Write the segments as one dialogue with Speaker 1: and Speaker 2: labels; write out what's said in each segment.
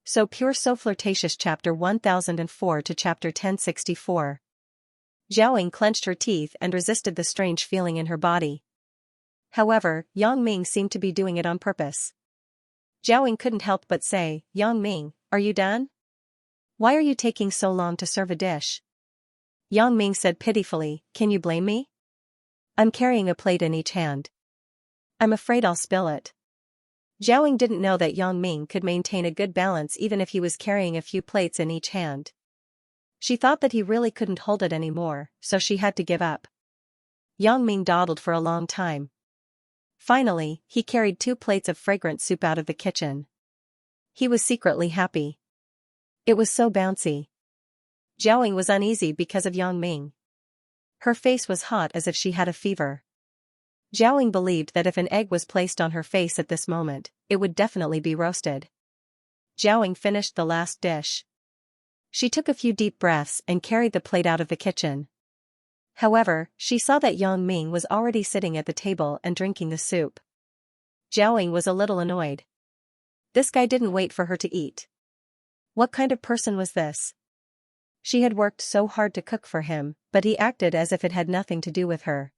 Speaker 1: So Pure So Flirtatious Chapter 1004 to Chapter 1064. Xiaoying clenched her teeth and resisted the strange feeling in her body. However, Yang Ming seemed to be doing it on purpose. Xiaoying couldn't help but say, "Yang Ming, are you done? Why are you taking so long to serve a dish?" Yang Ming said pitifully, "Can you blame me? I'm carrying a plate in each hand. I'm afraid I'll spill it." Xiaoying didn't know that Yang Ming could maintain a good balance even if he was carrying a few plates in each hand. She thought that he really couldn't hold it anymore, so she had to give up. Yang Ming dawdled for a long time. Finally, he carried 2 plates of fragrant soup out of the kitchen. He was secretly happy. It was so bouncy. Xiaoying was uneasy because of Yang Ming. Her face was hot as if she had a fever. Xiaoying believed that if an egg was placed on her face at this moment, it would definitely be roasted. Xiaoying finished the last dish. She took a few deep breaths and carried the plate out of the kitchen. However, she saw that Yang Ming was already sitting at the table and drinking the soup. Xiaoying was a little annoyed. This guy didn't wait for her to eat. What kind of person was this? She had worked so hard to cook for him, but he acted as if it had nothing to do with her.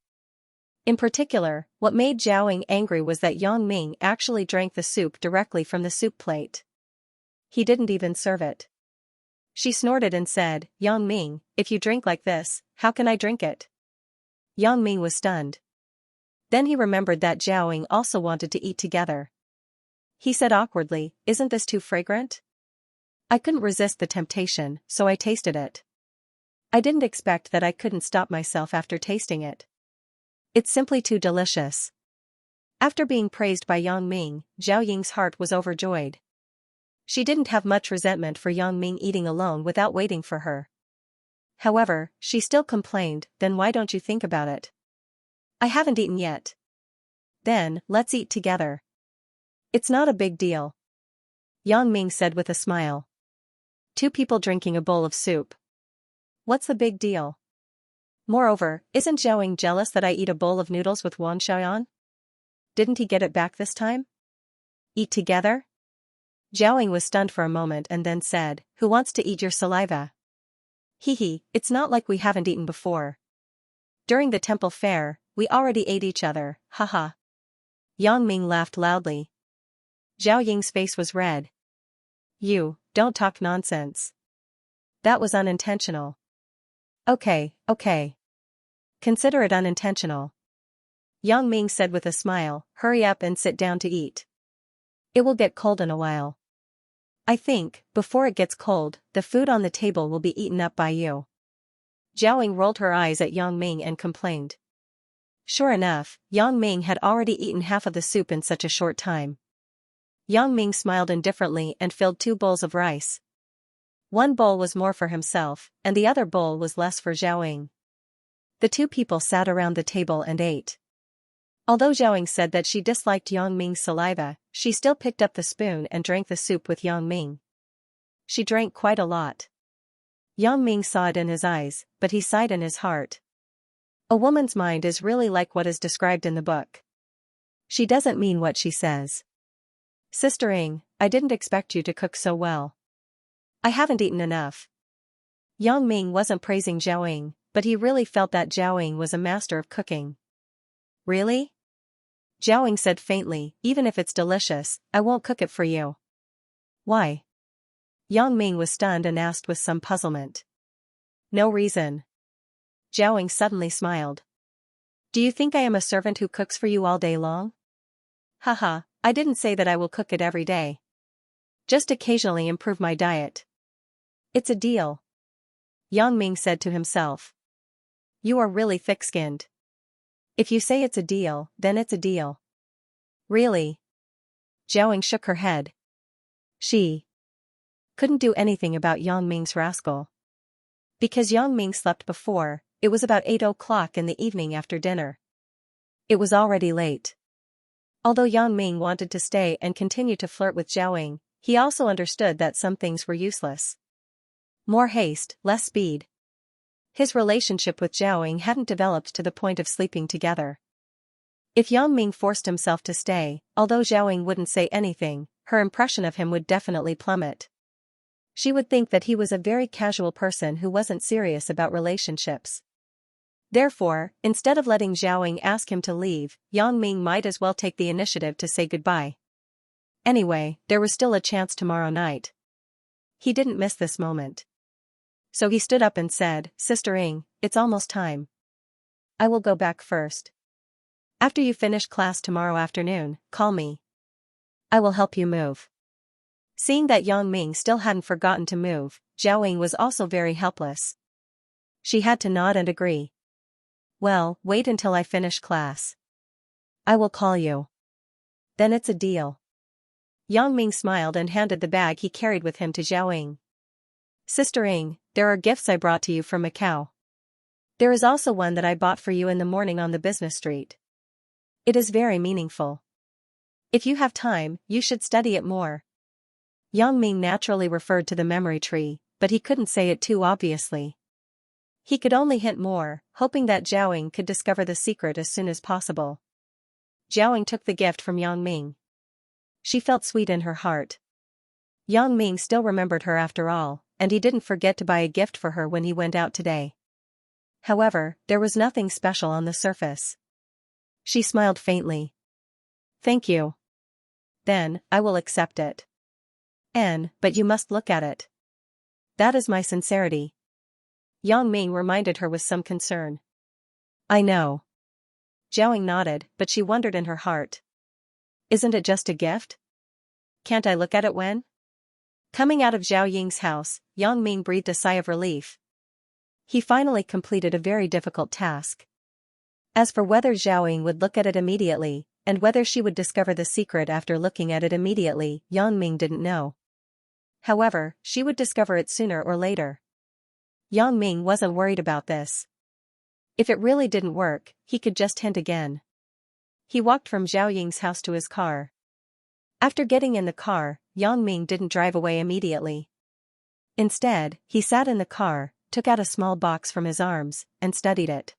Speaker 1: In particular, what made Xiaoying angry was that Yang Ming actually drank the soup directly from the soup plate. He didn't even serve it. She snorted and said, "Yang Ming, if you drink like this, how can I drink it?" Yang Ming was stunned. Then he remembered that Xiaoying also wanted to eat together. He said awkwardly, "Isn't this too fragrant?" "I couldn't resist the temptation, so I tasted it. I didn't expect that I couldn't stop myself after tasting it. It's simply too delicious." After being praised by Yang Ming, Xiaoying's heart was overjoyed. She didn't have much resentment for Yang Ming eating alone without waiting for her. However, she still complained, "Then why don't you think about it? I haven't eaten yet." "Then, let's eat together. It's not a big deal," Yang Ming said with a smile. 2 people drinking a bowl of soup. What's the big deal? Moreover, isn't Xiaoying jealous that I eat a bowl of noodles with Wan Xiaoyan? Didn't he get it back this time? Eat together? Xiaoying was stunned for a moment and then said, "Who wants to eat your saliva?" Hee, it's not like we haven't eaten before. During the temple fair, we already ate each other, haha. Yang Ming laughed loudly. Xiaoying's face was red. "You, don't talk nonsense. That was unintentional." Okay. Consider it unintentional," Yang Ming said with a smile. "Hurry up and sit down to eat. It will get cold in a while. I think, before it gets cold, the food on the table will be eaten up by you." Xiaoying rolled her eyes at Yang Ming and complained. Sure enough, Yang Ming had already eaten half of the soup in such a short time. Yang Ming smiled indifferently and filled 2 bowls of rice. 1 bowl was more for himself, and the other bowl was less for Xiaoying. The 2 people sat around the table and ate. Although Xiaoying said that she disliked Yang Ming's saliva, she still picked up the spoon and drank the soup with Yang Ming. She drank quite a lot. Yang Ming saw it in his eyes, but he sighed in his heart. A woman's mind is really like what is described in the book. She doesn't mean what she says. "Sister Ing, I didn't expect you to cook so well. I haven't eaten enough." Yang Ming wasn't praising Xiaoying, but he really felt that Xiaoying was a master of cooking. "Really?" Xiaoying said faintly, "Even if it's delicious, I won't cook it for you." "Why?" Yang Ming was stunned and asked with some puzzlement. "No reason." Xiaoying suddenly smiled. "Do you think I am a servant who cooks for you all day long?" "Haha, I didn't say that I will cook it every day. Just occasionally improve my diet." "It's a deal," Yang Ming said to himself. "You are really thick-skinned. If you say it's a deal, then it's a deal." "Really?" Xiaoying shook her head. She couldn't do anything about Yang Ming's rascal. Because Yang Ming slept before, it was about 8 o'clock in the evening after dinner. It was already late. Although Yang Ming wanted to stay and continue to flirt with Xiaoying, he also understood that some things were useless. More haste, less speed. His relationship with Xiaoying hadn't developed to the point of sleeping together. If Yang Ming forced himself to stay, although Xiaoying wouldn't say anything, her impression of him would definitely plummet. She would think that he was a very casual person who wasn't serious about relationships. Therefore, instead of letting Xiaoying ask him to leave, Yang Ming might as well take the initiative to say goodbye. Anyway, there was still a chance tomorrow night. He didn't miss this moment. So he stood up and said, "Sister Ing, it's almost time. I will go back first. After you finish class tomorrow afternoon, call me. I will help you move." Seeing that Yang Ming still hadn't forgotten to move, Xiaoying was also very helpless. She had to nod and agree. "Well, wait until I finish class. I will call you. Then it's a deal." Yang Ming smiled and handed the bag he carried with him to Xiaoying. "Sister Ing, there are gifts I brought to you from Macau. There is also one that I bought for you in the morning on the business street. It is very meaningful. If you have time, you should study it more." Yang Ming naturally referred to the memory tree, but he couldn't say it too obviously. He could only hint more, hoping that Xiaoying could discover the secret as soon as possible. Xiaoying took the gift from Yang Ming. She felt sweet in her heart. Yang Ming still remembered her after all, and he didn't forget to buy a gift for her when he went out today. However, there was nothing special on the surface. She smiled faintly. "Thank you. Then, I will accept it. But you must look at it. That is my sincerity." Yang Ming reminded her with some concern. "I know." Xiaoying nodded, but she wondered in her heart. "Isn't it just a gift? Can't I look at it when?" Coming out of Zhao Ying's house, Yang Ming breathed a sigh of relief. He finally completed a very difficult task. As for whether Xiaoying would look at it immediately, and whether she would discover the secret after looking at it immediately, Yang Ming didn't know. However, she would discover it sooner or later. Yang Ming wasn't worried about this. If it really didn't work, he could just hint again. He walked from Zhao Ying's house to his car. After getting in the car, Yang Ming didn't drive away immediately. Instead, he sat in the car, took out a small box from his arms, and studied it.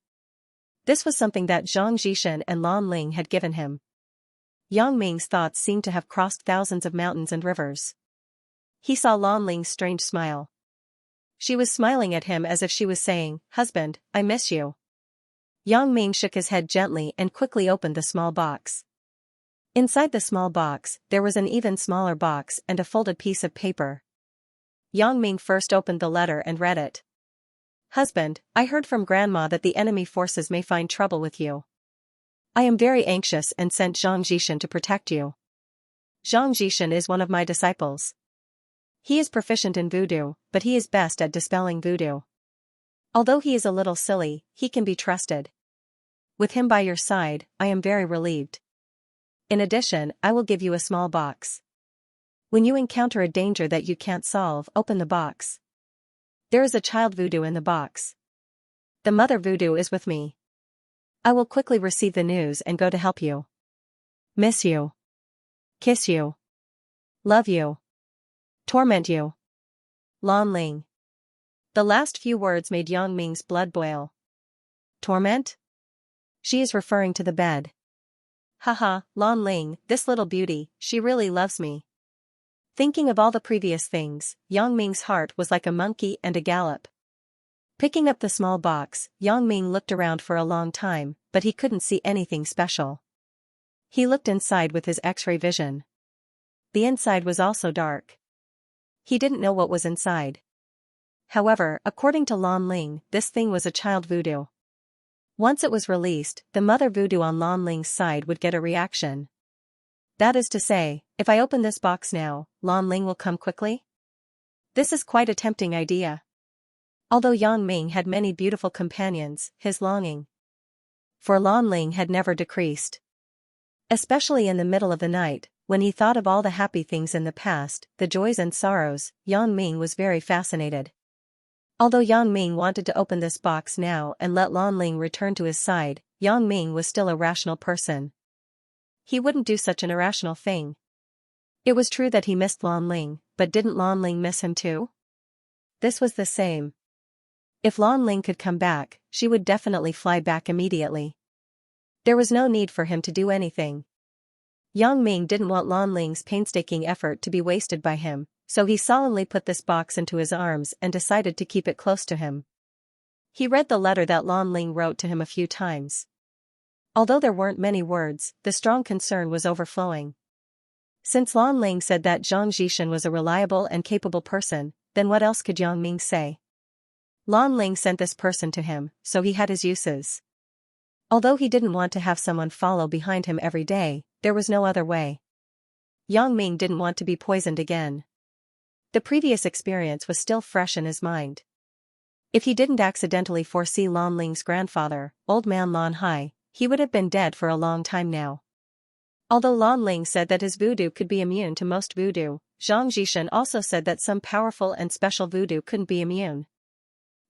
Speaker 1: This was something that Zhang Zhishan and Lan Ling had given him. Yang Ming's thoughts seemed to have crossed thousands of mountains and rivers. He saw Lan Ling's strange smile. She was smiling at him as if she was saying, "Husband, I miss you." Yang Ming shook his head gently and quickly opened the small box. Inside the small box, there was an even smaller box and a folded piece of paper. Yang Ming first opened the letter and read it. "Husband, I heard from Grandma that the enemy forces may find trouble with you. I am very anxious and sent Zhang Zhishan to protect you. Zhang Zhishan is one of my disciples. He is proficient in voodoo, but he is best at dispelling voodoo. Although he is a little silly, he can be trusted. With him by your side, I am very relieved. In addition, I will give you a small box. When you encounter a danger that you can't solve, open the box. There is a child voodoo in the box. The mother voodoo is with me. I will quickly receive the news and go to help you. Miss you. Kiss you. Love you. Torment you. Lan Ling." The last few words made Yang Ming's blood boil. Torment? She is referring to the bed. Haha, Lan Ling, this little beauty, she really loves me. Thinking of all the previous things, Yang Ming's heart was like a monkey and a gallop. Picking up the small box, Yang Ming looked around for a long time, but he couldn't see anything special. He looked inside with his X-ray vision. The inside was also dark. He didn't know what was inside. However, according to Lan Ling, this thing was a child voodoo. Once it was released, the mother voodoo on Lan Ling's side would get a reaction. That is to say, if I open this box now, Lan Ling will come quickly? This is quite a tempting idea. Although Yang Ming had many beautiful companions, his longing for Lan Ling had never decreased. Especially in the middle of the night, when he thought of all the happy things in the past, the joys and sorrows, Yang Ming was very fascinated. Although Yang Ming wanted to open this box now and let Lan Ling return to his side, Yang Ming was still a rational person. He wouldn't do such an irrational thing. It was true that he missed Lan Ling, but didn't Lan Ling miss him too? This was the same. If Lan Ling could come back, she would definitely fly back immediately. There was no need for him to do anything. Yang Ming didn't want Lan Ling's painstaking effort to be wasted by him, So he solemnly put this box into his arms and decided to keep it close to him. He read the letter that Lan Ling wrote to him a few times. Although there weren't many words, the strong concern was overflowing. Since Lan Ling said that Zhang Zhishan was a reliable and capable person, then what else could Yang Ming say? Lan Ling sent this person to him, so he had his uses. Although he didn't want to have someone follow behind him every day, there was no other way. Yang Ming didn't want to be poisoned again. The previous experience was still fresh in his mind. If he didn't accidentally foresee Lan Ling's grandfather, Old Man Lan Hai, he would have been dead for a long time now. Although Lan Ling said that his voodoo could be immune to most voodoo, Zhang Zhishan also said that some powerful and special voodoo couldn't be immune.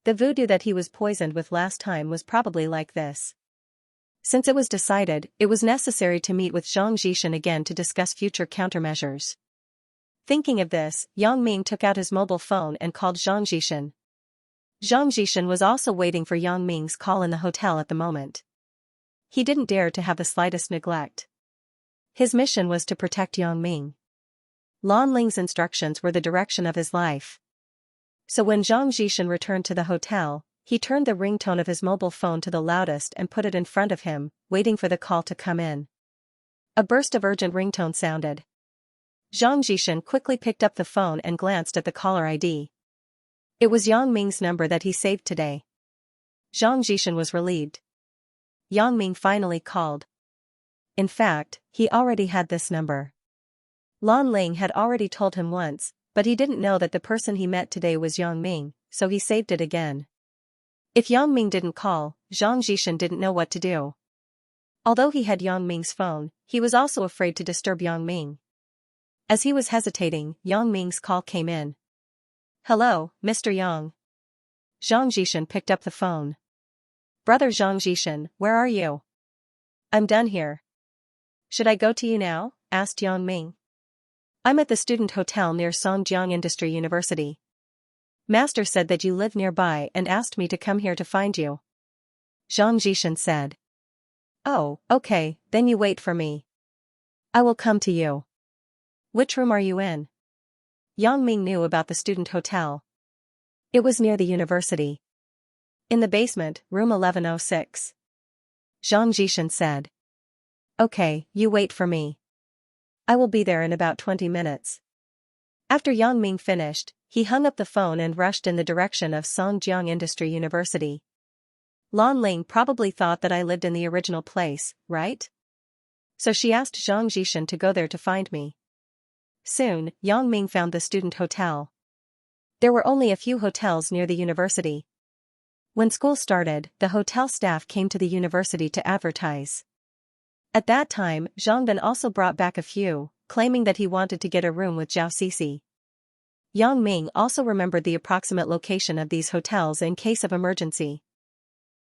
Speaker 1: The voodoo that he was poisoned with last time was probably like this. Since it was decided, it was necessary to meet with Zhang Zhishan again to discuss future countermeasures. Thinking of this, Yang Ming took out his mobile phone and called Zhang Zhishan. Zhang Zhishan was also waiting for Yang Ming's call in the hotel at the moment. He didn't dare to have the slightest neglect. His mission was to protect Yang Ming. Lan Ling's instructions were the direction of his life. So when Zhang Zhishan returned to the hotel, he turned the ringtone of his mobile phone to the loudest and put it in front of him, waiting for the call to come in. A burst of urgent ringtone sounded. Zhang Zhishan quickly picked up the phone and glanced at the caller ID. It was Yang Ming's number that he saved today. Zhang Zhishan was relieved. Yang Ming finally called. In fact, he already had this number. Lan Ling had already told him once, but he didn't know that the person he met today was Yang Ming, so he saved it again. If Yang Ming didn't call, Zhang Zhishan didn't know what to do. Although he had Yang Ming's phone, he was also afraid to disturb Yang Ming. As he was hesitating, Yang Ming's call came in. Hello, Mr. Yang. Zhang Zhishan picked up the phone. Brother Zhang Zhishan, where are you? I'm done here. Should I go to you now? Asked Yang Ming. I'm at the student hotel near Songjiang Industry University. Master said that you live nearby and asked me to come here to find you. Zhang Zhishan said. Oh, okay, then you wait for me. I will come to you. Which room are you in? Yang Ming knew about the student hotel. It was near the university. In the basement, room 1106. Zhang Zhishan said. Okay, you wait for me. I will be there in about 20 minutes. After Yang Ming finished, he hung up the phone and rushed in the direction of Songjiang Industry University. Lan Ling probably thought that I lived in the original place, right? So she asked Zhang Zhishan to go there to find me. Soon, Yang Ming found the student hotel. There were only a few hotels near the university. When school started, the hotel staff came to the university to advertise. At that time, Zhang Bin also brought back a few, claiming that he wanted to get a room with Zhao Sisi. Yang Ming also remembered the approximate location of these hotels in case of emergency.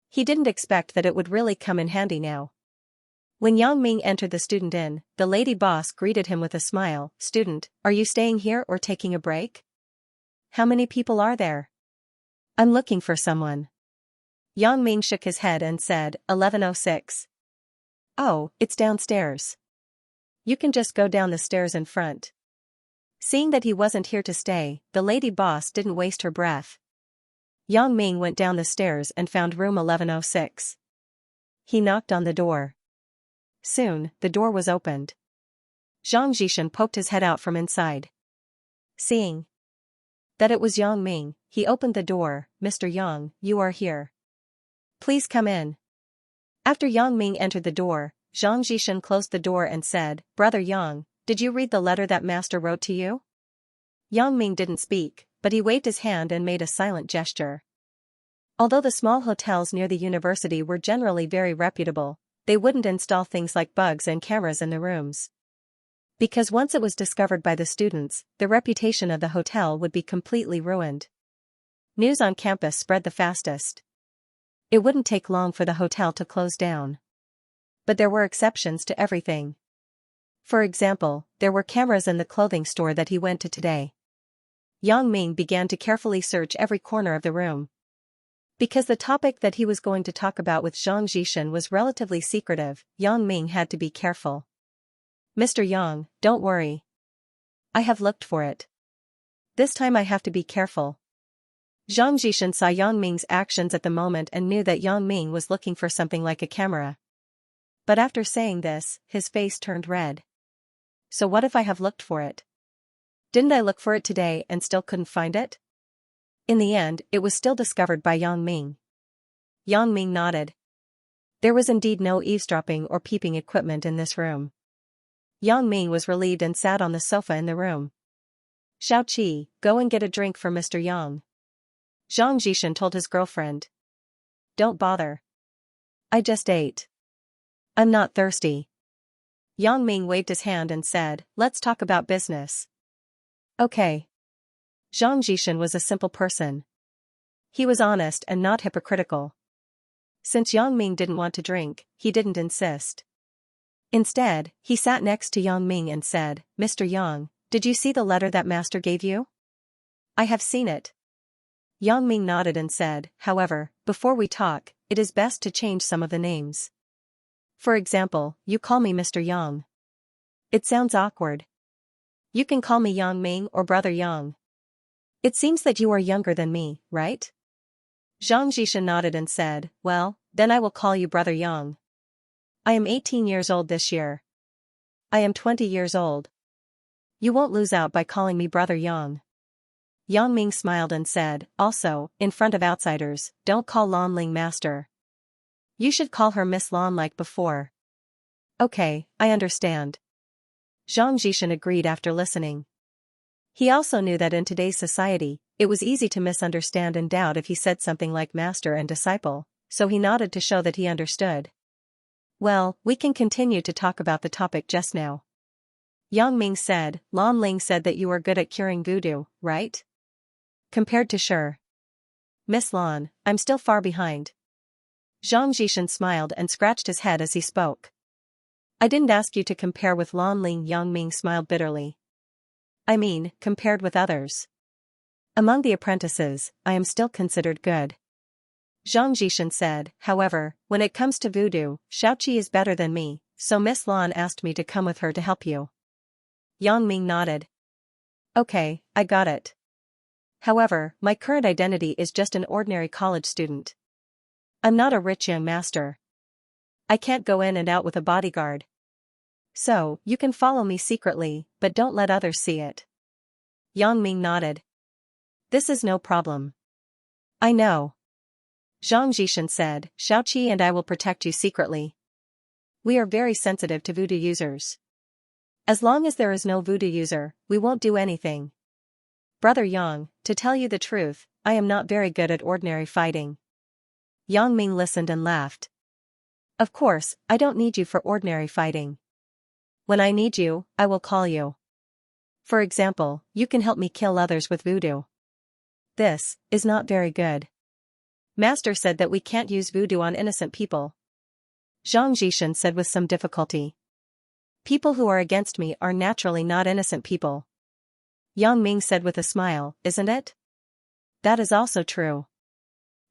Speaker 1: He didn't expect that it would really come in handy now. When Yang Ming entered the student inn, the lady boss greeted him with a smile. Student, are you staying here or taking a break? How many people are there? I'm looking for someone. Yang Ming shook his head and said, 1106. Oh, it's downstairs. You can just go down the stairs in front. Seeing that he wasn't here to stay, the lady boss didn't waste her breath. Yang Ming went down the stairs and found room 1106. He knocked on the door. Soon, the door was opened. Zhang Zhishan poked his head out from inside. Seeing that it was Yang Ming, he opened the door. Mr. Yang, you are here. Please come in. After Yang Ming entered the door, Zhang Zhishan closed the door and said, Brother Yang, did you read the letter that Master wrote to you? Yang Ming didn't speak, but he waved his hand and made a silent gesture. Although the small hotels near the university were generally very reputable, they wouldn't install things like bugs and cameras in the rooms. Because once it was discovered by the students, the reputation of the hotel would be completely ruined. News on campus spread the fastest. It wouldn't take long for the hotel to close down. But there were exceptions to everything. For example, there were cameras in the clothing store that he went to today. Yang Ming began to carefully search every corner of the room. Because the topic that he was going to talk about with Zhang Zhishan was relatively secretive, Yang Ming had to be careful. Mr. Yang, don't worry. I have looked for it. This time I have to be careful. Zhang Zhishan saw Yang Ming's actions at the moment and knew that Yang Ming was looking for something like a camera. But after saying this, his face turned red. So what if I have looked for it? Didn't I look for it today and still couldn't find it? In the end, it was still discovered by Yang Ming. Yang Ming nodded. There was indeed no eavesdropping or peeping equipment in this room. Yang Ming was relieved and sat on the sofa in the room. Xiaoqi, go and get a drink for Mr. Yang. Zhang Zhishan told his girlfriend. Don't bother. I just ate. I'm not thirsty. Yang Ming waved his hand and said, let's talk about business. Okay. Zhang Zhishan was a simple person. He was honest and not hypocritical. Since Yang Ming didn't want to drink, he didn't insist. Instead, he sat next to Yang Ming and said, Mr. Yang, did you see the letter that Master gave you? I have seen it. Yang Ming nodded and said, however, before we talk, it is best to change some of the names. For example, you call me Mr. Yang. It sounds awkward. You can call me Yang Ming or Brother Yang. It seems that you are younger than me, right? Zhang Zhishan nodded and said, well, then I will call you Brother Yang. I am 18 years old this year. I am 20 years old. You won't lose out by calling me Brother Yang. Yang Ming smiled and said, also, in front of outsiders, don't call Lan Ling Master. You should call her Miss Lan like before. Okay, I understand. Zhang Zhishan agreed after listening. He also knew that in today's society, it was easy to misunderstand and doubt if he said something like master and disciple, so he nodded to show that he understood. Well, we can continue to talk about the topic just now. Yang Ming said, Lan Ling said that you are good at curing voodoo, right? Compared to Sure. Miss Lan, I'm still far behind. Zhang Zhishan smiled and scratched his head as he spoke. I didn't ask you to compare with Lan Ling. Yang Ming smiled bitterly. I mean, compared with others. Among the apprentices, I am still considered good. Zhang Zhishan said, however, when it comes to voodoo, Xiaoqi is better than me, so Miss Lan asked me to come with her to help you. Yang Ming nodded. Okay, I got it. However, my current identity is just an ordinary college student. I'm not a rich young master. I can't go in and out with a bodyguard. So, you can follow me secretly, but don't let others see it. Yang Ming nodded. This is no problem. I know. Zhang Zhishan said, Xiaoqi and I will protect you secretly. We are very sensitive to voodoo users. As long as there is no voodoo user, we won't do anything. Brother Yang, to tell you the truth, I am not very good at ordinary fighting. Yang Ming listened and laughed. Of course, I don't need you for ordinary fighting. When I need you, I will call you. For example, you can help me kill others with voodoo. This is not very good. Master said that we can't use voodoo on innocent people. Zhang Zhishan said with some difficulty. People who are against me are naturally not innocent people. Yang Ming said with a smile, isn't it? That is also true.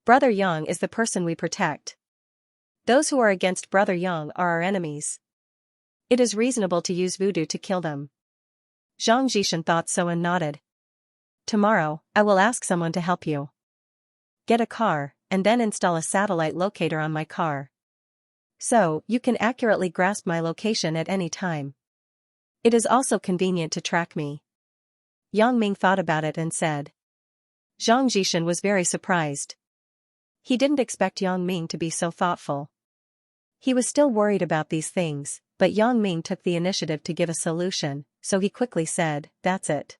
Speaker 1: Brother Yang is the person we protect. Those who are against Brother Yang are our enemies. It is reasonable to use voodoo to kill them. Zhang Zhishan thought so and nodded. Tomorrow, I will ask someone to help you. Get a car, and then install a satellite locator on my car. So, you can accurately grasp my location at any time. It is also convenient to track me. Yang Ming thought about it and said. Zhang Zhishan was very surprised. He didn't expect Yang Ming to be so thoughtful. He was still worried about these things, but Yang Ming took the initiative to give a solution, so he quickly said, that's it.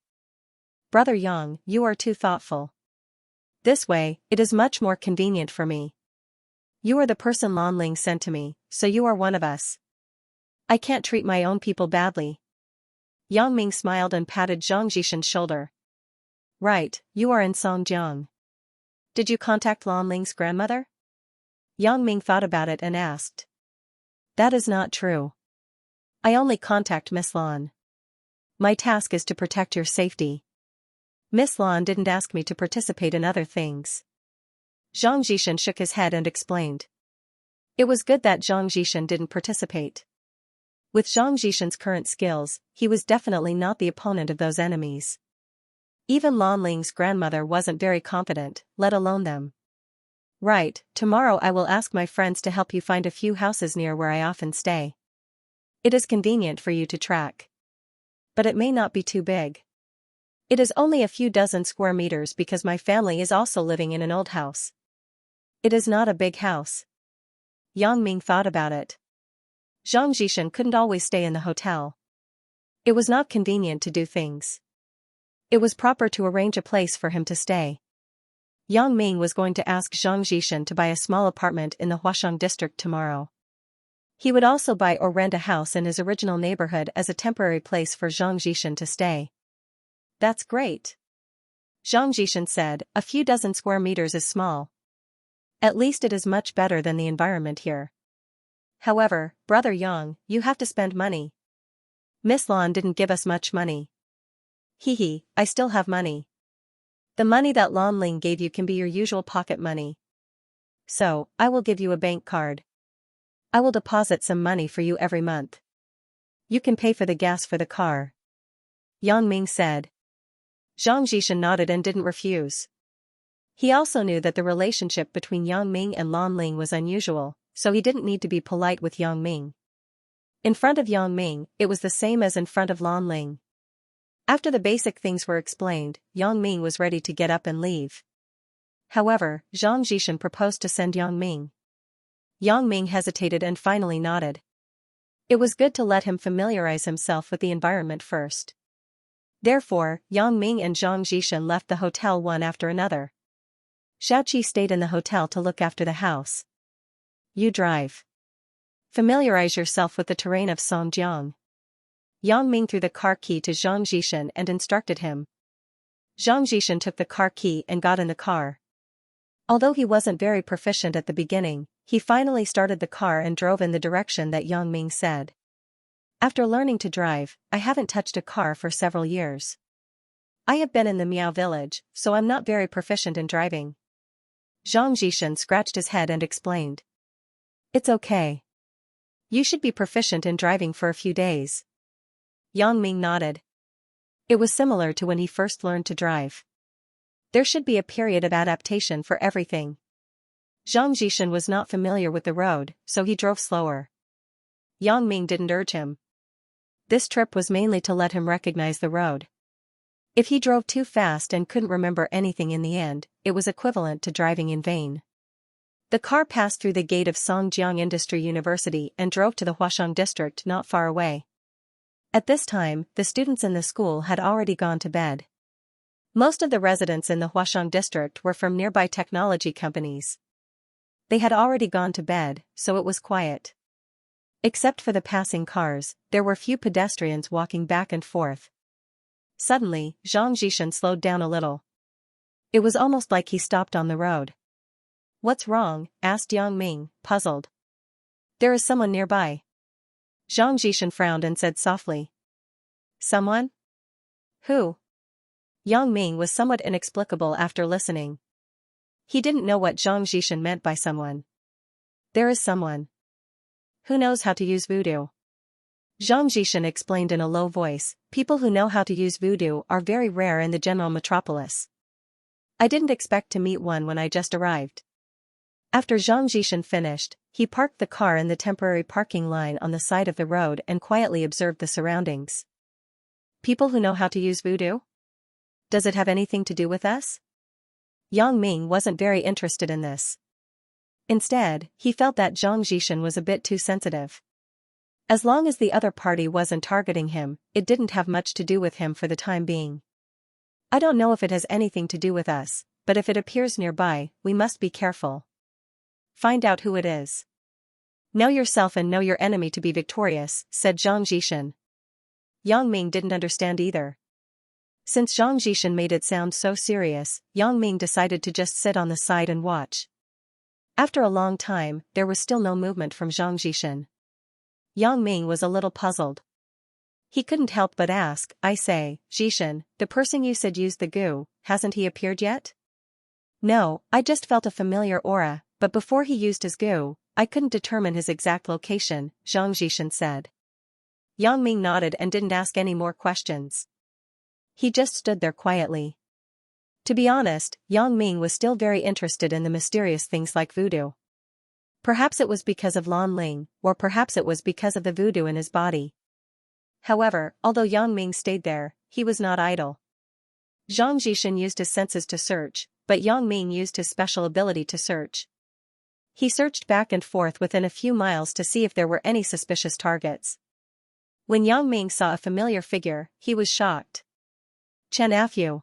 Speaker 1: Brother Yang, you are too thoughtful. This way, it is much more convenient for me. You are the person Lan Ling sent to me, so you are one of us. I can't treat my own people badly. Yang Ming smiled and patted Zhang Zhishan's shoulder. Right, you are in Songjiang. Did you contact Lan Ling's grandmother? Yang Ming thought about it and asked. That is not true. I only contact Miss Lan. My task is to protect your safety. Miss Lan didn't ask me to participate in other things. Zhang Zhishan shook his head and explained. It was good that Zhang Zhishan didn't participate. With Zhang Zhishan's current skills, he was definitely not the opponent of those enemies. Even Lan Ling's grandmother wasn't very confident, let alone them. Right, tomorrow I will ask my friends to help you find a few houses near where I often stay. It is convenient for you to track. But it may not be too big. It is only a few dozen square meters because my family is also living in an old house. It is not a big house. Yang Ming thought about it. Zhang Jishan couldn't always stay in the hotel. It was not convenient to do things. It was proper to arrange a place for him to stay. Yang Ming was going to ask Zhang Jishan to buy a small apartment in the Huashang district tomorrow. He would also buy or rent a house in his original neighborhood as a temporary place for Zhang Jishan to stay. That's great. Zhang Jishan said, a few dozen square meters is small. At least it is much better than the environment here. However, Brother Yang, you have to spend money. Miss Lan didn't give us much money. Hee, I still have money. The money that Lan Ling gave you can be your usual pocket money. So, I will give you a bank card. I will deposit some money for you every month. You can pay for the gas for the car. Yang Ming said. Zhang Jishan nodded and didn't refuse. He also knew that the relationship between Yang Ming and Lan Ling was unusual, so he didn't need to be polite with Yang Ming. In front of Yang Ming, it was the same as in front of Lan Ling. After the basic things were explained, Yang Ming was ready to get up and leave. However, Zhang Jishan proposed to send Yang Ming. Yang Ming hesitated and finally nodded. It was good to let him familiarize himself with the environment first. Therefore, Yang Ming and Zhang Jishan left the hotel one after another. Xiaoqi stayed in the hotel to look after the house. You drive. Familiarize yourself with the terrain of Songjiang. Yang Ming threw the car key to Zhang Jishan and instructed him. Zhang Jishan took the car key and got in the car. Although he wasn't very proficient at the beginning, he finally started the car and drove in the direction that Yang Ming said. After learning to drive, I haven't touched a car for several years. I have been in the Miao village, so I'm not very proficient in driving. Zhang Jishan scratched his head and explained. It's okay. You should be proficient in driving for a few days. Yang Ming nodded. It was similar to when he first learned to drive. There should be a period of adaptation for everything. Zhang Jishan was not familiar with the road, so he drove slower. Yang Ming didn't urge him. This trip was mainly to let him recognize the road. If he drove too fast and couldn't remember anything in the end, it was equivalent to driving in vain. The car passed through the gate of Songjiang Industry University and drove to the Huashang district not far away. At this time, the students in the school had already gone to bed. Most of the residents in the Huashang district were from nearby technology companies. They had already gone to bed, so it was quiet. Except for the passing cars, there were few pedestrians walking back and forth. Suddenly, Zhang Jishan slowed down a little. It was almost like he stopped on the road. What's wrong? Asked Yang Ming, puzzled. There is someone nearby. Zhang Jishan frowned and said softly. Someone? Who? Yang Ming was somewhat inexplicable after listening. He didn't know what Zhang Jishan meant by someone. There is someone. Who knows how to use voodoo? Zhang Jishan explained in a low voice, people who know how to use voodoo are very rare in the general metropolis. I didn't expect to meet one when I just arrived. After Zhang Jishan finished, he parked the car in the temporary parking line on the side of the road and quietly observed the surroundings. People who know how to use voodoo? Does it have anything to do with us? Yang Ming wasn't very interested in this. Instead, he felt that Zhang Jishan was a bit too sensitive. As long as the other party wasn't targeting him, it didn't have much to do with him for the time being. I don't know if it has anything to do with us, but if it appears nearby, we must be careful. Find out who it is. Know yourself and know your enemy to be victorious, said Zhang Jishan. Yang Ming didn't understand either. Since Zhang Jishan made it sound so serious, Yang Ming decided to just sit on the side and watch. After a long time, there was still no movement from Zhang Jishan. Yang Ming was a little puzzled. He couldn't help but ask, I say, Jishan, the person you said used the goo, hasn't he appeared yet? No, I just felt a familiar aura, but before he used his goo, I couldn't determine his exact location, Zhang Jishan said. Yang Ming nodded and didn't ask any more questions. He just stood there quietly. To be honest, Yang Ming was still very interested in the mysterious things like voodoo. Perhaps it was because of Lan Ling, or perhaps it was because of the voodoo in his body. However, although Yang Ming stayed there, he was not idle. Zhang Jishan used his senses to search, but Yang Ming used his special ability to search. He searched back and forth within a few miles to see if there were any suspicious targets. When Yang Ming saw a familiar figure, he was shocked. Chen Afu.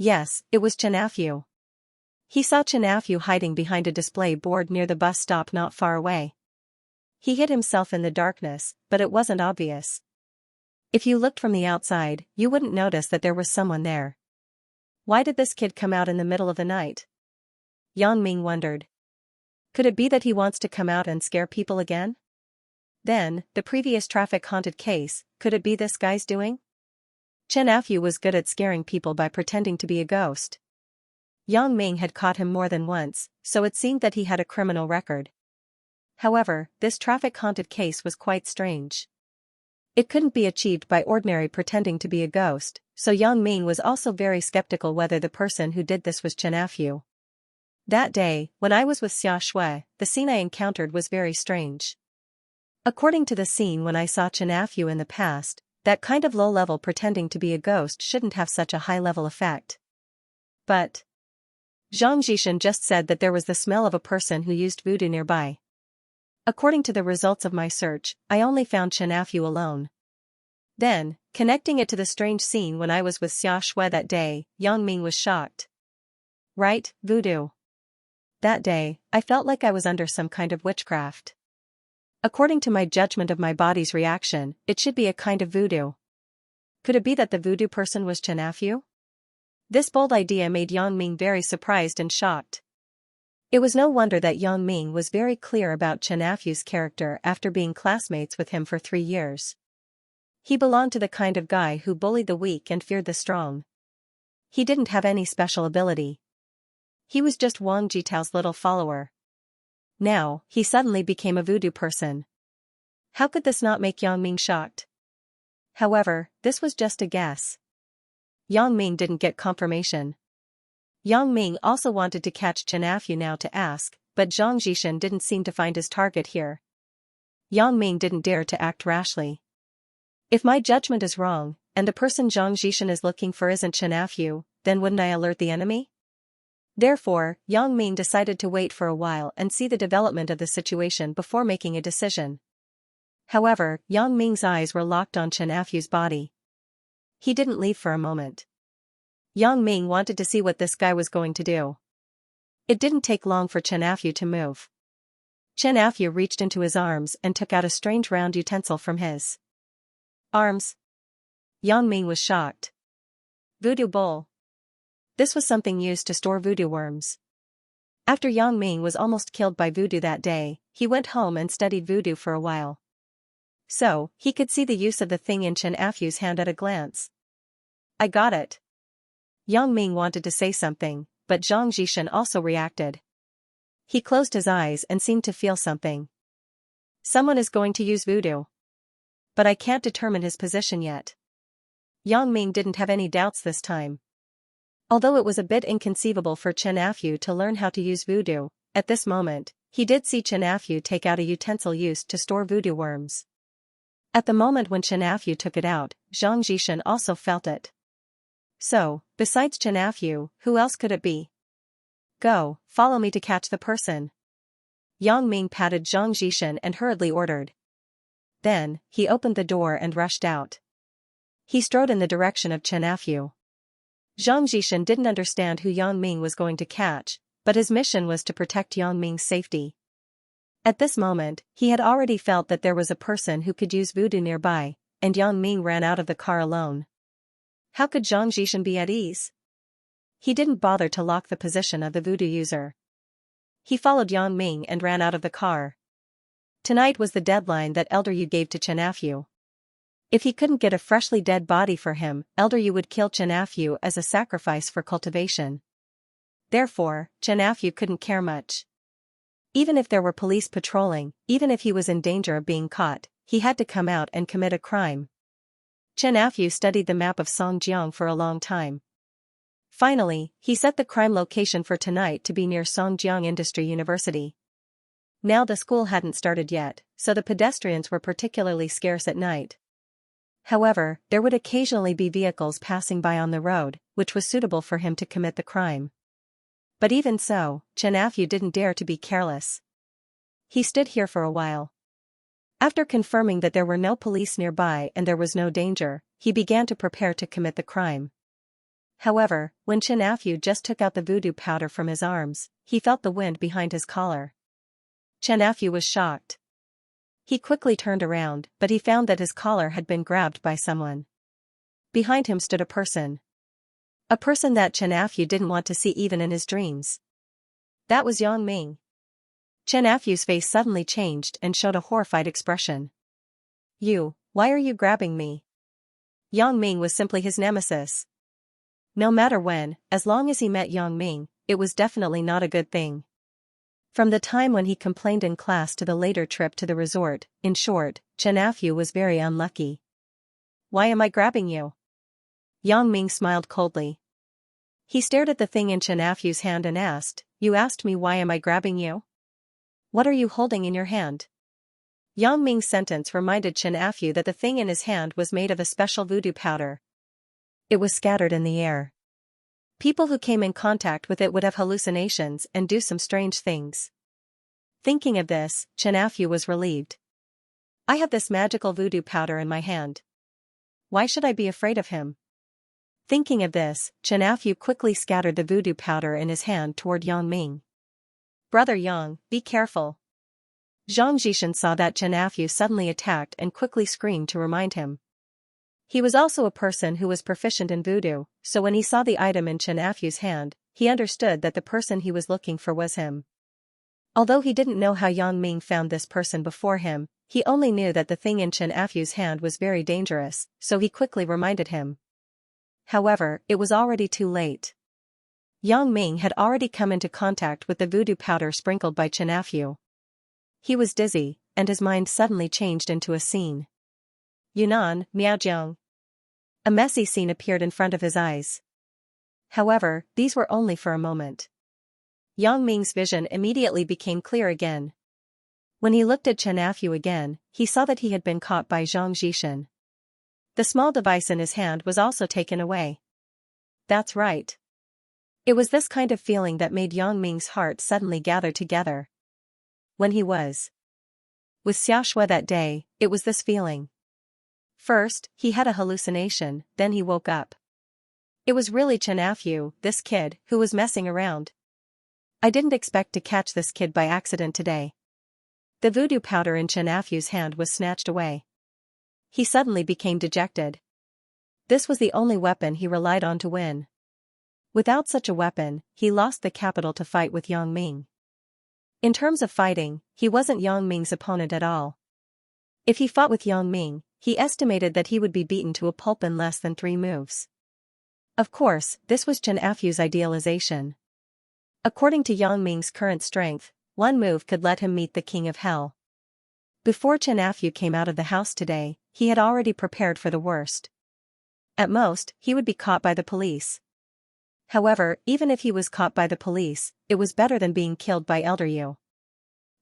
Speaker 1: Yes, it was Chen Afu. He saw Chen Afu hiding behind a display board near the bus stop not far away. He hid himself in the darkness, but it wasn't obvious. If you looked from the outside, you wouldn't notice that there was someone there. Why did this kid come out in the middle of the night? Yang Ming wondered. Could it be that he wants to come out and scare people again? Then, the previous traffic-haunted case, could it be this guy's doing? Chen Afu was good at scaring people by pretending to be a ghost. Yang Ming had caught him more than once, so it seemed that he had a criminal record. However, this traffic-haunted case was quite strange. It couldn't be achieved by ordinary pretending to be a ghost, so Yang Ming was also very skeptical whether the person who did this was Chen Afu. That day, when I was with Xianxia, the scene I encountered was very strange. According to the scene when I saw Chen Afu in the past, that kind of low-level pretending to be a ghost shouldn't have such a high-level effect. But Zhang Jishan just said that there was the smell of a person who used voodoo nearby. According to the results of my search, I only found Chen Afu alone. Then, connecting it to the strange scene when I was with Xianxia that day, Yang Ming was shocked. Right, voodoo. That day, I felt like I was under some kind of witchcraft. According to my judgment of my body's reaction, it should be a kind of voodoo. Could it be that the voodoo person was Chen Afu? This bold idea made Yang Ming very surprised and shocked. It was no wonder that Yang Ming was very clear about Chen Afu's character after being classmates with him for 3 years. He belonged to the kind of guy who bullied the weak and feared the strong. He didn't have any special ability. He was just Wang Jitao's little follower. Now, he suddenly became a voodoo person. How could this not make Yang Ming shocked? However, this was just a guess. Yang Ming didn't get confirmation. Yang Ming also wanted to catch Chen Afu now to ask, but Zhang Jishan didn't seem to find his target here. Yang Ming didn't dare to act rashly. If my judgment is wrong, and the person Zhang Jishan is looking for isn't Chen Afu, then wouldn't I alert the enemy? Therefore, Yang Ming decided to wait for a while and see the development of the situation before making a decision. However, Yang Ming's eyes were locked on Chen Afu's body. He didn't leave for a moment. Yang Ming wanted to see what this guy was going to do. It didn't take long for Chen Afu to move. Chen Afu reached into his arms and took out a strange round utensil from his arms. Yang Ming was shocked. Voodoo bowl. This was something used to store voodoo worms. After Yang Ming was almost killed by voodoo that day, he went home and studied voodoo for a while. So, he could see the use of the thing in Chen Afu's hand at a glance. I got it. Yang Ming wanted to say something, but Zhang Jishan also reacted. He closed his eyes and seemed to feel something. Someone is going to use voodoo. But I can't determine his position yet. Yang Ming didn't have any doubts this time. Although it was a bit inconceivable for Chen Afu to learn how to use voodoo, at this moment, he did see Chen Afu take out a utensil used to store voodoo worms. At the moment when Chen Afu took it out, Zhang Jishan also felt it. So, besides Chen Afu, who else could it be? Go, follow me to catch the person. Yang Ming patted Zhang Jishan and hurriedly ordered. Then, he opened the door and rushed out. He strode in the direction of Chen Afu. Zhang Jishan didn't understand who Yang Ming was going to catch, but his mission was to protect Yang Ming's safety. At this moment, he had already felt that there was a person who could use voodoo nearby, and Yang Ming ran out of the car alone. How could Zhang Jishan be at ease? He didn't bother to lock the position of the voodoo user. He followed Yang Ming and ran out of the car. Tonight was the deadline that Elder Yu gave to Chen Afu. If he couldn't get a freshly dead body for him, Elder Yu would kill Chen Afu as a sacrifice for cultivation. Therefore, Chen Afu couldn't care much. Even if there were police patrolling, even if he was in danger of being caught, he had to come out and commit a crime. Chen Afu studied the map of Songjiang for a long time. Finally, he set the crime location for tonight to be near Songjiang Industry University. Now the school hadn't started yet, so the pedestrians were particularly scarce at night. However, there would occasionally be vehicles passing by on the road, which was suitable for him to commit the crime. But even so, Xianxia didn't dare to be careless. He stood here for a while. After confirming that there were no police nearby and there was no danger, he began to prepare to commit the crime. However, when Xianxia just took out the voodoo powder from his arms, he felt the wind behind his collar. Xianxia was shocked. He quickly turned around, but he found that his collar had been grabbed by someone. Behind him stood a person. A person that Xianxia didn't want to see even in his dreams. That was Yang Ming. Xianxia's face suddenly changed and showed a horrified expression. Why are you grabbing me? Yang Ming was simply his nemesis. No matter when, as long as he met Yang Ming, it was definitely not a good thing. From the time when he complained in class to the later trip to the resort, in short, Xianxia was very unlucky. Why am I grabbing you? Yang Ming smiled coldly. He stared at the thing in Xianxia's hand and asked, You asked me why am I grabbing you? What are you holding in your hand? Yang Ming's sentence reminded Xianxia that the thing in his hand was made of a special voodoo powder. It was scattered in the air. People who came in contact with it would have hallucinations and do some strange things. Thinking of this, Xianxia was relieved. I have this magical voodoo powder in my hand. Why should I be afraid of him? Thinking of this, Xianxia quickly scattered the voodoo powder in his hand toward Yang Ming. Brother Yang, be careful. Zhang Zhishan saw that Xianxia suddenly attacked and quickly screamed to remind him. He was also a person who was proficient in voodoo, so when he saw the item in Xianxia's hand, he understood that the person he was looking for was him. Although he didn't know how Yang Ming found this person before him, he only knew that the thing in Xianxia's hand was very dangerous, so he quickly reminded him. However, it was already too late. Yang Ming had already come into contact with the voodoo powder sprinkled by Xianxia. He was dizzy, and his mind suddenly changed into a scene. Yunnan, Miaojiang. A messy scene appeared in front of his eyes. However, these were only for a moment. Yang Ming's vision immediately became clear again. When he looked at Xianxia again, he saw that he had been caught by Zhang Zhishan. The small device in his hand was also taken away. That's right. It was this kind of feeling that made Yang Ming's heart suddenly gather together. When he was with Xiaxia that day, it was this feeling. First, he had a hallucination, then he woke up. It was really Xianxia, this kid, who was messing around. I didn't expect to catch this kid by accident today. The voodoo powder in Xianxia's hand was snatched away. He suddenly became dejected. This was the only weapon he relied on to win. Without such a weapon, he lost the capital to fight with Yang Ming. In terms of fighting, he wasn't Yang Ming's opponent at all. If he fought with Yang Ming, he estimated that he would be beaten to a pulp in less than 3 moves. Of course, this was Xianxia's idealization. According to Yang Ming's current strength, 1 move could let him meet the King of Hell. Before Xianxia came out of the house today, he had already prepared for the worst. At most, he would be caught by the police. However, even if he was caught by the police, it was better than being killed by Elder Yu.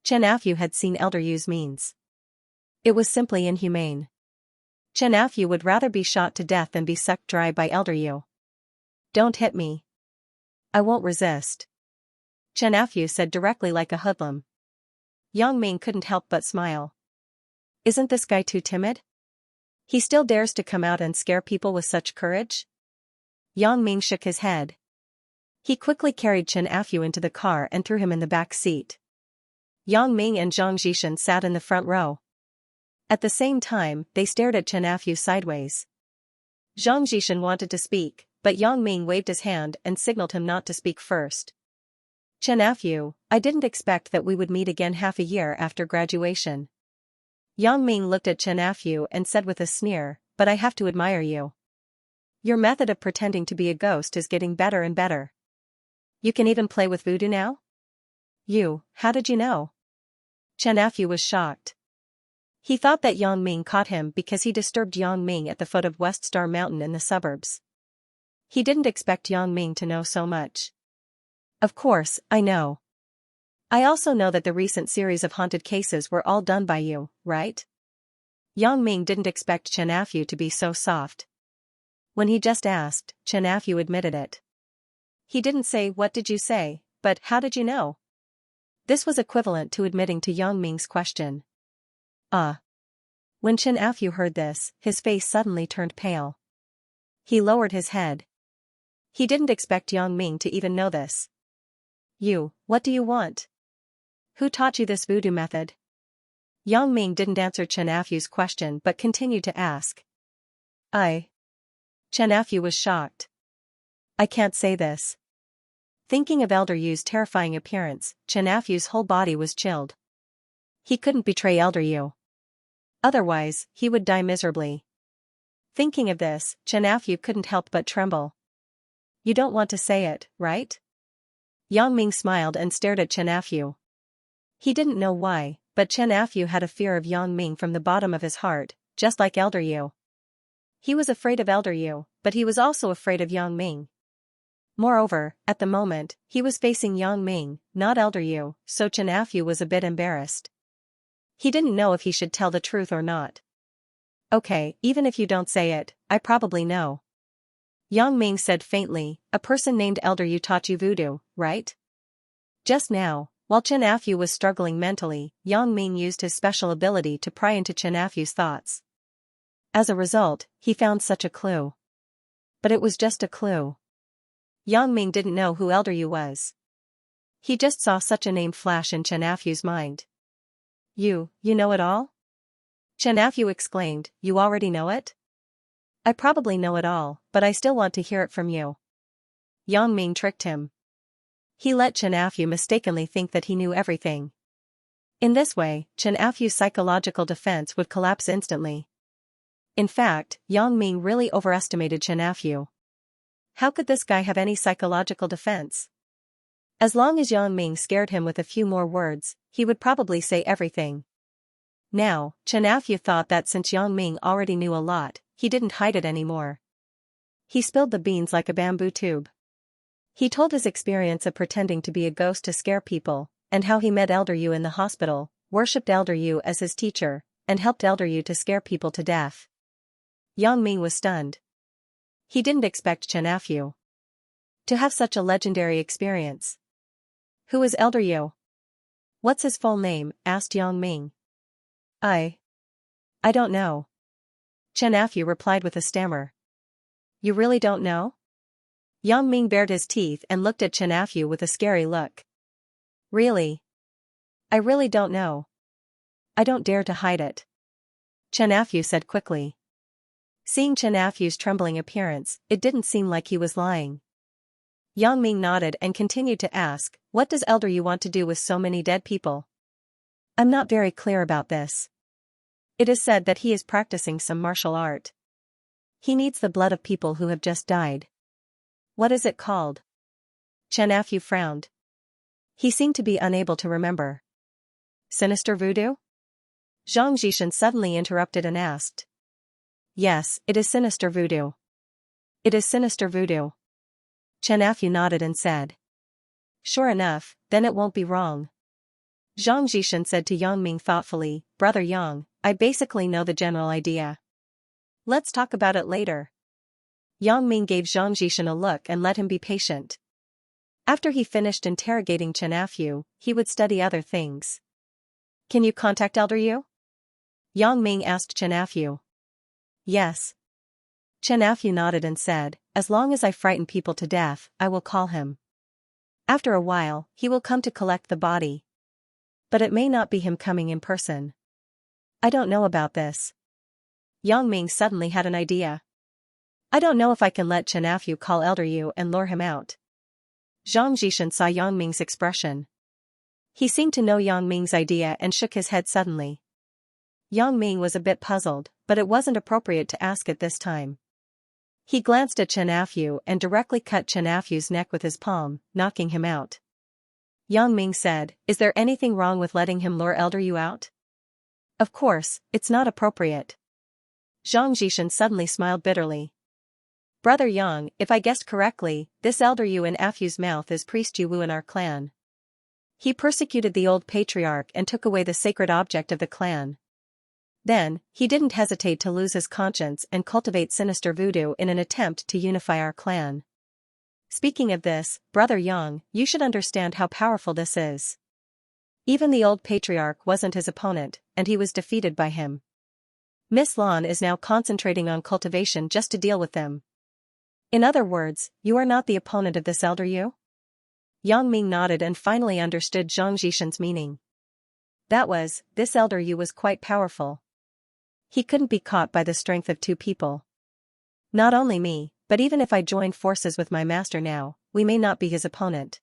Speaker 1: Xianxia had seen Elder Yu's means. It was simply inhumane. Xianxia would rather be shot to death than be sucked dry by Elder Yu. Don't hit me. I won't resist. Xianxia said directly like a hoodlum. Yang Ming couldn't help but smile. Isn't this guy too timid? He still dares to come out and scare people with such courage? Yang Ming shook his head. He quickly carried Xianxia into the car and threw him in the back seat. Yang Ming and Zhang Zhishan sat in the front row. At the same time, they stared at Xianxia sideways. Zhang Zhishan wanted to speak, but Yang Ming waved his hand and signaled him not to speak first. Xianxia, I didn't expect that we would meet again half a year after graduation. Yang Ming looked at Xianxia and said with a sneer, but I have to admire you. Your method of pretending to be a ghost is getting better and better. You can even play with voodoo now? How did you know? Xianxia was shocked. He thought that Yang Ming caught him because he disturbed Yang Ming at the foot of West Star Mountain in the suburbs. He didn't expect Yang Ming to know so much. Of course, I know. I also know that the recent series of haunted cases were all done by you, right? Yang Ming didn't expect Chen Afu to be so soft. When he just asked, Chen Afu admitted it. He didn't say what did you say, but how did you know? This was equivalent to admitting to Yang Ming's question. When Chen Afu heard this, his face suddenly turned pale. He lowered his head. He didn't expect Yang Ming to even know this. What do you want? Who taught you this voodoo method? Yang Ming didn't answer Chen Afu's question but continued to ask. Chen Afu was shocked. I can't say this. Thinking of Elder Yu's terrifying appearance, Chen Afu's whole body was chilled. He couldn't betray Elder Yu. Otherwise, he would die miserably. Thinking of this, Chen Afu couldn't help but tremble. You don't want to say it, right? Yang Ming smiled and stared at Chen Afu. He didn't know why, but Chen Afu had a fear of Yang Ming from the bottom of his heart, just like Elder Yu. He was afraid of Elder Yu, but he was also afraid of Yang Ming. Moreover, at the moment, he was facing Yang Ming, not Elder Yu, so Chen Afu was a bit embarrassed. He didn't know if he should tell the truth or not. Okay, even if you don't say it, I probably know. Yang Ming said faintly, a person named Elder Yu taught you voodoo, right? Just now, while Chen Afu was struggling mentally, Yang Ming used his special ability to pry into Chen Afu's thoughts. As a result, he found such a clue. But it was just a clue. Yang Ming didn't know who Elder Yu was. He just saw such a name flash in Chen Afu's mind. You know it all? Chen Afu exclaimed, you already know it? I probably know it all, but I still want to hear it from you. Yang Ming tricked him. He let Chen Afu mistakenly think that he knew everything. In this way, Chen Afu's psychological defense would collapse instantly. In fact, Yang Ming really overestimated Chen Afu. How could this guy have any psychological defense? As long as Yang Ming scared him with a few more words, he would probably say everything. Now, Chen Afu thought that since Yang Ming already knew a lot, he didn't hide it anymore. He spilled the beans like a bamboo tube. He told his experience of pretending to be a ghost to scare people, and how he met Elder Yu in the hospital, worshipped Elder Yu as his teacher, and helped Elder Yu to scare people to death. Yang Ming was stunned. He didn't expect Chen Afu to have such a legendary experience. Who is Elder Yu? What's his full name? Asked Yang Ming. I don't know. Chen Afu replied with a stammer. You really don't know? Yang Ming bared his teeth and looked at Chen Afu with a scary look. Really? I really don't know. I don't dare to hide it. Chen Afu said quickly. Seeing Chen Afu's trembling appearance, it didn't seem like he was lying. Yang Ming nodded and continued to ask, what does Elder Yu want to do with so many dead people? I'm not very clear about this. It is said that he is practicing some martial art. He needs the blood of people who have just died. What is it called? Chen Afu frowned. He seemed to be unable to remember. Sinister voodoo? Xianxia suddenly interrupted and asked. Yes, it is sinister voodoo. It is sinister voodoo. Chen Afu nodded and said. Sure enough, then it won't be wrong. Xianxia said to Yang Ming thoughtfully, Brother Yang, I basically know the general idea. Let's talk about it later. Yang Ming gave Xianxia a look and let him be patient. After he finished interrogating Chen Afu, he would study other things. Can you contact Elder Yu? Yang Ming asked Chen Afu. Yes. Chen Afu nodded and said, as long as I frighten people to death, I will call him. After a while, he will come to collect the body. But it may not be him coming in person. I don't know about this. Yang Ming suddenly had an idea. I don't know if I can let Chen Afu call Elder Yu and lure him out. Xianxia saw Yang Ming's expression. He seemed to know Yang Ming's idea and shook his head suddenly. Yang Ming was a bit puzzled, but it wasn't appropriate to ask at this time. He glanced at Chen Afu and directly cut Chen Afu's neck with his palm, knocking him out. Yang Ming said, is there anything wrong with letting him lure Elder Yu out? Of course, it's not appropriate. Xianxia suddenly smiled bitterly. Brother Yang, if I guessed correctly, this elder Yu in Afu's mouth is priest Yu Wu in our clan. He persecuted the old patriarch and took away the sacred object of the clan. Then, he didn't hesitate to lose his conscience and cultivate sinister voodoo in an attempt to unify our clan. Speaking of this, Brother Yang, you should understand how powerful this is. Even the old patriarch wasn't his opponent, and he was defeated by him. Miss Lan is now concentrating on cultivation just to deal with them. In other words, you are not the opponent of this elder Yu? Yang Ming nodded and finally understood Zhang Zhishan's meaning. That was, this elder Yu was quite powerful. He couldn't be caught by the strength of two people. Not only me, but even if I join forces with my master now, we may not be his opponent.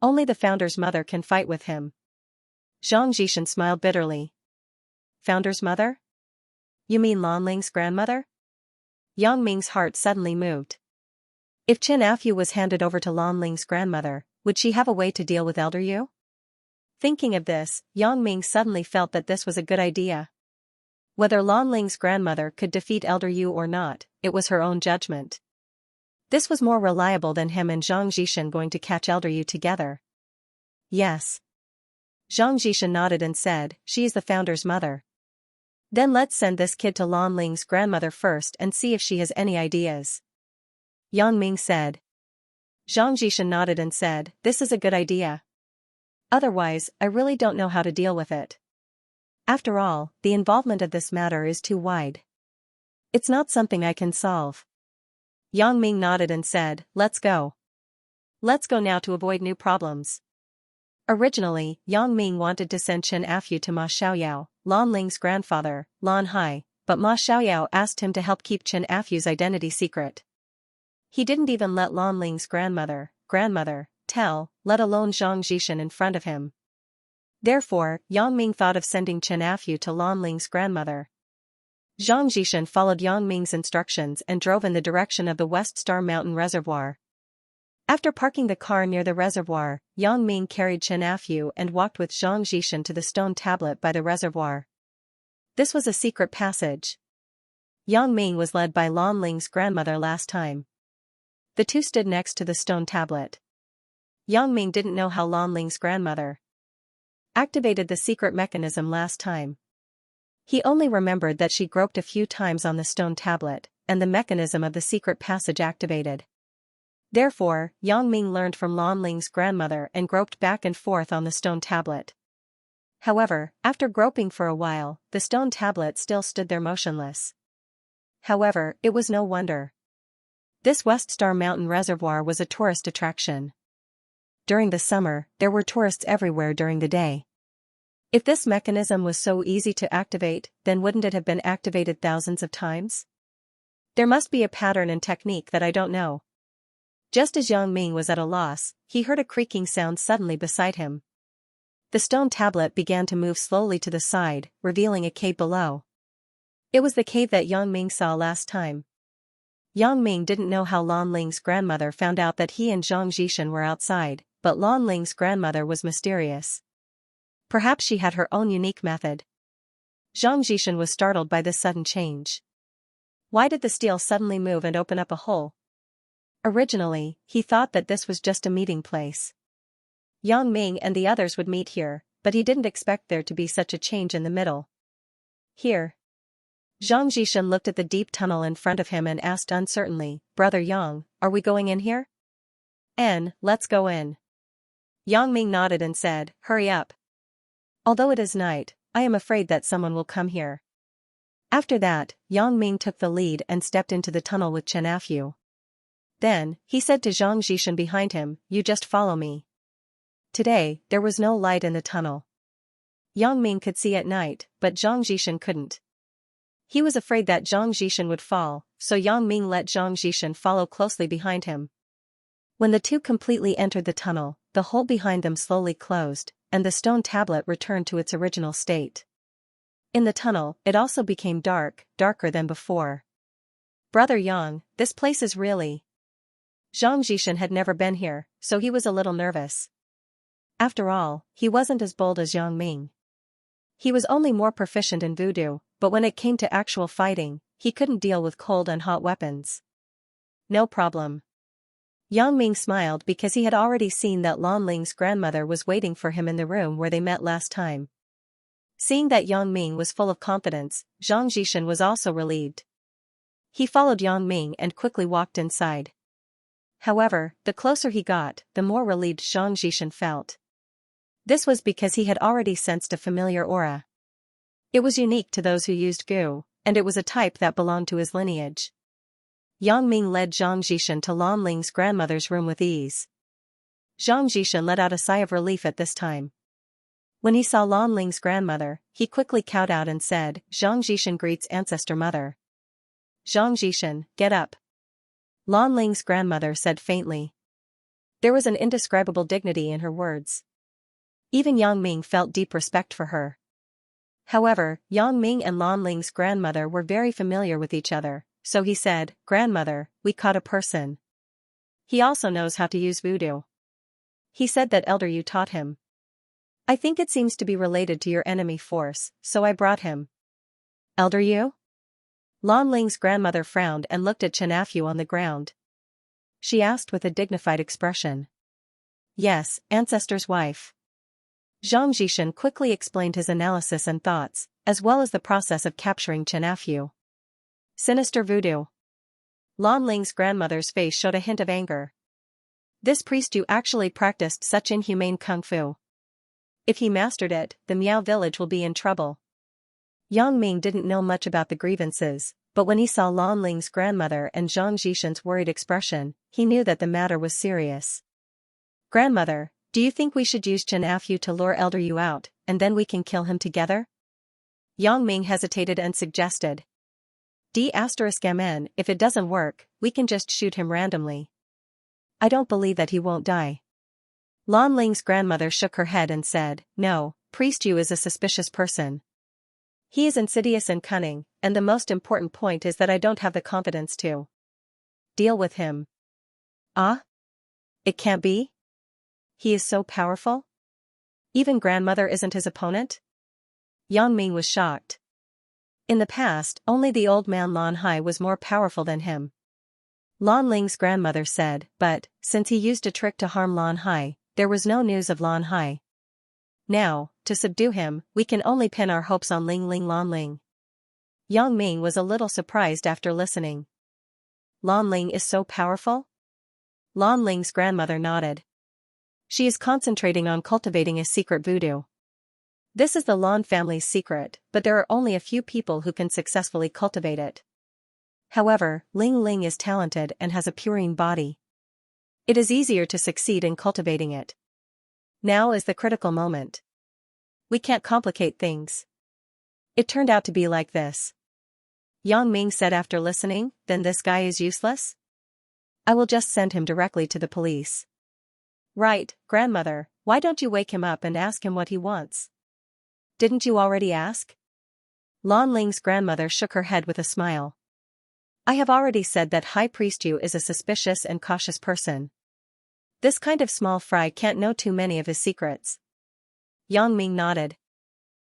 Speaker 1: Only the founder's mother can fight with him. Zhang Zhishan smiled bitterly. Founder's mother? You mean Lan Ling's grandmother? Yang Ming's heart suddenly moved. If Chen Afu was handed over to Lan Ling's grandmother, would she have a way to deal with elder Yu? Thinking of this, Yang Ming suddenly felt that this was a good idea. Whether Lan Ling's grandmother could defeat elder Yu or not, it was her own judgment. This was more reliable than him and Zhang Zhishan going to catch elder Yu together. Yes. Zhang Zhishan nodded and said, she is the founder's mother. Then let's send this kid to Lan Ling's grandmother first and see if she has any ideas. Yang Ming said. Zhang Zhishan nodded and said, this is a good idea. Otherwise, I really don't know how to deal with it. After all, the involvement of this matter is too wide. It's not something I can solve. Yang Ming nodded and said, let's go. Let's go now to avoid new problems. Originally, Yang Ming wanted to send Chen Afu to Ma Xiaoyao, Lan Ling's grandfather, Lan Hai, but Ma Xiaoyao asked him to help keep Chen Afu's identity secret. He didn't even let Lan Ling's grandmother, tell, let alone Zhang Zhishan in front of him. Therefore, Yang Ming thought of sending Chen Afu to Lan Ling's grandmother. Zhang Zhishan followed Yang Ming's instructions and drove in the direction of the West Star Mountain Reservoir. After parking the car near the reservoir, Yang Ming carried Chen Afu and walked with Zhang Zhishan to the stone tablet by the reservoir. This was a secret passage. Yang Ming was led by Lan Ling's grandmother last time. The two stood next to the stone tablet. Yang Ming didn't know how Lan Ling's grandmother activated the secret mechanism last time. He only remembered that she groped a few times on the stone tablet, and the mechanism of the secret passage activated. Therefore, Yang Ming learned from Lan Ling's grandmother and groped back and forth on the stone tablet. However, after groping for a while, the stone tablet still stood there motionless. However, it was no wonder. This West Star Mountain Reservoir was a tourist attraction. During the summer, there were tourists everywhere during the day. If this mechanism was so easy to activate, then wouldn't it have been activated thousands of times? There must be a pattern and technique that I don't know. Just as Yang Ming was at a loss, he heard a creaking sound suddenly beside him. The stone tablet began to move slowly to the side, revealing a cave below. It was the cave that Yang Ming saw last time. Yang Ming didn't know how Lan Ling's grandmother found out that he and Zhang Zhishan were outside, but Lan Ling's grandmother was mysterious. Perhaps she had her own unique method. Zhang Zhishan was startled by this sudden change. Why did the steel suddenly move and open up a hole? Originally, he thought that this was just a meeting place. Yang Ming and the others would meet here, but he didn't expect there to be such a change in the middle. Here. Zhang Zhishan looked at the deep tunnel in front of him and asked uncertainly, Brother Yang, are we going in here? Let's go in. Yang Ming nodded and said, hurry up. Although it is night, I am afraid that someone will come here. After that, Yang Ming took the lead and stepped into the tunnel with Chen Afu. Then, he said to Zhang Zhishan behind him, you just follow me. Today, there was no light in the tunnel. Yang Ming could see at night, but Zhang Zhishan couldn't. He was afraid that Zhang Zhishan would fall, so Yang Ming let Zhang Zhishan follow closely behind him. When the two completely entered the tunnel, the hole behind them slowly closed, and the stone tablet returned to its original state. In the tunnel, it also became darker than before. Brother Yang, this place is really... Zhang Zhishan had never been here, so he was a little nervous. After all, he wasn't as bold as Yang Ming. He was only more proficient in voodoo, but when it came to actual fighting, he couldn't deal with cold and hot weapons. no problem. Yang Ming smiled because he had already seen that Lan Ling's grandmother was waiting for him in the room where they met last time. Seeing that Yang Ming was full of confidence, Zhang Jishan was also relieved. He followed Yang Ming and quickly walked inside. However, the closer he got, the more relieved Zhang Jishan felt. This was because he had already sensed a familiar aura. It was unique to those who used Gu, and it was a type that belonged to his lineage. Yang Ming led Zhang Jishan to Lan Ling's grandmother's room with ease. Zhang Jishan let out a sigh of relief at this time. When he saw Lan Ling's grandmother, he quickly kowed out and said, "Zhang Jishan greets ancestor mother." "Zhang Jishan, get up." Lan Ling's grandmother said faintly. There was an indescribable dignity in her words. Even Yang Ming felt deep respect for her. However, Yang Ming and Lan Ling's grandmother were very familiar with each other, so he said, "Grandmother, we caught a person. He also knows how to use voodoo. He said that Elder Yu taught him. I think it seems to be related to your enemy force, so I brought him." "Elder Yu?" Lan Ling's grandmother frowned and looked at Xianxia on the ground. She asked with a dignified expression. "Yes, ancestor's wife." Zhang Jishan quickly explained his analysis and thoughts, as well as the process of capturing Xianxia. Sinister voodoo. Lan Ling's grandmother's face showed a hint of anger. This priest Yu actually practiced such inhumane kung fu. If he mastered it, the Miao village will be in trouble. Yang Ming didn't know much about the grievances, but when he saw Lan Ling's grandmother and Zhang Jishan's worried expression, he knew that the matter was serious. "Grandmother, do you think we should use Xianxia to lure Elder Yu out, and then we can kill him together?" Yang Ming hesitated and suggested. "If it doesn't work, we can just shoot him randomly. I don't believe that he won't die." Lan Ling's grandmother shook her head and said, "No, Priest Yu is a suspicious person. He is insidious and cunning, and the most important point is that I don't have the confidence to deal with him." "Ah? It can't be? He is so powerful? Even grandmother isn't his opponent?" Yang Ming was shocked. In the past, only the old man Lan Hai was more powerful than him. Lan Ling's grandmother said, but, since he used a trick to harm Lan Hai, there was no news of Lan Hai. Now, to subdue him, we can only pin our hopes on Ling Lan Ling. Yang Ming was a little surprised after listening. "Lan Ling is so powerful?" Lan Ling's grandmother nodded. "She is concentrating on cultivating a secret voodoo. This is the Lan family's secret, but there are only a few people who can successfully cultivate it. However, Ling is talented and has a purine body. It is easier to succeed in cultivating it. Now is the critical moment. We can't complicate things." It turned out to be like this. Yang Ming said after listening, "Then this guy is useless? I will just send him directly to the police." "Right, grandmother, why don't you wake him up and ask him what he wants?" "Didn't you already ask?" Lan Ling's grandmother shook her head with a smile. "I have already said that High Priest Yu is a suspicious and cautious person. This kind of small fry can't know too many of his secrets." Yang Ming nodded.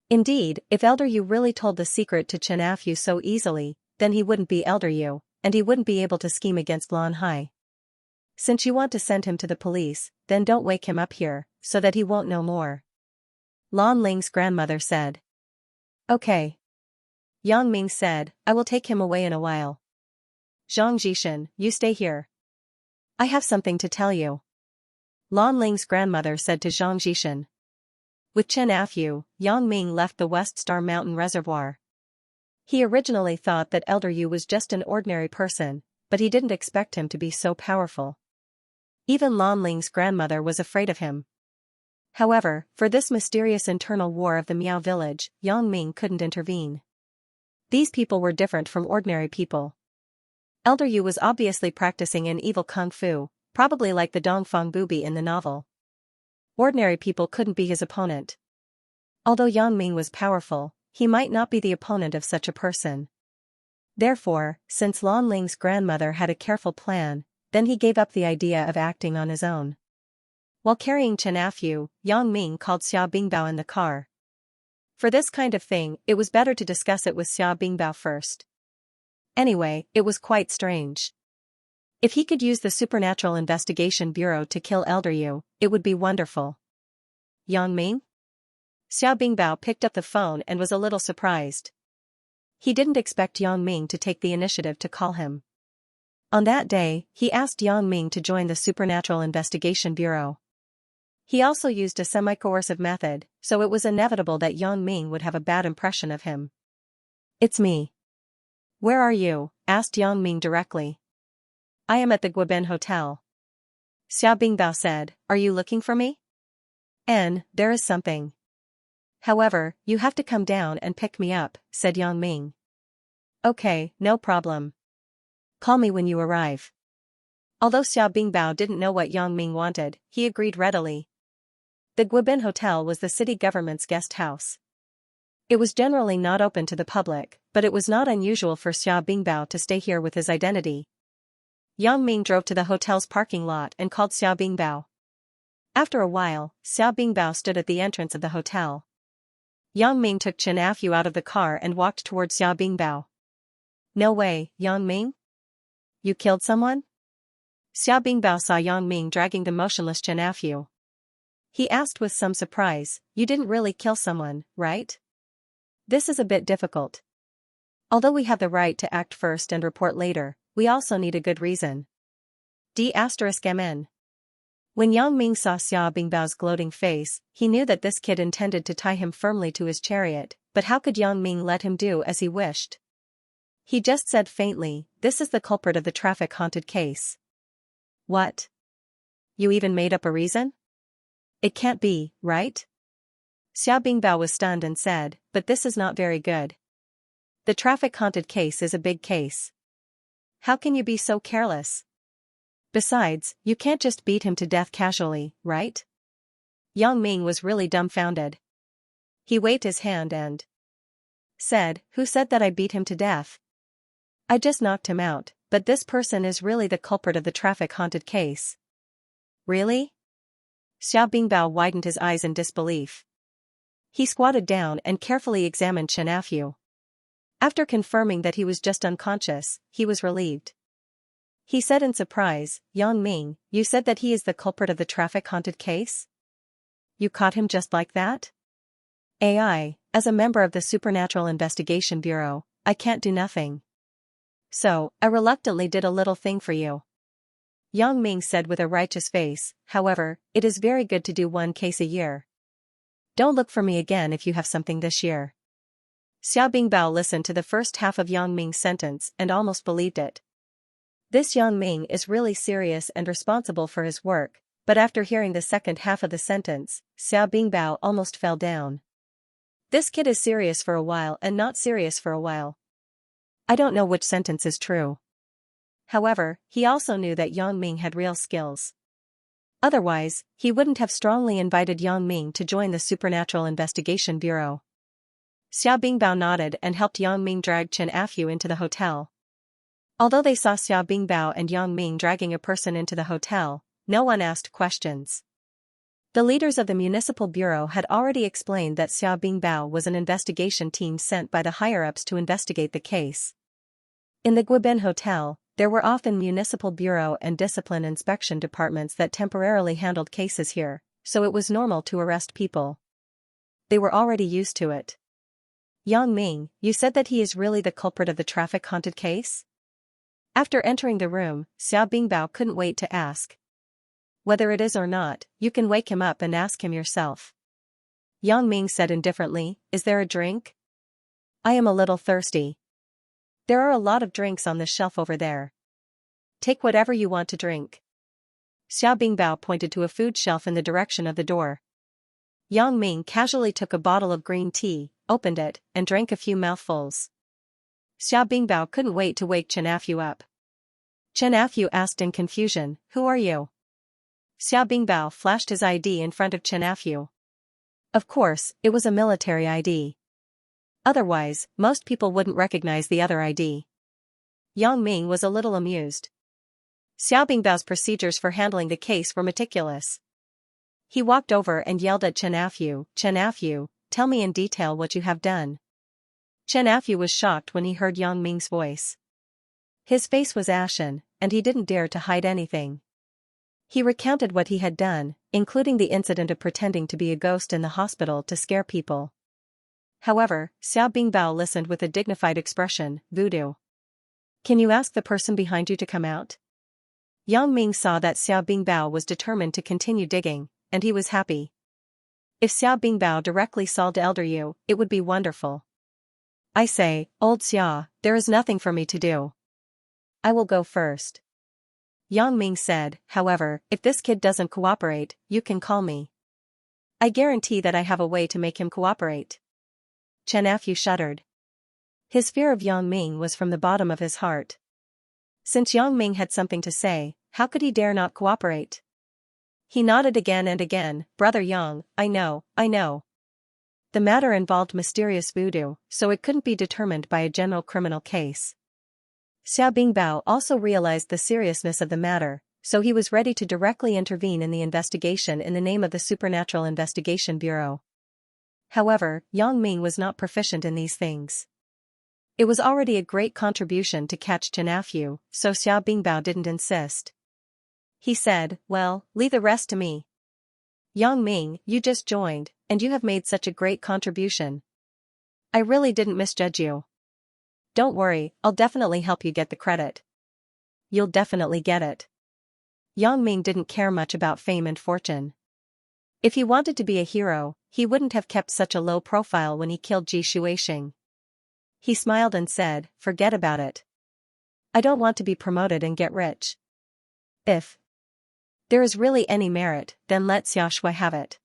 Speaker 1: Indeed, if Elder Yu really told the secret to Xianxia so easily, then he wouldn't be Elder Yu, and he wouldn't be able to scheme against Lan Hai. Since you want to send him to the police, then don't wake him up here, so that he won't know more." Lan Ling's grandmother said. "Okay." Yang Ming said, "I will take him away in a while. Zhang Jishan, you stay here. I have something to tell you." Lan Ling's grandmother said to Zhang Jishan. With Xianxia, Yang Ming left the West Star Mountain Reservoir. He originally thought that Elder Yu was just an ordinary person, but he didn't expect him to be so powerful. Even Lan Ling's grandmother was afraid of him. However, for this mysterious internal war of the Miao village, Yang Ming couldn't intervene. These people were different from ordinary people. Elder Yu was obviously practicing an evil kung fu, probably like the Dongfang Bubi in the novel. Ordinary people couldn't be his opponent. Although Yang Ming was powerful, he might not be the opponent of such a person. Therefore, since Lan Ling's grandmother had a careful plan, then he gave up the idea of acting on his own. While carrying Xianxia, Yang Ming called Xia Bingbao in the car. For this kind of thing, it was better to discuss it with Xia Bingbao first. Anyway, it was quite strange. If he could use the Supernatural Investigation Bureau to kill Elder Yu, it would be wonderful. Yang Ming? Xiao Bingbao picked up the phone and was a little surprised. He didn't expect Yang Ming to take the initiative to call him. On that day, he asked Yang Ming to join the Supernatural Investigation Bureau. He also used a semi-coercive method, so it was inevitable that Yang Ming would have a bad impression of him. "It's me." "Where are you?" asked Yang Ming directly. "I am at the Guoben Hotel." Xiao Bingbao said, "Are you looking for me?" There is something. "However, you have to come down and pick me up," said Yang Ming. "Okay, no problem. Call me when you arrive." Although Xiao Bingbao didn't know what Yang Ming wanted, he agreed readily. The Guoben Hotel was the city government's guest house. It was generally not open to the public, but it was not unusual for Xiao Bingbao to stay here with his identity. Yang Ming drove to the hotel's parking lot and called Xiao Bingbao. After a while, Xiao Bingbao stood at the entrance of the hotel. Yang Ming took Chen Afu out of the car and walked towards Xiao Bingbao. "No way, Yang Ming? You killed someone?" Xiao Bingbao saw Yang Ming dragging the motionless Chen Afu. He asked with some surprise, "You didn't really kill someone, right? This is a bit difficult. Although we have the right to act first and report later, we also need a good reason." D***MN. When Yang Ming saw Xiao Bingbao's gloating face, he knew that this kid intended to tie him firmly to his chariot, but how could Yang Ming let him do as he wished? He just said faintly, "This is the culprit of the traffic-haunted case." "What? You even made up a reason? It can't be, right?" Xiao Bingbao was stunned and said, "But this is not very good. The traffic-haunted case is a big case. How can you be so careless? Besides, you can't just beat him to death casually, right?" Yang Ming was really dumbfounded. He waved his hand and said, "Who said that I beat him to death? I just knocked him out, but this person is really the culprit of the traffic-haunted case." "Really?" Xiao Bingbao widened his eyes in disbelief. He squatted down and carefully examined Chen Afu. After confirming that he was just unconscious, he was relieved. He said in surprise, "Yang Ming, you said that he is the culprit of the traffic-haunted case? You caught him just like that?" As a member of the Supernatural Investigation Bureau, I can't do nothing. So, I reluctantly did a little thing for you." Yang Ming said with a righteous face, "However, it is very good to do one case a year. Don't look for me again if you have something this year." Xiao Bingbao listened to the first half of Yang Ming's sentence and almost believed it. This Yang Ming is really serious and responsible for his work, but after hearing the second half of the sentence, Xiao Bingbao almost fell down. This kid is serious for a while and not serious for a while. I don't know which sentence is true. However, he also knew that Yang Ming had real skills. Otherwise, he wouldn't have strongly invited Yang Ming to join the Supernatural Investigation Bureau. Xiao Bingbao nodded and helped Yang Ming drag Chen Afu into the hotel. Although they saw Xiao Bingbao and Yang Ming dragging a person into the hotel, no one asked questions. The leaders of the Municipal Bureau had already explained that Xiao Bingbao was an investigation team sent by the higher-ups to investigate the case. In the Guoben Hotel, there were often Municipal Bureau and Discipline Inspection departments that temporarily handled cases here, so it was normal to arrest people. They were already used to it. "Yang Ming, you said that he is really the culprit of the traffic-haunted case?" After entering the room, Xiao Bingbao couldn't wait to ask. "Whether it is or not, you can wake him up and ask him yourself." Yang Ming said indifferently, "Is there a drink? I am a little thirsty. There are a lot of drinks on the shelf over there. Take whatever you want to drink." Xiao Bingbao pointed to a food shelf in the direction of the door. Yang Ming casually took a bottle of green tea, opened it, and drank a few mouthfuls. Xiao Bingbao couldn't wait to wake Chen Afu up. Chen Afu asked in confusion, "Who are you?" Xiao Bingbao flashed his ID in front of Chen Afu. Of course, it was a military ID. Otherwise, most people wouldn't recognize the other ID. Yang Ming was a little amused. Xiao Bingbao's procedures for handling the case were meticulous. He walked over and yelled at Chen Afu, "Chen Afu, tell me in detail what you have done." Chen Afu was shocked when he heard Yang Ming's voice. His face was ashen, and he didn't dare to hide anything. He recounted what he had done, including the incident of pretending to be a ghost in the hospital to scare people. However, Xiao Bingbao listened with a dignified expression. Voodoo. Can you ask the person behind you to come out? Yang Ming saw that Xiao Bingbao was determined to continue digging, and he was happy. If Xiao Bingbao directly solved Elder Yu, it would be wonderful. I say, old Xia, there is nothing for me to do. I will go first. Yang Ming said, however, if this kid doesn't cooperate, you can call me. I guarantee that I have a way to make him cooperate. Xianxia shuddered. His fear of Yang Ming was from the bottom of his heart. Since Yang Ming had something to say, how could he dare not cooperate? He nodded again and again. Brother Yang, I know. The matter involved mysterious voodoo, so it couldn't be determined by a general criminal case. Xiao Bingbao also realized the seriousness of the matter, so he was ready to directly intervene in the investigation in the name of the Supernatural Investigation Bureau. However, Yang Ming was not proficient in these things. It was already a great contribution to catch Xianxia, so Xiao Bingbao didn't insist. He said, well, leave the rest to me. Yang Ming, you just joined, and you have made such a great contribution. I really didn't misjudge you. Don't worry, I'll definitely help you get the credit. You'll definitely get it. Yang Ming didn't care much about fame and fortune. If he wanted to be a hero, he wouldn't have kept such a low profile when he killed Ji Shuixing. He smiled and said, forget about it. I don't want to be promoted and get rich. If there is really any merit, then let Xia Shui have it.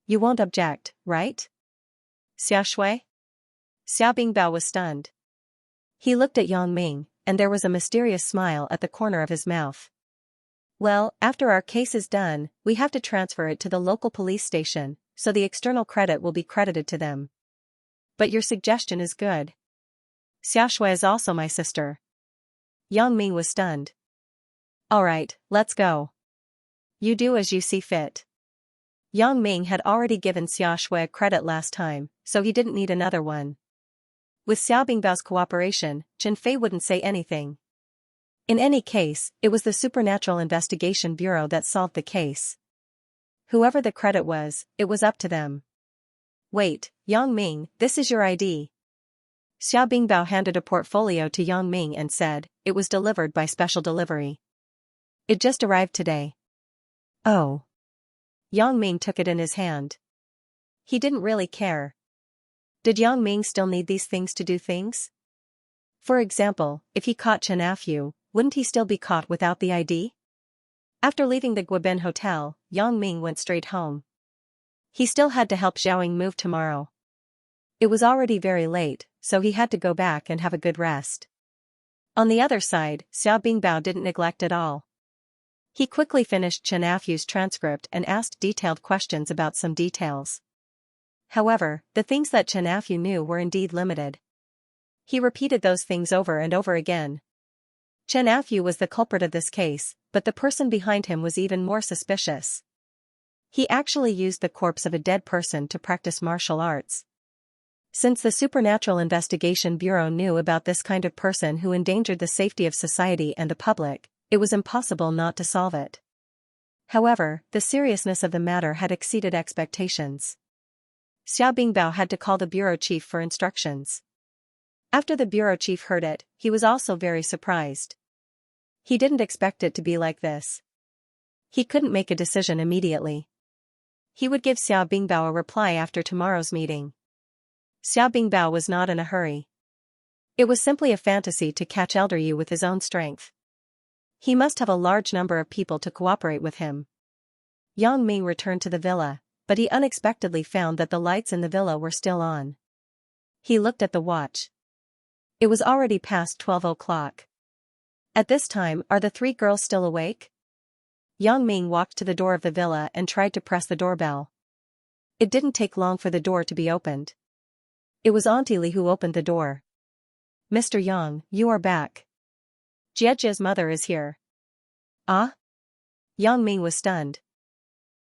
Speaker 1: You won't object, right? Xia Shui? Xiao Bingbao was stunned. He looked at Yang Ming, and there was a mysterious smile at the corner of his mouth. Well, after our case is done, we have to transfer it to the local police station, so the external credit will be credited to them. But your suggestion is good. Xia Shui is also my sister. Yang Ming was stunned. Alright, let's go. You do as you see fit. Yang Ming had already given Xia Shui a credit last time, so he didn't need another one. With Xiao Bingbao's cooperation, Chen Fei wouldn't say anything. In any case, it was the Supernatural Investigation Bureau that solved the case. Whoever the credit was, it was up to them. Wait, Yang Ming, this is your ID. Xiao Bingbao handed a portfolio to Yang Ming and said, it was delivered by special delivery. It just arrived today. Oh. Yang Ming took it in his hand. He didn't really care. Did Yang Ming still need these things to do things? For example, if he caught Xianxia, wouldn't he still be caught without the ID? After leaving the Guobin Hotel, Yang Ming went straight home. He still had to help Xiaoying move tomorrow. It was already very late, so he had to go back and have a good rest. On the other side, Xiao Bingbao didn't neglect at all. He quickly finished Xianxia's transcript and asked detailed questions about some details. However, the things that Xianxia knew were indeed limited. He repeated those things over and over again. Xianxia was the culprit of this case, but the person behind him was even more suspicious. He actually used the corpse of a dead person to practice martial arts. Since the Supernatural Investigation Bureau knew about this kind of person who endangered the safety of society and the public, it was impossible not to solve it. However, the seriousness of the matter had exceeded expectations. Xiao Bingbao had to call the bureau chief for instructions. After the bureau chief heard it, he was also very surprised. He didn't expect it to be like this. He couldn't make a decision immediately. He would give Xiao Bingbao a reply after tomorrow's meeting. Xiao Bingbao was not in a hurry. It was simply a fantasy to catch Elder Yu with his own strength. He must have a large number of people to cooperate with him. Yang Ming returned to the villa, but he unexpectedly found that the lights in the villa were still on. He looked at the watch. It was already past 12 o'clock. At this time, are the three girls still awake? Yang Ming walked to the door of the villa and tried to press the doorbell. It didn't take long for the door to be opened. It was Auntie Li who opened the door. Mr. Yang, you are back. Jiejia's mother is here. Ah? Yang Ming was stunned.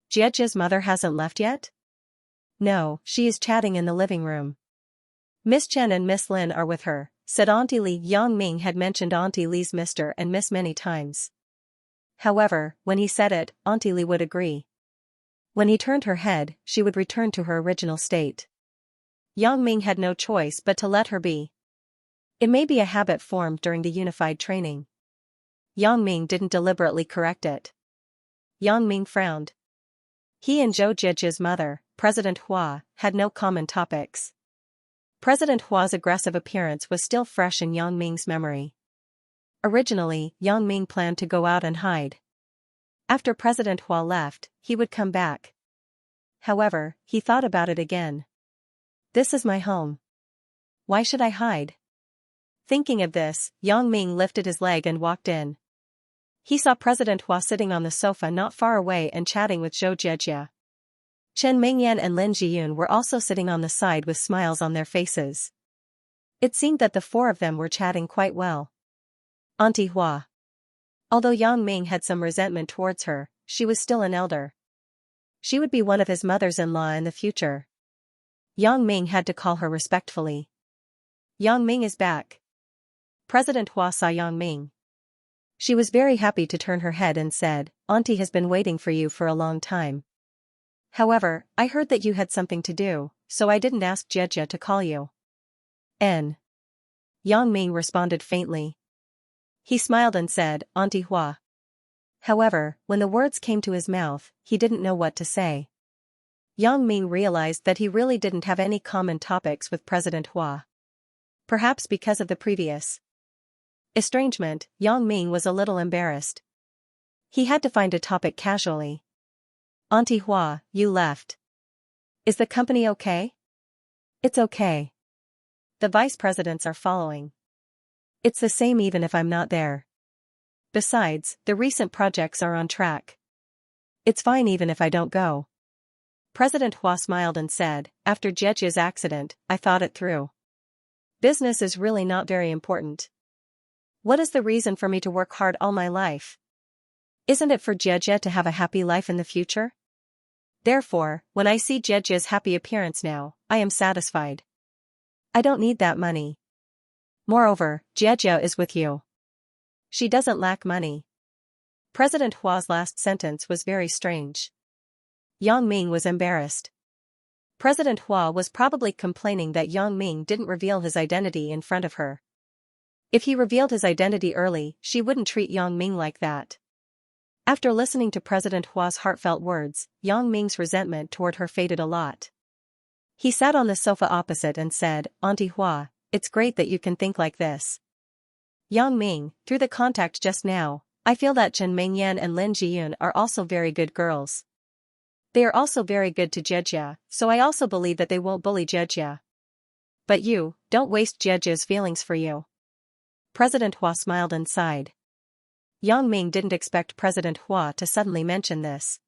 Speaker 1: Jiejia's mother hasn't left yet? No, she is chatting in the living room. Miss Chen and Miss Lin are with her, said Auntie Li. Yang Ming had mentioned Auntie Li's Mr. and Miss many times. However, when he said it, Auntie Li would agree. When he turned her head, she would return to her original state. Yang Ming had no choice but to let her be. It may be a habit formed during the unified training. Yang Ming didn't deliberately correct it. Yang Ming frowned. He and Zhou Jiejia's mother, President Hua, had no common topics. President Hua's aggressive appearance was still fresh in Yang Ming's memory. Originally, Yang Ming planned to go out and hide. After President Hua left, he would come back. However, he thought about it again. This is my home. Why should I hide? Thinking of this, Yang Ming lifted his leg and walked in. He saw President Hua sitting on the sofa not far away and chatting with Zhou Jiejia. Chen Mingyan and Lin Jiyun were also sitting on the side with smiles on their faces. It seemed that the four of them were chatting quite well. Auntie Hua. Although Yang Ming had some resentment towards her, she was still an elder. She would be one of his mothers-in-law in the future. Yang Ming had to call her respectfully. Yang Ming is back. President Hua saw Yang Ming. She was very happy to turn her head and said, Auntie has been waiting for you for a long time. However, I heard that you had something to do, so I didn't ask Jiejia to call you. N. Yang Ming responded faintly. He smiled and said, Auntie Hua. However, when the words came to his mouth, he didn't know what to say. Yang Ming realized that he really didn't have any common topics with President Hua. Perhaps because of the previous estrangement, Yang Ming was a little embarrassed. He had to find a topic casually. Auntie Hua, you left. Is the company okay? It's okay. The vice presidents are following. It's the same even if I'm not there. Besides, the recent projects are on track. It's fine even if I don't go. President Hua smiled and said, after Jiejia's accident, I thought it through. Business is really not very important. What is the reason for me to work hard all my life? Isn't it for Jiejia to have a happy life in the future? Therefore, when I see Jiejia's happy appearance now, I am satisfied. I don't need that money. Moreover, Jiejia is with you. She doesn't lack money. President Hua's last sentence was very strange. Yang Ming was embarrassed. President Hua was probably complaining that Yang Ming didn't reveal his identity in front of her. If he revealed his identity early, she wouldn't treat Yang Ming like that. After listening to President Hua's heartfelt words, Yang Ming's resentment toward her faded a lot. He sat on the sofa opposite and said, Auntie Hua, it's great that you can think like this. Yang Ming, through the contact just now, I feel that Chen Mingyan and Lin Jiyun are also very good girls. They are also very good to Jiejia, so I also believe that they won't bully Jiejia. But you, don't waste Jiejia's feelings for you. President Hua smiled and sighed. Yang Ming didn't expect President Hua to suddenly mention this.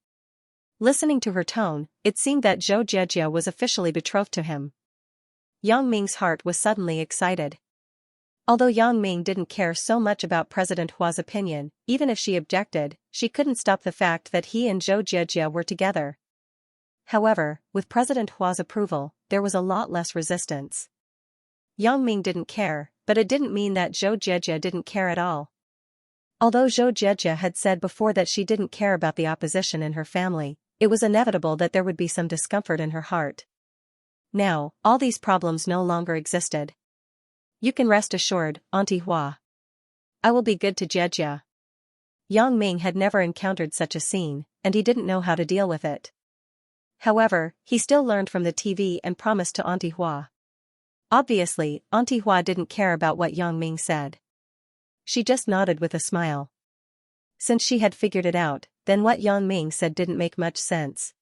Speaker 1: Listening to her tone, it seemed that Zhou Jiejia was officially betrothed to him. Yang Ming's heart was suddenly excited. Although Yang Ming didn't care so much about President Hua's opinion, even if she objected, she couldn't stop the fact that he and Zhou Jiejia were together. However, with President Hua's approval, there was a lot less resistance. Yang Ming didn't care, but it didn't mean that Zhou Jiejia didn't care at all. Although Zhou Jiejia had said before that she didn't care about the opposition in her family, it was inevitable that there would be some discomfort in her heart. Now, all these problems no longer existed. You can rest assured, Auntie Hua. I will be good to Jiejia. Yang Ming had never encountered such a scene, and he didn't know how to deal with it. However, he still learned from the TV and promised to Auntie Hua. Obviously, Auntie Hua didn't care about what Yang Ming said. She just nodded with a smile. Since she had figured it out, then what Yang Ming said didn't make much sense.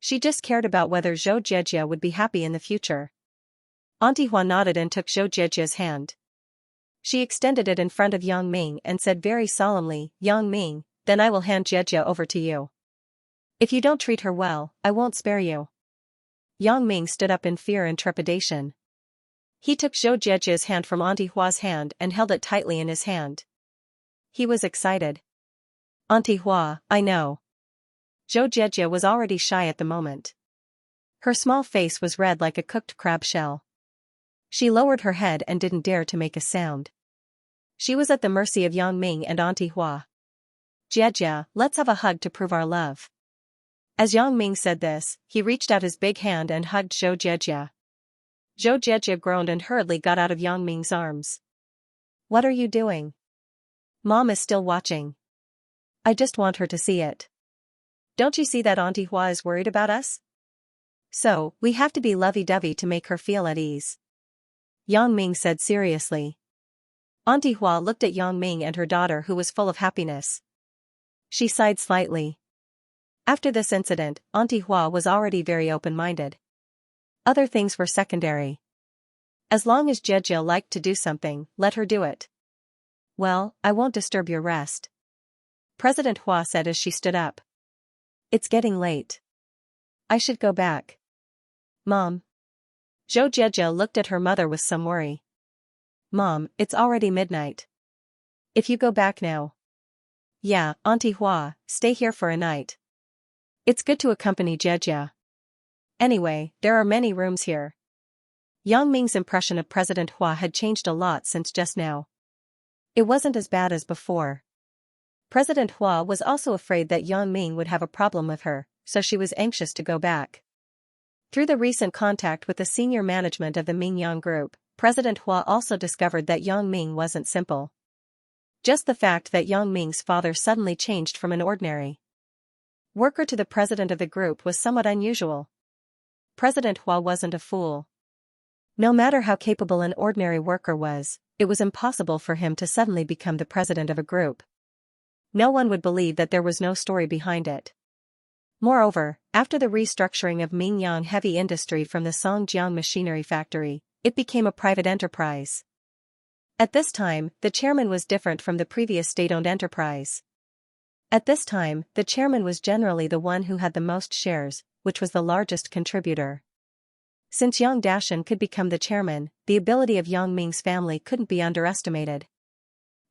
Speaker 1: She just cared about whether Zhou Jiejia would be happy in the future. Auntie Hua nodded and took Zhou Jiejia's hand. She extended it in front of Yang Ming and said very solemnly, Yang Ming, then I will hand Jiejia over to you. If you don't treat her well, I won't spare you. Yang Ming stood up in fear and trepidation. He took Zhou Jiejia's hand from Auntie Hua's hand and held it tightly in his hand. He was excited. Auntie Hua, I know. Zhou Jiejia was already shy at the moment. Her small face was red like a cooked crab shell. She lowered her head and didn't dare to make a sound. She was at the mercy of Yang Ming and Auntie Hua. "Jie, let's have a hug to prove our love." As Yang Ming said this, he reached out his big hand and hugged Zhou Jie. Zhou Jie groaned and hurriedly got out of Yang Ming's arms. "What are you doing? Mom is still watching. I just want her to see it. Don't you see that Auntie Hua is worried about us? So, we have to be lovey-dovey to make her feel at ease," Yang Ming said seriously. Auntie Hua looked at Yang Ming and her daughter, who was full of happiness. She sighed slightly. After this incident, Auntie Hua was already very open-minded. Other things were secondary. As long as Jie liked to do something, let her do it. "Well, I won't disturb your rest," President Hua said as she stood up. "It's getting late. I should go back." "Mom." Zhou Jie looked at her mother with some worry. "Mom, it's already midnight. If you go back now." "Yeah, Auntie Hua, stay here for a night. It's good to accompany Jie. Anyway, there are many rooms here." Yang Ming's impression of President Hua had changed a lot since just now. It wasn't as bad as before. President Hua was also afraid that Yang Ming would have a problem with her, so she was anxious to go back. Through the recent contact with the senior management of the Mingyang Group, President Hua also discovered that Yang Ming wasn't simple. Just the fact that Yang Ming's father suddenly changed from an ordinary worker to the president of the group was somewhat unusual. President Hua wasn't a fool. No matter how capable an ordinary worker was, it was impossible for him to suddenly become the president of a group. No one would believe that there was no story behind it. Moreover, after the restructuring of Mingyang Heavy Industry from the Songjiang Machinery Factory, it became a private enterprise. At this time, the chairman was different from the previous state-owned enterprise. At this time, the chairman was generally the one who had the most shares, which was the largest contributor. Since Yang Dashan could become the chairman, the ability of Yang Ming's family couldn't be underestimated.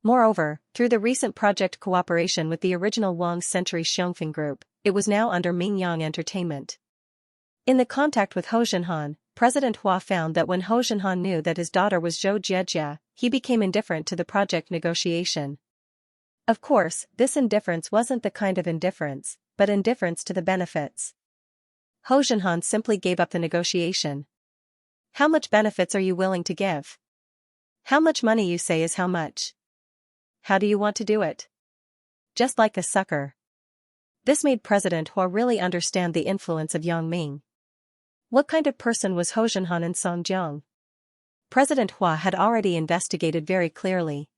Speaker 1: Moreover, through the recent project cooperation with the original Wang's Century Xiongfeng Group, it was now under Mingyang Entertainment. In the contact with Ho Zhenhan, President Hua found that when Ho Zhenhan knew that his daughter was Zhou Jie, he became indifferent to the project negotiation. Of course, this indifference wasn't the kind of indifference, but indifference to the benefits. Ho Zhenhan simply gave up the negotiation. "How much benefits are you willing to give? How much money you say is how much? How do you want to do it? Just like a sucker." This made President Hua really understand the influence of Yang Ming. What kind of person was Ho Zhenhan in Songjiang? President Hua had already investigated very clearly.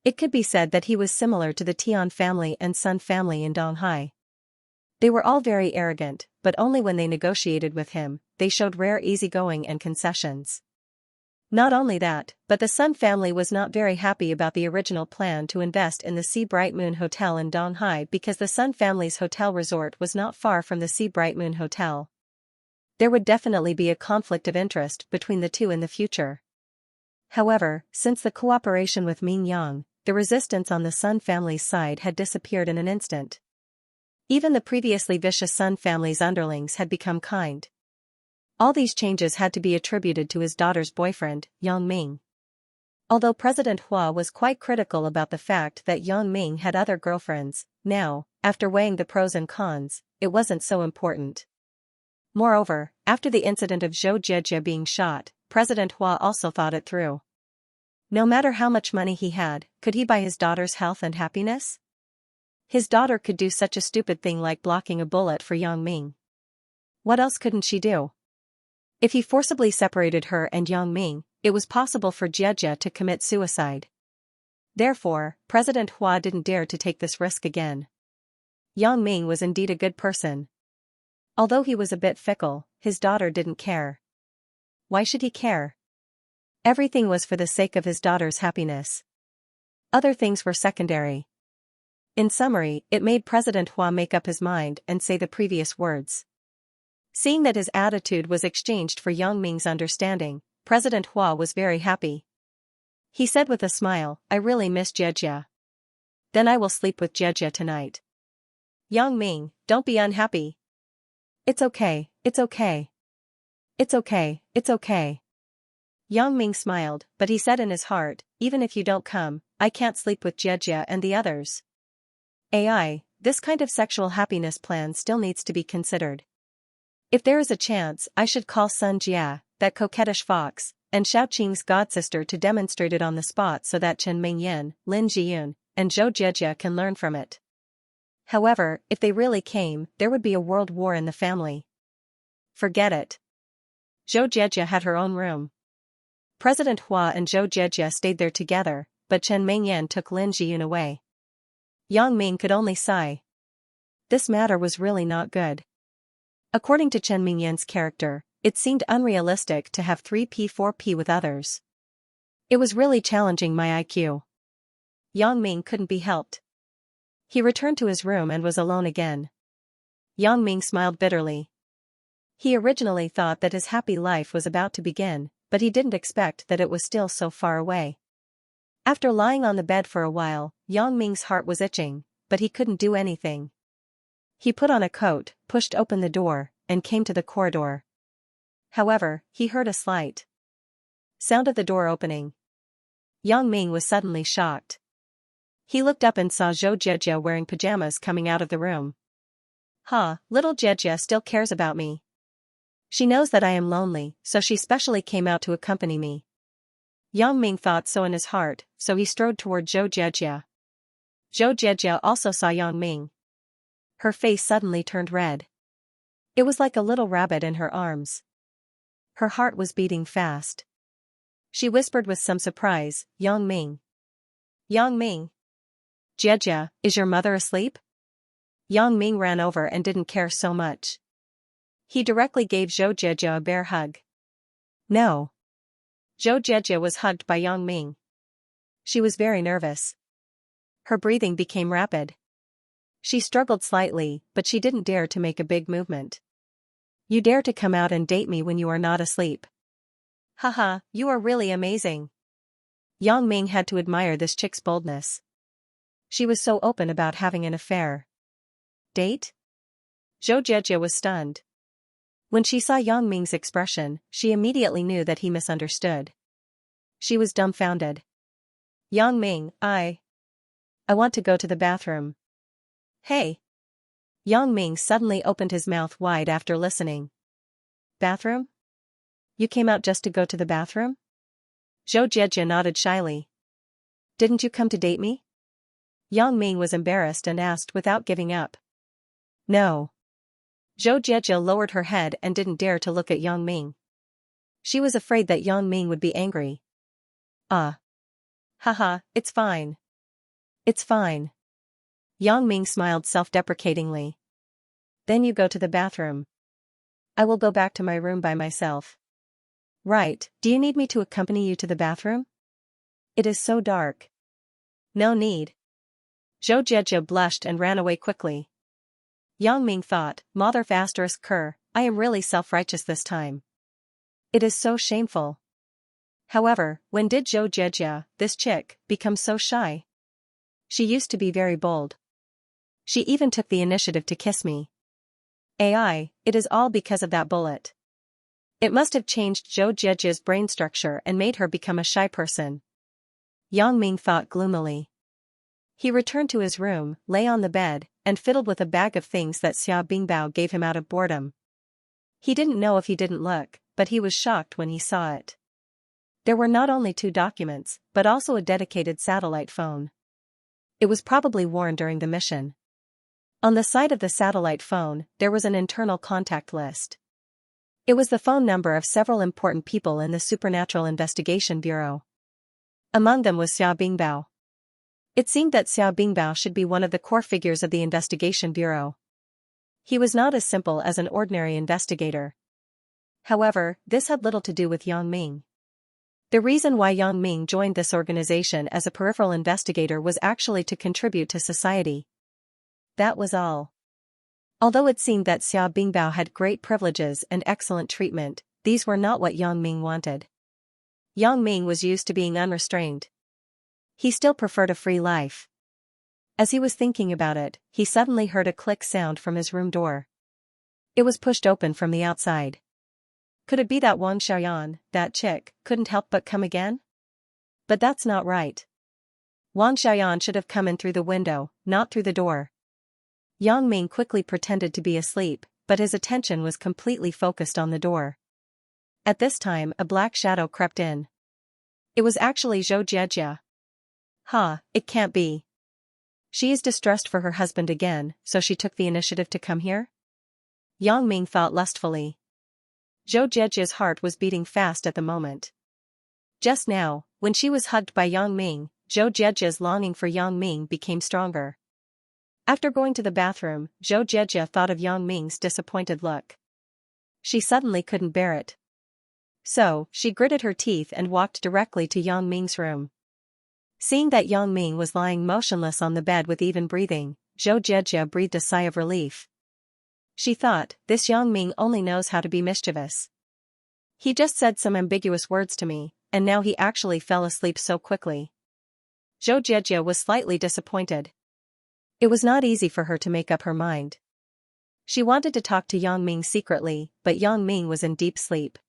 Speaker 1: It could be said that he was similar to the Tian family and Sun family in Donghai. They were all very arrogant, but only when they negotiated with him, they showed rare easygoing and concessions. Not only that, but the Sun family was not very happy about the original plan to invest in the Sea Bright Moon Hotel in Donghai because the Sun family's hotel resort was not far from the Sea Bright Moon Hotel. There would definitely be a conflict of interest between the two in the future. However, since the cooperation with Mingyang, the resistance on the Sun family's side had disappeared in an instant. Even the previously vicious Sun family's underlings had become kind. All these changes had to be attributed to his daughter's boyfriend, Yang Ming. Although President Hua was quite critical about the fact that Yang Ming had other girlfriends, now, after weighing the pros and cons, it wasn't so important. Moreover, after the incident of Zhou Jie being shot, President Hua also thought it through. No matter how much money he had, could he buy his daughter's health and happiness? His daughter could do such a stupid thing like blocking a bullet for Yang Ming. What else couldn't she do? If he forcibly separated her and Yang Ming, it was possible for Jie to commit suicide. Therefore, President Hua didn't dare to take this risk again. Yang Ming was indeed a good person. Although he was a bit fickle, his daughter didn't care. Why should he care? Everything was for the sake of his daughter's happiness. Other things were secondary. In summary, it made President Hua make up his mind and say the previous words. Seeing that his attitude was exchanged for Yang Ming's understanding, President Hua was very happy. He said with a smile, "I really miss Jie. Then I will sleep with Jie tonight." "Yang Ming, don't be unhappy." "It's okay, it's okay. It's okay, it's okay." Yang Ming smiled, but he said in his heart, even if you don't come, I can't sleep with Xianxia and the others. AI, this kind of sexual happiness plan still needs to be considered. If there is a chance, I should call Sun Jia, that coquettish fox, and Xiao Qing's godsister to demonstrate it on the spot so that Chen Mingyan, Lin Jiyun, and Zhou Jiejie can learn from it. However, if they really came, there would be a world war in the family. Forget it. Zhou Jiejie had her own room. President Hua and Zhou Jiejie stayed there together, but Chen Mingyan took Lin Jiyun away. Yang Ming could only sigh. This matter was really not good. According to Chen Mingyan's character, it seemed unrealistic to have 3P-4P with others. It was really challenging my IQ. Yang Ming couldn't be helped. He returned to his room and was alone again. Yang Ming smiled bitterly. He originally thought that his happy life was about to begin, but he didn't expect that it was still so far away. After lying on the bed for a while, Yang Ming's heart was itching, but he couldn't do anything. He put on a coat, pushed open the door, and came to the corridor. However, he heard a slight sound of the door opening. Yang Ming was suddenly shocked. He looked up and saw Zhou Jiejie wearing pajamas coming out of the room. Little Jiejie still cares about me. She knows that I am lonely, so she specially came out to accompany me. Yang Ming thought so in his heart, so he strode toward Zhou Jiejie. Zhou Jiejie also saw Yang Ming. Her face suddenly turned red. It was like a little rabbit in her arms. Her heart was beating fast. She whispered with some surprise, Yang Ming. Yang Ming. Jiejie, is your mother asleep? Yang Ming ran over and didn't care so much. He directly gave Zhou Jiejie a bear hug. No. Zhou Jiejie was hugged by Yang Ming. She was very nervous. Her breathing became rapid. She struggled slightly, but she didn't dare to make a big movement. You dare to come out and date me when you are not asleep. Haha, you are really amazing. Yang Ming had to admire this chick's boldness. She was so open about having an affair. Date? Zhou Jiejie was stunned. When she saw Yang Ming's expression, she immediately knew that he misunderstood. She was dumbfounded. Yang Ming, I want to go to the bathroom. Hey. Yang Ming suddenly opened his mouth wide after listening. Bathroom? You came out just to go to the bathroom? Zhou Jiejie nodded shyly. Didn't you come to date me? Yang Ming was embarrassed and asked without giving up. No. Zhou Jiejie lowered her head and didn't dare to look at Yang Ming. She was afraid that Yang Ming would be angry. Haha, it's fine. It's fine. Yang Ming smiled self-deprecatingly. Then you go to the bathroom. I will go back to my room by myself. Right, do you need me to accompany you to the bathroom? It is so dark. No need. Zhou Jiejie blushed and ran away quickly. Yang Ming thought, Mother ***, I am really self-righteous this time. It is so shameful. However, when did Zhou Jiejie, this chick, become so shy? She used to be very bold. She even took the initiative to kiss me. AI, it is all because of that bullet. It must have changed Zhou Jiejie's brain structure and made her become a shy person. Yang Ming thought gloomily. He returned to his room, lay on the bed, and fiddled with a bag of things that Xia Bingbao gave him out of boredom. He didn't know if he didn't look, but he was shocked when he saw it. There were not only 2 documents, but also a dedicated satellite phone. It was probably worn during the mission. On the side of the satellite phone, there was an internal contact list. It was the phone number of several important people in the Supernatural Investigation Bureau. Among them was Xia Bingbao. It seemed that Xia Bingbao should be one of the core figures of the Investigation Bureau. He was not as simple as an ordinary investigator. However, this had little to do with Yang Ming. The reason why Yang Ming joined this organization as a peripheral investigator was actually to contribute to society. That was all. Although it seemed that Xia Bingbao had great privileges and excellent treatment, these were not what Yang Ming wanted. Yang Ming was used to being unrestrained. He still preferred a free life. As he was thinking about it, he suddenly heard a click sound from his room door. It was pushed open from the outside. Could it be that Wang Xiaoyan, that chick, couldn't help but come again? But that's not right. Wang Xiaoyan should have come in through the window, not through the door. Yang Ming quickly pretended to be asleep, but his attention was completely focused on the door. At this time a black shadow crept in. It was actually Zhou Jiejia. It can't be. She is distressed for her husband again, so she took the initiative to come here? Yang Ming thought lustfully. Zhou Jiejia's heart was beating fast at the moment. Just now, when she was hugged by Yang Ming, Zhou Jiejia's longing for Yang Ming became stronger. After going to the bathroom, Zhou Jiejia thought of Yang Ming's disappointed look. She suddenly couldn't bear it. So, she gritted her teeth and walked directly to Yang Ming's room. Seeing that Yang Ming was lying motionless on the bed with even breathing, Zhou Jiejia breathed a sigh of relief. She thought, this Yang Ming only knows how to be mischievous. He just said some ambiguous words to me, and now he actually fell asleep so quickly. Zhou Jiejia was slightly disappointed. It was not easy for her to make up her mind. She wanted to talk to Yang Ming secretly, but Yang Ming was in deep sleep.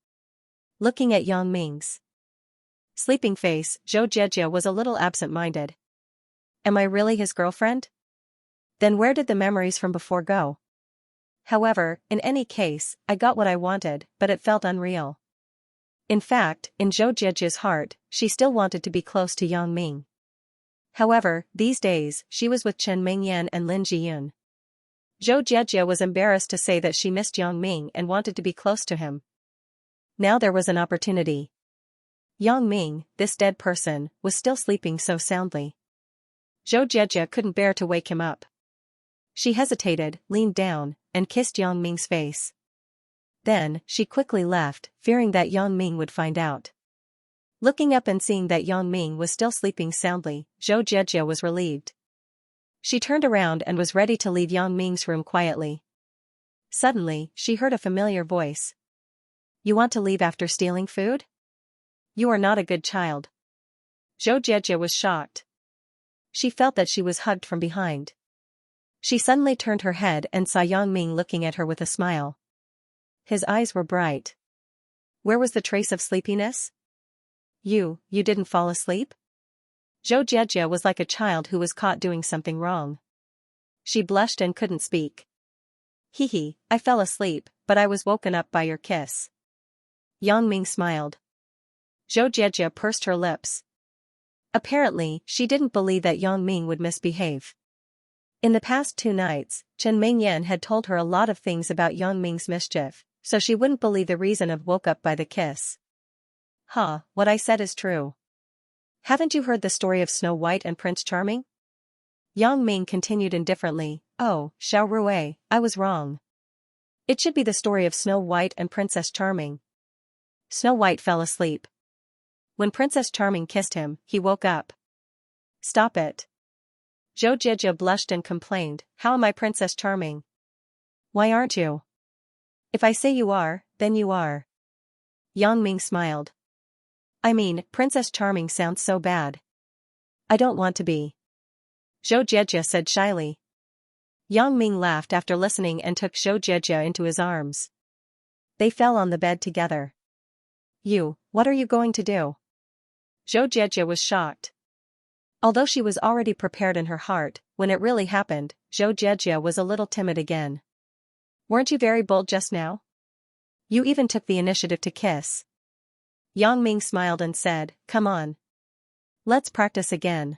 Speaker 1: Looking at Yang Ming's sleeping face, Zhou Jiejia was a little absent-minded. Am I really his girlfriend? Then where did the memories from before go? However, in any case, I got what I wanted, but it felt unreal. In fact, in Zhou Jiejia's heart, she still wanted to be close to Yang Ming. However, these days, she was with Chen Mingyan and Lin Jiyun. Zhou Jiejia was embarrassed to say that she missed Yang Ming and wanted to be close to him. Now there was an opportunity. Yang Ming, this dead person, was still sleeping so soundly. Zhou Jiejia couldn't bear to wake him up. She hesitated, leaned down, and kissed Yang Ming's face. Then, she quickly left, fearing that Yang Ming would find out. Looking up and seeing that Yang Ming was still sleeping soundly, Zhou Jiejia was relieved. She turned around and was ready to leave Yang Ming's room quietly. Suddenly, she heard a familiar voice. You want to leave after stealing food? You are not a good child. Zhou Jiejia was shocked. She felt that she was hugged from behind. She suddenly turned her head and saw Yang Ming looking at her with a smile. His eyes were bright. Where was the trace of sleepiness? You didn't fall asleep? Zhou Jiejia was like a child who was caught doing something wrong. She blushed and couldn't speak. I fell asleep, but I was woken up by your kiss. Yang Ming smiled. Zhou Jiejia pursed her lips. Apparently, she didn't believe that Yang Ming would misbehave. In the past 2 nights, Chen Mingyan had told her a lot of things about Yang Ming's mischief, so she wouldn't believe the reason of woke up by the kiss. What I said is true. Haven't you heard the story of Snow White and Prince Charming? Yang Ming continued indifferently, Oh, Xiao Rui, I was wrong. It should be the story of Snow White and Princess Charming. Snow White fell asleep. When Princess Charming kissed him, he woke up. Stop it. Zhou Jiejia blushed and complained, How am I Princess Charming? Why aren't you? If I say you are, then you are. Yang Ming smiled. I mean, Princess Charming sounds so bad. I don't want to be. Zhou Jiejia said shyly. Yang Ming laughed after listening and took Zhou Jiejia into his arms. They fell on the bed together. What are you going to do? Zhou Jiejia was shocked. Although she was already prepared in her heart, when it really happened, Zhou Jiejia was a little timid again. Weren't you very bold just now? You even took the initiative to kiss. Yang Ming smiled and said, Come on. Let's practice again.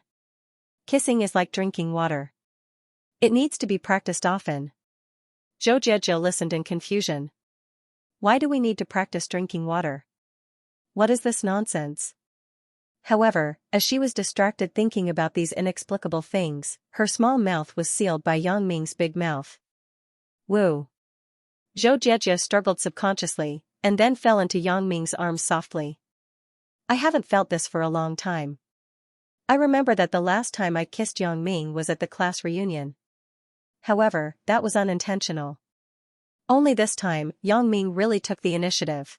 Speaker 1: Kissing is like drinking water. It needs to be practiced often. Zhou Jiejia listened in confusion. Why do we need to practice drinking water? What is this nonsense? However, as she was distracted thinking about these inexplicable things, her small mouth was sealed by Yang Ming's big mouth. Woo! Zhou Jiejia struggled subconsciously, and then fell into Yang Ming's arms softly. I haven't felt this for a long time. I remember that the last time I kissed Yang Ming was at the class reunion. However, that was unintentional. Only this time, Yang Ming really took the initiative.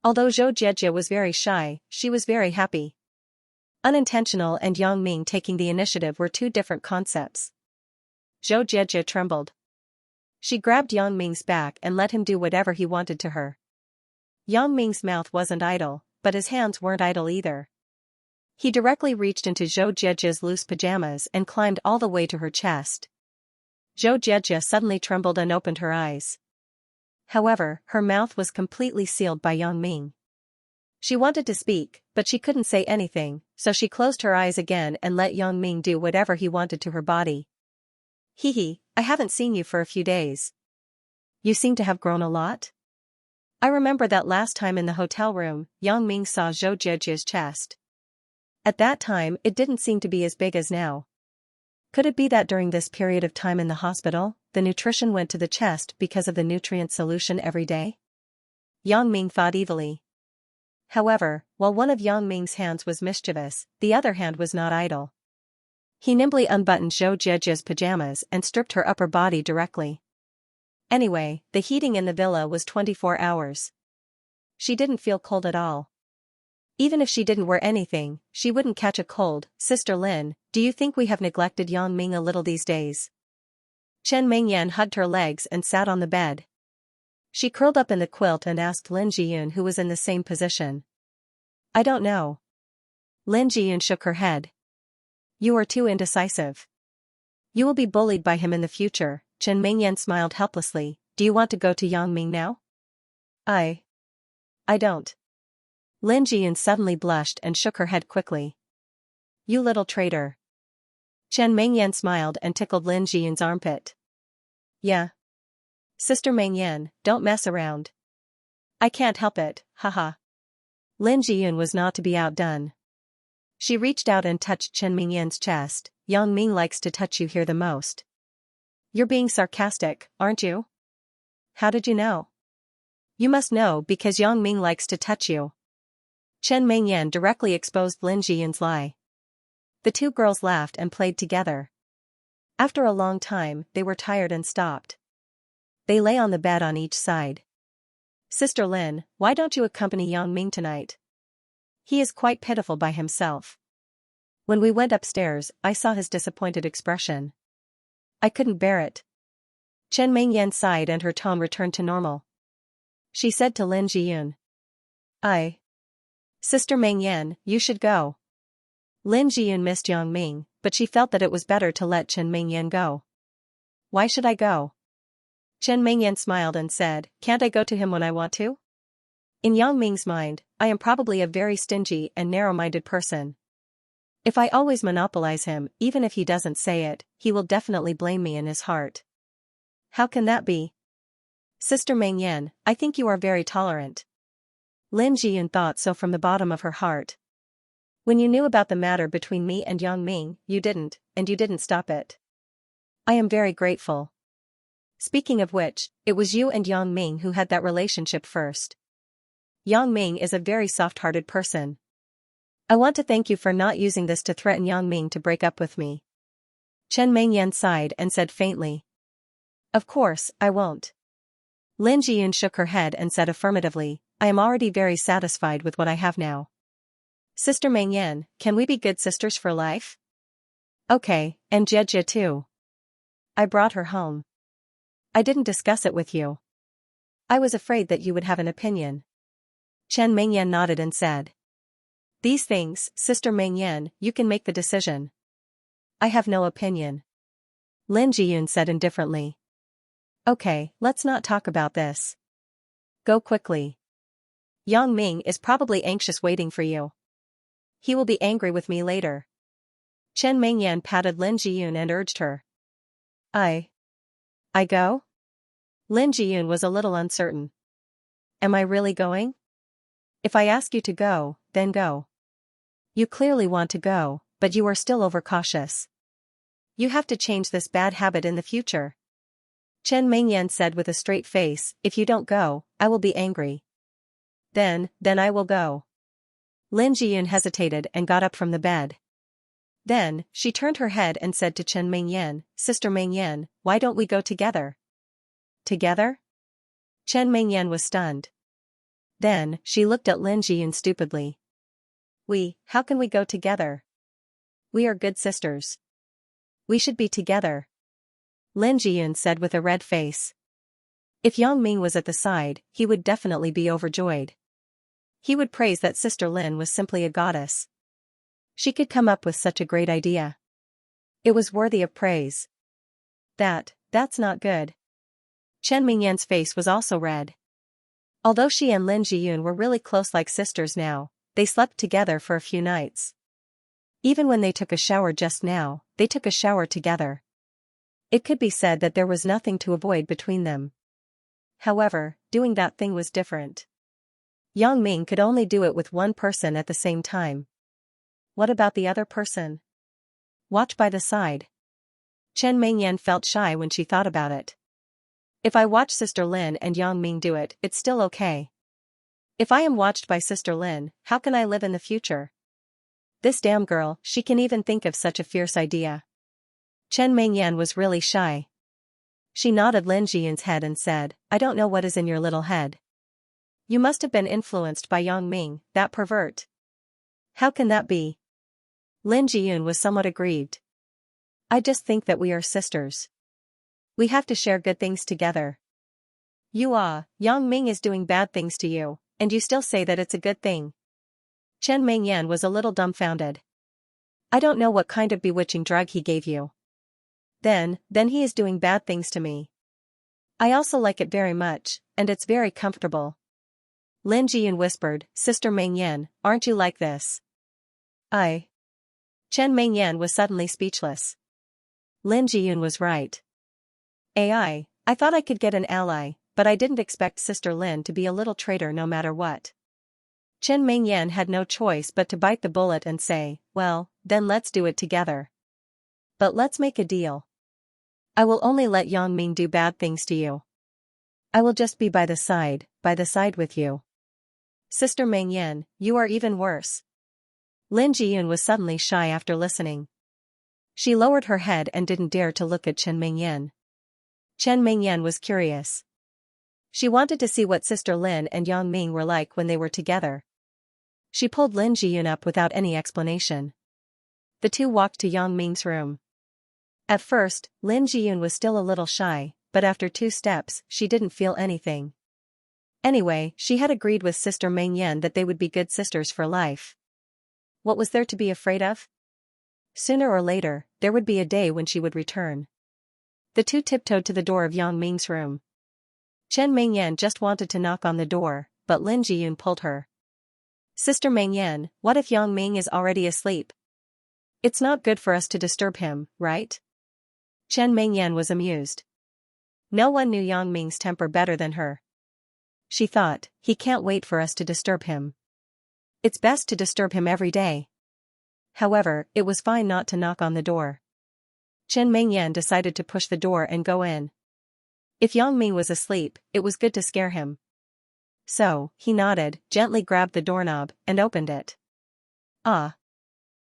Speaker 1: Although Zhou Jiejia was very shy, she was very happy. Unintentional and Yang Ming taking the initiative were 2 different concepts. Zhou Jiejia trembled. She grabbed Yang Ming's back and let him do whatever he wanted to her. Yang Ming's mouth wasn't idle, but his hands weren't idle either. He directly reached into Zhou Jiejia's loose pajamas and climbed all the way to her chest. Zhou Jiejia suddenly trembled and opened her eyes. However, her mouth was completely sealed by Yang Ming. She wanted to speak, but she couldn't say anything, so she closed her eyes again and let Yang Ming do whatever he wanted to her body. Hee, I haven't seen you for a few days. You seem to have grown a lot? I remember that last time in the hotel room, Yang Ming saw Zhou Jiejia's chest. At that time, it didn't seem to be as big as now. Could it be that during this period of time in the hospital, the nutrition went to the chest because of the nutrient solution every day? Yang Ming thought evilly. However, while one of Yang Ming's hands was mischievous, the other hand was not idle. He nimbly unbuttoned Zhou Jiejia's pajamas and stripped her upper body directly. Anyway, the heating in the villa was 24 hours. She didn't feel cold at all. Even if she didn't wear anything, she wouldn't catch a cold. Sister Lin, do you think we have neglected Yang Ming a little these days? Chen Mingyan hugged her legs and sat on the bed. She curled up in the quilt and asked Lin Jiyun, who was in the same position. I don't know. Lin Jiyun shook her head. You are too indecisive. You will be bullied by him in the future. Chen Mingyan smiled helplessly. Do you want to go to Yang Ming now? I don't. Lin Jiyun suddenly blushed and shook her head quickly. You little traitor. Chen Mingyan smiled and tickled Lin Jiyun's armpit. Yeah. Sister Mingyan, don't mess around. I can't help it, haha. Lin Jiyun was not to be outdone. She reached out and touched Chen Mingyan's chest. Yang Ming likes to touch you here the most. You're being sarcastic, aren't you? How did you know? You must know because Yang Ming likes to touch you. Chen Mingyan directly exposed Lin Jiyun's lie. The two girls laughed and played together. After a long time, they were tired and stopped. They lay on the bed on each side. Sister Lin, why don't you accompany Yang Ming tonight? He is quite pitiful by himself. When we went upstairs, I saw his disappointed expression. I couldn't bear it. Chen Mingyan sighed and her tone returned to normal. She said to Lin Jiyun. Sister Mingyan, you should go. Lin Jiyun missed Yang Ming, but she felt that it was better to let Chen Mingyan go. Why should I go? Chen Mingyan smiled and said, can't I go to him when I want to? In Yang Ming's mind, I am probably a very stingy and narrow-minded person. If I always monopolize him, even if he doesn't say it, he will definitely blame me in his heart. How can that be? Sister Mingyan, I think you are very tolerant. Lin Jiyun thought so from the bottom of her heart. When you knew about the matter between me and Yang Ming, you didn't stop it. I am very grateful. Speaking of which, it was you and Yang Ming who had that relationship first. Yang Ming is a very soft-hearted person. I want to thank you for not using this to threaten Yang Ming to break up with me. Chen Mingyan sighed and said faintly. Of course, I won't. Lin Jiyun shook her head and said affirmatively, I am already very satisfied with what I have now. Sister Mingyan, can we be good sisters for life? Okay, and Jiejia too. I brought her home. I didn't discuss it with you. I was afraid that you would have an opinion. Chen Mingyan nodded and said. These things, Sister Mingyan, you can make the decision. I have no opinion. Lin Jiyun said indifferently. Okay, let's not talk about this. Go quickly. Yang Ming is probably anxious waiting for you. He will be angry with me later. Chen Mingyan patted Lin Jiyun and urged her. I go? Lin Jiyun was a little uncertain. Am I really going? If I ask you to go, then go. You clearly want to go, but you are still overcautious. You have to change this bad habit in the future. Chen Mingyan said with a straight face, if you don't go, I will be angry. Then I will go. Lin Jiyun hesitated and got up from the bed. Then, she turned her head and said to Chen Mingyan, Sister Mingyan, why don't we go together? Together? Chen Mingyan was stunned. Then, she looked at Lin Jiyun stupidly. How can we go together? We are good sisters. We should be together. Lin Jiyun said with a red face. If Yang Ming was at the side, he would definitely be overjoyed. He would praise that Sister Lin was simply a goddess. She could come up with such a great idea. It was worthy of praise. That's not good. Chen Mingyan's face was also red. Although she and Lin Jiyun were really close like sisters now, they slept together for a few nights. Even when they took a shower just now, they took a shower together. It could be said that there was nothing to avoid between them. However, doing that thing was different. Yang Ming could only do it with one person at the same time. What about the other person? Watch by the side. Chen Mingyan felt shy when she thought about it. If I watch Sister Lin and Yang Ming do it, it's still okay. If I am watched by Sister Lin, how can I live in the future? This damn girl, she can even think of such a fierce idea. Chen Mingyan was really shy. She nodded Lin Jiyun's head and said, I don't know what is in your little head. You must have been influenced by Yang Ming, that pervert. How can that be? Lin Jiyun was somewhat aggrieved. I just think that we are sisters. We have to share good things together. Yang Ming is doing bad things to you, and you still say that it's a good thing. Chen Mingyan was a little dumbfounded. I don't know what kind of bewitching drug he gave you. Then he is doing bad things to me. I also like it very much, and it's very comfortable. Lin Jiyun whispered, Sister Mingyan, aren't you like this? Chen Mingyan was suddenly speechless. Lin Jiyun was right. I thought I could get an ally, but I didn't expect Sister Lin to be a little traitor no matter what. Chen Mingyan had no choice but to bite the bullet and say, well, then let's do it together. But let's make a deal. I will only let Yang Ming do bad things to you. I will just be by the side with you. Sister Mingyan, you are even worse. Lin Jiyun was suddenly shy after listening. She lowered her head and didn't dare to look at Chen Mingyan. Chen Mingyan was curious. She wanted to see what Sister Lin and Yang Ming were like when they were together. She pulled Lin Jiyun up without any explanation. The two walked to Yang Ming's room. At first, Lin Jiyun was still a little shy, but after 2 steps, she didn't feel anything. Anyway, she had agreed with Sister Mingyan that they would be good sisters for life. What was there to be afraid of? Sooner or later, there would be a day when she would return. The two tiptoed to the door of Yang Ming's room. Chen Mingyan just wanted to knock on the door, but Lin Jiyun pulled her. Sister Mingyan, what if Yang Ming is already asleep? It's not good for us to disturb him, right? Chen Mingyan was amused. No one knew Yang Ming's temper better than her. She thought, he can't wait for us to disturb him. It's best to disturb him every day. However, it was fine not to knock on the door. Chen Mingyan decided to push the door and go in. If Yang Ming was asleep, it was good to scare him. So, he nodded, gently grabbed the doorknob, and opened it. Ah!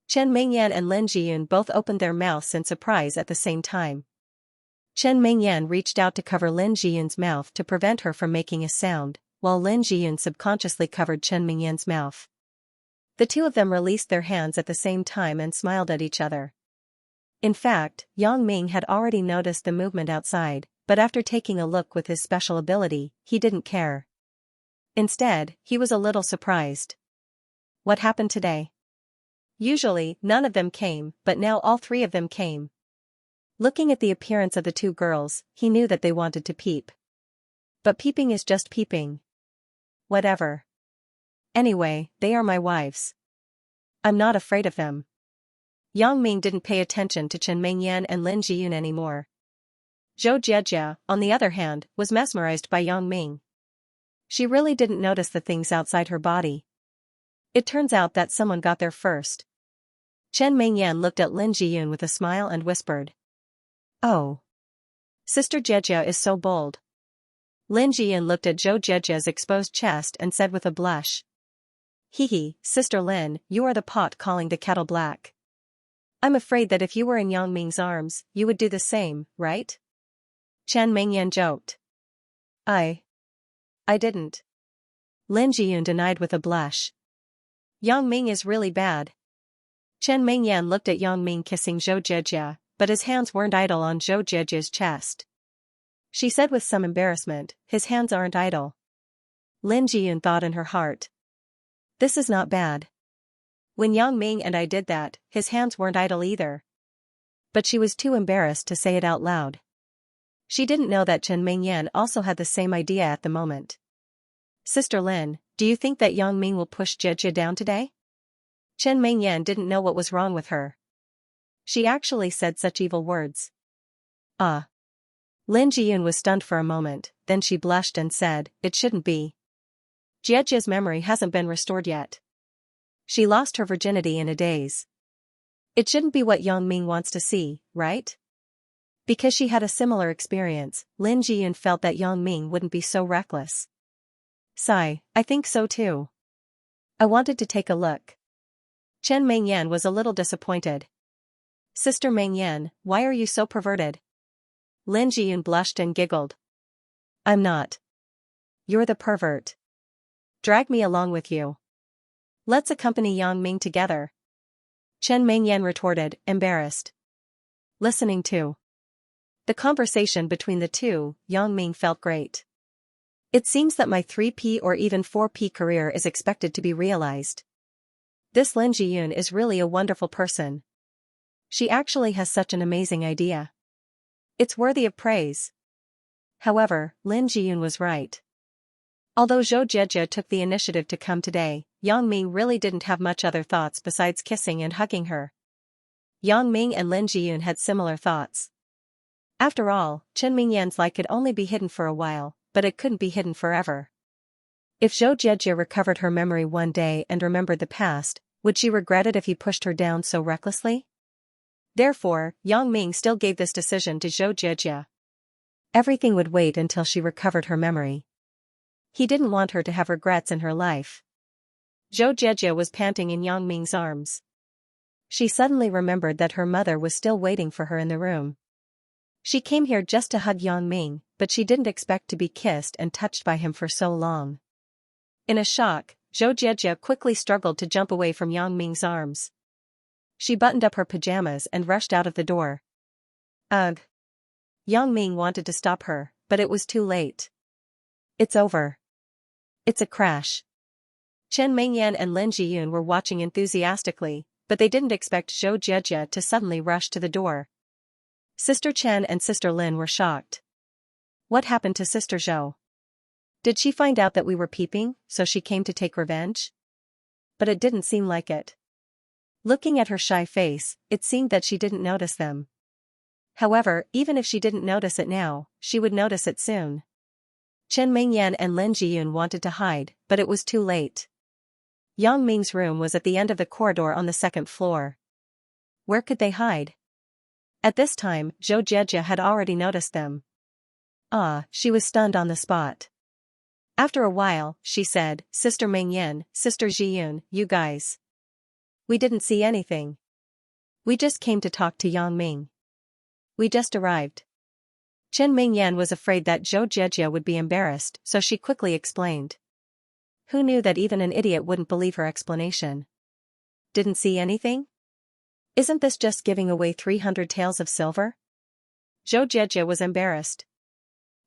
Speaker 1: Chen Mingyan and Lin Jiyun both opened their mouths in surprise at the same time. Chen Mingyan reached out to cover Lin Jiyun's mouth to prevent her from making a sound, while Lin Jiyun subconsciously covered Chen Mingyan's mouth. The two of them released their hands at the same time and smiled at each other. In fact, Yang Ming had already noticed the movement outside, but after taking a look with his special ability, he didn't care. Instead, he was a little surprised. What happened today? Usually, none of them came, but now all 3 of them came. Looking at the appearance of the 2 girls, he knew that they wanted to peep. But peeping is just peeping. Whatever. Anyway, they are my wives. I'm not afraid of them. Yang Ming didn't pay attention to Chen Mingyan and Lin Jiyun anymore. Zhou Jiejia, on the other hand, was mesmerized by Yang Ming. She really didn't notice the things outside her body. It turns out that someone got there first. Chen Mingyan looked at Lin Jiyun with a smile and whispered. Oh. Sister Jiejia is so bold. Lin Jiyun looked at Zhou Jiejia's exposed chest and said with a blush. Hee, Sister Lin, you are the pot calling the kettle black. I'm afraid that if you were in Yang Ming's arms, you would do the same, right? Chen Mingyan joked. I didn't. Lin Jiyun denied with a blush. Yang Ming is really bad. Chen Mingyan looked at Yang Ming kissing Zhou Jiejia, but his hands weren't idle on Zhou Jiejia's chest. she said with some embarrassment, his hands aren't idle. Lin Jiyun thought in her heart. This is not bad. When Yang Ming and I did that, his hands weren't idle either. But she was too embarrassed to say it out loud. She didn't know that Chen Mingyan also had the same idea at the moment. Sister Lin, do you think that Yang Ming will push Jie down today? Chen Mingyan didn't know what was wrong with her. She actually said such evil words. Lin Jiyun was stunned for a moment, then she blushed and said, it shouldn't be. Jie's memory hasn't been restored yet. She lost her virginity in a daze. It shouldn't be what Yang Ming wants to see, right? Because she had a similar experience, Lin Jiyun felt that Yang Ming wouldn't be so reckless. Sigh, I think so too. I wanted to take a look. Chen Mingyan was a little disappointed. Sister Mingyan, why are you so perverted? Lin Jiyun blushed and giggled. I'm not. You're the pervert. Drag me along with you. Let's accompany Yang Ming together. Chen Mingyan retorted, embarrassed. Listening to the conversation between the two, Yang Ming felt great. It seems that my 3P or even 4P career is expected to be realized. This Lin Jiyun is really a wonderful person. She actually has such an amazing idea. It's worthy of praise. However, Lin Jiyun was right. Although Zhou Jie took the initiative to come today, Yang Ming really didn't have much other thoughts besides kissing and hugging her. Yang Ming and Lin Jiyun had similar thoughts. After all, Chen Mingyan's lie could only be hidden for a while, but it couldn't be hidden forever. If Zhou Jie recovered her memory one day and remembered the past, would she regret it if he pushed her down so recklessly? Therefore, Yang Ming still gave this decision to Zhou Jie. Everything would wait until she recovered her memory. He didn't want her to have regrets in her life. Zhou Jie was panting in Yang Ming's arms. She suddenly remembered that her mother was still waiting for her in the room. She came here just to hug Yang Ming, but she didn't expect to be kissed and touched by him for so long. In a shock, Zhou Jie quickly struggled to jump away from Yang Ming's arms. She buttoned up her pajamas and rushed out of the door. Ugh! Yang Ming wanted to stop her, but it was too late. It's over. It's a crash. Chen Mingyan and Lin Jiyun were watching enthusiastically, but they didn't expect Zhou Jie to suddenly rush to the door. Sister Chen and Sister Lin were shocked. What happened to Sister Zhou? Did she find out that we were peeping, so she came to take revenge? But it didn't seem like it. Looking at her shy face, it seemed that she didn't notice them. However, even if she didn't notice it now, she would notice it soon. Chen Mingyan and Lin Jiyun wanted to hide, but it was too late. Yang Ming's room was at the end of the corridor on the second floor. Where could they hide? At this time, Zhou Jie had already noticed them. She was stunned on the spot. After a while, she said, Sister Mingyan, Sister Jiyun, you guys. We didn't see anything. We just came to talk to Yang Ming. We just arrived. Chen Mingyan was afraid that Zhou Jie would be embarrassed, so she quickly explained. Who knew that even an idiot wouldn't believe her explanation? Didn't see anything? Isn't this just giving away 300 taels of silver? Zhou Jie was embarrassed.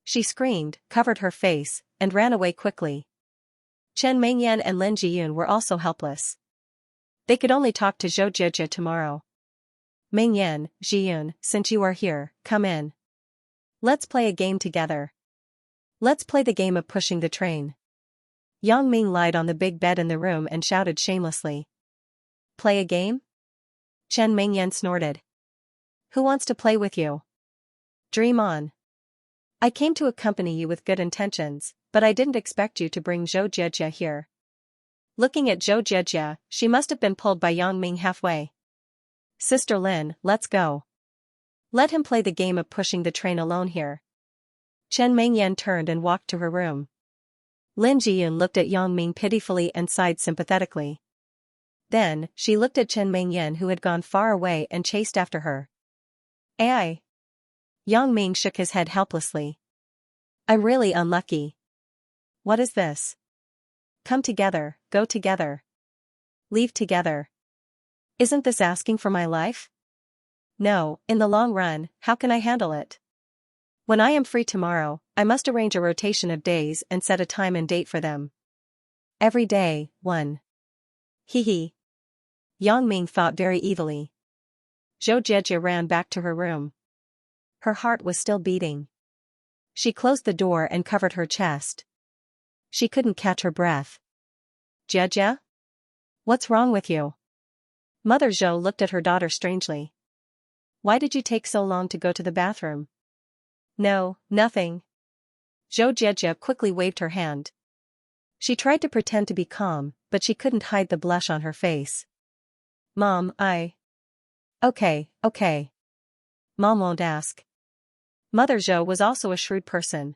Speaker 1: She screamed, covered her face, and ran away quickly. Chen Mingyan and Lin Jiyun were also helpless. They could only talk to Zhou Jie tomorrow. Mingyan, Jiyun, since you are here, come in. Let's play a game together. Let's play the game of pushing the train. Yang Ming lied on the big bed in the room and shouted shamelessly. Play a game? Chen Mingyan snorted. Who wants to play with you? Dream on. I came to accompany you with good intentions, but I didn't expect you to bring Zhou Jie here. Looking at Zhou Jie, she must have been pulled by Yang Ming halfway. Sister Lin, let's go. Let him play the game of pushing the train alone here. Chen Mingyan turned and walked to her room. Lin Jiyun looked at Yang Ming pitifully and sighed sympathetically. Then, she looked at Chen Mingyan who had gone far away and chased after her. Ai! Yang Ming shook his head helplessly. I'm really unlucky. What is this? Come together, go together. Leave together. Isn't this asking for my life? No, in the long run, how can I handle it? When I am free tomorrow, I must arrange a rotation of days and set a time and date for them. Every day, one. Hee. Yang Ming thought very evilly. Zhou Jie ran back to her room. Her heart was still beating. She closed the door and covered her chest. She couldn't catch her breath. Jie? What's wrong with you? Mother Zhou looked at her daughter strangely. Why did you take so long to go to the bathroom? No, nothing. Zhou Jie quickly waved her hand. She tried to pretend to be calm, but she couldn't hide the blush on her face. Mom, Okay. Mom won't ask. Mother Zhou was also a shrewd person.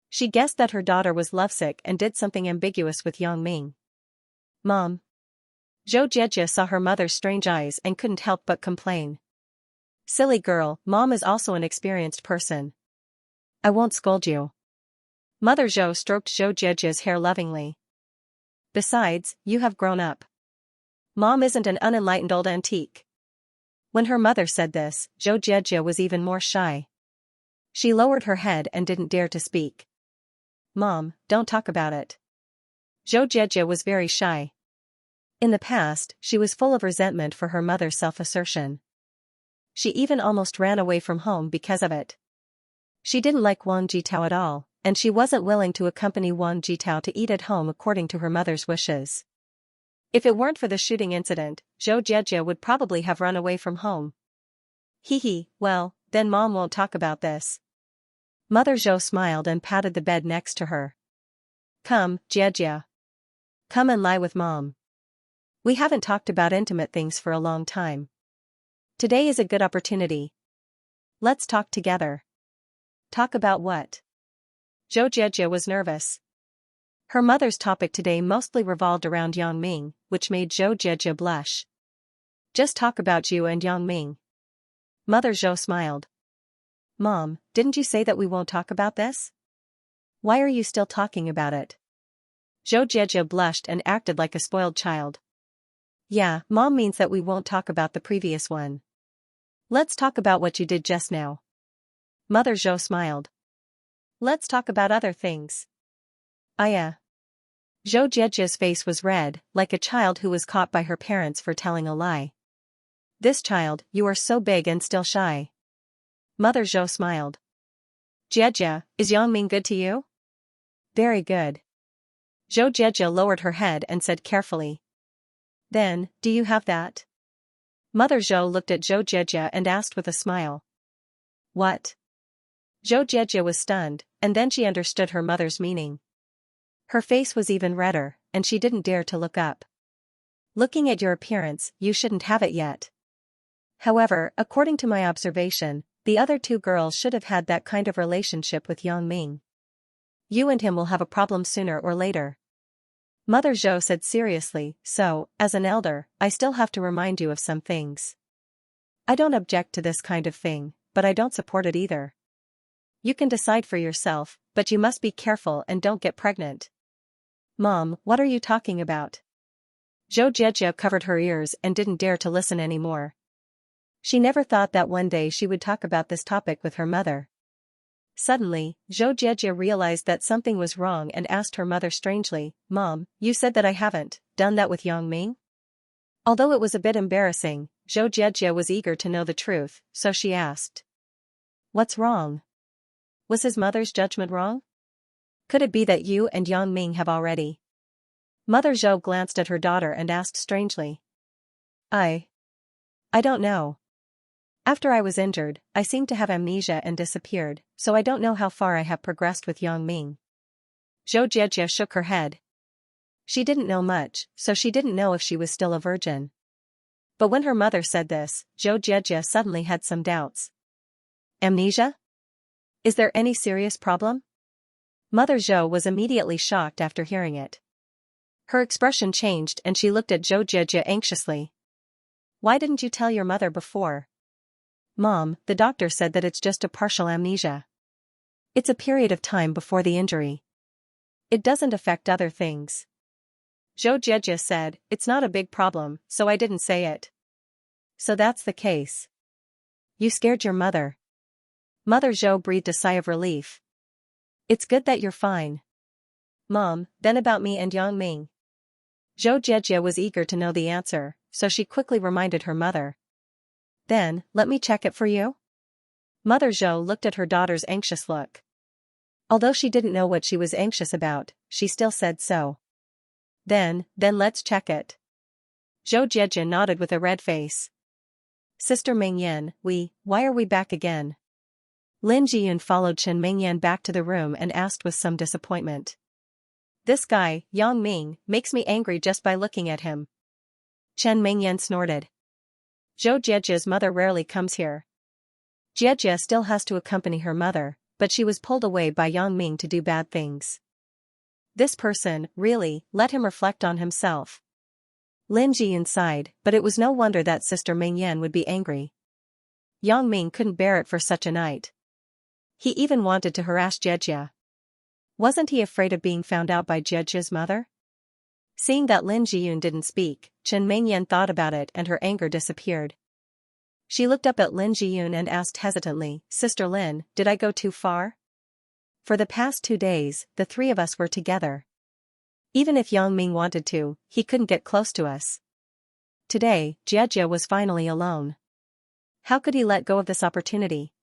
Speaker 1: She guessed that her daughter was lovesick and did something ambiguous with Yang Ming. Mom. Zhou Jie saw her mother's strange eyes and couldn't help but complain. Silly girl, Mom is also an experienced person. I won't scold you. Mother Zhou stroked Zhou Jie's hair lovingly. Besides, you have grown up. Mom isn't an unenlightened old antique. When her mother said this, Zhou Jie was even more shy. She lowered her head and didn't dare to speak. Mom, don't talk about it. Zhou Jie was very shy. In the past, she was full of resentment for her mother's self-assertion. She even almost ran away from home because of it. She didn't like Wang Jitao at all, and she wasn't willing to accompany Wang Jitao to eat at home according to her mother's wishes. If it weren't for the shooting incident, Zhou Jie would probably have run away from home. Well, then Mom won't talk about this. Mother Zhou smiled and patted the bed next to her. Come, Jie. Come and lie with Mom. We haven't talked about intimate things for a long time. Today is a good opportunity. Let's talk together. Talk about what? Zhou Jie was nervous. Her mother's topic today mostly revolved around Yang Ming, which made Zhou Jie blush. Just talk about you and Yang Ming. Mother Zhou smiled. Mom, didn't you say that we won't talk about this? Why are you still talking about it? Zhou Jie blushed and acted like a spoiled child. Yeah, Mom means that we won't talk about the previous one. Let's talk about what you did just now. Mother Zhou smiled. Let's talk about other things. Zhou Jie's face was red, like a child who was caught by her parents for telling a lie. This child, you are so big and still shy. Mother Zhou smiled. Jie, is Yang Ming good to you? Very good. Zhou Jie lowered her head and said carefully. Then, do you have that? Mother Zhou looked at Zhou Jie and asked with a smile. What? Zhou Jie was stunned, and then she understood her mother's meaning. Her face was even redder, and she didn't dare to look up. Looking at your appearance, you shouldn't have it yet. However, according to my observation, the other two girls should have had that kind of relationship with Yang Ming. You and him will have a problem sooner or later. Mother Zhou said seriously, so, as an elder, I still have to remind you of some things. I don't object to this kind of thing, but I don't support it either. You can decide for yourself, but you must be careful and don't get pregnant. Mom, what are you talking about? Zhou Jie covered her ears and didn't dare to listen anymore. She never thought that one day she would talk about this topic with her mother. Suddenly, Zhou Jie realized that something was wrong and asked her mother strangely, Mom, you said that I haven't done that with Yang Ming? Although it was a bit embarrassing, Zhou Jie was eager to know the truth, so she asked. What's wrong? Was his mother's judgment wrong? Could it be that you and Yang Ming have already? Mother Zhou glanced at her daughter and asked strangely. I don't know. After I was injured, I seemed to have amnesia and disappeared, so I don't know how far I have progressed with Yang Ming. Zhou Jie shook her head. She didn't know much, so she didn't know if she was still a virgin. But when her mother said this, Zhou Jie suddenly had some doubts. Amnesia? Is there any serious problem? Mother Zhou was immediately shocked after hearing it. Her expression changed and she looked at Zhou Jie anxiously. Why didn't you tell your mother before? Mom, the doctor said that it's just a partial amnesia. It's a period of time before the injury. It doesn't affect other things. Zhou Jie said, it's not a big problem, so I didn't say it. So that's the case. You scared your mother. Mother Zhou breathed a sigh of relief. It's good that you're fine. Mom, then about me and Yang Ming. Zhou Jejia was eager to know the answer, so she quickly reminded her mother. Then, let me check it for you? Mother Zhou looked at her daughter's anxious look. Although she didn't know what she was anxious about, she still said so. Then let's check it. Zhou Jejia nodded with a red face. Sister Mingyan, why are we back again? Lin Jiyun followed Chen Mingyan back to the room and asked with some disappointment. This guy, Yang Ming, makes me angry just by looking at him. Chen Mingyan snorted. Zhou Jiejia's mother rarely comes here. Jiejia still has to accompany her mother, but she was pulled away by Yang Ming to do bad things. This person, really, let him reflect on himself. Lin Jiyun sighed, but it was no wonder that Sister Mingyan would be angry. Yang Ming couldn't bear it for such a night. He even wanted to harass Jiejia. Wasn't he afraid of being found out by Jiejia's mother? Seeing that Lin Jiyun didn't speak, Chen Mingyan thought about it and her anger disappeared. She looked up at Lin Jiyun and asked hesitantly, Sister Lin, did I go too far? For the past 2 days, the 3 of us were together. Even if Yang Ming wanted to, he couldn't get close to us. Today, Jiejia was finally alone. How could he let go of this opportunity?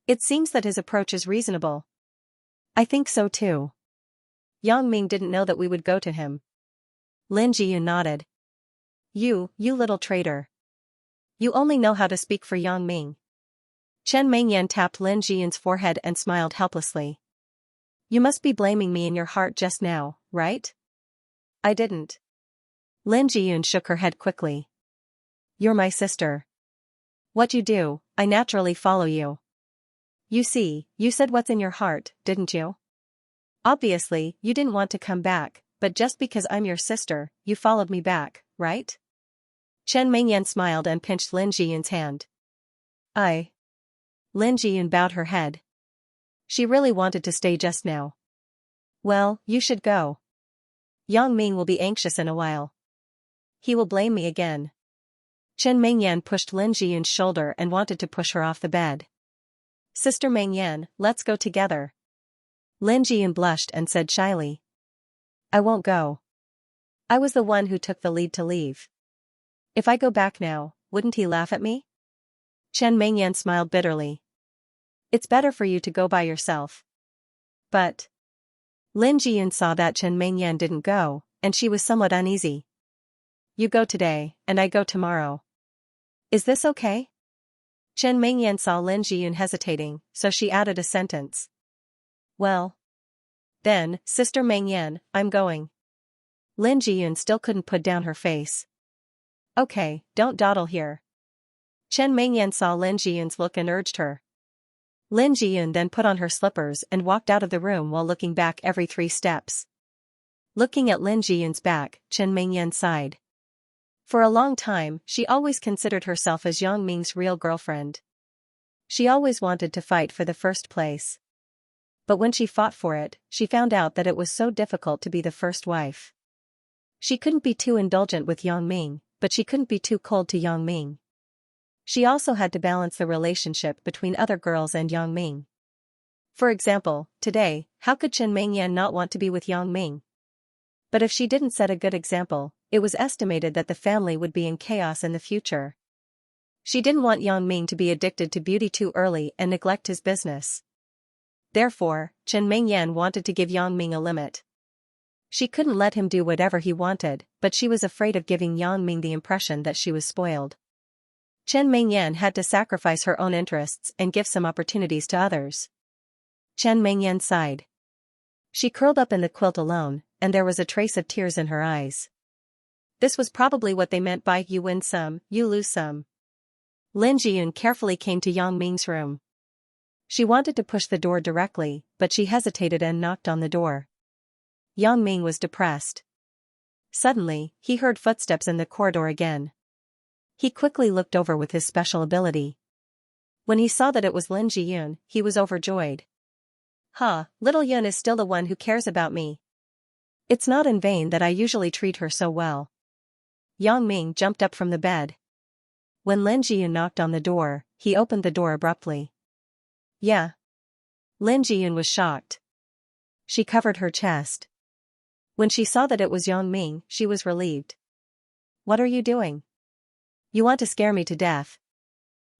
Speaker 1: It seems that his approach is reasonable. I think so too. Yang Ming didn't know that we would go to him. Lin Jiyun nodded. You little traitor. You only know how to speak for Yang Ming. Chen Mingyan tapped Lin Jiyun's forehead and smiled helplessly. You must be blaming me in your heart just now, right? I didn't. Lin Jiyun shook her head quickly. You're my sister. What you do, I naturally follow you. You see, you said what's in your heart, didn't you? Obviously, you didn't want to come back, but just because I'm your sister, you followed me back, right? Chen Mingyan smiled and pinched Lin Jiyun's hand. Lin Jiyun bowed her head. She really wanted to stay just now. Well, you should go. Yang Ming will be anxious in a while. He will blame me again. Chen Mingyan pushed Lin Jiyun's shoulder and wanted to push her off the bed. Sister Mingyan, let's go together. Lin Jiyun blushed and said shyly. I won't go. I was the one who took the lead to leave. If I go back now, wouldn't he laugh at me? Chen Mingyan smiled bitterly. It's better for you to go by yourself. But Lin Jiyun saw that Chen Mingyan didn't go, and she was somewhat uneasy. You go today, and I go tomorrow. Is this okay? Chen Mingyan saw Lin Jiyun hesitating, so she added a sentence. Well. Then, Sister Mingyan, I'm going. Lin Jiyun still couldn't put down her face. Okay, don't dawdle here. Chen Mingyan saw Lin Jiyun's look and urged her. Lin Jiyun then put on her slippers and walked out of the room while looking back every 3 steps. Looking at Lin Jiyun's back, Chen Mingyan sighed. For a long time, she always considered herself as Yang Ming's real girlfriend. She always wanted to fight for the first place. But when she fought for it, she found out that it was so difficult to be the first wife. She couldn't be too indulgent with Yang Ming, but she couldn't be too cold to Yang Ming. She also had to balance the relationship between other girls and Yang Ming. For example, today, how could Chen Mingyan not want to be with Yang Ming? But if she didn't set a good example, it was estimated that the family would be in chaos in the future. She didn't want Yang Ming to be addicted to beauty too early and neglect his business. Therefore, Chen Mingyan wanted to give Yang Ming a limit. She couldn't let him do whatever he wanted, but she was afraid of giving Yang Ming the impression that she was spoiled. Chen Mingyan had to sacrifice her own interests and give some opportunities to others. Chen Mingyan sighed. She curled up in the quilt alone, and there was a trace of tears in her eyes. This was probably what they meant by you win some, you lose some. Lin Jiyun carefully came to Yang Ming's room. She wanted to push the door directly, but she hesitated and knocked on the door. Yang Ming was depressed. Suddenly, he heard footsteps in the corridor again. He quickly looked over with his special ability. When he saw that it was Lin Jiyun, he was overjoyed. Little Yun is still the one who cares about me. It's not in vain that I usually treat her so well. Yang Ming jumped up from the bed. When Lin Jiyun knocked on the door, he opened the door abruptly. Yeah. Lin Jiyun was shocked. She covered her chest. When she saw that it was Yang Ming, she was relieved. What are you doing? You want to scare me to death.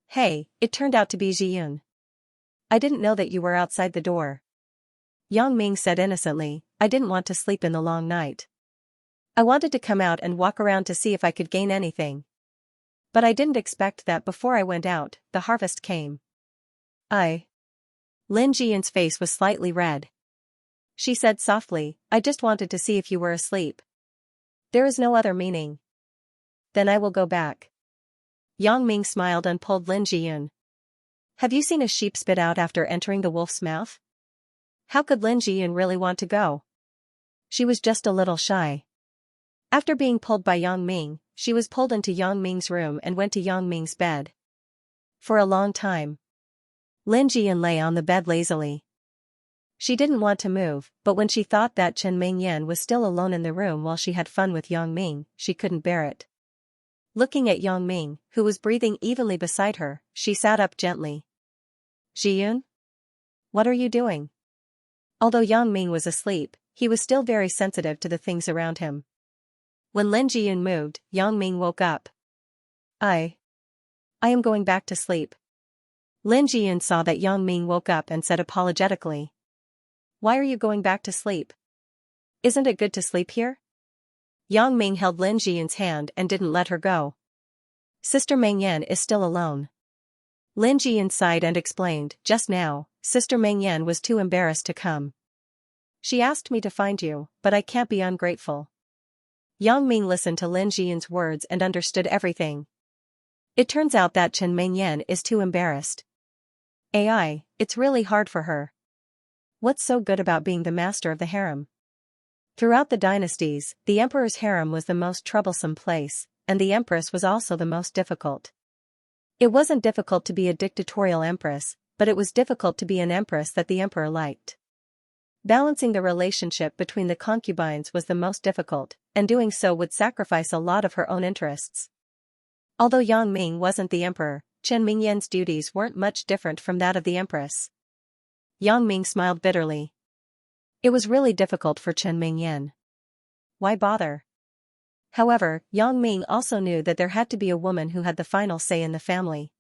Speaker 1: Hey, it turned out to be Jiyun. I didn't know that you were outside the door. Yang Ming said innocently, I didn't want to sleep in the long night. I wanted to come out and walk around to see if I could gain anything. But I didn't expect that before I went out, the harvest came. Lin Jiyun's face was slightly red. She said softly, I just wanted to see if you were asleep. There is no other meaning. Then I will go back. Yang Ming smiled and pulled Lin Jiyun. Have you seen a sheep spit out after entering the wolf's mouth? How could Lin Jiyun really want to go? She was just a little shy. After being pulled by Yang Ming, she was pulled into Yang Ming's room and went to Yang Ming's bed. For a long time, Lin Jiyun lay on the bed lazily. She didn't want to move, but when she thought that Chen Mingyan was still alone in the room while she had fun with Yang Ming, she couldn't bear it. Looking at Yang Ming, who was breathing evenly beside her, she sat up gently. Jiyun? What are you doing? Although Yang Ming was asleep, he was still very sensitive to the things around him. When Lin Jiyun moved, Yang Ming woke up. I am going back to sleep. Lin Jiyun saw that Yang Ming woke up and said apologetically. Why are you going back to sleep? Isn't it good to sleep here? Yang Ming held Lin Jiyun's hand and didn't let her go. Sister Mengyan is still alone. Lin Jiyun sighed and explained, just now, Sister Mengyan was too embarrassed to come. She asked me to find you, but I can't be ungrateful. Yang Ming listened to Lin Jiyun's words and understood everything. It turns out that Chen Mengyan is too embarrassed. It's really hard for her. What's so good about being the master of the harem? Throughout the dynasties, the emperor's harem was the most troublesome place, and the empress was also the most difficult. It wasn't difficult to be a dictatorial empress, but it was difficult to be an empress that the emperor liked. Balancing the relationship between the concubines was the most difficult, and doing so would sacrifice a lot of her own interests. Although Yang Ming wasn't the emperor, Chen Mingyan's duties weren't much different from that of the empress. Yang Ming smiled bitterly. It was really difficult for Chen Mingyan. Why bother? However, Yang Ming also knew that there had to be a woman who had the final say in the family.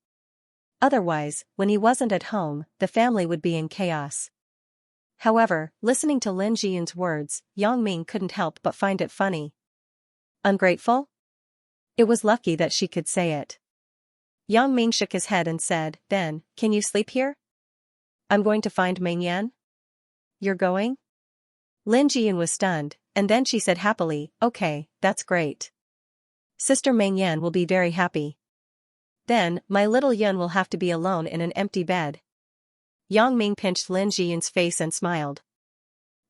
Speaker 1: Otherwise, when he wasn't at home, the family would be in chaos. However, listening to Lin Jiyun's words, Yang Ming couldn't help but find it funny. Ungrateful? It was lucky that she could say it. Yang Ming shook his head and said, then, can you sleep here? I'm going to find Mengyan. You're going? Lin Jiyun was stunned, and then she said happily, okay, that's great. Sister Mengyan will be very happy. Then, my little Yun will have to be alone in an empty bed. Yang Ming pinched Lin Jiyun's face and smiled.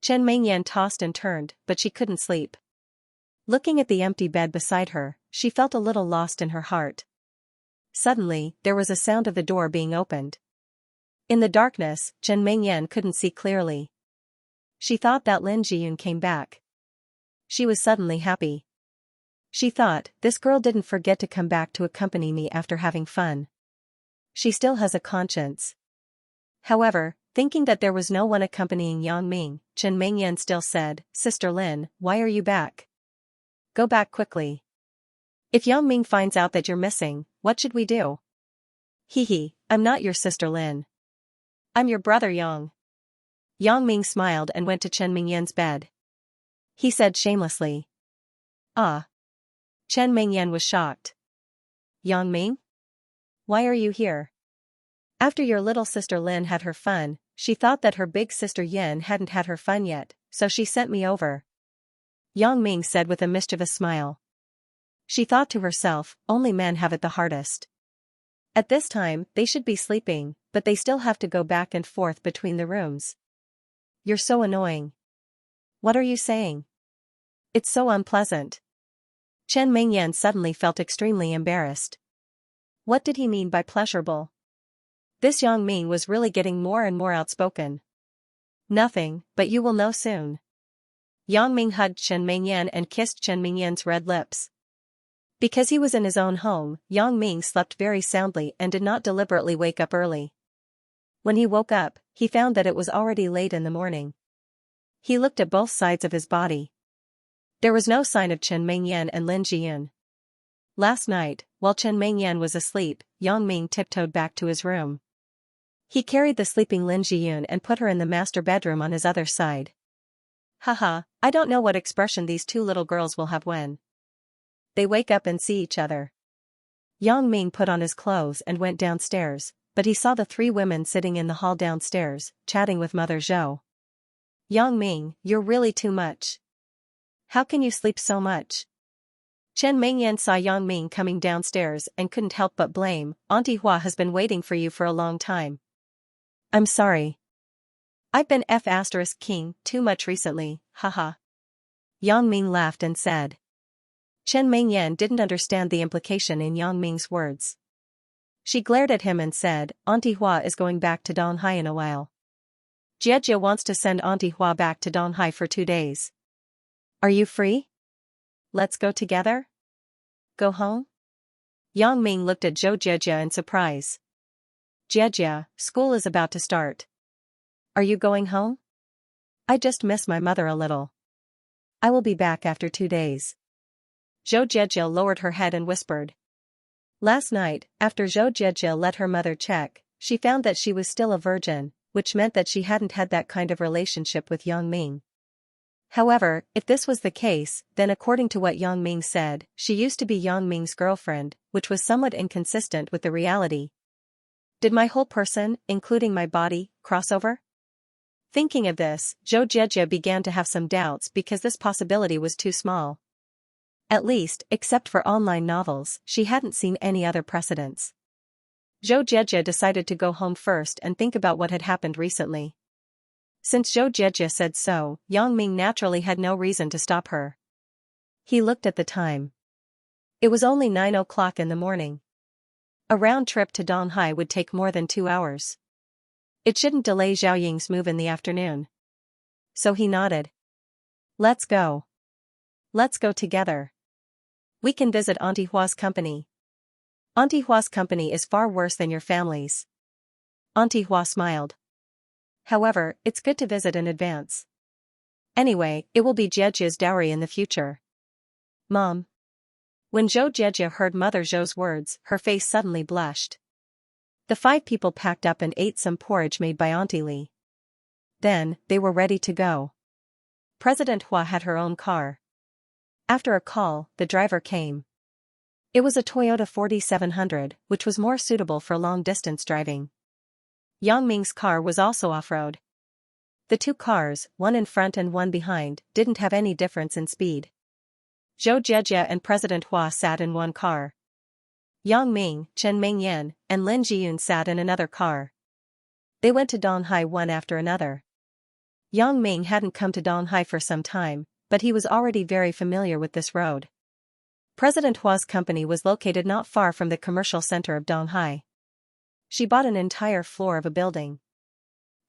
Speaker 1: Chen Mengyan tossed and turned, but she couldn't sleep. Looking at the empty bed beside her, she felt a little lost in her heart. Suddenly, there was a sound of the door being opened. In the darkness, Chen Mengyan couldn't see clearly. She thought that Lin Jiyun came back. She was suddenly happy. She thought, this girl didn't forget to come back to accompany me after having fun. She still has a conscience. However, thinking that there was no one accompanying Yang Ming, Chen Mengyan still said, Sister Lin, why are you back? Go back quickly. If Yang Ming finds out that you're missing, what should we do? I'm not your sister Lin. I'm your brother Yang. Yang Ming smiled and went to Chen Mingyan's bed. He said shamelessly. Chen Mingyan was shocked. Yang Ming? Why are you here? After your little sister Lin had her fun, she thought that her big sister Yin hadn't had her fun yet, so she sent me over. Yang Ming said with a mischievous smile. She thought to herself, only men have it the hardest. At this time, they should be sleeping, but they still have to go back and forth between the rooms. You're so annoying. What are you saying? It's so unpleasant. Chen Mingyan suddenly felt extremely embarrassed. What did he mean by pleasurable? This Yang Ming was really getting more and more outspoken. Nothing, but you will know soon. Yang Ming hugged Chen Mingyan and kissed Chen Mingyan's red lips. Because he was in his own home, Yang Ming slept very soundly and did not deliberately wake up early. When he woke up, he found that it was already late in the morning. He looked at both sides of his body. There was no sign of Chen Mengyan and Lin Jiyun. Last night, while Chen Mengyan was asleep, Yang Ming tiptoed back to his room. He carried the sleeping Lin Jiyun and put her in the master bedroom on his other side. Haha, I don't know what expression these two little girls will have when they wake up and see each other. Yang Ming put on his clothes and went downstairs, but he saw the three women sitting in the hall downstairs, chatting with Mother Zhou. Yang Ming, you're really too much. How can you sleep so much? Chen Mengyan saw Yang Ming coming downstairs and couldn't help but blame. Auntie Hua has been waiting for you for a long time. I'm sorry. I've been F***ing too much recently, haha. Yang Ming laughed and said. Chen Mengyan didn't understand the implication in Yang Ming's words. She glared at him and said, Auntie Hua is going back to Donghai in a while. Jiejie wants to send Auntie Hua back to Donghai for 2 days. Are you free? Let's go together? Go home? Yang Ming looked at Zhou Jiejie in surprise. Jiejie, school is about to start. Are you going home? I just miss my mother a little. I will be back after 2 days. Zhou Jiejie lowered her head and whispered. Last night, after Zhou Jiejie let her mother check, she found that she was still a virgin, which meant that she hadn't had that kind of relationship with Yang Ming. However, if this was the case, then according to what Yang Ming said, she used to be Yang Ming's girlfriend, which was somewhat inconsistent with the reality. Did my whole person, including my body, cross over? Thinking of this, Zhou Jiejie began to have some doubts because this possibility was too small. At least, except for online novels, she hadn't seen any other precedents. Zhou Jiejie decided to go home first and think about what had happened recently. Since Zhou Jiejie said so, Yang Ming naturally had no reason to stop her. He looked at the time. It was only 9 o'clock in the morning. A round trip to Donghai would take more than 2 hours. It shouldn't delay Zhao Ying's move in the afternoon. So he nodded. Let's go. Let's go together. We can visit Auntie Hua's company. Auntie Hua's company is far worse than your family's. Auntie Hua smiled. However, it's good to visit in advance. Anyway, it will be Jiejie's dowry in the future. Mom. When Zhou Jiejie heard Mother Zhou's words, her face suddenly blushed. The 5 people packed up and ate some porridge made by Auntie Li. Then, they were ready to go. President Hua had her own car. After a call, the driver came. It was a Toyota 4700, which was more suitable for long-distance driving. Yang Ming's car was also off-road. The 2 cars, one in front and one behind, didn't have any difference in speed. Zhou Jiejie and President Hua sat in one car. Yang Ming, Chen Mengyan, and Lin Jiyun sat in another car. They went to Donghai one after another. Yang Ming hadn't come to Donghai for some time, but he was already very familiar with this road. President Hua's company was located not far from the commercial center of Donghai. She bought an entire floor of a building.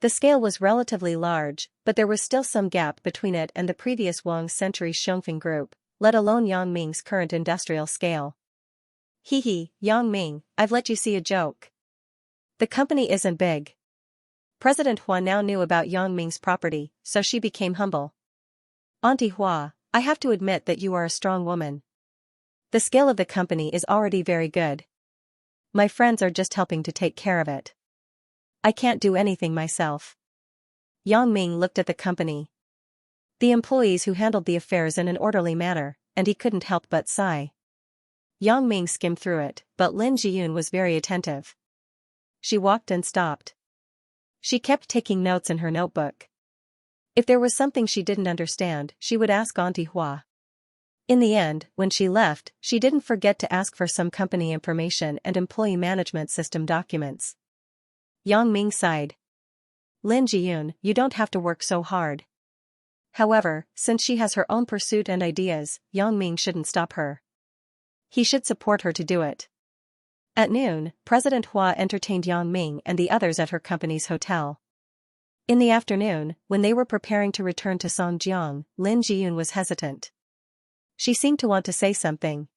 Speaker 1: The scale was relatively large, but there was still some gap between it and the previous Wang Century Shongfeng Group, let alone Yang Ming's current industrial scale. Hee, Yang Ming, I've let you see a joke. The company isn't big. President Hua now knew about Yang Ming's property, so she became humble. Auntie Hua, I have to admit that you are a strong woman. The scale of the company is already very good. My friends are just helping to take care of it. I can't do anything myself. Yang Ming looked at the company. The employees who handled the affairs in an orderly manner, and he couldn't help but sigh. Yang Ming skimmed through it, but Lin Jiyun was very attentive. She walked and stopped. She kept taking notes in her notebook. If there was something she didn't understand, she would ask Auntie Hua. In the end, when she left, she didn't forget to ask for some company information and employee management system documents. Yang Ming sighed. Lin Jiyun, you don't have to work so hard. However, since she has her own pursuit and ideas, Yang Ming shouldn't stop her. He should support her to do it. At noon, President Hua entertained Yang Ming and the others at her company's hotel. In the afternoon, when they were preparing to return to Songjiang, Lin Jiyun was hesitant. She seemed to want to say something.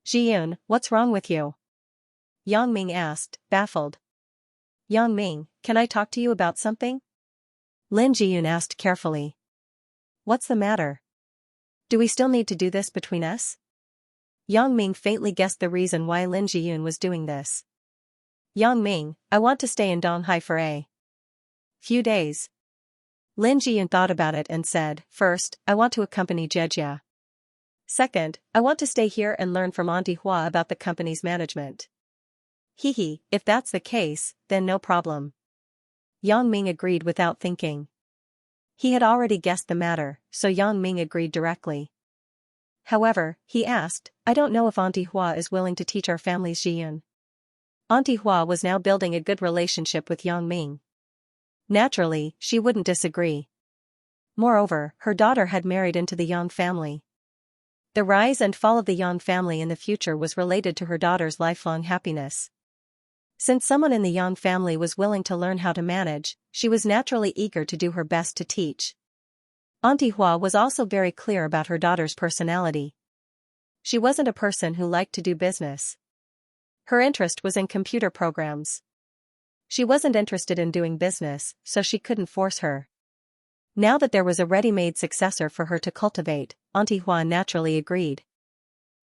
Speaker 1: Jiyun, what's wrong with you? Yang Ming asked, baffled. Yang Ming, can I talk to you about something? Lin Jiyun asked carefully. What's the matter? Do we still need to do this between us? Yang Ming faintly guessed the reason why Lin Jiyun was doing this. Yang Ming, I want to stay in Donghai for a few days. Lin Jiyun thought about it and said, first, I want to accompany Jejia. Second, I want to stay here and learn from Auntie Hua about the company's management. Hehe, if that's the case, then no problem. Yang Ming agreed without thinking. He had already guessed the matter, so Yang Ming agreed directly. However, he asked, I don't know if Auntie Hua is willing to teach our family's Jiyun. Auntie Hua was now building a good relationship with Yang Ming. Naturally, she wouldn't disagree. Moreover, her daughter had married into the Yang family. The rise and fall of the Yang family in the future was related to her daughter's lifelong happiness. Since someone in the Yang family was willing to learn how to manage, she was naturally eager to do her best to teach. Auntie Hua was also very clear about her daughter's personality. She wasn't a person who liked to do business. Her interest was in computer programs. She wasn't interested in doing business, so she couldn't force her. Now that there was a ready-made successor for her to cultivate, Auntie Hua naturally agreed.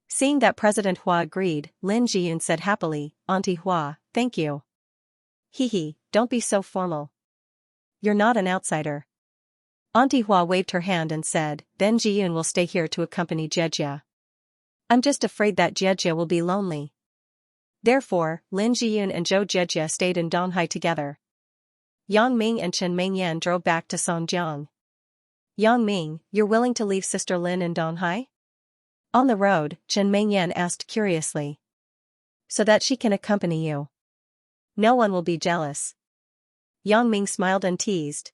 Speaker 1: Seeing that President Hua agreed, Lin Jiyun said happily, Auntie Hua, thank you. Hehe, don't be so formal. You're not an outsider. Auntie Hua waved her hand and said, then Jiyun will stay here to accompany Jejia. I'm just afraid that Jejia will be lonely. Therefore, Lin Jiyun and Zhou Jejia stayed in Donghai together. Yang Ming and Chen Mengyan drove back to Songjiang. Yang Ming, you're willing to leave Sister Lin in Donghai? On the road, Chen Mengyan asked curiously. So that she can accompany you. No one will be jealous. Yang Ming smiled and teased.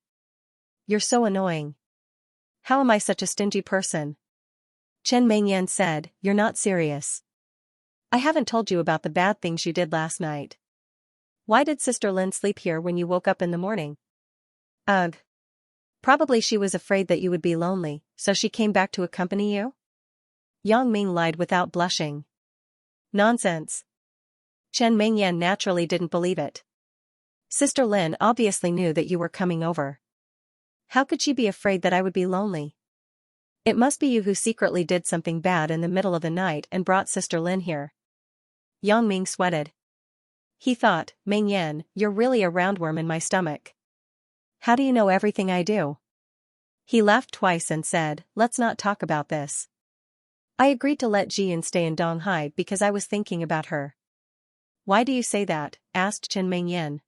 Speaker 1: You're so annoying. How am I such a stingy person? Chen Mengyan said, you're not serious. I haven't told you about the bad things you did last night. Why did Sister Lin sleep here when you woke up in the morning? Ugh. Probably she was afraid that you would be lonely, so she came back to accompany you? Yang Ming lied without blushing. Nonsense. Chen Mengyan naturally didn't believe it. Sister Lin obviously knew that you were coming over. How could she be afraid that I would be lonely? It must be you who secretly did something bad in the middle of the night and brought Sister Lin here. Yang Ming sweated. He thought, Mengyan, you're really a roundworm in my stomach. How do you know everything I do? He laughed twice and said, let's not talk about this. I agreed to let Jiyun stay in Donghai because I was thinking about her. Why do you say that? Asked Chen Mengyan.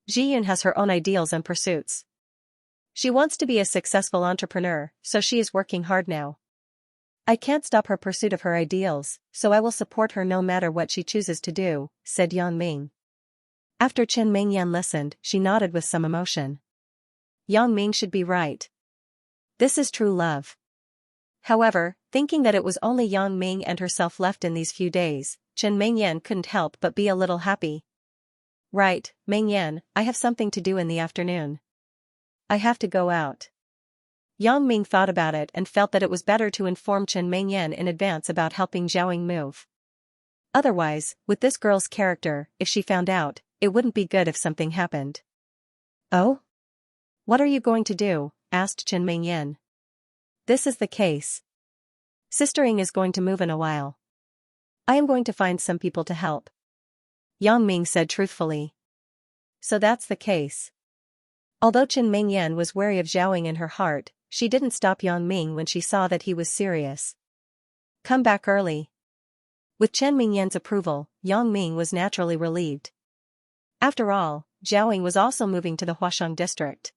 Speaker 1: Jiyun has her own ideals and pursuits. She wants to be a successful entrepreneur, so she is working hard now. I can't stop her pursuit of her ideals, so I will support her no matter what she chooses to do, said Yang Ming. After Chen Mengyan listened, she nodded with some emotion. Yang Ming should be right. This is true love. However, thinking that it was only Yang Ming and herself left in these few days, Chen Mengyan couldn't help but be a little happy. Right, Mengyan, I have something to do in the afternoon. I have to go out. Yang Ming thought about it and felt that it was better to inform Chen Mengyan in advance about helping Zhao move. Otherwise, with this girl's character, if she found out, it wouldn't be good if something happened. Oh? What are you going to do? Asked Chen Mengyan. This is the case. Sister Ying is going to move in a while. I am going to find some people to help. Yang Ming said truthfully. So that's the case. Although Chen Mengyan was wary of Zhao Ying in her heart, she didn't stop Yang Ming when she saw that he was serious. Come back early. With Chen Mengyan's approval, Yang Ming was naturally relieved. After all, Zhao Ying was also moving to the Huasheng district.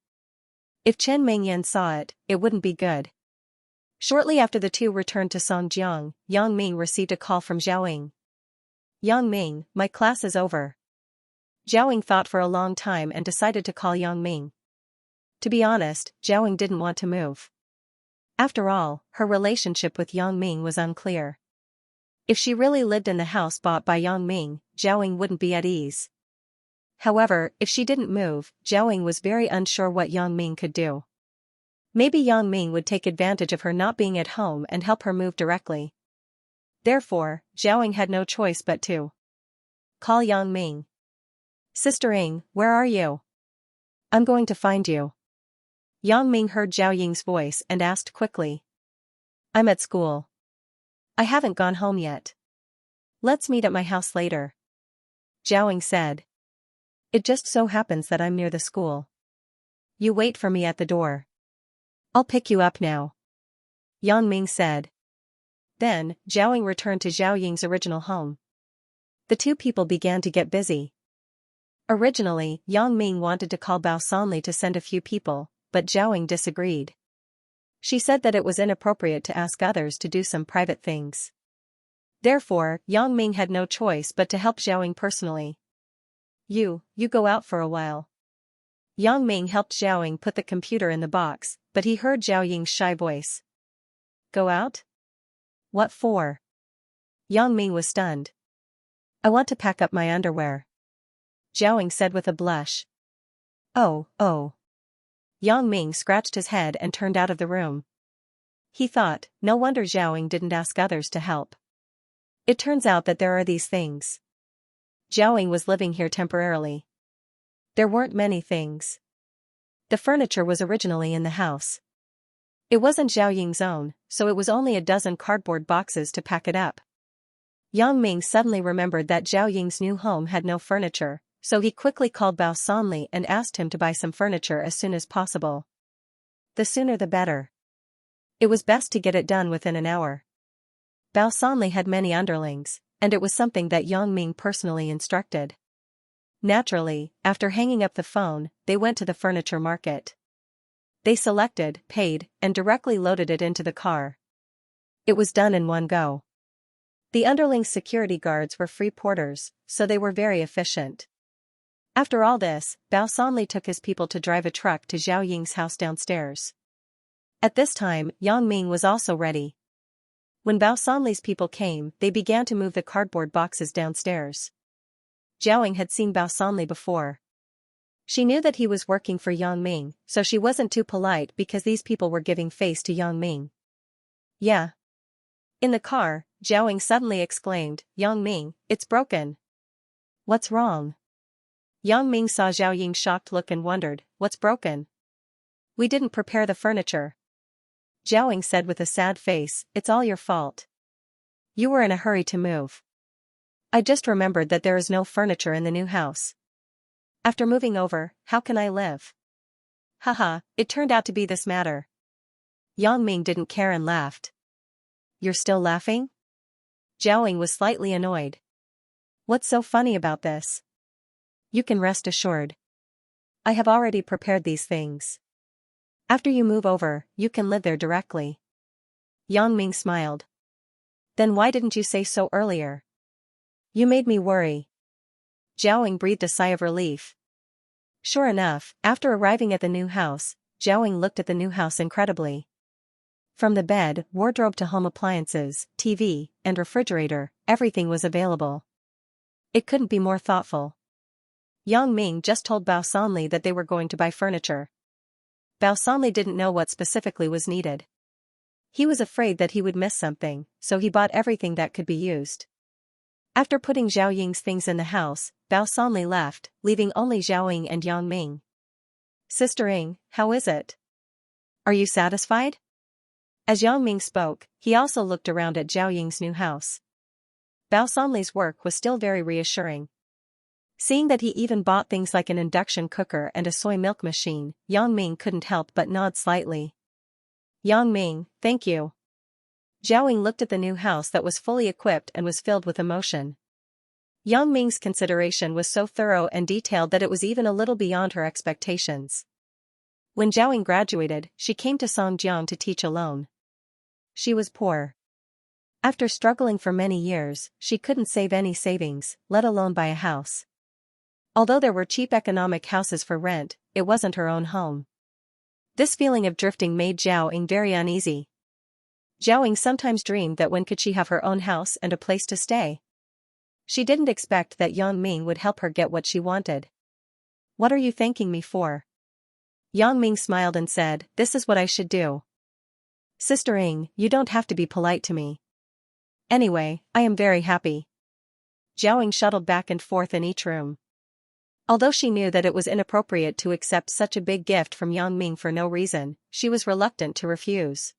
Speaker 1: If Chen Mengyan saw it, it wouldn't be good. Shortly after the two returned to Songjiang, Yang Ming received a call from Zhao Ying. Yang Ming, my class is over. Zhao Ying thought for a long time and decided to call Yang Ming. To be honest, Zhao Ying didn't want to move. After all, her relationship with Yang Ming was unclear. If she really lived in the house bought by Yang Ming, Zhao Ying wouldn't be at ease. However, if she didn't move, Zhao Ying was very unsure what Yang Ming could do. Maybe Yang Ming would take advantage of her not being at home and help her move directly. Therefore, Zhao Ying had no choice but to call Yang Ming. Sister Ing, where are you? I'm going to find you. Yang Ming heard Zhao Ying's voice and asked quickly. I'm at school. I haven't gone home yet. Let's meet at my house later. Zhao Ying said. It just so happens that I'm near the school. You wait for me at the door. I'll pick you up now. Yang Ming said. Then, Zhao Ying returned to Zhao Ying's original home. The two people began to get busy. Originally, Yang Ming wanted to call Bao Sanli to send a few people, but Zhao Ying disagreed. She said that it was inappropriate to ask others to do some private things. Therefore, Yang Ming had no choice but to help Zhao Ying personally. You go out for a while. Yang Ming helped Zhao Ying put the computer in the box, but he heard Zhao Ying's shy voice. Go out? What for? Yang Ming was stunned. I want to pack up my underwear. Zhao Ying said with a blush. Oh. Yang Ming scratched his head and turned out of the room. He thought, no wonder Zhao Ying didn't ask others to help. It turns out that there are these things. Zhao Ying was living here temporarily. There weren't many things. The furniture was originally in the house. It wasn't Zhao Ying's own, so it was only a dozen cardboard boxes to pack it up. Yang Ming suddenly remembered that Zhao Ying's new home had no furniture, so he quickly called Bao Sanli and asked him to buy some furniture as soon as possible. The sooner the better. It was best to get it done within an hour. Bao Sanli had many underlings, and it was something that Yang Ming personally instructed. Naturally, after hanging up the phone, they went to the furniture market. They selected, paid, and directly loaded it into the car. It was done in one go. The underlings' security guards were free porters, so they were very efficient. After all this, Bao Sanli took his people to drive a truck to Zhao Ying's house downstairs. At this time, Yang Ming was also ready. When Bao Sanli's people came, they began to move the cardboard boxes downstairs. Zhao Ying had seen Bao Sanli before. She knew that he was working for Yang Ming, so she wasn't too polite because these people were giving face to Yang Ming. Yeah. In the car, Zhao Ying suddenly exclaimed, Yang Ming, it's broken. What's wrong? Yang Ming saw Zhao Ying's shocked look and wondered, what's broken? We didn't prepare the furniture. Zhao Ying said with a sad face, it's all your fault. You were in a hurry to move. I just remembered that there is no furniture in the new house. After moving over, how can I live? Haha, it turned out to be this matter. Yang Ming didn't care and laughed. You're still laughing? Zhao Ying was slightly annoyed. What's so funny about this? You can rest assured. I have already prepared these things. After you move over, you can live there directly. Yang Ming smiled. Then why didn't you say so earlier? You made me worry. Zhao Ying breathed a sigh of relief. Sure enough, after arriving at the new house, Zhao Ying looked at the new house incredibly. From the bed, wardrobe to home appliances, TV, and refrigerator, everything was available. It couldn't be more thoughtful. Yang Ming just told Bao Sanli that they were going to buy furniture. Bao Sanli didn't know what specifically was needed. He was afraid that he would miss something, so he bought everything that could be used. After putting Zhao Ying's things in the house, Bao Sanli left, leaving only Zhao Ying and Yang Ming. Sister Ing, how is it? Are you satisfied? As Yang Ming spoke, he also looked around at Zhao Ying's new house. Bao Sanli's work was still very reassuring. Seeing that he even bought things like an induction cooker and a soy milk machine, Yang Ming couldn't help but nod slightly. Yang Ming, thank you. Zhao Ying looked at the new house that was fully equipped and was filled with emotion. Yang Ming's consideration was so thorough and detailed that it was even a little beyond her expectations. When Zhao Ying graduated, she came to Songjiang to teach alone. She was poor. After struggling for many years, she couldn't save any savings, let alone buy a house. Although there were cheap economic houses for rent, it wasn't her own home. This feeling of drifting made Zhao Ying very uneasy. Zhao Ying sometimes dreamed that when could she have her own house and a place to stay. She didn't expect that Yang Ming would help her get what she wanted. What are you thanking me for? Yang Ming smiled and said, this is what I should do. Sister Ing, you don't have to be polite to me. Anyway, I am very happy. Zhao Ying shuttled back and forth in each room. Although she knew that it was inappropriate to accept such a big gift from Yang Ming for no reason, she was reluctant to refuse.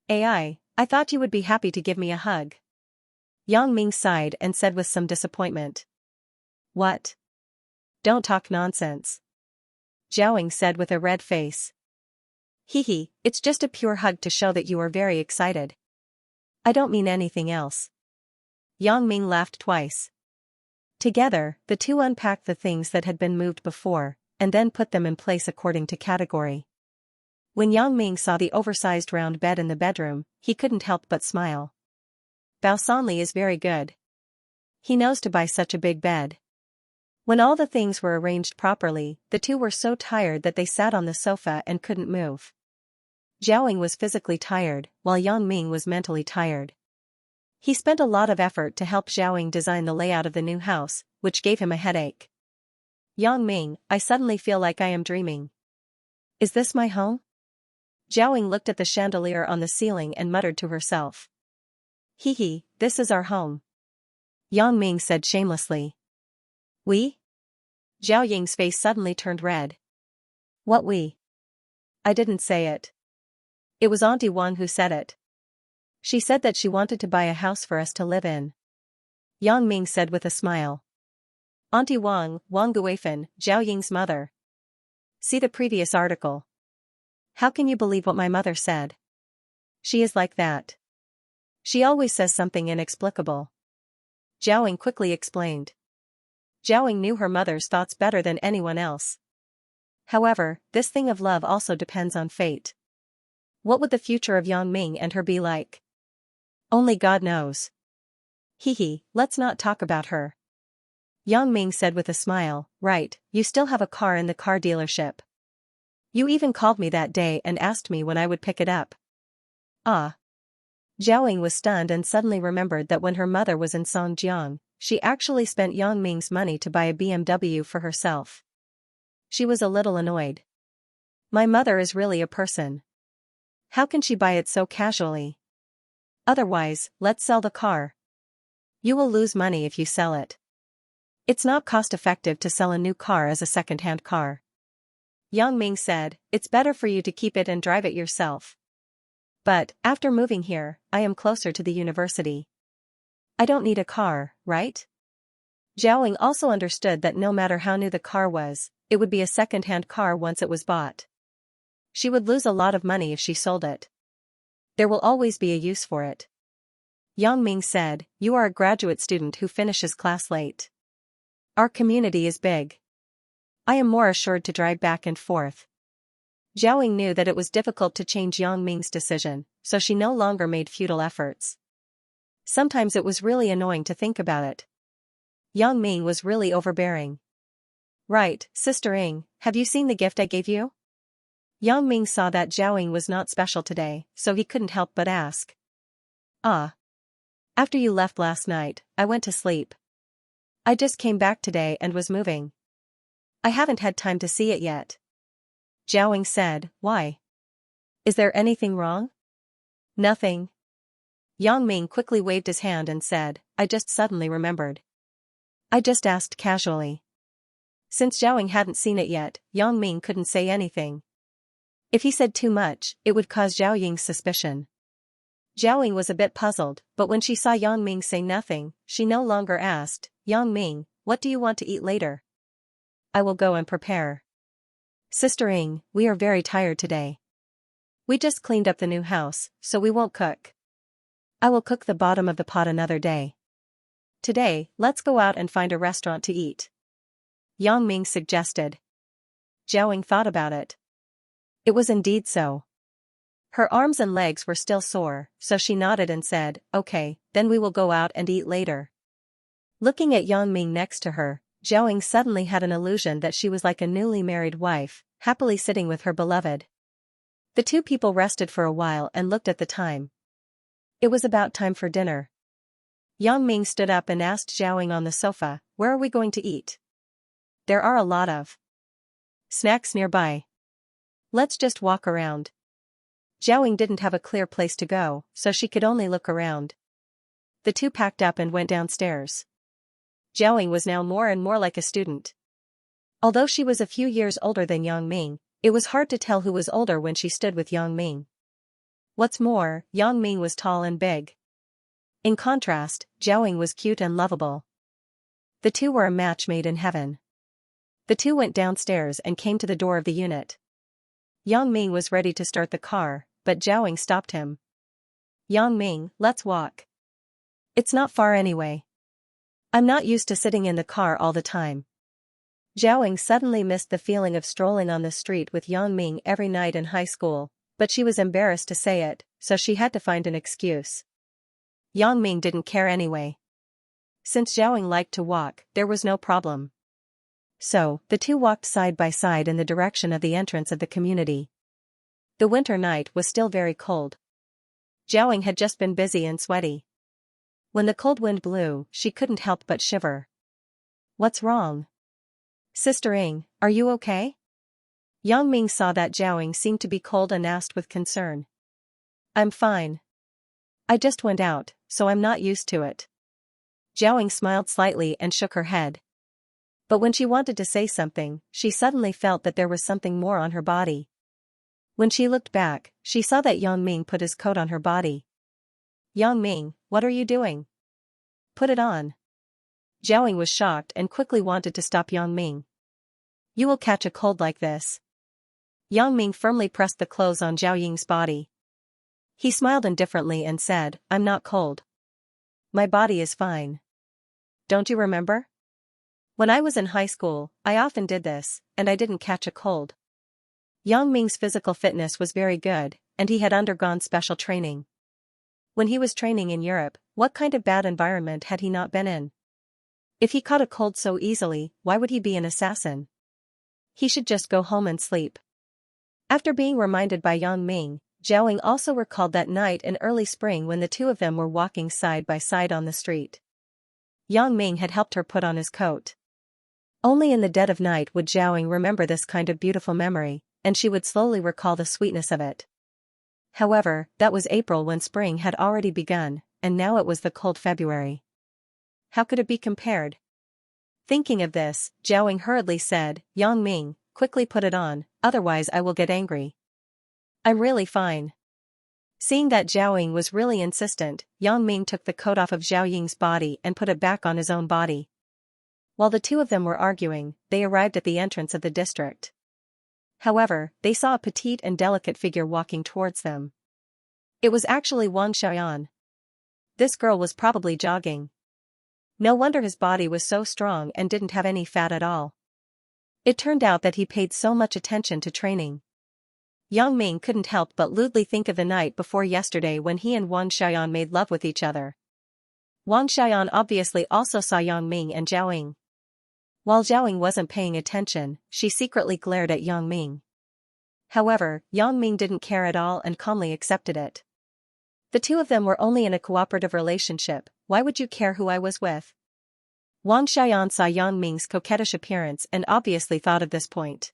Speaker 1: I thought you would be happy to give me a hug. Yang Ming sighed and said with some disappointment. What? Don't talk nonsense. Zhao said with a red face. It's just a pure hug to show that you are very excited. I don't mean anything else. Yang Ming laughed twice. Together, the two unpacked the things that had been moved before, and then put them in place according to category. When Yang Ming saw the oversized round bed in the bedroom, he couldn't help but smile. Bao Sanli is very good. He knows to buy such a big bed. When all the things were arranged properly, the two were so tired that they sat on the sofa and couldn't move. Zhao was physically tired, while Yang Ming was mentally tired. He spent a lot of effort to help Zhao design the layout of the new house, which gave him a headache. Yang Ming, I suddenly feel like I am dreaming. Is this my home? Zhao looked at the chandelier on the ceiling and muttered to herself. This is our home. Yang Ming said shamelessly. We? Zhao Ying's face suddenly turned red. What we? I didn't say it. It was Auntie Wang who said it. She said that she wanted to buy a house for us to live in. Yang Ming said with a smile. Auntie Wang, Wang Guifan, Zhao Ying's mother. See the previous article. How can you believe what my mother said? She is like that. She always says something inexplicable. Zhao Ying quickly explained. Zhao Ying knew her mother's thoughts better than anyone else. However, this thing of love also depends on fate. What would the future of Yang Ming and her be like? Only God knows. Let's not talk about her. Yang Ming said with a smile, right, you still have a car in the car dealership. You even called me that day and asked me when I would pick it up. Ah. Zhao Ying was stunned and suddenly remembered that when her mother was in Songjiang, she actually spent Yang Ming's money to buy a BMW for herself. She was a little annoyed. My mother is really a person. How can she buy it so casually? Otherwise, let's sell the car. You will lose money if you sell it. It's not cost-effective to sell a new car as a second-hand car. Yang Ming said, it's better for you to keep it and drive it yourself. But, after moving here, I am closer to the university. I don't need a car, right? Zhao Ying also understood that no matter how new the car was, it would be a second-hand car once it was bought. She would lose a lot of money if she sold it. There will always be a use for it. Yang Ming said, you are a graduate student who finishes class late. Our community is big. I am more assured to drive back and forth. Zhao Ying knew that it was difficult to change Yang Ming's decision, so she no longer made futile efforts. Sometimes it was really annoying to think about it. Yang Ming was really overbearing. Right, Sister Ying, have you seen the gift I gave you? Yang Ming saw that Zhao Ying was not special today, so he couldn't help but ask. Ah. After you left last night, I went to sleep. I just came back today and was moving. I haven't had time to see it yet. Zhao Ying said, why? Is there anything wrong? Nothing. Yang Ming quickly waved his hand and said, I just suddenly remembered. I just asked casually. Since Zhao Ying hadn't seen it yet, Yang Ming couldn't say anything. If he said too much, it would cause Zhao Ying's suspicion. Zhao Ying was a bit puzzled, but when she saw Yang Ming say nothing, she no longer asked, Yang Ming, what do you want to eat later? I will go and prepare. Sister Ying, we are very tired today. We just cleaned up the new house, so we won't cook. I will cook the bottom of the pot another day. Today, let's go out and find a restaurant to eat. Yang Ming suggested. Zhao Ying thought about it. It was indeed so. Her arms and legs were still sore, so she nodded and said, okay, then we will go out and eat later. Looking at Yang Ming next to her, Zhao Ying suddenly had an illusion that she was like a newly married wife, happily sitting with her beloved. The two people rested for a while and looked at the time. It was about time for dinner. Yang Ming stood up and asked Zhao Ying on the sofa, where are we going to eat? There are a lot of snacks nearby. Let's just walk around. Zhao Ying didn't have a clear place to go, so she could only look around. The two packed up and went downstairs. Zhao Ying was now more and more like a student. Although she was a few years older than Yang Ming, it was hard to tell who was older when she stood with Yang Ming. What's more, Yang Ming was tall and big. In contrast, Zhao was cute and lovable. The two were a match made in heaven. The two went downstairs and came to the door of the unit. Yang Ming was ready to start the car, but Zhao stopped him. Yang Ming, let's walk. It's not far anyway. I'm not used to sitting in the car all the time. Zhao suddenly missed the feeling of strolling on the street with Yang Ming every night in high school, but she was embarrassed to say it, so she had to find an excuse. Yang Ming didn't care anyway. Since Zhao liked to walk, there was no problem. So, the two walked side by side in the direction of the entrance of the community. The winter night was still very cold. Zhao had just been busy and sweaty. When the cold wind blew, she couldn't help but shiver. What's wrong? Sister Ing, are you okay? Yang Ming saw that Zhao seemed to be cold and asked with concern. I'm fine. I just went out, so I'm not used to it. Zhao smiled slightly and shook her head. But when she wanted to say something, she suddenly felt that there was something more on her body. When she looked back, she saw that Yang Ming put his coat on her body. Yang Ming, what are you doing? Put it on. Zhao was shocked and quickly wanted to stop Yang Ming. You will catch a cold like this. Yang Ming firmly pressed the clothes on Zhao Ying's body. He smiled indifferently and said, I'm not cold. My body is fine. Don't you remember? When I was in high school, I often did this, and I didn't catch a cold. Yang Ming's physical fitness was very good, and he had undergone special training. When he was training in Europe, what kind of bad environment had he not been in? If he caught a cold so easily, why would he be an assassin? He should just go home and sleep. After being reminded by Yang Ming, Zhao also recalled that night in early spring when the two of them were walking side by side on the street. Yang Ming had helped her put on his coat. Only in the dead of night would Zhao remember this kind of beautiful memory, and she would slowly recall the sweetness of it. However, that was April when spring had already begun, and now it was the cold February. How could it be compared? Thinking of this, Zhao hurriedly said, Yang Ming, quickly put it on, otherwise I will get angry. I'm really fine. Seeing that Zhao was really insistent, Yang Ming took the coat off of Zhao Ying's body and put it back on his own body. While the two of them were arguing, they arrived at the entrance of the district. However, they saw a petite and delicate figure walking towards them. It was actually Wang Xiaoyan. This girl was probably jogging. No wonder his body was so strong and didn't have any fat at all. It turned out that he paid so much attention to training. Yang Ming couldn't help but lewdly think of the night before yesterday when he and Wang Xiaoyan made love with each other. Wang Xiaoyan obviously also saw Yang Ming and Zhao. While Zhao wasn't paying attention, she secretly glared at Yang Ming. However, Yang Ming didn't care at all and calmly accepted it. The two of them were only in a cooperative relationship, why would you care who I was with? Wang Xiaoyan saw Yang Ming's coquettish appearance and obviously thought of this point.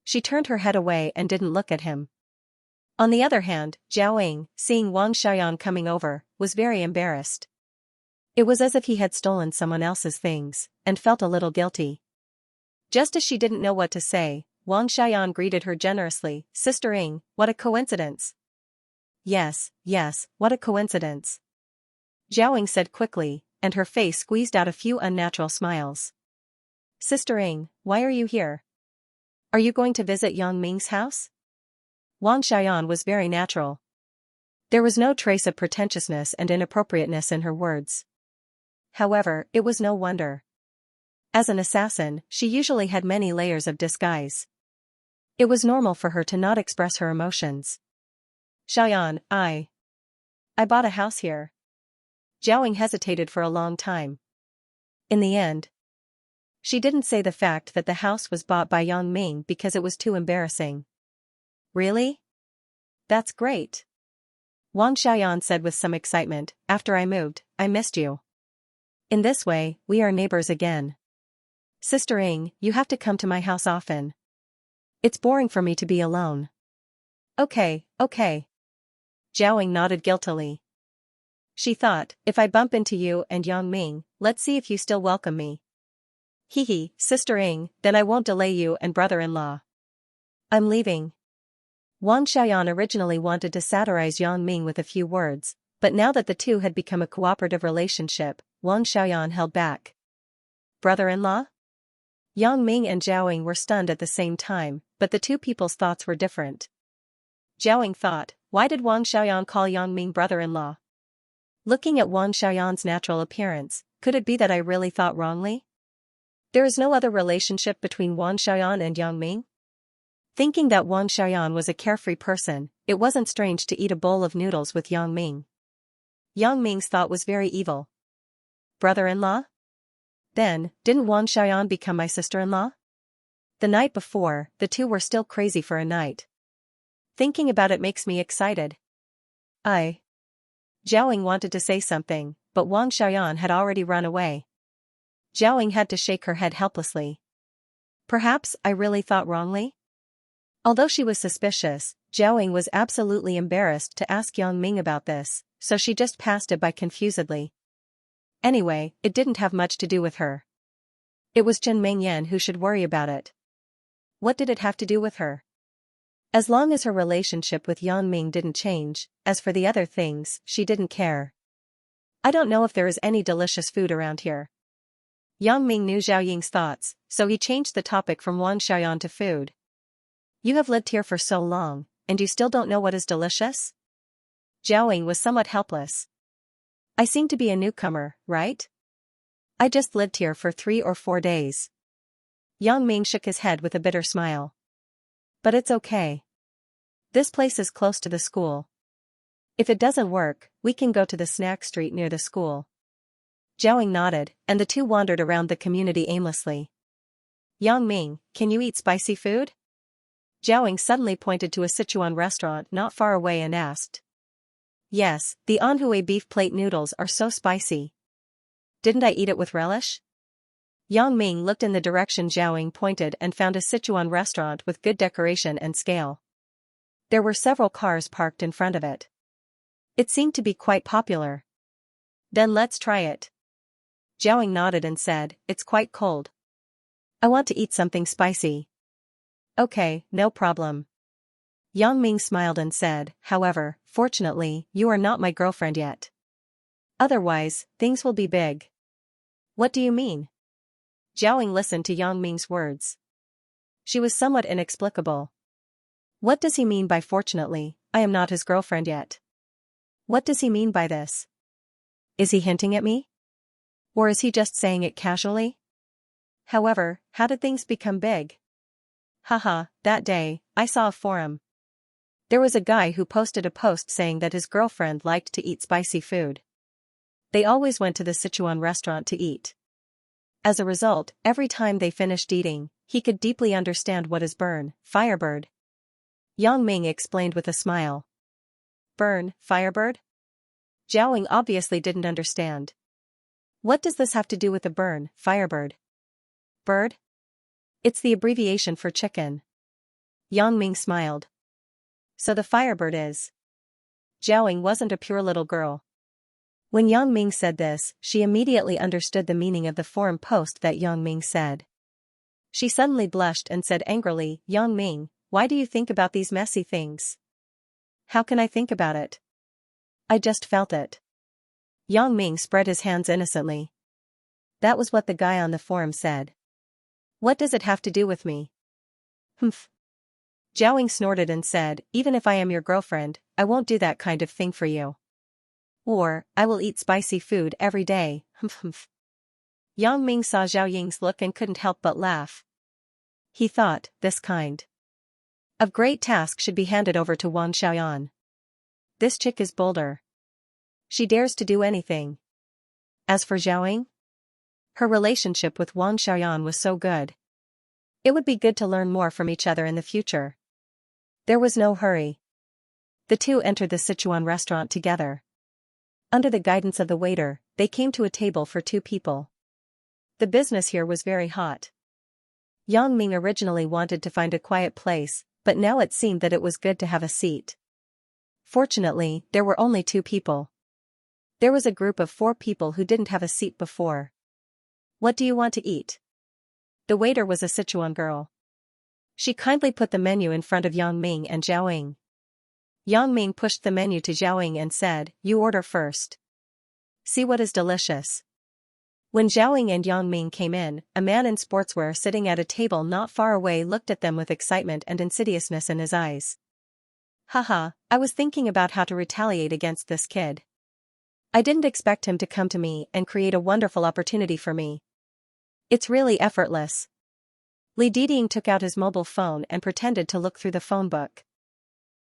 Speaker 1: She turned her head away and didn't look at him. On the other hand, Zhao, seeing Wang Xiaoyan coming over, was very embarrassed. It was as if he had stolen someone else's things, and felt a little guilty. Just as she didn't know what to say, Wang Xiaoyan greeted her generously, Sister Ing, what a coincidence. Yes, what a coincidence. Zhao said quickly, and her face squeezed out a few unnatural smiles. Sister Ing, why are you here? Are you going to visit Yang Ming's house? Wang Xiaoyan was very natural. There was no trace of pretentiousness and inappropriateness in her words. However, it was no wonder. As an assassin, she usually had many layers of disguise. It was normal for her to not express her emotions. Xiaoyan, I bought a house here. Zhao hesitated for a long time. In the end, she didn't say the fact that the house was bought by Yang Ming because it was too embarrassing. Really? That's great. Wang Xiaoyan said with some excitement, after I moved, I missed you. In this way, we are neighbors again. Sister Ing, you have to come to my house often. It's boring for me to be alone. Okay. Zhao nodded guiltily. She thought, if I bump into you and Yang Ming, let's see if you still welcome me. Hee hee, Sister Ing, then I won't delay you and brother-in-law. I'm leaving. Wang Xiaoyan originally wanted to satirize Yang Ming with a few words, but now that the two had become a cooperative relationship, Wang Xiaoyan held back. Brother-in-law? Yang Ming and Zhao Ying were stunned at the same time, but the two people's thoughts were different. Zhao Ying thought, why did Wang Xiaoyan call Yang Ming brother-in-law? Looking at Wang Xiaoyan's natural appearance, could it be that I really thought wrongly? There is no other relationship between Wang Xiaoyan and Yang Ming? Thinking that Wang Xiaoyan was a carefree person, it wasn't strange to eat a bowl of noodles with Yang Ming. Yang Ming's thought was very evil. Brother-in-law? Then, didn't Wang Xiaoyan become my sister-in-law? The night before, the two were still crazy for a night. Thinking about it makes me excited. Zhao Ying wanted to say something, but Wang Xiaoyan had already run away. Zhao Ying had to shake her head helplessly. Perhaps I really thought wrongly? Although she was suspicious, Zhao Ying was absolutely embarrassed to ask Yang Ming about this, so she just passed it by confusedly. Anyway, it didn't have much to do with her. It was Chen Mingyan who should worry about it. What did it have to do with her? As long as her relationship with Yang Ming didn't change, as for the other things, she didn't care. I don't know if there is any delicious food around here. Yang Ming knew Zhao Ying's thoughts, so he changed the topic from Wang Xiaoyan to food. You have lived here for so long, and you still don't know what is delicious? Zhao Ying was somewhat helpless. I seem to be a newcomer, right? I just lived here for 3 or 4 days. Yang Ming shook his head with a bitter smile. But it's okay. This place is close to the school. If it doesn't work, we can go to the snack street near the school. Zhao Ying nodded, and the two wandered around the community aimlessly. Yang Ming, can you eat spicy food? Zhao Ying suddenly pointed to a Sichuan restaurant not far away and asked. Yes, the Anhui beef plate noodles are so spicy. Didn't I eat it with relish? Yang Ming looked in the direction Zhao Ying pointed and found a Sichuan restaurant with good decoration and scale. There were several cars parked in front of it. It seemed to be quite popular. Then let's try it. Zhao Ying nodded and said, it's quite cold. I want to eat something spicy. Okay, no problem. Yang Ming smiled and said, however, fortunately, you are not my girlfriend yet. Otherwise, things will be big. What do you mean? Zhao Ying listened to Yang Ming's words. She was somewhat inexplicable. What does he mean by fortunately, I am not his girlfriend yet? What does he mean by this? Is he hinting at me? Or is he just saying it casually? However, how did things become big? Haha, that day, I saw a forum. There was a guy who posted a post saying that his girlfriend liked to eat spicy food. They always went to the Sichuan restaurant to eat. As a result, every time they finished eating, he could deeply understand what is burn, firebird. Yang Ming explained with a smile. Burn, firebird? Zhao Ying obviously didn't understand. What does this have to do with the burn, firebird? Bird? It's the abbreviation for chicken. Yang Ming smiled. So the firebird is. Zhao Ying wasn't a pure little girl. When Yang Ming said this, she immediately understood the meaning of the forum post that Yang Ming said. She suddenly blushed and said angrily, Yang Ming, why do you think about these messy things? How can I think about it? I just felt it. Yang Ming spread his hands innocently. That was what the guy on the forum said. What does it have to do with me? Humph. Zhao Ying snorted and said, even if I am your girlfriend, I won't do that kind of thing for you. Or, I will eat spicy food every day, humph humph. Yang Ming saw Zhao Ying's look and couldn't help but laugh. He thought, this kind of great task should be handed over to Wang Xiaoyan. This chick is bolder. She dares to do anything. As for Zhao Ying, her relationship with Wang Xiaoyan was so good. It would be good to learn more from each other in the future. There was no hurry. The two entered the Sichuan restaurant together. Under the guidance of the waiter, they came to a table for 2 people. The business here was very hot. Yang Ming originally wanted to find a quiet place, but now it seemed that it was good to have a seat. Fortunately, there were only 2 people. There was a group of 4 people who didn't have a seat before. What do you want to eat? The waiter was a Sichuan girl. She kindly put the menu in front of Yang Ming and Zhao Ying. Yang Ming pushed the menu to Zhao Ying and said, "You order first. See what is delicious." When Zhao Ying and Yang Ming came in, a man in sportswear sitting at a table not far away looked at them with excitement and insidiousness in his eyes. "Haha, I was thinking about how to retaliate against this kid. I didn't expect him to come to me and create a wonderful opportunity for me. It's really effortless." Li Diding took out his mobile phone and pretended to look through the phone book.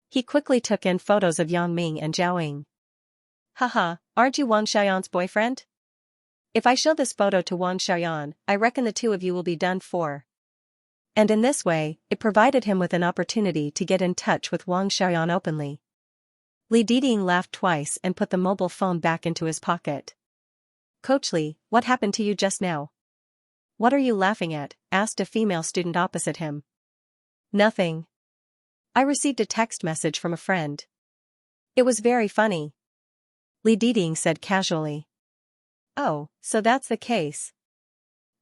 Speaker 1: He quickly took in photos of Yang Ming and Zhao Ying. "Haha, aren't you Wang Xiaoyan's boyfriend? If I show this photo to Wang Xiaoyan, I reckon the two of you will be done for." And in this way, it provided him with an opportunity to get in touch with Wang Xiaoyan openly. Li Diding laughed twice and put the mobile phone back into his pocket. "Coach Li, what happened to you just now?" "What are you laughing at?" asked a female student opposite him. "Nothing. I received a text message from a friend. It was very funny," Li Diding said casually. "Oh, so that's the case."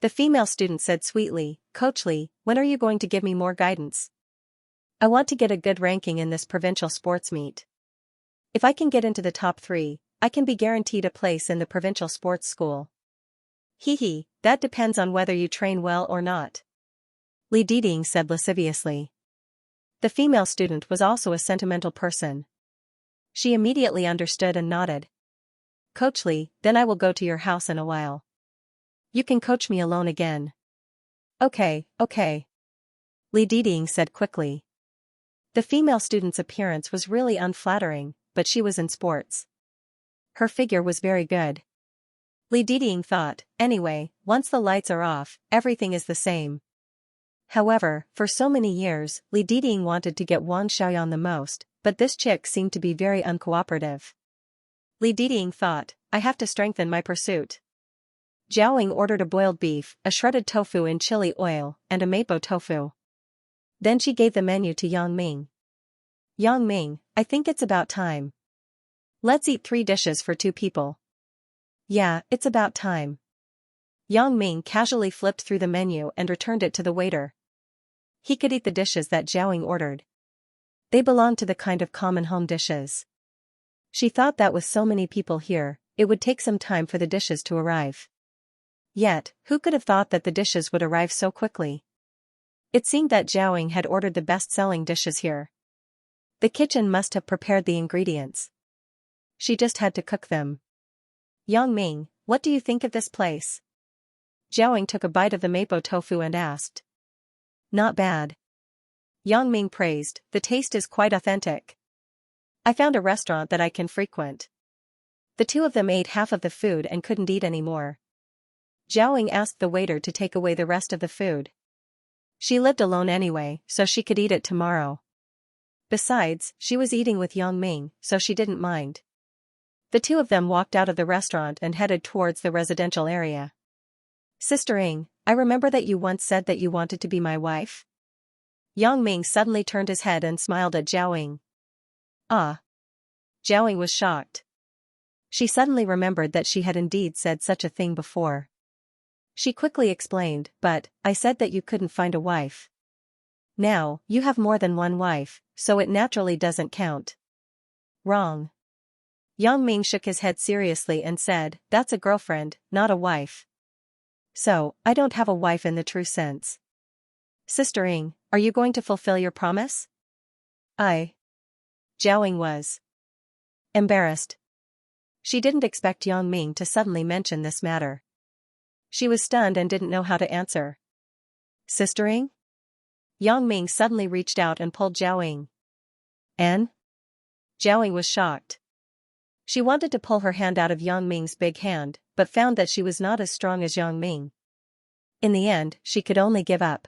Speaker 1: The female student said sweetly, "Coach Li, when are you going to give me more guidance? I want to get a good ranking in this provincial sports meet. If I can get into the top 3, I can be guaranteed a place in the provincial sports school." "Hee, that depends on whether you train well or not," Li Diding said lasciviously. The female student was also a sentimental person. She immediately understood and nodded. "Coach Li, then I will go to your house in a while. You can coach me alone again." Okay. Li Diding said quickly. The female student's appearance was really unflattering, but she was in sports. Her figure was very good. Li Diding thought, anyway, once the lights are off, everything is the same. However, for so many years, Li Diding wanted to get Wang Xiaoyan the most, but this chick seemed to be very uncooperative. Li Diding thought, I have to strengthen my pursuit. Zhao Ying ordered a boiled beef, a shredded tofu in chili oil, and a mapo tofu. Then she gave the menu to Yang Ming. "Yang Ming, I think it's about time. Let's eat 3 dishes for 2 people." "Yeah, it's about time." Yang Ming casually flipped through the menu and returned it to the waiter. He could eat the dishes that Zhao Ying ordered. They belonged to the kind of common home dishes. She thought that with so many people here, it would take some time for the dishes to arrive. Yet, who could have thought that the dishes would arrive so quickly? It seemed that Zhao Ying had ordered the best-selling dishes here. The kitchen must have prepared the ingredients. She just had to cook them. "Yang Ming, what do you think of this place?" Zhao Ying took a bite of the mapo tofu and asked. "Not bad." Yang Ming praised, "The taste is quite authentic. I found a restaurant that I can frequent." The two of them ate half of the food and couldn't eat any more. Zhao Ying asked the waiter to take away the rest of the food. She lived alone anyway, so she could eat it tomorrow. Besides, she was eating with Yang Ming, so she didn't mind. The two of them walked out of the restaurant and headed towards the residential area. "Sister Ying, I remember that you once said that you wanted to be my wife?" Yang Ming suddenly turned his head and smiled at Zhao Ying. "Ah." Zhao Ying was shocked. She suddenly remembered that she had indeed said such a thing before. She quickly explained, "But, I said that you couldn't find a wife. Now, you have more than one wife, so it naturally doesn't count." "Wrong." Yang Ming shook his head seriously and said, "That's a girlfriend, not a wife. So, I don't have a wife in the true sense." "Sister Ying, are you going to fulfill your promise?" Zhao Ying was embarrassed. She didn't expect Yang Ming to suddenly mention this matter. She was stunned and didn't know how to answer. "Sister Ying?" Yang Ming suddenly reached out and pulled Zhao Ying. "Anne?" Zhao Ying was shocked. She wanted to pull her hand out of Yang Ming's big hand, but found that she was not as strong as Yang Ming. In the end, she could only give up.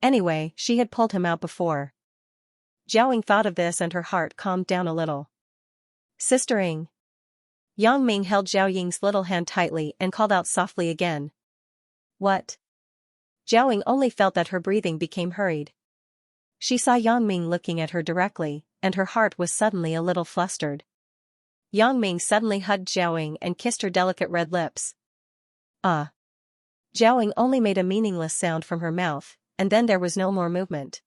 Speaker 1: Anyway, she had pulled him out before. Zhao Ying thought of this and her heart calmed down a little. "Sister Ying." Yang Ming held Zhao Ying's little hand tightly and called out softly again. "What?" Zhao Ying only felt that her breathing became hurried. She saw Yang Ming looking at her directly, and her heart was suddenly a little flustered. Yang Ming suddenly hugged Zhao Ying and kissed her delicate red lips. "Ah." Jiaoying only made a meaningless sound from her mouth, and then there was no more movement.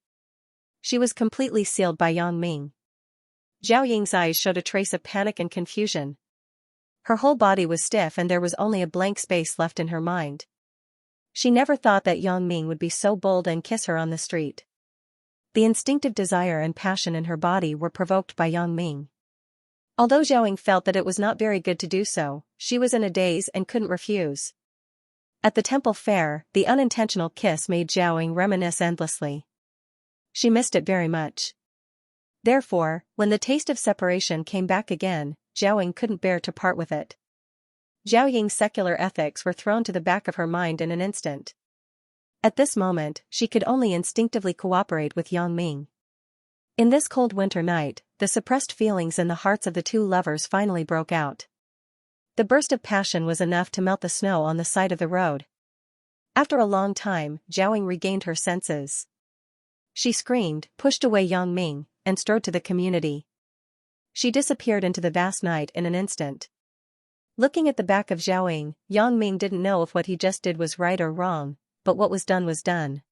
Speaker 1: She was completely sealed by Yang Ming. Zhao Ying's eyes showed a trace of panic and confusion. Her whole body was stiff and there was only a blank space left in her mind. She never thought that Yang Ming would be so bold and kiss her on the street. The instinctive desire and passion in her body were provoked by Yang Ming. Although Zhao felt that it was not very good to do so, she was in a daze and couldn't refuse. At the temple fair, the unintentional kiss made Zhao reminisce endlessly. She missed it very much. Therefore, when the taste of separation came back again, Zhao couldn't bear to part with it. Zhao Ying's secular ethics were thrown to the back of her mind in an instant. At this moment, she could only instinctively cooperate with Yang Ming. In this cold winter night, the suppressed feelings in the hearts of the two lovers finally broke out. The burst of passion was enough to melt the snow on the side of the road. After a long time, Zhao regained her senses. She screamed, pushed away Yang Ming, and strode to the community. She disappeared into the vast night in an instant. Looking at the back of Zhao, Yang Ming didn't know if what he just did was right or wrong, but what was done was done.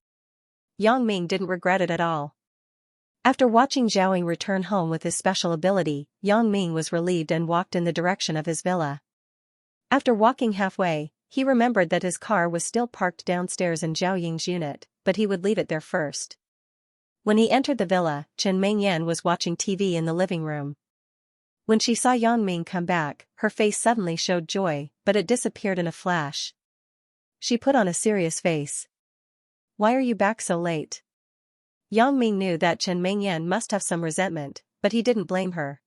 Speaker 1: Yang Ming didn't regret it at all. After watching Zhao return home with his special ability, Yang Ming was relieved and walked in the direction of his villa. After walking halfway, he remembered that his car was still parked downstairs in Zhao Ying's unit, but he would leave it there first. When he entered the villa, Chen Mengyan was watching TV in the living room. When she saw Yang Ming come back, her face suddenly showed joy, but it disappeared in a flash. She put on a serious face. "Why are you back so late?" Yang Ming knew that Chen Mengyan must have some resentment, but he didn't blame her.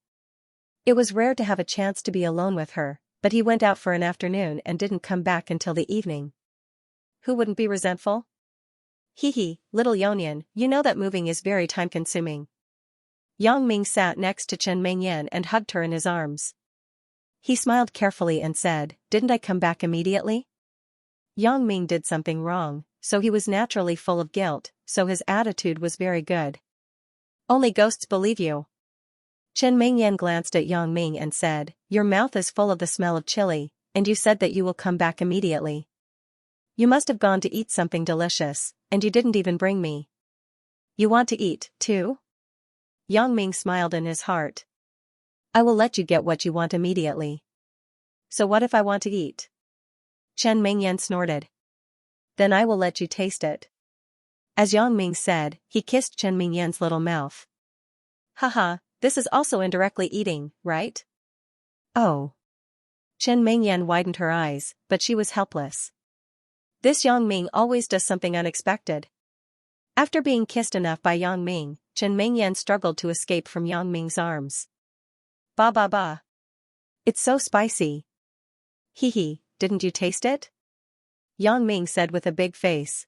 Speaker 1: It was rare to have a chance to be alone with her, but he went out for an afternoon and didn't come back until the evening. Who wouldn't be resentful? Hee, little Yonian, you know that moving is very time-consuming. Yang Ming sat next to Chen Mengyan and hugged her in his arms. He smiled carefully and said, "Didn't I come back immediately?" Yang Ming did something wrong, so he was naturally full of guilt, so his attitude was very good. "Only ghosts believe you." Chen Mengyan glanced at Yang Ming and said, "Your mouth is full of the smell of chili, and you said that you will come back immediately. You must have gone to eat something delicious, and you didn't even bring me. You want to eat, too?" Yang Ming smiled in his heart. "I will let you get what you want immediately." "So what if I want to eat?" Chen Mengyan snorted. "Then I will let you taste it." As Yang Ming said, he kissed Chen Mengyan's little mouth. "Haha, this is also indirectly eating, right?" "Oh." Chen Mengyan widened her eyes, but she was helpless. This Yang Ming always does something unexpected. After being kissed enough by Yang Ming, Chen Mengyan struggled to escape from Yang Ming's arms. "Ba ba ba. It's so spicy." "Hee, didn't you taste it?" Yang Ming said with a big face.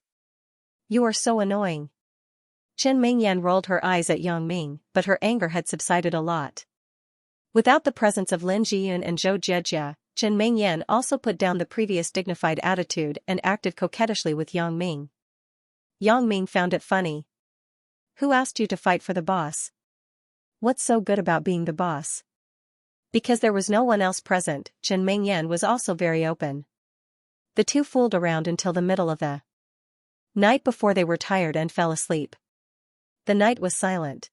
Speaker 1: "You are so annoying." Chen Mengyan rolled her eyes at Yang Ming, but her anger had subsided a lot. Without the presence of Lin Jiyun and Zhou Jiejia, Chen Mengyan also put down the previous dignified attitude and acted coquettishly with Yang Ming. Yang Ming found it funny. "Who asked you to fight for the boss? What's so good about being the boss?" Because there was no one else present, Chen Mengyan was also very open. The two fooled around until the middle of the night before they were tired and fell asleep. The night was silent.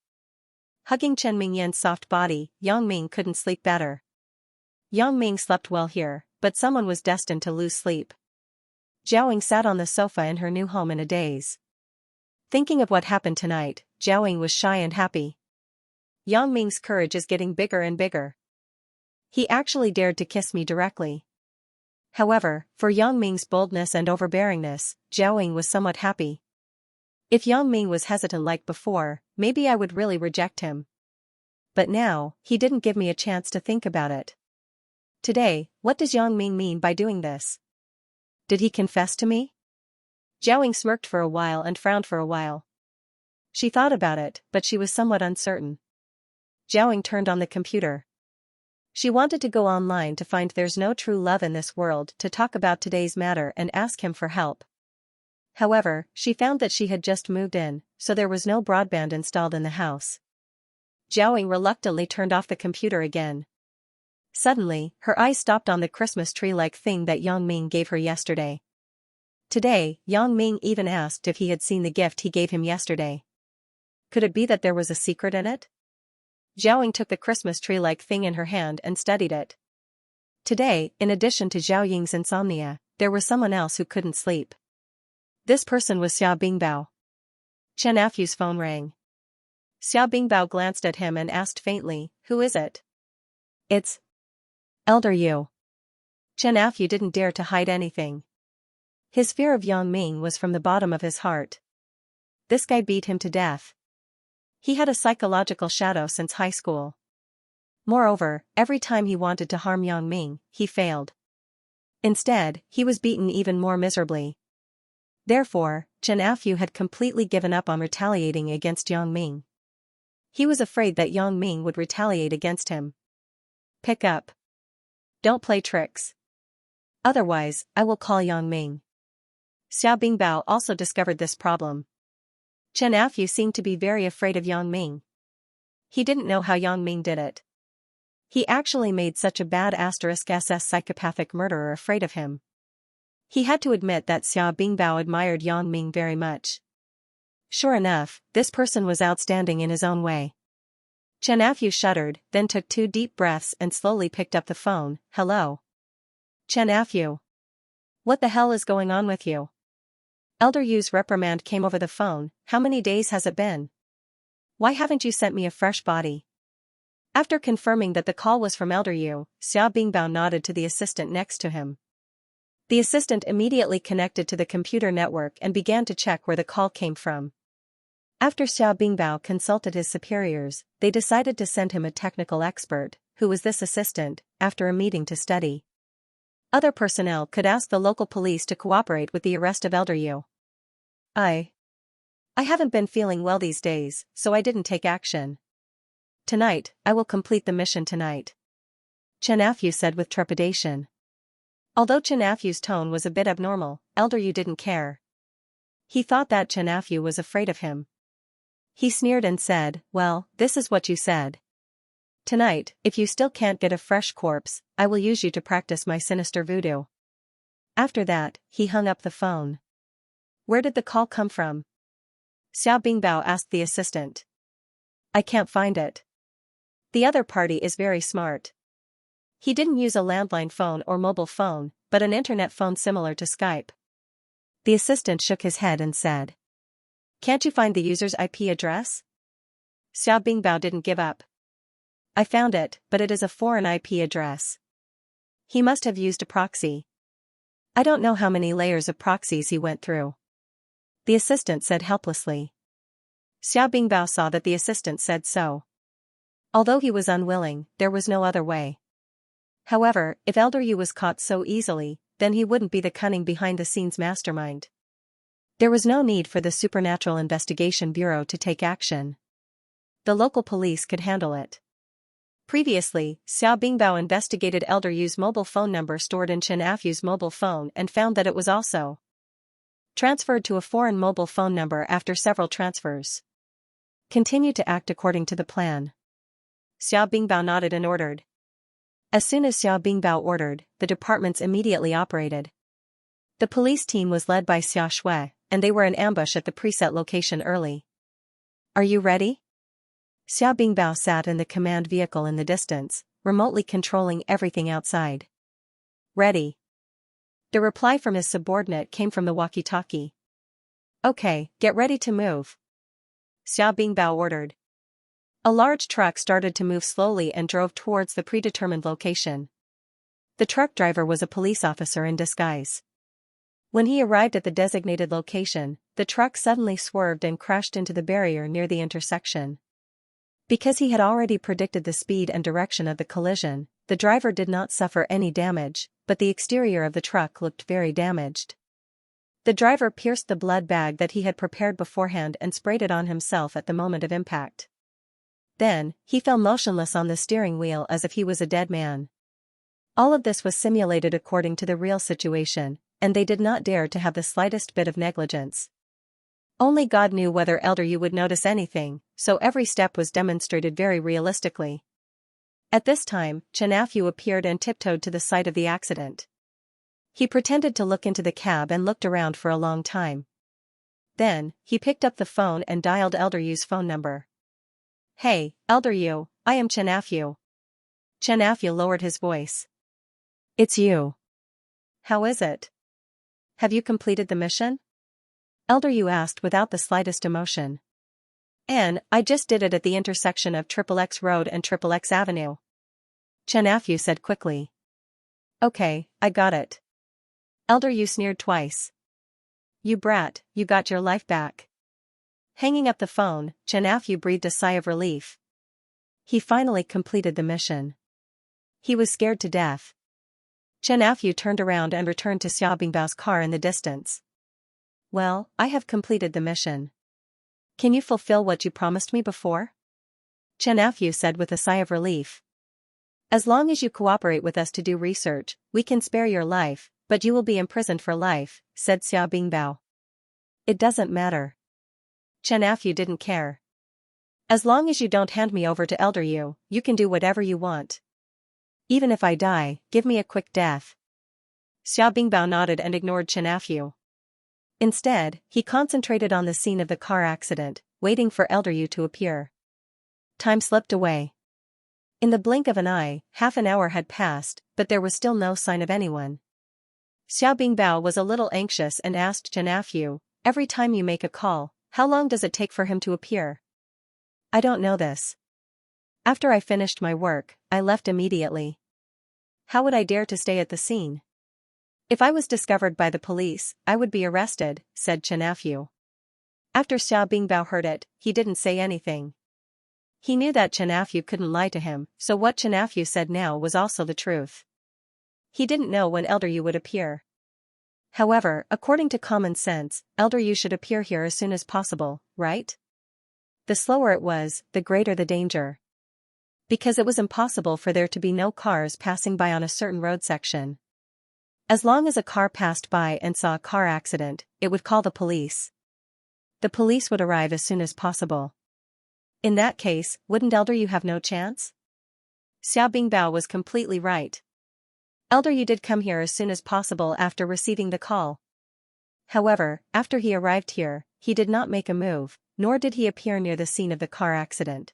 Speaker 1: Hugging Chen Mengyan's soft body, Yang Ming couldn't sleep better. Yang Ming slept well here, but someone was destined to lose sleep. Zhao sat on the sofa in her new home in a daze. Thinking of what happened tonight, Zhao was shy and happy. Yang Ming's courage is getting bigger and bigger. He actually dared to kiss me directly. However, for Yang Ming's boldness and overbearingness, Zhao was somewhat happy. If Yang Ming was hesitant like before, maybe I would really reject him. But now, he didn't give me a chance to think about it. Today, what does Yang Ming mean by doing this? Did he confess to me? Zhao smirked for a while and frowned for a while. She thought about it, but she was somewhat uncertain. Zhao turned on the computer. She wanted to go online to find There's No True Love in This World to talk about today's matter and ask him for help. However, she found that she had just moved in, so there was no broadband installed in the house. Zhao reluctantly turned off the computer again. Suddenly, her eyes stopped on the Christmas tree-like thing that Yang Ming gave her yesterday. Today, Yang Ming even asked if he had seen the gift he gave him yesterday. Could it be that there was a secret in it? Xiaoying took the Christmas tree-like thing in her hand and studied it. Today, in addition to Zhao Ying's insomnia, there was someone else who couldn't sleep. This person was Xia Bingbao. Chen Afu's phone rang. Xia Bingbao glanced at him and asked faintly, "Who is it?" "It's Elder Yu." Chen Afu didn't dare to hide anything. His fear of Yang Ming was from the bottom of his heart. This guy beat him to death. He had a psychological shadow since high school. Moreover, every time he wanted to harm Yang Ming, he failed. Instead, he was beaten even more miserably. Therefore, Chen Afu had completely given up on retaliating against Yang Ming. He was afraid that Yang Ming would retaliate against him. "Pick up. Don't play tricks. Otherwise, I will call Yang Ming." Xia Bingbao also discovered this problem. Chen Afu seemed to be very afraid of Yang Ming. He didn't know how Yang Ming did it. He actually made such a bad *SS psychopathic murderer afraid of him. He had to admit that Xia Bingbao admired Yang Ming very much. Sure enough, this person was outstanding in his own way. Chen Afu shuddered, then took 2 deep breaths and slowly picked up the phone. "Hello? Chen Afu. What the hell is going on with you?" Elder Yu's reprimand came over the phone. "How many days has it been? Why haven't you sent me a fresh body?" After confirming that the call was from Elder Yu, Xia Bingbao nodded to the assistant next to him. The assistant immediately connected to the computer network and began to check where the call came from. After Xia Bingbao consulted his superiors, they decided to send him a technical expert, who was this assistant, after a meeting to study. Other personnel could ask the local police to cooperate with the arrest of Elder Yu. I haven't been feeling well these days, so I didn't take action. Tonight, I will complete the mission tonight," Chen Afu said with trepidation. Although Chen Afu's tone was a bit abnormal, Elder Yu didn't care. He thought that Chen Afu was afraid of him. He sneered and said, "Well, this is what you said. Tonight, if you still can't get a fresh corpse, I will use you to practice my sinister voodoo." After that, he hung up the phone. "Where did the call come from?" Xia Bingbao asked the assistant. "I can't find it. The other party is very smart. He didn't use a landline phone or mobile phone, but an internet phone similar to Skype." The assistant shook his head and said, "Can't you find the user's IP address?" Xia Bingbao didn't give up. "I found it, but it is a foreign IP address. He must have used a proxy. I don't know how many layers of proxies he went through," the assistant said helplessly. Xia Bingbao saw that the assistant said so. Although he was unwilling, there was no other way. However, if Elder Yu was caught so easily, then he wouldn't be the cunning behind-the-scenes mastermind. There was no need for the Supernatural Investigation Bureau to take action. The local police could handle it. Previously, Xia Bingbao investigated Elder Yu's mobile phone number stored in Chen Afu's mobile phone and found that it was also transferred to a foreign mobile phone number after several transfers. "Continue to act according to the plan." Xia Bingbao nodded and ordered. As soon as Xia Bingbao ordered, the departments immediately operated. The police team was led by Xia Shui, and they were in ambush at the preset location early. "Are you ready?" Xia Bingbao sat in the command vehicle in the distance, remotely controlling everything outside. "Ready." The reply from his subordinate came from the walkie-talkie. "Okay, get ready to move," Xia Bingbao ordered. A large truck started to move slowly and drove towards the predetermined location. The truck driver was a police officer in disguise. When he arrived at the designated location, the truck suddenly swerved and crashed into the barrier near the intersection. Because he had already predicted the speed and direction of the collision, the driver did not suffer any damage, but the exterior of the truck looked very damaged. The driver pierced the blood bag that he had prepared beforehand and sprayed it on himself at the moment of impact. Then, he fell motionless on the steering wheel as if he was a dead man. All of this was simulated according to the real situation, and they did not dare to have the slightest bit of negligence. Only God knew whether Elder Yu would notice anything, so every step was demonstrated very realistically. At this time, Chen Afu appeared and tiptoed to the site of the accident. He pretended to look into the cab and looked around for a long time. Then, he picked up the phone and dialed Elder Yu's phone number. "Hey, Elder Yu, I am Xianxia." Xianxia lowered his voice. "It's you. How is it? Have you completed the mission?" Elder Yu asked without the slightest emotion. I just did it at the intersection of XXX Road and XXX Avenue." Xianxia said quickly. "Okay, I got it." Elder Yu sneered twice. "You brat, you got your life back." Hanging up the phone, Xianxia breathed a sigh of relief. He finally completed the mission. He was scared to death. Xianxia turned around and returned to Xia Bingbao's car in the distance. "Well, I have completed the mission. Can you fulfill what you promised me before?" Xianxia said with a sigh of relief. "As long as you cooperate with us to do research, we can spare your life, but you will be imprisoned for life," said Xia Bingbao. "It doesn't matter." Xianxia didn't care. "As long as you don't hand me over to Elder Yu, you can do whatever you want. Even if I die, give me a quick death." Xia Bingbao nodded and ignored Xianxia. Instead, he concentrated on the scene of the car accident, waiting for Elder Yu to appear. Time slipped away. In the blink of an eye, half an hour had passed, but there was still no sign of anyone. Xia Bingbao was a little anxious and asked Xianxia, "Every time you make a call, how long does it take for him to appear?" "I don't know this. After I finished my work, I left immediately. How would I dare to stay at the scene? If I was discovered by the police, I would be arrested," said Xianxia. After Xia Bingbao heard it, he didn't say anything. He knew that Xianxia couldn't lie to him, so what Xianxia said now was also the truth. He didn't know when Elder Yu would appear. However, according to common sense, Elder Yu should appear here as soon as possible, right? The slower it was, the greater the danger. Because it was impossible for there to be no cars passing by on a certain road section. As long as a car passed by and saw a car accident, it would call the police. The police would arrive as soon as possible. In that case, wouldn't Elder Yu have no chance? Xia Bingbao was completely right. Elder Yu did come here as soon as possible after receiving the call. However, after he arrived here, he did not make a move, nor did he appear near the scene of the car accident.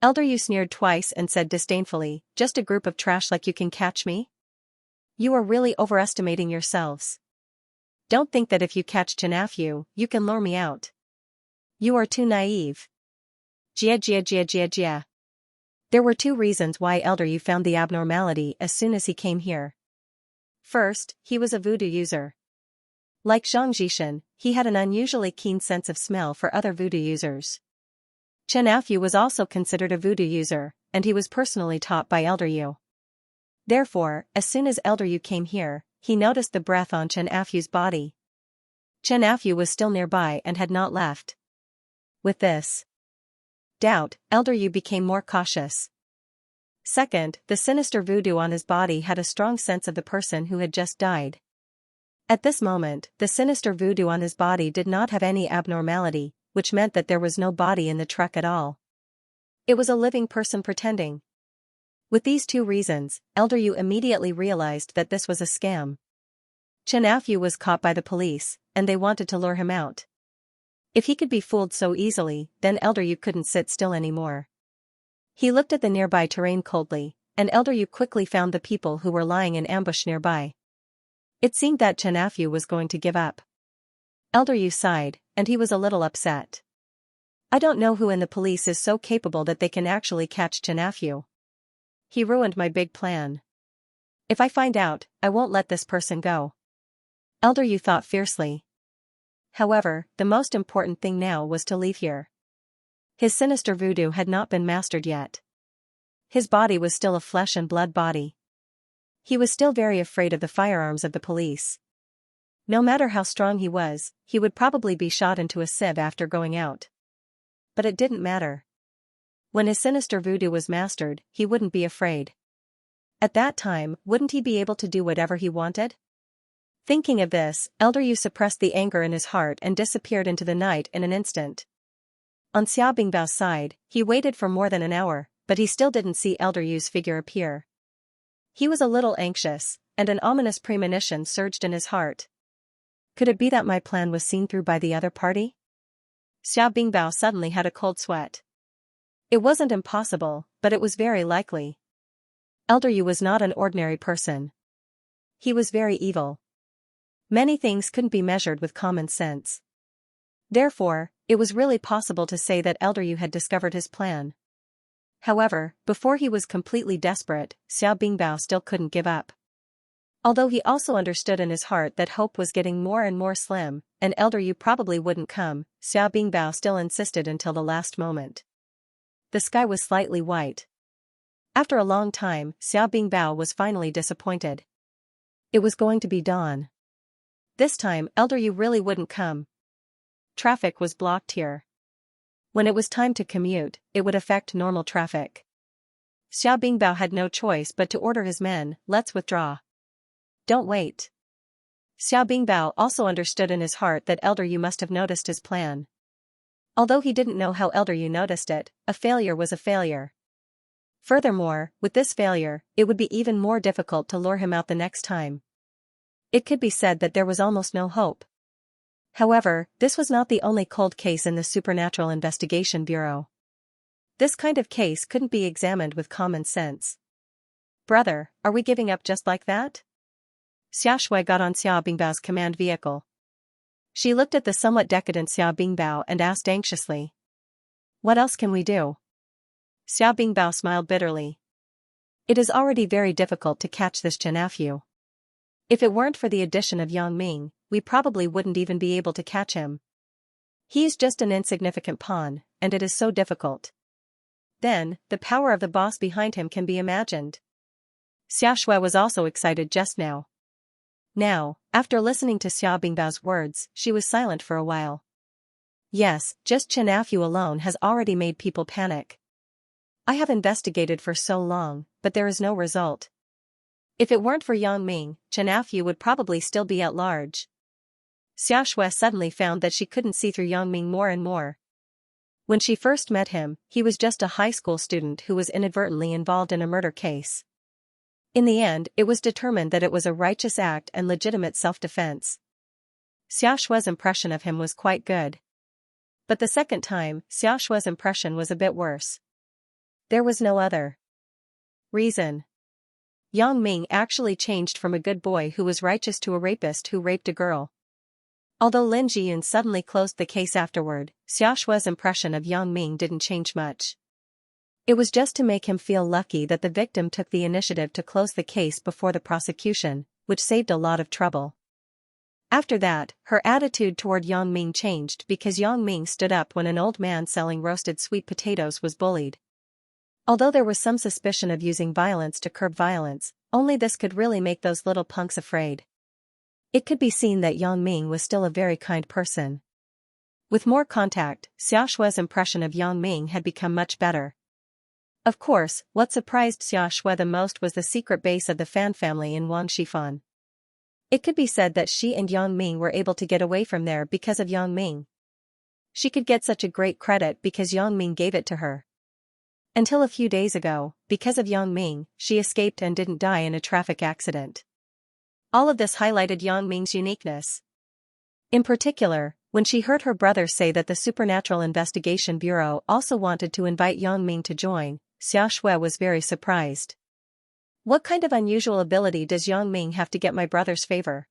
Speaker 1: Elder Yu sneered twice and said disdainfully, "Just a group of trash like you can catch me? You are really overestimating yourselves. Don't think that if you catch Xianxia, you can lure me out. You are too naive." Jia. There were two reasons why Elder Yu found the abnormality as soon as he came here. First, he was a voodoo user. Like Xianxia, he had an unusually keen sense of smell for other voodoo users. Xianxia was also considered a voodoo user, and he was personally taught by Elder Yu. Therefore, as soon as Elder Yu came here, he noticed the breath on Xianxia's body. Xianxia was still nearby and had not left. With this doubt, Elder Yu became more cautious. Second, the sinister voodoo on his body had a strong sense of the person who had just died. At this moment, the sinister voodoo on his body did not have any abnormality, which meant that there was no body in the truck at all. It was a living person pretending. With these two reasons, Elder Yu immediately realized that this was a scam. Xianxia was caught by the police, and they wanted to lure him out. If he could be fooled so easily, then Elder Yu couldn't sit still anymore. He looked at the nearby terrain coldly, and Elder Yu quickly found the people who were lying in ambush nearby. It seemed that Xianxia was going to give up. Elder Yu sighed, and he was a little upset. "I don't know who in the police is so capable that they can actually catch Xianxia. He ruined my big plan. If I find out, I won't let this person go." Elder Yu thought fiercely. However, the most important thing now was to leave here. His sinister voodoo had not been mastered yet. His body was still a flesh and blood body. He was still very afraid of the firearms of the police. No matter how strong he was, he would probably be shot into a sieve after going out. But it didn't matter. When his sinister voodoo was mastered, he wouldn't be afraid. At that time, wouldn't he be able to do whatever he wanted? Thinking of this, Elder Yu suppressed the anger in his heart and disappeared into the night in an instant. On Xia Bingbao's side, he waited for more than an hour, but he still didn't see Elder Yu's figure appear. He was a little anxious, and an ominous premonition surged in his heart. Could it be that my plan was seen through by the other party? Xiao Bingbao suddenly had a cold sweat. It wasn't impossible, but it was very likely. Elder Yu was not an ordinary person. He was very evil. Many things couldn't be measured with common sense. Therefore, it was really possible to say that Elder Yu had discovered his plan. However, before he was completely desperate, Xiao Bingbao still couldn't give up. Although he also understood in his heart that hope was getting more and more slim, and Elder Yu probably wouldn't come, Xiao Bingbao still insisted until the last moment. The sky was slightly white. After a long time, Xiao Bingbao was finally disappointed. It was going to be dawn. This time, Elder Yu really wouldn't come. Traffic was blocked here. When it was time to commute, it would affect normal traffic. Xiao Bingbao had no choice but to order his men, "Let's withdraw. Don't wait." Xiao Bingbao also understood in his heart that Elder Yu must have noticed his plan. Although he didn't know how Elder Yu noticed it, a failure was a failure. Furthermore, with this failure, it would be even more difficult to lure him out the next time. It could be said that there was almost no hope. However, this was not the only cold case in the Supernatural Investigation Bureau. This kind of case couldn't be examined with common sense. "Brother, are we giving up just like that?" Xia Shui got on Xiao Bingbao's command vehicle. She looked at the somewhat decadent Xiao Bingbao and asked anxiously. "What else can we do?" Xiao Bingbao smiled bitterly. "It is already very difficult to catch this Xianxia. If it weren't for the addition of Yang Ming, we probably wouldn't even be able to catch him. He's just an insignificant pawn, and it is so difficult. Then, the power of the boss behind him can be imagined." Xia Shui was also excited just now. Now, after listening to Xiao Bingbao's words, she was silent for a while. "Yes, just Xianxia alone has already made people panic. I have investigated for so long, but there is no result. If it weren't for Yang Ming, Xianxia would probably still be at large." Xia Shui suddenly found that she couldn't see through Yang Ming more and more. When she first met him, he was just a high school student who was inadvertently involved in a murder case. In the end, it was determined that it was a righteous act and legitimate self-defense. Xia Shui's impression of him was quite good. But the second time, Xia Shui's impression was a bit worse. There was no other reason. Yang Ming actually changed from a good boy who was righteous to a rapist who raped a girl. Although Lin Jiyun suddenly closed the case afterward, Xia Shui's impression of Yang Ming didn't change much. It was just to make him feel lucky that the victim took the initiative to close the case before the prosecution, which saved a lot of trouble. After that, her attitude toward Yang Ming changed because Yang Ming stood up when an old man selling roasted sweet potatoes was bullied. Although there was some suspicion of using violence to curb violence, only this could really make those little punks afraid. It could be seen that Yang Ming was still a very kind person. With more contact, Xia Shui's impression of Yang Ming had become much better. Of course, what surprised Xia Shui the most was the secret base of the Fan family in Wangshifan. It could be said that she and Yang Ming were able to get away from there because of Yang Ming. She could get such a great credit because Yang Ming gave it to her. Until a few days ago, because of Yang Ming, she escaped and didn't die in a traffic accident. All of this highlighted Yang Ming's uniqueness. In particular, when she heard her brother say that the Supernatural Investigation Bureau also wanted to invite Yang Ming to join, Xia Shui was very surprised. "What kind of unusual ability does Yang Ming have to get my brother's favor?"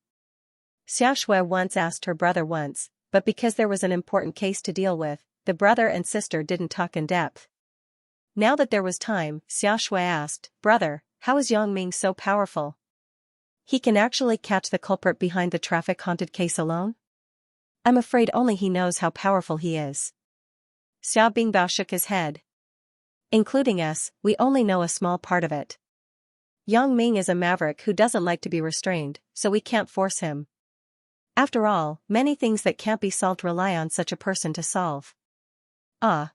Speaker 1: Xia Shui once asked her brother once, but because there was an important case to deal with, the brother and sister didn't talk in depth. Now that there was time, Xia Shui asked, "Brother, how is Yang Ming so powerful? He can actually catch the culprit behind the traffic-haunted case alone? I'm afraid only he knows how powerful he is." Xiao Bingbao shook his head. "Including us, we only know a small part of it. Yang Ming is a maverick who doesn't like to be restrained, so we can't force him. After all, many things that can't be solved rely on such a person to solve." "Ah."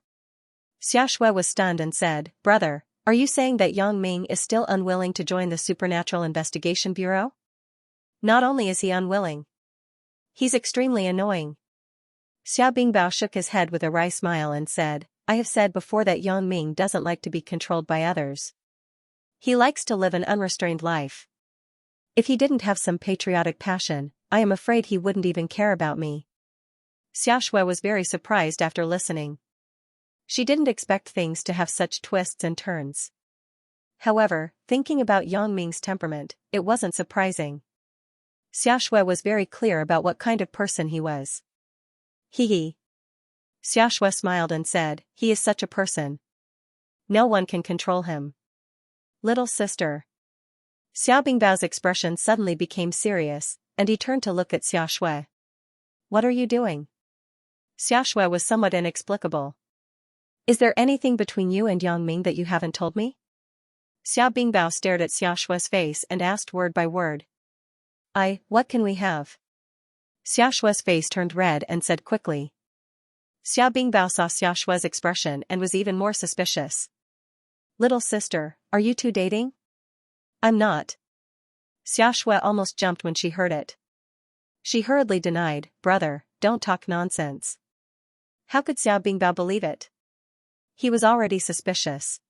Speaker 1: Xia Shui was stunned and said, "Brother, are you saying that Yang Ming is still unwilling to join the Supernatural Investigation Bureau?" "Not only is he unwilling. He's extremely annoying." Xiao Bingbao shook his head with a wry smile and said, "I have said before that Yang Ming doesn't like to be controlled by others. He likes to live an unrestrained life. If he didn't have some patriotic passion, I am afraid he wouldn't even care about me. Xianxia was very surprised after listening. She didn't expect things to have such twists and turns. However, thinking about Yang Ming's temperament, it wasn't surprising. Xianxia was very clear about what kind of person he was. He. Xianxia smiled and said, he is such a person. No one can control him. Little sister. Xiao Bingbao's expression suddenly became serious, and he turned to look at Xianxia. What are you doing? Xianxia was somewhat inexplicable. Is there anything between you and Yang Ming that you haven't told me? Xiao Bingbao stared at Xianxia's face and asked word by word. What can we have? Xianxia's face turned red and said quickly. Xiao Bingbao saw Xianxia's expression and was even more suspicious. Little sister, are you two dating? I'm not. Xianxia almost jumped when she heard it. She hurriedly denied, brother, don't talk nonsense. How could Xiao Bingbao believe it? He was already suspicious.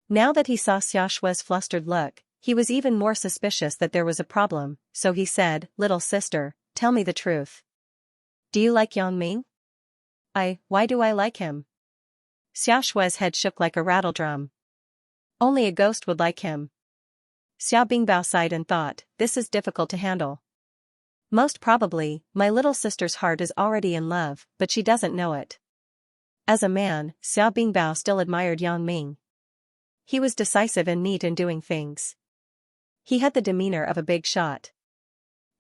Speaker 1: Now that he saw Xianxia's flustered look, he was even more suspicious that there was a problem, so he said, little sister, tell me the truth. Do you like Yang Ming? Why do I like him? Xianxia's head shook like a rattledrum. Only a ghost would like him. Xiao Bingbao sighed and thought, this is difficult to handle. Most probably, my little sister's heart is already in love, but she doesn't know it. As a man, Xiao Bingbao still admired Yang Ming. He was decisive and neat in doing things. He had the demeanor of a big shot.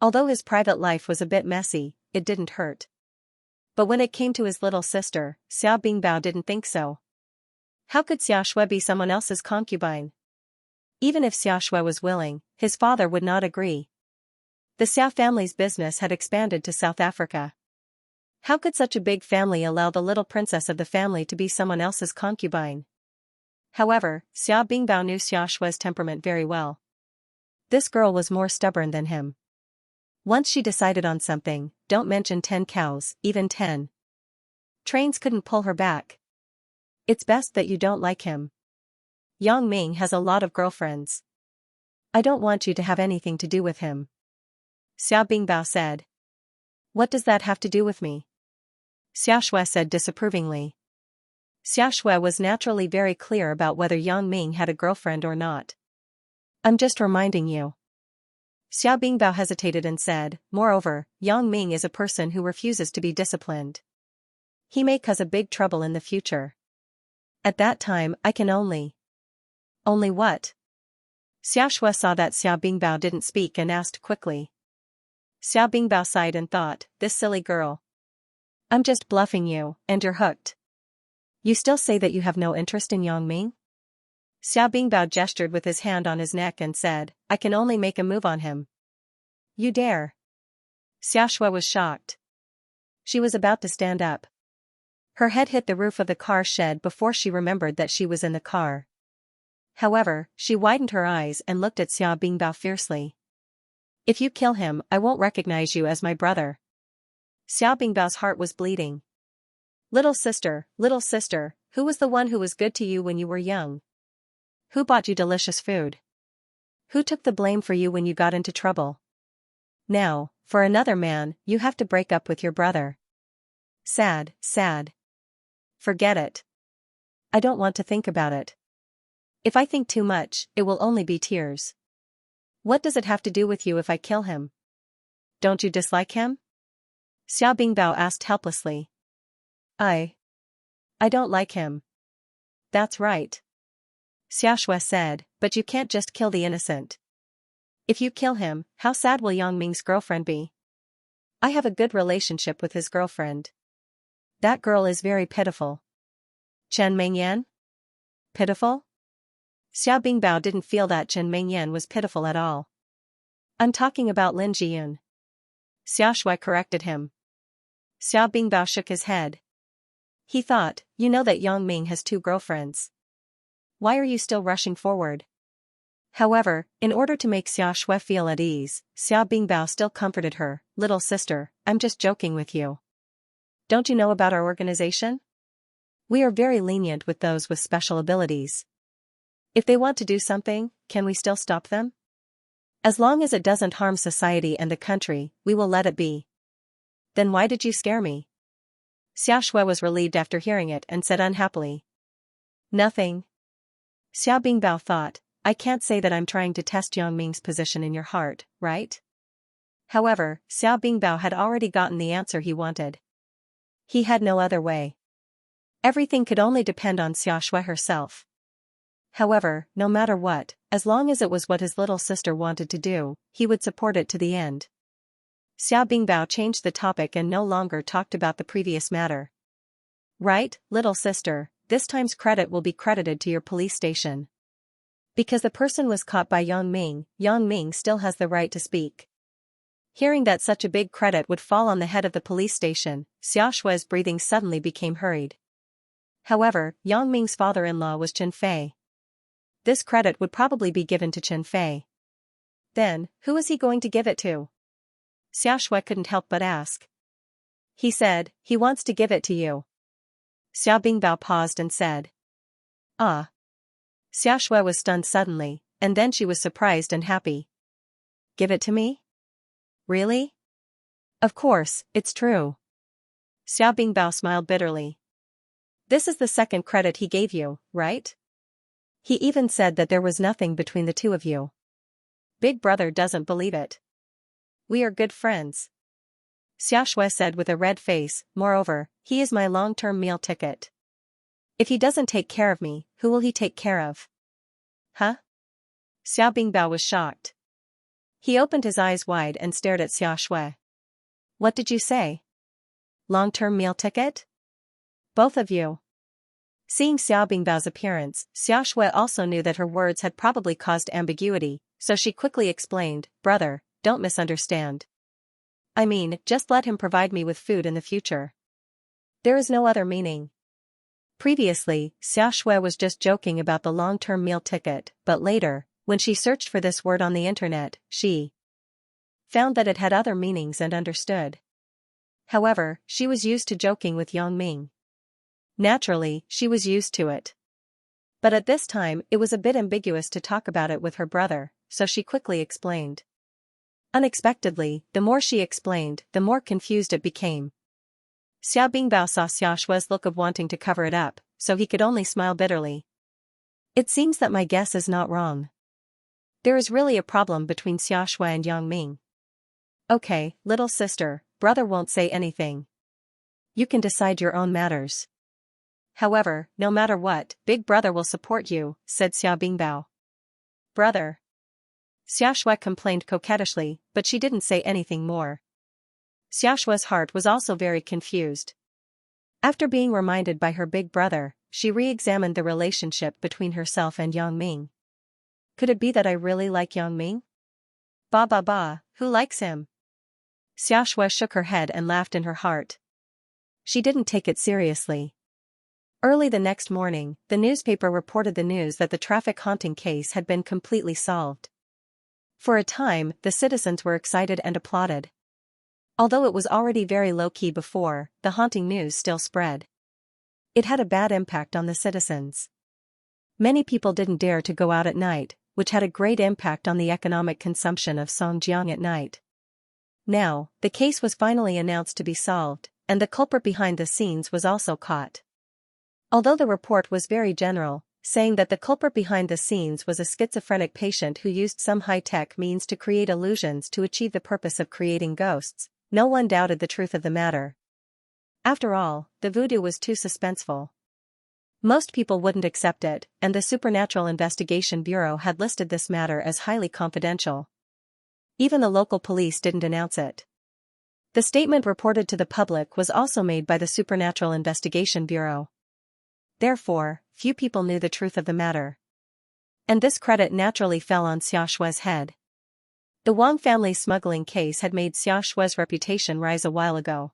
Speaker 1: Although his private life was a bit messy, it didn't hurt. But when it came to his little sister, Xiao Bingbao didn't think so. How could Xianxia be someone else's concubine? Even if Xianxia was willing, his father would not agree. The Xiao family's business had expanded to South Africa. How could such a big family allow the little princess of the family to be someone else's concubine? However, Xiao Bingbao knew Xianxia's temperament very well. This girl was more stubborn than him. Once she decided on something, don't mention 10 cows, even 10 trains couldn't pull her back. It's best that you don't like him. Yang Ming has a lot of girlfriends. I don't want you to have anything to do with him. Xiao Bingbao said. What does that have to do with me? Xianxia said disapprovingly. Xianxia was naturally very clear about whether Yang Ming had a girlfriend or not. I'm just reminding you. Xiao Bingbao hesitated and said, moreover, Yang Ming is a person who refuses to be disciplined. He may cause a big trouble in the future. At that time, I can only what? Xianxia saw that Xiao Bingbao didn't speak and asked quickly. Xiao Bingbao sighed and thought, this silly girl. I'm just bluffing you, and you're hooked. You still say that you have no interest in Yang Ming? Xiao Bingbao gestured with his hand on his neck and said, I can only make a move on him. You dare? Xianxia was shocked. She was about to stand up. Her head hit the roof of the car shed before she remembered that she was in the car. However, she widened her eyes and looked at Xiao Bingbao fiercely. If you kill him, I won't recognize you as my brother. Xiao Bingbao's heart was bleeding. Little sister, who was the one who was good to you when you were young? Who bought you delicious food? Who took the blame for you when you got into trouble? Now, for another man, you have to break up with your brother. Sad. Forget it. I don't want to think about it. If I think too much, it will only be tears. What does it have to do with you if I kill him? Don't you dislike him? Xiao Bingbao asked helplessly. I don't like him. That's right. Xianxia said, but you can't just kill the innocent. If you kill him, how sad will Yang Ming's girlfriend be? I have a good relationship with his girlfriend. That girl is very pitiful. Chen Mengyan? Pitiful? Xiao Bingbao didn't feel that Chen Mengyan was pitiful at all. I'm talking about Lin Jiyun. Xianxia corrected him. Xiao Bingbao shook his head. He thought, you know that Yang Ming has 2 girlfriends. Why are you still rushing forward? However, in order to make Xianxia feel at ease, Xiao Bingbao still comforted her, little sister, I'm just joking with you. Don't you know about our organization? We are very lenient with those with special abilities. If they want to do something, can we still stop them? As long as it doesn't harm society and the country, we will let it be. Then why did you scare me? Xiaxue was relieved after hearing it and said unhappily. Nothing. Xiao Bingbao thought, I can't say that I'm trying to test Yang Ming's position in your heart, right? However, Xiao Bingbao had already gotten the answer he wanted. He had no other way. Everything could only depend on Xiaxue herself. However, no matter what, as long as it was what his little sister wanted to do, he would support it to the end. Xiao Bingbao changed the topic and no longer talked about the previous matter. Right, little sister, this time's credit will be credited to your police station. Because the person was caught by Yang Ming still has the right to speak. Hearing that such a big credit would fall on the head of the police station, Xiaxue's breathing suddenly became hurried. However, Yang Ming's father-in-law was Chen Fei. This credit would probably be given to Chen Fei. Then, who is he going to give it to? Xiaxue couldn't help but ask. He said, he wants to give it to you. Xiao Bingbao paused and said. Ah. Xiaxue was stunned suddenly, and then she was surprised and happy. Give it to me? Really? Of course, it's true. Xiao Bingbao smiled bitterly. This is the second credit he gave you, right? He even said that there was nothing between the two of you. Big brother doesn't believe it. We are good friends. Xiaxue said with a red face, moreover, he is my long-term meal ticket. If he doesn't take care of me, who will he take care of? Huh? Xiao Bingbao was shocked. He opened his eyes wide and stared at Xiaxue. What did you say? Long-term meal ticket? Both of you. Seeing Xiao Bingbao's appearance, Xiaxue also knew that her words had probably caused ambiguity, so she quickly explained, brother, don't misunderstand. I mean, just let him provide me with food in the future. There is no other meaning. Previously, Xiaxue was just joking about the long-term meal ticket, but later, when she searched for this word on the internet, she found that it had other meanings and understood. However, she was used to joking with Yang Ming. Naturally, she was used to it. But at this time, it was a bit ambiguous to talk about it with her brother, so she quickly explained. Unexpectedly, the more she explained, the more confused it became. Xiao Bingbao saw Xiaxue's look of wanting to cover it up, so he could only smile bitterly. It seems that my guess is not wrong. There is really a problem between Xiaxue and Yang Ming. Okay, little sister, brother won't say anything. You can decide your own matters. However, no matter what, big brother will support you, said Xiao Bingbao. Brother. Xiaxue complained coquettishly, but she didn't say anything more. Xiaxue's heart was also very confused. After being reminded by her big brother, she re-examined the relationship between herself and Yang Ming. Could it be that I really like Yang Ming? Ba, who likes him? Xiaxue shook her head and laughed in her heart. She didn't take it seriously. Early the next morning, the newspaper reported the news that the traffic haunting case had been completely solved. For a time, the citizens were excited and applauded. Although it was already very low-key before, the haunting news still spread. It had a bad impact on the citizens. Many people didn't dare to go out at night, which had a great impact on the economic consumption of Songjiang at night. Now, the case was finally announced to be solved, and the culprit behind the scenes was also caught. Although the report was very general, saying that the culprit behind the scenes was a schizophrenic patient who used some high-tech means to create illusions to achieve the purpose of creating ghosts, no one doubted the truth of the matter. After all, the voodoo was too suspenseful. Most people wouldn't accept it, and the Supernatural Investigation Bureau had listed this matter as highly confidential. Even the local police didn't announce it. The statement reported to the public was also made by the Supernatural Investigation Bureau. Therefore, few people knew the truth of the matter. And this credit naturally fell on Xiaxue's head. The Wang family smuggling case had made Xiaxue's reputation rise a while ago.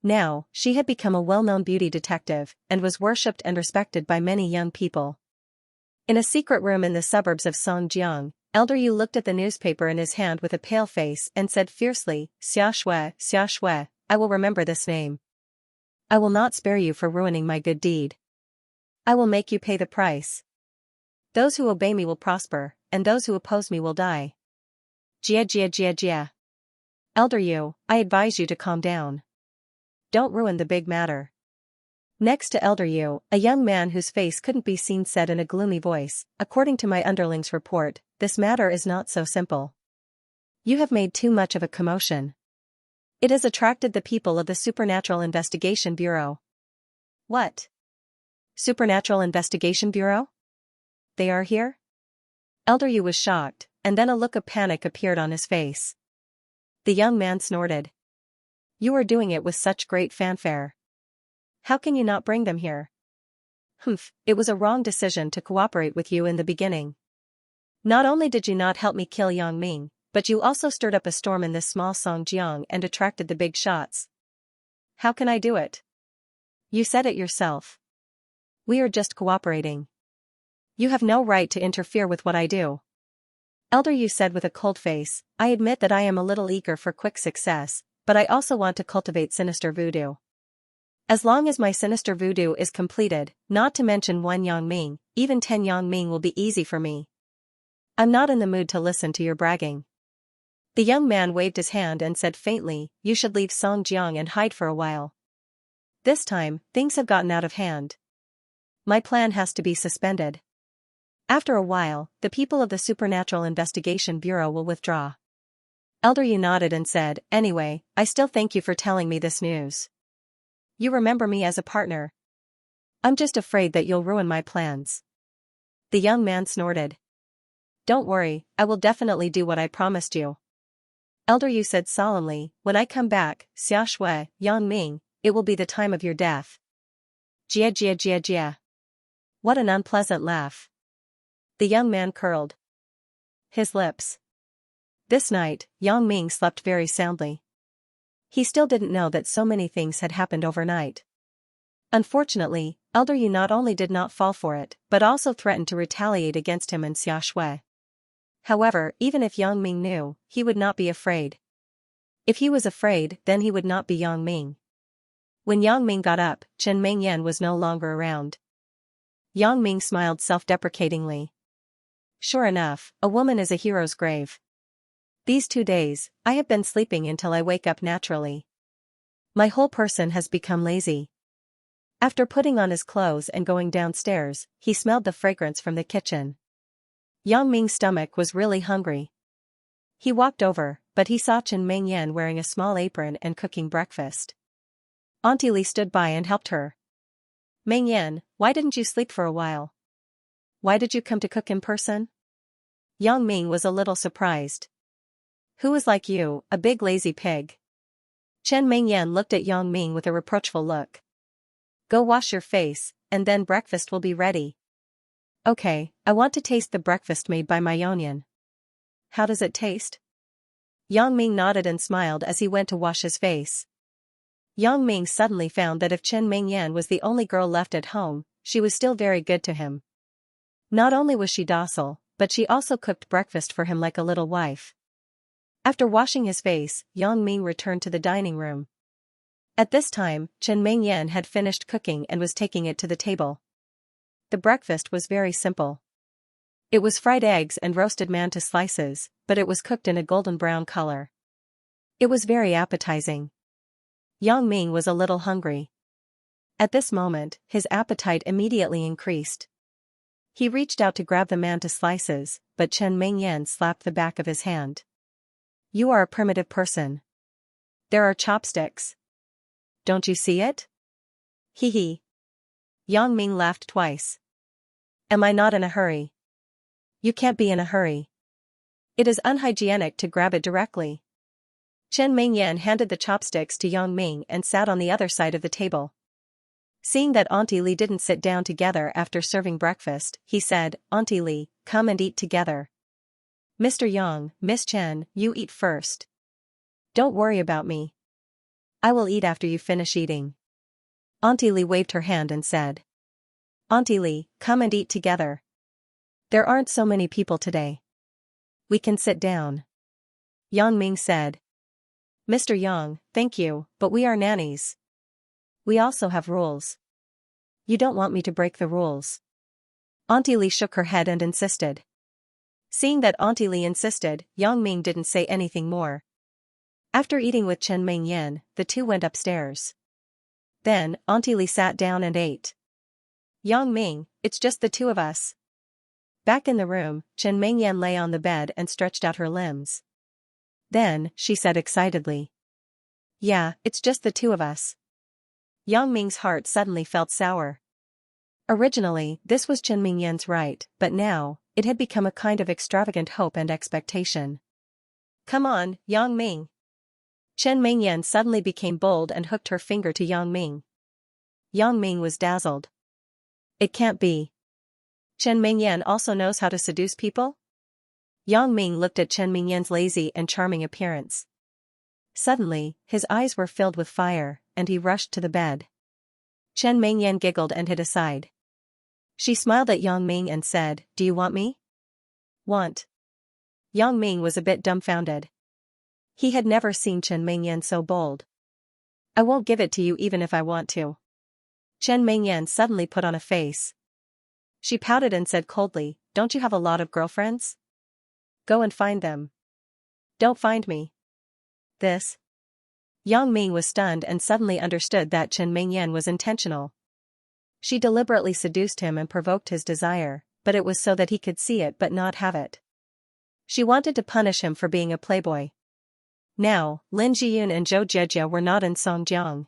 Speaker 1: Now, she had become a well-known beauty detective, and was worshipped and respected by many young people. In a secret room in the suburbs of Songjiang, Elder Yu looked at the newspaper in his hand with a pale face and said fiercely, Xiaxue, I will remember this name. I will not spare you for ruining my good deed. I will make you pay the price. Those who obey me will prosper, and those who oppose me will die. Jia Jia Jia Jia. Elder Yu, I advise you to calm down. Don't ruin the big matter. Next to Elder Yu, a young man whose face couldn't be seen said in a gloomy voice, according to my underling's report, this matter is not so simple. You have made too much of a commotion. It has attracted the people of the Supernatural Investigation Bureau. What? Supernatural Investigation Bureau? They are here? Elder Yu was shocked, and then a look of panic appeared on his face. The young man snorted. You are doing it with such great fanfare. How can you not bring them here? Humph, it was a wrong decision to cooperate with you in the beginning. Not only did you not help me kill Yang Ming, but you also stirred up a storm in this small Songjiang and attracted the big shots. How can I do it? You said it yourself. We are just cooperating. You have no right to interfere with what I do. Elder Yu said with a cold face, I admit that I am a little eager for quick success, but I also want to cultivate sinister voodoo. As long as my sinister voodoo is completed, not to mention 1 Yang Ming, even 10 Yang Ming will be easy for me. I'm not in the mood to listen to your bragging. The young man waved his hand and said faintly, you should leave Songjiang and hide for a while. This time, things have gotten out of hand. My plan has to be suspended. After a while, the people of the Supernatural Investigation Bureau will withdraw. Elder Yu nodded and said, anyway, I still thank you for telling me this news. You remember me as a partner. I'm just afraid that you'll ruin my plans. The young man snorted. Don't worry, I will definitely do what I promised you. Elder Yu said solemnly, when I come back, Xiaxia, Yang Ming, it will be the time of your death. Jia Jia Jia Jia. What an unpleasant laugh. The young man curled his lips. This night, Yang Ming slept very soundly. He still didn't know that so many things had happened overnight. Unfortunately, Elder Yu not only did not fall for it, but also threatened to retaliate against him and Xia Shui. However, even if Yang Ming knew, he would not be afraid. If he was afraid, then he would not be Yang Ming. When Yang Ming got up, Chen Mengyan was no longer around. Yang Ming smiled self-deprecatingly. Sure enough, a woman is a hero's grave. These 2 days, I have been sleeping until I wake up naturally. My whole person has become lazy. After putting on his clothes and going downstairs, he smelled the fragrance from the kitchen. Yang Ming's stomach was really hungry. He walked over, but he saw Chen Mengyan wearing a small apron and cooking breakfast. Auntie Li stood by and helped her. Mengyan, why didn't you sleep for a while? Why did you come to cook in person? Yang Ming was a little surprised. Who is like you, a big lazy pig? Chen Mengyan looked at Yang Ming with a reproachful look. Go wash your face, and then breakfast will be ready. Okay, I want to taste the breakfast made by my Yonian. How does it taste? Yang Ming nodded and smiled as he went to wash his face. Yang Ming suddenly found that if Chen Mengyan was the only girl left at home, she was still very good to him. Not only was she docile, but she also cooked breakfast for him like a little wife. After washing his face, Yang Ming returned to the dining room. At this time, Chen Mengyan had finished cooking and was taking it to the table. The breakfast was very simple. It was fried eggs and roasted mantis slices, but it was cooked in a golden brown color. It was very appetizing. Yang Ming was a little hungry. At this moment, his appetite immediately increased. He reached out to grab the mantis slices, but Chen Mengyan slapped the back of his hand. You are a primitive person. There are chopsticks. Don't you see it? Hee hee. Yang Ming laughed twice. Am I not in a hurry? You can't be in a hurry. It is unhygienic to grab it directly. Chen Mengyan handed the chopsticks to Yang Ming and sat on the other side of the table. Seeing that Auntie Li didn't sit down together after serving breakfast, he said, Auntie Li, come and eat together. Mr. Yang, Miss Chen, you eat first. Don't worry about me. I will eat after you finish eating. Auntie Li waved her hand and said. Auntie Li, come and eat together. There aren't so many people today. We can sit down. Yang Ming said. Mr. Yang, thank you, but we are nannies. We also have rules. You don't want me to break the rules. Auntie Li shook her head and insisted. Seeing that Auntie Li insisted, Yang Ming didn't say anything more. After eating with Chen Mingyan, the two went upstairs. Then, Auntie Li sat down and ate. Yang Ming, it's just the two of us. Back in the room, Chen Mingyan lay on the bed and stretched out her limbs. Then, she said excitedly. Yeah, it's just the two of us. Yang Ming's heart suddenly felt sour. Originally, this was Chen Mingyan's right, but now, it had become a kind of extravagant hope and expectation. Come on, Yang Ming. Chen Mingyan suddenly became bold and hooked her finger to Yang Ming. Yang Ming was dazzled. It can't be. Chen Mingyan also knows how to seduce people? Yang Ming looked at Chen Mingyan's lazy and charming appearance. Suddenly, his eyes were filled with fire, and he rushed to the bed. Chen Mingyan giggled and hid aside. She smiled at Yang Ming and said, Do you want me? Want? Yang Ming was a bit dumbfounded. He had never seen Chen Mingyan so bold. I won't give it to you even if I want to. Chen Mingyan suddenly put on a face. She pouted and said coldly, Don't you have a lot of girlfriends? Go and find them. Don't find me. This? Yang Ming was stunned and suddenly understood that Chen Mingyan was intentional. She deliberately seduced him and provoked his desire, but it was so that he could see it but not have it. She wanted to punish him for being a playboy. Now, Lin Jiyun and Zhou Jejia were not in Songjiang.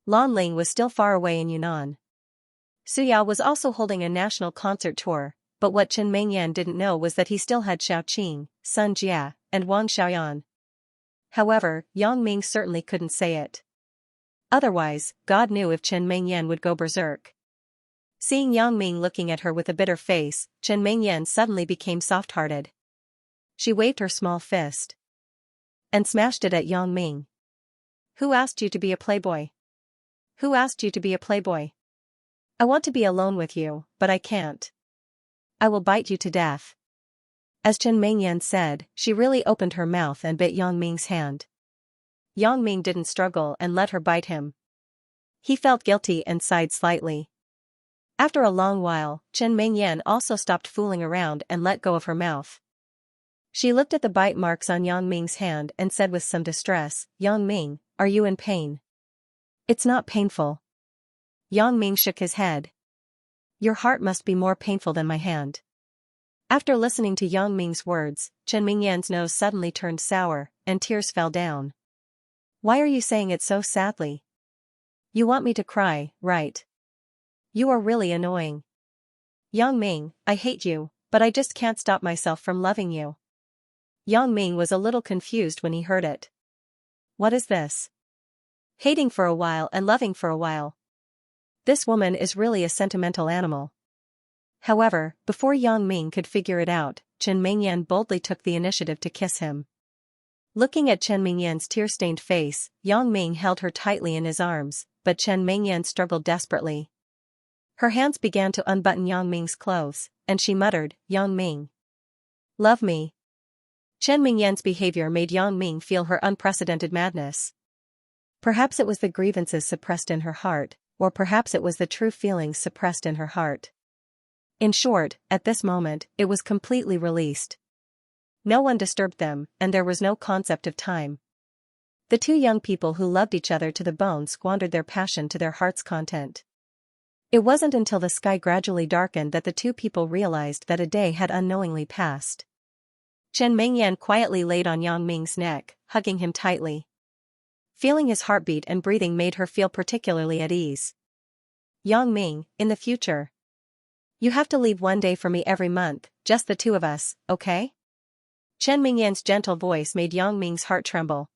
Speaker 1: Lan Ling was still far away in Yunnan. Suyao was also holding a national concert tour, but what Chen Mingyan didn't know was that he still had Xiaoqing, Sun Jia, and Wang Xiaoyan. However, Yang Ming certainly couldn't say it. Otherwise, God knew if Chen Mingyan would go berserk. Seeing Yang Ming looking at her with a bitter face, Chen Mingyan suddenly became soft-hearted. She waved her small fist and smashed it at Yang Ming. Who asked you to be a playboy? Who asked you to be a playboy? I want to be alone with you, but I can't. I will bite you to death. As Chen Mingyan said, she really opened her mouth and bit Yang Ming's hand. Yang Ming didn't struggle and let her bite him. He felt guilty and sighed slightly. After a long while, Chen Mingyan also stopped fooling around and let go of her mouth. She looked at the bite marks on Yang Ming's hand and said with some distress, Yang Ming, are you in pain? It's not painful. Yang Ming shook his head. Your heart must be more painful than my hand. After listening to Yang Ming's words, Chen Mingyan's nose suddenly turned sour, and tears fell down. Why are you saying it so sadly? You want me to cry, right? You are really annoying. Yang Ming, I hate you, but I just can't stop myself from loving you. Yang Ming was a little confused when he heard it. What is this? Hating for a while and loving for a while. This woman is really a sentimental animal. However, before Yang Ming could figure it out, Chen Mingyan boldly took the initiative to kiss him. Looking at Chen Mingyan's tear-stained face, Yang Ming held her tightly in his arms, but Chen Mingyan struggled desperately. Her hands began to unbutton Yang Ming's clothes, and she muttered, Yang Ming. Love me. Chen Mingyan's behavior made Yang Ming feel her unprecedented madness. Perhaps it was the grievances suppressed in her heart, or perhaps it was the true feelings suppressed in her heart. In short, at this moment, it was completely released. No one disturbed them, and there was no concept of time. The two young people who loved each other to the bone squandered their passion to their heart's content. It wasn't until the sky gradually darkened that the two people realized that a day had unknowingly passed. Chen Mingyan quietly laid on Yang Ming's neck, hugging him tightly. Feeling his heartbeat and breathing made her feel particularly at ease. Yang Ming, in the future, you have to leave one day for me every month, just the two of us, okay? Chen Mingyan's gentle voice made Yang Ming's heart tremble.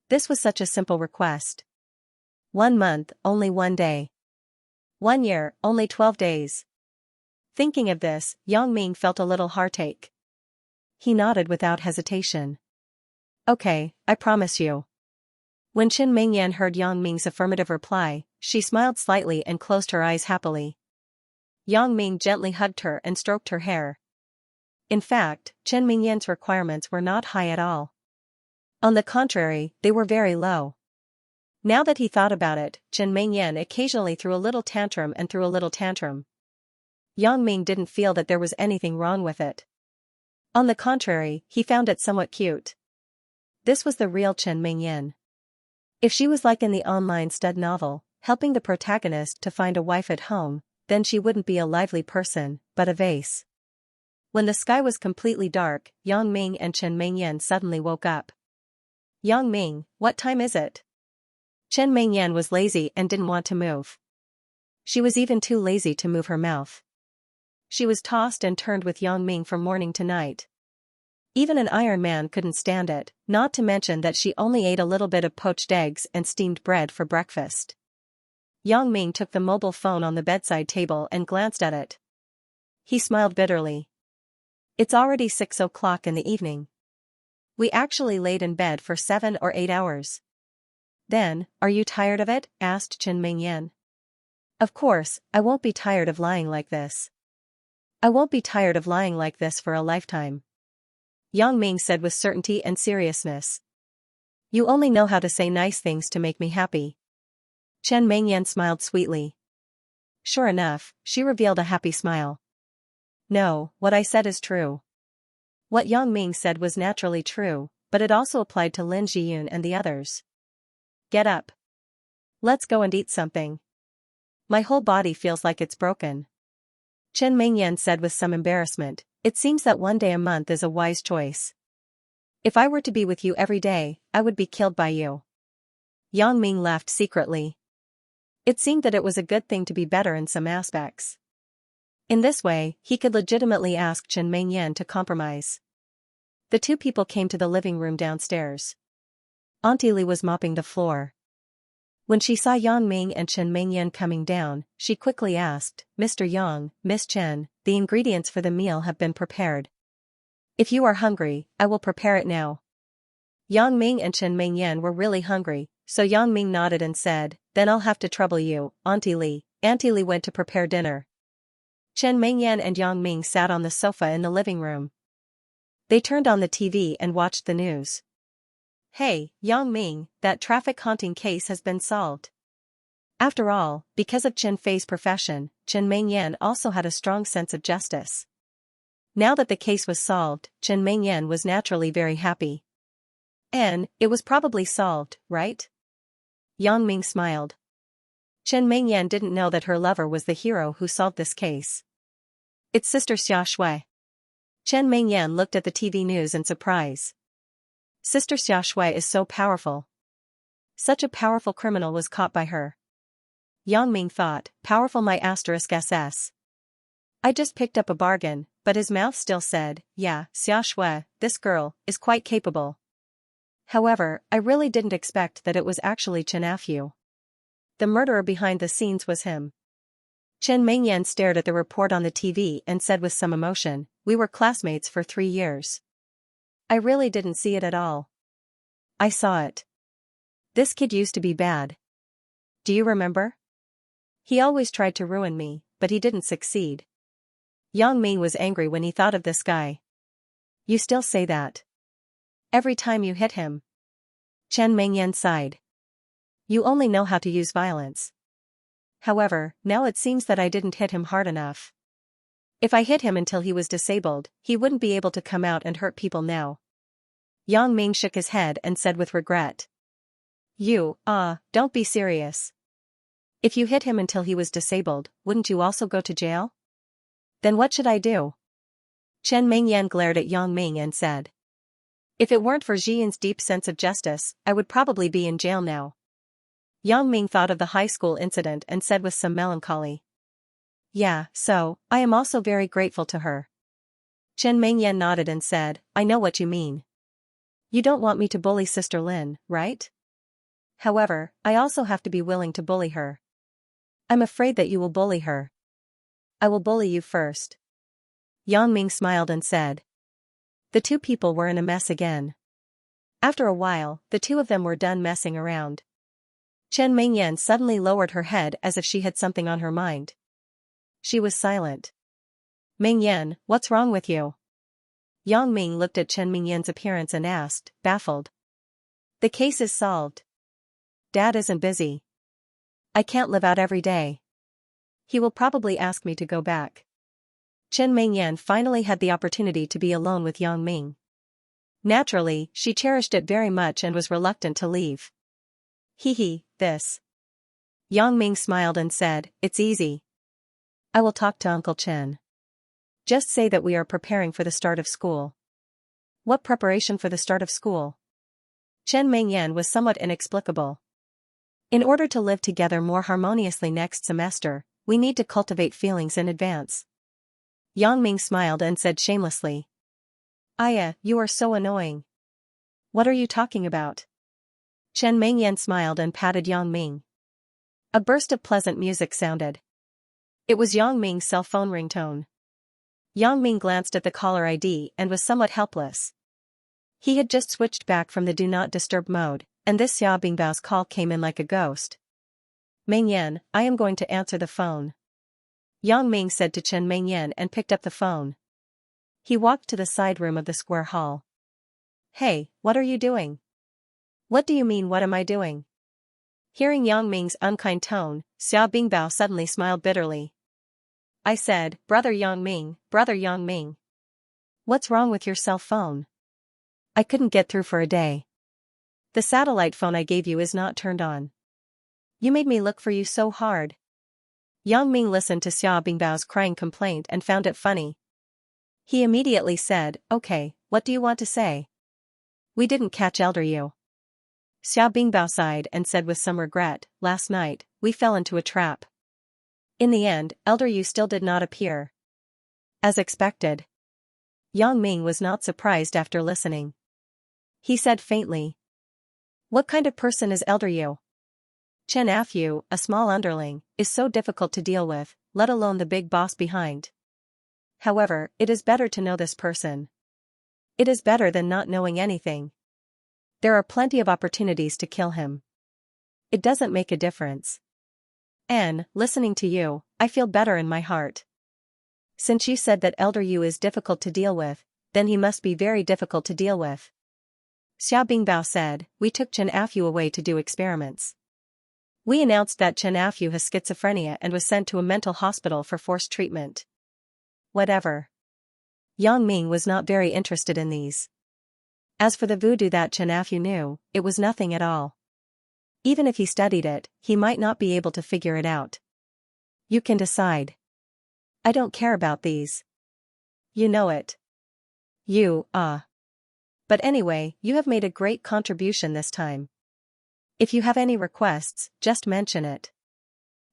Speaker 1: This was such a simple request. 1 month, only 1 day. 1 year, only 12 days. Thinking of this, Yang Ming felt a little heartache. He nodded without hesitation. Okay, I promise you. When Chen Mingyan heard Yang Ming's affirmative reply, she smiled slightly and closed her eyes happily. Yang Ming gently hugged her and stroked her hair. In fact, Chen Mingyan's requirements were not high at all. On the contrary, they were very low. Now that he thought about it, Chen Mingyan occasionally threw a little tantrum and threw a little tantrum. Yang Ming didn't feel that there was anything wrong with it. On the contrary, he found it somewhat cute. This was the real Chen Mingyan. If she was like in the online stud novel, helping the protagonist to find a wife at home, then she wouldn't be a lively person, but a vase. When the sky was completely dark, Yang Ming and Chen Mingyan suddenly woke up. Yang Ming, what time is it? Chen Mingyan was lazy and didn't want to move. She was even too lazy to move her mouth. She was tossed and turned with Yang Ming from morning to night. Even an Iron Man couldn't stand it, not to mention that she only ate a little bit of poached eggs and steamed bread for breakfast. Yang Ming took the mobile phone on the bedside table and glanced at it. He smiled bitterly. It's already 6 o'clock in the evening. We actually laid in bed for 7 or 8 hours. Then, are you tired of it? Asked Chen Mingyan. Of course, I won't be tired of lying like this. I won't be tired of lying like this for a lifetime. Yang Ming said with certainty and seriousness. You only know how to say nice things to make me happy. Chen Mingyan smiled sweetly. Sure enough, she revealed a happy smile. No, what I said is true. What Yang Ming said was naturally true, but it also applied to Lin Jiyun and the others. Get up. Let's go and eat something. My whole body feels like it's broken. Chen Mingyan said with some embarrassment, it seems that one day a month is a wise choice. If I were to be with you every day, I would be killed by you. Yang Ming laughed secretly. It seemed that it was a good thing to be better in some aspects. In this way, he could legitimately ask Chen Mingyan to compromise. The two people came to the living room downstairs. Auntie Li was mopping the floor. When she saw Yang Ming and Chen Mingyan coming down, she quickly asked, Mr. Yang, Miss Chen, the ingredients for the meal have been prepared. If you are hungry, I will prepare it now. Yang Ming and Chen Mingyan were really hungry, so Yang Ming nodded and said, then I'll have to trouble you, Auntie Li. Auntie Li went to prepare dinner. Chen Mingyan and Yang Ming sat on the sofa in the living room. They turned on the TV and watched the news. Hey, Yang Ming, that traffic haunting case has been solved. After all, because of Chen Fei's profession, Chen Mingyan also had a strong sense of justice. Now that the case was solved, Chen Mingyan was naturally very happy. And, it was probably solved, right? Yang Ming smiled. Chen Mingyan didn't know that her lover was the hero who solved this case. It's Sister Xiaxia. Chen Mingyan looked at the TV news in surprise. Sister Xiaxia is so powerful. Such a powerful criminal was caught by her. Yang Ming thought, powerful my asterisk SS. I just picked up a bargain, but his mouth still said, yeah, Xiaxia, this girl, is quite capable. However, I really didn't expect that it was actually Chen Afu. The murderer behind the scenes was him. Chen Mingyan stared at the report on the TV and said with some emotion, we were classmates for 3 years. I really didn't see it at all. I saw it. This kid used to be bad. Do you remember? He always tried to ruin me, but he didn't succeed. Yang Ming was angry when he thought of this guy. You still say that. Every time you hit him. Chen Mingyan sighed. You only know how to use violence. However, now it seems that I didn't hit him hard enough. If I hit him until he was disabled, he wouldn't be able to come out and hurt people now. Yang Ming shook his head and said with regret. Don't be serious. If you hit him until he was disabled, wouldn't you also go to jail? Then what should I do? Chen Mingyan glared at Yang Ming and said. If it weren't for Xian's deep sense of justice, I would probably be in jail now. Yang Ming thought of the high school incident and said with some melancholy. Yeah, so, I am also very grateful to her. Chen Mingyan nodded and said, I know what you mean. You don't want me to bully Sister Lin, right? However, I also have to be willing to bully her. I'm afraid that you will bully her. I will bully you first. Yang Ming smiled and said. The two people were in a mess again. After a while, the two of them were done messing around. Chen Mingyan suddenly lowered her head as if she had something on her mind. She was silent. Mingyan, what's wrong with you? Yang Ming looked at Chen Mingyan's appearance and asked, baffled. The case is solved. Dad isn't busy. I can't live out every day. He will probably ask me to go back. Chen Mingyan finally had the opportunity to be alone with Yang Ming. Naturally, she cherished it very much and was reluctant to leave. This. Yang Ming smiled and said, "It's easy. I will talk to Uncle Chen. Just say that we are preparing for the start of school." What preparation for the start of school? Chen Mingyan was somewhat inexplicable. In order to live together more harmoniously next semester, we need to cultivate feelings in advance. Yang Ming smiled and said shamelessly. "Aya, you are so annoying. What are you talking about?" Chen Mingyan smiled and patted Yang Ming. A burst of pleasant music sounded. It was Yang Ming's cell phone ringtone. Yang Ming glanced at the caller ID and was somewhat helpless. He had just switched back from the Do Not Disturb mode, and this Xia Bingbao's call came in like a ghost. "Mingyan, I am going to answer the phone," Yang Ming said to Chen Mingyan and picked up the phone. He walked to the side room of the square hall. "Hey, what are you doing?" "What do you mean, what am I doing?" Hearing Yang Ming's unkind tone, Xia Bingbao suddenly smiled bitterly. "I said, brother Yang Ming, brother Yang Ming. What's wrong with your cell phone? I couldn't get through for a day. The satellite phone I gave you is not turned on. You made me look for you so hard." Yang Ming listened to Xia Bingbao's crying complaint and found it funny. He immediately said, "Okay, what do you want to say?" "We didn't catch Elder Yu." Xia Bingbao sighed and said with some regret, "Last night, we fell into a trap. In the end, Elder Yu still did not appear." As expected. Yang Ming was not surprised after listening. He said faintly, "What kind of person is Elder Yu?" "Chen Afu, a small underling, is so difficult to deal with, let alone the big boss behind. However, it is better to know this person. It is better than not knowing anything. There are plenty of opportunities to kill him. It doesn't make a difference. And, listening to you, I feel better in my heart. Since you said that Elder Yu is difficult to deal with, then he must be very difficult to deal with." Xia Bingbao said, "We took Chen Afu away to do experiments. We announced that Chen Afu has schizophrenia and was sent to a mental hospital for forced treatment." Whatever. Yang Ming was not very interested in these. As for the voodoo that Chen Afu knew, it was nothing at all. Even if he studied it, he might not be able to figure it out. You can decide. I don't care about these. You know it. But anyway, you have made a great contribution this time. If you have any requests, just mention it."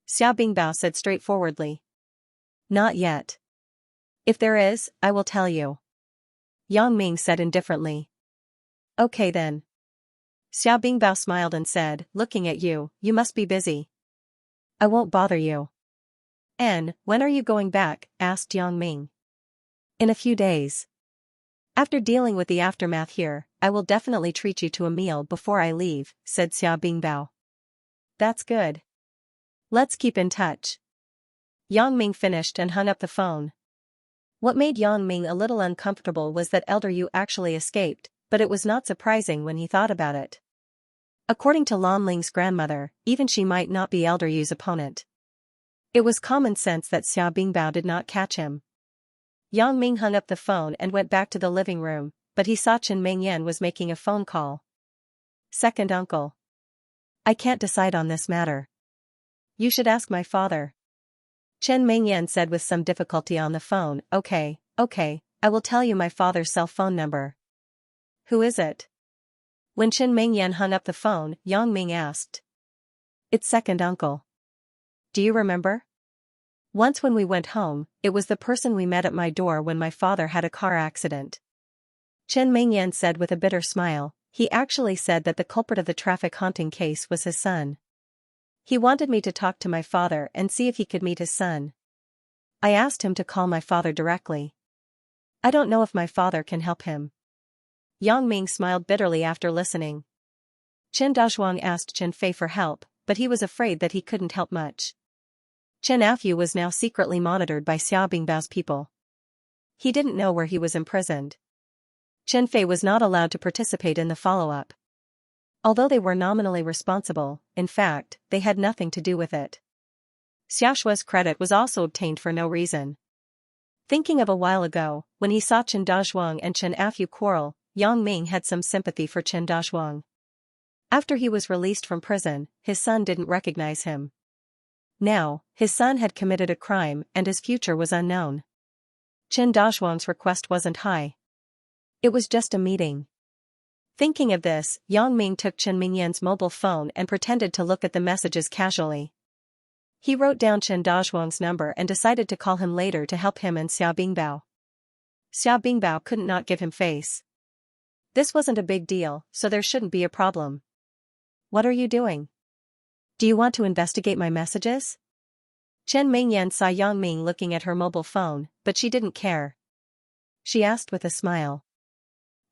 Speaker 1: Xia Bingbao said straightforwardly. "Not yet. If there is, I will tell you." Yang Ming said indifferently. "Okay then." Xia Bingbao smiled and said, "Looking at you, you must be busy. I won't bother you." "And, when are you going back?" asked Yang Ming. "In a few days. After dealing with the aftermath here, I will definitely treat you to a meal before I leave," said Xia Bingbao. "That's good. Let's keep in touch." Yang Ming finished and hung up the phone. What made Yang Ming a little uncomfortable was that Elder Yu actually escaped, but it was not surprising when he thought about it. According to Lan Ling's grandmother, even she might not be Elder Yu's opponent. It was common sense that Xia Bingbao did not catch him. Yang Ming hung up the phone and went back to the living room, but he saw Chen Mingyan was making a phone call. "Second uncle. I can't decide on this matter. You should ask my father." Chen Mingyan said with some difficulty on the phone, Okay, I will tell you my father's cell phone number." "Who is it?" When Chen Mingyan hung up the phone, Yang Ming asked. "It's second uncle. Do you remember? Once when we went home, it was the person we met at my door when my father had a car accident." Chen Mingyan said with a bitter smile, "He actually said that the culprit of the traffic haunting case was his son. He wanted me to talk to my father and see if he could meet his son. I asked him to call my father directly. I don't know if my father can help him." Yang Ming smiled bitterly after listening. Chen Dazhuang asked Chen Fei for help, but he was afraid that he couldn't help much. Chen Afu was now secretly monitored by Xia Bingbao's people. He didn't know where he was imprisoned. Chen Fei was not allowed to participate in the follow-up. Although they were nominally responsible, in fact, they had nothing to do with it. Xiaxua's credit was also obtained for no reason. Thinking of a while ago, when he saw Chen Dazhuang and Chen Afu quarrel, Yang Ming had some sympathy for Chen Dazhuang. After he was released from prison, his son didn't recognize him. Now, his son had committed a crime and his future was unknown. Chen Dazhuang's request wasn't high. It was just a meeting. Thinking of this, Yang Ming took Chen Mingyan's mobile phone and pretended to look at the messages casually. He wrote down Chen Dazhuang's number and decided to call him later to help him and Xia Bingbao. Xia Bingbao couldn't not give him face. This wasn't a big deal, so there shouldn't be a problem. What are you doing? Do you want to investigate my messages? Chen Mingyan saw Yang Ming looking at her mobile phone, but she didn't care. She asked with a smile.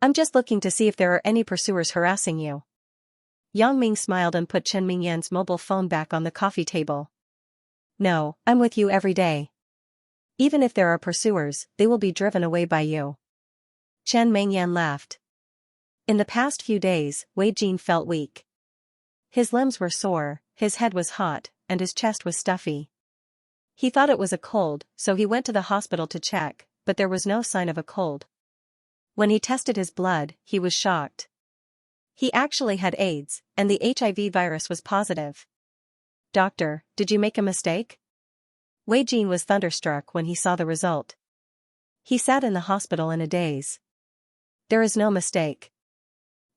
Speaker 1: I'm just looking to see if there are any pursuers harassing you. Yang Ming smiled and put Chen Mingyan's mobile phone back on the coffee table. No, I'm with you every day. Even if there are pursuers, they will be driven away by you. Chen Mingyan laughed. In the past few days, Wei Jin felt weak. His limbs were sore, his head was hot, and his chest was stuffy. He thought it was a cold, so he went to the hospital to check, but there was no sign of a cold. When he tested his blood, he was shocked. He actually had AIDS, and the HIV virus was positive. Doctor, did you make a mistake? Wei Jin was thunderstruck when he saw the result. He sat in the hospital in a daze. There is no mistake.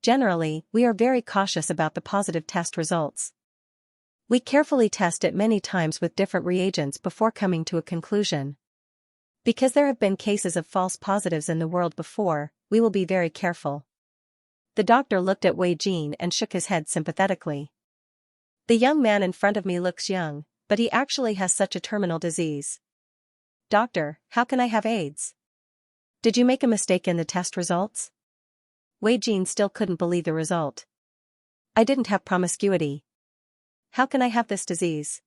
Speaker 1: Generally, we are very cautious about the positive test results. We carefully test it many times with different reagents before coming to a conclusion. Because there have been cases of false positives in the world before, we will be very careful. The doctor looked at Wei Jin and shook his head sympathetically. The young man in front of me looks young, but he actually has such a terminal disease. Doctor, how can I have AIDS? Did you make a mistake in the test results? Wei Jin still couldn't believe the result. I didn't have promiscuity. How can I have this disease?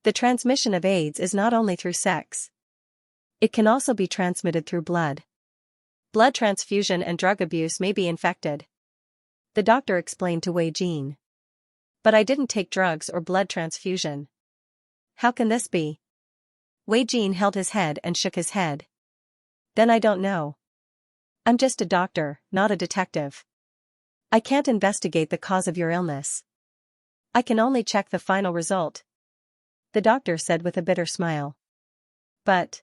Speaker 1: The transmission of AIDS is not only through sex. It can also be transmitted through blood. Blood transfusion and drug abuse may be infected. The doctor explained to Wei Jin. But I didn't take drugs or blood transfusion. How can this be? Wei Jin held his head and shook his head. Then I don't know. I'm just a doctor, not a detective. I can't investigate the cause of your illness. I can only check the final result. The doctor said with a bitter smile. But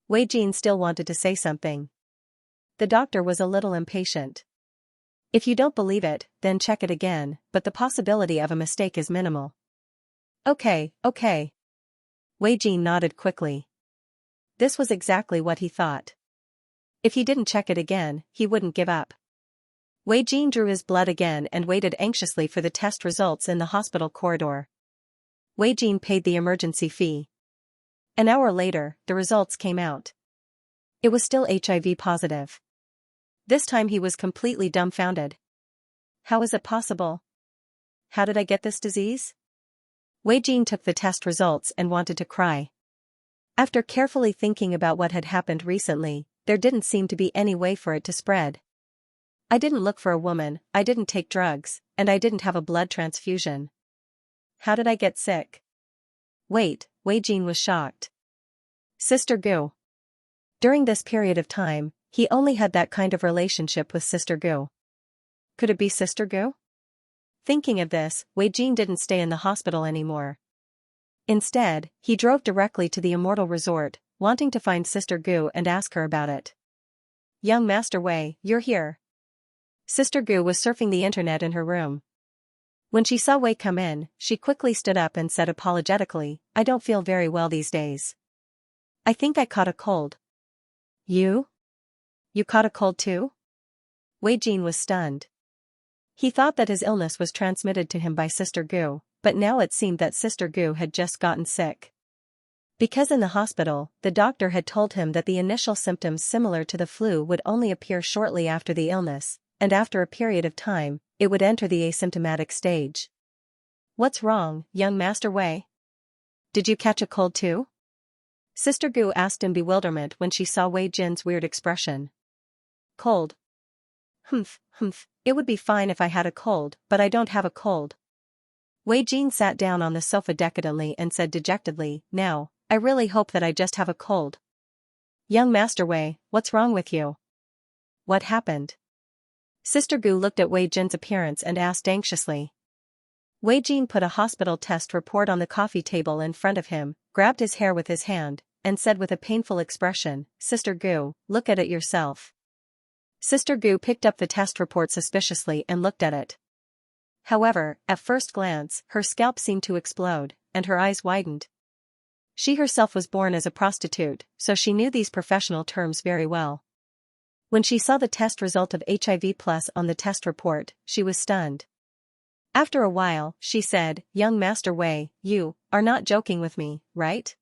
Speaker 1: Wei Jin still wanted to say something. The doctor was a little impatient. If you don't believe it, then check it again, but the possibility of a mistake is minimal. Okay. Wei Jin nodded quickly. This was exactly what he thought. If he didn't check it again, he wouldn't give up. Wei Jin drew his blood again and waited anxiously for the test results in the hospital corridor. Wei Jin paid the emergency fee. An hour later, the results came out. It was still HIV positive. This time he was completely dumbfounded. How is it possible? How did I get this disease? Wei Jin took the test results and wanted to cry. After carefully thinking about what had happened recently, there didn't seem to be any way for it to spread. I didn't look for a woman, I didn't take drugs, and I didn't have a blood transfusion. How did I get sick? Wait, Wei Jin was shocked. Sister Gu. During this period of time, he only had that kind of relationship with Sister Gu. Could it be Sister Gu? Thinking of this, Wei Jin didn't stay in the hospital anymore. Instead, he drove directly to the Immortal Resort, wanting to find Sister Gu and ask her about it. Young Master Wei, you're here. Sister Gu was surfing the internet in her room. When she saw Wei come in, she quickly stood up and said apologetically, I don't feel very well these days. I think I caught a cold. You? You caught a cold too? Wei Jin was stunned. He thought that his illness was transmitted to him by Sister Gu, but now it seemed that Sister Gu had just gotten sick. Because in the hospital, the doctor had told him that the initial symptoms similar to the flu would only appear shortly after the illness, and after a period of time, it would enter the asymptomatic stage. What's wrong, young Master Wei? Did you catch a cold too? Sister Gu asked in bewilderment when she saw Wei Jin's weird expression. Cold. Humph, it would be fine if I had a cold, but I don't have a cold. Wei Jin sat down on the sofa decadently and said dejectedly, now, I really hope that I just have a cold. Young Master Wei, what's wrong with you? What happened? Sister Gu looked at Wei Jin's appearance and asked anxiously. Wei Jin put a hospital test report on the coffee table in front of him, grabbed his hair with his hand, and said with a painful expression, Sister Gu, look at it yourself. Sister Gu picked up the test report suspiciously and looked at it. However, at first glance, her scalp seemed to explode, and her eyes widened. She herself was born as a prostitute, so she knew these professional terms very well. When she saw the test result of HIV+ on the test report, she was stunned. After a while, she said, Young Master Wei, you are not joking with me, right?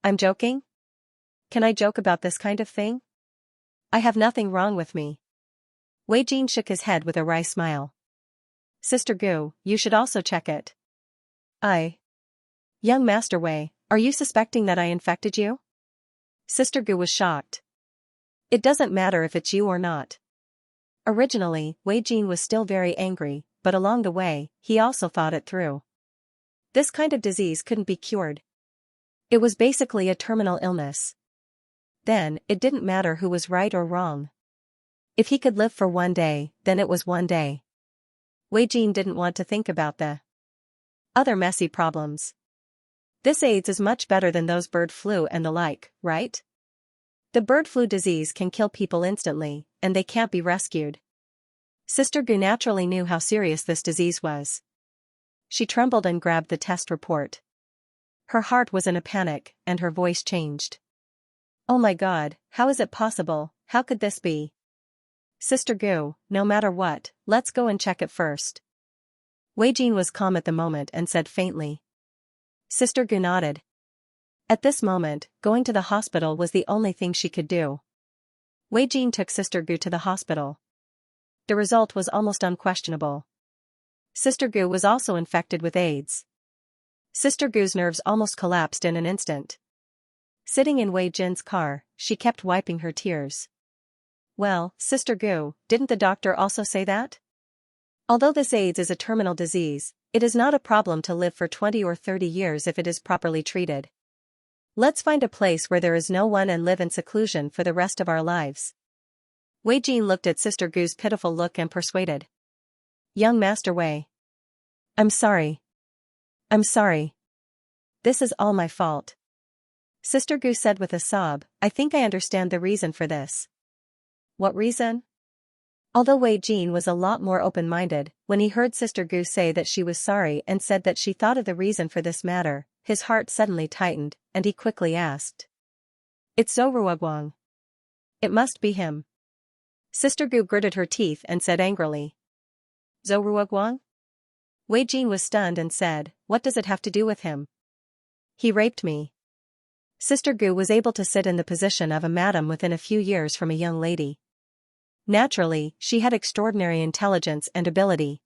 Speaker 1: I'm joking? Can I joke about this kind of thing? I have nothing wrong with me. Wei Jin shook his head with a wry smile. Sister Gu, you should also check it. Young Master Wei, are you suspecting that I infected you? Sister Gu was shocked. It doesn't matter if it's you or not. Originally, Wei Jin was still very angry, but along the way, he also thought it through. This kind of disease couldn't be cured. It was basically a terminal illness. Then, it didn't matter who was right or wrong. If he could live for one day, then it was one day. Wei Jin didn't want to think about the other messy problems. This AIDS is much better than those bird flu and the like, right? The bird flu disease can kill people instantly, and they can't be rescued. Sister Gu naturally knew how serious this disease was. She trembled and grabbed the test report. Her heart was in a panic, and her voice changed. Oh my God, how is it possible? How could this be? Sister Gu, no matter what, let's go and check it first. Wei Jin was calm at the moment and said faintly. Sister Gu nodded. At this moment, going to the hospital was the only thing she could do. Wei Jin took Sister Gu to the hospital. The result was almost unquestionable. Sister Gu was also infected with AIDS. Sister Gu's nerves almost collapsed in an instant. Sitting in Wei Jin's car, she kept wiping her tears. Well, Sister Gu, didn't the doctor also say that? Although this AIDS is a terminal disease, it is not a problem to live for 20 or 30 years if it is properly treated. Let's find a place where there is no one and live in seclusion for the rest of our lives. Wei Jin looked at Sister Gu's pitiful look and persuaded. Young Master Wei. I'm sorry. This is all my fault. Sister Gu said with a sob, I think I understand the reason for this. What reason? Although Wei Jin was a lot more open-minded, when he heard Sister Gu say that she was sorry and said that she thought of the reason for this matter, his heart suddenly tightened, and he quickly asked. It's Zhou Ruoguang. It must be him. Sister Gu gritted her teeth and said angrily. Zhou Ruoguang? Wei Jin was stunned and said, what does it have to do with him? He raped me. Sister Gu was able to sit in the position of a madam within a few years from a young lady. Naturally, she had extraordinary intelligence and ability.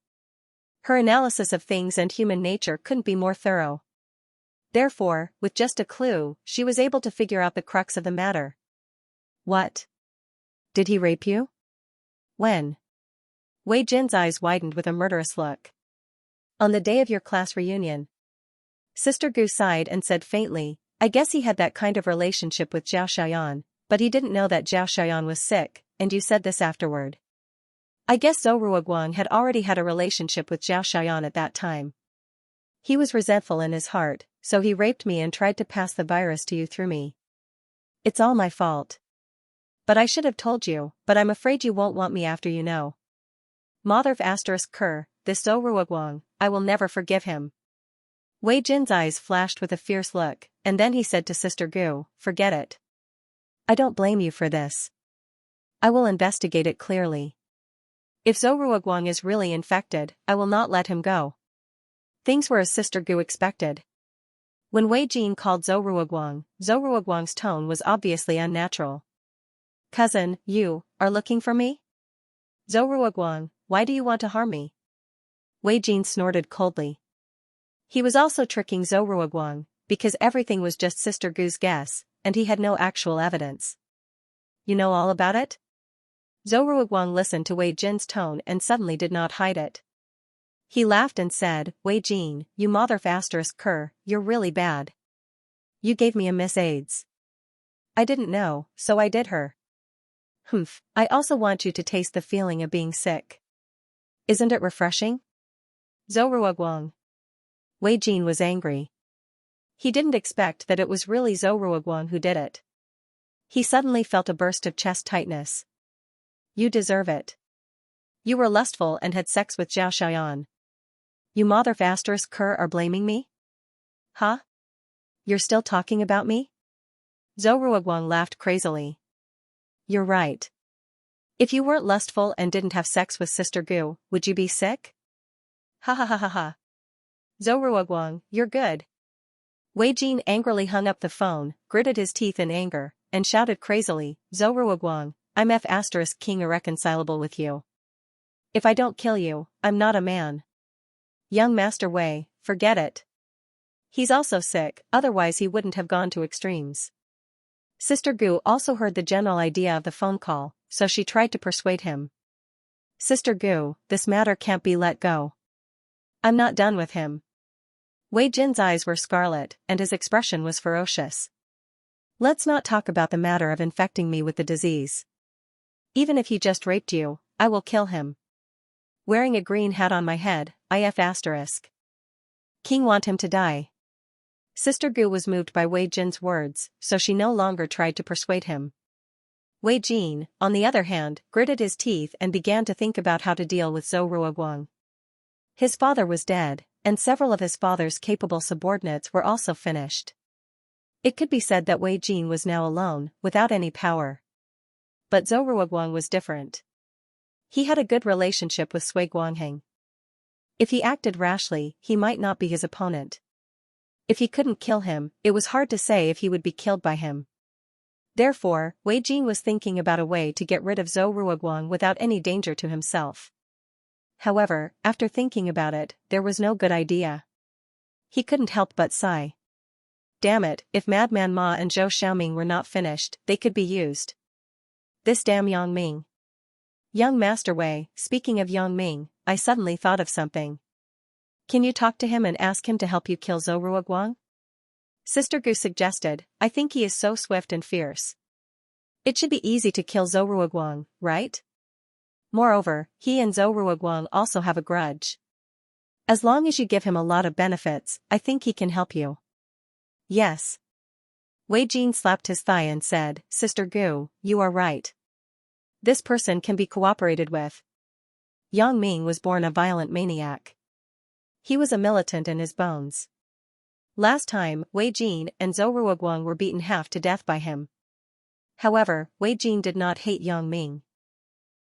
Speaker 1: Her analysis of things and human nature couldn't be more thorough. Therefore, with just a clue, she was able to figure out the crux of the matter. What? Did he rape you? When? Wei Jin's eyes widened with a murderous look. On the day of your class reunion. Sister Gu sighed and said faintly, I guess he had that kind of relationship with Zhao Xiaoyan, but he didn't know that Zhao Xiaoyan was sick, and you said this afterward. I guess Zhou Ruoguang had already had a relationship with Zhao Xiaoyan at that time. He was resentful in his heart, so he raped me and tried to pass the virus to you through me. It's all my fault. But I should have told you, but I'm afraid you won't want me after you know. Mother of Ker, this Zhou Ruoguang, I will never forgive him. Wei Jin's eyes flashed with a fierce look, and then he said to Sister Gu, forget it. I don't blame you for this. I will investigate it clearly. If Zhou Ruoguang is really infected, I will not let him go. Things were as Sister Gu expected. When Wei Jin called Zhou Ruoguang's tone was obviously unnatural. Cousin, you are looking for me? Zhou Ruoguang, why do you want to harm me? Wei Jin snorted coldly. He was also tricking Zhou Ruoguang, because everything was just Sister Gu's guess, and he had no actual evidence. You know all about it? Zhou Ruoguang listened to Wei Jin's tone and suddenly did not hide it. He laughed and said, Wei Jin, you mother of Ker, you're really bad. You gave me a Miss AIDS. I didn't know, so I did her. Humph, I also want you to taste the feeling of being sick. Isn't it refreshing? Zhou Ruoguang. Wei Jin was angry. He didn't expect that it was really Zhou Ruoguang who did it. He suddenly felt a burst of chest tightness. You deserve it. You were lustful and had sex with Zhao Xiaoyan. You mother asterisk cur are blaming me? Huh? You're still talking about me? Zhou Ruoguang laughed crazily. You're right. If you weren't lustful and didn't have sex with Sister Gu, would you be sick? Ha ha ha ha ha. Zhou Ruoguang, you're good. Wei Jin angrily hung up the phone, gritted his teeth in anger, and shouted crazily, Zhou Ruoguang, I'm F** king irreconcilable with you. If I don't kill you, I'm not a man. Young Master Wei, forget it. He's also sick, otherwise he wouldn't have gone to extremes. Sister Gu also heard the general idea of the phone call, so she tried to persuade him. Sister Gu, this matter can't be let go. I'm not done with him. Wei Jin's eyes were scarlet, and his expression was ferocious. Let's not talk about the matter of infecting me with the disease. Even if he just raped you, I will kill him. Wearing a green hat on my head, IF*. King want him to die. Sister Gu was moved by Wei Jin's words, so she no longer tried to persuade him. Wei Jin, on the other hand, gritted his teeth and began to think about how to deal with Zhou Ruoguang. His father was dead, and several of his father's capable subordinates were also finished. It could be said that Wei Jin was now alone, without any power. But Zhou Ruoguang was different. He had a good relationship with Sui Guangheng. If he acted rashly, he might not be his opponent. If he couldn't kill him, it was hard to say if he would be killed by him. Therefore, Wei Jin was thinking about a way to get rid of Zhou Ruoguang without any danger to himself. However, after thinking about it, there was no good idea. He couldn't help but sigh. Damn it, if Madman Ma and Zhou Xiaoming were not finished, they could be used. This damn Yang Ming. Young Master Wei, speaking of Yang Ming, I suddenly thought of something. Can you talk to him and ask him to help you kill Zhou Ruoguang? Sister Gu suggested, I think he is so swift and fierce. It should be easy to kill Zhou Ruoguang, right? Moreover, he and Zhou Ruoguang also have a grudge. As long as you give him a lot of benefits, I think he can help you. Yes. Wei Jin slapped his thigh and said, Sister Gu, you are right. This person can be cooperated with. Yang Ming was born a violent maniac. He was a militant in his bones. Last time, Wei Jin and Zhou Ruoguang were beaten half to death by him. However, Wei Jin did not hate Yang Ming.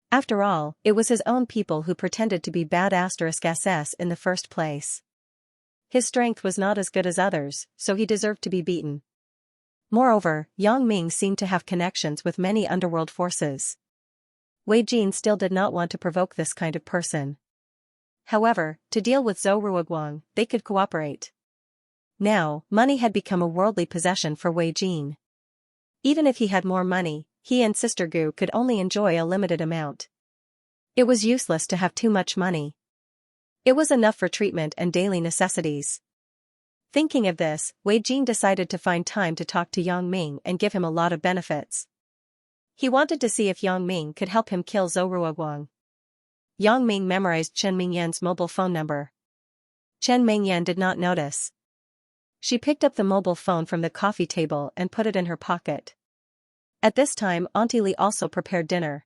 Speaker 1: After all, it was his own people who pretended to be bad *SS in the first place. His strength was not as good as others, so he deserved to be beaten. Moreover, Yang Ming seemed to have connections with many underworld forces. Wei Jin still did not want to provoke this kind of person. However, to deal with Zhou Ruoguang, they could cooperate. Now, money had become a worldly possession for Wei Jin. Even if he had more money, he and Sister Gu could only enjoy a limited amount. It was useless to have too much money. It was enough for treatment and daily necessities. Thinking of this, Wei Jin decided to find time to talk to Yang Ming and give him a lot of benefits. He wanted to see if Yang Ming could help him kill Zhou Ruoguang. Yang Ming memorized Chen Mingyan's mobile phone number. Chen Mingyan did not notice. She picked up the mobile phone from the coffee table and put it in her pocket. At this time, Auntie Li also prepared dinner.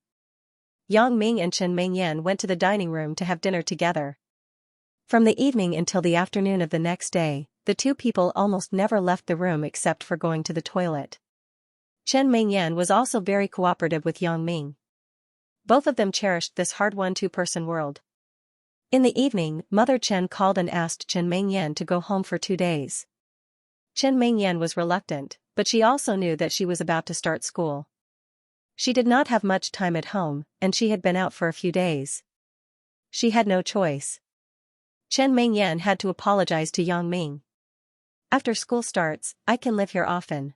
Speaker 1: Yang Ming and Chen Mingyan went to the dining room to have dinner together. From the evening until the afternoon of the next day, the two people almost never left the room except for going to the toilet. Chen Mingyan was also very cooperative with Yang Ming. Both of them cherished this hard-won two-person world. In the evening, Mother Chen called and asked Chen Mingyan to go home for 2 days. Chen Mingyan was reluctant, but she also knew that she was about to start school. She did not have much time at home, and she had been out for a few days. She had no choice. Chen Mingyan had to apologize to Yang Ming. After school starts, I can live here often.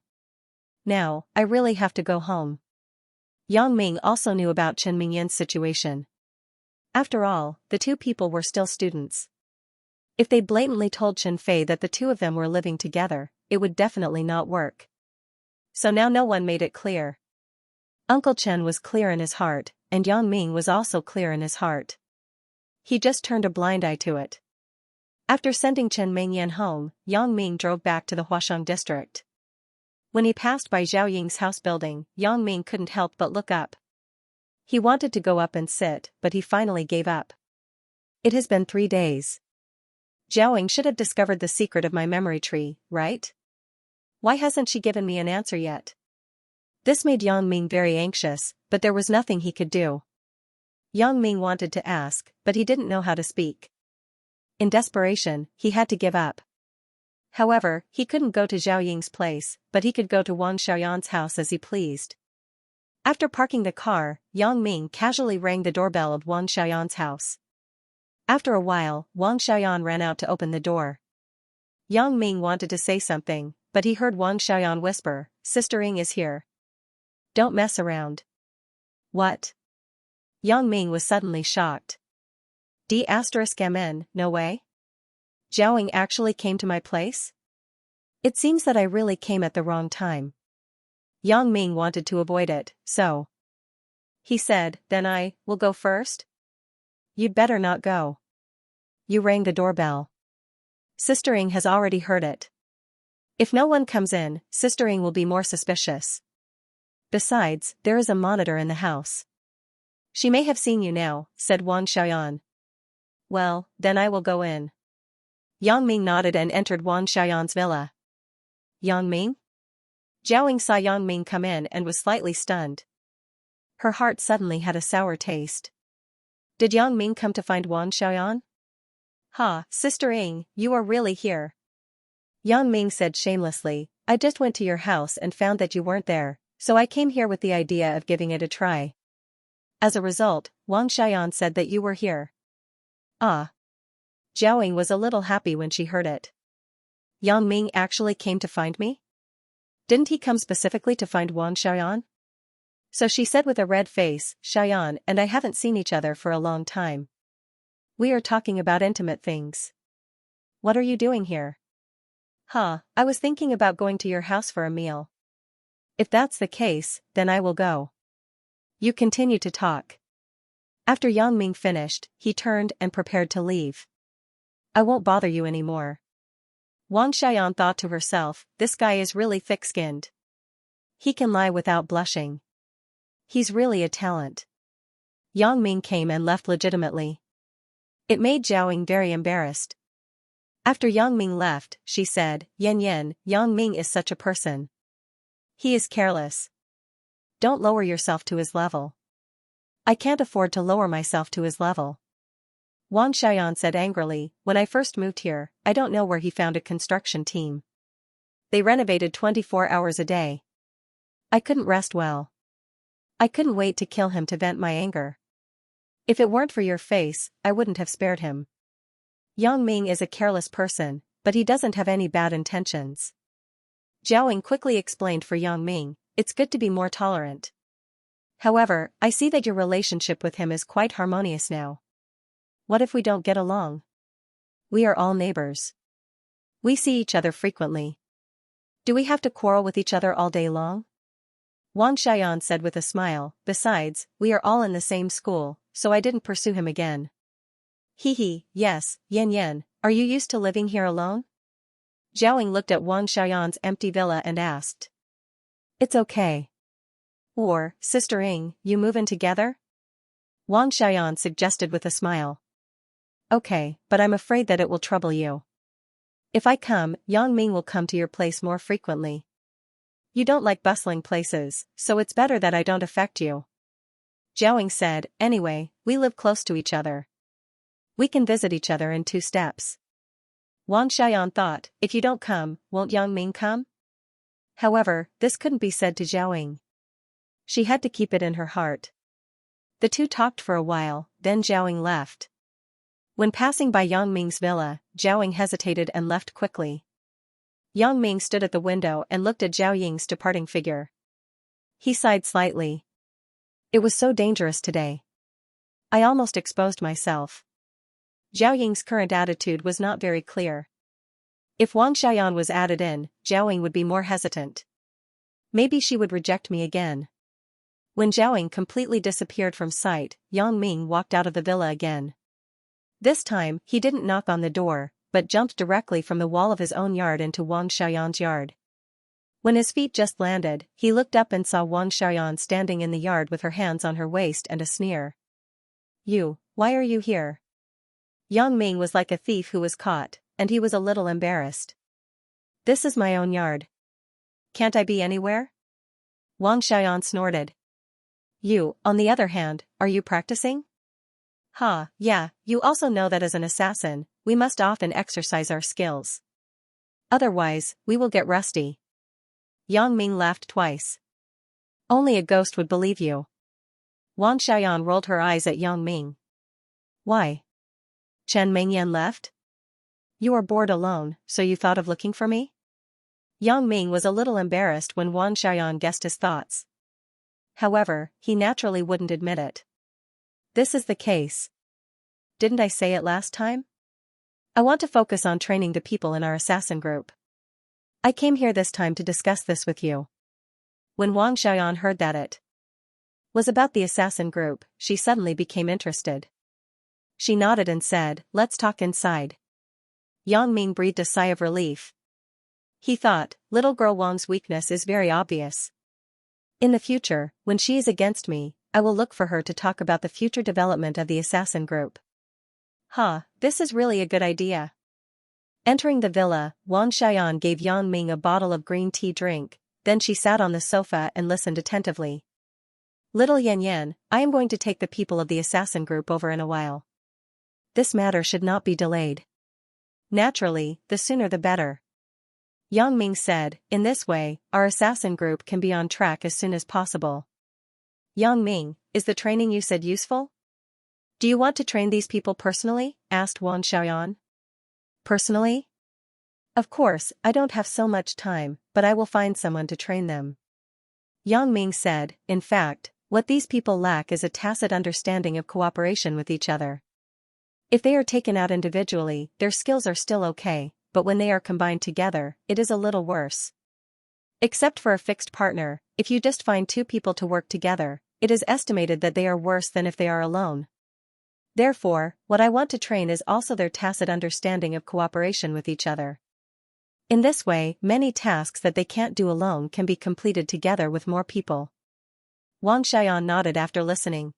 Speaker 1: Now, I really have to go home. Yang Ming also knew about Chen Mingyan's situation. After all, the two people were still students. If they blatantly told Chen Fei that the two of them were living together, it would definitely not work. So now no one made it clear. Uncle Chen was clear in his heart, and Yang Ming was also clear in his heart. He just turned a blind eye to it. After sending Chen Mingyan home, Yang Ming drove back to the Huasheng district. When he passed by Zhao Ying's house building, Yang Ming couldn't help but look up. He wanted to go up and sit, but he finally gave up. It has been 3 days. Zhao Ying should have discovered the secret of my memory tree, right? Why hasn't she given me an answer yet? This made Yang Ming very anxious, but there was nothing he could do. Yang Ming wanted to ask, but he didn't know how to speak. In desperation, he had to give up. However, he couldn't go to Zhao Ying's place, but he could go to Wang Xiaoyan's house as he pleased. After parking the car, Yang Ming casually rang the doorbell of Wang Xiaoyan's house. After a while, Wang Xiaoyan ran out to open the door. Yang Ming wanted to say something, but he heard Wang Xiaoyan whisper, "Sister Ying is here. Don't mess around." What? Yang Ming was suddenly shocked. D***MN, no way? Zhao Ying actually came to my place? It seems that I really came at the wrong time. Yang Ming wanted to avoid it, so he said, "Then I will go first?" "You'd better not go. You rang the doorbell. Sister Ying has already heard it. If no one comes in, Sister Ying will be more suspicious. Besides, there is a monitor in the house. She may have seen you now," said Wang Xiaoyan. "Well, then I will go in." Yang Ming nodded and entered Wang Xiaoyan's villa. Yang Ming? Zhao Ying saw Yang Ming come in and was slightly stunned. Her heart suddenly had a sour taste. Did Yang Ming come to find Wang Xiaoyan? "Ha, Sister Ying, you are really here." Yang Ming said shamelessly, "I just went to your house and found that you weren't there, so I came here with the idea of giving it a try." As a result, Wang Xiaoyan said that you were here. Ah. Zhao Ying was a little happy when she heard it. Yang Ming actually came to find me? Didn't he come specifically to find Wang Xiaoyan? So she said with a red face, "Xiaoyan and I haven't seen each other for a long time. We are talking about intimate things. What are you doing here?" "Huh, I was thinking about going to your house for a meal." "If that's the case, then I will go." You continue to talk. After Yang Ming finished, he turned and prepared to leave. "I won't bother you anymore." Wang Xiaoyan thought to herself, this guy is really thick-skinned. He can lie without blushing. He's really a talent. Yang Ming came and left legitimately. It made Zhao Ying very embarrassed. After Yang Ming left, she said, Yan, Yang Ming is such a person. He is careless. Don't lower yourself to his level." "I can't afford to lower myself to his level." Wang Xiaoyan said angrily, "When I first moved here, I don't know where he found a construction team. They renovated 24 hours a day. I couldn't rest well. I couldn't wait to kill him to vent my anger. If it weren't for your face, I wouldn't have spared him. Yang Ming is a careless person, but he doesn't have any bad intentions." Zhao Ying quickly explained for Yang Ming, "It's good to be more tolerant. However, I see that your relationship with him is quite harmonious now. What if we don't get along? We are all neighbors. We see each other frequently. Do we have to quarrel with each other all day long?" Wang Xiaoyan said with a smile, "Besides, we are all in the same school, so I didn't pursue him again." Hee, yes, Yan, are you used to living here alone?" Zhao Ying looked at Wang Xiaoyan's empty villa and asked. "It's okay. Or, Sister Ying, you move in together?" Wang Xiaoyan suggested with a smile. "Okay, but I'm afraid that it will trouble you. If I come, Yang Ming will come to your place more frequently. You don't like bustling places, so it's better that I don't affect you." Zhao Ying said, "Anyway, we live close to each other. We can visit each other in 2 steps." Wang Xiaoyan thought, if you don't come, won't Yang Ming come? However, this couldn't be said to Zhao Ying. She had to keep it in her heart. The two talked for a while, then Zhao Ying left. When passing by Yang Ming's villa, Zhao Ying hesitated and left quickly. Yang Ming stood at the window and looked at Zhao Ying's departing figure. He sighed slightly. It was so dangerous today. I almost exposed myself. Zhao Ying's current attitude was not very clear. If Wang Xiaoyan was added in, Zhao Ying would be more hesitant. Maybe she would reject me again. When Zhaoying completely disappeared from sight, Yang Ming walked out of the villa again. This time, he didn't knock on the door, but jumped directly from the wall of his own yard into Wang Xiaoyan's yard. When his feet just landed, he looked up and saw Wang Xiaoyan standing in the yard with her hands on her waist and a sneer. Why are you here? Yang Ming was like a thief who was caught, and he was a little embarrassed. This is my own yard. Can't I be anywhere? Wang Xiaoyan snorted. On the other hand, are you practicing? Yeah, you also know that as an assassin, we must often exercise our skills. Otherwise, we will get rusty. Yang Ming laughed twice. Only a ghost would believe you. Wang Xiaoyan rolled her eyes at Yang Ming. Why? Chen Mingyan left? You are bored alone, so you thought of looking for me? Yang Ming was a little embarrassed when Wang Xiaoyan guessed his thoughts. However, he naturally wouldn't admit it. This is the case. Didn't I say it last time? I want to focus on training the people in our assassin group. I came here this time to discuss this with you. When Wang Xiaoyan heard that it was about the assassin group, she suddenly became interested. She nodded and said, "Let's talk inside." Yang Ming breathed a sigh of relief. He thought, little girl Wang's weakness is very obvious. In the future, when she is against me, I will look for her to talk about the future development of the assassin group. This is really a good idea. Entering the villa, Wang Xiaoyan gave Yang Ming a bottle of green tea drink, then she sat on the sofa and listened attentively. Little Yan Yan, I am going to take the people of the assassin group over in a while. This matter should not be delayed. Naturally, the sooner the better. Yang Ming said, in this way, our assassin group can be on track as soon as possible. Yang Ming, is the training you said useful? Do you want to train these people personally? Asked Wang Xiaoyan. Personally? Of course, I don't have so much time, but I will find someone to train them. Yang Ming said, in fact, what these people lack is a tacit understanding of cooperation with each other. If they are taken out individually, their skills are still okay, but when they are combined together, it is a little worse. Except for a fixed partner, if you just find two people to work together, it is estimated that they are worse than if they are alone. Therefore, what I want to train is also their tacit understanding of cooperation with each other. In this way, many tasks that they can't do alone can be completed together with more people. Wang Xiaoyan nodded after listening.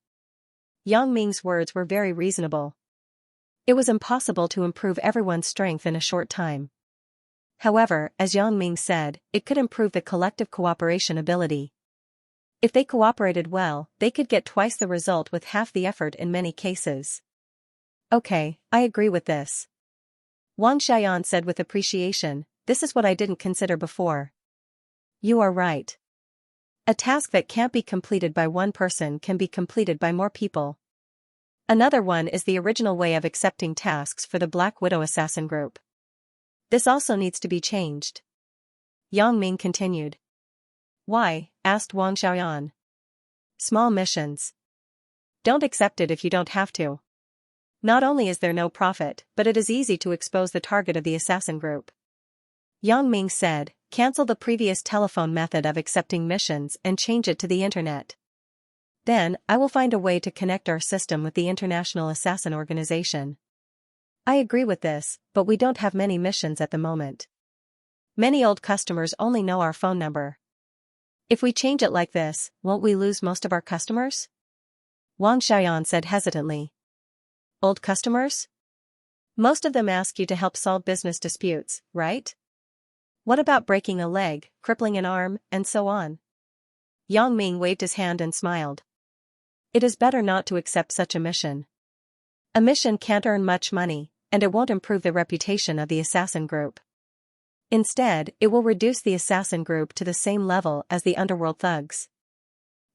Speaker 1: Yang Ming's words were very reasonable. It was impossible to improve everyone's strength in a short time. However, as Yang Ming said, it could improve the collective cooperation ability. If they cooperated well, they could get twice the result with half the effort in many cases. Okay, I agree with this. Wang Xiaoyan said with appreciation, this is what I didn't consider before. You are right. A task that can't be completed by one person can be completed by more people. Another one is the original way of accepting tasks for the Black Widow assassin group. This also needs to be changed. Yang Ming continued. Why? Asked Wang Xiaoyan. Small missions. Don't accept it if you don't have to. Not only is there no profit, but it is easy to expose the target of the assassin group. Yang Ming said, cancel the previous telephone method of accepting missions and change it to the internet. Then, I will find a way to connect our system with the International Assassin Organization. I agree with this, but we don't have many missions at the moment. Many old customers only know our phone number. If we change it like this, won't we lose most of our customers? Wang Xiaoyan said hesitantly. Old customers? Most of them ask you to help solve business disputes, right? What about breaking a leg, crippling an arm, and so on? Yang Ming waved his hand and smiled. It is better not to accept such a mission. A mission can't earn much money, and it won't improve the reputation of the assassin group. Instead, it will reduce the assassin group to the same level as the underworld thugs.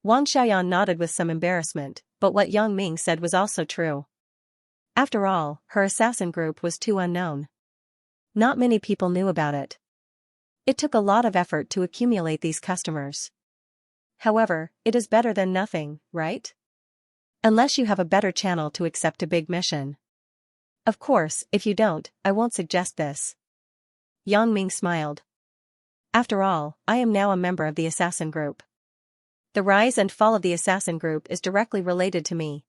Speaker 1: Wang Xiaoyan nodded with some embarrassment, but what Yang Ming said was also true. After all, her assassin group was too unknown. Not many people knew about it. It took a lot of effort to accumulate these customers. However, it is better than nothing, right? Unless you have a better channel to accept a big mission. Of course, if you don't, I won't suggest this. Yang Ming smiled. After all, I am now a member of the assassin group. The rise and fall of the assassin group is directly related to me.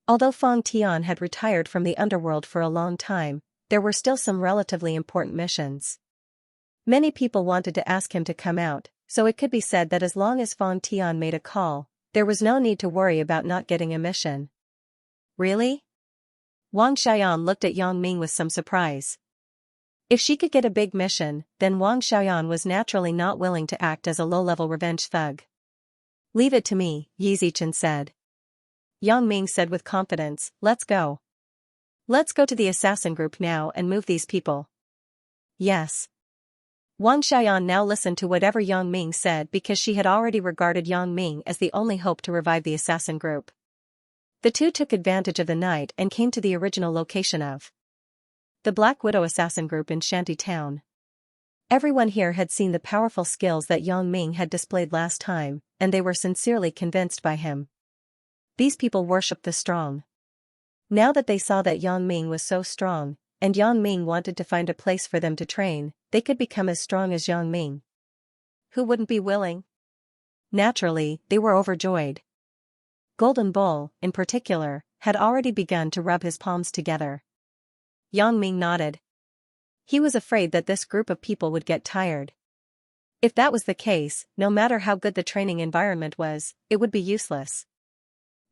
Speaker 1: Although Feng Tian had retired from the underworld for a long time, there were still some relatively important missions. Many people wanted to ask him to come out, so it could be said that as long as Feng Tian made a call, there was no need to worry about not getting a mission. Really? Wang Xiaoyan looked at Yang Ming with some surprise. If she could get a big mission, then Wang Xiaoyan was naturally not willing to act as a low-level revenge thug. Leave it to me, Yi Zichen said. Yang Ming said with confidence, let's go. Let's go to the assassin group now and move these people. Yes. Wang Xiaoyan now listened to whatever Yang Ming said because she had already regarded Yang Ming as the only hope to revive the assassin group. The two took advantage of the night and came to the original location of the Black Widow assassin group in Shanty Town. Everyone here had seen the powerful skills that Yang Ming had displayed last time, and they were sincerely convinced by him. These people worshipped the strong. Now that they saw that Yang Ming was so strong, and Yang Ming wanted to find a place for them to train, they could become as strong as Yang Ming. Who wouldn't be willing? Naturally, they were overjoyed. Golden Bull, in particular, had already begun to rub his palms together. Yang Ming nodded. He was afraid that this group of people would get tired. If that was the case, no matter how good the training environment was, it would be useless.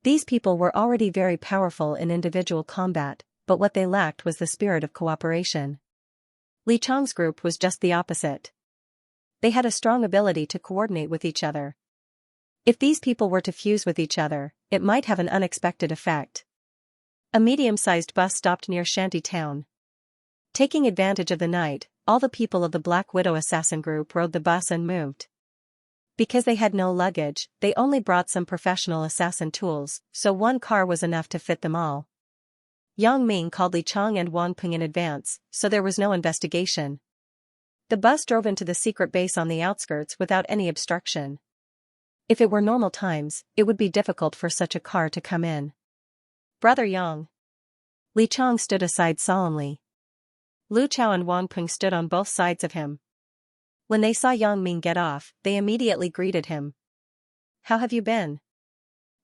Speaker 1: These people were already very powerful in individual combat, but what they lacked was the spirit of cooperation. Li Chang's group was just the opposite. They had a strong ability to coordinate with each other. If these people were to fuse with each other, it might have an unexpected effect. A medium-sized bus stopped near Shanty Town. Taking advantage of the night, all the people of the Black Widow assassin group rode the bus and moved. Because they had no luggage, they only brought some professional assassin tools, so one car was enough to fit them all. Yang Ming called Li Chang and Wang Ping in advance, so there was no investigation. The bus drove into the secret base on the outskirts without any obstruction. If it were normal times, it would be difficult for such a car to come in. Brother Yang. Li Chang stood aside solemnly. Lu Chao and Wang Ping stood on both sides of him. When they saw Yang Ming get off, they immediately greeted him. How have you been?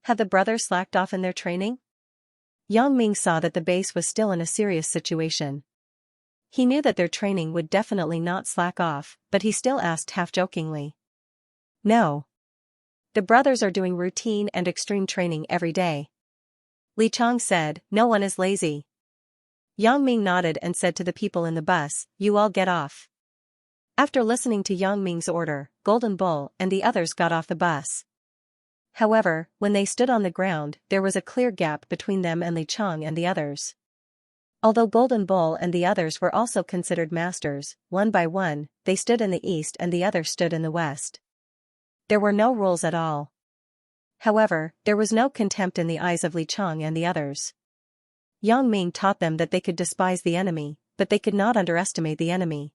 Speaker 1: Have the brothers slacked off in their training? Yang Ming saw that the base was still in a serious situation. He knew that their training would definitely not slack off, but he still asked half-jokingly. No. The brothers are doing routine and extreme training every day. Li Chang said, no one is lazy. Yang Ming nodded and said to the people in the bus, you all get off. After listening to Yang Ming's order, Golden Bull and the others got off the bus. However, when they stood on the ground, there was a clear gap between them and Li Chang and the others. Although Golden Bull and the others were also considered masters, one by one, they stood in the east and the others stood in the west. There were no rules at all. However, there was no contempt in the eyes of Li Chang and the others. Yang Ming taught them that they could despise the enemy, but they could not underestimate the enemy.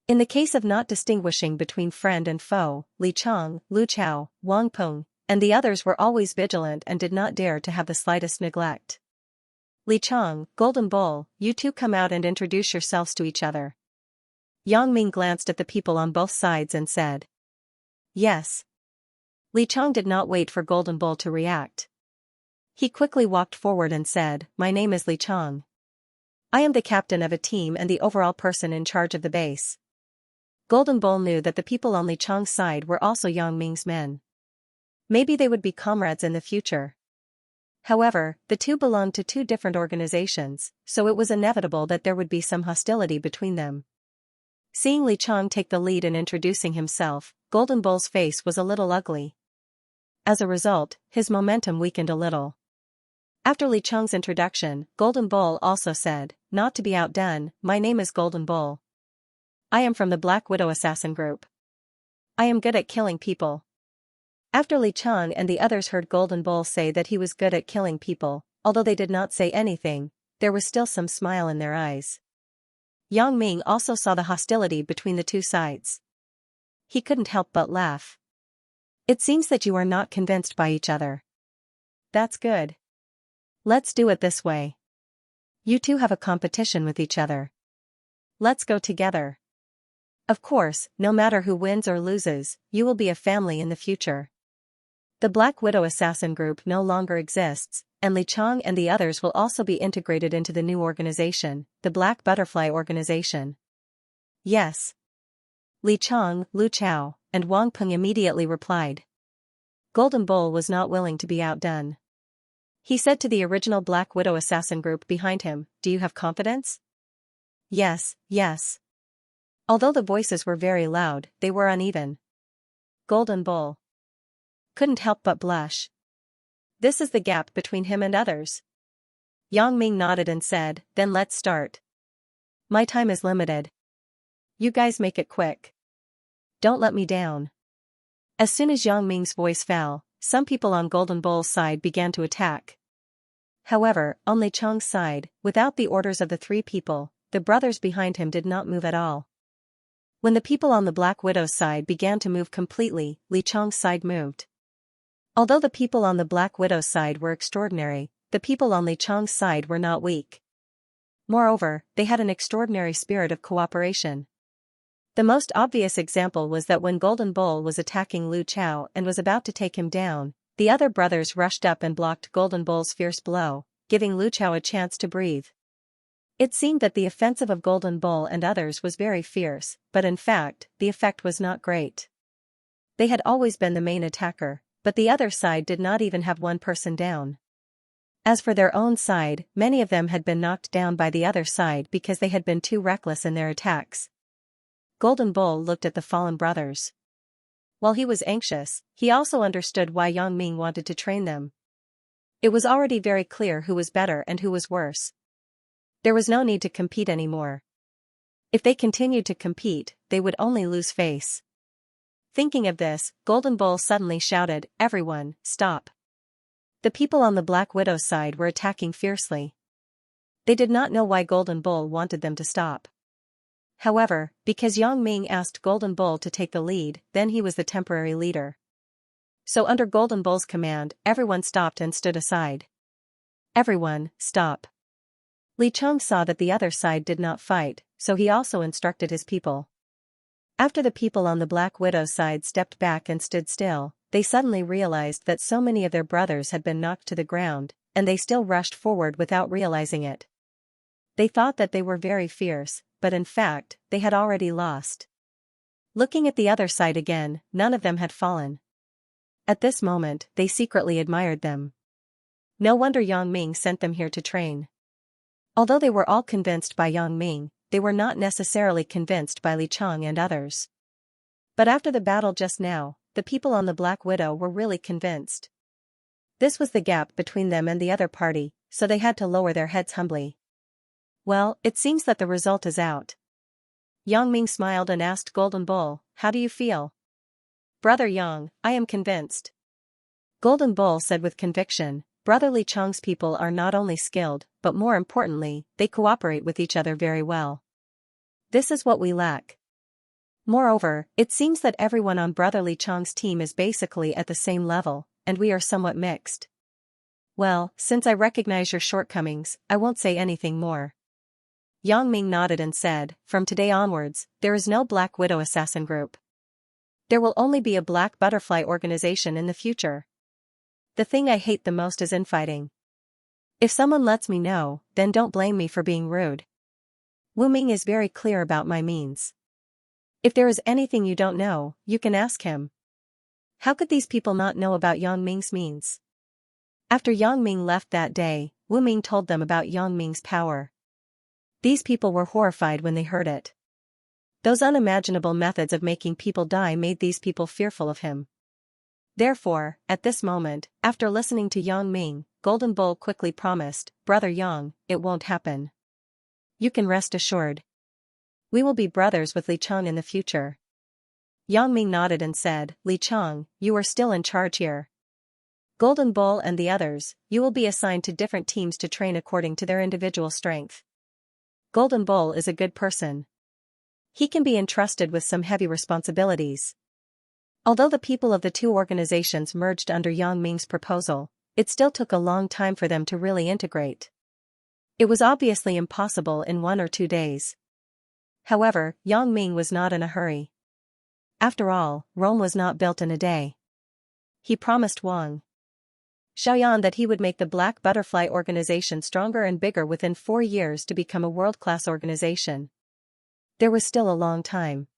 Speaker 1: In the case of not distinguishing between friend and foe, Li Chang, Lu Chao, Wang Peng, and the others were always vigilant and did not dare to have the slightest neglect. Li Chang, Golden Bull, you two come out and introduce yourselves to each other. Yang Ming glanced at the people on both sides and said. Yes. Li Chang did not wait for Golden Bull to react. He quickly walked forward and said, my name is Li Chang. I am the captain of a team and the overall person in charge of the base. Golden Bull knew that the people on Li Chang's side were also Yang Ming's men. Maybe they would be comrades in the future. However, the two belonged to two different organizations, so it was inevitable that there would be some hostility between them. Seeing Li Chang take the lead in introducing himself, Golden Bull's face was a little ugly. As a result, his momentum weakened a little. After Li Chang's introduction, Golden Bull also said, not to be outdone, my name is Golden Bull. I am from the Black Widow assassin group. I am good at killing people. After Li Chang and the others heard Golden Bull say that he was good at killing people, although they did not say anything, there was still some smile in their eyes. Yang Ming also saw the hostility between the two sides. He couldn't help but laugh. It seems that you are not convinced by each other. That's good. Let's do it this way. You two have a competition with each other. Let's go together. Of course, no matter who wins or loses, you will be a family in the future. The Black Widow assassin group no longer exists, and Li Chang and the others will also be integrated into the new organization, the Black Butterfly Organization. Yes. Li Chang, Lu Chao, and Wang Peng immediately replied. Golden Bull was not willing to be outdone. He said to the original Black Widow assassin group behind him, "Do you have confidence?" "Yes, yes." Although the voices were very loud, they were uneven. Golden Bull couldn't help but blush. This is the gap between him and others. Yang Ming nodded and said, "Then let's start. My time is limited. You guys make it quick. Don't let me down." As soon as Yang Ming's voice fell, some people on Golden Bull's side began to attack. However, on Li Chang's side, without the orders of the three people, the brothers behind him did not move at all. When the people on the Black Widow's side began to move completely, Li Chang's side moved. Although the people on the Black Widow's side were extraordinary, the people on Li Chang's side were not weak. Moreover, they had an extraordinary spirit of cooperation. The most obvious example was that when Golden Bull was attacking Lu Chao and was about to take him down, the other brothers rushed up and blocked Golden Bull's fierce blow, giving Lu Chao a chance to breathe. It seemed that the offensive of Golden Bull and others was very fierce, but in fact, the effect was not great. They had always been the main attacker, but the other side did not even have one person down. As for their own side, many of them had been knocked down by the other side because they had been too reckless in their attacks. Golden Bull looked at the fallen brothers. While he was anxious, he also understood why Yang Ming wanted to train them. It was already very clear who was better and who was worse. There was no need to compete anymore. If they continued to compete, they would only lose face. Thinking of this, Golden Bull suddenly shouted, "Everyone, stop." The people on the Black Widow's side were attacking fiercely. They did not know why Golden Bull wanted them to stop. However, because Yang Ming asked Golden Bull to take the lead, then he was the temporary leader. So under Golden Bull's command, everyone stopped and stood aside. "Everyone, stop." Li Chang saw that the other side did not fight, so he also instructed his people. After the people on the Black Widow's side stepped back and stood still, they suddenly realized that so many of their brothers had been knocked to the ground, and they still rushed forward without realizing it. They thought that they were very fierce, but in fact, they had already lost. Looking at the other side again, none of them had fallen. At this moment, they secretly admired them. No wonder Yang Ming sent them here to train. Although they were all convinced by Yang Ming, they were not necessarily convinced by Li Chang and others. But after the battle just now, the people on the Black Widow were really convinced. This was the gap between them and the other party, so they had to lower their heads humbly. "Well, it seems that the result is out." Yang Ming smiled and asked Golden Bull, "How do you feel?" "Brother Yang, I am convinced." Golden Bull said with conviction, "Brother Li Chang's people are not only skilled, but more importantly, they cooperate with each other very well. This is what we lack. Moreover, it seems that everyone on Brother Li Chang's team is basically at the same level, and we are somewhat mixed. Well, since I recognize your shortcomings, I won't say anything more." Yang Ming nodded and said, "From today onwards, there is no Black Widow assassin group. There will only be a Black Butterfly organization in the future. The thing I hate the most is infighting. If someone lets me know, then don't blame me for being rude. Wu Ming is very clear about my means. If there is anything you don't know, you can ask him." How could these people not know about Yang Ming's means? After Yang Ming left that day, Wu Ming told them about Yang Ming's power. These people were horrified when they heard it. Those unimaginable methods of making people die made these people fearful of him. Therefore, at this moment, after listening to Yang Ming, Golden Bull quickly promised, "Brother Yang, it won't happen. You can rest assured. We will be brothers with Li Chang in the future." Yang Ming nodded and said, "Li Chang, you are still in charge here. Golden Bull and the others, you will be assigned to different teams to train according to their individual strength. Golden Bull is a good person. He can be entrusted with some heavy responsibilities." Although the people of the two organizations merged under Yang Ming's proposal, it still took a long time for them to really integrate. It was obviously impossible in 1 or 2 days. However, Yang Ming was not in a hurry. After all, Rome was not built in a day. He promised Wang Xiaoyan that he would make the Black Butterfly organization stronger and bigger within 4 years to become a world-class organization. There was still a long time.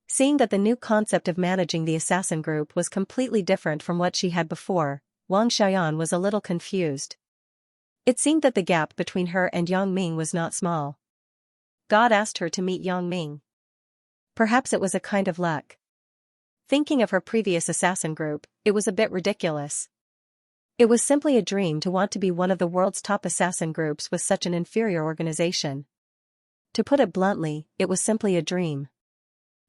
Speaker 1: Seeing that the new concept of managing the assassin group was completely different from what she had before, Wang Xiaoyan was a little confused. It seemed that the gap between her and Yang Ming was not small. God asked her to meet Yang Ming. Perhaps it was a kind of luck. Thinking of her previous assassin group, it was a bit ridiculous. It was simply a dream to want to be one of the world's top assassin groups with such an inferior organization. To put it bluntly, it was simply a dream.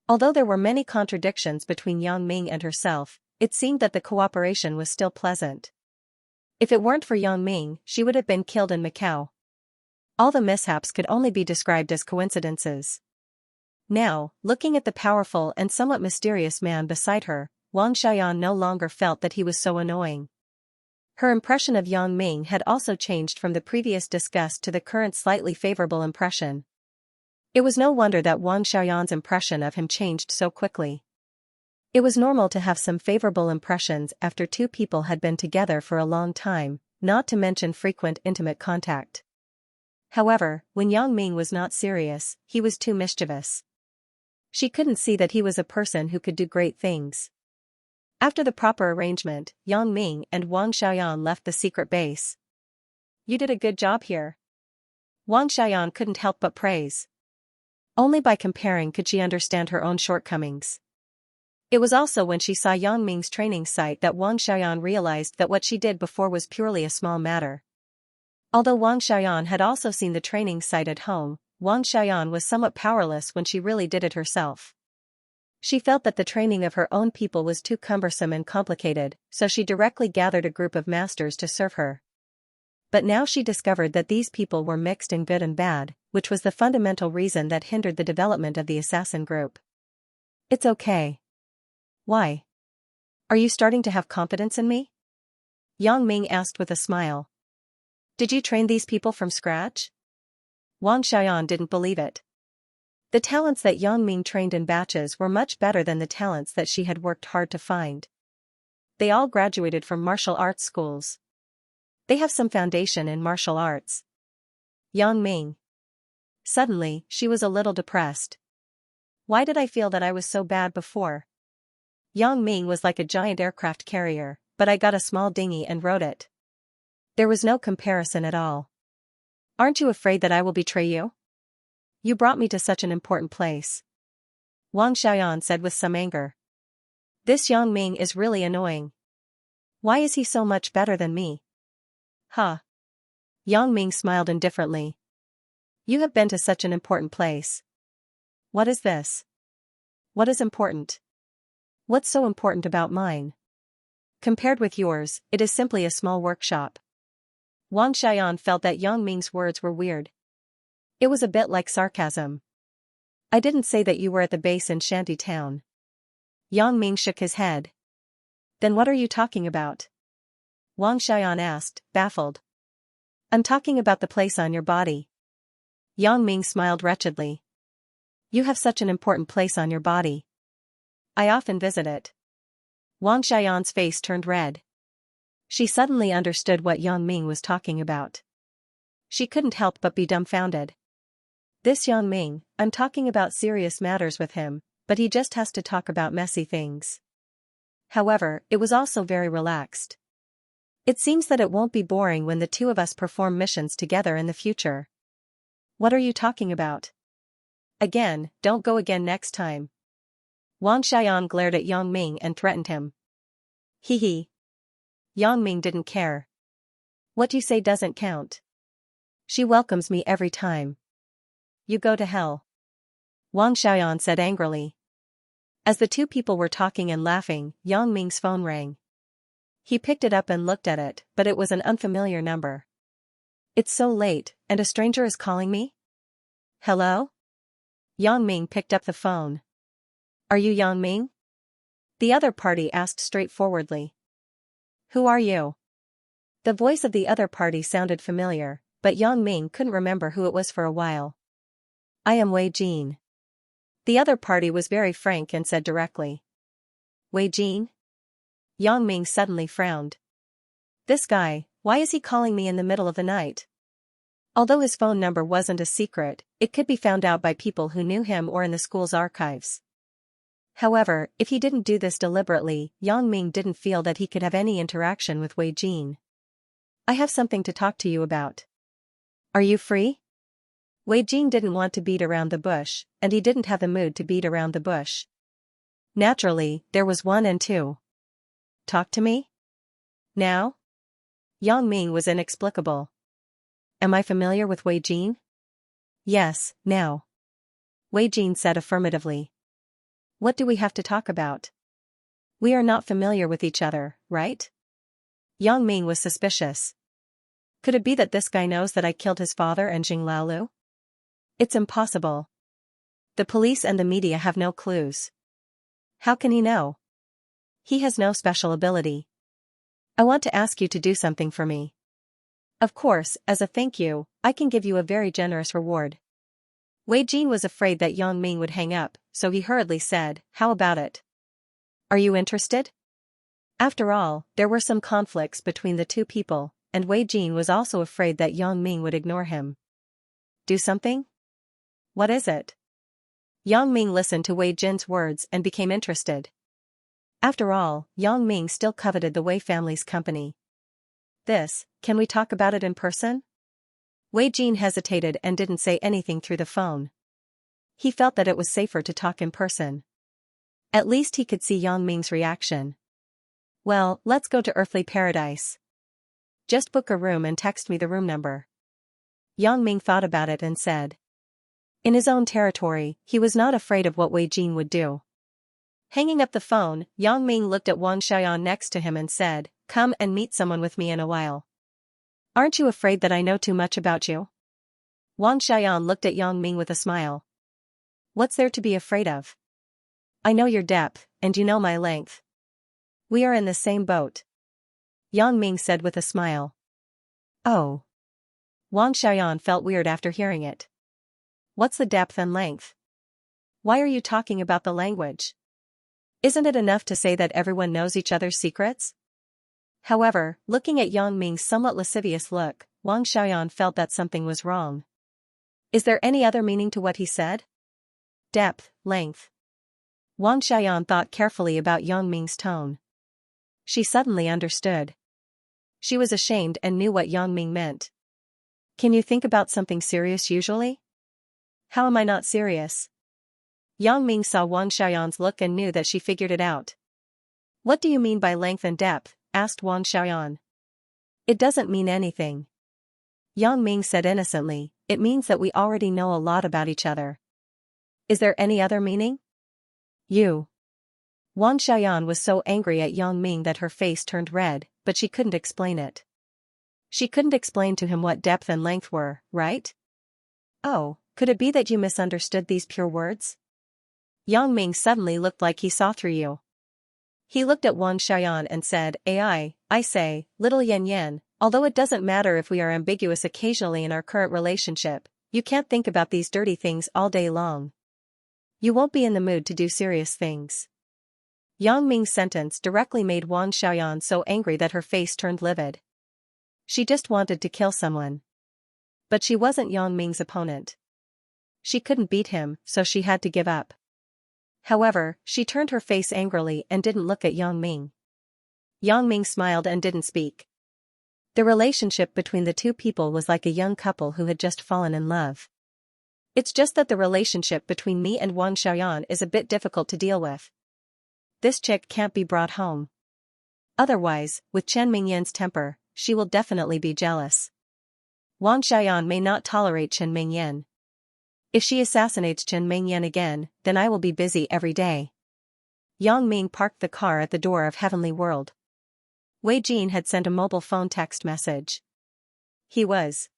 Speaker 1: Although there were many contradictions between Yang Ming and herself, it seemed that the cooperation was still pleasant. If it weren't for Yang Ming, she would have been killed in Macau. All the mishaps could only be described as coincidences. Now, looking at the powerful and somewhat mysterious man beside her, Wang Xiaoyan no longer felt that he was so annoying. Her impression of Yang Ming had also changed from the previous disgust to the current slightly favorable impression. It was no wonder that Wang Xiaoyan's impression of him changed so quickly. It was normal to have some favorable impressions after two people had been together for a long time, not to mention frequent intimate contact. However, when Yang Ming was not serious, he was too mischievous. She couldn't see that he was a person who could do great things. After the proper arrangement, Yang Ming and Wang Xiaoyan left the secret base. "You did a good job here." Wang Xiaoyan couldn't help but praise. Only by comparing could she understand her own shortcomings. It was also when she saw Yang Ming's training site that Wang Xiaoyan realized that what she did before was purely a small matter. Although Wang Xiaoyan had also seen the training site at home, Wang Xiaoyan was somewhat powerless when she really did it herself. She felt that the training of her own people was too cumbersome and complicated, so she directly gathered a group of masters to serve her. But now she discovered that these people were mixed in good and bad, which was the fundamental reason that hindered the development of the assassin group. "It's okay." "Why? Are you starting to have confidence in me?" Yang Ming asked with a smile. "Did you train these people from scratch?" Wang Xiaoyan didn't believe it. The talents that Yang Ming trained in batches were much better than the talents that she had worked hard to find. They all graduated from martial arts schools. They have some foundation in martial arts. Yang Ming. Suddenly, she was a little depressed. Why did I feel that I was so bad before? Yang Ming was like a giant aircraft carrier, but I got a small dinghy and rode it. There was no comparison at all. Aren't you afraid that I will betray you? You brought me to such an important place. Wang Xiaoyan said with some anger. This Yang Ming is really annoying. Why is he so much better than me? Huh. Yang Ming smiled indifferently. You have been to such an important place. What is this? What is important? What's so important about mine? Compared with yours, it is simply a small workshop. Wang Xiaoyan felt that Yang Ming's words were weird. It was a bit like sarcasm. I didn't say that you were at the base in Shanty Town. Yang Ming shook his head. Then what are you talking about? Wang Xiaoyan asked, baffled. I'm talking about the place on your body. Yang Ming smiled wretchedly. You have such an important place on your body. I often visit it. Wang Xiaoyan's face turned red. She suddenly understood what Yang Ming was talking about. She couldn't help but be dumbfounded. This Yang Ming, I'm talking about serious matters with him, but he just has to talk about messy things. However, it was also very relaxed. It seems that it won't be boring when the two of us perform missions together in the future. What are you talking about? Again, don't go again next time. Wang Xiaoyan glared at Yang Ming and threatened him. Hee hee. Yang Ming didn't care. What you say doesn't count. She welcomes me every time. You go to hell. Wang Xiaoyan said angrily. As the two people were talking and laughing, Yang Ming's phone rang. He picked it up and looked at it, but it was an unfamiliar number. It's so late, and a stranger is calling me? Hello? Yang Ming picked up the phone. Are you Yang Ming? The other party asked straightforwardly. Who are you? The voice of the other party sounded familiar, but Yang Ming couldn't remember who it was for a while. I am Wei Jin. The other party was very frank and said directly. Wei Jin? Yang Ming suddenly frowned. This guy, why is he calling me in the middle of the night? Although his phone number wasn't a secret, it could be found out by people who knew him or in the school's archives. However, if he didn't do this deliberately, Yang Ming didn't feel that he could have any interaction with Wei Jin. I have something to talk to you about. Are you free? Wei Jin didn't want to beat around the bush, and he didn't have the mood to beat around the bush. Naturally, there was one and two. Talk to me? Now? Yang Ming was inexplicable. Am I familiar with Wei Jin? Yes, now. Wei Jin said affirmatively. What do we have to talk about? We are not familiar with each other, right? Yang Ming was suspicious. Could it be that this guy knows that I killed his father and Jing Laolu? It's impossible. The police and the media have no clues. How can he know? He has no special ability. I want to ask you to do something for me. Of course, as a thank you, I can give you a very generous reward. Wei Jin was afraid that Yang Ming would hang up, so he hurriedly said, how about it? Are you interested? After all, there were some conflicts between the two people, and Wei Jin was also afraid that Yang Ming would ignore him. Do something? What is it? Yang Ming listened to Wei Jin's words and became interested. After all, Yang Ming still coveted the Wei family's company. Can we talk about it in person? Wei Jin hesitated and didn't say anything through the phone. He felt that it was safer to talk in person. At least he could see Yang Ming's reaction. Well, let's go to Earthly Paradise. Just book a room and text me the room number. Yang Ming thought about it and said. In his own territory, he was not afraid of what Wei Jin would do. Hanging up the phone, Yang Ming looked at Wang Xiaoyan next to him and said, come and meet someone with me in a while. Aren't you afraid that I know too much about you? Wang Xiaoyan looked at Yang Ming with a smile. What's there to be afraid of? I know your depth, and you know my length. We are in the same boat. Yang Ming said with a smile. Oh. Wang Xiaoyan felt weird after hearing it. What's the depth and length? Why are you talking about the language? Isn't it enough to say that everyone knows each other's secrets? However, looking at Yang Ming's somewhat lascivious look, Wang Xiaoyan felt that something was wrong. Is there any other meaning to what he said? Depth, length. Wang Xiaoyan thought carefully about Yang Ming's tone. She suddenly understood. She was ashamed and knew what Yang Ming meant. Can you think about something serious usually? How am I not serious? Yang Ming saw Wang Xiaoyan's look and knew that she figured it out. What do you mean by length and depth? Asked Wang Xiaoyan. It doesn't mean anything. Yang Ming said innocently, it means that we already know a lot about each other. Is there any other meaning? You. Wang Xiaoyan was so angry at Yang Ming that her face turned red, but she couldn't explain it. She couldn't explain to him what depth and length were, right? Oh, could it be that you misunderstood these pure words? Yang Ming suddenly looked like he saw through you. He looked at Wang Xiaoyan and said, I say, little Yan Yan, although it doesn't matter if we are ambiguous occasionally in our current relationship, you can't think about these dirty things all day long. You won't be in the mood to do serious things. Yang Ming's sentence directly made Wang Xiaoyan so angry that her face turned livid. She just wanted to kill someone. But she wasn't Yang Ming's opponent. She couldn't beat him, so she had to give up. However, she turned her face angrily and didn't look at Yang Ming. Yang Ming smiled and didn't speak. The relationship between the two people was like a young couple who had just fallen in love. It's just that the relationship between me and Wang Xiaoyan is a bit difficult to deal with. This chick can't be brought home. Otherwise, with Chen Mingyan's temper, she will definitely be jealous. Wang Xiaoyan may not tolerate Chen Mingyan. If she assassinates Chen Mingyan again, then I will be busy every day. Yang Ming parked the car at the door of Heavenly World. Wei Jin had sent a mobile phone text message. He was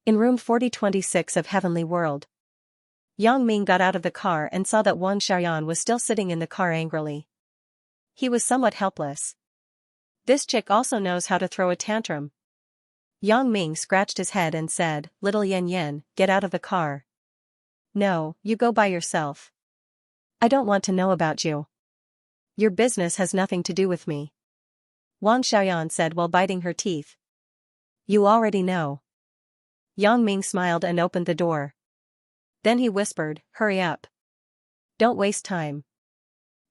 Speaker 1: in room 4026 of Heavenly World. Yang Ming got out of the car and saw that Wang Xiaoyan was still sitting in the car angrily. He was somewhat helpless. This chick also knows how to throw a tantrum. Yang Ming scratched his head and said, little Yan Yan, get out of the car. No, you go by yourself. I don't want to know about you. Your business has nothing to do with me. Wang Xiaoyan said while biting her teeth. You already know. Yang Ming smiled and opened the door. Then he whispered, hurry up. Don't waste time.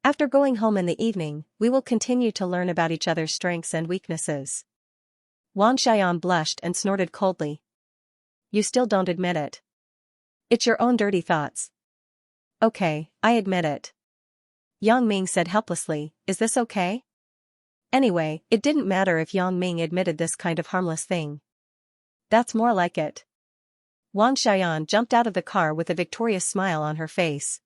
Speaker 1: After going home in the evening, we will continue to learn about each other's strengths and weaknesses. Wang Xiaoyan blushed and snorted coldly. You still don't admit it. It's your own dirty thoughts. Okay, I admit it. Yang Ming said helplessly, is this okay? Anyway, it didn't matter if Yang Ming admitted this kind of harmless thing. That's more like it. Wang Xiaoyan jumped out of the car with a victorious smile on her face.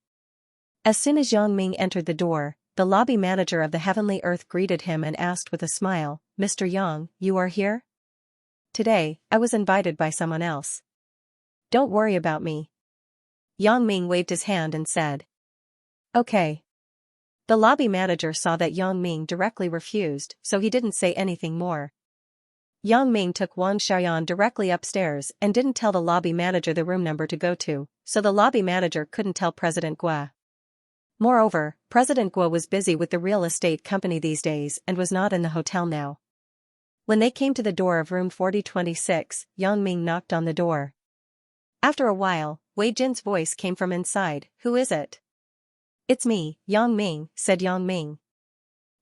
Speaker 1: As soon as Yang Ming entered the door, the lobby manager of the Heavenly Earth greeted him and asked with a smile, Mr. Yang, you are here? Today, I was invited by someone else. Don't worry about me. Yang Ming waved his hand and said. Okay. The lobby manager saw that Yang Ming directly refused, so he didn't say anything more. Yang Ming took Wang Xiaoyan directly upstairs and didn't tell the lobby manager the room number to go to, so the lobby manager couldn't tell President Gua. Moreover, President Gua was busy with the real estate company these days and was not in the hotel now. When they came to the door of room 4026, Yang Ming knocked on the door. After a while, Wei Jin's voice came from inside, who is it? It's me, Yang Ming, said Yang Ming.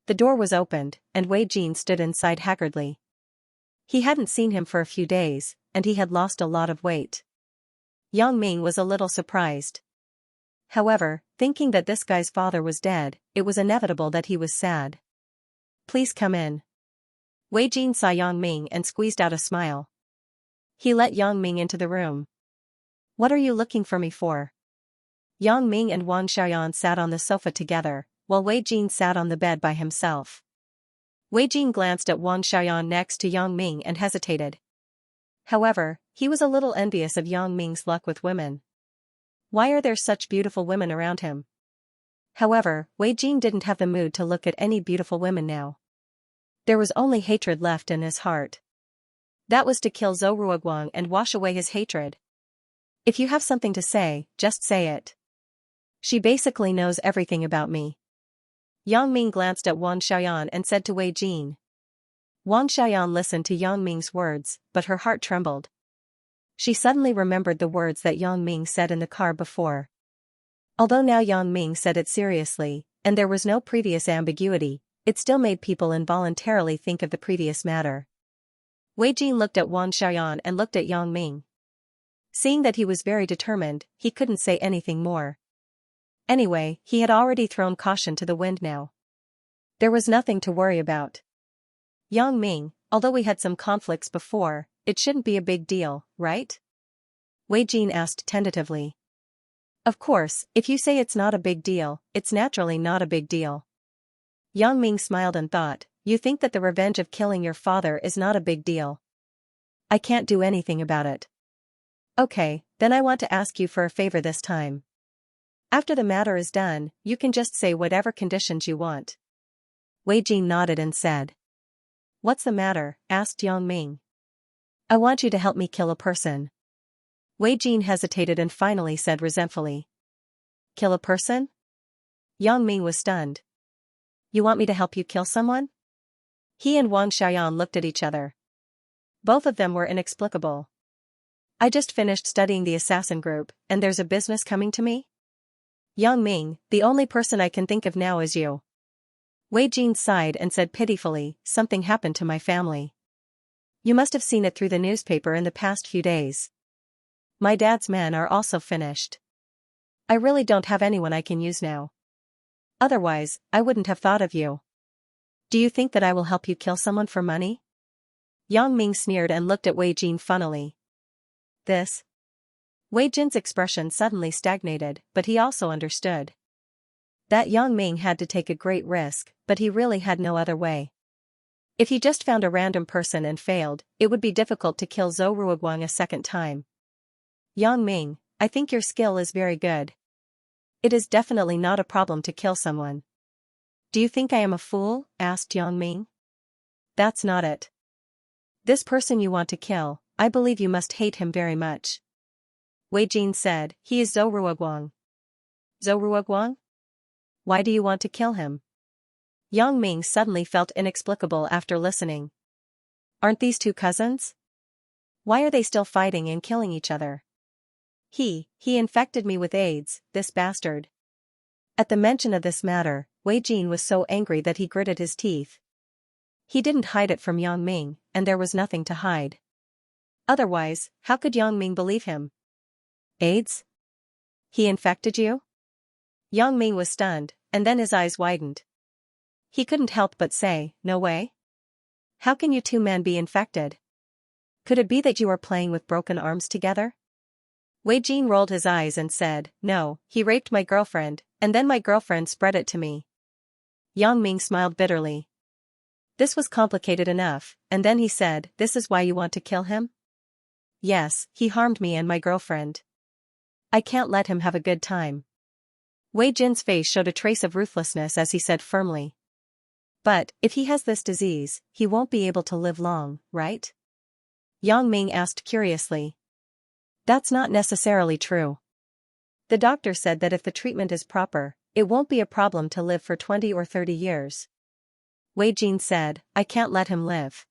Speaker 1: The door was opened, and Wei Jin stood inside haggardly. He hadn't seen him for a few days, and he had lost a lot of weight. Yang Ming was a little surprised. However, thinking that this guy's father was dead, it was inevitable that he was sad. Please come in. Wei Jin saw Yang Ming and squeezed out a smile. He let Yang Ming into the room. What are you looking for me for? Yang Ming and Wang Xiaoyan sat on the sofa together, while Wei Jin sat on the bed by himself. Wei Jin glanced at Wang Xiaoyan next to Yang Ming and hesitated. However, he was a little envious of Yang Ming's luck with women. Why are there such beautiful women around him? However, Wei Jin didn't have the mood to look at any beautiful women now. There was only hatred left in his heart. That was to kill Zhou Ruoguang and wash away his hatred. If you have something to say, just say it. She basically knows everything about me. Yang Ming glanced at Wang Xiaoyan and said to Wei Jin. Wang Xiaoyan listened to Yang Ming's words, but her heart trembled. She suddenly remembered the words that Yang Ming said in the car before. Although now Yang Ming said it seriously, and there was no previous ambiguity, it still made people involuntarily think of the previous matter. Wei Jin looked at Wang Xiaoyan and looked at Yang Ming. Seeing that he was very determined, he couldn't say anything more. Anyway, he had already thrown caution to the wind now. There was nothing to worry about. Yang Ming, although we had some conflicts before, it shouldn't be a big deal, right? Wei Jin asked tentatively. Of course, if you say it's not a big deal, it's naturally not a big deal. Yang Ming smiled and thought, you think that the revenge of killing your father is not a big deal. I can't do anything about it. Okay, then I want to ask you for a favor this time. After the matter is done, you can just say whatever conditions you want. Wei Jin nodded and said. What's the matter? Asked Yang Ming. I want you to help me kill a person. Wei Jin hesitated and finally said resentfully. Kill a person? Yang Ming was stunned. You want me to help you kill someone? He and Wang Xiaoyan looked at each other. Both of them were inexplicable. I just finished studying the assassin group, and there's a business coming to me? Yang Ming, the only person I can think of now is you. Wei Jin sighed and said pitifully, something happened to my family. You must have seen it through the newspaper in the past few days. My dad's men are also finished. I really don't have anyone I can use now. Otherwise, I wouldn't have thought of you. Do you think that I will help you kill someone for money? Yang Ming sneered and looked at Wei Jin funnily. This? Wei Jin's expression suddenly stagnated, but he also understood. That Yang Ming had to take a great risk, but he really had no other way. If he just found a random person and failed, it would be difficult to kill Zhou Ruoguang a second time. Yang Ming, I think your skill is very good. It is definitely not a problem to kill someone. Do you think I am a fool? Asked Yang Ming. That's not it. This person you want to kill, I believe you must hate him very much. Wei Jin said, he is Zhou Ruoguang. Zhou Ruoguang? Why do you want to kill him? Yang Ming suddenly felt inexplicable after listening. Aren't these two cousins? Why are they still fighting and killing each other? He infected me with AIDS, this bastard. At the mention of this matter, Wei Jin was so angry that he gritted his teeth. He didn't hide it from Yang Ming, and there was nothing to hide. Otherwise, how could Yang Ming believe him? AIDS? He infected you? Yang Ming was stunned, and then his eyes widened. He couldn't help but say, no way. How can you two men be infected? Could it be that you are playing with broken arms together? Wei Jin rolled his eyes and said, no, he raped my girlfriend, and then my girlfriend spread it to me. Yang Ming smiled bitterly. This was complicated enough, and then he said, this is why you want to kill him? Yes, he harmed me and my girlfriend. I can't let him have a good time. Wei Jin's face showed a trace of ruthlessness as he said firmly. But, if he has this disease, he won't be able to live long, right? Yang Ming asked curiously. That's not necessarily true. The doctor said that if the treatment is proper, it won't be a problem to live for 20 or 30 years. Wei Jin said, I can't let him live.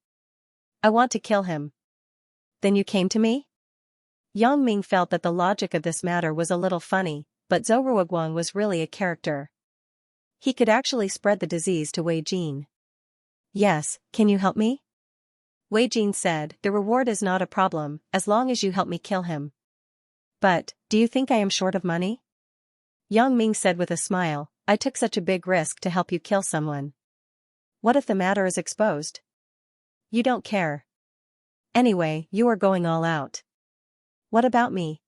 Speaker 1: I want to kill him. Then you came to me? Yang Ming felt that the logic of this matter was a little funny, but Zhou Ruoguang was really a character. He could actually spread the disease to Wei Jin. Yes, can you help me? Wei Jin said, the reward is not a problem, as long as you help me kill him. But, do you think I am short of money? Yang Ming said with a smile, I took such a big risk to help you kill someone. What if the matter is exposed? You don't care. Anyway, you are going all out. What about me?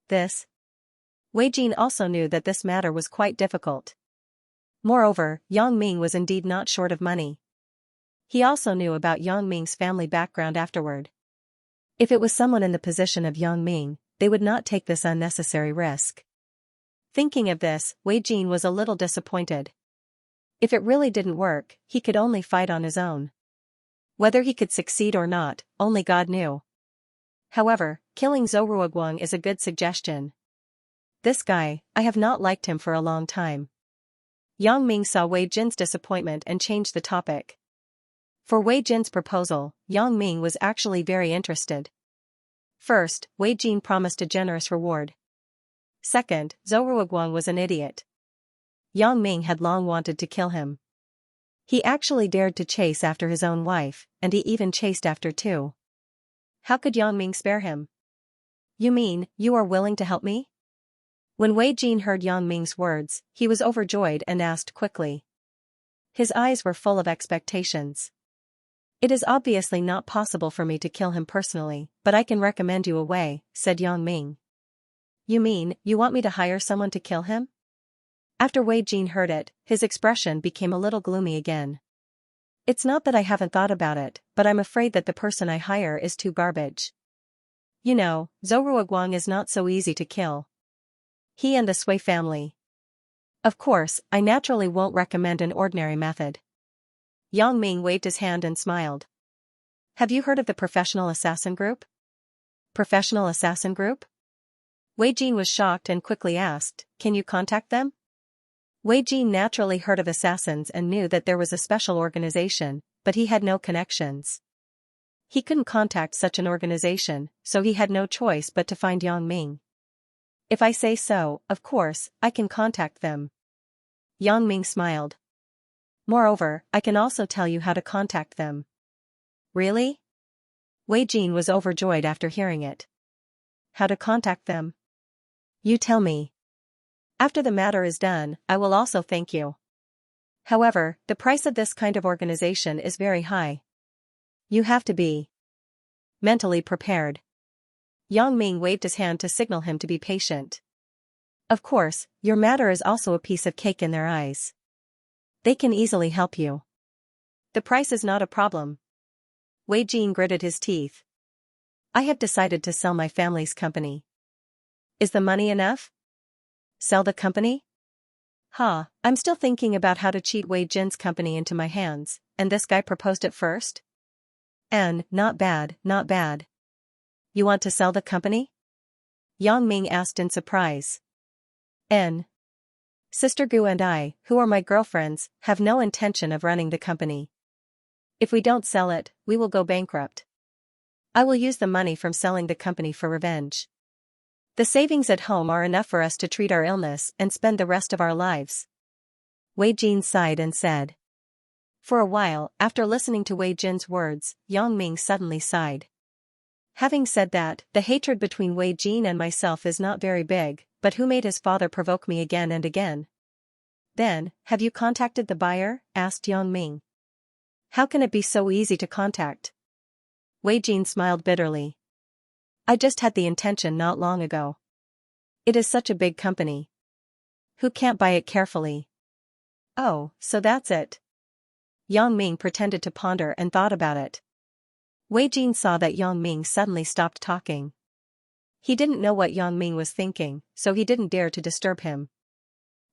Speaker 1: This? Wei Jin also knew that this matter was quite difficult. Moreover, Yang Ming was indeed not short of money. He also knew about Yang Ming's family background afterward. If it was someone in the position of Yang Ming, they would not take this unnecessary risk. Thinking of this, Wei Jin was a little disappointed. If it really didn't work, he could only fight on his own. Whether he could succeed or not, only God knew. However, killing Zhou Ruoguang is a good suggestion. This guy, I have not liked him for a long time. Yang Ming saw Wei Jin's disappointment and changed the topic. For Wei Jin's proposal, Yang Ming was actually very interested. First, Wei Jin promised a generous reward. Second, Zhou Ruoguang was an idiot. Yang Ming had long wanted to kill him. He actually dared to chase after his own wife, and he even chased after two. How could Yang Ming spare him? You mean, you are willing to help me? When Wei Jin heard Yang Ming's words, he was overjoyed and asked quickly. His eyes were full of expectations. It is obviously not possible for me to kill him personally, but I can recommend you a way, said Yang Ming. You mean, you want me to hire someone to kill him? After Wei Jin heard it, his expression became a little gloomy again. It's not that I haven't thought about it, but I'm afraid that the person I hire is too garbage. You know, Zhou Ruoguang is not so easy to kill. He and the Sui family. Of course, I naturally won't recommend an ordinary method. Yang Ming waved his hand and smiled. Have you heard of the Professional Assassin Group? Professional Assassin Group? Wei Jin was shocked and quickly asked, can you contact them? Wei Jin naturally heard of assassins and knew that there was a special organization, but he had no connections. He couldn't contact such an organization, so he had no choice but to find Yang Ming. If I say so, of course, I can contact them. Yang Ming smiled. Moreover, I can also tell you how to contact them. Really? Wei Jin was overjoyed after hearing it. How to contact them? You tell me. After the matter is done, I will also thank you. However, the price of this kind of organization is very high. You have to be mentally prepared. Yang Ming waved his hand to signal him to be patient. Of course, your matter is also a piece of cake in their eyes. They can easily help you. The price is not a problem. Wei Jin gritted his teeth. I have decided to sell my family's company. Is the money enough? Sell the company? I'm still thinking about how to cheat Wei Jin's company into my hands, and this guy proposed it first? And, not bad, not bad. You want to sell the company? Yang Ming asked in surprise. N. Sister Gu and I, who are my girlfriends, have no intention of running the company. If we don't sell it, we will go bankrupt. I will use the money from selling the company for revenge. The savings at home are enough for us to treat our illness and spend the rest of our lives. Wei Jin sighed and said. For a while, after listening to Wei Jin's words, Yang Ming suddenly sighed. Having said that, the hatred between Wei Jin and myself is not very big, but who made his father provoke me again and again? Then, have you contacted the buyer? Asked Yang Ming. How can it be so easy to contact? Wei Jin smiled bitterly. I just had the intention not long ago. It is such a big company. Who can't buy it carefully? Oh, so that's it. Yang Ming pretended to ponder and thought about it. Wei Jin saw that Yang Ming suddenly stopped talking. He didn't know what Yang Ming was thinking, so he didn't dare to disturb him.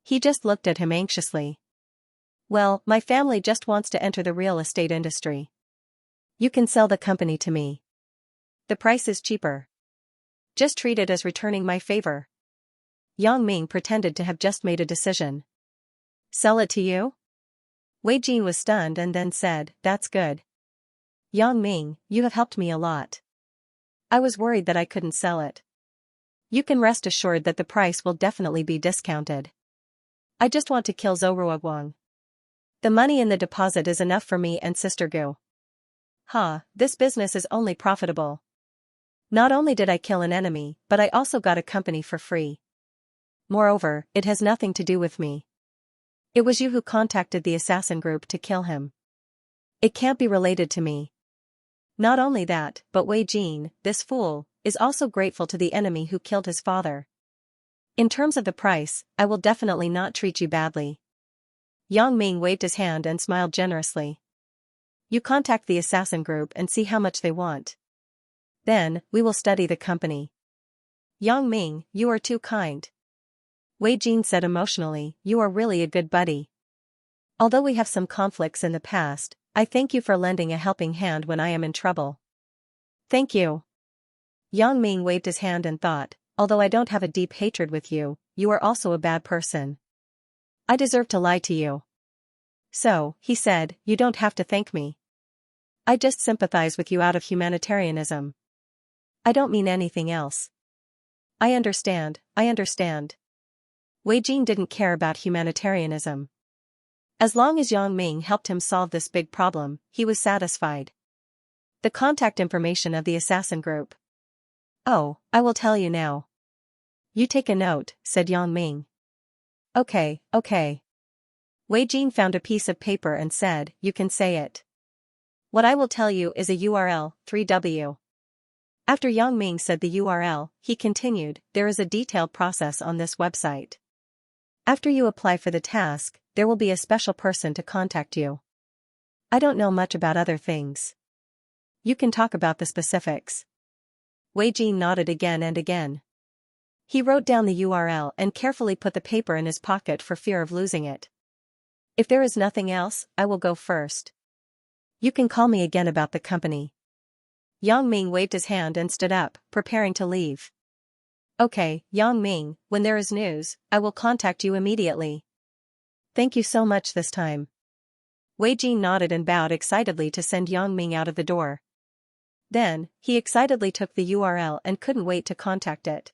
Speaker 1: He just looked at him anxiously. Well, my family just wants to enter the real estate industry. You can sell the company to me. The price is cheaper. Just treat it as returning my favor. Yang Ming pretended to have just made a decision. Sell it to you? Wei Jin was stunned and then said, that's good. Yang Ming, you have helped me a lot. I was worried that I couldn't sell it. You can rest assured that the price will definitely be discounted. I just want to kill Zorua Wang. The money in the deposit is enough for me and Sister Gu. This business is only profitable. Not only did I kill an enemy, but I also got a company for free. Moreover, it has nothing to do with me. It was you who contacted the assassin group to kill him. It can't be related to me. Not only that, but Wei Jin, this fool, is also grateful to the enemy who killed his father. In terms of the price, I will definitely not treat you badly. Yang Ming waved his hand and smiled generously. You contact the assassin group and see how much they want. Then, we will study the company. Yang Ming, you are too kind. Wei Jin said emotionally, you are really a good buddy. Although we have some conflicts in the past, I thank you for lending a helping hand when I am in trouble. Thank you. Yang Ming waved his hand and thought, although I don't have a deep hatred with you, you are also a bad person. I deserve to lie to you. So, he said, you don't have to thank me. I just sympathize with you out of humanitarianism. I don't mean anything else. I understand. Wei Jin didn't care about humanitarianism. As long as Yang Ming helped him solve this big problem, he was satisfied. The contact information of the assassin group. Oh, I will tell you now. You take a note, said Yang Ming. Okay. Wei Jin found a piece of paper and said, you can say it. What I will tell you is a URL, 3W. After Yang Ming said the URL, he continued, there is a detailed process on this website. After you apply for the task, there will be a special person to contact you. I don't know much about other things. You can talk about the specifics. Wei Jin nodded again and again. He wrote down the URL and carefully put the paper in his pocket for fear of losing it. If there is nothing else, I will go first. You can call me again about the company. Yang Ming waved his hand and stood up, preparing to leave. Okay, Yang Ming, when there is news, I will contact you immediately. Thank you so much this time. Wei Jin nodded and bowed excitedly to send Yang Ming out of the door. Then, he excitedly took the URL and couldn't wait to contact it.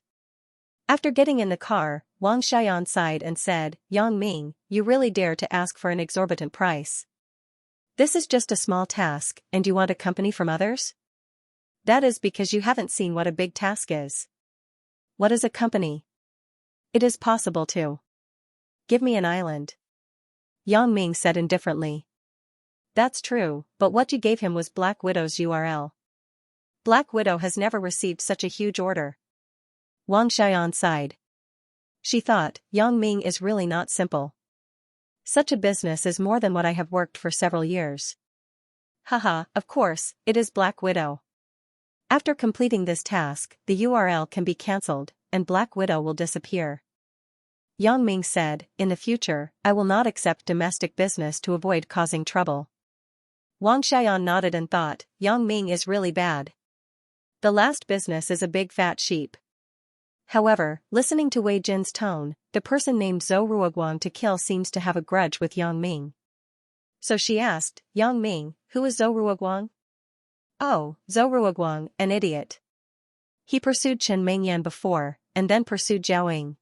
Speaker 1: After getting in the car, Wang Xian sighed and said, Yang Ming, you really dare to ask for an exorbitant price. This is just a small task, and you want a company from others? That is because you haven't seen what a big task is. What is a company? It is possible to. Give me an island. Yang Ming said indifferently. That's true, but what you gave him was Black Widow's URL. Black Widow has never received such a huge order. Wang Xian sighed. She thought, Yang Ming is really not simple. Such a business is more than what I have worked for several years. Haha, of course, it is Black Widow. After completing this task, the URL can be cancelled, and Black Widow will disappear. Yang Ming said, in the future, I will not accept domestic business to avoid causing trouble. Wang Xian nodded and thought, Yang Ming is really bad. The last business is a big fat sheep. However, listening to Wei Jin's tone, the person named Zhou Ruoguang to kill seems to have a grudge with Yang Ming. So she asked, Yang Ming, who is Zhou Ruoguang? Oh, Zhou Ruoguang, an idiot. He pursued Chen Mengyan before, and then pursued Zhao Ying.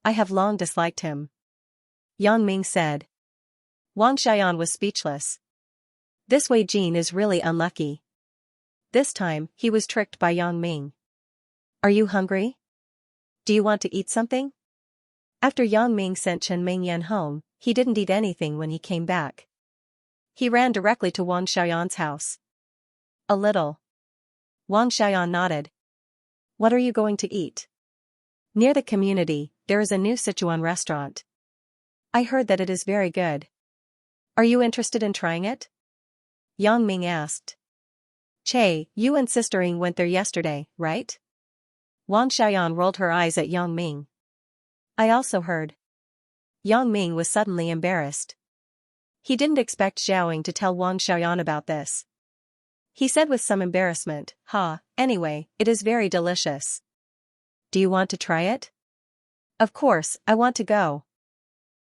Speaker 1: I have long disliked him. Yang Ming said. Wang Xiaoyan was speechless. This Wei Jin is really unlucky. This time, he was tricked by Yang Ming. Are you hungry? Do you want to eat something? After Yang Ming sent Chen Mengyan home, he didn't eat anything when he came back. He ran directly to Wang Xiaoyan's house. A little. Wang Xiaoyan nodded. What are you going to eat? Near the community, there is a new Sichuan restaurant. I heard that it is very good. Are you interested in trying it? Yang Ming asked. Che, you and Sister Ying went there yesterday, right? Wang Xiaoyan rolled her eyes at Yang Ming. I also heard. Yang Ming was suddenly embarrassed. He didn't expect Zhao Ying to tell Wang Xiaoyan about this. He said with some embarrassment, anyway, it is very delicious. Do you want to try it? Of course, I want to go.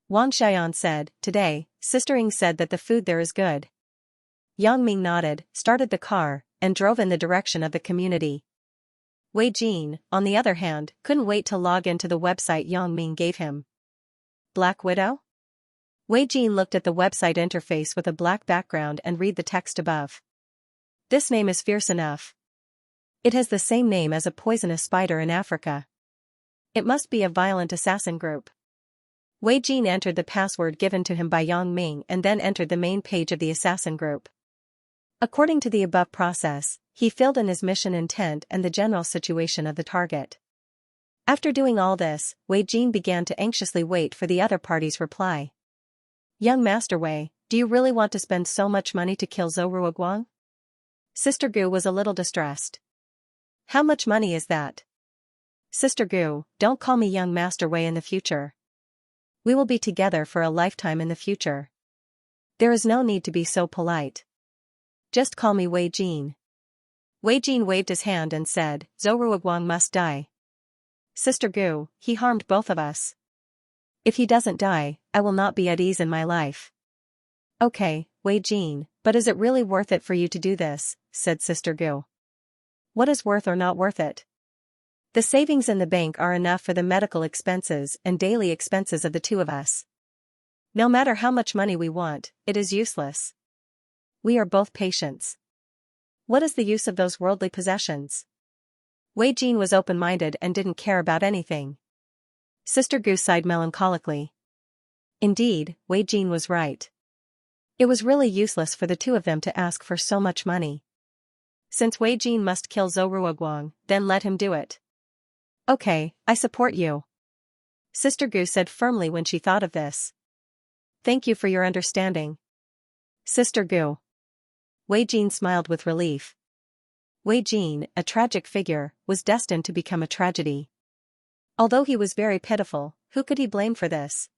Speaker 1: Wang Xiaoyan said, today, Sister Ying said that the food there is good. Yang Ming nodded, started the car, and drove in the direction of the community. Wei Jin, on the other hand, couldn't wait to log into the website Yang Ming gave him. Black Widow? Wei Jin looked at the website interface with a black background and read the text above. This name is fierce enough. It has the same name as a poisonous spider in Africa. It must be a violent assassin group. Wei Jin entered the password given to him by Yang Ming and then entered the main page of the assassin group. According to the above process, he filled in his mission intent and the general situation of the target. After doing all this, Wei Jin began to anxiously wait for the other party's reply. Young Master Wei, do you really want to spend so much money to kill Zhou Ruoguang? Sister Gu was a little distressed. How much money is that? Sister Gu, don't call me Young Master Wei in the future. We will be together for a lifetime in the future. There is no need to be so polite. Just call me Wei Jin. Wei Jin waved his hand and said, Zhou Ruoguang must die. Sister Gu, he harmed both of us. If he doesn't die, I will not be at ease in my life. Okay, Wei Jin, but is it really worth it for you to do this? Said Sister Gu. What is worth or not worth it? The savings in the bank are enough for the medical expenses and daily expenses of the two of us. No matter how much money we want, it is useless. We are both patients. What is the use of those worldly possessions? Wei Jin was open-minded and didn't care about anything. Sister Gu sighed melancholically. Indeed, Wei Jin was right. It was really useless for the two of them to ask for so much money. Since Wei Jin must kill Zhou Ruoguang, then let him do it. Okay, I support you. Sister Gu said firmly when she thought of this. Thank you for your understanding. Sister Gu. Wei Jin smiled with relief. Wei Jin, a tragic figure, was destined to become a tragedy. Although he was very pitiful, who could he blame for this?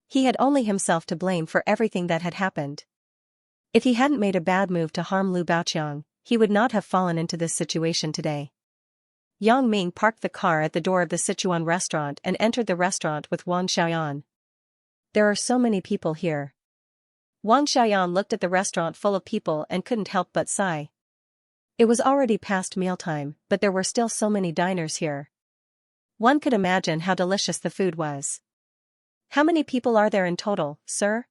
Speaker 1: He had only himself to blame for everything that had happened. If he hadn't made a bad move to harm Lu Baoqiang, he would not have fallen into this situation today. Yang Ming parked the car at the door of the Sichuan restaurant and entered the restaurant with Wang Xiaoyan. There are so many people here. Wang Xiaoyan looked at the restaurant full of people and couldn't help but sigh. It was already past mealtime, but there were still so many diners here. One could imagine how delicious the food was. How many people are there in total, sir?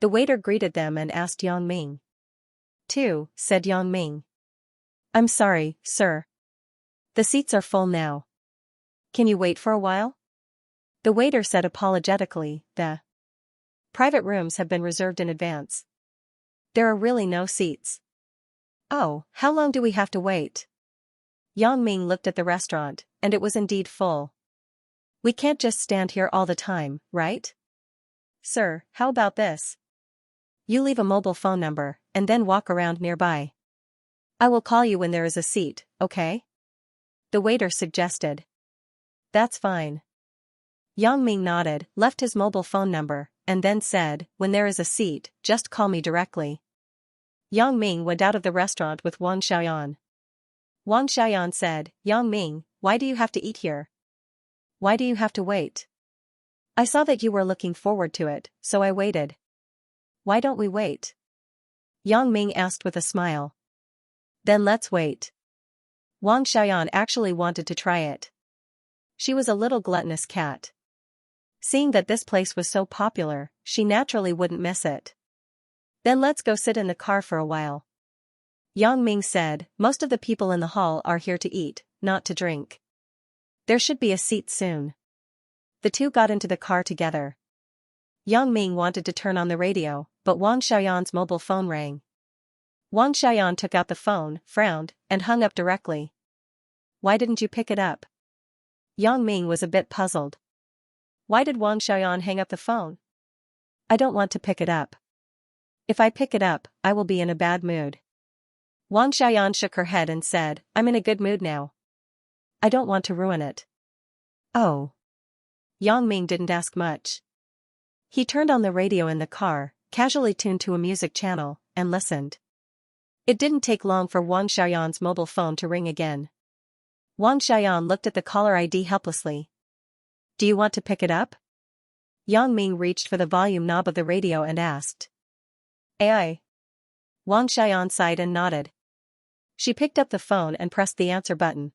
Speaker 1: The waiter greeted them and asked Yang Ming. 2, said Yang Ming. I'm sorry, sir. The seats are full now. Can you wait for a while? The waiter said apologetically, the private rooms have been reserved in advance. There are really no seats. Oh, how long do we have to wait? Yang Ming looked at the restaurant, and it was indeed full. We can't just stand here all the time, right? Sir, how about this? You leave a mobile phone number, and then walk around nearby. I will call you when there is a seat, okay? The waiter suggested. That's fine. Yang Ming nodded, left his mobile phone number, and then said, when there is a seat, just call me directly. Yang Ming went out of the restaurant with Wang Xiaoyan. Wang Xiaoyan said, Yang Ming, why do you have to eat here? Why do you have to wait? I saw that you were looking forward to it, so I waited. Why don't we wait? Yang Ming asked with a smile. Then let's wait. Wang Xiaoyan actually wanted to try it. She was a little gluttonous cat. Seeing that this place was so popular, she naturally wouldn't miss it. Then let's go sit in the car for a while. Yang Ming said, most of the people in the hall are here to eat, not to drink. There should be a seat soon. The two got into the car together. Yang Ming wanted to turn on the radio, but Wang Xiaoyan's mobile phone rang. Wang Xiaoyan took out the phone, frowned, and hung up directly. Why didn't you pick it up? Yang Ming was a bit puzzled. Why did Wang Xiaoyan hang up the phone? I don't want to pick it up. If I pick it up, I will be in a bad mood. Wang Xiaoyan shook her head and said, I'm in a good mood now. I don't want to ruin it. Oh. Yang Ming didn't ask much. He turned on the radio in the car, casually tuned to a music channel, and listened. It didn't take long for Wang Xiaoyan's mobile phone to ring again. Wang Xiaoyan looked at the caller ID helplessly. Do you want to pick it up? Yang Ming reached for the volume knob of the radio and asked. AI. Wang Xiaoyan sighed and nodded. She picked up the phone and pressed the answer button.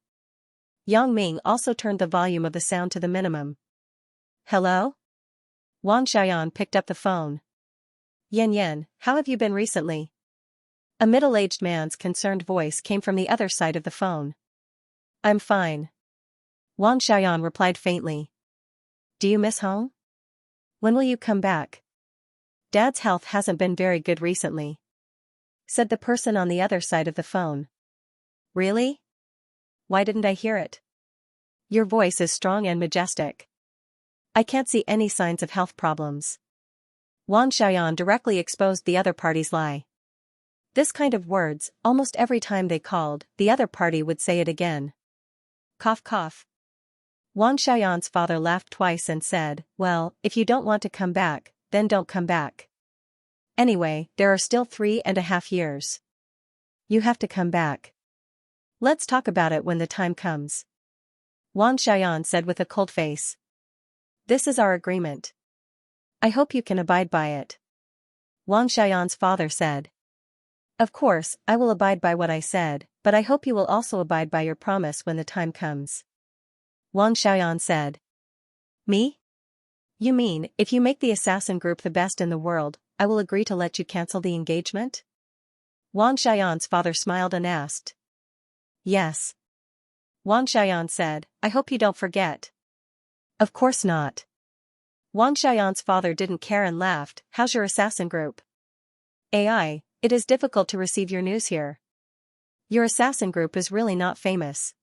Speaker 1: Yang Ming also turned the volume of the sound to the minimum. Hello? Wang Xiaoyan picked up the phone. Yan, how have you been recently? A middle-aged man's concerned voice came from the other side of the phone. I'm fine. Wang Xiaoyan replied faintly. Do you miss home? When will you come back? Dad's health hasn't been very good recently, said the person on the other side of the phone. Really? Why didn't I hear it? Your voice is strong and majestic. I can't see any signs of health problems. Wang Xiaoyan directly exposed the other party's lie. This kind of words, almost every time they called, the other party would say it again. Cough cough. Wang Xiaoyan's father laughed twice and said, well, if you don't want to come back, then don't come back. Anyway, there are still 3.5 years. You have to come back. Let's talk about it when the time comes. Wang Xiaoyan said with a cold face. This is our agreement. I hope you can abide by it. Wang Xiaoyan's father said. Of course, I will abide by what I said, but I hope you will also abide by your promise when the time comes. Wang Xiaoyan said. Me? You mean, if you make the assassin group the best in the world, I will agree to let you cancel the engagement? Wang Xiaoyan's father smiled and asked. Yes. Wang Xiaoyan said, I hope you don't forget. Of course not. Wang Xiaoyan's father didn't care and laughed, how's your assassin group? AI, it is difficult to receive your news here. Your assassin group is really not famous.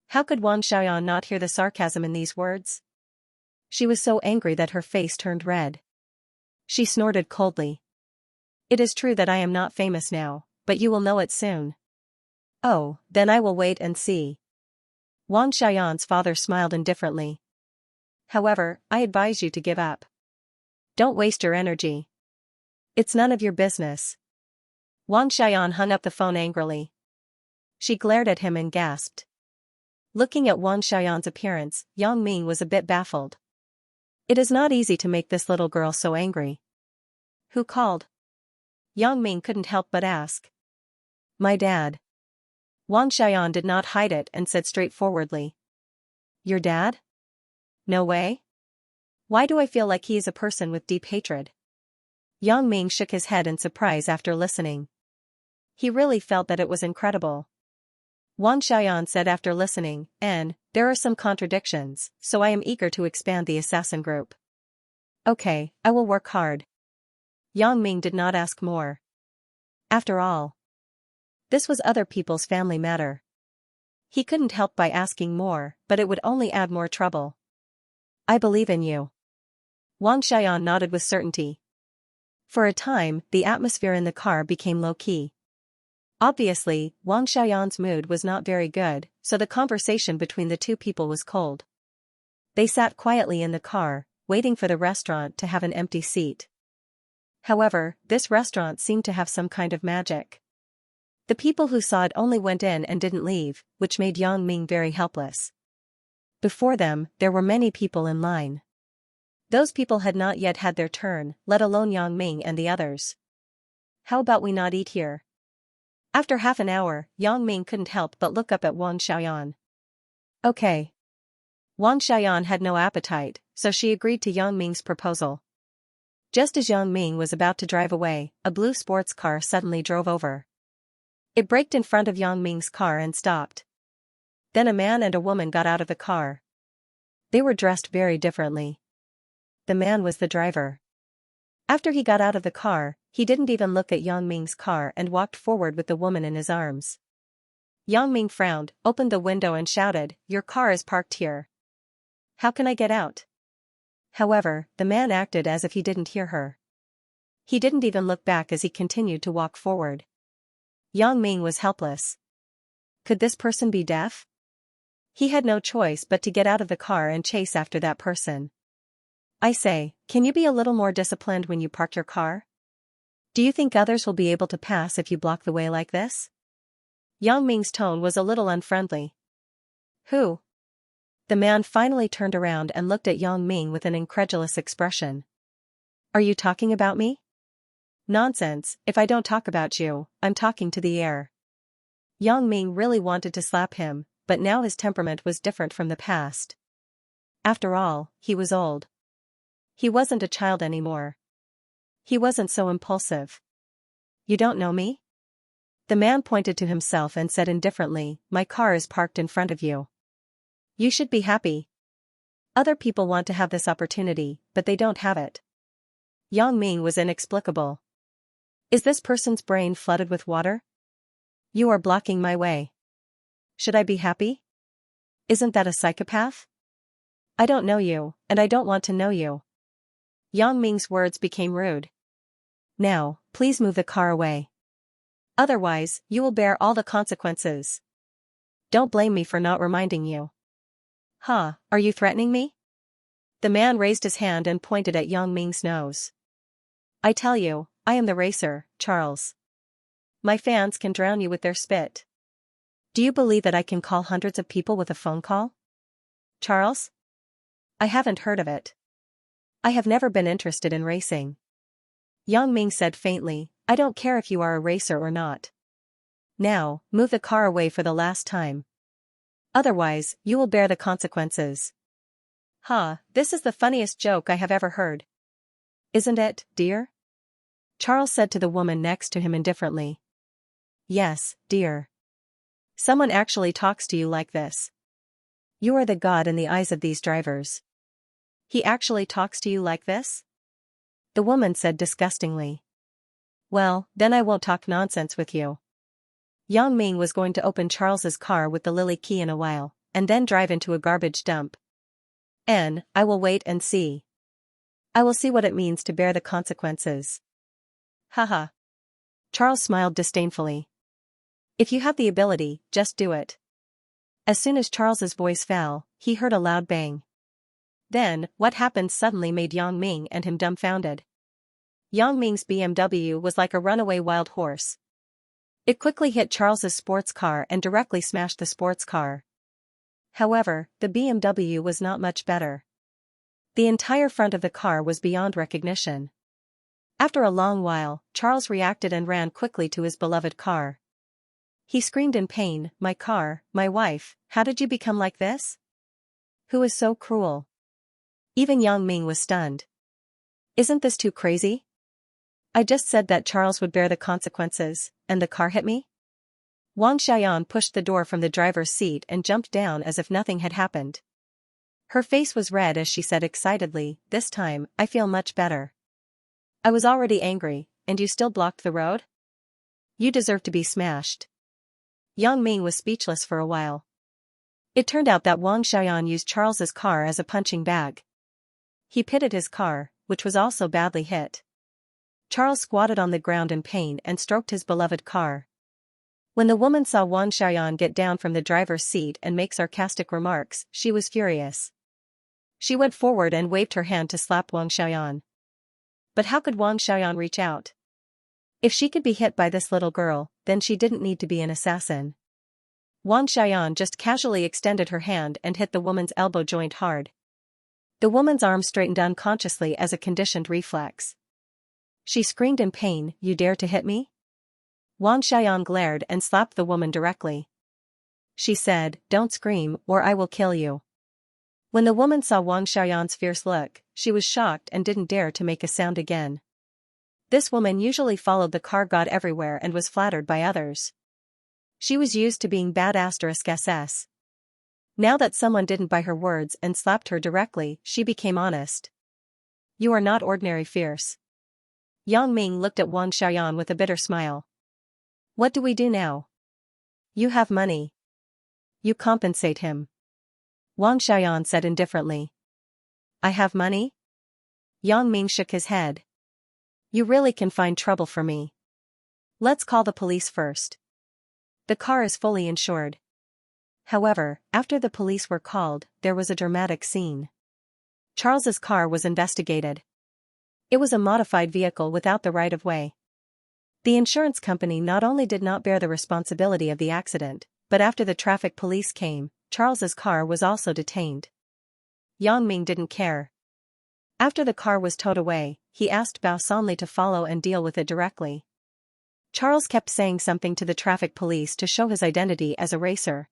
Speaker 1: How could Wang Xiaoyan not hear the sarcasm in these words? She was so angry that her face turned red. She snorted coldly. It is true that I am not famous now, but you will know it soon. Oh, then I will wait and see. Wang Xiaoyan's father smiled indifferently. However, I advise you to give up. Don't waste your energy. It's none of your business. Wang Xiaoyan hung up the phone angrily. She glared at him and gasped. Looking at Wang Xiaoyan's appearance, Yang Ming was a bit baffled. It is not easy to make this little girl so angry. Who called? Yang Ming couldn't help but ask. My dad. Wang Xiaoyan did not hide it and said straightforwardly. Your dad? No way. Why do I feel like he is a person with deep hatred? Yang Ming shook his head in surprise after listening. He really felt that it was incredible. Wang Xiaoyan said after listening, there are some contradictions, so I am eager to expand the assassin group. Okay, I will work hard. Yang Ming did not ask more. After all, this was other people's family matter. He couldn't help by asking more, but it would only add more trouble. I believe in you. Wang Xiaoyan nodded with certainty. For a time, the atmosphere in the car became low-key. Obviously, Wang Xiaoyan's mood was not very good, so the conversation between the two people was cold. They sat quietly in the car, waiting for the restaurant to have an empty seat. However, this restaurant seemed to have some kind of magic. The people who saw it only went in and didn't leave, which made Yang Ming very helpless. Before them, there were many people in line. Those people had not yet had their turn, let alone Yang Ming and the others. How about we not eat here? After half an hour, Yang Ming couldn't help but look up at Wang Xiaoyan. Okay. Wang Xiaoyan had no appetite, so she agreed to Yang Ming's proposal. Just as Yang Ming was about to drive away, a blue sports car suddenly drove over. It braked in front of Yang Ming's car and stopped. Then a man and a woman got out of the car. They were dressed very differently. The man was the driver. After he got out of the car, he didn't even look at Yang Ming's car and walked forward with the woman in his arms. Yang Ming frowned, opened the window and shouted, "Your car is parked here. How can I get out?" However, the man acted as if he didn't hear her. He didn't even look back as he continued to walk forward. Yang Ming was helpless. Could this person be deaf? He had no choice but to get out of the car and chase after that person. I say, can you be a little more disciplined when you park your car? Do you think others will be able to pass if you block the way like this? Yang Ming's tone was a little unfriendly. Who? The man finally turned around and looked at Yang Ming with an incredulous expression. Are you talking about me? Nonsense, if I don't talk about you, I'm talking to the air. Yang Ming really wanted to slap him, but now his temperament was different from the past. After all, he was old. He wasn't a child anymore. He wasn't so impulsive. You don't know me? The man pointed to himself and said indifferently, my car is parked in front of you. You should be happy. Other people want to have this opportunity, but they don't have it. Yang Ming was inexplicable. Is this person's brain flooded with water? You are blocking my way. Should I be happy? Isn't that a psychopath? I don't know you, and I don't want to know you. Yang Ming's words became rude. Now, please move the car away. Otherwise, you will bear all the consequences. Don't blame me for not reminding you. Huh, are you threatening me? The man raised his hand and pointed at Yang Ming's nose. I tell you, I am the racer, Charles. My fans can drown you with their spit. Do you believe that I can call hundreds of people with a phone call? Charles? I haven't heard of it. I have never been interested in racing. Yang Ming said faintly, I don't care if you are a racer or not. Now, move the car away for the last time. Otherwise, you will bear the consequences. This is the funniest joke I have ever heard. Isn't it, dear? Charles said to the woman next to him indifferently. Yes, dear. Someone actually talks to you like this. You are the god in the eyes of these drivers. He actually talks to you like this? The woman said disgustingly. Well, then I won't talk nonsense with you. Yang Ming was going to open Charles's car with the lily key in a while, and then drive into a garbage dump. I will wait and see. I will see what it means to bear the consequences. Haha. Charles smiled disdainfully. If you have the ability, just do it. As soon as Charles's voice fell, he heard a loud bang. Then, what happened suddenly made Yang Ming and him dumbfounded. Yang Ming's BMW was like a runaway wild horse. It quickly hit Charles's sports car and directly smashed the sports car. However, the BMW was not much better. The entire front of the car was beyond recognition. After a long while, Charles reacted and ran quickly to his beloved car. He screamed in pain, my car, my wife, how did you become like this? Who is so cruel? Even Yang Ming was stunned. Isn't this too crazy? I just said that Charles would bear the consequences, and the car hit me? Wang Xiaoyan pushed the door from the driver's seat and jumped down as if nothing had happened. Her face was red as she said excitedly, this time, I feel much better. I was already angry, and you still blocked the road? You deserve to be smashed. Yang Ming was speechless for a while. It turned out that Wang Xiaoyan used Charles's car as a punching bag. He pitted his car, which was also badly hit. Charles squatted on the ground in pain and stroked his beloved car. When the woman saw Wang Xiaoyan get down from the driver's seat and make sarcastic remarks, she was furious. She went forward and waved her hand to slap Wang Xiaoyan. But how could Wang Xiaoyan reach out? If she could be hit by this little girl, then she didn't need to be an assassin. Wang Xiaoyan just casually extended her hand and hit the woman's elbow joint hard. The woman's arm straightened unconsciously as a conditioned reflex. She screamed in pain, "You dare to hit me?" Wang Xiaoyan glared and slapped the woman directly. She said, "Don't scream, or I will kill you." When the woman saw Wang Xiaoyan's fierce look, she was shocked and didn't dare to make a sound again. This woman usually followed the car god everywhere and was flattered by others. She was used to being badass. Now that someone didn't buy her words and slapped her directly, she became honest. "You are not ordinary fierce." Yang Ming looked at Wang Xiaoyan with a bitter smile. "What do we do now?" "You have money. You compensate him." Wang Xiaoyan said indifferently. "I have money?" Yang Ming shook his head. "You really can find trouble for me. Let's call the police first. The car is fully insured." However, after the police were called, there was a dramatic scene. Charles's car was investigated. It was a modified vehicle without the right-of-way. The insurance company not only did not bear the responsibility of the accident, but after the traffic police came, Charles's car was also detained. Yang Ming didn't care. After the car was towed away, he asked Bao Sanli to follow and deal with it directly. Charles kept saying something to the traffic police to show his identity as a racer.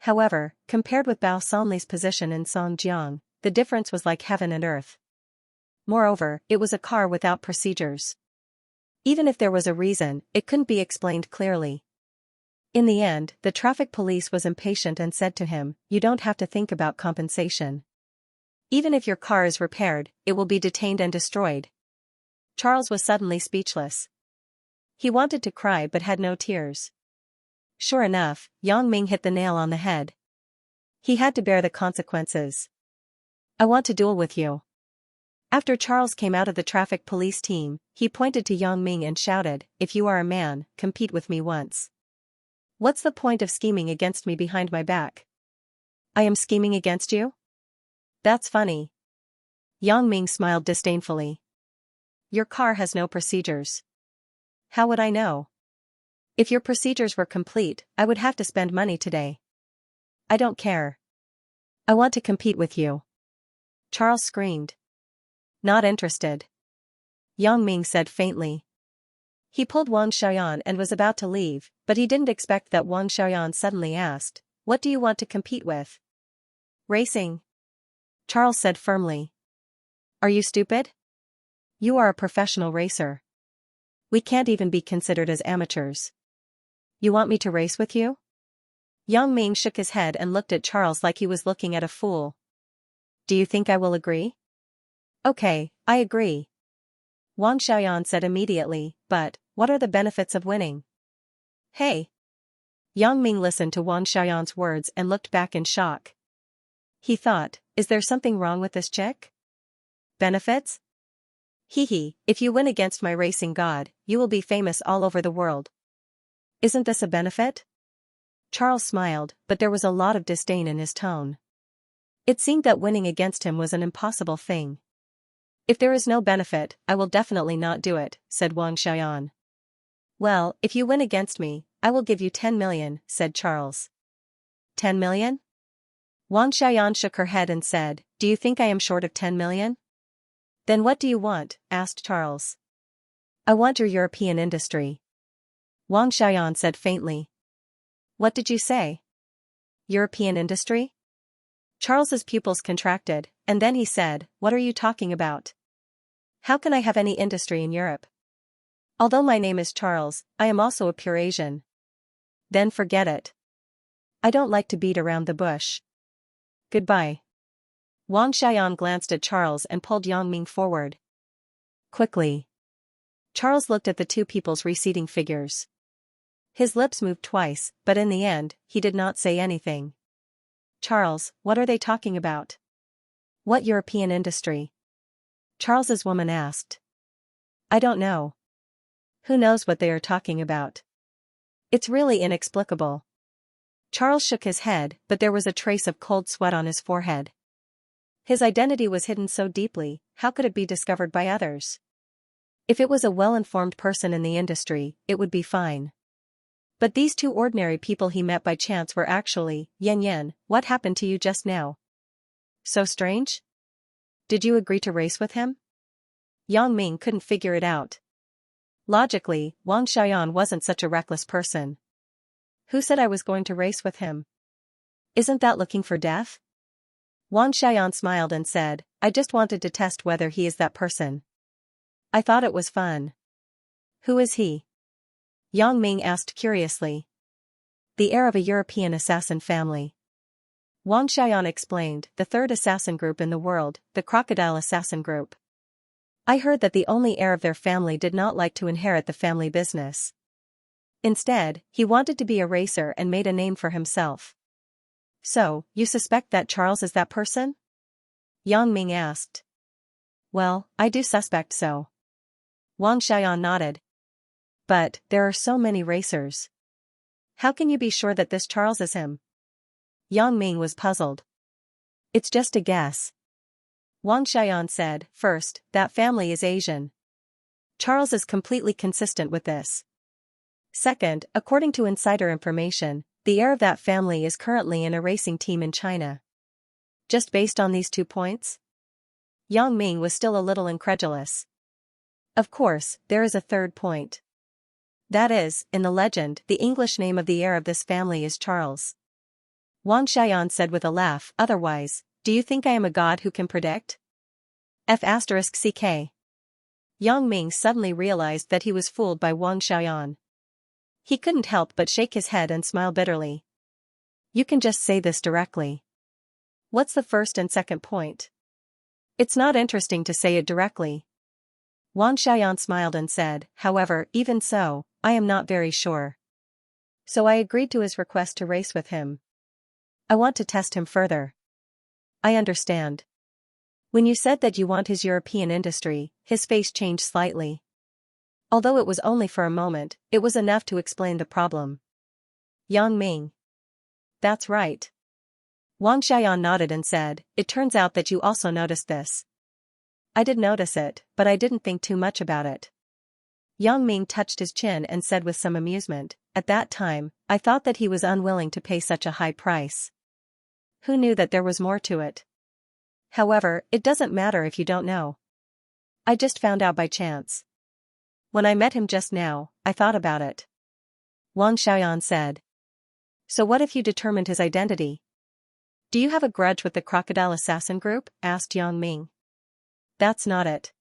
Speaker 1: However, compared with Bao Sanli's position in Songjiang, the difference was like heaven and earth. Moreover, it was a car without procedures. Even if there was a reason, it couldn't be explained clearly. In the end, the traffic police was impatient and said to him, "You don't have to think about compensation. Even if your car is repaired, it will be detained and destroyed." Charles was suddenly speechless. He wanted to cry but had no tears. Sure enough, Yang Ming hit the nail on the head. He had to bear the consequences. "I want to duel with you." After Charles came out of the traffic police team, he pointed to Yang Ming and shouted, "If you are a man, compete with me once. What's the point of scheming against me behind my back?" "I am scheming against you? That's funny." Yang Ming smiled disdainfully. "Your car has no procedures." "How would I know? If your procedures were complete, I would have to spend money today." "I don't care. I want to compete with you." Charles screamed. "Not interested." Yang Ming said faintly. He pulled Wang Xiaoyan and was about to leave, but he didn't expect that Wang Xiaoyan suddenly asked, "What do you want to compete with?" "Racing." Charles said firmly. "Are you stupid? You are a professional racer. We can't even be considered as amateurs. You want me to race with you?" Yang Ming shook his head and looked at Charles like he was looking at a fool. "Do you think I will agree?" "Okay, I agree." Wang Xiaoyan said immediately, "But, what are the benefits of winning?" "Hey!" Yang Ming listened to Wang Xiaoyan's words and looked back in shock. He thought, is there something wrong with this chick? Benefits? Hee, if you win against my racing god, you will be famous all over the world. Isn't this a benefit? Charles smiled, but there was a lot of disdain in his tone. It seemed that winning against him was an impossible thing. "If there is no benefit, I will definitely not do it," said Wang Xiaoyan. "Well, if you win against me, I will give you 10 million, said Charles. 10 million? Wang Xiaoyan shook her head and said, "Do you think I am short of 10 million? Then what do you want?" asked Charles. "I want your European industry." Wang Xiaoyan said faintly. "What did you say? European industry?" Charles's pupils contracted, and then he said, "What are you talking about? How can I have any industry in Europe? Although my name is Charles, I am also a pure Asian." "Then forget it. I don't like to beat around the bush. Goodbye." Wang Xiaoyan glanced at Charles and pulled Yang Ming forward. Quickly. Charles looked at the two people's receding figures. His lips moved twice, but in the end, he did not say anything. "Charles, what are they talking about? What European industry?" Charles's woman asked. "I don't know. Who knows what they are talking about? It's really inexplicable." Charles shook his head, but there was a trace of cold sweat on his forehead. His identity was hidden so deeply, how could it be discovered by others? If it was a well-informed person in the industry, it would be fine. But these two ordinary people he met by chance were actually, Yan, what happened to you just now? So strange? Did you agree to race with him? Yang Ming couldn't figure it out. Logically, Wang Xiaoyan wasn't such a reckless person. Who said I was going to race with him? Isn't that looking for death? Wang Xiaoyan smiled and said, I just wanted to test whether he is that person. I thought it was fun. Who is he? Yang Ming asked curiously. The heir of a European assassin family. Wang Xiaoyan explained, the third assassin group in the world, the Crocodile Assassin Group. I heard that the only heir of their family did not like to inherit the family business. Instead, he wanted to be a racer and made a name for himself. So, you suspect that Charles is that person? Yang Ming asked. Well, I do suspect so. Wang Xiaoyan nodded. But, there are so many racers. How can you be sure that this Charles is him? Yang Ming was puzzled. It's just a guess. Wang Xiaoyan said, first, that family is Asian. Charles is completely consistent with this. Second, according to insider information, the heir of that family is currently in a racing team in China. Just based on these 2 points? Yang Ming was still a little incredulous. Of course, there is a third point. That is, in the legend, the English name of the heir of this family is Charles. Wang Xiaoyan said with a laugh, otherwise, do you think I am a god who can predict? F***ck. Yang Ming suddenly realized that he was fooled by Wang Xiaoyan. He couldn't help but shake his head and smile bitterly. You can just say this directly. What's the first and second point? It's not interesting to say it directly. Wang Xiaoyan smiled and said, however, even so, I am not very sure. So I agreed to his request to race with him. I want to test him further. I understand. When you said that you want his European industry, his face changed slightly. Although it was only for a moment, it was enough to explain the problem. Yang Ming. That's right. Wang Xiaoyan nodded and said, it turns out that you also noticed this. I did notice it, but I didn't think too much about it. Yang Ming touched his chin and said with some amusement, at that time, I thought that he was unwilling to pay such a high price. Who knew that there was more to it? However, it doesn't matter if you don't know. I just found out by chance. When I met him just now, I thought about it. Wang Xiaoyan said. So what if you determined his identity? Do you have a grudge with the Crocodile Assassin Group? Asked Yang Ming. That's not it.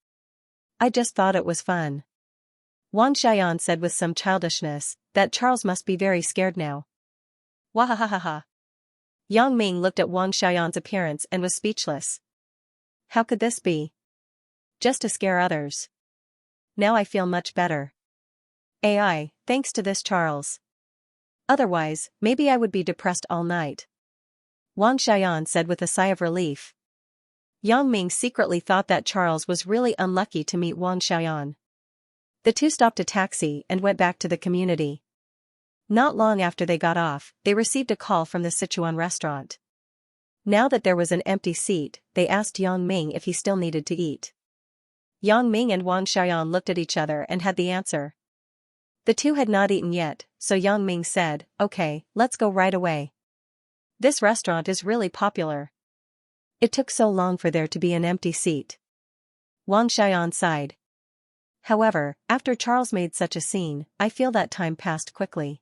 Speaker 1: I just thought it was fun. Wang Xiaoyan said with some childishness, that Charles must be very scared now. Wahahaha. Yang Ming looked at Wang Xiaoyan's appearance and was speechless. How could this be? Just to scare others. Now I feel much better. AI, thanks to this Charles. Otherwise, maybe I would be depressed all night. Wang Xiaoyan said with a sigh of relief. Yang Ming secretly thought that Charles was really unlucky to meet Wang Xiaoyan. The two stopped a taxi and went back to the community. Not long after they got off, they received a call from the Sichuan restaurant. Now that there was an empty seat, they asked Yang Ming if he still needed to eat. Yang Ming and Wang Xiaoyan looked at each other and had the answer. The two had not eaten yet, so Yang Ming said, okay, let's go right away. This restaurant is really popular. It took so long for there to be an empty seat. Wang Xiaoyan sighed. However, after Charles made such a scene, I feel that time passed quickly.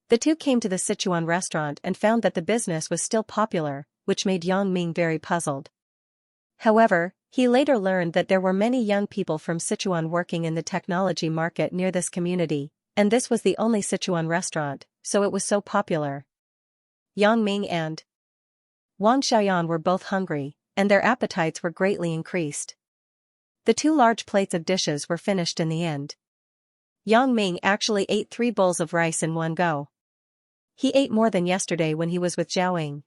Speaker 1: The two came to the Sichuan restaurant and found that the business was still popular, which made Yang Ming very puzzled. However, he later learned that there were many young people from Sichuan working in the technology market near this community, and this was the only Sichuan restaurant, so it was so popular. Yang Ming and Wang Xiaoyan were both hungry, and their appetites were greatly increased. The 2 large plates of dishes were finished in the end. Yang Ming actually ate 3 bowls of rice in one go. He ate more than yesterday when he was with Zhaoying.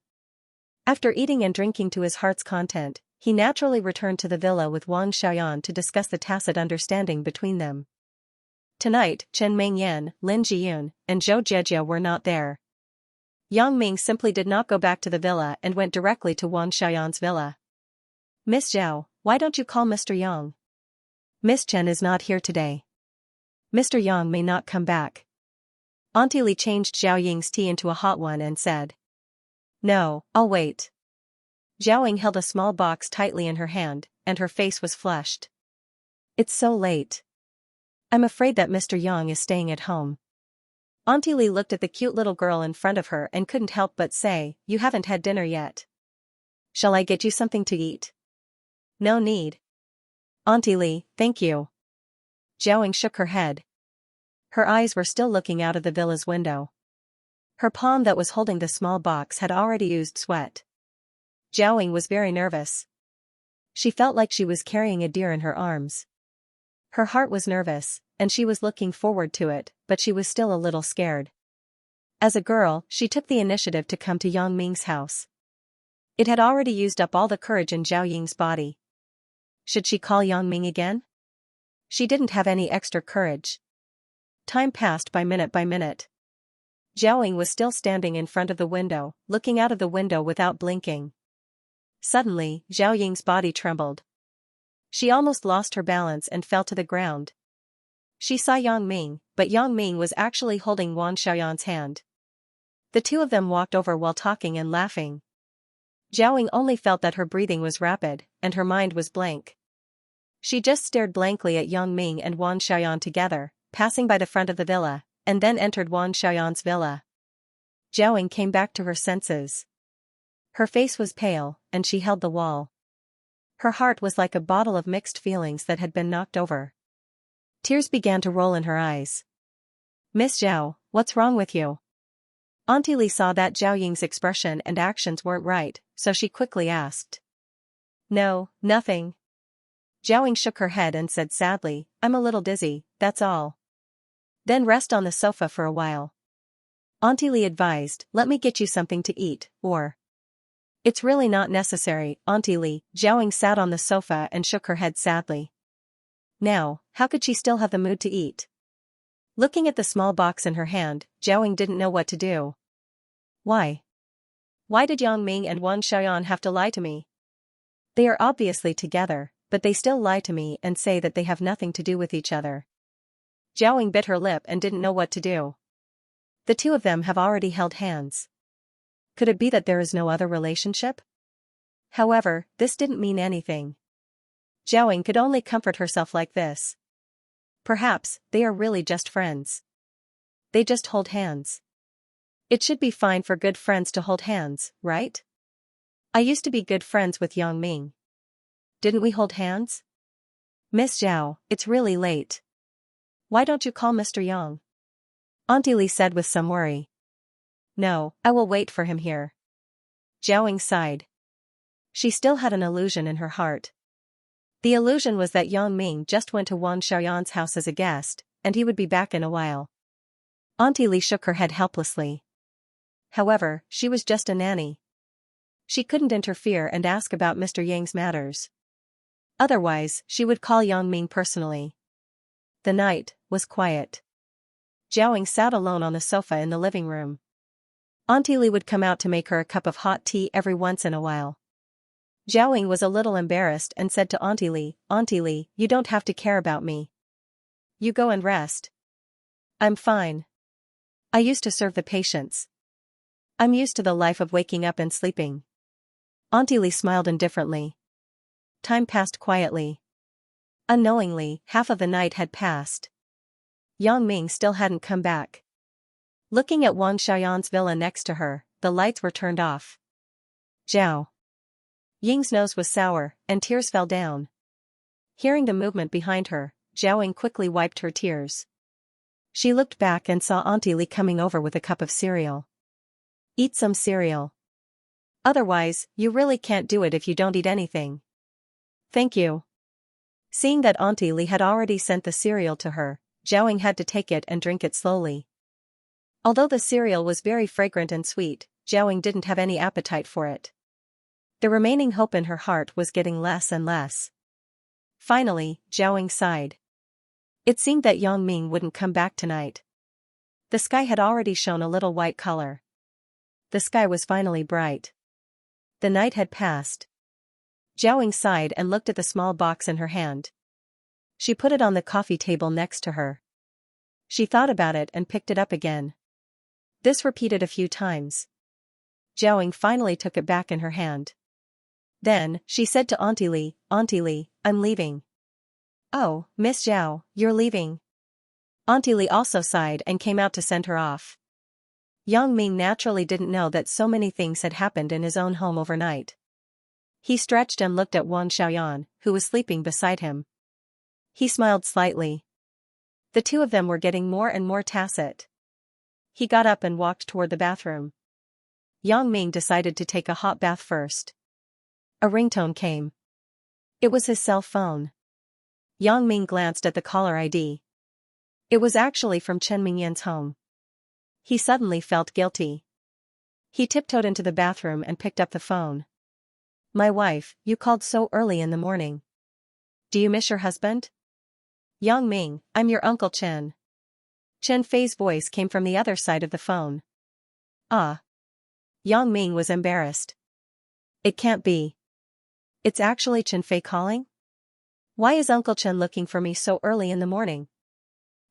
Speaker 1: After eating and drinking to his heart's content, he naturally returned to the villa with Wang Xiaoyan to discuss the tacit understanding between them. Tonight, Chen Mengyan, Lin Jiyun, and Zhou Jiejia were not there. Yang Ming simply did not go back to the villa and went directly to Wang Xiaoyan's villa. Miss Zhao, why don't you call Mr. Yang? Miss Chen is not here today. Mr. Yang may not come back. Auntie Li changed Zhao Ying's tea into a hot one and said. No, I'll wait. Zhao Ying held a small box tightly in her hand, and her face was flushed. It's so late. I'm afraid that Mr. Yang is staying at home. Auntie Li looked at the cute little girl in front of her and couldn't help but say, You haven't had dinner yet. Shall I get you something to eat? No need. Auntie Li, thank you. Zhao Ying shook her head. Her eyes were still looking out of the villa's window. Her palm that was holding the small box had already oozed sweat. Zhao Ying was very nervous. She felt like she was carrying a deer in her arms. Her heart was nervous, and she was looking forward to it, but she was still a little scared. As a girl, she took the initiative to come to Yang Ming's house. It had already used up all the courage in Zhao Ying's body. Should she call Yang Ming again? She didn't have any extra courage. Time passed by minute by minute. Zhao Ying was still standing in front of the window, looking out of the window without blinking. Suddenly, Zhao Ying's body trembled. She almost lost her balance and fell to the ground. She saw Yang Ming, but Yang Ming was actually holding Wan Xiaoyan's hand. The two of them walked over while talking and laughing. Zhao Ying only felt that her breathing was rapid, and her mind was blank. She just stared blankly at Yang Ming and Wan Xiaoyan together, passing by the front of the villa, and then entered Wan Xiaoyan's villa. Zhao Ying came back to her senses. Her face was pale, and she held the wall. Her heart was like a bottle of mixed feelings that had been knocked over. Tears began to roll in her eyes. Miss Zhao, what's wrong with you? Auntie Li saw that Zhao Ying's expression and actions weren't right, so she quickly asked. No, nothing. Zhao Ying shook her head and said sadly, I'm a little dizzy, that's all. Then rest on the sofa for a while. Auntie Li advised, let me get you something to eat, or... It's really not necessary, Auntie Li. Zhao Ying sat on the sofa and shook her head sadly. Now, how could she still have the mood to eat? Looking at the small box in her hand, Zhao Ying didn't know what to do. Why? Why did Yang Ming and Wan Xiaoyan have to lie to me? They are obviously together, but they still lie to me and say that they have nothing to do with each other. Zhao Ying bit her lip and didn't know what to do. The two of them have already held hands. Could it be that there is no other relationship? However, this didn't mean anything. Zhao Ying could only comfort herself like this. Perhaps, they are really just friends. They just hold hands. It should be fine for good friends to hold hands, right? I used to be good friends with Yang Ming. Didn't we hold hands? Miss Zhao, it's really late. Why don't you call Mr. Yang? Auntie Li said with some worry. No, I will wait for him here. Zhao Ying sighed. She still had an illusion in her heart. The illusion was that Yang Ming just went to Wan Xiaoyan's house as a guest, and he would be back in a while. Auntie Li shook her head helplessly. However, she was just a nanny. She couldn't interfere and ask about Mr. Yang's matters. Otherwise, she would call Yang Ming personally. The night was quiet. Zhao Ying sat alone on the sofa in the living room. Auntie Li would come out to make her a cup of hot tea every once in a while. Zhao Ying was a little embarrassed and said to Auntie Li, you don't have to care about me. You go and rest. I'm fine. I used to serve the patients. I'm used to the life of waking up and sleeping. Auntie Li smiled indifferently. Time passed quietly. Unknowingly, half of the night had passed. Yang Ming still hadn't come back. Looking at Wan Xiaoyan's villa next to her, the lights were turned off. Zhao Ying's nose was sour, and tears fell down. Hearing the movement behind her, Zhao Ying quickly wiped her tears. She looked back and saw Auntie Li coming over with a cup of cereal. Eat some cereal. Otherwise, you really can't do it if you don't eat anything. Thank you. Seeing that Auntie Li had already sent the cereal to her, Zhao Ying had to take it and drink it slowly. Although the cereal was very fragrant and sweet, Zhao Ying didn't have any appetite for it. The remaining hope in her heart was getting less and less. Finally, Zhao Ying sighed. It seemed that Yang Ming wouldn't come back tonight. The sky had already shown a little white color. The sky was finally bright. The night had passed. Zhao Ying sighed and looked at the small box in her hand. She put it on the coffee table next to her. She thought about it and picked it up again. This repeated a few times. Zhao finally took it back in her hand. Then, she said to Auntie Li, I'm leaving. Oh, Miss Zhao, you're leaving. Auntie Li also sighed and came out to send her off. Yang Ming naturally didn't know that so many things had happened in his own home overnight. He stretched and looked at Wang Xiaoyan, who was sleeping beside him. He smiled slightly. The two of them were getting more and more tacit. He got up and walked toward the bathroom. Yang Ming decided to take a hot bath first. A ringtone came. It was his cell phone. Yang Ming glanced at the caller ID. It was actually from Chen Mingyan's home. He suddenly felt guilty. He tiptoed into the bathroom and picked up the phone. My wife, you called so early in the morning. Do you miss your husband? Yang Ming, I'm your Uncle Chen. Chen Fei's voice came from the other side of the phone. Ah. Yang Ming was embarrassed. It can't be. It's actually Chen Fei calling? Why is Uncle Chen looking for me so early in the morning?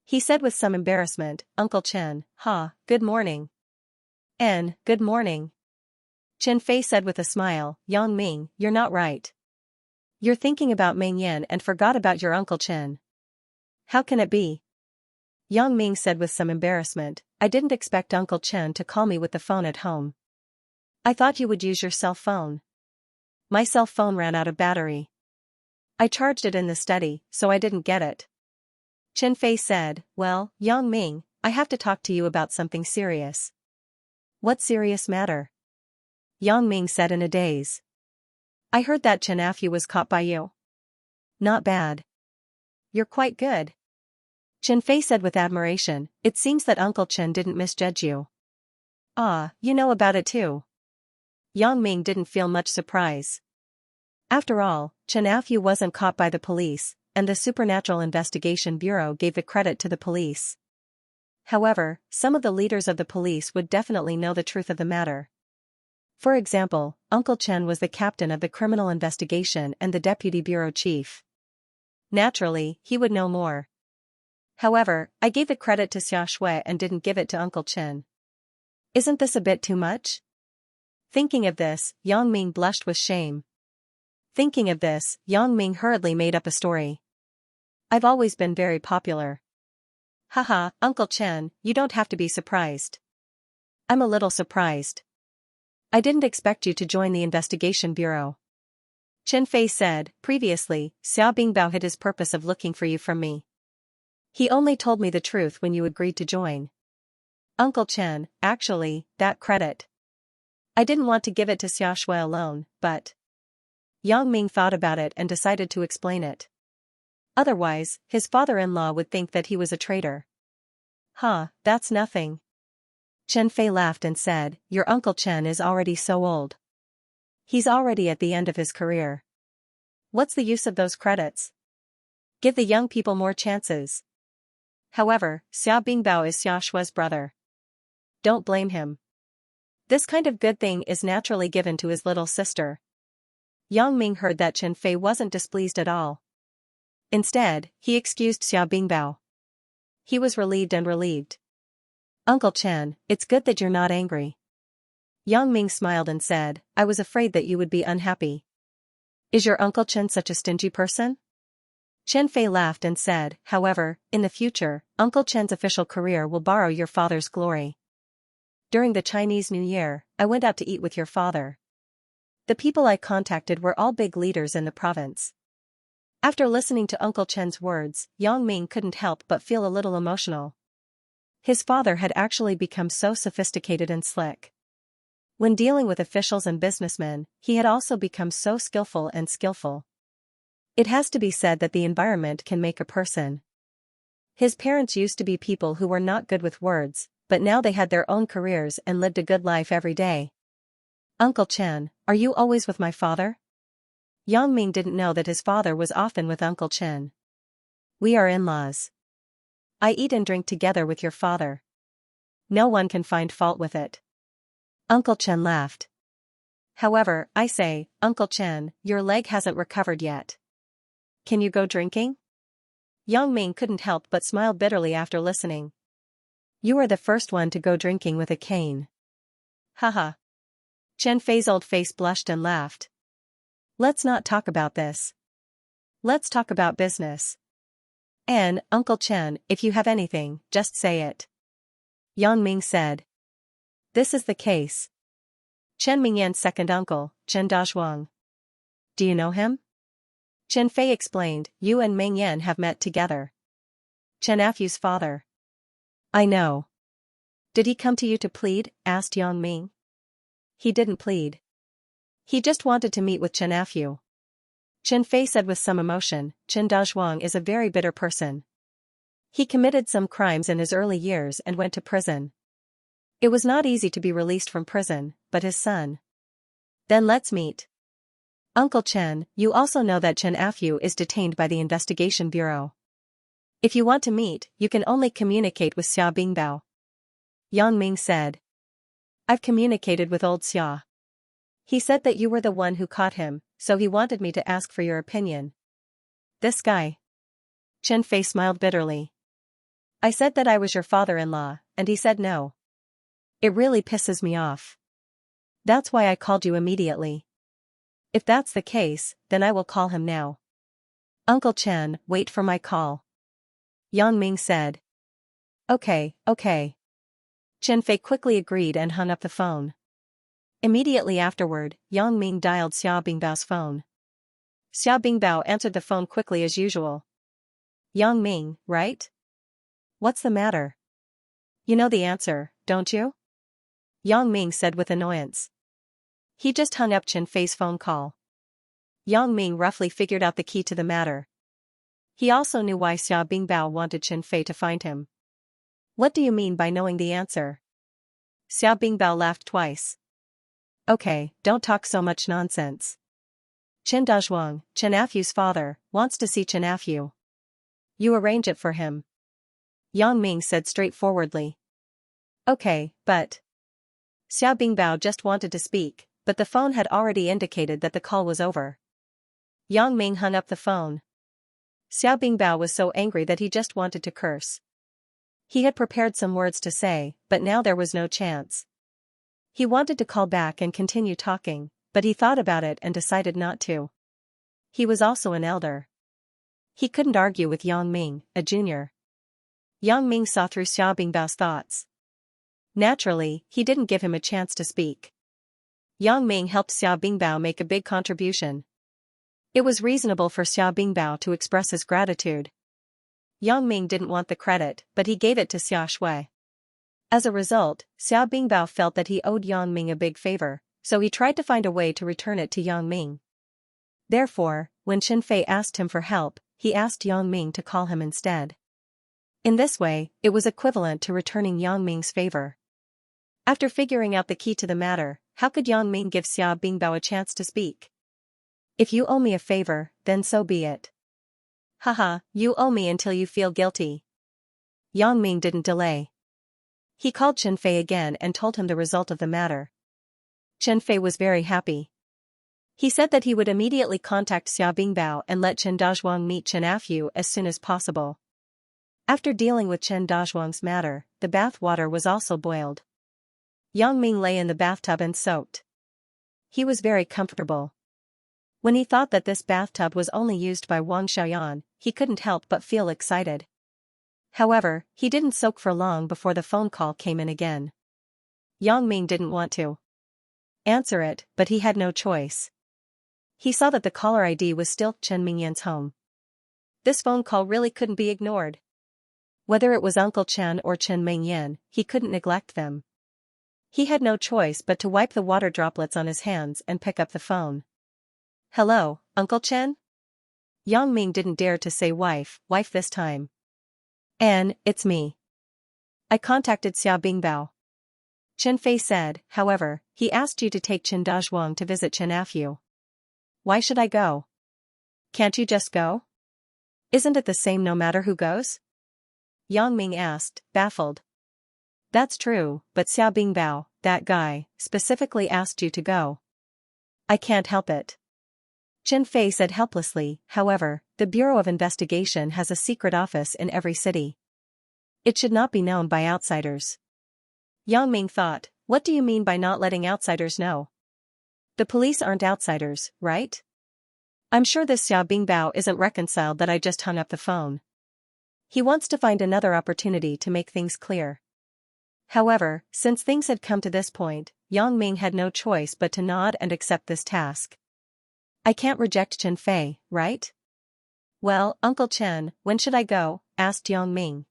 Speaker 1: He said with some embarrassment, Uncle Chen, good morning. Good morning. Chen Fei said with a smile, Yang Ming, you're not right. You're thinking about Ming Yan and forgot about your Uncle Chen. How can it be? Yang Ming said with some embarrassment, I didn't expect Uncle Chen to call me with the phone at home. I thought you would use your cell phone. My cell phone ran out of battery. I charged it in the study, so I didn't get it. Chen Fei said, well, Yang Ming, I have to talk to you about something serious. What serious matter? Yang Ming said in a daze. I heard that Chen Afu was caught by you. Not bad. You're quite good. Chen Fei said with admiration, it seems that Uncle Chen didn't misjudge you. Ah, you know about it too. Yang Ming didn't feel much surprise. After all, Chen Afu wasn't caught by the police, and the Supernatural Investigation Bureau gave the credit to the police. However, some of the leaders of the police would definitely know the truth of the matter. For example, Uncle Chen was the captain of the criminal investigation and the deputy bureau chief. Naturally, he would know more. However, I gave the credit to Xiaxue and didn't give it to Uncle Chen. Isn't this a bit too much? Thinking of this, Yang Ming blushed with shame. Thinking of this, Yang Ming hurriedly made up a story. I've always been very popular. Haha, Uncle Chen, you don't have to be surprised. I'm a little surprised. I didn't expect you to join the investigation bureau. Chen Fei said, previously, Xiao Bingbao hid his purpose of looking for you from me. He only told me the truth when you agreed to join. Uncle Chen, actually, that credit. I didn't want to give it to Xiaxue alone, but... Yang Ming thought about it and decided to explain it. Otherwise, his father-in-law would think that he was a traitor. That's nothing. Chen Fei laughed and said, your Uncle Chen is already so old. He's already at the end of his career. What's the use of those credits? Give the young people more chances. However, Xiao Bingbao is Xiaxue's brother. Don't blame him. This kind of good thing is naturally given to his little sister. Yang Ming heard that Chen Fei wasn't displeased at all. Instead, he excused Xiao Bingbao. He was relieved. Uncle Chen, it's good that you're not angry. Yang Ming smiled and said, I was afraid that you would be unhappy. Is your Uncle Chen such a stingy person? Chen Fei laughed and said, however, in the future, Uncle Chen's official career will borrow your father's glory. During the Chinese New Year, I went out to eat with your father. The people I contacted were all big leaders in the province. After listening to Uncle Chen's words, Yang Ming couldn't help but feel a little emotional. His father had actually become so sophisticated and slick. When dealing with officials and businessmen, he had also become so skillful. It has to be said that the environment can make a person. His parents used to be people who were not good with words, but now they had their own careers and lived a good life every day. Uncle Chen, are you always with my father? Yang Ming didn't know that his father was often with Uncle Chen. We are in-laws. I eat and drink together with your father. No one can find fault with it. Uncle Chen laughed. However, I say, Uncle Chen, your leg hasn't recovered yet. Can you go drinking? Yang Ming couldn't help but smile bitterly after listening. You are the first one to go drinking with a cane. Haha. Chen Fei's old face blushed and laughed. Let's not talk about this. Let's talk about business. And, Uncle Chen, if you have anything, just say it. Yang Ming said. This is the case. Chen Mingyan's second uncle, Chen Dazhuang. Do you know him? Chen Fei explained, you and Mingyan have met together. Chen Afu's father. I know. Did he come to you to plead? Asked Yang Ming. He didn't plead. He just wanted to meet with Chen Afu. Chen Fei said with some emotion, Chen Dazhuang is a very bitter person. He committed some crimes in his early years and went to prison. It was not easy to be released from prison, but his son. Then let's meet. Uncle Chen, you also know that Chen Afu is detained by the Investigation Bureau. If you want to meet, you can only communicate with Xia Bingbao. Yang Ming said. I've communicated with old Xia. He said that you were the one who caught him, so he wanted me to ask for your opinion. This guy. Chen Fei smiled bitterly. I said that I was your father-in-law, and he said no. It really pisses me off. That's why I called you immediately. If that's the case, then I will call him now. Uncle Chen, wait for my call. Yang Ming said. Okay. Chen Fei quickly agreed and hung up the phone. Immediately afterward, Yang Ming dialed Xia Bingbao's phone. Xia Bingbao answered the phone quickly as usual. Yang Ming, right? What's the matter? You know the answer, don't you? Yang Ming said with annoyance. He just hung up Chen Fei's phone call. Yang Ming roughly figured out the key to the matter. He also knew why Xia Bingbao wanted Chen Fei to find him. What do you mean by knowing the answer? Xia Bingbao laughed twice. Okay, don't talk so much nonsense. Chen Dazhuang, Chen Afu's father, wants to see Chen Afu. You arrange it for him. Yang Ming said straightforwardly. Okay, but... Xia Bingbao just wanted to speak, but the phone had already indicated that the call was over. Yang Ming hung up the phone. Xia Bingbao was so angry that he just wanted to curse. He had prepared some words to say, but now there was no chance. He wanted to call back and continue talking, but he thought about it and decided not to. He was also an elder. He couldn't argue with Yang Ming, a junior. Yang Ming saw through Xia Bingbao's thoughts. Naturally, he didn't give him a chance to speak. Yang Ming helped Xia Bingbao make a big contribution. It was reasonable for Xia Bingbao to express his gratitude. Yang Ming didn't want the credit, but he gave it to Xia Shui. As a result, Xia Bingbao felt that he owed Yang Ming a big favor, so he tried to find a way to return it to Yang Ming. Therefore, when Chen Fei asked him for help, he asked Yang Ming to call him instead. In this way, it was equivalent to returning Yang Ming's favor. After figuring out the key to the matter, how could Yang Ming give Xia Bingbao a chance to speak? If you owe me a favor, then so be it. Haha, you owe me until you feel guilty. Yang Ming didn't delay. He called Chen Fei again and told him the result of the matter. Chen Fei was very happy. He said that he would immediately contact Xia Bingbao and let Chen Dazhuang meet Chen Afu as soon as possible. After dealing with Chen Dazhuang's matter, the bath water was also boiled. Yang Ming lay in the bathtub and soaked. He was very comfortable. When he thought that this bathtub was only used by Wang Xiaoyan, he couldn't help but feel excited. However, he didn't soak for long before the phone call came in again. Yang Ming didn't want to answer it, but he had no choice. He saw that the caller ID was still Chen Mingyan's home. This phone call really couldn't be ignored. Whether it was Uncle Chen or Chen Mingyan, he couldn't neglect them. He had no choice but to wipe the water droplets on his hands and pick up the phone. Hello, Uncle Chen? Yang Ming didn't dare to say wife this time. Anne, it's me. I contacted Xia Bingbao. Chen Fei said, however, he asked you to take Chen Dazhuang to visit Chen Afu. Why should I go? Can't you just go? Isn't it the same no matter who goes? Yang Ming asked, baffled. That's true, but Xia Bingbao, that guy, specifically asked you to go. I can't help it. Chen Fei said helplessly, however, The Bureau of Investigation has a secret office in every city. It should not be known by outsiders. Yang Ming thought, what do you mean by not letting outsiders know? The police aren't outsiders, right? I'm sure this Xiao Bingbao isn't reconciled that I just hung up the phone. He wants to find another opportunity to make things clear. However, since things had come to this point, Yang Ming had no choice but to nod and accept this task. I can't reject Chen Fei, right? Well, Uncle Chen, when should I go? Asked Yang Ming.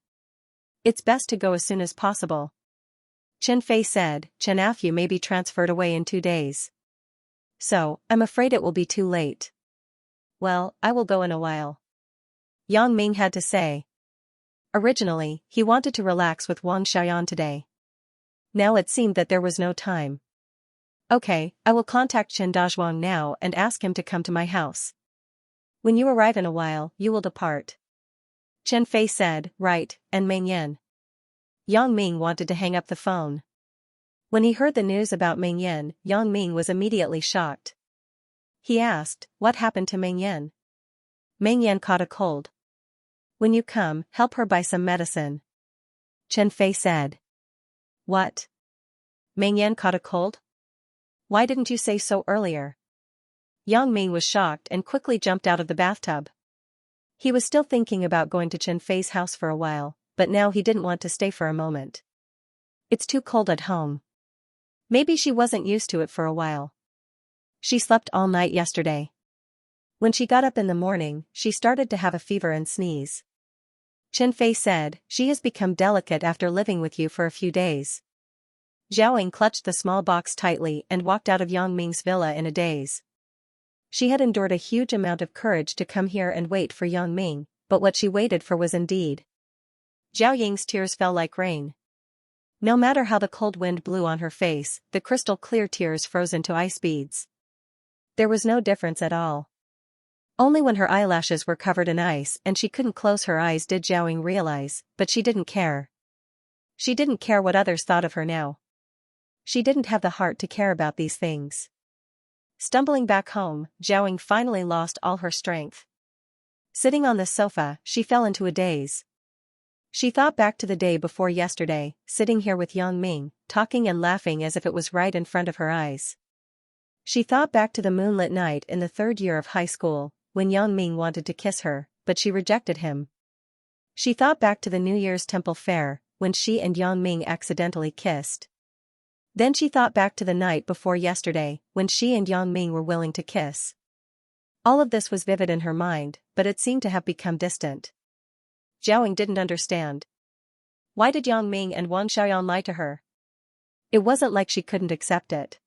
Speaker 1: It's best to go as soon as possible. Chen Fei said, Chen Afu may be transferred away in 2 days. So, I'm afraid it will be too late. Well, I will go in a while. Yang Ming had to say. Originally, he wanted to relax with Wang Xiaoyan today. Now it seemed that there was no time. Okay, I will contact Chen Dazhuang now and ask him to come to my house. When you arrive in a while, you will depart. Chen Fei said, right, and Meng Yan. Yang Ming wanted to hang up the phone. When he heard the news about Meng Yan, Yang Ming was immediately shocked. He asked, what happened to Meng Yan? Meng Yan caught a cold. When you come, help her buy some medicine. Chen Fei said. What? Meng Yan caught a cold? Why didn't you say so earlier? Yang Ming was shocked and quickly jumped out of the bathtub. He was still thinking about going to Chen Fei's house for a while, but now he didn't want to stay for a moment. It's too cold at home. Maybe she wasn't used to it for a while. She slept all night yesterday. When she got up in the morning, she started to have a fever and sneeze. Chen Fei said, she has become delicate after living with you for a few days. Zhao clutched the small box tightly and walked out of Yang Ming's villa in a daze. She had endured a huge amount of courage to come here and wait for Yang Ming, but what she waited for was indeed. Zhao Ying's tears fell like rain. No matter how the cold wind blew on her face, the crystal-clear tears froze into ice beads. There was no difference at all. Only when her eyelashes were covered in ice and she couldn't close her eyes did Zhao Ying realize, but she didn't care. She didn't care what others thought of her now. She didn't have the heart to care about these things. Stumbling back home, Zhao Ying finally lost all her strength. Sitting on the sofa, she fell into a daze. She thought back to the day before yesterday, sitting here with Yang Ming, talking and laughing as if it was right in front of her eyes. She thought back to the moonlit night in the 3rd year of high school, when Yang Ming wanted to kiss her, but she rejected him. She thought back to the New Year's temple fair, when she and Yang Ming accidentally kissed. Then she thought back to the night before yesterday, when she and Yang Ming were willing to kiss. All of this was vivid in her mind, but it seemed to have become distant. Zhao Ying didn't understand. Why did Yang Ming and Wang Xiaoyan lie to her? It wasn't like she couldn't accept it.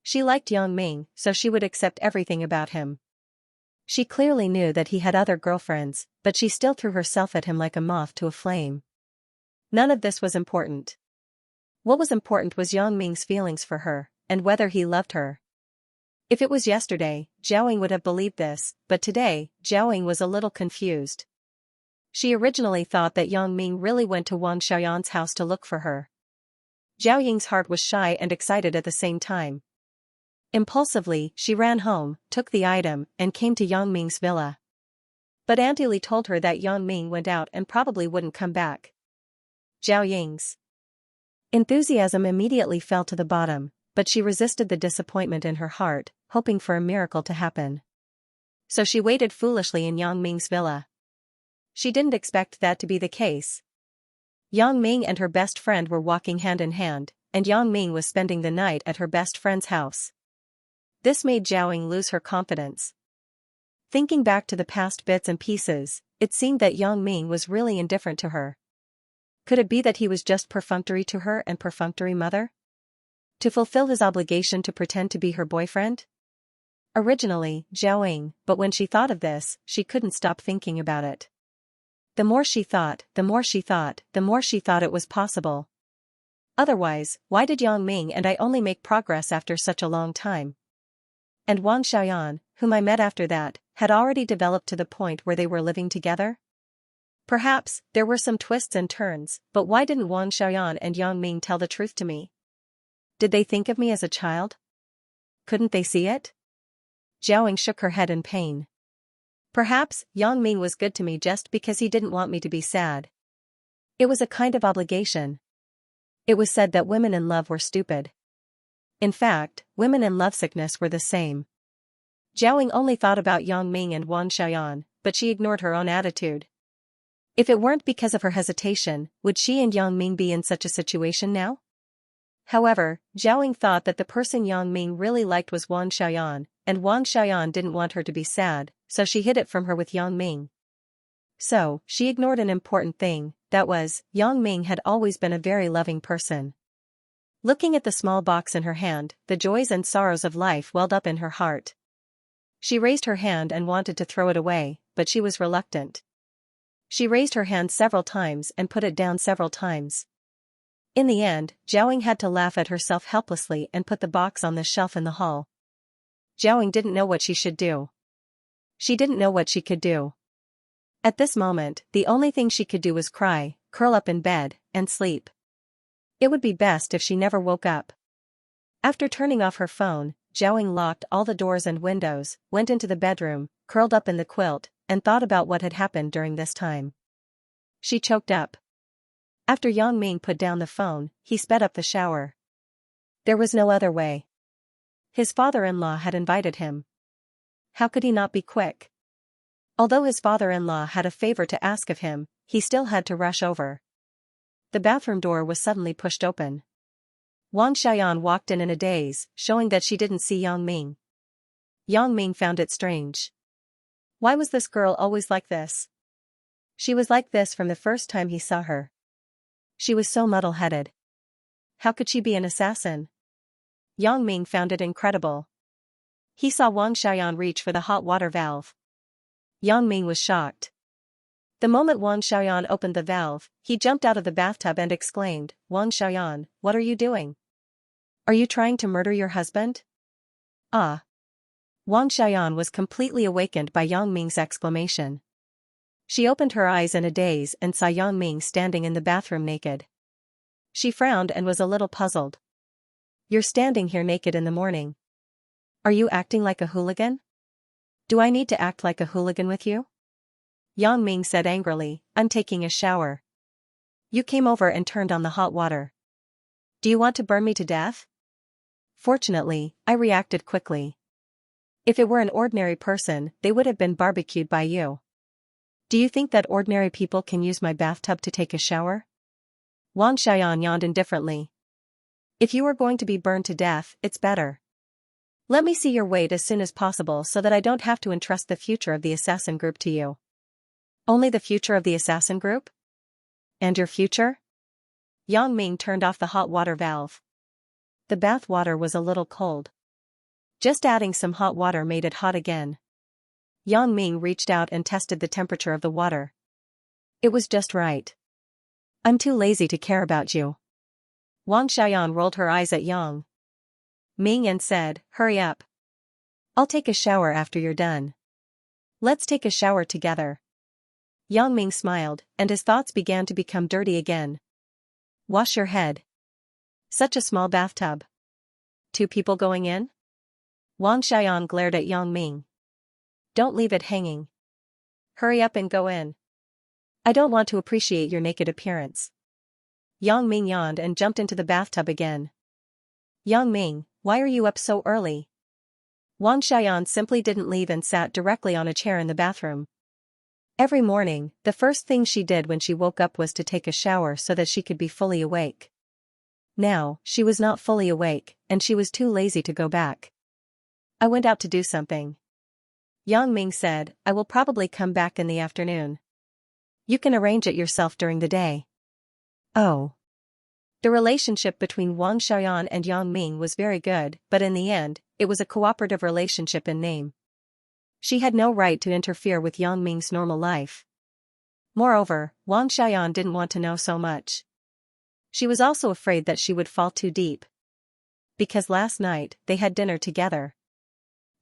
Speaker 1: She liked Yang Ming, so she would accept everything about him. She clearly knew that he had other girlfriends, but she still threw herself at him like a moth to a flame. None of this was important. What was important was Yang Ming's feelings for her, and whether he loved her. If it was yesterday, Zhao Ying would have believed this, but today, Zhao Ying was a little confused. She originally thought that Yang Ming really went to Wang Xiaoyan's house to look for her. Zhao Ying's heart was shy and excited at the same time. Impulsively, she ran home, took the item, and came to Yang Ming's villa. But Auntie Li told her that Yang Ming went out and probably wouldn't come back. Zhao Ying's enthusiasm immediately fell to the bottom, but she resisted the disappointment in her heart, hoping for a miracle to happen. So she waited foolishly in Yang Ming's villa. She didn't expect that to be the case. Yang Ming and her best friend were walking hand in hand, and Yang Ming was spending the night at her best friend's house. This made Zhao Ying lose her confidence. Thinking back to the past bits and pieces, it seemed that Yang Ming was really indifferent to her. Could it be that he was just perfunctory to her and perfunctory mother? To fulfill his obligation to pretend to be her boyfriend? Originally, Zhao Ying, but when she thought of this, she couldn't stop thinking about it. The more she thought, the more she thought it was possible. Otherwise, why did Yang Ming and I only make progress after such a long time? And Wang Xiaoyan, whom I met after that, had already developed to the point where they were living together? Perhaps, there were some twists and turns, but why didn't Wang Xiaoyan and Yang Ming tell the truth to me? Did they think of me as a child? Couldn't they see it? Zhao Ying shook her head in pain. Perhaps Yang Ming was good to me just because he didn't want me to be sad. It was a kind of obligation. It was said that women in love were stupid. In fact, women in lovesickness were the same. Jiaoying only thought about Yang Ming and Wang Xiaoyan, but she ignored her own attitude. If it weren't because of her hesitation, would she and Yang Ming be in such a situation now? However, Jiaoying thought that the person Yang Ming really liked was Wang Xiaoyan, and Wang Xiaoyan didn't want her to be sad, so she hid it from her with Yang Ming. So, she ignored an important thing, that was, Yang Ming had always been a very loving person. Looking at the small box in her hand, the joys and sorrows of life welled up in her heart. She raised her hand and wanted to throw it away, but she was reluctant. She raised her hand several times and put it down several times. In the end, Jiaoying had to laugh at herself helplessly and put the box on the shelf in the hall. Jiaoying didn't know what she should do. She didn't know what she could do. At this moment, the only thing she could do was cry, curl up in bed, and sleep. It would be best if she never woke up. After turning off her phone, Jiaoying locked all the doors and windows, went into the bedroom, curled up in the quilt, and thought about what had happened during this time. She choked up. After Yang Ming put down the phone, he sped up the shower. There was no other way. His father-in-law had invited him. How could he not be quick? Although his father-in-law had a favor to ask of him, he still had to rush over. The bathroom door was suddenly pushed open. Wang Xiaoyan walked in a daze, showing that she didn't see Yang Ming. Yang Ming found it strange. Why was this girl always like this? She was like this from the first time he saw her. She was so muddle-headed. How could she be an assassin? Yang Ming found it incredible. He saw Wang Xiaoyan reach for the hot water valve. Yang Ming was shocked. The moment Wang Xiaoyan opened the valve, he jumped out of the bathtub and exclaimed, "Wang Xiaoyan, what are you doing? Are you trying to murder your husband?" Ah! Wang Xiaoyan was completely awakened by Yang Ming's exclamation. She opened her eyes in a daze and saw Yang Ming standing in the bathroom naked. She frowned and was a little puzzled. "You're standing here naked in the morning. Are you acting like a hooligan? Do I need to act like a hooligan with you?" Yang Ming said angrily, "I'm taking a shower. You came over and turned on the hot water. Do you want to burn me to death?" Fortunately, I reacted quickly. If it were an ordinary person, they would have been barbecued by you. Do you think that ordinary people can use my bathtub to take a shower? Wang Xiaoyan yawned indifferently. If you are going to be burned to death, it's better. Let me see your weight as soon as possible so that I don't have to entrust the future of the assassin group to you. Only the future of the assassin group? And your future? Yang Ming turned off the hot water valve. The bath water was a little cold. Just adding some hot water made it hot again. Yang Ming reached out and tested the temperature of the water. It was just right. I'm too lazy to care about you. Wang Xiaoyan rolled her eyes at Yang Ming and said, "Hurry up. I'll take a shower after you're done. Let's take a shower together." Yang Ming smiled, and his thoughts began to become dirty again. Wash your head. Such a small bathtub. 2 people going in? Wang Xiaoyan glared at Yang Ming. Don't leave it hanging. Hurry up and go in. I don't want to appreciate your naked appearance. Yang Ming yawned and jumped into the bathtub again. Yang Ming, why are you up so early? Wang Xiaoyan simply didn't leave and sat directly on a chair in the bathroom. Every morning, the first thing she did when she woke up was to take a shower so that she could be fully awake. Now, she was not fully awake, and she was too lazy to go back. I went out to do something. Yang Ming said, I will probably come back in the afternoon. You can arrange it yourself during the day. Oh. The relationship between Wang Xiaoyan and Yang Ming was very good, but in the end, it was a cooperative relationship in name. She had no right to interfere with Yang Ming's normal life. Moreover, Wang Xiaoyan didn't want to know so much. She was also afraid that she would fall too deep. Because last night, they had dinner together.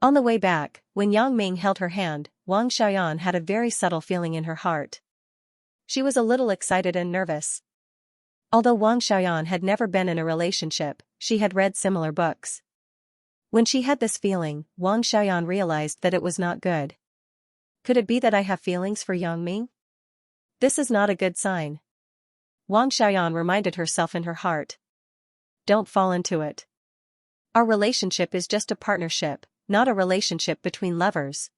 Speaker 1: On the way back, when Yang Ming held her hand, Wang Xiaoyan had a very subtle feeling in her heart. She was a little excited and nervous. Although Wang Xiaoyan had never been in a relationship, she had read similar books. When she had this feeling, Wang Xiaoyan realized that it was not good. Could it be that I have feelings for Yang Ming? This is not a good sign. Wang Xiaoyan reminded herself in her heart. Don't fall into it. Our relationship is just a partnership, not a relationship between lovers.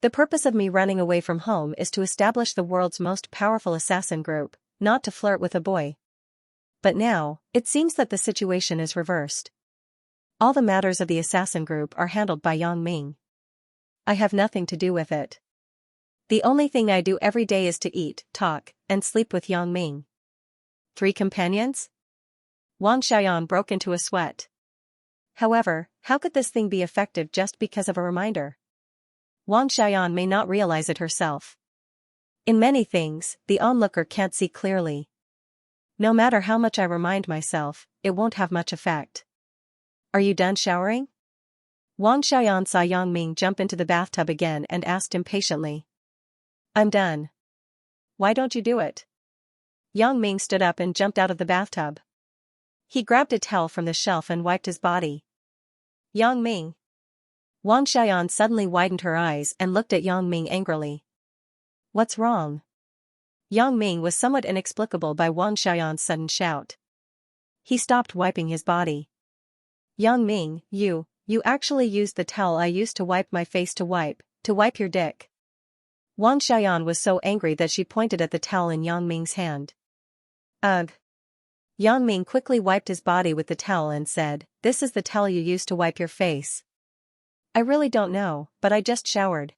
Speaker 1: The purpose of me running away from home is to establish the world's most powerful assassin group, not to flirt with a boy. But now, it seems that the situation is reversed. All the matters of the assassin group are handled by Yang Ming. I have nothing to do with it. The only thing I do every day is to eat, talk, and sleep with Yang Ming. 3 companions? Wang Xiaoyan broke into a sweat. However, how could this thing be effective just because of a reminder? Wang Xiaoyan may not realize it herself. In many things, the onlooker can't see clearly. No matter how much I remind myself, it won't have much effect. Are you done showering? Wang Xiaoyan saw Yang Ming jump into the bathtub again and asked impatiently. I'm done. Why don't you do it? Yang Ming stood up and jumped out of the bathtub. He grabbed a towel from the shelf and wiped his body. Yang Ming. Wang Xiaoyan suddenly widened her eyes and looked at Yang Ming angrily. What's wrong? Yang Ming was somewhat inexplicable by Wang Xiaoyan's sudden shout. He stopped wiping his body. Yang Ming, you actually used the towel I used to wipe my face to wipe your dick. Wang Xiaoyan was so angry that she pointed at the towel in Yang Ming's hand. Ugh. Yang Ming quickly wiped his body with the towel and said, This is the towel you used to wipe your face. I really don't know, but I just showered.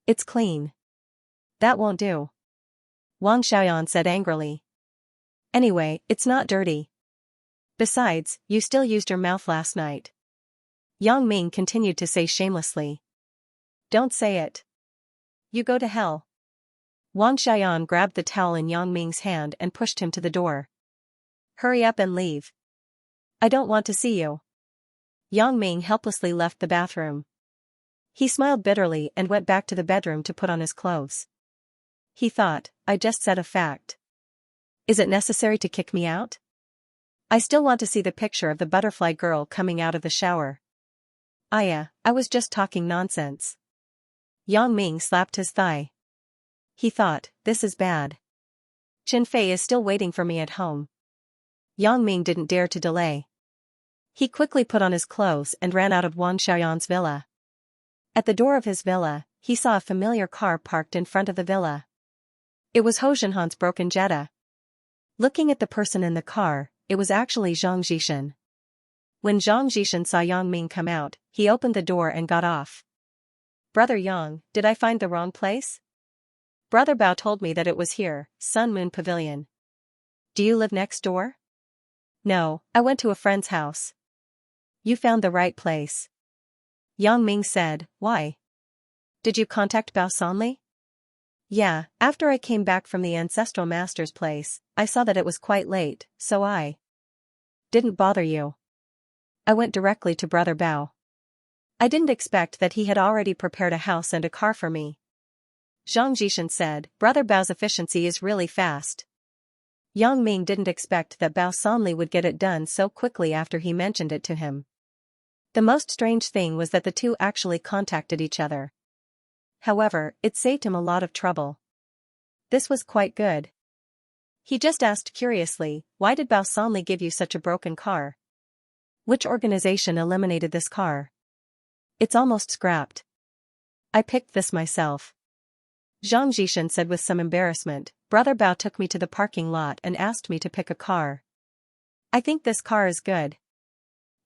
Speaker 1: It's clean. That won't do. Wang Xiaoyan said angrily. Anyway, it's not dirty. Besides, you still used your mouth last night. Yang Ming continued to say shamelessly. Don't say it. You go to hell. Wang Xiaoyan grabbed the towel in Yang Ming's hand and pushed him to the door. Hurry up and leave. I don't want to see you. Yang Ming helplessly left the bathroom. He smiled bitterly and went back to the bedroom to put on his clothes. He thought, I just said a fact. Is it necessary to kick me out? I still want to see the picture of the butterfly girl coming out of the shower. I was just talking nonsense. Yang Ming slapped his thigh. He thought, this is bad. Qin Fei is still waiting for me at home. Yang Ming didn't dare to delay. He quickly put on his clothes and ran out of Wang Xiaoyan's villa. At the door of his villa, he saw a familiar car parked in front of the villa. It was Ho Zhenhan's broken Jetta. Looking at the person in the car, it was actually Zhang Zhishan. When Zhang Zhishan saw Yang Ming come out, he opened the door and got off. Brother Yang, did I find the wrong place? Brother Bao told me that it was here, Sun Moon Pavilion. Do you live next door? No, I went to a friend's house. You found the right place. Yang Ming said, why? Did you contact Bao Sanli? Yeah, after I came back from the ancestral master's place, I saw that it was quite late, so I didn't bother you. I went directly to Brother Bao. I didn't expect that he had already prepared a house and a car for me. Zhang Zhishan said, Brother Bao's efficiency is really fast. Yang Ming didn't expect that Bao Sanli would get it done so quickly after he mentioned it to him. The most strange thing was that the two actually contacted each other. However, it saved him a lot of trouble. This was quite good. He just asked curiously, why did Bao Sanli give you such a broken car? Which organization eliminated this car? It's almost scrapped. I picked this myself. Zhang Zhishan said with some embarrassment, Brother Bao took me to the parking lot and asked me to pick a car. I think this car is good.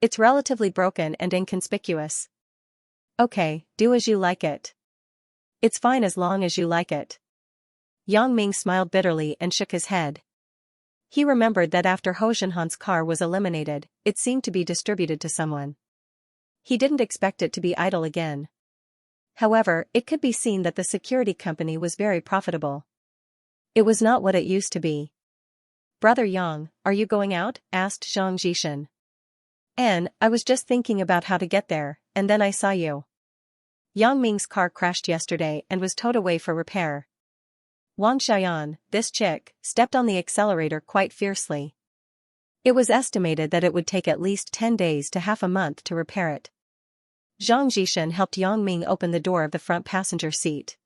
Speaker 1: It's relatively broken and inconspicuous. Okay, do as you like it. It's fine as long as you like it. Yang Ming smiled bitterly and shook his head. He remembered that after Ho Zhenhan's car was eliminated, it seemed to be distributed to someone. He didn't expect it to be idle again. However, it could be seen that the security company was very profitable. It was not what it used to be. Brother Yang, are you going out? Asked Zhang Zhishan. I was just thinking about how to get there, and then I saw you. Yang Ming's car crashed yesterday and was towed away for repair. Wang Xiaoyan, this chick, stepped on the accelerator quite fiercely. It was estimated that it would take at least 10 days to half a month to repair it. Zhang Jishan helped Yang Ming open the door of the front passenger seat.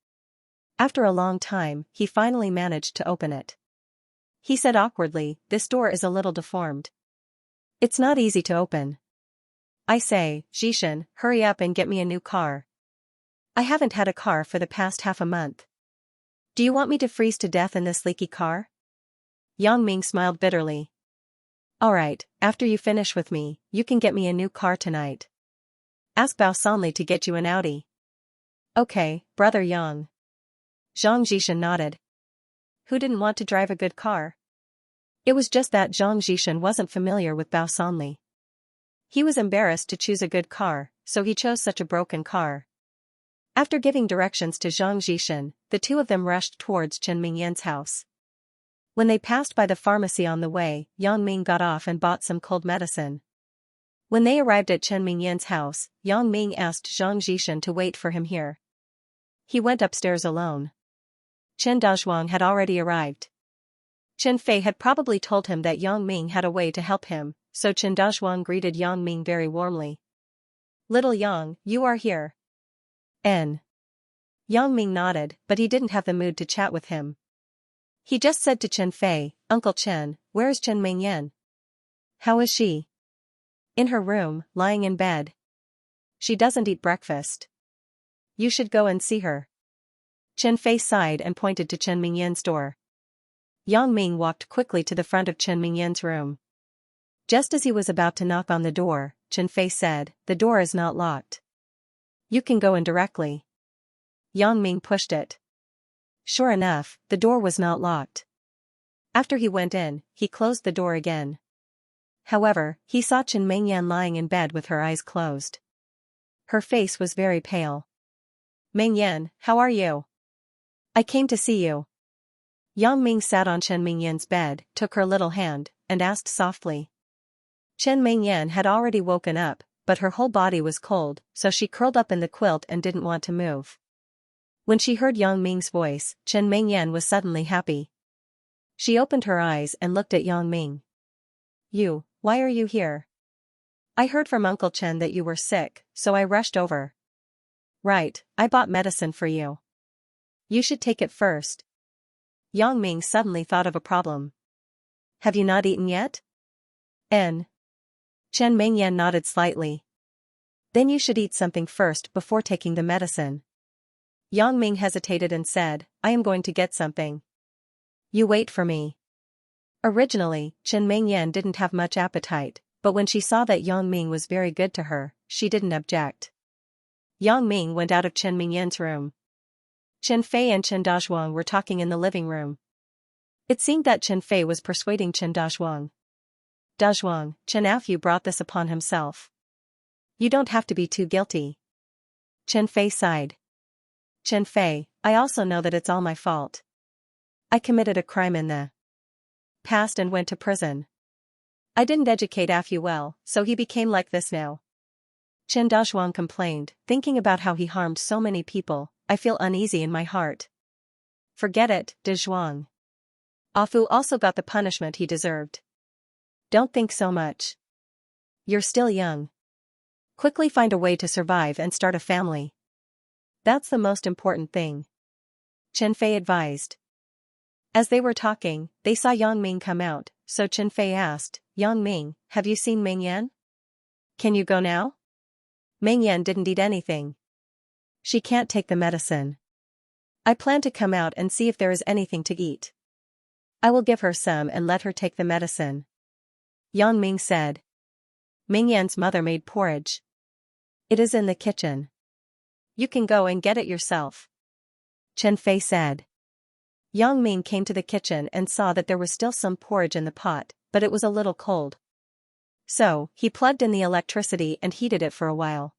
Speaker 1: After a long time, he finally managed to open it. He said awkwardly, "This door is a little deformed. It's not easy to open. I say, Jishan, hurry up and get me a new car. I haven't had a car for the past half a month. Do you want me to freeze to death in this leaky car?" Yang Ming smiled bitterly. "Alright, after you finish with me, you can get me a new car tonight. Ask Bao Sanli to get you an Audi." "Okay, brother Yang." Zhang Jishan nodded. Who didn't want to drive a good car? It was just that Zhang Jishan wasn't familiar with Bao Sanli. He was embarrassed to choose a good car, so he chose such a broken car. After giving directions to Zhang Jishan, the two of them rushed towards Chen Mingyan's house. When they passed by the pharmacy on the way, Yang Ming got off and bought some cold medicine. When they arrived at Chen Mingyan's house, Yang Ming asked Zhang Jishan to wait for him here. He went upstairs alone. Chen Dazhuang had already arrived. Chen Fei had probably told him that Yang Ming had a way to help him, so Chen Dazhuang greeted Yang Ming very warmly. "Little Yang, you are here." N. Yang Ming nodded, but he didn't have the mood to chat with him. He just said to Chen Fei, "Uncle Chen, where is Chen Mingyan? How is she?" "In her room, lying in bed. She doesn't eat breakfast. You should go and see her." Chen Fei sighed and pointed to Chen Mingyan's door. Yang Ming walked quickly to the front of Chen Mingyan's room. Just as he was about to knock on the door, Chen Fei said, "The door is not locked. You can go in directly." Yang Ming pushed it. Sure enough, the door was not locked. After he went in, he closed the door again. However, he saw Chen Mingyan lying in bed with her eyes closed. Her face was very pale. "Mingyan, how are you? I came to see you." Yang Ming sat on Chen Mingyan's bed, took her little hand, and asked softly. Chen Mingyan had already woken up, but her whole body was cold, so she curled up in the quilt and didn't want to move. When she heard Yang Ming's voice, Chen Mingyan was suddenly happy. She opened her eyes and looked at Yang Ming. Why are you here?" "I heard from Uncle Chen that you were sick, so I rushed over." "Right, I bought medicine for you. You should take it first." Yang Ming suddenly thought of a problem. "Have you not eaten yet?" N. Chen Mingyan nodded slightly. "Then you should eat something first before taking the medicine." Yang Ming hesitated and said, "I am going to get something. You wait for me." Originally, Chen Mingyan didn't have much appetite, but when she saw that Yang Ming was very good to her, she didn't object. Yang Ming went out of Chen Mingyan's room. Chen Fei and Chen Dazhuang were talking in the living room. It seemed that Chen Fei was persuading Chen Dazhuang. "Dazhuang, Chen Afu brought this upon himself. You don't have to be too guilty." Chen Fei sighed. "Chen Fei, I also know that it's all my fault. I committed a crime in the past and went to prison. I didn't educate Afu well, so he became like this now." Chen Dazhuang complained, "Thinking about how he harmed so many people, I feel uneasy in my heart." "Forget it, Dazhuang. Afu also got the punishment he deserved. Don't think so much. You're still young. Quickly find a way to survive and start a family. That's the most important thing," Chen Fei advised. As they were talking, they saw Yang Ming come out, so Chen Fei asked, "Yang Ming, have you seen Mingyan? Can you go now?" "Mingyan didn't eat anything. She can't take the medicine. I plan to come out and see if there is anything to eat. I will give her some and let her take the medicine," Yang Ming said. "Mingyan's mother made porridge. It is in the kitchen. You can go and get it yourself," Chen Fei said. Yang Ming came to the kitchen and saw that there was still some porridge in the pot, but it was a little cold. So, he plugged in the electricity and heated it for a while.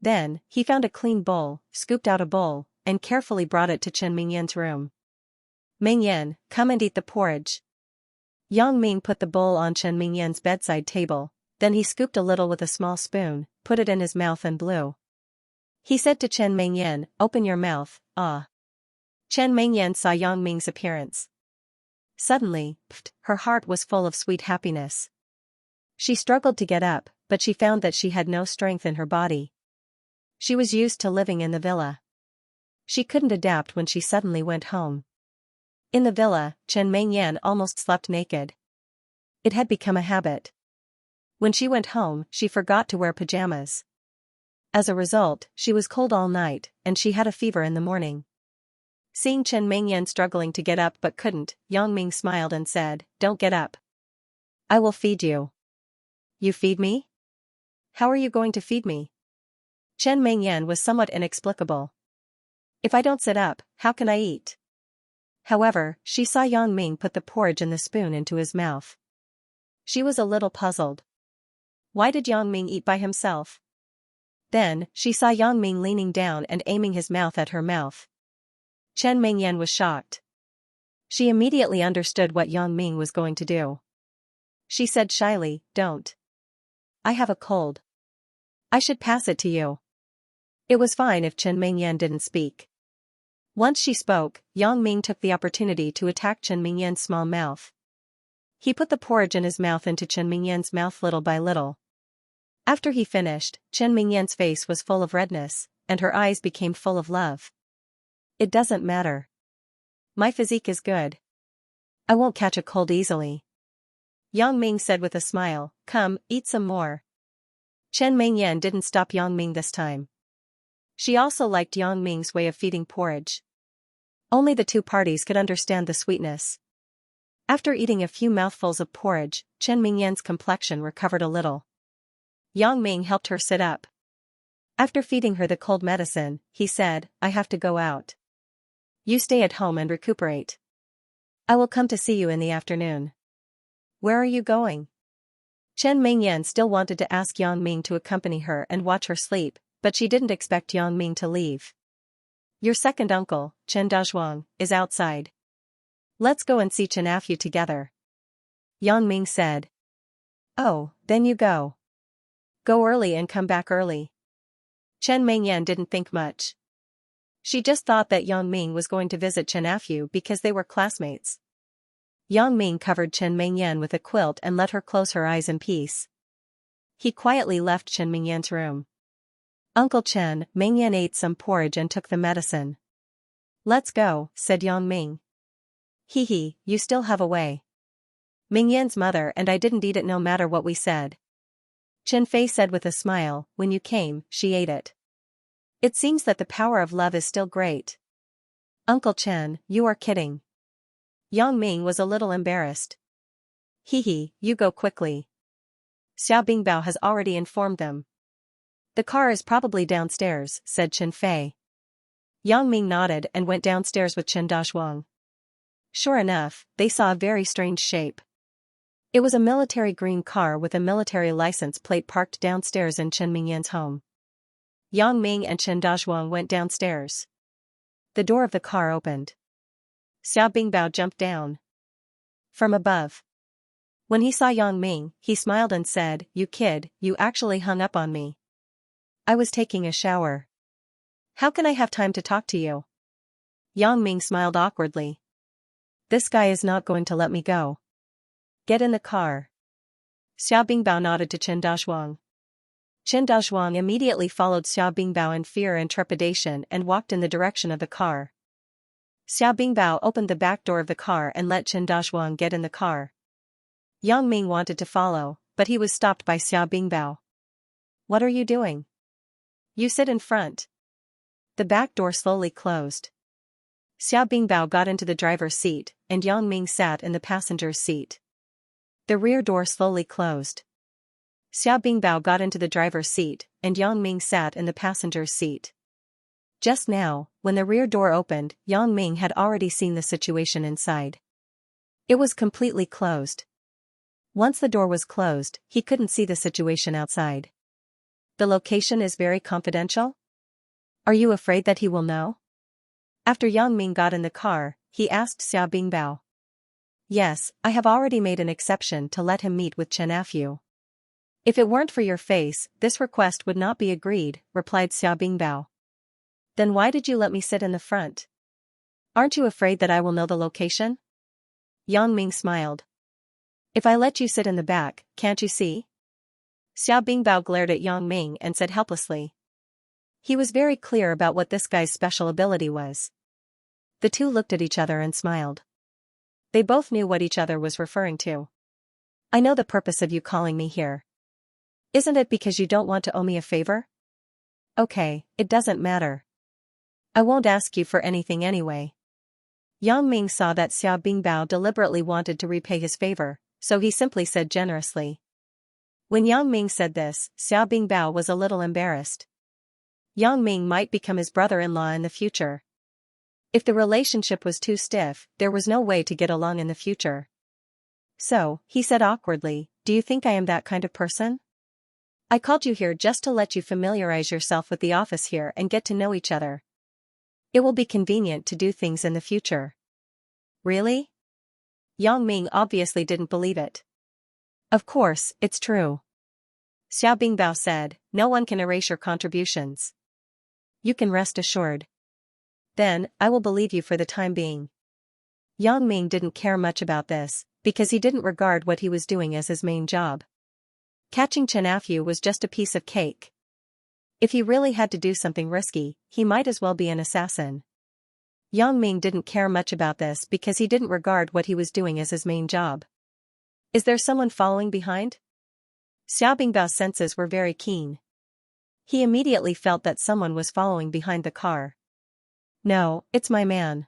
Speaker 1: Then, he found a clean bowl, scooped out a bowl, and carefully brought it to Chen Mingyan's room. "Mingyan, come and eat the porridge." Yang Ming put the bowl on Chen Mingyan's bedside table, then he scooped a little with a small spoon, put it in his mouth and blew. He said to Chen Mingyan, "Open your mouth, ah." Chen Mingyan saw Yang Ming's appearance. Suddenly, her heart was full of sweet happiness. She struggled to get up, but she found that she had no strength in her body. She was used to living in the villa. She couldn't adapt when she suddenly went home. In the villa, Chen Mengyan almost slept naked. It had become a habit. When she went home, she forgot to wear pajamas. As a result, she was cold all night, and she had a fever in the morning. Seeing Chen Mengyan struggling to get up but couldn't, Yang Ming smiled and said, "Don't get up. I will feed you." "You feed me? How are you going to feed me?" Chen Mengyan was somewhat inexplicable. "If I don't sit up, how can I eat?" However, she saw Yang Ming put the porridge and the spoon into his mouth. She was a little puzzled. Why did Yang Ming eat by himself? Then, she saw Yang Ming leaning down and aiming his mouth at her mouth. Chen Mengyan was shocked. She immediately understood what Yang Ming was going to do. She said shyly, "Don't. I have a cold. I should pass it to you." It was fine if Chen Mengyan didn't speak. Once she spoke, Yang Ming took the opportunity to attack Chen Mengyan's small mouth. He put the porridge in his mouth into Chen Mengyan's mouth little by little. After he finished, Chen Mengyan's face was full of redness, and her eyes became full of love. "It doesn't matter. My physique is good. I won't catch a cold easily." Yang Ming said with a smile, "Come, eat some more." Chen Mengyan didn't stop Yang Ming this time. She also liked Yang Ming's way of feeding porridge. Only the two parties could understand the sweetness. After eating a few mouthfuls of porridge, Chen Mengyan's complexion recovered a little. Yang Ming helped her sit up. After feeding her the cold medicine, he said, "I have to go out. You stay at home and recuperate. I will come to see you in the afternoon." "Where are you going?" Chen Mengyan still wanted to ask Yang Ming to accompany her and watch her sleep, but she didn't expect Yang Ming to leave. "Your second uncle, Chen Dazhuang, is outside. Let's go and see Xianxia together," Yang Ming said. "Oh, then you go. Go early and come back early." Chen Mengyan didn't think much. She just thought that Yang Ming was going to visit Xianxia because they were classmates. Yang Ming covered Chen Mengyan with a quilt and let her close her eyes in peace. He quietly left Chen Mengyan's room. Uncle Chen Mengyan ate some porridge and took the medicine. "Let's go," said Yang Ming. "Hee, you still have a way. Mingyan's mother and I didn't eat it no matter what we said." Chen Fei said with a smile, "When you came, she ate it. It seems that the power of love is still great." "Uncle Chen, you are kidding." Yang Ming was a little embarrassed. "Hee, you go quickly. Xiao Bingbao has already informed them." "The car is probably downstairs," said Chen Fei. Yang Ming nodded and went downstairs with Chen Dazhuang. Sure enough, they saw a very strange shape. It was a military green car with a military license plate parked downstairs in Chen Mingyan's home. Yang Ming and Chen Dazhuang went downstairs. The door of the car opened. Xiao Bingbao jumped down from above. When he saw Yang Ming, he smiled and said, "You kid, you actually hung up on me." "I was taking a shower. How can I have time to talk to you?" Yang Ming smiled awkwardly. "This guy is not going to let me go. Get in the car." Xiao Bingbao nodded to Chen Dazhuang. Chen Dazhuang immediately followed Xiao Bingbao in fear and trepidation and walked in the direction of the car. Xiao Bingbao opened the back door of the car and let Chen Dazhuang get in the car. Yang Ming wanted to follow, but he was stopped by Xiao Bingbao. "What are you doing? You sit in front." The back door slowly closed. Xiao Bingbao got into the driver's seat, and Yang Ming sat in the passenger's seat. The rear door slowly closed. Xiao Bingbao got into the driver's seat, and Yang Ming sat in the passenger's seat. Just now, when the rear door opened, Yang Ming had already seen the situation inside. It was completely closed. Once the door was closed, he couldn't see the situation outside. "The location is very confidential? Are you afraid that he will know?" After Yang Ming got in the car, he asked Xiao Bingbao. "Yes, I have already made an exception to let him meet with Chen Afu. If it weren't for your face, this request would not be agreed," replied Xiao Bingbao. "Then why did you let me sit in the front? Aren't you afraid that I will know the location?" Yang Ming smiled. "If I let you sit in the back, can't you see?" Xiao Bingbao glared at Yang Ming and said helplessly. He was very clear about what this guy's special ability was. The two looked at each other and smiled. They both knew what each other was referring to. I know the purpose of you calling me here. Isn't it because you don't want to owe me a favor? Okay, it doesn't matter. I won't ask you for anything anyway. Yang Ming saw that Xiao Bingbao deliberately wanted to repay his favor, so he simply said generously. When Yang Ming said this, Xiao Bingbao was a little embarrassed. Yang Ming might become his brother-in-law in the future. If the relationship was too stiff, there was no way to get along in the future. So, he said awkwardly, do you think I am that kind of person? I called you here just to let you familiarize yourself with the office here and get to know each other. It will be convenient to do things in the future. Really? Yang Ming obviously didn't believe it. Of course, it's true. Xiao Bingbao said, no one can erase your contributions. You can rest assured. Then, I will believe you for the time being. Yang Ming didn't care much about this, because he didn't regard what he was doing as his main job. Catching Chen Afu was just a piece of cake. If he really had to do something risky, he might as well be an assassin. Yang Ming didn't care much about this because he didn't regard what he was doing as his main job. Is there someone following behind? Xiao Bingbao's senses were very keen. He immediately felt that someone was following behind the car. No, it's my man.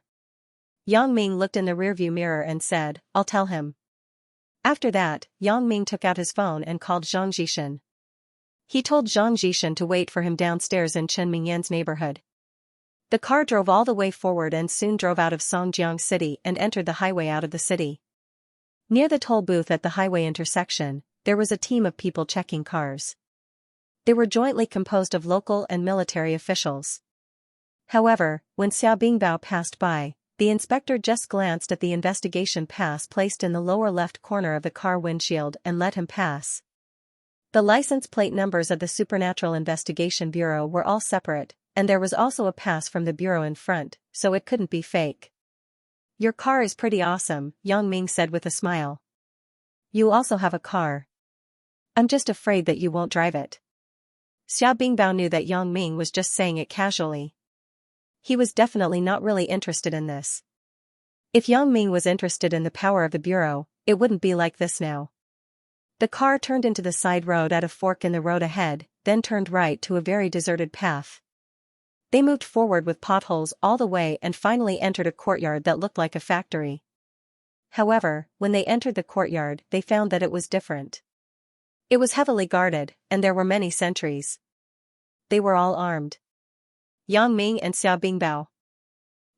Speaker 1: Yang Ming looked in the rearview mirror and said, I'll tell him. After that, Yang Ming took out his phone and called Zhang Jishan. He told Zhang Jishan to wait for him downstairs in Chen Mingyan's neighborhood. The car drove all the way forward and soon drove out of Songjiang City and entered the highway out of the city. Near the toll booth at the highway intersection, there was a team of people checking cars. They were jointly composed of local and military officials. However, when Xiao Bingbao passed by, the inspector just glanced at the investigation pass placed in the lower left corner of the car windshield and let him pass. The license plate numbers of the Supernatural Investigation Bureau were all separate, and there was also a pass from the bureau in front, so it couldn't be fake. Your car is pretty awesome, Yang Ming said with a smile. You also have a car. I'm just afraid that you won't drive it. Xiao Bingbao knew that Yang Ming was just saying it casually. He was definitely not really interested in this. If Yang Ming was interested in the power of the bureau, it wouldn't be like this now. The car turned into the side road at a fork in the road ahead, then turned right to a very deserted path. They moved forward with potholes all the way and finally entered a courtyard that looked like a factory. However, when they entered the courtyard, they found that it was different. It was heavily guarded, and there were many sentries. They were all armed. Yang Ming and Xiao Bingbao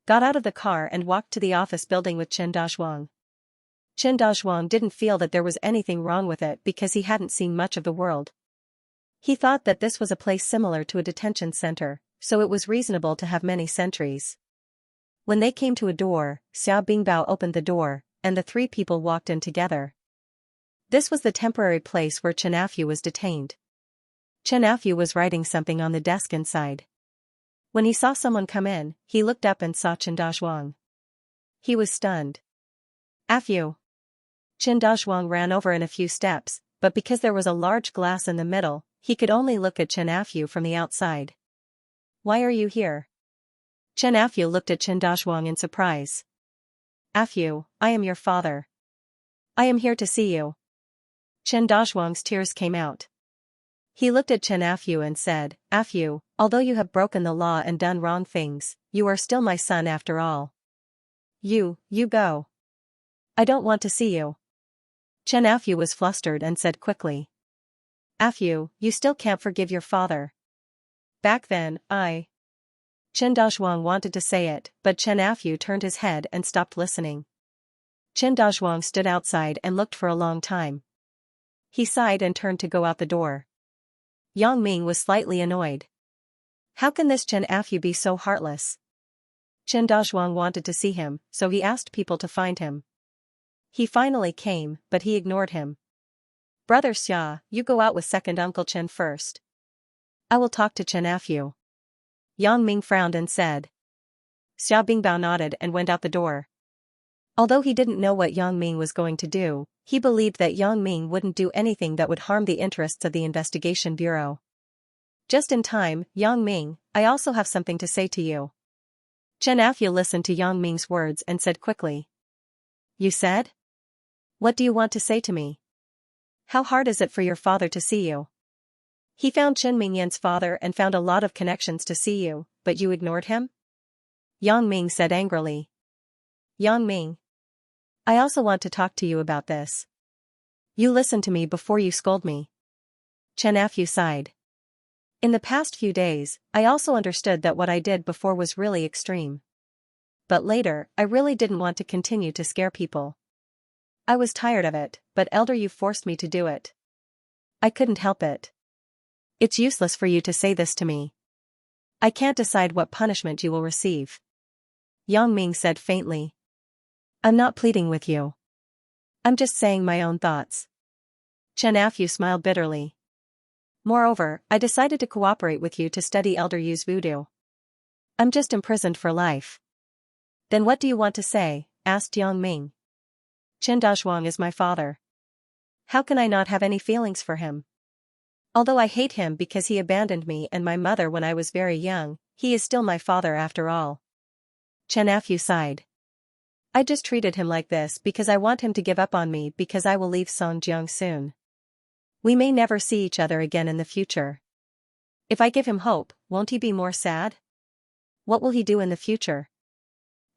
Speaker 1: got out of the car and walked to the office building with Chen Dazhuang. Chen Dazhuang didn't feel that there was anything wrong with it because he hadn't seen much of the world. He thought that this was a place similar to a detention center, so it was reasonable to have many sentries. When they came to a door, Xiao Bingbao opened the door, and the three people walked in together. This was the temporary place where Chen Afu was detained. Chen Afu was writing something on the desk inside. When he saw someone come in, he looked up and saw Chen Dazhuang. He was stunned. Afu. Chen Dazhuang ran over in a few steps, but because there was a large glass in the middle, he could only look at Chen Afu from the outside. Why are you here? Chen Afu looked at Chen Dazhuang in surprise. Afu, I am your father. I am here to see you. Chen Dazhuang's tears came out. He looked at Chen Afu and said, Afu, although you have broken the law and done wrong things, you are still my son after all. You go. I don't want to see you. Chen Afu was flustered and said quickly. Afu, you still can't forgive your father. Back then, Chen Dazhuang wanted to say it, but Chen Afu turned his head and stopped listening. Chen Dazhuang stood outside and looked for a long time. He sighed and turned to go out the door. Yang Ming was slightly annoyed. How can this Chen Afu be so heartless? Chen Dazhuang wanted to see him, so he asked people to find him. He finally came, but he ignored him. Brother Xia, you go out with second Uncle Chen first. I will talk to Chen Afu. Yang Ming frowned and said. Xiao Bingbao nodded and went out the door. Although he didn't know what Yang Ming was going to do, he believed that Yang Ming wouldn't do anything that would harm the interests of the investigation bureau. Just in time, Yang Ming, I also have something to say to you. Xianxia listened to Yang Ming's words and said quickly. You said? What do you want to say to me? How hard is it for your father to see you? He found Chen Mingyan's father and found a lot of connections to see you, but you ignored him? Yang Ming said angrily. Yang Ming. I also want to talk to you about this. You listen to me before you scold me. Xianxia sighed. In the past few days, I also understood that what I did before was really extreme. But later, I really didn't want to continue to scare people. I was tired of it, but elder, you forced me to do it. I couldn't help it. It's useless for you to say this to me. I can't decide what punishment you will receive. Yang Ming said faintly. I'm not pleading with you. I'm just saying my own thoughts. Xianxia smiled bitterly. Moreover, I decided to cooperate with you to study Elder Yu's voodoo. I'm just imprisoned for life. Then what do you want to say? Asked Yang Ming. Chen Dazhuang is my father. How can I not have any feelings for him? Although I hate him because he abandoned me and my mother when I was very young, he is still my father after all. Xianxia sighed. I just treated him like this because I want him to give up on me because I will leave Songjiang soon. We may never see each other again in the future. If I give him hope, won't he be more sad? What will he do in the future?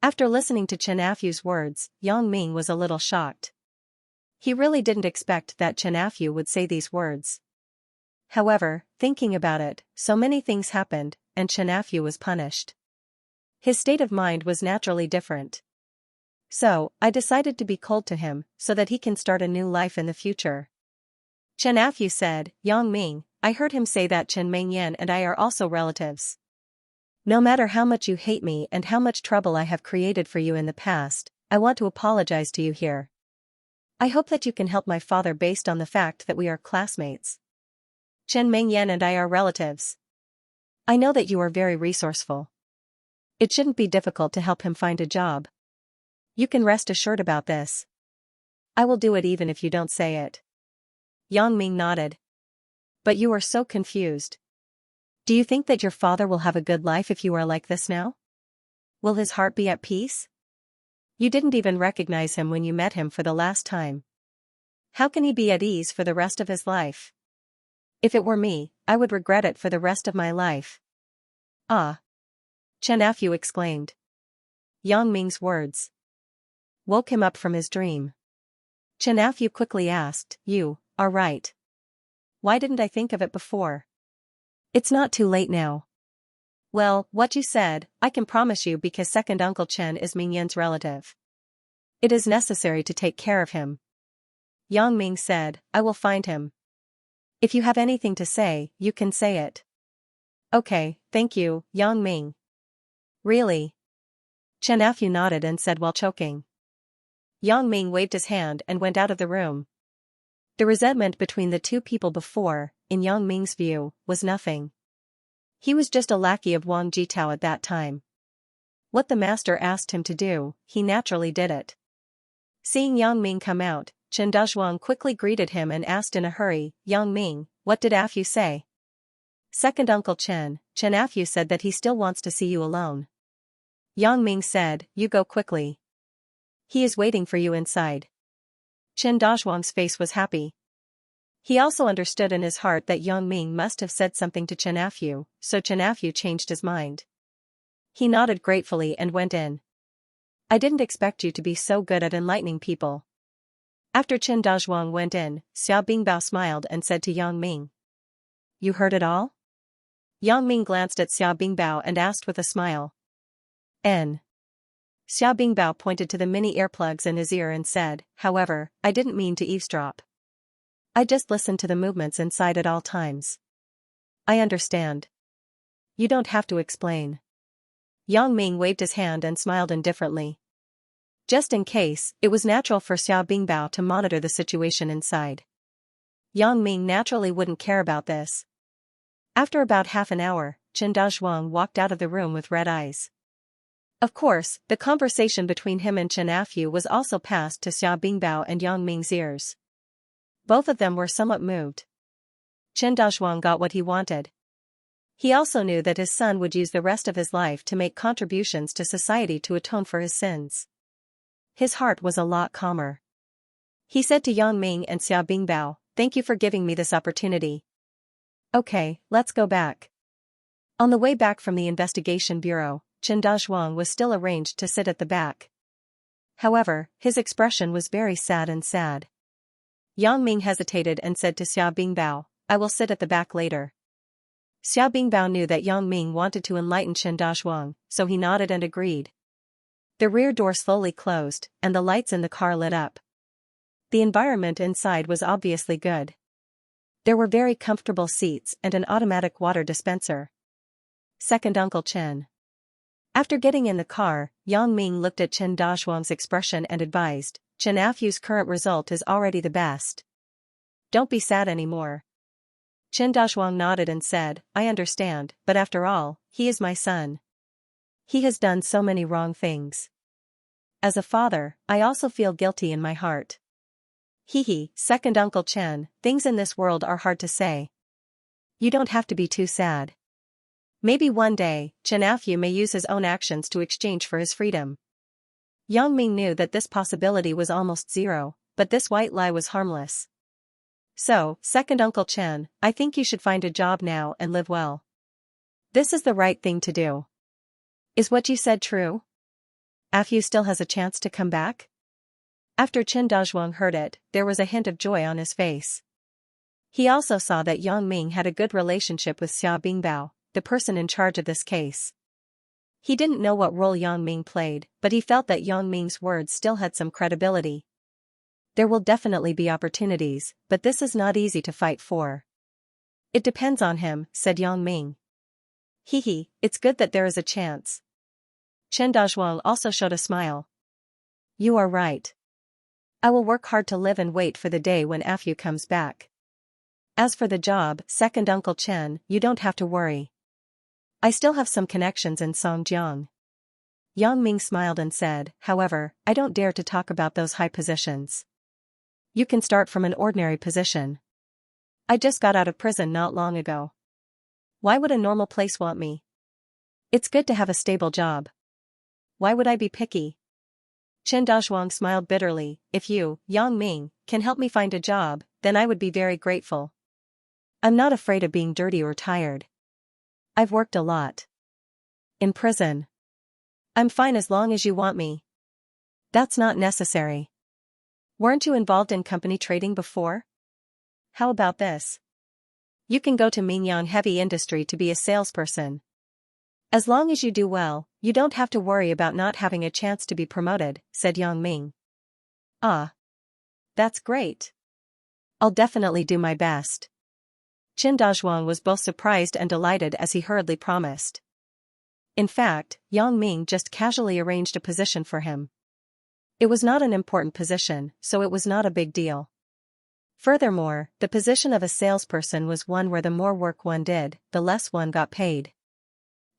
Speaker 1: After listening to Xianxia's words, Yang Ming was a little shocked. He really didn't expect that Xianxia would say these words. However, thinking about it, so many things happened, and Xianxia was punished. His state of mind was naturally different. So, I decided to be cold to him, so that he can start a new life in the future. Xianxia said, Yang Ming, I heard him say that Chen Mingyan and I are also relatives. No matter how much you hate me and how much trouble I have created for you in the past, I want to apologize to you here. I hope that you can help my father based on the fact that we are classmates. Chen Mingyan and I are relatives. I know that you are very resourceful. It shouldn't be difficult to help him find a job. You can rest assured about this. I will do it even if you don't say it. Yang Ming nodded. But you are so confused. Do you think that your father will have a good life if you are like this now? Will his heart be at peace? You didn't even recognize him when you met him for the last time. How can he be at ease for the rest of his life? If it were me, I would regret it for the rest of my life. Ah! Xianxia exclaimed. Yang Ming's words woke him up from his dream. Xianxia quickly asked, You are right. Why didn't I think of it before? It's not too late now. Well, what you said, I can promise you because second Uncle Chen is Mingyan's relative. It is necessary to take care of him. Yang Ming said, I will find him. If you have anything to say, you can say it. Okay, thank you, Yang Ming. Really? Xianxia nodded and said while choking. Yang Ming waved his hand and went out of the room. The resentment between the two people before, in Yang Ming's view, was nothing. He was just a lackey of Wang Jitao at that time. What the master asked him to do, he naturally did it. Seeing Yang Ming come out, Chen Dazhuang quickly greeted him and asked in a hurry, Yang Ming, what did Afu say? Second Uncle Chen, Chen Afu said that he still wants to see you alone. Yang Ming said, You go quickly. He is waiting for you inside. Chen Dazhuang's face was happy. He also understood in his heart that Yang Ming must have said something to Chen Afu, so Chen Afu changed his mind. He nodded gratefully and went in. I didn't expect you to be so good at enlightening people. After Chen Dazhuang went in, Xiao Bingbao smiled and said to Yang Ming. You heard it all? Yang Ming glanced at Xiao Bingbao and asked with a smile. N. Xiao Bingbao pointed to the mini earplugs in his ear and said, However, I didn't mean to eavesdrop. I just listened to the movements inside at all times. I understand. You don't have to explain. Yang Ming waved his hand and smiled indifferently. Just in case, it was natural for Xiao Bingbao to monitor the situation inside. Yang Ming naturally wouldn't care about this. After about half an hour, Chen Dazhuang walked out of the room with red eyes. Of course, the conversation between him and Chen Afu was also passed to Xiao Bingbao and Yang Ming's ears. Both of them were somewhat moved. Chen Dazhuang got what he wanted. He also knew that his son would use the rest of his life to make contributions to society to atone for his sins. His heart was a lot calmer. He said to Yang Ming and Xia Bingbao, "Thank you for giving me this opportunity. Okay, let's go back." On the way back from the investigation bureau, Chen Dazhuang was still arranged to sit at the back. However, his expression was very sad and sad. Yang Ming hesitated and said to Xia Bingbao, "I will sit at the back later." Xia Bingbao knew that Yang Ming wanted to enlighten Chen Dazhuang, so he nodded and agreed. The rear door slowly closed, and the lights in the car lit up. The environment inside was obviously good. There were very comfortable seats and an automatic water dispenser. Second Uncle Chen. After getting in the car, Yang Ming looked at Chen Dazhuang's expression and advised, "Chen Afu's current result is already the best. Don't be sad anymore." Chen Dazhuang nodded and said, "I understand, but after all, he is my son. He has done so many wrong things. As a father, I also feel guilty in my heart." Hee, second Uncle Chen, things in this world are hard to say. You don't have to be too sad. Maybe one day, Chen Afu may use his own actions to exchange for his freedom. Yang Ming knew that this possibility was almost zero, but this white lie was harmless. "So, second Uncle Chen, I think you should find a job now and live well. This is the right thing to do. Is what you said true? Afu still has a chance to come back?" After Chen Dazhuang heard it, there was a hint of joy on his face. He also saw that Yang Ming had a good relationship with Xia Bingbao, the person in charge of this case. He didn't know what role Yang Ming played, but he felt that Yang Ming's words still had some credibility. There will definitely be opportunities, but this is not easy to fight for. "It depends on him," said Yang Ming. Hee, it's good that there is a chance. Chen Dazhuang also showed a smile. "You are right. I will work hard to live and wait for the day when Afu comes back. As for the job, second Uncle Chen, you don't have to worry. I still have some connections in Songjiang." Yang Ming smiled and said, "However, I don't dare to talk about those high positions. You can start from an ordinary position. I just got out of prison not long ago. Why would a normal place want me? It's good to have a stable job. Why would I be picky?" Chen Dazhuang smiled bitterly. "If you, Yang Ming, can help me find a job, then I would be very grateful. I'm not afraid of being dirty or tired. I've worked a lot. In prison. I'm fine as long as you want me." "That's not necessary. Weren't you involved in company trading before? How about this? You can go to Mingyang Heavy Industry to be a salesperson. As long as you do well, you don't have to worry about not having a chance to be promoted," said Yang Ming. "Ah. That's great. I'll definitely do my best." Chen Dazhuang was both surprised and delighted as he hurriedly promised. In fact, Yang Ming just casually arranged a position for him. It was not an important position, so it was not a big deal. Furthermore, the position of a salesperson was one where the more work one did, the less one got paid.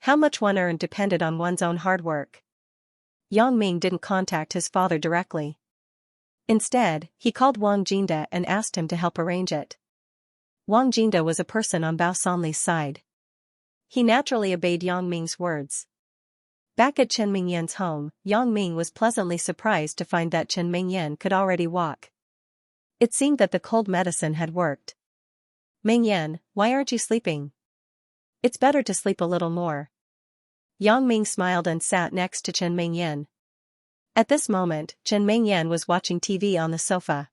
Speaker 1: How much one earned depended on one's own hard work. Yang Ming didn't contact his father directly. Instead, he called Wang Jinda and asked him to help arrange it. Wang Jinda was a person on Bao Sanli's side. He naturally obeyed Yang Ming's words. Back at Chen Mingyan's home, Yang Ming was pleasantly surprised to find that Chen Mingyan could already walk. It seemed that the cold medicine had worked. "Mingyan, why aren't you sleeping? It's better to sleep a little more." Yang Ming smiled and sat next to Chen Mingyan. At this moment, Chen Mingyan was watching TV on the sofa.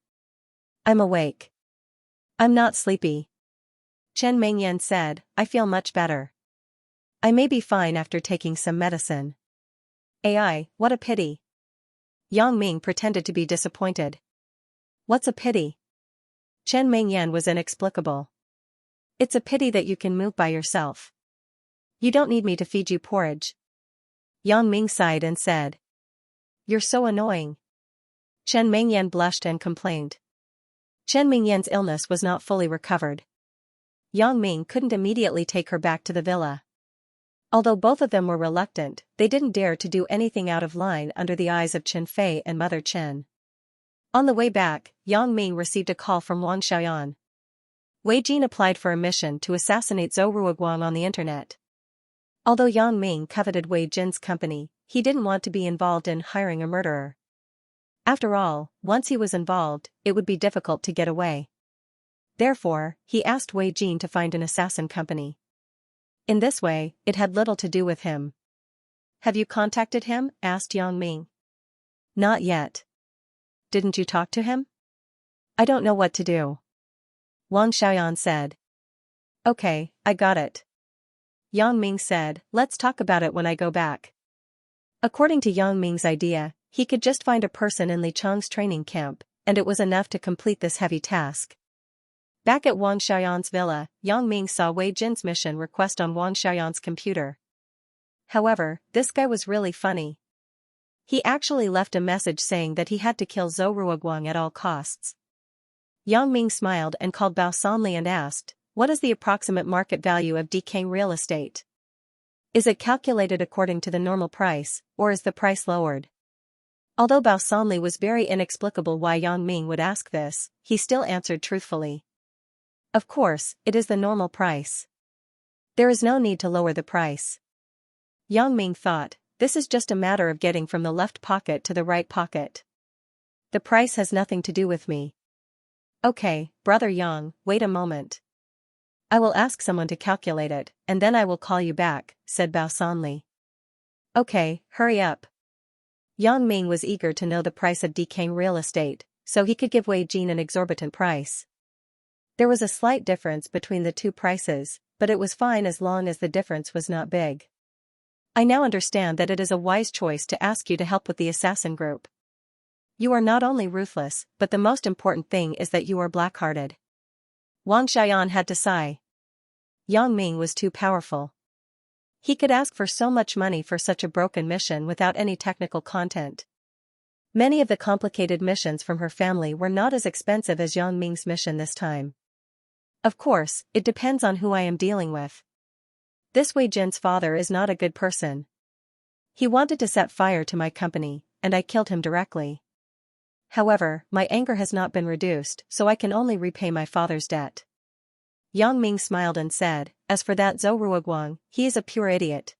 Speaker 1: "I'm awake. I'm not sleepy." Chen Mingyan said, "I feel much better. I may be fine after taking some medicine." "Ai, what a pity." Yang Ming pretended to be disappointed. "What's a pity?" Chen Mingyan was inexplicable. "It's a pity that you can move by yourself. You don't need me to feed you porridge." Yang Ming sighed and said, "You're so annoying." Chen Mingyan blushed and complained. Chen Mingyan's illness was not fully recovered. Yang Ming couldn't immediately take her back to the villa. Although both of them were reluctant, they didn't dare to do anything out of line under the eyes of Chen Fei and Mother Chen. On the way back, Yang Ming received a call from Wang Xiaoyan. Wei Jin applied for a mission to assassinate Zhou Ruoguang on the internet. Although Yang Ming coveted Wei Jin's company, he didn't want to be involved in hiring a murderer. After all, once he was involved, it would be difficult to get away. Therefore, he asked Wei Jin to find an assassin company. In this way, it had little to do with him. "Have you contacted him?" asked Yang Ming. "Not yet." "Didn't you talk to him?" "I don't know what to do," Wang Xiaoyan said. "Okay, I got it," Yang Ming said. "Let's talk about it when I go back." According to Yang Ming's idea, he could just find a person in Li Chang's training camp, and it was enough to complete this heavy task. Back at Wang Xiaoyan's villa, Yang Ming saw Wei Jin's mission request on Wang Xiaoyan's computer. However, this guy was really funny. He actually left a message saying that he had to kill Zhou Ruoguang at all costs. Yang Ming smiled and called Bao Sanli and asked, "What is the approximate market value of Dikang real estate? Is it calculated according to the normal price, or is the price lowered?" Although Bao Sanli was very inexplicable why Yang Ming would ask this, he still answered truthfully. "Of course, it is the normal price. There is no need to lower the price." Yang Ming thought, this is just a matter of getting from the left pocket to the right pocket. The price has nothing to do with me. "Okay, Brother Yang, wait a moment. I will ask someone to calculate it, and then I will call you back," said Bao Sanli. "Okay, hurry up." Yang Ming was eager to know the price of Dikang real estate, so he could give Wei Jin an exorbitant price. There was a slight difference between the two prices, but it was fine as long as the difference was not big. "I now understand that it is a wise choice to ask you to help with the assassin group. You are not only ruthless, but the most important thing is that you are black-hearted." Wang Xiaoyan had to sigh. Yang Ming was too powerful. He could ask for so much money for such a broken mission without any technical content. Many of the complicated missions from her family were not as expensive as Yang Ming's mission this time. "Of course, it depends on who I am dealing with. This Wei Jin's father is not a good person. He wanted to set fire to my company, and I killed him directly. However, my anger has not been reduced, so I can only repay my father's debt." Yang Ming smiled and said, "As for that Zhou Ruoguang, he is a pure idiot.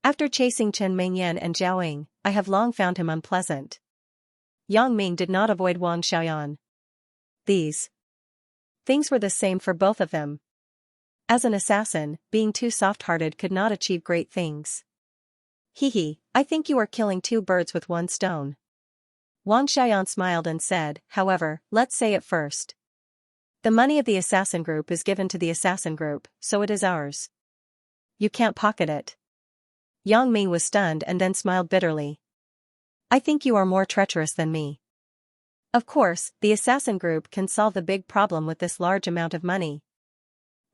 Speaker 1: After chasing Chen Mengyan and Zhao Ying, I have long found him unpleasant." Yang Ming did not avoid Wang Xiaoyan. These things were the same for both of them. As an assassin, being too soft-hearted could not achieve great things. "Hee, I think you are killing two birds with one stone." Wang Xiaoyan smiled and said, "However, let's say it first. The money of the assassin group is given to the assassin group, so it is ours. You can't pocket it." Yang Ming was stunned and then smiled bitterly. "I think you are more treacherous than me. Of course, the assassin group can solve the big problem with this large amount of money."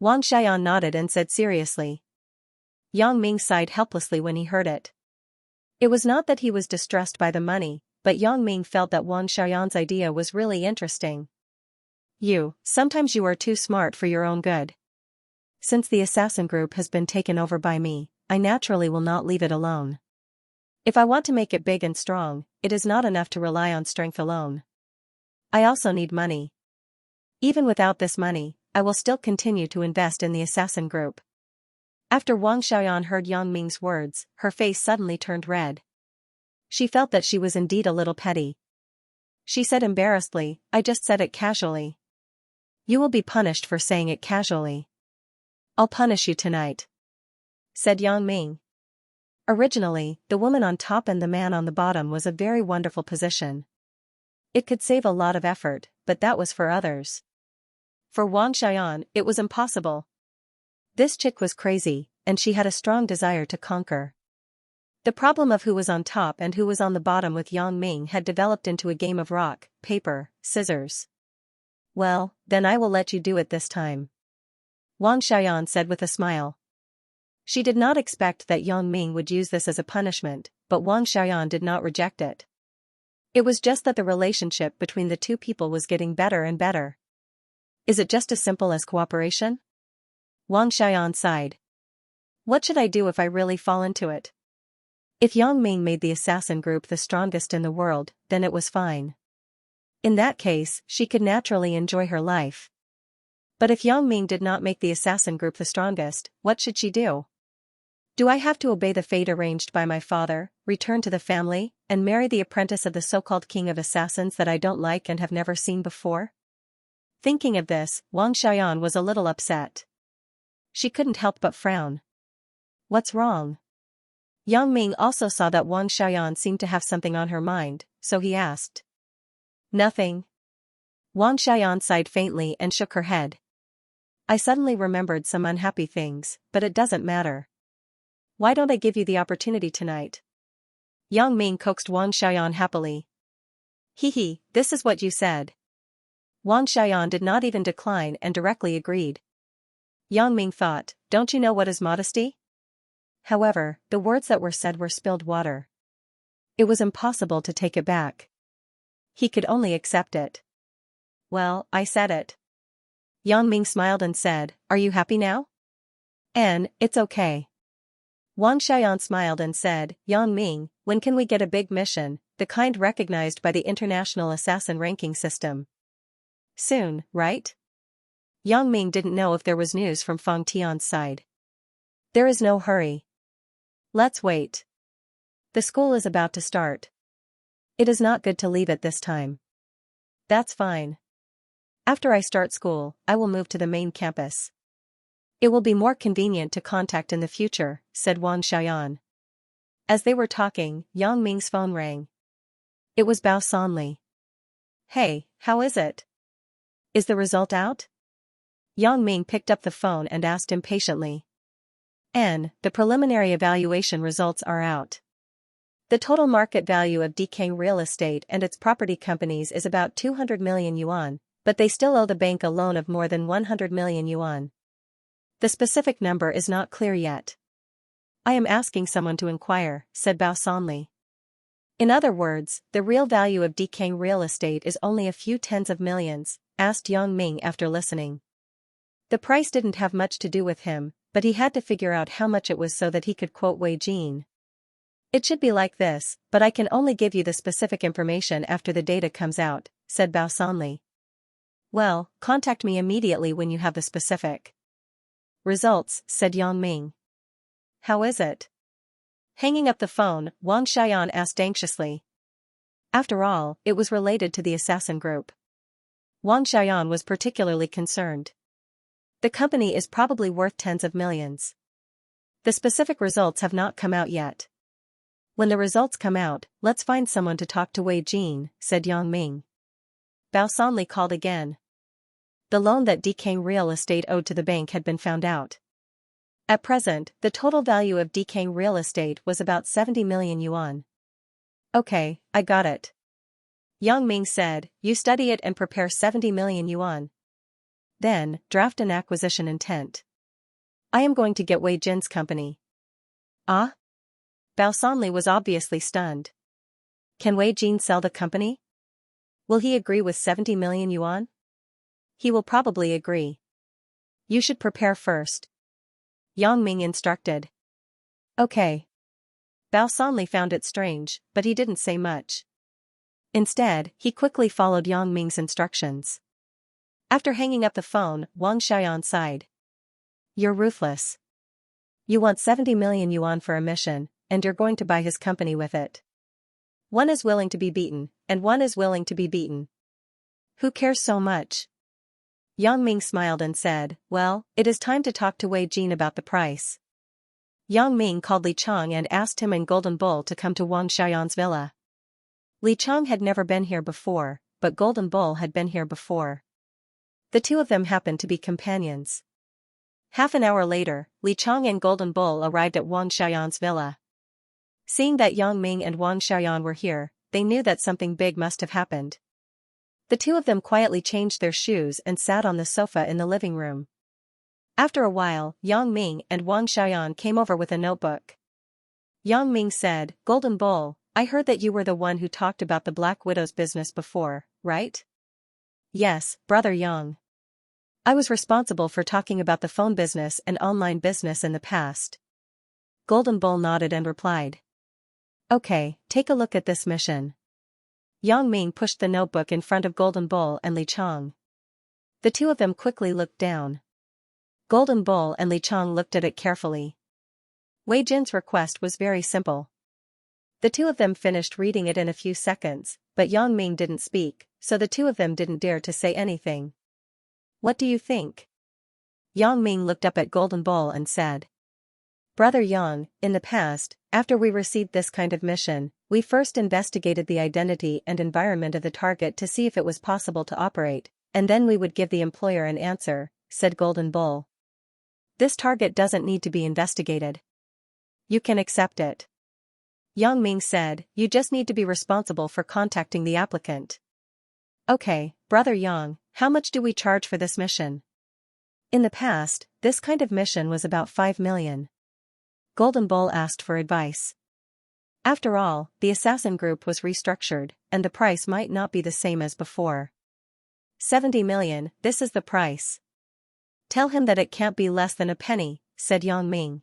Speaker 1: Wang Xiaoyan nodded and said seriously. Yang Ming sighed helplessly when he heard it. It was not that he was distressed by the money, but Yang Ming felt that Wang Xiaoyan's idea was really interesting. Sometimes you are too smart for your own good. Since the assassin group has been taken over by me, I naturally will not leave it alone. If I want to make it big and strong, it is not enough to rely on strength alone. I also need money. Even without this money, I will still continue to invest in the assassin group." After Wang Xiaoyan heard Yang Ming's words, her face suddenly turned red. She felt that she was indeed a little petty. She said embarrassedly, "I just said it casually." "You will be punished for saying it casually." "I'll punish you tonight," said Yang Ming. Originally, the woman on top and the man on the bottom was a very wonderful position. It could save a lot of effort, but that was for others. For Wang Xiaoyan, it was impossible. This chick was crazy, and she had a strong desire to conquer. The problem of who was on top and who was on the bottom with Yang Ming had developed into a game of rock, paper, scissors. "Well, then I will let you do it this time," Wang Xiaoyan said with a smile. She did not expect that Yang Ming would use this as a punishment, but Wang Xiaoyan did not reject it. It was just that the relationship between the two people was getting better and better. "Is it just as simple as cooperation?" Wang Xiaoyan sighed. "What should I do if I really fall into it?" If Yang Ming made the assassin group the strongest in the world, then it was fine. In that case, she could naturally enjoy her life. But if Yang Ming did not make the assassin group the strongest, what should she do? Do I have to obey the fate arranged by my father, return to the family, and marry the apprentice of the so-called king of assassins that I don't like and have never seen before? Thinking of this, Wang Xiaoyan was a little upset. She couldn't help but frown. What's wrong? Yang Ming also saw that Wang Xiaoyan seemed to have something on her mind, so he asked. Nothing. Wang Xiaoyan sighed faintly and shook her head. I suddenly remembered some unhappy things, but it doesn't matter. Why don't I give you the opportunity tonight? Yang Ming coaxed Wang Xiaoyan happily. Hee, this is what you said. Wang Xiaoyan did not even decline and directly agreed. Yang Ming thought, don't you know what is modesty? However, the words that were said were spilled water. It was impossible to take it back. He could only accept it. Well, I said it. Yang Ming smiled and said, are you happy now? It's okay. Wang Xiaoyan smiled and said, Yang Ming, when can we get a big mission, the kind recognized by the International Assassin Ranking System? Soon, right? Yang Ming didn't know if there was news from Fang Tian's side. There is no hurry. Let's wait. The school is about to start. It is not good to leave at this time. That's fine. After I start school, I will move to the main campus. It will be more convenient to contact in the future, said Wang Xiaoyan. As they were talking, Yang Ming's phone rang. It was Bao Sanli. Hey, how is it? Is the result out? Yang Ming picked up the phone and asked impatiently. The preliminary evaluation results are out. The total market value of Dikang Real Estate and its property companies is about 200 million yuan, but they still owe the bank a loan of more than 100 million yuan. The specific number is not clear yet. I am asking someone to inquire, said Bao Sanli. In other words, the real value of Dikang Real Estate is only a few tens of millions, asked Yang Ming after listening. The price didn't have much to do with him, but he had to figure out how much it was so that he could quote Wei Jin. It should be like this, but I can only give you the specific information after the data comes out, said Bao Sanli. Well, contact me immediately when you have the specific results, said Yang Ming. How is it? Hanging up the phone, Wang Xiaoyan asked anxiously. After all, it was related to the assassin group. Wang Xiaoyan was particularly concerned. The company is probably worth tens of millions. The specific results have not come out yet. When the results come out, let's find someone to talk to Wei Jin, said Yang Ming. Bao Sanli called again. The loan that Dikang Real Estate owed to the bank had been found out. At present, the total value of Dikang Real Estate was about 70 million yuan. Okay, I got it. Yang Ming said, you study it and prepare 70 million yuan. Then, draft an acquisition intent. I am going to get Wei Jin's company. Ah? Bao Sanli was obviously stunned. Can Wei Jin sell the company? Will he agree with 70 million yuan? He will probably agree. You should prepare first. Yang Ming instructed. Okay. Bao Sanli found it strange, but he didn't say much. Instead, he quickly followed Yang Ming's instructions. After hanging up the phone, Wang Xiaoyan sighed. You're ruthless. You want 70 million yuan for a mission, and you're going to buy his company with it. One is willing to be beaten, and one is willing to be beaten. Who cares so much? Yang Ming smiled and said, well, it is time to talk to Wei Jin about the price. Yang Ming called Li Chang and asked him and Golden Bull to come to Wang Xiaoyan's villa. Li Chang had never been here before, but Golden Bull had been here before. The two of them happened to be companions. Half an hour later, Li Chang and Golden Bull arrived at Wang Xiaoyan's villa. Seeing that Yang Ming and Wang Xiaoyan were here, they knew that something big must have happened. The two of them quietly changed their shoes and sat on the sofa in the living room. After a while, Yang Ming and Wang Xiaoyan came over with a notebook. Yang Ming said, Golden Bull, I heard that you were the one who talked about the Black Widow's business before, right? Yes, Brother Yang. I was responsible for talking about the phone business and online business in the past. Golden Bull nodded and replied. Okay, take a look at this mission. Yang Ming pushed the notebook in front of Golden Bull and Li Chang. The two of them quickly looked down. Golden Bull and Li Chang looked at it carefully. Wei Jin's request was very simple. The two of them finished reading it in a few seconds, but Yang Ming didn't speak, so the two of them didn't dare to say anything. What do you think? Yang Ming looked up at Golden Bull and said. Brother Yang, in the past, after we received this kind of mission, we first investigated the identity and environment of the target to see if it was possible to operate, and then we would give the employer an answer, said Golden Bull. This target doesn't need to be investigated. You can accept it. Yang Ming said, you just need to be responsible for contacting the applicant. Okay, Brother Yang, how much do we charge for this mission? In the past, this kind of mission was about 5 million. Golden Bull asked for advice. After all, the assassin group was restructured, and the price might not be the same as before. 70 million, this is the price. Tell him that it can't be less than a penny, said Yang Ming.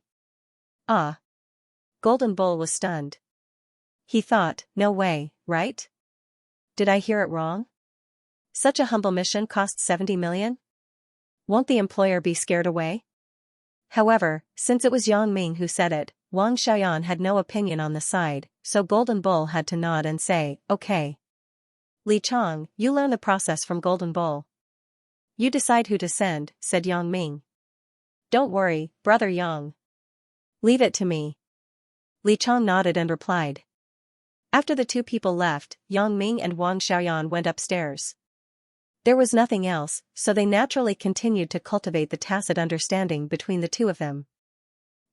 Speaker 1: Ah. Golden Bull was stunned. He thought, no way, right? Did I hear it wrong? Such a humble mission costs 70 million? Won't the employer be scared away? However, since it was Yang Ming who said it, Wang Xiaoyan had no opinion on the side, so Golden Bull had to nod and say, okay. Li Chang, you learn the process from Golden Bull. You decide who to send, said Yang Ming. Don't worry, Brother Yang. Leave it to me. Li Chang nodded and replied. After the two people left, Yang Ming and Wang Xiaoyan went upstairs. There was nothing else, so they naturally continued to cultivate the tacit understanding between the two of them.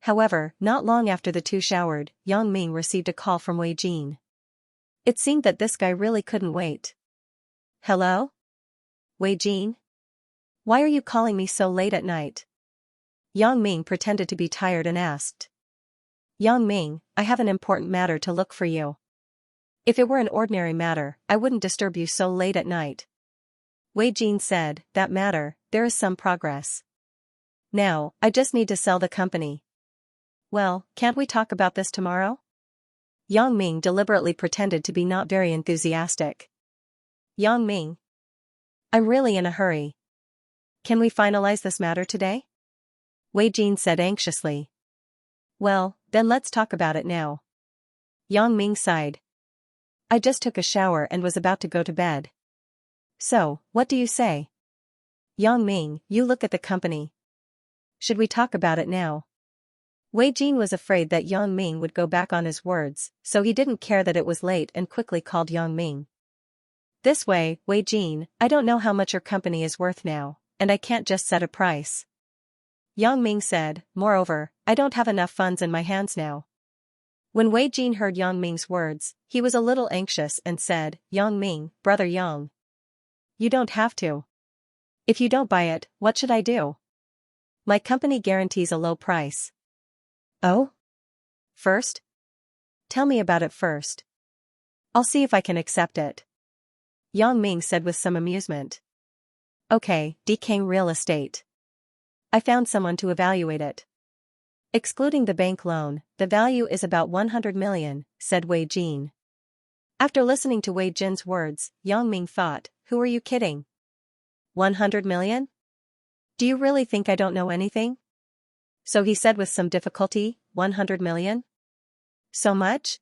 Speaker 1: However, not long after the two showered, Yang Ming received a call from Wei Jin. It seemed that this guy really couldn't wait. Hello? Wei Jin? Why are you calling me so late at night? Yang Ming pretended to be tired and asked. Yang Ming, I have an important matter to look for you. If it were an ordinary matter, I wouldn't disturb you so late at night. Wei Jin said, that matter, there is some progress. Now, I just need to sell the company. Well, can't we talk about this tomorrow? Yang Ming deliberately pretended to be not very enthusiastic. Yang Ming. I'm really in a hurry. Can we finalize this matter today? Wei Jin said anxiously. Well, then let's talk about it now. Yang Ming sighed. I just took a shower and was about to go to bed. So, what do you say? Yang Ming, you look at the company. Should we talk about it now? Wei Jin was afraid that Yang Ming would go back on his words, so he didn't care that it was late and quickly called Yang Ming. This way, Wei Jin, I don't know how much your company is worth now, and I can't just set a price. Yang Ming said, moreover, I don't have enough funds in my hands now. When Wei Jin heard Yang Ming's words, he was a little anxious and said, Yang Ming, Brother Yang. You don't have to. If you don't buy it, what should I do? My company guarantees a low price. Oh? First? Tell me about it first. I'll see if I can accept it. Yang Ming said with some amusement. Okay, Dekang Real Estate. I found someone to evaluate it. Excluding the bank loan, the value is about 100 million, said Wei Jin. After listening to Wei Jin's words, Yang Ming thought, who are you kidding? 100 million? Do you really think I don't know anything? So he said with some difficulty, 100 million? So much?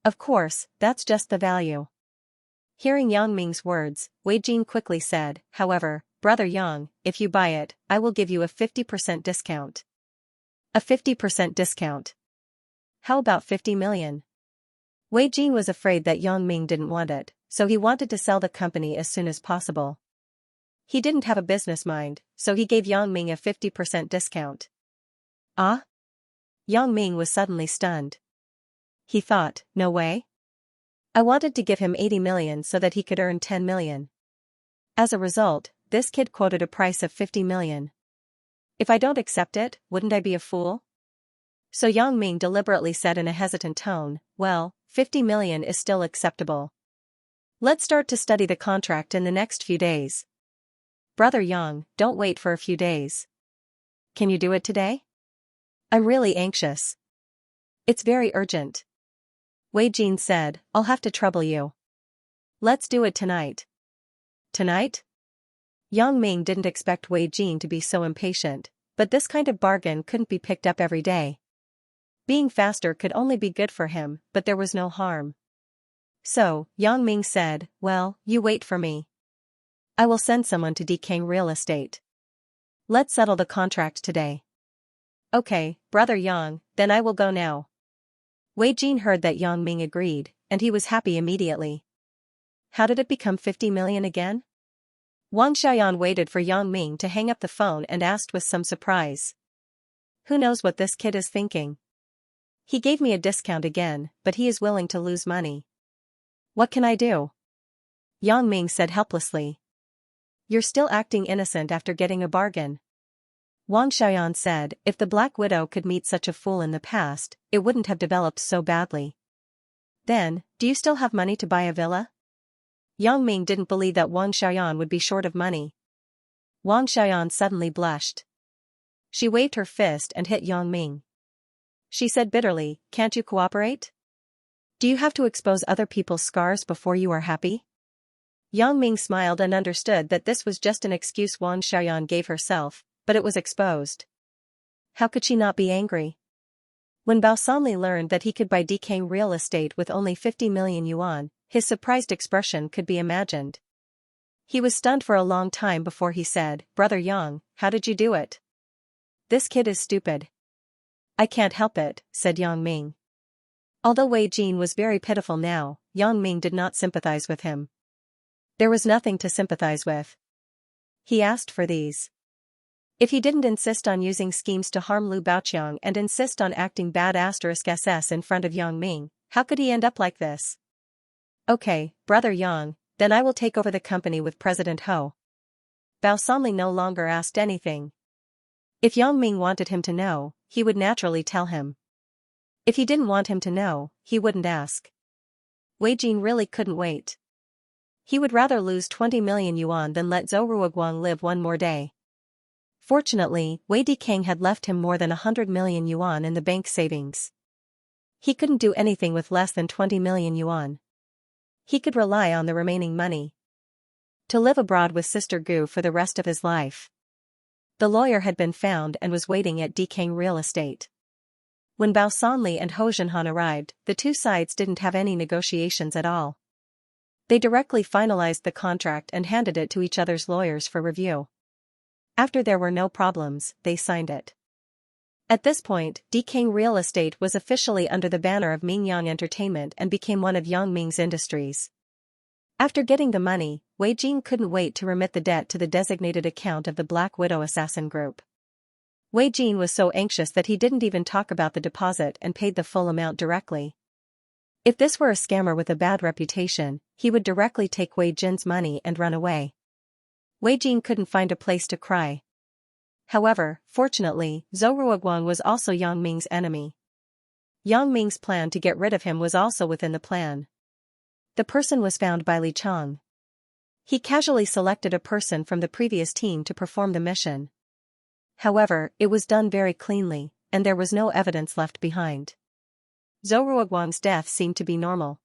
Speaker 1: Of course, that's just the value. Hearing Yang Ming's words, Wei Jin quickly said, however, Brother Yang, if you buy it, I will give you a 50% discount. A 50% discount. How about 50 million? Wei Jin was afraid that Yang Ming didn't want it, so he wanted to sell the company as soon as possible. He didn't have a business mind, so he gave Yang Ming a 50% discount. Ah? Yang Ming was suddenly stunned. He thought, no way? I wanted to give him 80 million so that he could earn 10 million. As a result, this kid quoted a price of 50 million. If I don't accept it, wouldn't I be a fool? So Yang Ming deliberately said in a hesitant tone, well, 50 million is still acceptable. Let's start to study the contract in the next few days. Brother Yang, don't wait for a few days. Can you do it today? I'm really anxious. It's very urgent. Wei Jin said, I'll have to trouble you. Let's do it tonight. Tonight? Yang Ming didn't expect Wei Jin to be so impatient, but this kind of bargain couldn't be picked up every day. Being faster could only be good for him, but there was no harm. So, Yang Ming said, "Well, you wait for me. I will send someone to Dekang Real Estate. Let's settle the contract today." "Okay, Brother Yang, then I will go now." Wei Jin heard that Yang Ming agreed, and he was happy immediately. How did it become 50 million again? Wang Xiaoyan waited for Yang Ming to hang up the phone and asked with some surprise. "Who knows what this kid is thinking? He gave me a discount again, but he is willing to lose money. What can I do?" Yang Ming said helplessly. "You're still acting innocent after getting a bargain." Wang Xiaoyan said, "If the Black Widow could meet such a fool in the past, it wouldn't have developed so badly." "Then, do you still have money to buy a villa?" Yang Ming didn't believe that Wang Xiaoyan would be short of money. Wang Xiaoyan suddenly blushed. She waved her fist and hit Yang Ming. She said bitterly, "Can't you cooperate? Do you have to expose other people's scars before you are happy?" Yang Ming smiled and understood that this was just an excuse Wang Xiaoyan gave herself, but it was exposed. How could she not be angry? When Bao Sanli learned that he could buy Dekang Real Estate with only 50 million yuan, his surprised expression could be imagined. He was stunned for a long time before he said, "Brother Yang, how did you do it? This kid is stupid." "I can't help it," said Yang Ming. Although Wei Jin was very pitiful now, Yang Ming did not sympathize with him. There was nothing to sympathize with. He asked for these. If he didn't insist on using schemes to harm Lu Baoqiang and insist on acting bad *SS in front of Yang Ming, how could he end up like this? "Okay, Brother Yang, then I will take over the company with President Ho." Bao Sanli no longer asked anything. If Yang Ming wanted him to know, he would naturally tell him. If he didn't want him to know, he wouldn't ask. Wei Jin really couldn't wait. He would rather lose 20 million yuan than let Zhou Ruoguang live one more day. Fortunately, Wei Dekang had left him more than 100 million yuan in the bank savings. He couldn't do anything with less than 20 million yuan. He could rely on the remaining money to live abroad with Sister Gu for the rest of his life. The lawyer had been found and was waiting at Dekang Real Estate. When Bao Sanli and Ho Zhenhan arrived, the two sides didn't have any negotiations at all. They directly finalized the contract and handed it to each other's lawyers for review. After there were no problems, they signed it. At this point, Dekang Real Estate was officially under the banner of Mingyang Entertainment and became one of Yang Ming's industries. After getting the money, Wei Jin couldn't wait to remit the debt to the designated account of the Black Widow assassin group. Wei Jin was so anxious that he didn't even talk about the deposit and paid the full amount directly. If this were a scammer with a bad reputation, he would directly take Wei Jin's money and run away. Wei Jin couldn't find a place to cry. However, fortunately, Zhou Ruoguang was also Yang Ming's enemy. Yang Ming's plan to get rid of him was also within the plan. The person was found by Li Chang. He casually selected a person from the previous team to perform the mission. However, it was done very cleanly, and there was no evidence left behind. Zhou Ruoguang's death seemed to be normal.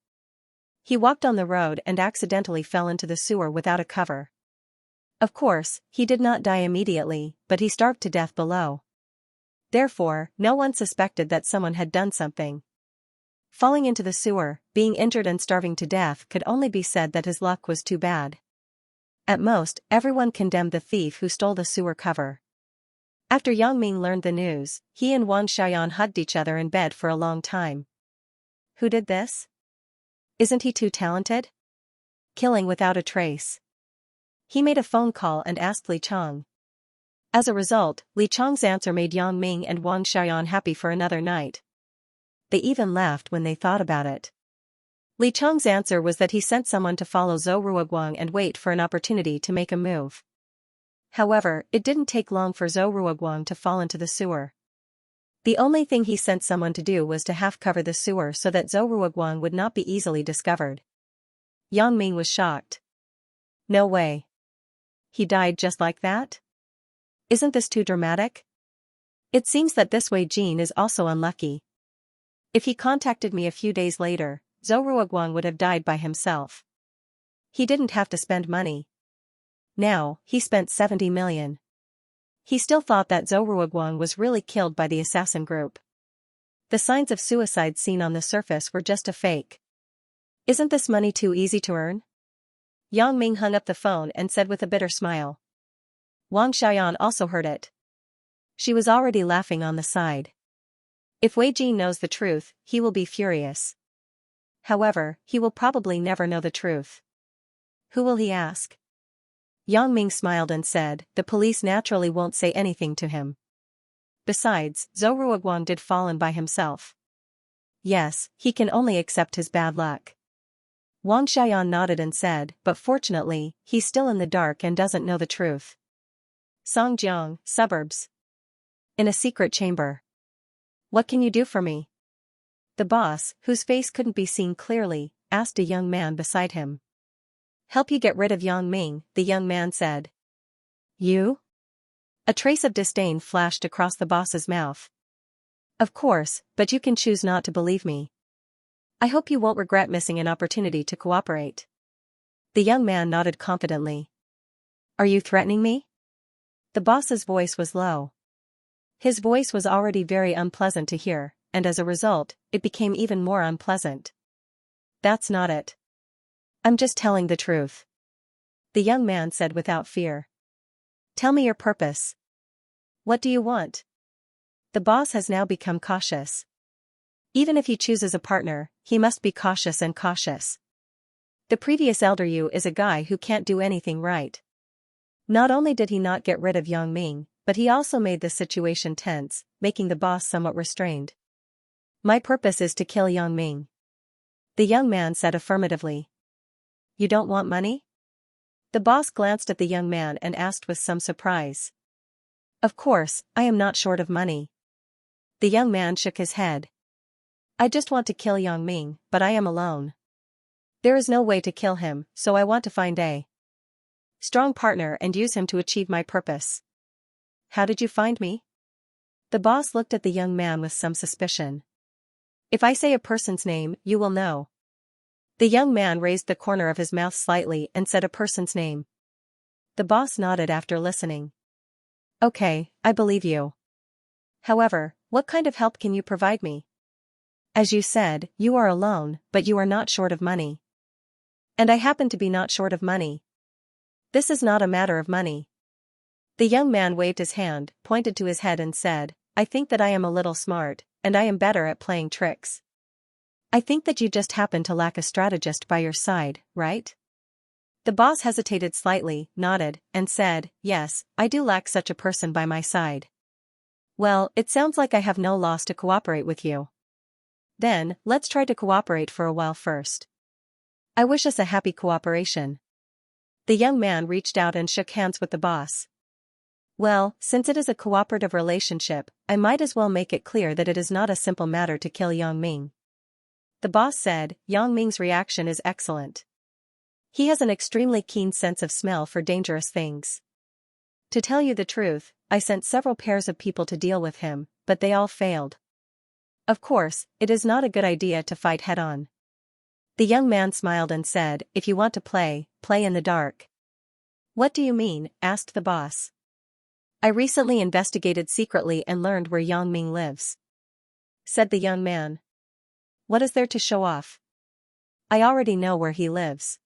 Speaker 1: He walked on the road and accidentally fell into the sewer without a cover. Of course, he did not die immediately, but he starved to death below. Therefore, no one suspected that someone had done something. Falling into the sewer, being injured and starving to death could only be said that his luck was too bad. At most, everyone condemned the thief who stole the sewer cover. After Yang Ming learned the news, he and Wang Xiaoyan hugged each other in bed for a long time. Who did this? Isn't he too talented? Killing without a trace. He made a phone call and asked Li Chang. As a result, Li Chang's answer made Yang Ming and Wang Xiaoyan happy for another night. They even laughed when they thought about it. Li Chang's answer was that he sent someone to follow Zhou Ruoguang and wait for an opportunity to make a move. However, it didn't take long for Zhou Ruoguang to fall into the sewer. The only thing he sent someone to do was to half-cover the sewer so that Zhou Ruoguang would not be easily discovered. Yang Ming was shocked. No way. He died just like that? Isn't this too dramatic? It seems that this Wei Jin is also unlucky. If he contacted me a few days later, Zhou Ruoguang would have died by himself. He didn't have to spend money. Now, he spent 70 million. He still thought that Zhou Ruoguang was really killed by the assassin group. The signs of suicide seen on the surface were just a fake. Isn't this money too easy to earn? Yang Ming hung up the phone and said with a bitter smile. Wang Xiaoyan also heard it. She was already laughing on the side. If Wei Jin knows the truth, he will be furious. However, he will probably never know the truth. Who will he ask? Yang Ming smiled and said, the police naturally won't say anything to him. Besides, Zhou Ruoguang did fallen by himself. Yes, he can only accept his bad luck. Wang Xiaoyan nodded and said, but fortunately, he's still in the dark and doesn't know the truth. Songjiang, suburbs. In a secret chamber. What can you do for me? The boss, whose face couldn't be seen clearly, asked a young man beside him. Help you get rid of Yang Ming, the young man said. You? A trace of disdain flashed across the boss's mouth. Of course, but you can choose not to believe me. I hope you won't regret missing an opportunity to cooperate. The young man nodded confidently. Are you threatening me? The boss's voice was low. His voice was already very unpleasant to hear, and as a result, it became even more unpleasant. That's not it. I'm just telling the truth. The young man said without fear. Tell me your purpose. What do you want? The boss has now become cautious. Even if he chooses a partner, he must be cautious and cautious. The previous elder Yu is a guy who can't do anything right. Not only did he not get rid of Yang Ming, but he also made the situation tense, making the boss somewhat restrained. My purpose is to kill Yang Ming. The young man said affirmatively. You don't want money? The boss glanced at the young man and asked with some surprise. Of course, I am not short of money. The young man shook his head. I just want to kill Yang Ming, but I am alone. There is no way to kill him, so I want to find a strong partner and use him to achieve my purpose. How did you find me? The boss looked at the young man with some suspicion. If I say a person's name, you will know. The young man raised the corner of his mouth slightly and said a person's name. The boss nodded after listening. Okay, I believe you. However, what kind of help can you provide me? As you said, you are alone, but you are not short of money. And I happen to be not short of money. This is not a matter of money. The young man waved his hand, pointed to his head and said, I think that I am a little smart, and I am better at playing tricks. I think that you just happen to lack a strategist by your side, right? The boss hesitated slightly, nodded, and said, yes, I do lack such a person by my side. Well, it sounds like I have no loss to cooperate with you. Then, let's try to cooperate for a while first. I wish us a happy cooperation. The young man reached out and shook hands with the boss. Well, since it is a cooperative relationship, I might as well make it clear that it is not a simple matter to kill Yang Ming. The boss said, Yang Ming's reaction is excellent. He has an extremely keen sense of smell for dangerous things. To tell you the truth, I sent several pairs of people to deal with him, but they all failed. Of course, it is not a good idea to fight head-on. The young man smiled and said, if you want to play, play in the dark. What do you mean? Asked the boss. I recently investigated secretly and learned where Yang Ming lives, said the young man. What is there to show off? I already know where he lives.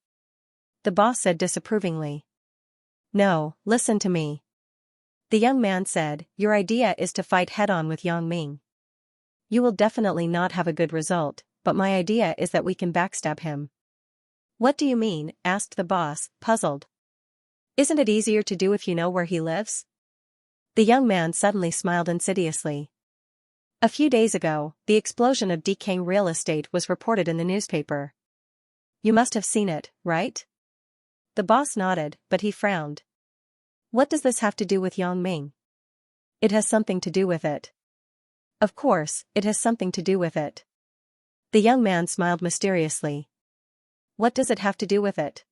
Speaker 1: The boss said disapprovingly. No, listen to me. The young man said, your idea is to fight head-on with Yang Ming. You will definitely not have a good result, but my idea is that we can backstab him. What do you mean? Asked the boss, puzzled. Isn't it easier to do if you know where he lives? The young man suddenly smiled insidiously. A few days ago, the explosion of decaying real estate was reported in the newspaper. You must have seen it, right? The boss nodded, but he frowned. What does this have to do with Yang Ming? It has something to do with it. Of course, it has something to do with it. The young man smiled mysteriously. What does it have to do with it?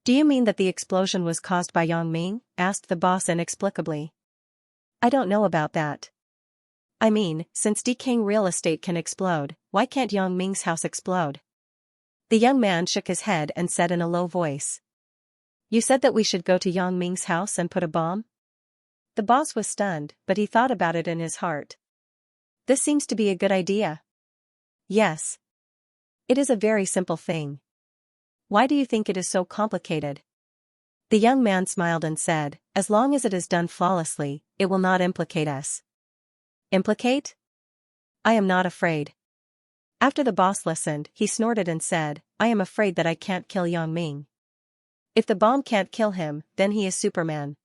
Speaker 1: Do you mean that the explosion was caused by Yang Ming? Asked the boss inexplicably. I don't know about that. I mean, since decaying real estate can explode, why can't Yang Ming's house explode? The young man shook his head and said in a low voice. You said that we should go to Yang Ming's house and put a bomb? The boss was stunned, but he thought about it in his heart. This seems to be a good idea. Yes. It is a very simple thing. Why do you think it is so complicated? The young man smiled and said, as long as it is done flawlessly, it will not implicate us. Implicate? I am not afraid. After the boss listened, he snorted and said, I am afraid that I can't kill Yang Ming. If the bomb can't kill him, then he is Superman.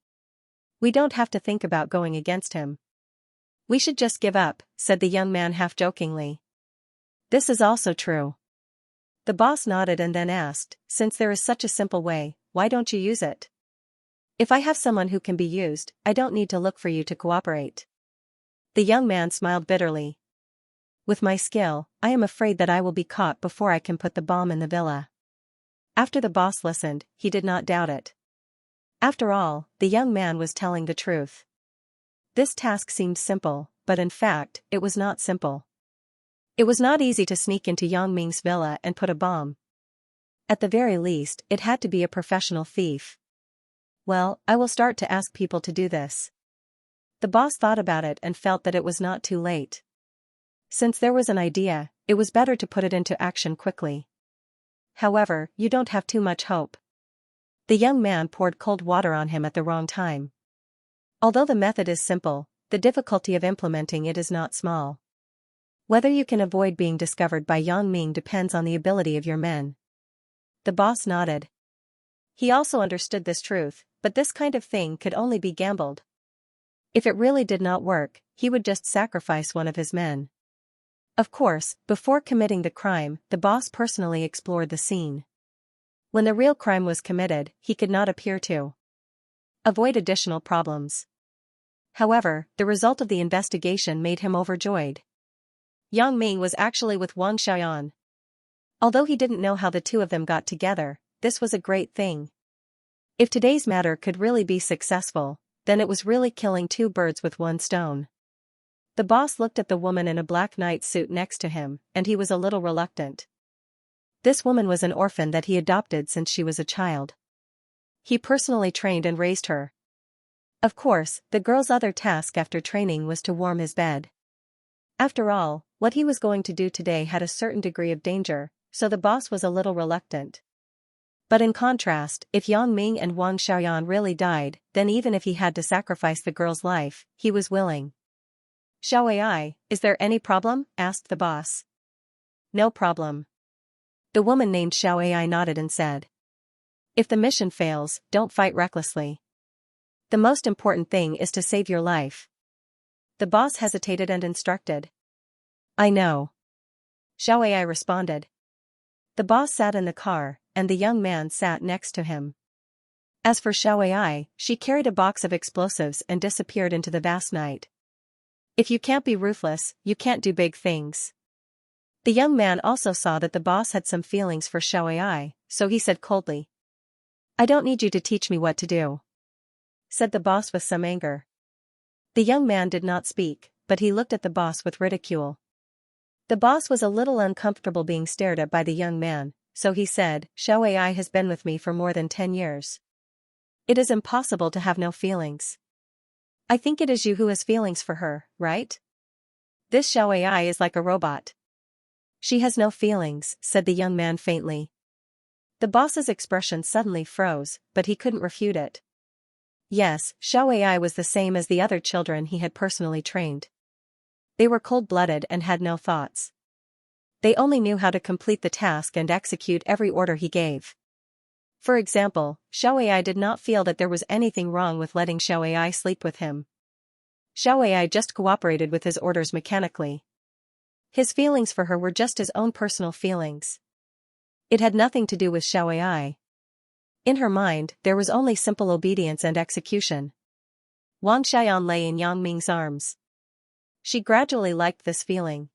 Speaker 1: We don't have to think about going against him. We should just give up, said the young man half-jokingly. This is also true. The boss nodded and then asked, since there is such a simple way, why don't you use it? If I have someone who can be used, I don't need to look for you to cooperate. The young man smiled bitterly. With my skill, I am afraid that I will be caught before I can put the bomb in the villa. After the boss listened, he did not doubt it. After all, the young man was telling the truth. This task seemed simple, but in fact, it was not simple. It was not easy to sneak into Yang Ming's villa and put a bomb. At the very least, it had to be a professional thief. Well, I will start to ask people to do this. The boss thought about it and felt that it was not too late. Since there was an idea, it was better to put it into action quickly. However, you don't have too much hope. The young man poured cold water on him at the wrong time. Although the method is simple, the difficulty of implementing it is not small. Whether you can avoid being discovered by Yang Ming depends on the ability of your men. The boss nodded. He also understood this truth, but this kind of thing could only be gambled. If it really did not work, he would just sacrifice one of his men. Of course, before committing the crime, the boss personally explored the scene. When the real crime was committed, he could not appear to avoid additional problems. However, the result of the investigation made him overjoyed. Yang Ming was actually with Wang Xiaoyan. Although he didn't know how the two of them got together, this was a great thing. If today's matter could really be successful, then it was really killing two birds with one stone. The boss looked at the woman in a black night suit next to him, and he was a little reluctant. This woman was an orphan that he adopted since she was a child. He personally trained and raised her. Of course, the girl's other task after training was to warm his bed. After all, what he was going to do today had a certain degree of danger, so the boss was a little reluctant. But in contrast, if Yang Ming and Wang Xiaoyan really died, then even if he had to sacrifice the girl's life, he was willing. Xiaoai, is there any problem? Asked the boss. No problem. The woman named Xiaoai nodded and said. If the mission fails, don't fight recklessly. The most important thing is to save your life. The boss hesitated and instructed. I know. Xiaoai responded. The boss sat in the car, and the young man sat next to him. As for Xiaoai, she carried a box of explosives and disappeared into the vast night. If you can't be ruthless, you can't do big things. The young man also saw that the boss had some feelings for Xiaoai, so he said coldly. I don't need you to teach me what to do, said the boss with some anger. The young man did not speak, but he looked at the boss with ridicule. The boss was a little uncomfortable being stared at by the young man, so he said, Xiaoai has been with me for more than 10 years. It is impossible to have no feelings. I think it is you who has feelings for her, right? This Xiaoai is like a robot. She has no feelings, said the young man faintly. The boss's expression suddenly froze, but he couldn't refute it. Yes, Xiaoai was the same as the other children he had personally trained. They were cold-blooded and had no thoughts. They only knew how to complete the task and execute every order he gave. For example, Xiaoai did not feel that there was anything wrong with letting Xiaoai sleep with him. Xiaoai just cooperated with his orders mechanically. His feelings for her were just his own personal feelings. It had nothing to do with Xiaoai. In her mind, there was only simple obedience and execution. Wang Xiaoyan lay in Yang Ming's arms. She gradually liked this feeling.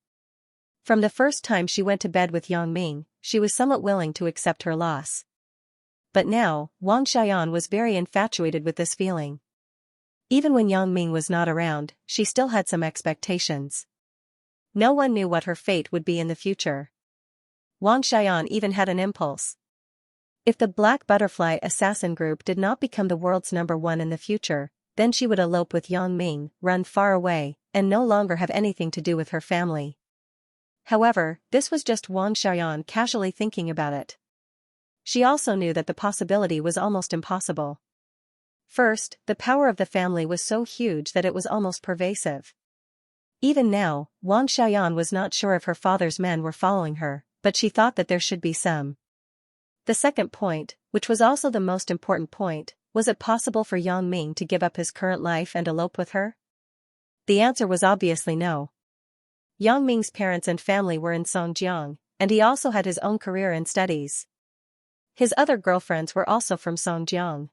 Speaker 1: From the first time she went to bed with Yang Ming, she was somewhat willing to accept her loss. But now, Wang Xiaoyan was very infatuated with this feeling. Even when Yang Ming was not around, she still had some expectations. No one knew what her fate would be in the future. Wang Xiaoyan even had an impulse. If the Black Butterfly assassin group did not become the world's #1 in the future, then she would elope with Yang Ming, run far away, and no longer have anything to do with her family. However, this was just Wang Xiaoyan casually thinking about it. She also knew that the possibility was almost impossible. First, the power of the family was so huge that it was almost pervasive. Even now, Wang Xiaoyan was not sure if her father's men were following her, but she thought that there should be some. The second point, which was also the most important point, was it possible for Yang Ming to give up his current life and elope with her? The answer was obviously no. Yang Ming's parents and family were in Songjiang, and he also had his own career and studies. His other girlfriends were also from Songjiang.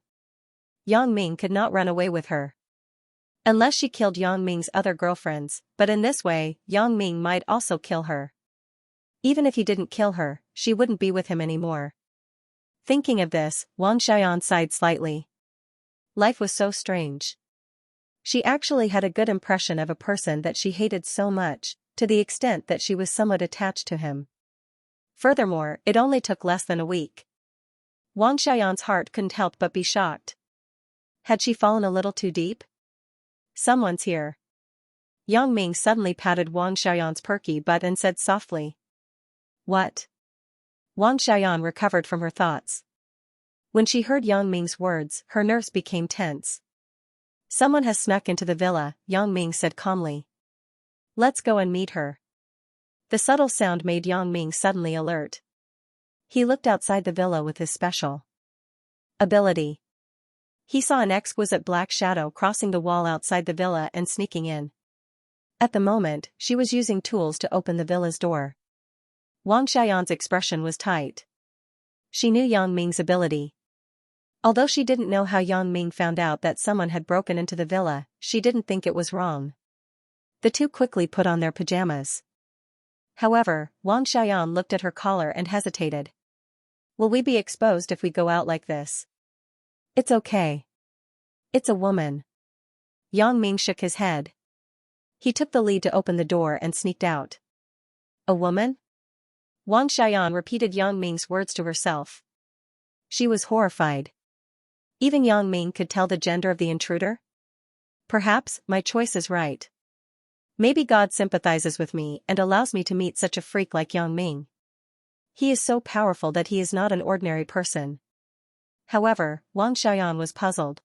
Speaker 1: Yang Ming could not run away with her. Unless she killed Yang Ming's other girlfriends, but in this way, Yang Ming might also kill her. Even if he didn't kill her, she wouldn't be with him anymore. Thinking of this, Wang Xiaoyan sighed slightly. Life was so strange. She actually had a good impression of a person that she hated so much, to the extent that she was somewhat attached to him. Furthermore, it only took less than a week. Wang Xiaoyan's heart couldn't help but be shocked. Had she fallen a little too deep? Someone's here. Yang Ming suddenly patted Wang Xiaoyan's perky butt and said softly. What? Wang Xiaoyan recovered from her thoughts. When she heard Yang Ming's words, her nerves became tense. Someone has snuck into the villa, Yang Ming said calmly. Let's go and meet her. The subtle sound made Yang Ming suddenly alert. He looked outside the villa with his special ability. He saw an exquisite black shadow crossing the wall outside the villa and sneaking in. At the moment, she was using tools to open the villa's door. Wang Xiaoyan's expression was tight. She knew Yang Ming's ability. Although she didn't know how Yang Ming found out that someone had broken into the villa, she didn't think it was wrong. The two quickly put on their pajamas. However, Wang Xiaoyan looked at her collar and hesitated. Will we be exposed if we go out like this? It's okay. It's a woman. Yang Ming shook his head. He took the lead to open the door and sneaked out. A woman? Wang Xiaoyan repeated Yang Ming's words to herself. She was horrified. Even Yang Ming could tell the gender of the intruder? Perhaps my choice is right. Maybe God sympathizes with me and allows me to meet such a freak like Yang Ming. He is so powerful that he is not an ordinary person. However, Wang Xiaoyan was puzzled.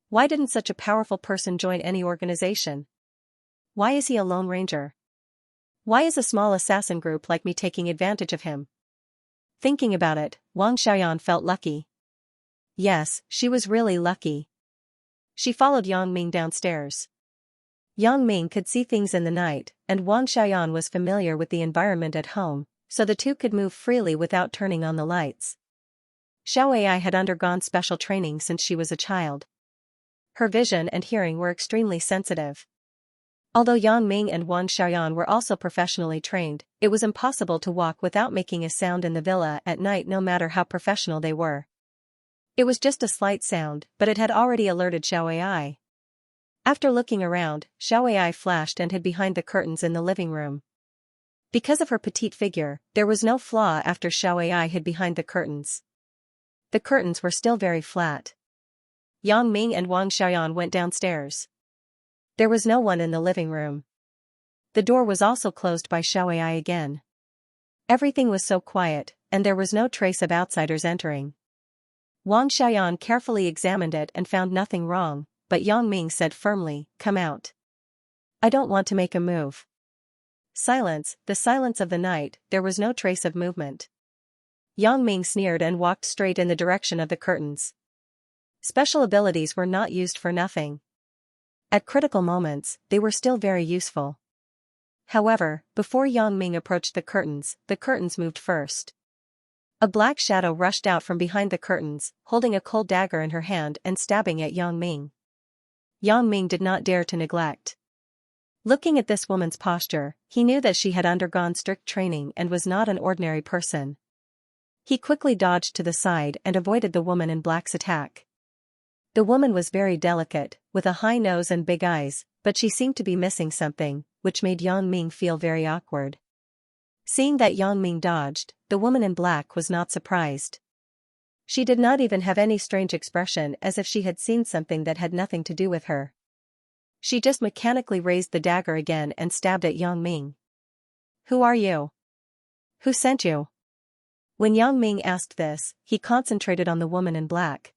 Speaker 1: Why didn't such a powerful person join any organization? Why is he a lone ranger? Why is a small assassin group like me taking advantage of him? Thinking about it, Wang Xiaoyan felt lucky. Yes, she was really lucky. She followed Yang Ming downstairs. Yang Ming could see things in the night, and Wang Xiaoyan was familiar with the environment at home, so the two could move freely without turning on the lights. Xiaoai had undergone special training since she was a child. Her vision and hearing were extremely sensitive. Although Yang Ming and Wang Xiaoyan were also professionally trained, it was impossible to walk without making a sound in the villa at night no matter how professional they were. It was just a slight sound, but it had already alerted Xiaoai. After looking around, Xiaoai flashed and hid behind the curtains in the living room. Because of her petite figure, there was no flaw after Xiaoai hid behind the curtains. The curtains were still very flat. Yang Ming and Wang Xiaoyan went downstairs. There was no one in the living room. The door was also closed by Xiaoai again. Everything was so quiet, and there was no trace of outsiders entering. Wang Xiaoyan carefully examined it and found nothing wrong, but Yang Ming said firmly, "Come out. I don't want to make a move." Silence, the silence of the night, there was no trace of movement. Yang Ming sneered and walked straight in the direction of the curtains. Special abilities were not used for nothing. At critical moments, they were still very useful. However, before Yang Ming approached the curtains moved first. A black shadow rushed out from behind the curtains, holding a cold dagger in her hand and stabbing at Yang Ming. Yang Ming did not dare to neglect. Looking at this woman's posture, he knew that she had undergone strict training and was not an ordinary person. He quickly dodged to the side and avoided the woman in black's attack. The woman was very delicate, with a high nose and big eyes, but she seemed to be missing something, which made Yang Ming feel very awkward. Seeing that Yang Ming dodged, the woman in black was not surprised. She did not even have any strange expression as if she had seen something that had nothing to do with her. She just mechanically raised the dagger again and stabbed at Yang Ming. "Who are you? Who sent you?" When Yang Ming asked this, he concentrated on the woman in black.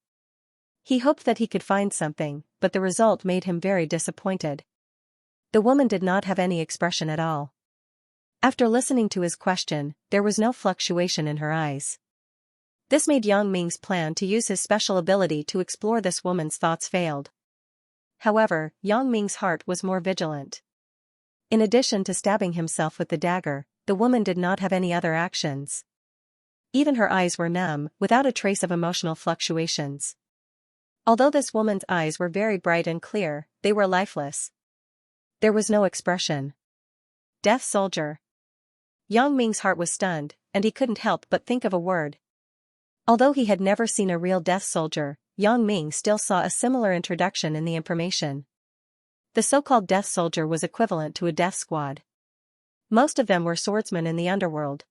Speaker 1: He hoped that he could find something, but the result made him very disappointed. The woman did not have any expression at all. After listening to his question, there was no fluctuation in her eyes. This made Yang Ming's plan to use his special ability to explore this woman's thoughts failed. However, Yang Ming's heart was more vigilant. In addition to stabbing himself with the dagger, the woman did not have any other actions. Even her eyes were numb, without a trace of emotional fluctuations. Although this woman's eyes were very bright and clear, they were lifeless. There was no expression. Death soldier. Yang Ming's heart was stunned, and he couldn't help but think of a word. Although he had never seen a real death soldier, Yang Ming still saw a similar introduction in the information. The so-called death soldier was equivalent to a death squad. Most of them were swordsmen in the underworld.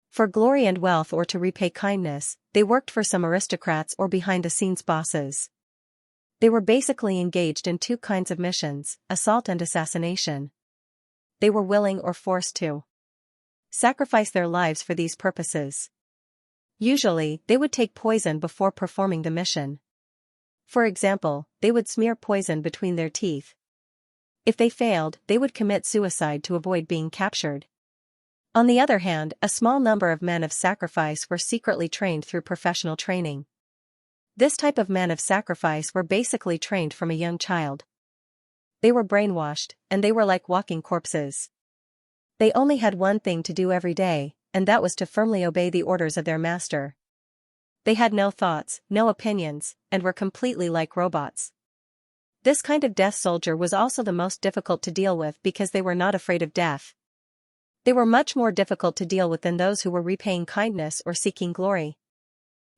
Speaker 1: For glory and wealth or to repay kindness, they worked for some aristocrats or behind-the-scenes bosses. They were basically engaged in two kinds of missions, assault and assassination. They were willing or forced to sacrifice their lives for these purposes. Usually, they would take poison before performing the mission. For example, they would smear poison between their teeth. If they failed, they would commit suicide to avoid being captured. On the other hand, a small number of men of sacrifice were secretly trained through professional training. This type of men of sacrifice were basically trained from a young child. They were brainwashed, and they were like walking corpses. They only had one thing to do every day, and that was to firmly obey the orders of their master. They had no thoughts, no opinions, and were completely like robots. This kind of death soldier was also the most difficult to deal with because they were not afraid of death. They were much more difficult to deal with than those who were repaying kindness or seeking glory.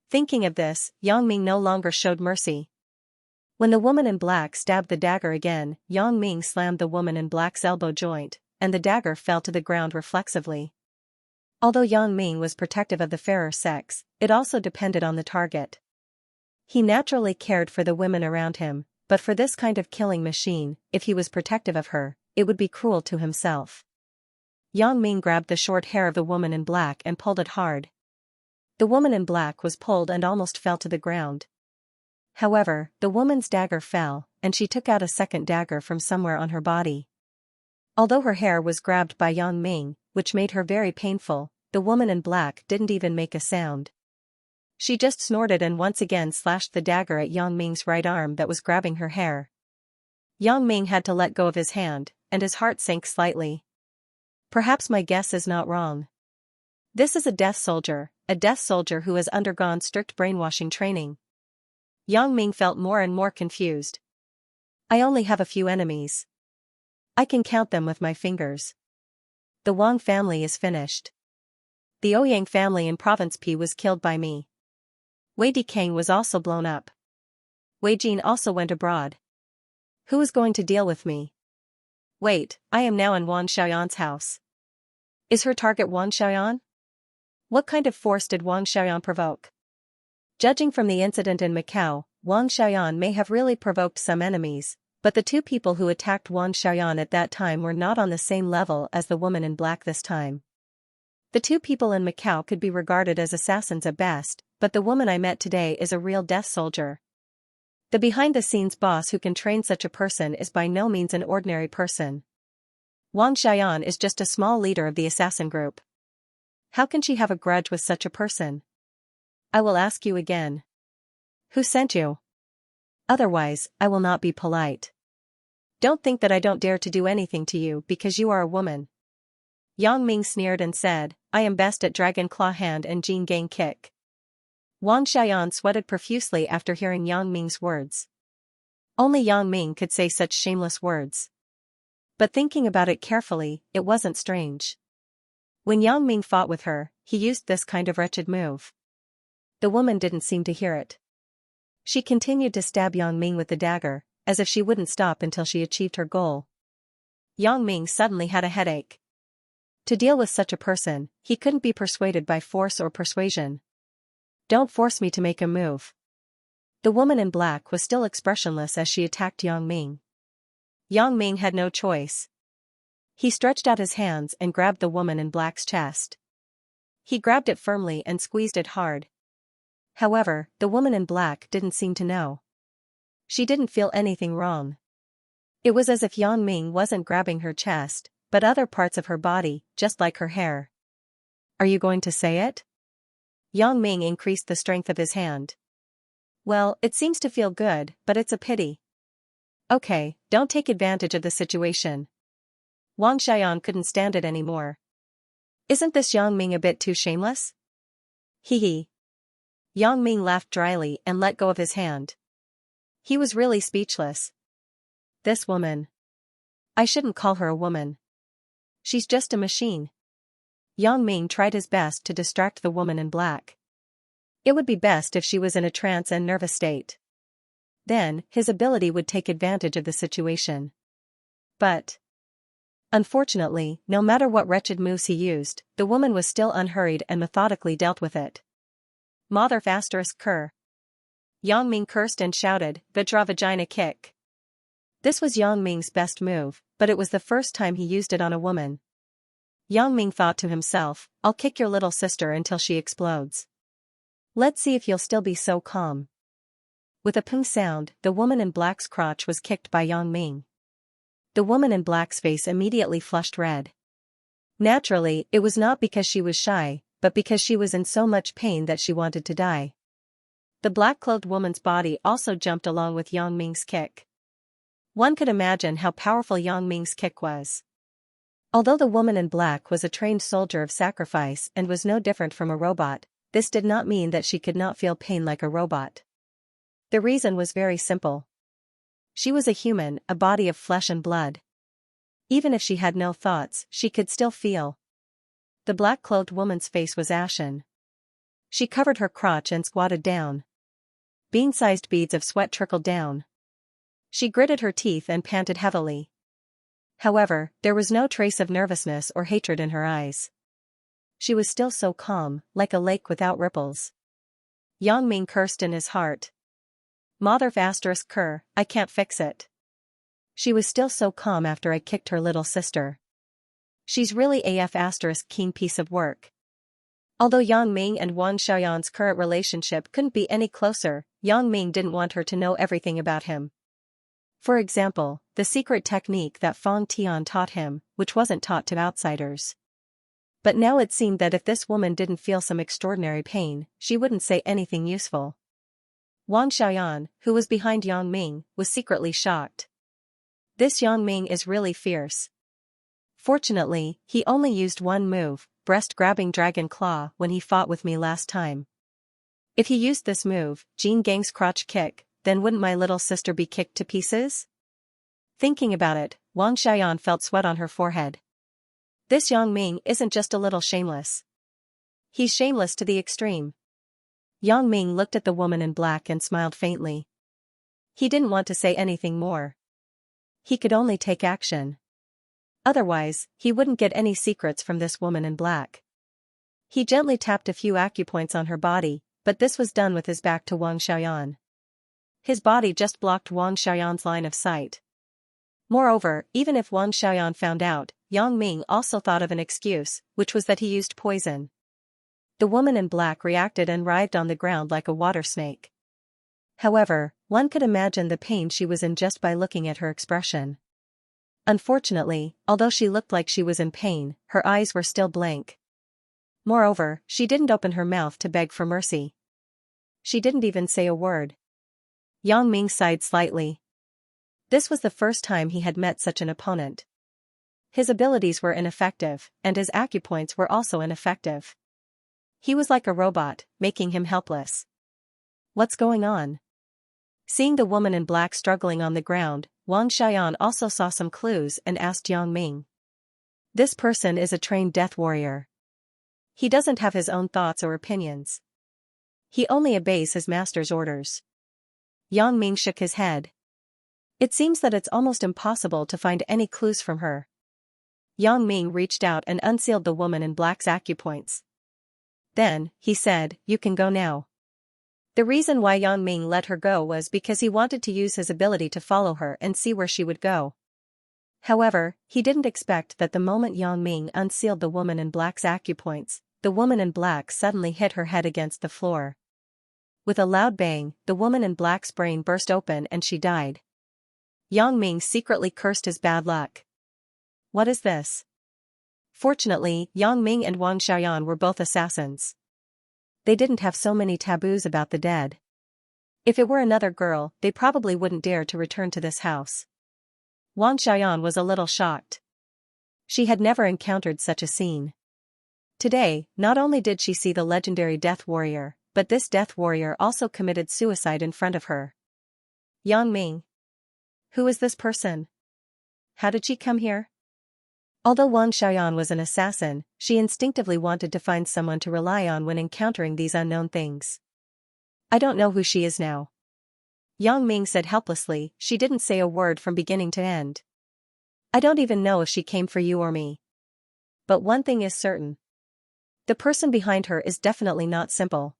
Speaker 1: Thinking of this, Yang Ming no longer showed mercy. When the woman in black stabbed the dagger again, Yang Ming slammed the woman in black's elbow joint, and the dagger fell to the ground reflexively. Although Yang Ming was protective of the fairer sex, it also depended on the target. He naturally cared for the women around him, but for this kind of killing machine, if he was protective of her, it would be cruel to himself. Yang Ming grabbed the short hair of the woman in black and pulled it hard. The woman in black was pulled and almost fell to the ground. However, the woman's dagger fell, and she took out a second dagger from somewhere on her body. Although her hair was grabbed by Yang Ming, which made her very painful, the woman in black didn't even make a sound. She just snorted and once again slashed the dagger at Yang Ming's right arm that was grabbing her hair. Yang Ming had to let go of his hand, and his heart sank slightly. Perhaps my guess is not wrong. This is a death soldier who has undergone strict brainwashing training. Yang Ming felt more and more confused. I only have a few enemies. I can count them with my fingers. The Wang family is finished. The Ouyang family in Province P was killed by me. Wei Dikang was also blown up. Wei Jin also went abroad. Who is going to deal with me? Wait, I am now in Wang Xiaoyan's house. Is her target Wang Xiaoyan? What kind of force did Wang Xiaoyan provoke? Judging from the incident in Macau, Wang Xiaoyan may have really provoked some enemies, but the two people who attacked Wang Xiaoyan at that time were not on the same level as the woman in black this time. The two people in Macau could be regarded as assassins at best, but the woman I met today is a real death soldier. The behind-the-scenes boss who can train such a person is by no means an ordinary person. Wang Xiaoyan is just a small leader of the assassin group. How can she have a grudge with such a person? I will ask you again. Who sent you? Otherwise, I will not be polite. Don't think that I don't dare to do anything to you because you are a woman. Yang Ming sneered and said, I am best at Dragon Claw Hand and Jin Gang Kick. Wang Xiaoyan sweated profusely after hearing Yang Ming's words. Only Yang Ming could say such shameless words. But thinking about it carefully, it wasn't strange. When Yang Ming fought with her, he used this kind of wretched move. The woman didn't seem to hear it. She continued to stab Yang Ming with the dagger, as if she wouldn't stop until she achieved her goal. Yang Ming suddenly had a headache. To deal with such a person, he couldn't be persuaded by force or persuasion. Don't force me to make a move. The woman in black was still expressionless as she attacked Yang Ming. Yang Ming had no choice. He stretched out his hands and grabbed the woman in black's chest. He grabbed it firmly and squeezed it hard. However, the woman in black didn't seem to know. She didn't feel anything wrong. It was as if Yang Ming wasn't grabbing her chest, but other parts of her body, just like her hair. Are you going to say it? Yang Ming increased the strength of his hand. Well, it seems to feel good, but it's a pity. Okay, don't take advantage of the situation. Wang Xiaoyan couldn't stand it anymore. Isn't this Yang Ming a bit too shameless? Hee hee. Yang Ming laughed dryly and let go of his hand. He was really speechless. This woman. I shouldn't call her a woman. She's just a machine. Yang Ming tried his best to distract the woman in black. It would be best if she was in a trance and nervous state. Then, his ability would take advantage of the situation. But unfortunately, no matter what wretched moves he used, the woman was still unhurried and methodically dealt with it. Mother ****. Yang Ming cursed and shouted, Vajra vagina kick. This was Yang Ming's best move, but it was the first time he used it on a woman. Yang Ming thought to himself, I'll kick your little sister until she explodes. Let's see if you'll still be so calm. With a pung sound, the woman in black's crotch was kicked by Yang Ming. The woman in black's face immediately flushed red. Naturally, it was not because she was shy, but because she was in so much pain that she wanted to die. The black-clothed woman's body also jumped along with Yang Ming's kick. One could imagine how powerful Yang Ming's kick was. Although the woman in black was a trained soldier of sacrifice and was no different from a robot, this did not mean that she could not feel pain like a robot. The reason was very simple. She was a human, a body of flesh and blood. Even if she had no thoughts, she could still feel. The black-clothed woman's face was ashen. She covered her crotch and squatted down. Bean-sized beads of sweat trickled down. She gritted her teeth and panted heavily. However, there was no trace of nervousness or hatred in her eyes. She was still so calm, like a lake without ripples. Yang Ming cursed in his heart. Mother ****, I can't fix it. She was still so calm after I kicked her little sister. She's really AF * keen piece of work. Although Yang Ming and Wang Xiaoyan's current relationship couldn't be any closer, Yang Ming didn't want her to know everything about him. For example, the secret technique that Fang Tian taught him, which wasn't taught to outsiders. But now it seemed that if this woman didn't feel some extraordinary pain, she wouldn't say anything useful. Wang Xiaoyan, who was behind Yang Ming, was secretly shocked. This Yang Ming is really fierce. Fortunately, he only used one move, breast-grabbing dragon claw, when he fought with me last time. If he used this move, Jean Gang's crotch kick, then wouldn't my little sister be kicked to pieces? Thinking about it, Wang Xiaoyan felt sweat on her forehead. This Yang Ming isn't just a little shameless. He's shameless to the extreme. Yang Ming looked at the woman in black and smiled faintly. He didn't want to say anything more. He could only take action. Otherwise, he wouldn't get any secrets from this woman in black. He gently tapped a few acupoints on her body, but this was done with his back to Wang Xiaoyan. His body just blocked Wang Xiaoyan's line of sight. Moreover, even if Wang Xiaoyan found out, Yang Ming also thought of an excuse, which was that he used poison. The woman in black reacted and writhed on the ground like a water snake. However, one could imagine the pain she was in just by looking at her expression. Unfortunately, although she looked like she was in pain, her eyes were still blank. Moreover, she didn't open her mouth to beg for mercy. She didn't even say a word. Yang Ming sighed slightly. This was the first time he had met such an opponent. His abilities were ineffective, and his acupoints were also ineffective. He was like a robot, making him helpless. What's going on? Seeing the woman in black struggling on the ground, Wang Xiaoyan also saw some clues and asked Yang Ming. This person is a trained death warrior. He doesn't have his own thoughts or opinions. He only obeys his master's orders. Yang Ming shook his head. It seems that it's almost impossible to find any clues from her. Yang Ming reached out and unsealed the woman in black's acupoints. Then, he said, you can go now. The reason why Yang Ming let her go was because he wanted to use his ability to follow her and see where she would go. However, he didn't expect that the moment Yang Ming unsealed the woman in black's acupoints, the woman in black suddenly hit her head against the floor. With a loud bang, the woman in black's brain burst open and she died. Yang Ming secretly cursed his bad luck. What is this? Fortunately, Yang Ming and Wang Xiaoyan were both assassins. They didn't have so many taboos about the dead. If it were another girl, they probably wouldn't dare to return to this house. Wang Xiaoyan was a little shocked. She had never encountered such a scene. Today, not only did she see the legendary death warrior, but this death warrior also committed suicide in front of her. Yang Ming. Who is this person? How did she come here? Although Wang Xiaoyan was an assassin, she instinctively wanted to find someone to rely on when encountering these unknown things. I don't know who she is now. Yang Ming said helplessly. She didn't say a word from beginning to end. I don't even know if she came for you or me. But one thing is certain. The person behind her is definitely not simple.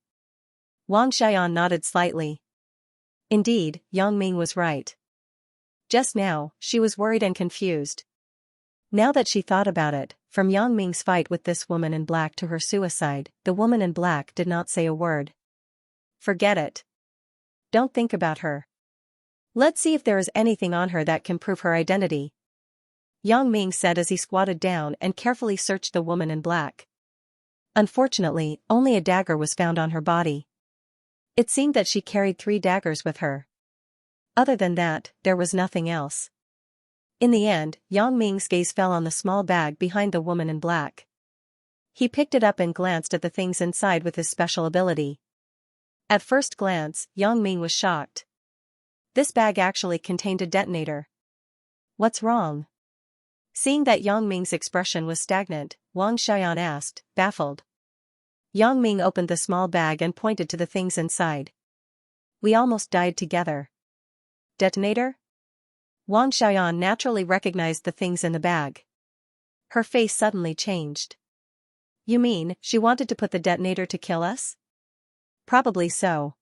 Speaker 1: Wang Xiaoyan nodded slightly. Indeed, Yang Ming was right. Just now, she was worried and confused. Now that she thought about it, from Yang Ming's fight with this woman in black to her suicide, the woman in black did not say a word. Forget it. Don't think about her. Let's see if there is anything on her that can prove her identity. Yang Ming said as he squatted down and carefully searched the woman in black. Unfortunately, only a dagger was found on her body. It seemed that she carried 3 daggers with her. Other than that, there was nothing else. In the end, Yang Ming's gaze fell on the small bag behind the woman in black. He picked it up and glanced at the things inside with his special ability. At first glance, Yang Ming was shocked. This bag actually contained a detonator. What's wrong? Seeing that Yang Ming's expression was stagnant, Wang Xiaoyan asked, baffled. Yang Ming opened the small bag and pointed to the things inside. We almost died together. Detonator? Wang Xiaoyan naturally recognized the things in the bag. Her face suddenly changed. You mean, she wanted to put the detonator to kill us? Probably so.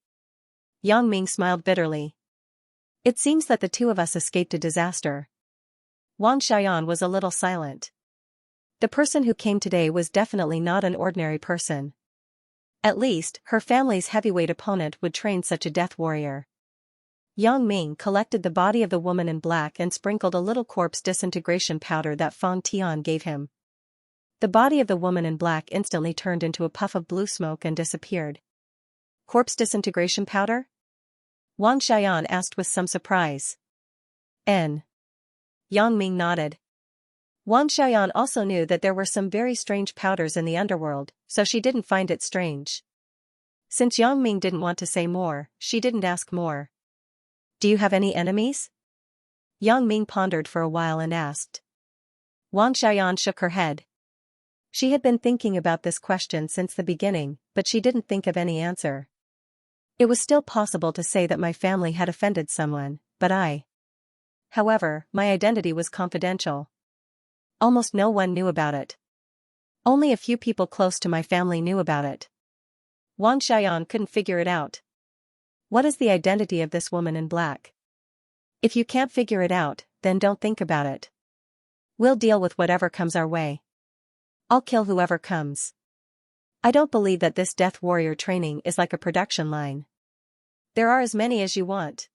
Speaker 1: Yang Ming smiled bitterly. It seems that the 2 of us escaped a disaster. Wang Xiaoyan was a little silent. The person who came today was definitely not an ordinary person. At least, her family's heavyweight opponent would train such a death warrior. Yang Ming collected the body of the woman in black and sprinkled a little corpse disintegration powder that Fang Tian gave him. The body of the woman in black instantly turned into a puff of blue smoke and disappeared. Corpse disintegration powder? Wang Xiaoyan asked with some surprise. N. Yang Ming nodded. Wang Xiaoyan also knew that there were some very strange powders in the underworld, so she didn't find it strange. Since Yang Ming didn't want to say more, she didn't ask more. Do you have any enemies? Yang Ming pondered for a while and asked. Wang Xiaoyan shook her head. She had been thinking about this question since the beginning, but she didn't think of any answer. It was still possible to say that my family had offended someone, but However, my identity was confidential. Almost no one knew about it. Only a few people close to my family knew about it. Wang Xiaoyan couldn't figure it out. What is the identity of this woman in black? If you can't figure it out, then don't think about it. We'll deal with whatever comes our way. I'll kill whoever comes. I don't believe that this death warrior training is like a production line. There are as many as you want.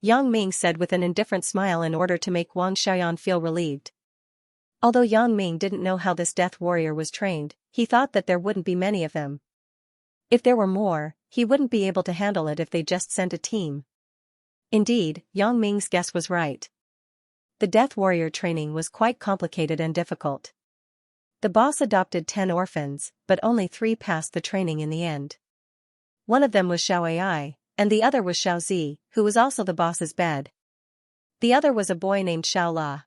Speaker 1: Yang Ming said with an indifferent smile in order to make Wang Xiaoyan feel relieved. Although Yang Ming didn't know how this death warrior was trained, he thought that there wouldn't be many of them. If there were more, he wouldn't be able to handle it if they just sent a team. Indeed, Yang Ming's guess was right. The death warrior training was quite complicated and difficult. The boss adopted 10 orphans, but only 3 passed the training in the end. One of them was Xiao Ai, and the other was Xiao Zi, who was also the boss's bed. The other was a boy named Xiao La.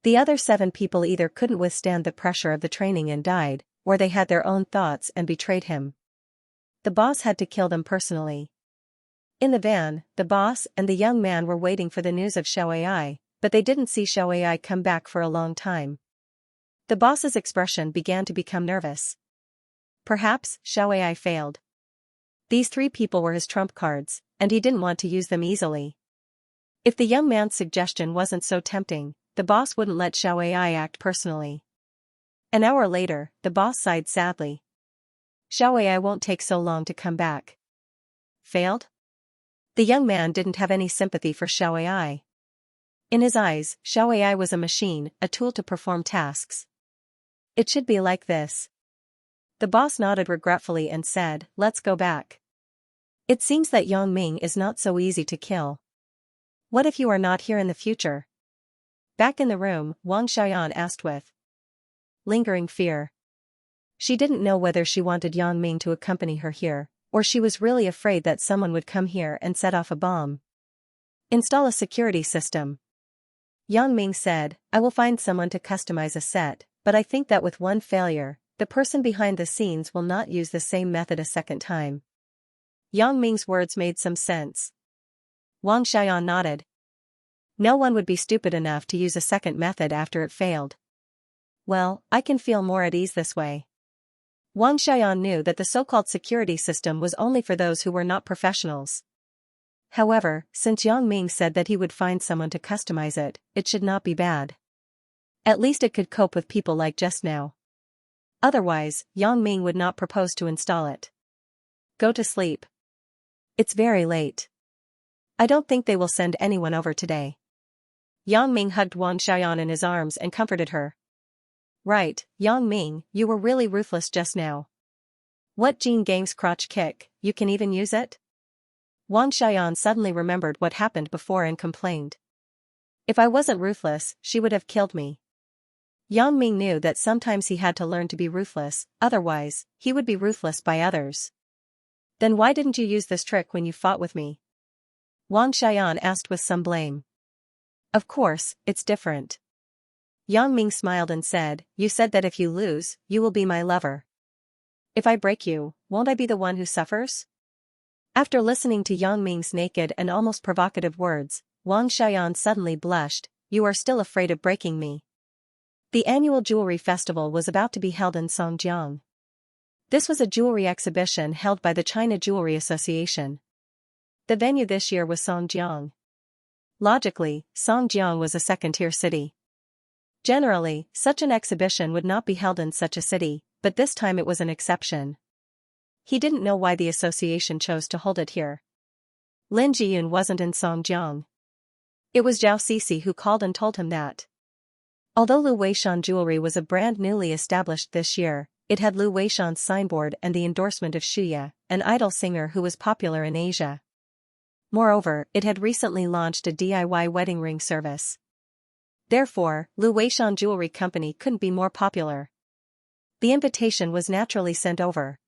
Speaker 1: The other 7 people either couldn't withstand the pressure of the training and died, or they had their own thoughts and betrayed him. The boss had to kill them personally. In the van, the boss and the young man were waiting for the news of Xiao Ai, but they didn't see Xiao Ai come back for a long time. The boss's expression began to become nervous. Perhaps Xiao Ai failed. These three people were his trump cards, and he didn't want to use them easily. If the young man's suggestion wasn't so tempting, the boss wouldn't let Xiaoai act personally. An hour later, the boss sighed sadly. Xiaoai won't take so long to come back. Failed? The young man didn't have any sympathy for Xiaoai. In his eyes, Xiaoai was a machine, a tool to perform tasks. It should be like this. The boss nodded regretfully and said, let's go back. It seems that Yang Ming is not so easy to kill. What if you are not here in the future? Back in the room, Wang Xiaoyan asked with lingering fear. She didn't know whether she wanted Yang Ming to accompany her here, or she was really afraid that someone would come here and set off a bomb. Install a security system. Yang Ming said, I will find someone to customize a set, but I think that with one failure, the person behind the scenes will not use the same method a second time. Yang Ming's words made some sense. Wang Xiaoyan nodded. No one would be stupid enough to use a second method after it failed. Well, I can feel more at ease this way. Wang Xiaoyan knew that the so-called security system was only for those who were not professionals. However, since Yang Ming said that he would find someone to customize it, it should not be bad. At least it could cope with people like just now. Otherwise, Yang Ming would not propose to install it. Go to sleep. It's very late. I don't think they will send anyone over today. Yang Ming hugged Wang Xiaoyan in his arms and comforted her. Right, Yang Ming, you were really ruthless just now. What Jean Gang's crotch kick, you can even use it? Wang Xiaoyan suddenly remembered what happened before and complained. If I wasn't ruthless, she would have killed me. Yang Ming knew that sometimes he had to learn to be ruthless, otherwise, he would be ruthless by others. Then why didn't you use this trick when you fought with me? Wang Xiaoyan asked with some blame. Of course, it's different. Yang Ming smiled and said, you said that if you lose, you will be my lover. If I break you, won't I be the one who suffers? After listening to Yang Ming's naked and almost provocative words, Wang Xiaoyan suddenly blushed. You are still afraid of breaking me. The annual jewelry festival was about to be held in Songjiang. This was a jewelry exhibition held by the China Jewelry Association. The venue this year was Songjiang. Logically, Songjiang was a second-tier city. Generally, such an exhibition would not be held in such a city, but this time it was an exception. He didn't know why the association chose to hold it here. Lin Jiyun wasn't in Songjiang. It was Zhao Sisi who called and told him that. Although Lu Weishan Jewelry was a brand newly established this year, it had Lu Weishan's signboard and the endorsement of Xianxia, an idol singer who was popular in Asia. Moreover, it had recently launched a DIY wedding ring service. Therefore, Lu Weishan Jewelry Company couldn't be more popular. The invitation was naturally sent over.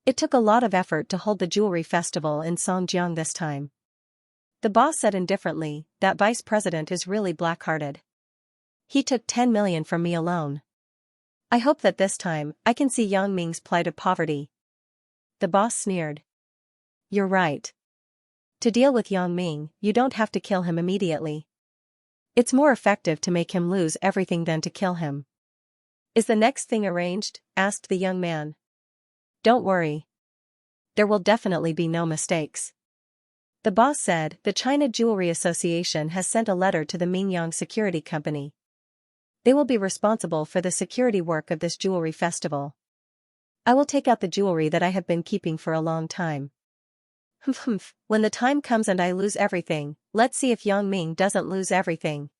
Speaker 1: It took a lot of effort to hold the jewelry festival in Songjiang this time. The boss said indifferently, that vice president is really black-hearted. He took 10 million from me alone. I hope that this time, I can see Yang Ming's plight of poverty. The boss sneered. You're right. To deal with Yang Ming, you don't have to kill him immediately. It's more effective to make him lose everything than to kill him. Is the next thing arranged? Asked the young man. Don't worry. There will definitely be no mistakes. The boss said, the China Jewelry Association has sent a letter to the Mingyang Security Company. They will be responsible for the security work of this jewelry festival. I will take out the jewelry that I have been keeping for a long time. When the time comes and I lose everything, let's see if Yang Ming doesn't lose everything.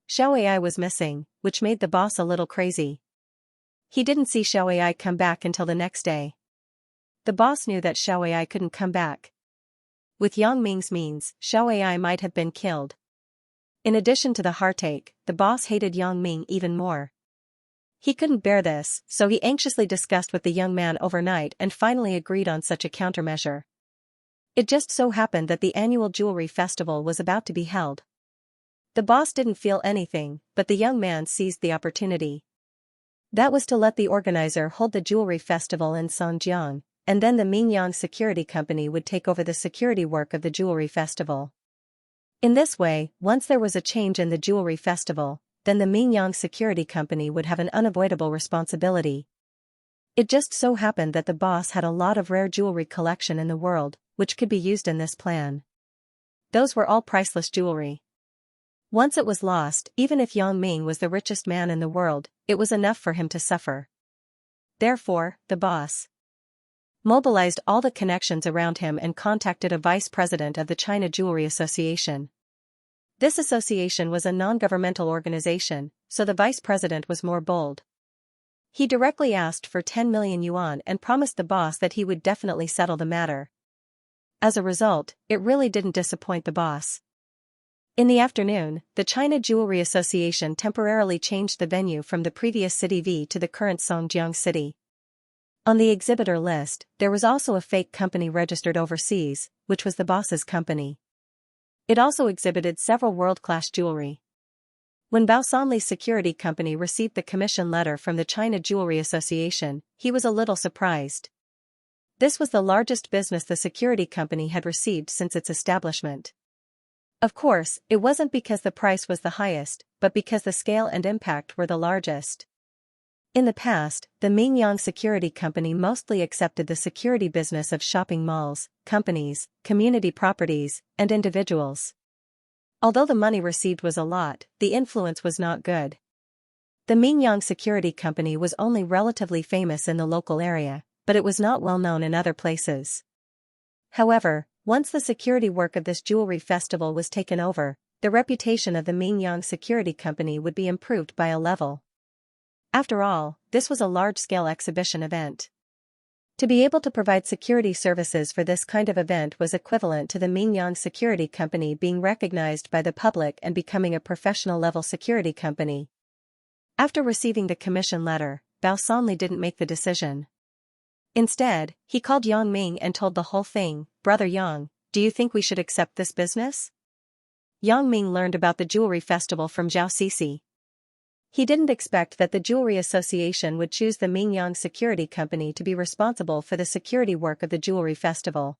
Speaker 1: Xiaoai was missing, which made the boss a little crazy. He didn't see Xiaoai come back until the next day. The boss knew that Xiaoai couldn't come back. With Yang Ming's means, Xiaoai might have been killed. In addition to the heartache, the boss hated Yang Ming even more. He couldn't bear this, so he anxiously discussed with the young man overnight and finally agreed on such a countermeasure. It just so happened that the annual jewelry festival was about to be held. The boss didn't feel anything, but the young man seized the opportunity. That was to let the organizer hold the jewelry festival in Songjiang, and then the Mingyang Security Company would take over the security work of the jewelry festival. In this way, once there was a change in the jewelry festival, then the Mingyang Security Company would have an unavoidable responsibility. It just so happened that the boss had a lot of rare jewelry collection in the world, which could be used in this plan. Those were all priceless jewelry. Once it was lost, even if Yang Ming was the richest man in the world, it was enough for him to suffer. Therefore, the boss mobilized all the connections around him and contacted a vice president of the China Jewelry Association. This association was a non-governmental organization, so the vice president was more bold. He directly asked for 10 million yuan and promised the boss that he would definitely settle the matter. As a result, it really didn't disappoint the boss. In the afternoon, the China Jewelry Association temporarily changed the venue from the previous City V to the current Songjiang City. On the exhibitor list, there was also a fake company registered overseas, which was the boss's company. It also exhibited several world-class jewelry. When Bao Sanli's security company received the commission letter from the China Jewelry Association, he was a little surprised. This was the largest business the security company had received since its establishment. Of course, it wasn't because the price was the highest, but because the scale and impact were the largest. In the past, the Mingyang Security Company mostly accepted the security business of shopping malls, companies, community properties, and individuals. Although the money received was a lot, the influence was not good. The Mingyang Security Company was only relatively famous in the local area, but it was not well known in other places. However, once the security work of this jewelry festival was taken over, the reputation of the Mingyang Security Company would be improved by a level. After all, this was a large-scale exhibition event. To be able to provide security services for this kind of event was equivalent to the Mingyang Security Company being recognized by the public and becoming a professional-level security company. After receiving the commission letter, Bao Sanli didn't make the decision. Instead, he called Yang Ming and told the whole thing. "Brother Yang, do you think we should accept this business?" Yang Ming learned about the jewelry festival from Zhao Sisi. He didn't expect that the Jewelry Association would choose the Mingyang Security Company to be responsible for the security work of the jewelry festival.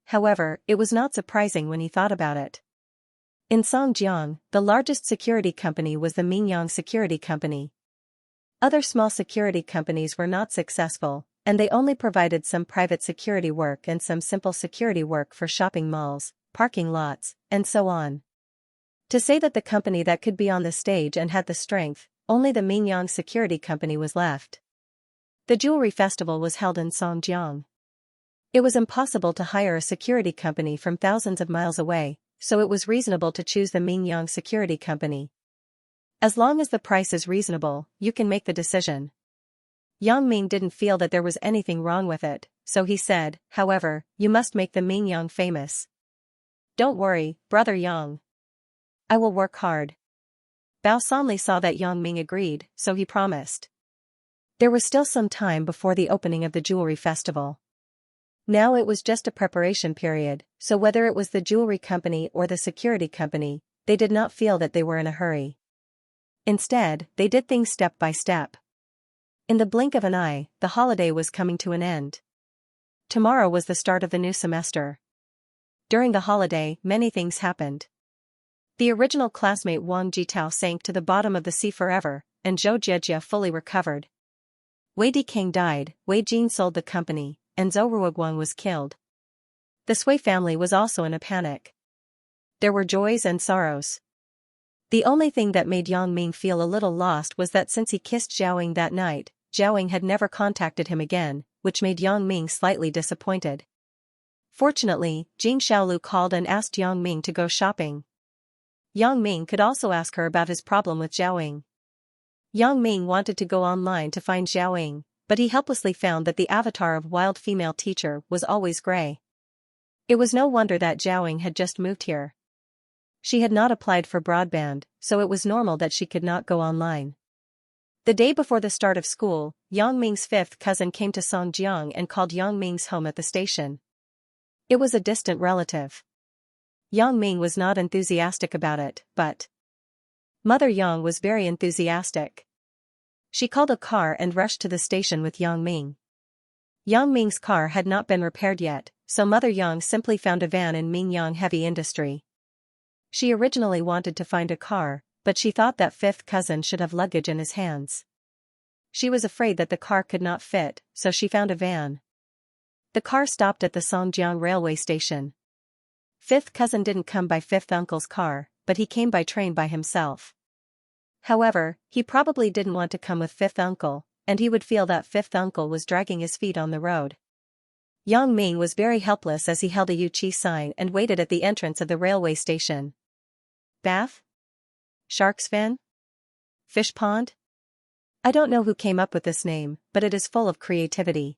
Speaker 1: However, it was not surprising when he thought about it. In Songjiang, the largest security company was the Mingyang Security Company. Other small security companies were not successful, and they only provided some private security work and some simple security work for shopping malls, parking lots, and so on. To say that the company that could be on the stage and had the strength, only the Mingyang Security Company was left. The jewelry festival was held in Songjiang. It was impossible to hire a security company from thousands of miles away, so it was reasonable to choose the Mingyang Security Company. As long as the price is reasonable, you can make the decision. Yang Ming didn't feel that there was anything wrong with it, so he said, "However, you must make the Mingyang famous." "Don't worry, brother Yang. I will work hard." Bao Sanli saw that Yang Ming agreed, so he promised. There was still some time before the opening of the jewelry festival. Now it was just a preparation period, so whether it was the jewelry company or the security company, they did not feel that they were in a hurry. Instead, they did things step by step. In the blink of an eye, the holiday was coming to an end. Tomorrow was the start of the new semester. During the holiday, many things happened. The original classmate Wang Jitao sank to the bottom of the sea forever, and Zhou Jiejia fully recovered. Wei Dikang died, Wei Jin sold the company, and Zhou Ruoguang was killed. The Sui family was also in a panic. There were joys and sorrows. The only thing that made Yang Ming feel a little lost was that since he kissed Zhaoying that night, Zhaoying had never contacted him again, which made Yang Ming slightly disappointed. Fortunately, Jing Xiaolu called and asked Yang Ming to go shopping. Yang Ming could also ask her about his problem with Zhaoying. Yang Ming wanted to go online to find Zhaoying, but he helplessly found that the avatar of wild female teacher was always gray. It was no wonder that Zhaoying had just moved here. She had not applied for broadband, so it was normal that she could not go online. The day before the start of school, Yang Ming's fifth cousin came to Songjiang and called Yang Ming's home at the station. It was a distant relative. Yang Ming was not enthusiastic about it, but Mother Yang was very enthusiastic. She called a car and rushed to the station with Yang Ming. Yang Ming's car had not been repaired yet, so Mother Yang simply found a van in Mingyang Heavy Industry. She originally wanted to find a car, but she thought that fifth cousin should have luggage in his hands. She was afraid that the car could not fit, so she found a van. The car stopped at the Songjiang railway station. Fifth cousin didn't come by fifth uncle's car, but he came by train by himself. However, he probably didn't want to come with fifth uncle, and he would feel that fifth uncle was dragging his feet on the road. Yang Ming was very helpless as he held a Yuqi sign and waited at the entrance of the railway station. Bath? Shark's fin? Fish pond? I don't know who came up with this name, but it is full of creativity.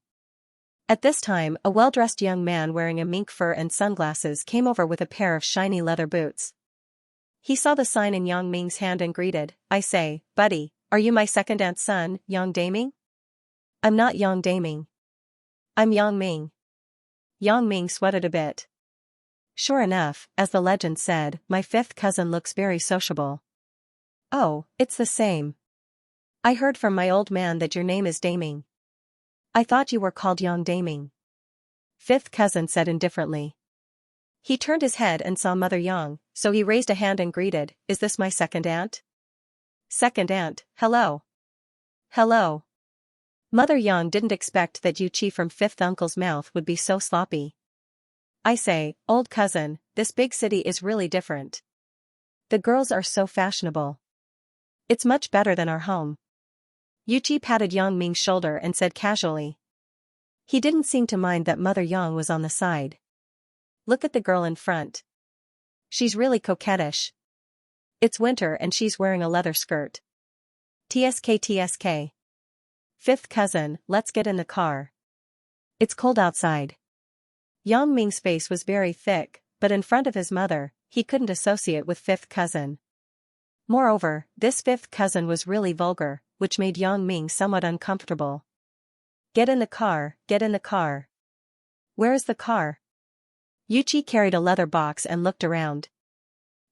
Speaker 1: At this time, a well-dressed young man wearing a mink fur and sunglasses came over with a pair of shiny leather boots. He saw the sign in Yang Ming's hand and greeted, "I say, buddy, are you my second aunt's son, Yang Daming?" "I'm not Yang Daming. I'm Yang Ming." Yang Ming sweated a bit. Sure enough, as the legend said, my fifth cousin looks very sociable. "Oh, it's the same. I heard from my old man that your name is Daming. I thought you were called Yang Daming," fifth cousin said indifferently. He turned his head and saw Mother Yang, so he raised a hand and greeted, "Is this my second aunt?" "Second aunt, hello." "Hello." Mother Yang didn't expect that Yuqi from fifth uncle's mouth would be so sloppy. "I say, old cousin, this big city is really different. The girls are so fashionable. It's much better than our home." Yuqi patted Yang Ming's shoulder and said casually. He didn't seem to mind that Mother Yang was on the side. "Look at the girl in front. She's really coquettish. It's winter and she's wearing a leather skirt. TSK TSK. Fifth cousin, let's get in the car. It's cold outside." Yang Ming's face was very thick, but in front of his mother, he couldn't associate with fifth cousin. Moreover, this fifth cousin was really vulgar, which made Yang Ming somewhat uncomfortable. "Get in the car, get in the car." "Where is the car?" Yuqi carried a leather box and looked around.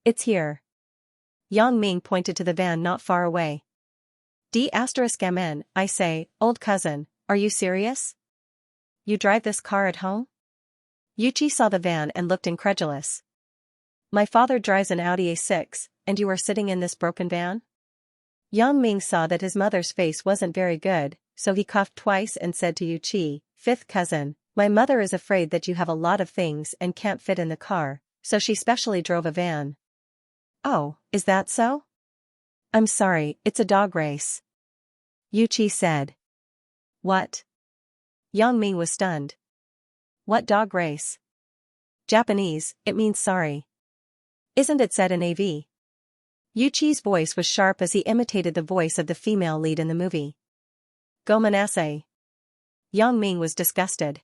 Speaker 1: "It's here." Yang Ming pointed to the van not far away. D***MN, I say, old cousin, are you serious? You drive this car at home? Yuqi saw the van and looked incredulous. "My father drives an Audi A6, and you are sitting in this broken van?" Yang Ming saw that his mother's face wasn't very good, so he coughed twice and said to Yuqi, "Fifth cousin, my mother is afraid that you have a lot of things and can't fit in the car, so she specially drove a van." "Oh, is that so? I'm sorry, it's a dog race," Yuqi said. "What?" Yang Ming was stunned. "What dog race?" Japanese, it means sorry. Isn't it said in AV? Yuqi's voice was sharp as he imitated the voice of the female lead in the movie. "Gomenase." Yang Ming was disgusted.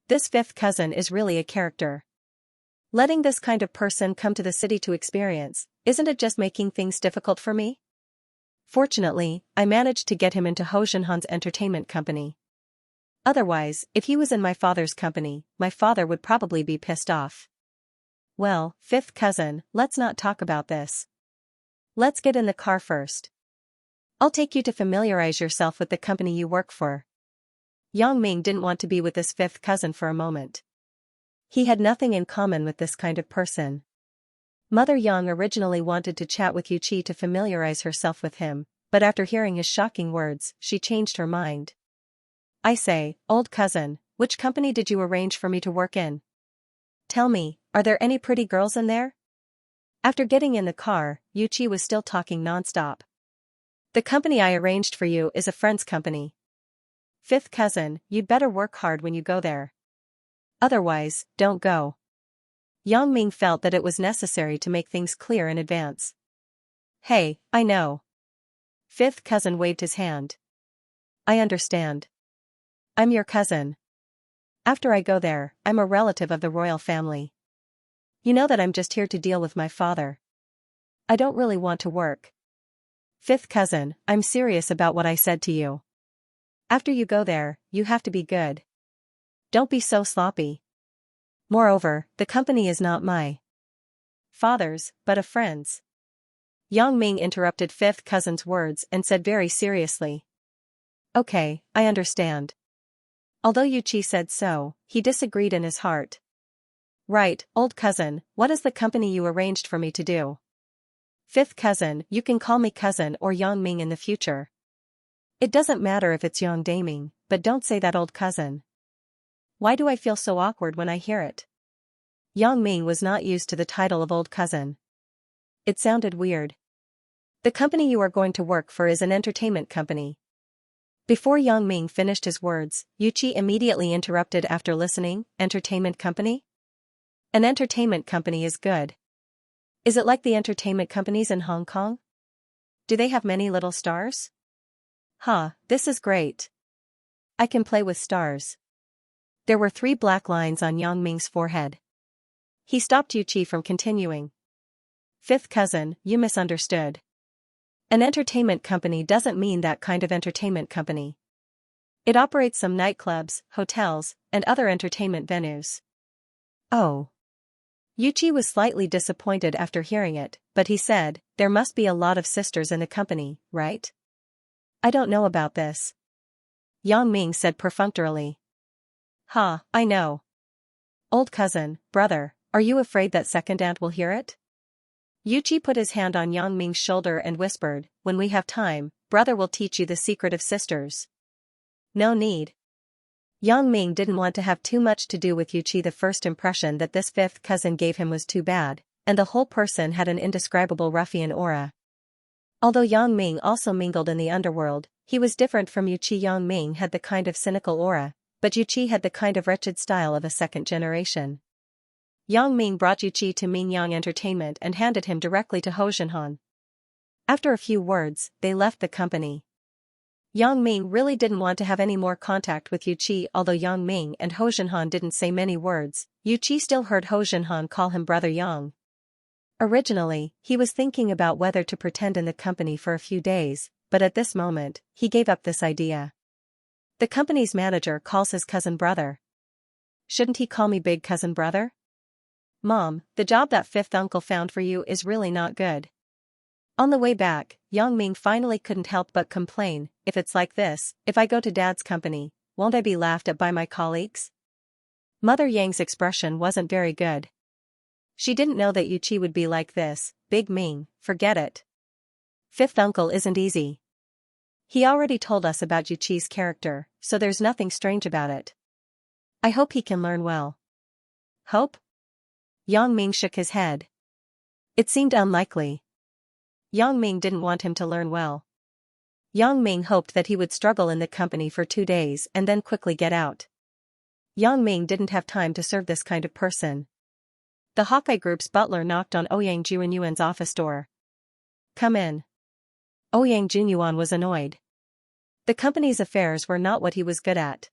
Speaker 1: This fifth cousin is really a character. Letting this kind of person come to the city to experience, isn't it just making things difficult for me? Fortunately, I managed to get him into Ho Jinhan's entertainment company. Otherwise, if he was in my father's company, my father would probably be pissed off. "Well, fifth cousin, let's not talk about this. Let's get in the car first. I'll take you to familiarize yourself with the company you work for." Yang Ming didn't want to be with this fifth cousin for a moment. He had nothing in common with this kind of person. Mother Yang originally wanted to chat with Yuqi to familiarize herself with him, but after hearing his shocking words, she changed her mind. "I say, old cousin, which company did you arrange for me to work in? Tell me, are there any pretty girls in there?" After getting in the car, Yuqi was still talking nonstop. "The company I arranged for you is a friend's company. Fifth cousin, you'd better work hard when you go there. Otherwise, don't go." Yang Ming felt that it was necessary to make things clear in advance. "Hey, I know." Fifth cousin waved his hand. "I understand. I'm your cousin. After I go there, I'm a relative of the royal family. You know that I'm just here to deal with my father. I don't really want to work. Fifth cousin, I'm serious about what I said to you. After you go there, you have to be good. Don't be so sloppy. Moreover, the company is not my father's, but a friend's." Yang Ming interrupted fifth cousin's words and said very seriously. "Okay, I understand." Although Yuqi said so, he disagreed in his heart. "Right, old cousin, what is the company you arranged for me to do?" "Fifth cousin, you can call me cousin or Yang Ming in the future." It doesn't matter if it's Yang Daming, but don't say that old cousin. Why do I feel so awkward when I hear it? Yang Ming was not used to the title of old cousin. It sounded weird. The company you are going to work for is an entertainment company. Before Yang Ming finished his words, Yuqi immediately interrupted after listening. Entertainment company? An entertainment company is good. Is it like the entertainment companies in Hong Kong? Do they have many little stars? This is great. I can play with stars. There were 3 black lines on Yang Ming's forehead. He stopped Yuqi from continuing. Fifth cousin, you misunderstood. An entertainment company doesn't mean that kind of entertainment company. It operates some nightclubs, hotels, and other entertainment venues. Oh. Yuqi was slightly disappointed after hearing it, but he said, there must be a lot of sisters in the company, right? I don't know about this. Yang Ming said perfunctorily. I know. Old cousin, brother, are you afraid that second aunt will hear it? Yuqi put his hand on Yang Ming's shoulder and whispered, when we have time, brother will teach you the secret of sisters. No need. Yang Ming didn't want to have too much to do with Yuqi. The first impression that this fifth cousin gave him was too bad, and the whole person had an indescribable ruffian aura. Although Yang Ming also mingled in the underworld, he was different from Yuqi. Yang Ming had the kind of cynical aura, but Yuqi had the kind of wretched style of a second generation. Yang Ming brought Yuqi to Mingyang Entertainment and handed him directly to Ho Zhenhan. After a few words, they left the company. Yang Ming really didn't want to have any more contact with Yuqi. Although Yang Ming and Ho Zhenhan didn't say many words, Yuqi still heard Ho Zhenhan call him Brother Yang. Originally, he was thinking about whether to pretend in the company for a few days, but at this moment, he gave up this idea. The company's manager calls his cousin brother. Shouldn't he call me big cousin brother? Mom, the job that fifth uncle found for you is really not good. On the way back, Yang Ming finally couldn't help but complain, if it's like this, if I go to Dad's company, won't I be laughed at by my colleagues? Mother Yang's expression wasn't very good. She didn't know that Yuqi would be like this. Big Ming, forget it. Fifth uncle isn't easy. He already told us about Yuqi's character, so there's nothing strange about it. I hope he can learn well. Hope? Yang Ming shook his head. It seemed unlikely. Yang Ming didn't want him to learn well. Yang Ming hoped that he would struggle in the company for 2 days and then quickly get out. Yang Ming didn't have time to serve this kind of person. The Hawkeye Group's butler knocked on Ouyang Junyuan's office door. Come in. Ouyang Junyuan was annoyed. The company's affairs were not what he was good at.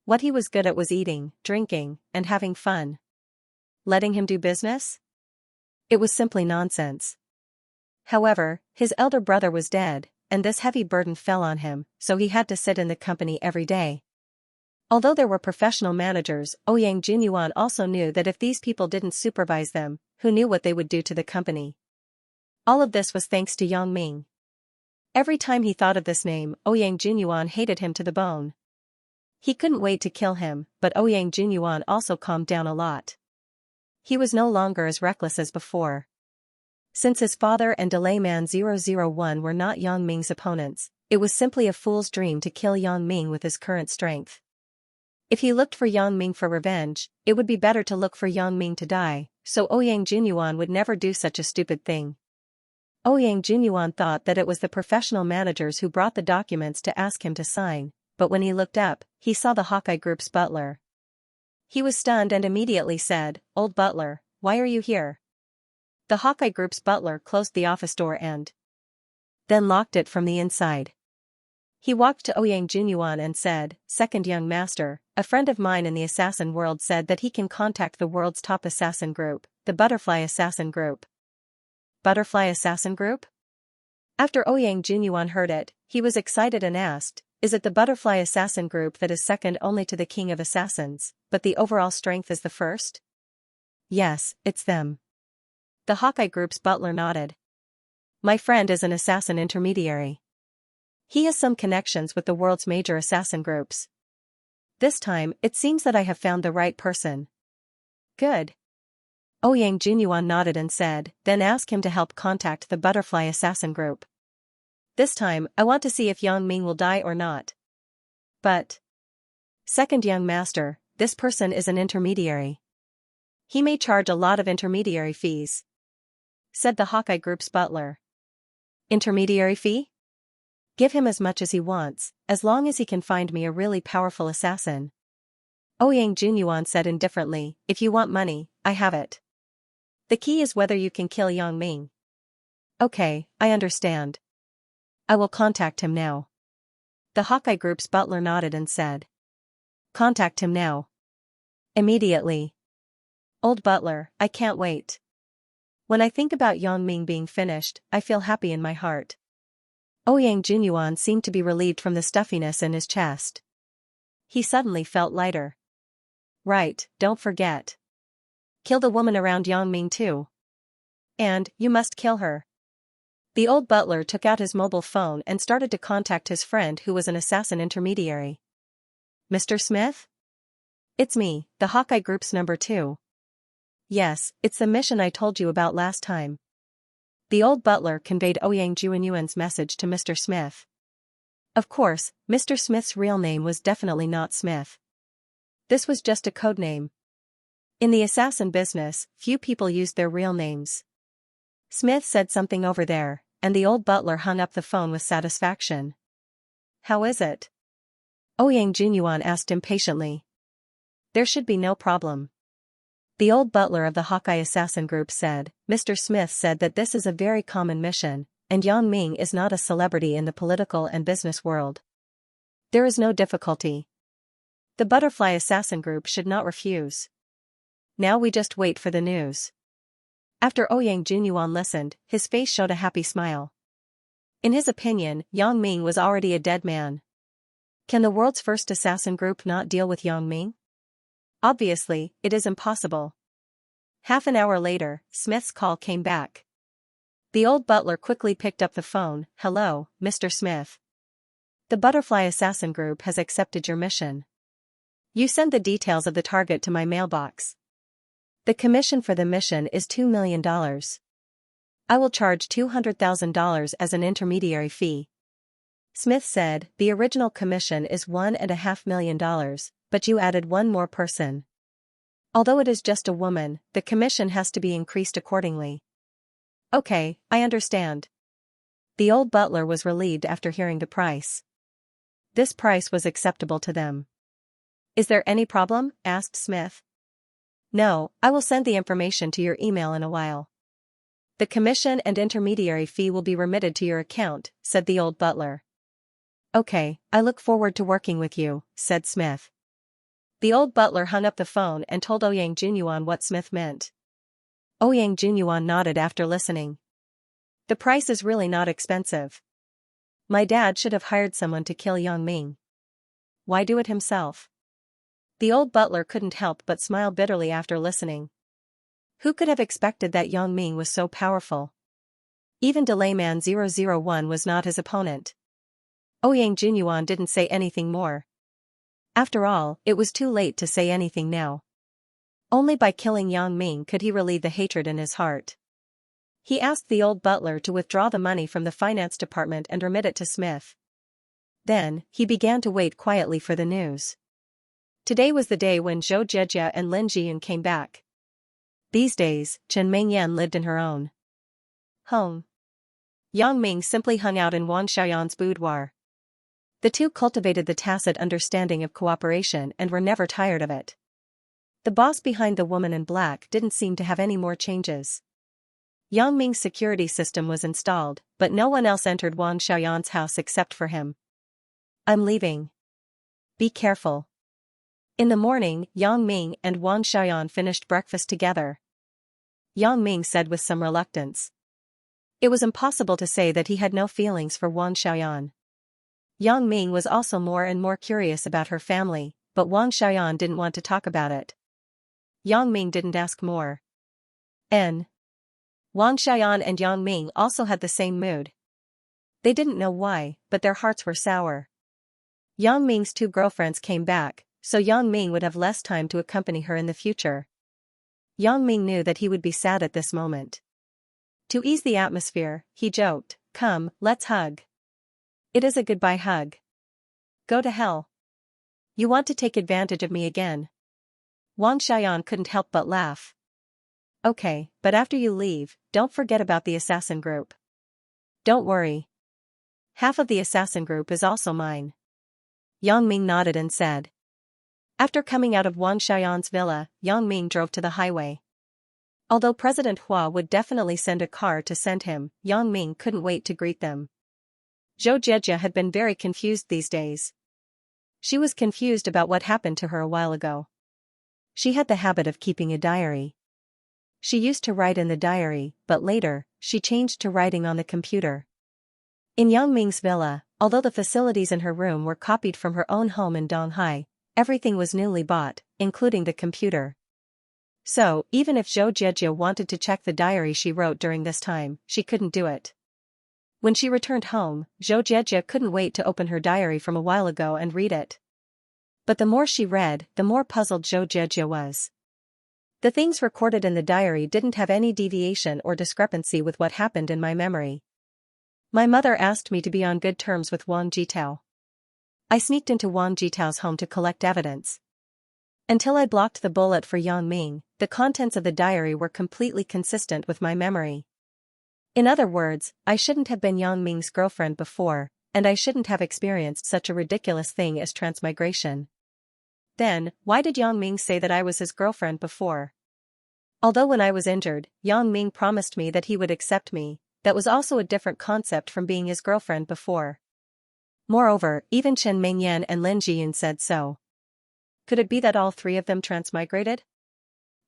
Speaker 1: What he was good at was eating, drinking, and having fun. Letting him do business? It was simply nonsense. However, his elder brother was dead, and this heavy burden fell on him, so he had to sit in the company every day. Although there were professional managers, Ouyang Junyuan also knew that if these people didn't supervise them, who knew what they would do to the company? All of this was thanks to Yang Ming. Every time he thought of this name, Ouyang Junyuan hated him to the bone. He couldn't wait to kill him, but Ouyang Junyuan also calmed down a lot. He was no longer as reckless as before. Since his father and Delayman 001 were not Yang Ming's opponents, it was simply a fool's dream to kill Yang Ming with his current strength. If he looked for Yang Ming for revenge, it would be better to look for Yang Ming to die, so Ouyang Junyuan would never do such a stupid thing. Ouyang Junyuan thought that it was the professional managers who brought the documents to ask him to sign, but when he looked up, he saw the Hawkeye Group's butler. He was stunned and immediately said, "Old butler, why are you here?" The Hawkeye Group's butler closed the office door and then locked it from the inside. He walked to Ouyang Junyuan and said, "Second young master, a friend of mine in the assassin world said that he can contact the world's top assassin group, the Butterfly Assassin Group." Butterfly Assassin Group? After Ouyang Junyuan heard it, he was excited and asked, "Is it the Butterfly Assassin Group that is second only to the King of Assassins, but the overall strength is the first?" "Yes, it's them." The Hawkeye Group's butler nodded. "My friend is an assassin intermediary. He has some connections with the world's major assassin groups. This time, it seems that I have found the right person." "Good." Ouyang Junyuan nodded and said, "Then ask him to help contact the Butterfly Assassin Group." This time, I want to see if Yang Ming will die or not. But. Second young master, this person is an intermediary. He may charge a lot of intermediary fees, said the Hawkeye Group's butler. Intermediary fee? Give him as much as he wants, as long as he can find me a really powerful assassin. Ouyang Junyuan said indifferently, if you want money, I have it. The key is whether you can kill Yang Ming. Okay, I understand. I will contact him now. The Hawkeye Group's butler nodded and said. Contact him now. Immediately. Old butler, I can't wait. When I think about Yang Ming being finished, I feel happy in my heart. Ouyang Junyuan seemed to be relieved from the stuffiness in his chest. He suddenly felt lighter. Right, don't forget. Kill the woman around Yang Ming too. And, you must kill her. The old butler took out his mobile phone and started to contact his friend who was an assassin intermediary. Mr. Smith? It's me, the Hawkeye Group's number 2. Yes, it's the mission I told you about last time. The old butler conveyed Ouyang Junyuan's message to Mr. Smith. Of course, Mr. Smith's real name was definitely not Smith. This was just a code name. In the assassin business, few people used their real names. Smith said something over there, and the old butler hung up the phone with satisfaction. How is it? Ouyang Junyuan asked impatiently. There should be no problem. The old butler of the Hawkeye Assassin Group said, Mr. Smith said that this is a very common mission, and Yang Ming is not a celebrity in the political and business world. There is no difficulty. The Butterfly Assassin Group should not refuse. Now we just wait for the news. After Ouyang Junyuan listened, his face showed a happy smile. In his opinion, Yang Ming was already a dead man. Can the world's first assassin group not deal with Yang Ming? Obviously, it is impossible. Half an hour later, Smith's call came back. The old butler quickly picked up the phone. Hello, Mr. Smith. The Butterfly Assassin Group has accepted your mission. You send the details of the target to my mailbox. The commission for the mission is $2 million. I will charge $200,000 as an intermediary fee. Smith said, the original commission is $1.5 million, but you added one more person. Although it is just a woman, the commission has to be increased accordingly. Okay, I understand. The old butler was relieved after hearing the price. This price was acceptable to them. Is there any problem? Asked Smith. No, I will send the information to your email in a while. The commission and intermediary fee will be remitted to your account, said the old butler. Okay, I look forward to working with you, said Smith. The old butler hung up the phone and told Ouyang Junyuan what Smith meant. Ouyang Junyuan nodded after listening. The price is really not expensive. My dad should have hired someone to kill Yang Ming. Why do it himself? The old butler couldn't help but smile bitterly after listening. Who could have expected that Yang Ming was so powerful? Even Delayman 001 was not his opponent. Ouyang Junyuan didn't say anything more. After all, it was too late to say anything now. Only by killing Yang Ming could he relieve the hatred in his heart. He asked the old butler to withdraw the money from the finance department and remit it to Smith. Then, he began to wait quietly for the news. Today was the day when Zhou Jejia and Lin Jiyun came back. These days, Chen Mengyan lived in her own home. Yang Ming simply hung out in Wang Xiaoyan's boudoir. The two cultivated the tacit understanding of cooperation and were never tired of it. The boss behind the woman in black didn't seem to have any more changes. Yang Ming's security system was installed, but no one else entered Wang Xiaoyan's house except for him. I'm leaving. Be careful. In the morning, Yang Ming and Wang Xiaoyan finished breakfast together. Yang Ming said with some reluctance. It was impossible to say that he had no feelings for Wang Xiaoyan. Yang Ming was also more and more curious about her family, but Wang Xiaoyan didn't want to talk about it. Yang Ming didn't ask more. Wang Xiaoyan and Yang Ming also had the same mood. They didn't know why, but their hearts were sour. Yang Ming's two girlfriends came back, so Yang Ming would have less time to accompany her in the future. Yang Ming knew that he would be sad at this moment. To ease the atmosphere, he joked, "Come, let's hug." It is a goodbye hug. Go to hell. You want to take advantage of me again. Wang Xiaoyan couldn't help but laugh. Okay, but after you leave, don't forget about the assassin group. Don't worry. Half of the assassin group is also mine. Yang Ming nodded and said. After coming out of Wang Xiaoyan's villa, Yang Ming drove to the highway. Although President Hua would definitely send a car to send him, Yang Ming couldn't wait to greet them. Zhou Jieji had been very confused these days. She was confused about what happened to her a while ago. She had the habit of keeping a diary. She used to write in the diary, but later, she changed to writing on the computer. In Yang Ming's villa, although the facilities in her room were copied from her own home in Donghai, everything was newly bought, including the computer. So, even if Zhou Jieji wanted to check the diary she wrote during this time, she couldn't do it. When she returned home, Zhou Jieji couldn't wait to open her diary from a while ago and read it. But the more she read, the more puzzled Zhou Jieji was. The things recorded in the diary didn't have any deviation or discrepancy with what happened in my memory. My mother asked me to be on good terms with Wang Jitao. I sneaked into Wang Jitao's home to collect evidence. Until I blocked the bullet for Yang Ming, the contents of the diary were completely consistent with my memory. In other words, I shouldn't have been Yang Ming's girlfriend before, and I shouldn't have experienced such a ridiculous thing as transmigration. Then, why did Yang Ming say that I was his girlfriend before? Although when I was injured, Yang Ming promised me that he would accept me, that was also a different concept from being his girlfriend before. Moreover, even Chen Mingyan and Lin Jiyun said so. Could it be that all three of them transmigrated?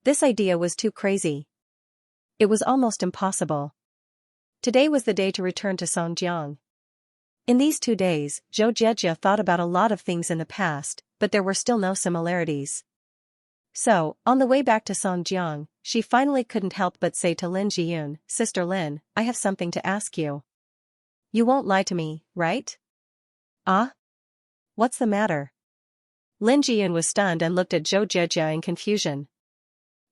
Speaker 1: This idea was too crazy. It was almost impossible. Today was the day to return to Songjiang. In these 2 days, Zhou Jieji thought about a lot of things in the past, but there were still no similarities. So, on the way back to Songjiang, she finally couldn't help but say to Lin Jiyun, Sister Lin, I have something to ask you. You won't lie to me, right? Ah? What's the matter? Lin Jiyun was stunned and looked at Zhou Jieji in confusion.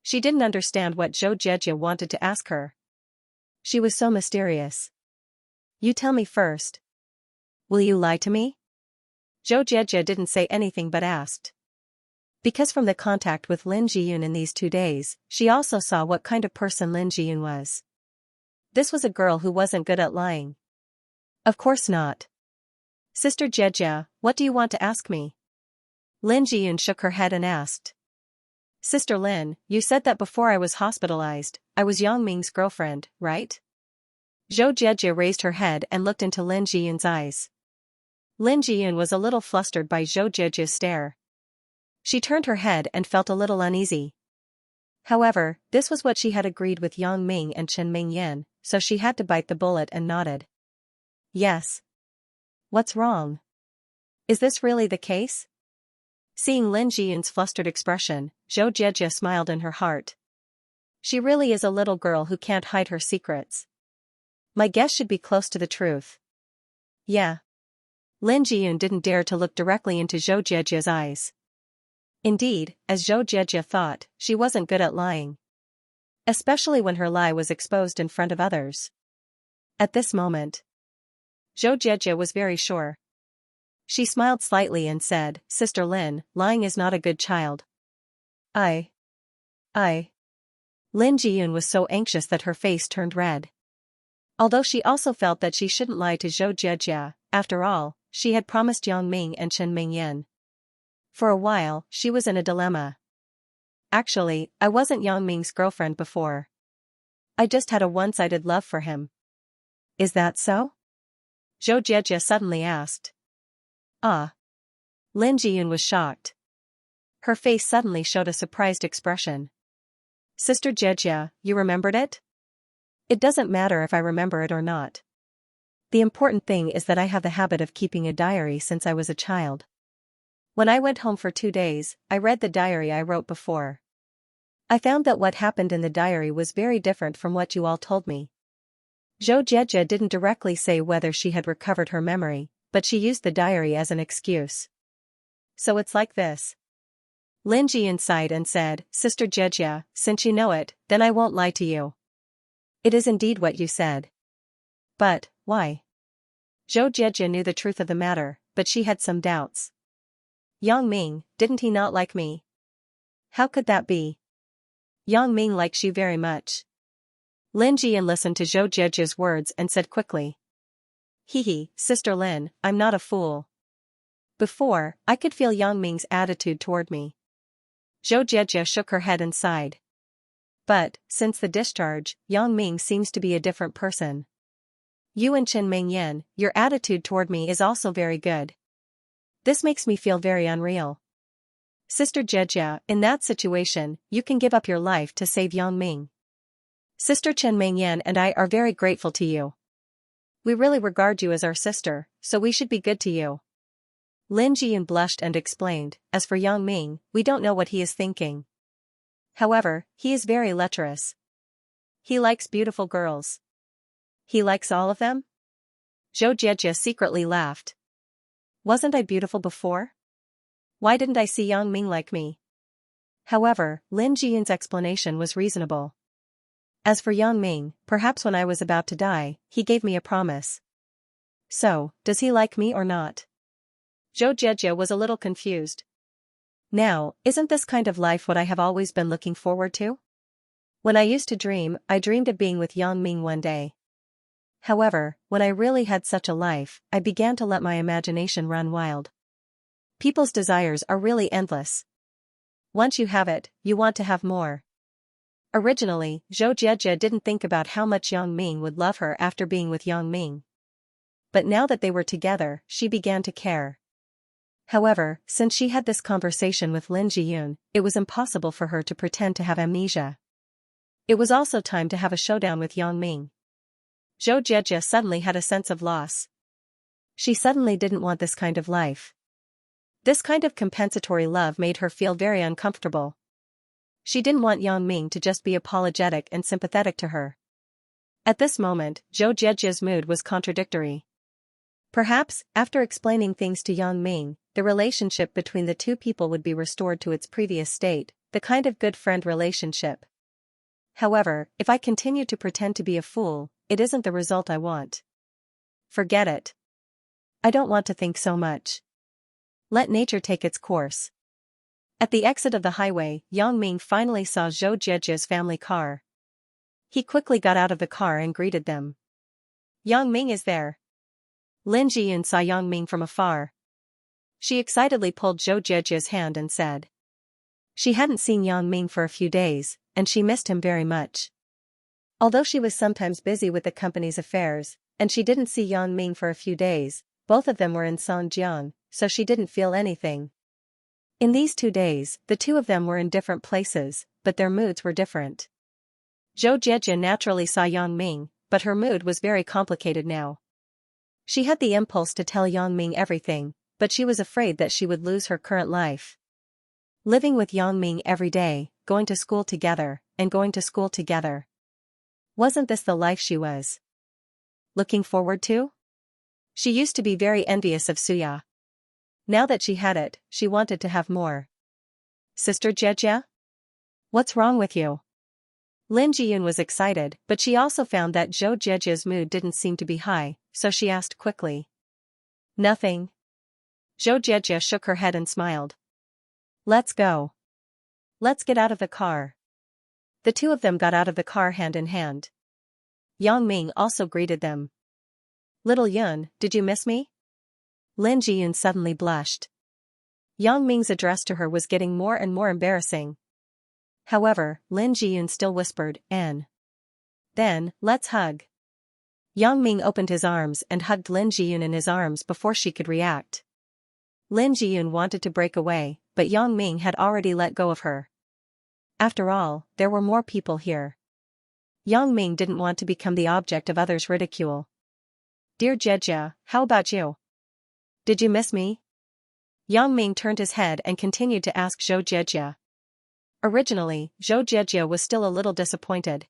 Speaker 1: She didn't understand what Zhou Jieji wanted to ask her. She was so mysterious. You tell me first. Will you lie to me? Zhou Jieji didn't say anything but asked. Because from the contact with Lin Jiyun in these 2 days, she also saw what kind of person Lin Jiyun was. This was a girl who wasn't good at lying. Of course not. Sister Jieji, what do you want to ask me? Lin Jiyun shook her head and asked. Sister Lin, you said that before I was hospitalized, I was Yang Ming's girlfriend, right? Zhou Jieji raised her head and looked into Lin Jiyun's eyes. Lin Jiyun was a little flustered by Zhou Jieji's stare. She turned her head and felt a little uneasy. However, this was what she had agreed with Yang Ming and Chen Mingyan, so she had to bite the bullet and nodded. Yes. What's wrong? Is this really the case? Seeing Lin Jiyun's flustered expression, Zhou Jieji smiled in her heart. She really is a little girl who can't hide her secrets. My guess should be close to the truth. Yeah. Lin Jiyun didn't dare to look directly into Zhou Jieji's eyes. Indeed, as Zhou Jieji thought, she wasn't good at lying. Especially when her lie was exposed in front of others. At this moment, Zhou Jieji was very sure. She smiled slightly and said, Sister Lin, lying is not a good child. I. Lin Jiyun was so anxious that her face turned red. Although she also felt that she shouldn't lie to Zhou Jieji, after all, she had promised Yang Ming and Chen Mingyan. For a while, she was in a dilemma. Actually, I wasn't Yang Ming's girlfriend before. I just had a one-sided love for him. Is that so? Zhou Jieji suddenly asked. Ah. Lin Jiyun was shocked. Her face suddenly showed a surprised expression. Sister Jieji, you remembered it? It doesn't matter if I remember it or not. The important thing is that I have the habit of keeping a diary since I was a child. When I went home for 2 days, I read the diary I wrote before. I found that what happened in the diary was very different from what you all told me. Zhou Jieji didn't directly say whether she had recovered her memory, but she used the diary as an excuse. So it's like this. Lin Jiyun sighed and said, Sister Jieji, since you know it, then I won't lie to you. It is indeed what you said. But, why? Zhou Jieji knew the truth of the matter, but she had some doubts. Yang Ming, didn't he not like me? How could that be? Yang Ming likes you very much. Lin Jian listened to Zhou Jieji's words and said quickly. Hee, Sister Lin, I'm not a fool. Before, I could feel Yang Ming's attitude toward me. Zhou Jieji shook her head and sighed. But, since the discharge, Yang Ming seems to be a different person. You and Chen Mingyan, your attitude toward me is also very good. This makes me feel very unreal. Sister Jieji, in that situation, you can give up your life to save Yang Ming. Sister Chen Mingyan and I are very grateful to you. We really regard you as our sister, so we should be good to you. Lin Jian blushed and explained, as for Yang Ming, we don't know what he is thinking. However, he is very lecherous. He likes beautiful girls. He likes all of them? Zhou Jieji secretly laughed. Wasn't I beautiful before? Why didn't I see Yang Ming like me? However, Lin Jian's explanation was reasonable. As for Yang Ming, perhaps when I was about to die, he gave me a promise. So, does he like me or not? Zhou Jieji was a little confused. Now, isn't this kind of life what I have always been looking forward to? When I used to dream, I dreamed of being with Yang Ming one day. However, when I really had such a life, I began to let my imagination run wild. People's desires are really endless. Once you have it, you want to have more. Originally, Zhou Jieji didn't think about how much Yang Ming would love her after being with Yang Ming. But now that they were together, she began to care. However, since she had this conversation with Lin Jiyun, it was impossible for her to pretend to have amnesia. It was also time to have a showdown with Yang Ming. Zhou Jieji suddenly had a sense of loss. She suddenly didn't want this kind of life. This kind of compensatory love made her feel very uncomfortable. She didn't want Yang Ming to just be apologetic and sympathetic to her. At this moment, Zhou Jieji's mood was contradictory. Perhaps, after explaining things to Yang Ming, the relationship between the two people would be restored to its previous state, the kind of good friend relationship. However, if I continue to pretend to be a fool, it isn't the result I want. Forget it. I don't want to think so much. Let nature take its course. At the exit of the highway, Yang Ming finally saw Zhou Jieji's family car. He quickly got out of the car and greeted them. Yang Ming is there. Lin Jiyun saw Yang Ming from afar. She excitedly pulled Zhou Jieji's hand and said. She hadn't seen Yang Ming for a few days, and she missed him very much. Although she was sometimes busy with the company's affairs, and she didn't see Yang Ming for a few days, both of them were in Songjiang, so she didn't feel anything. In these 2 days, the two of them were in different places, but their moods were different. Zhou Jieji naturally saw Yang Ming, but her mood was very complicated now. She had the impulse to tell Yang Ming everything, but she was afraid that she would lose her current life. Living with Yang Ming every day, going to school together, and going to school together. Wasn't this the life she was looking forward to? She used to be very envious of Suya. Now that she had it, she wanted to have more. Sister Jieji? What's wrong with you? Lin Jiyun was excited, but she also found that Zhou Jieji's mood didn't seem to be high, so she asked quickly. Nothing. Zhou Jieji shook her head and smiled. Let's go. Let's get out of the car. The two of them got out of the car hand in hand. Yang Ming also greeted them. Little Yun, did you miss me? Lin Jiyun suddenly blushed. Yang Ming's address to her was getting more and more embarrassing. However, Lin Jiyun still whispered, N. Then, let's hug. Yang Ming opened his arms and hugged Lin Jiyun in his arms before she could react. Lin Jiyun wanted to break away, but Yang Ming had already let go of her. After all, there were more people here. Yang Ming didn't want to become the object of others' ridicule. Dear Jieji, how about you? Did you miss me? Yang Ming turned his head and continued to ask Zhou Jieji. Originally, Zhou Jieji was still a little disappointed.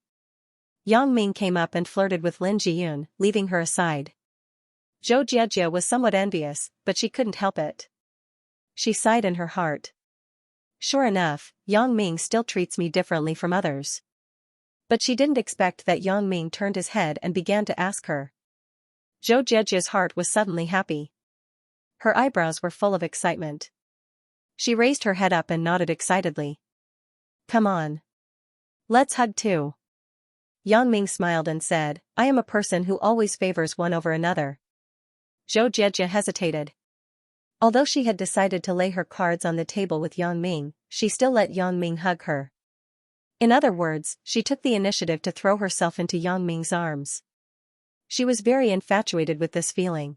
Speaker 1: Yang Ming came up and flirted with Lin Jiyun, leaving her aside. Zhou Jieji was somewhat envious, but she couldn't help it. She sighed in her heart. Sure enough, Yang Ming still treats me differently from others. But she didn't expect that Yang Ming turned his head and began to ask her. Zhou Jiejia's heart was suddenly happy. Her eyebrows were full of excitement. She raised her head up and nodded excitedly. Come on. Let's hug too. Yang Ming smiled and said, I am a person who always favors one over another. Zhou Jiejia hesitated. Although she had decided to lay her cards on the table with Yang Ming, she still let Yang Ming hug her. In other words, she took the initiative to throw herself into Yang Ming's arms. She was very infatuated with this feeling.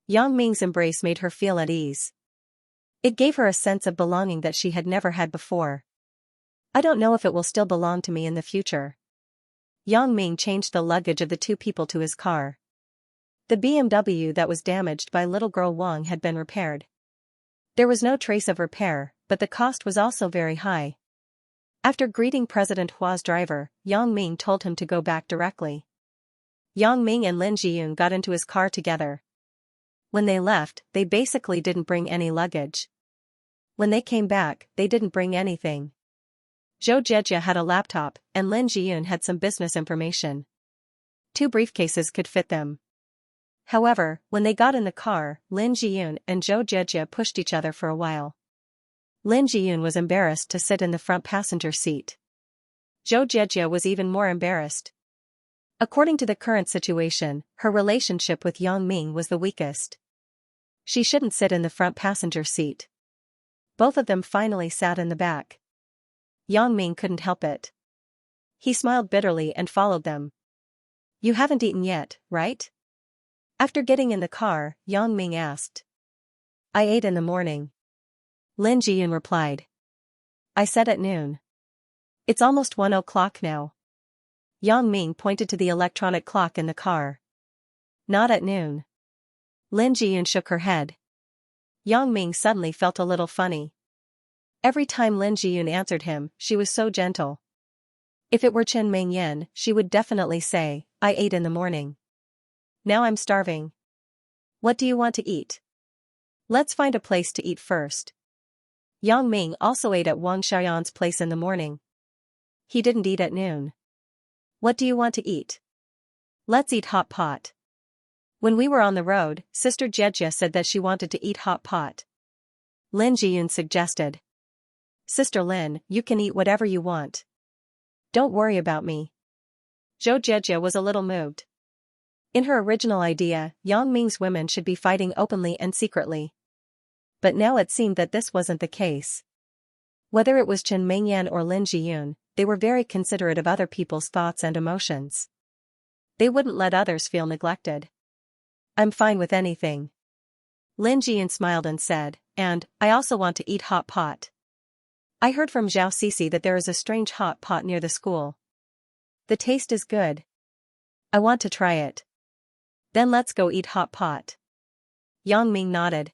Speaker 1: Yang Ming's embrace made her feel at ease. It gave her a sense of belonging that she had never had before. I don't know if it will still belong to me in the future. Yang Ming changed the luggage of the two people to his car. The BMW that was damaged by little girl Wang had been repaired. There was no trace of repair, but the cost was also very high. After greeting President Hua's driver, Yang Ming told him to go back directly. Yang Ming and Lin Jiyun got into his car together. When they left, they basically didn't bring any luggage. When they came back, they didn't bring anything. Zhou Jiejia had a laptop, and Lin Jiyun had some business information. 2 briefcases could fit them. However, when they got in the car, Lin Jiyun and Zhou Jiejia pushed each other for a while. Lin Jiyun was embarrassed to sit in the front passenger seat. Zhou Jiejia was even more embarrassed. According to the current situation, her relationship with Yang Ming was the weakest. She shouldn't sit in the front passenger seat. Both of them finally sat in the back. Yang Ming couldn't help it. He smiled bitterly and followed them. You haven't eaten yet, right? After getting in the car, Yang Ming asked. I ate in the morning. Lin Jiyun replied. I said at noon. It's almost 1 o'clock now. Yang Ming pointed to the electronic clock in the car. Not at noon. Lin Jiyun shook her head. Yang Ming suddenly felt a little funny. Every time Lin Jiyun answered him, she was so gentle. If it were Chen Mingyan, she would definitely say, I ate in the morning. Now I'm starving. What do you want to eat? Let's find a place to eat first. Yang Ming also ate at Wang Xiaoyan's place in the morning. He didn't eat at noon. What do you want to eat? Let's eat hot pot. When we were on the road, Sister Jiejia said that she wanted to eat hot pot. Lin Jiyun suggested. Sister Lin, you can eat whatever you want. Don't worry about me. Zhou Jiejia was a little moved. In her original idea, Yang Ming's women should be fighting openly and secretly. But now it seemed that this wasn't the case. Whether it was Chen Mingyan or Lin Jiyun, they were very considerate of other people's thoughts and emotions. They wouldn't let others feel neglected. I'm fine with anything. Lin Jiyun smiled and said, and, I also want to eat hot pot. I heard from Zhao Sisi that there is a strange hot pot near the school. The taste is good. I want to try it. Then let's go eat hot pot. Yang Ming nodded.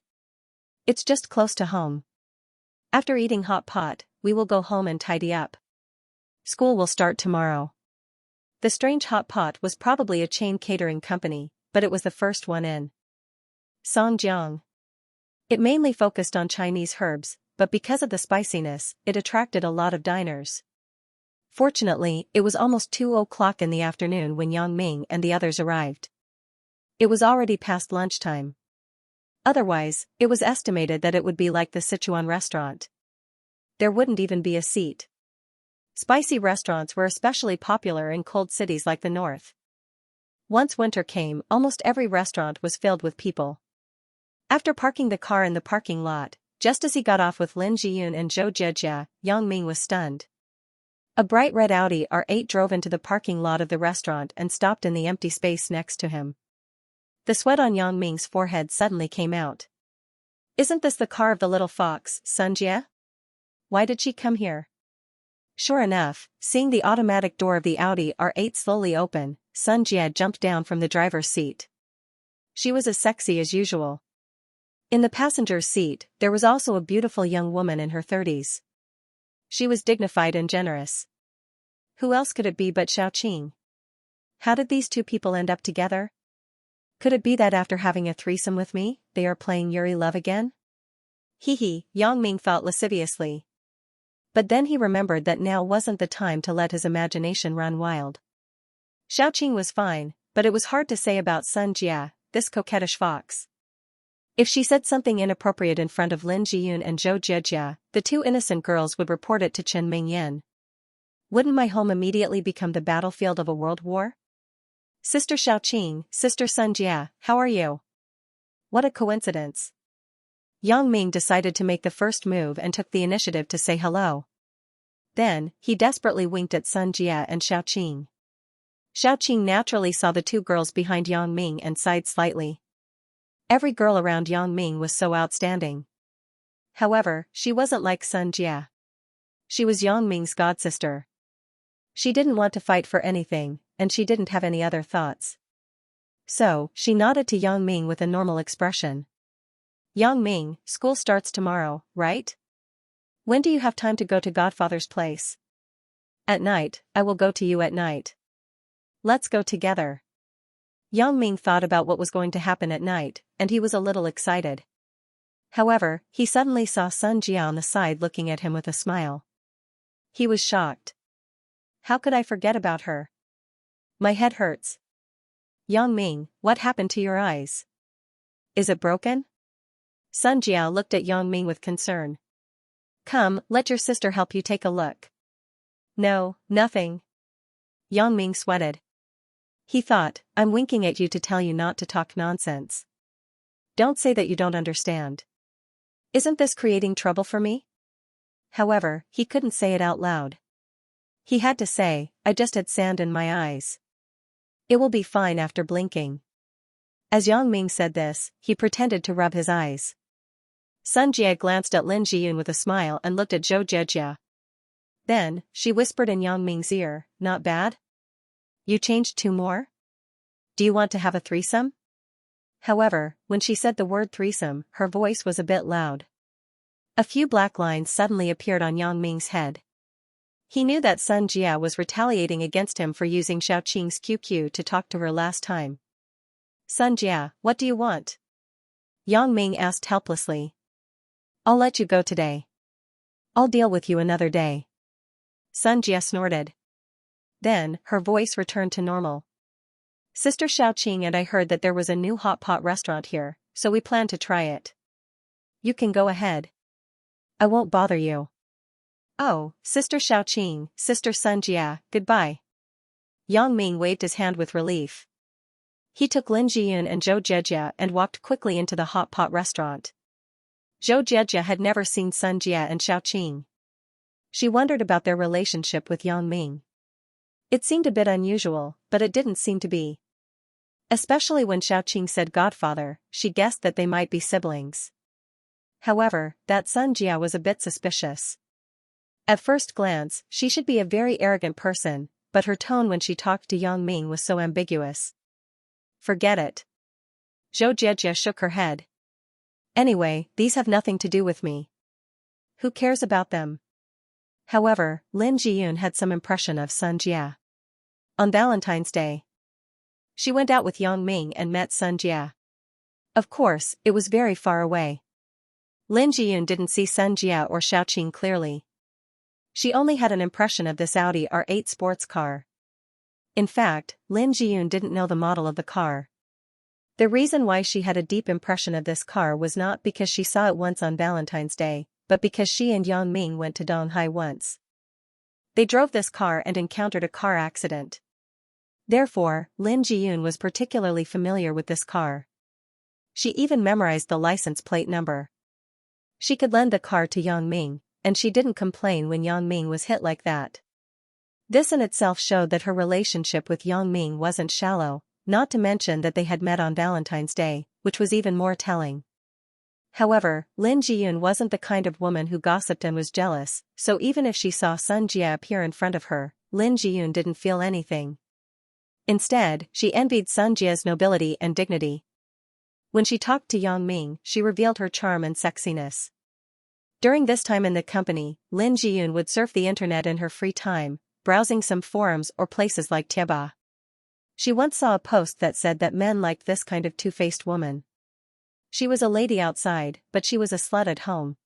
Speaker 1: It's just close to home. After eating hot pot, we will go home and tidy up. School will start tomorrow. The strange hot pot was probably a chain catering company, but it was the first one in Songjiang. It mainly focused on Chinese herbs, but because of the spiciness, it attracted a lot of diners. Fortunately, it was almost 2 o'clock in the afternoon when Yang Ming and the others arrived. It was already past lunchtime. Otherwise, it was estimated that it would be like the Sichuan restaurant. There wouldn't even be a seat. Spicy restaurants were especially popular in cold cities like the north. Once winter came, almost every restaurant was filled with people. After parking the car in the parking lot, just as he got off with Lin Jiyun and Zhou Jiejia, Yang Ming was stunned. A bright red Audi R8 drove into the parking lot of the restaurant and stopped in the empty space next to him. The sweat on Yang Ming's forehead suddenly came out. Isn't this the car of the little fox, Xianxia? Why did she come here? Sure enough, seeing the automatic door of the Audi R8 slowly open, Xianxia jumped down from the driver's seat. She was as sexy as usual. In the passenger's seat, there was also a beautiful young woman in her 30s. She was dignified and generous. Who else could it be but Xiaoqing? How did these two people end up together? Could it be that after having a threesome with me, they are playing Yuri Love again? Hee, Yang Ming felt lasciviously. But then he remembered that now wasn't the time to let his imagination run wild. Xiaoqing was fine, but it was hard to say about Xianxia, this coquettish fox. If she said something inappropriate in front of Lin Jiyun and Zhou Jiejia, the two innocent girls would report it to Chen Mingyan. Wouldn't my home immediately become the battlefield of a world war? Sister Xiaoqing, Sister Xianxia, how are you? What a coincidence. Yang Ming decided to make the first move and took the initiative to say hello. Then, he desperately winked at Xianxia and Xiaoqing. Xiaoqing naturally saw the two girls behind Yang Ming and sighed slightly. Every girl around Yang Ming was so outstanding. However, she wasn't like Xianxia. She was Yang Ming's godsister. She didn't want to fight for anything, and she didn't have any other thoughts. So, she nodded to Yang Ming with a normal expression. Yang Ming, school starts tomorrow, right? When do you have time to go to Godfather's place? At night, I will go to you at night. Let's go together. Yang Ming thought about what was going to happen at night, and he was a little excited. However, he suddenly saw Xianxia on the side looking at him with a smile. He was shocked. How could I forget about her? My head hurts. Yang Ming, what happened to your eyes? Is it broken? Xianxia looked at Yang Ming with concern. Come, let your sister help you take a look. No, nothing. Yang Ming sweated. He thought, I'm winking at you to tell you not to talk nonsense. Don't say that you don't understand. Isn't this creating trouble for me? However, he couldn't say it out loud. He had to say, I just had sand in my eyes. It will be fine after blinking. As Yang Ming said this, he pretended to rub his eyes. Xianxia glanced at Lin Jiyun with a smile and looked at Zhou Jiejia. Then, she whispered in Yang Ming's ear, not bad? You changed 2 more? Do you want to have a threesome? However, when she said the word threesome, her voice was a bit loud. A few black lines suddenly appeared on Yang Ming's head. He knew that Xianxia was retaliating against him for using Xiaoqing's QQ to talk to her last time. Xianxia, what do you want? Yang Ming asked helplessly. I'll let you go today. I'll deal with you another day. Xianxia snorted. Then, her voice returned to normal. Sister Xiaoqing and I heard that there was a new hot pot restaurant here, so we plan to try it. You can go ahead. I won't bother you. Oh, Sister Xiaoqing, Sister Xianxia, goodbye. Yang Ming waved his hand with relief. He took Lin Jiyun and Zhou Jiejia and walked quickly into the hot pot restaurant. Zhou Jiejia had never seen Xianxia and Xiaoqing. She wondered about their relationship with Yang Ming. It seemed a bit unusual, but it didn't seem to be. Especially when Xiaoqing said godfather, she guessed that they might be siblings. However, that Xianxia was a bit suspicious. At first glance, she should be a very arrogant person, but her tone when she talked to Yang Ming was so ambiguous. Forget it. Zhou Jiejia shook her head. Anyway, these have nothing to do with me. Who cares about them? However, Lin Jiyun had some impression of Xianxia. On Valentine's Day, she went out with Yang Ming and met Xianxia. Of course, it was very far away. Lin Jiyun didn't see Xianxia or Xiaoqing clearly. She only had an impression of this Audi R8 sports car. In fact, Lin Jiyun didn't know the model of the car. The reason why she had a deep impression of this car was not because she saw it once on Valentine's Day, but because she and Yang Ming went to Donghai once. They drove this car and encountered a car accident. Therefore, Lin Jiyun was particularly familiar with this car. She even memorized the license plate number. She could lend the car to Yang Ming, and she didn't complain when Yang Ming was hit like that. This in itself showed that her relationship with Yang Ming wasn't shallow, not to mention that they had met on Valentine's Day, which was even more telling. However, Lin Jiyun wasn't the kind of woman who gossiped and was jealous, so even if she saw Xianxia appear in front of her, Lin Jiyun didn't feel anything. Instead, she envied Xianxia's nobility and dignity. When she talked to Yang Ming, she revealed her charm and sexiness. During this time in the company, Lin Jiyun would surf the internet in her free time, browsing some forums or places like Tieba. She once saw a post that said that men liked this kind of two-faced woman. She was a lady outside, but she was a slut at home.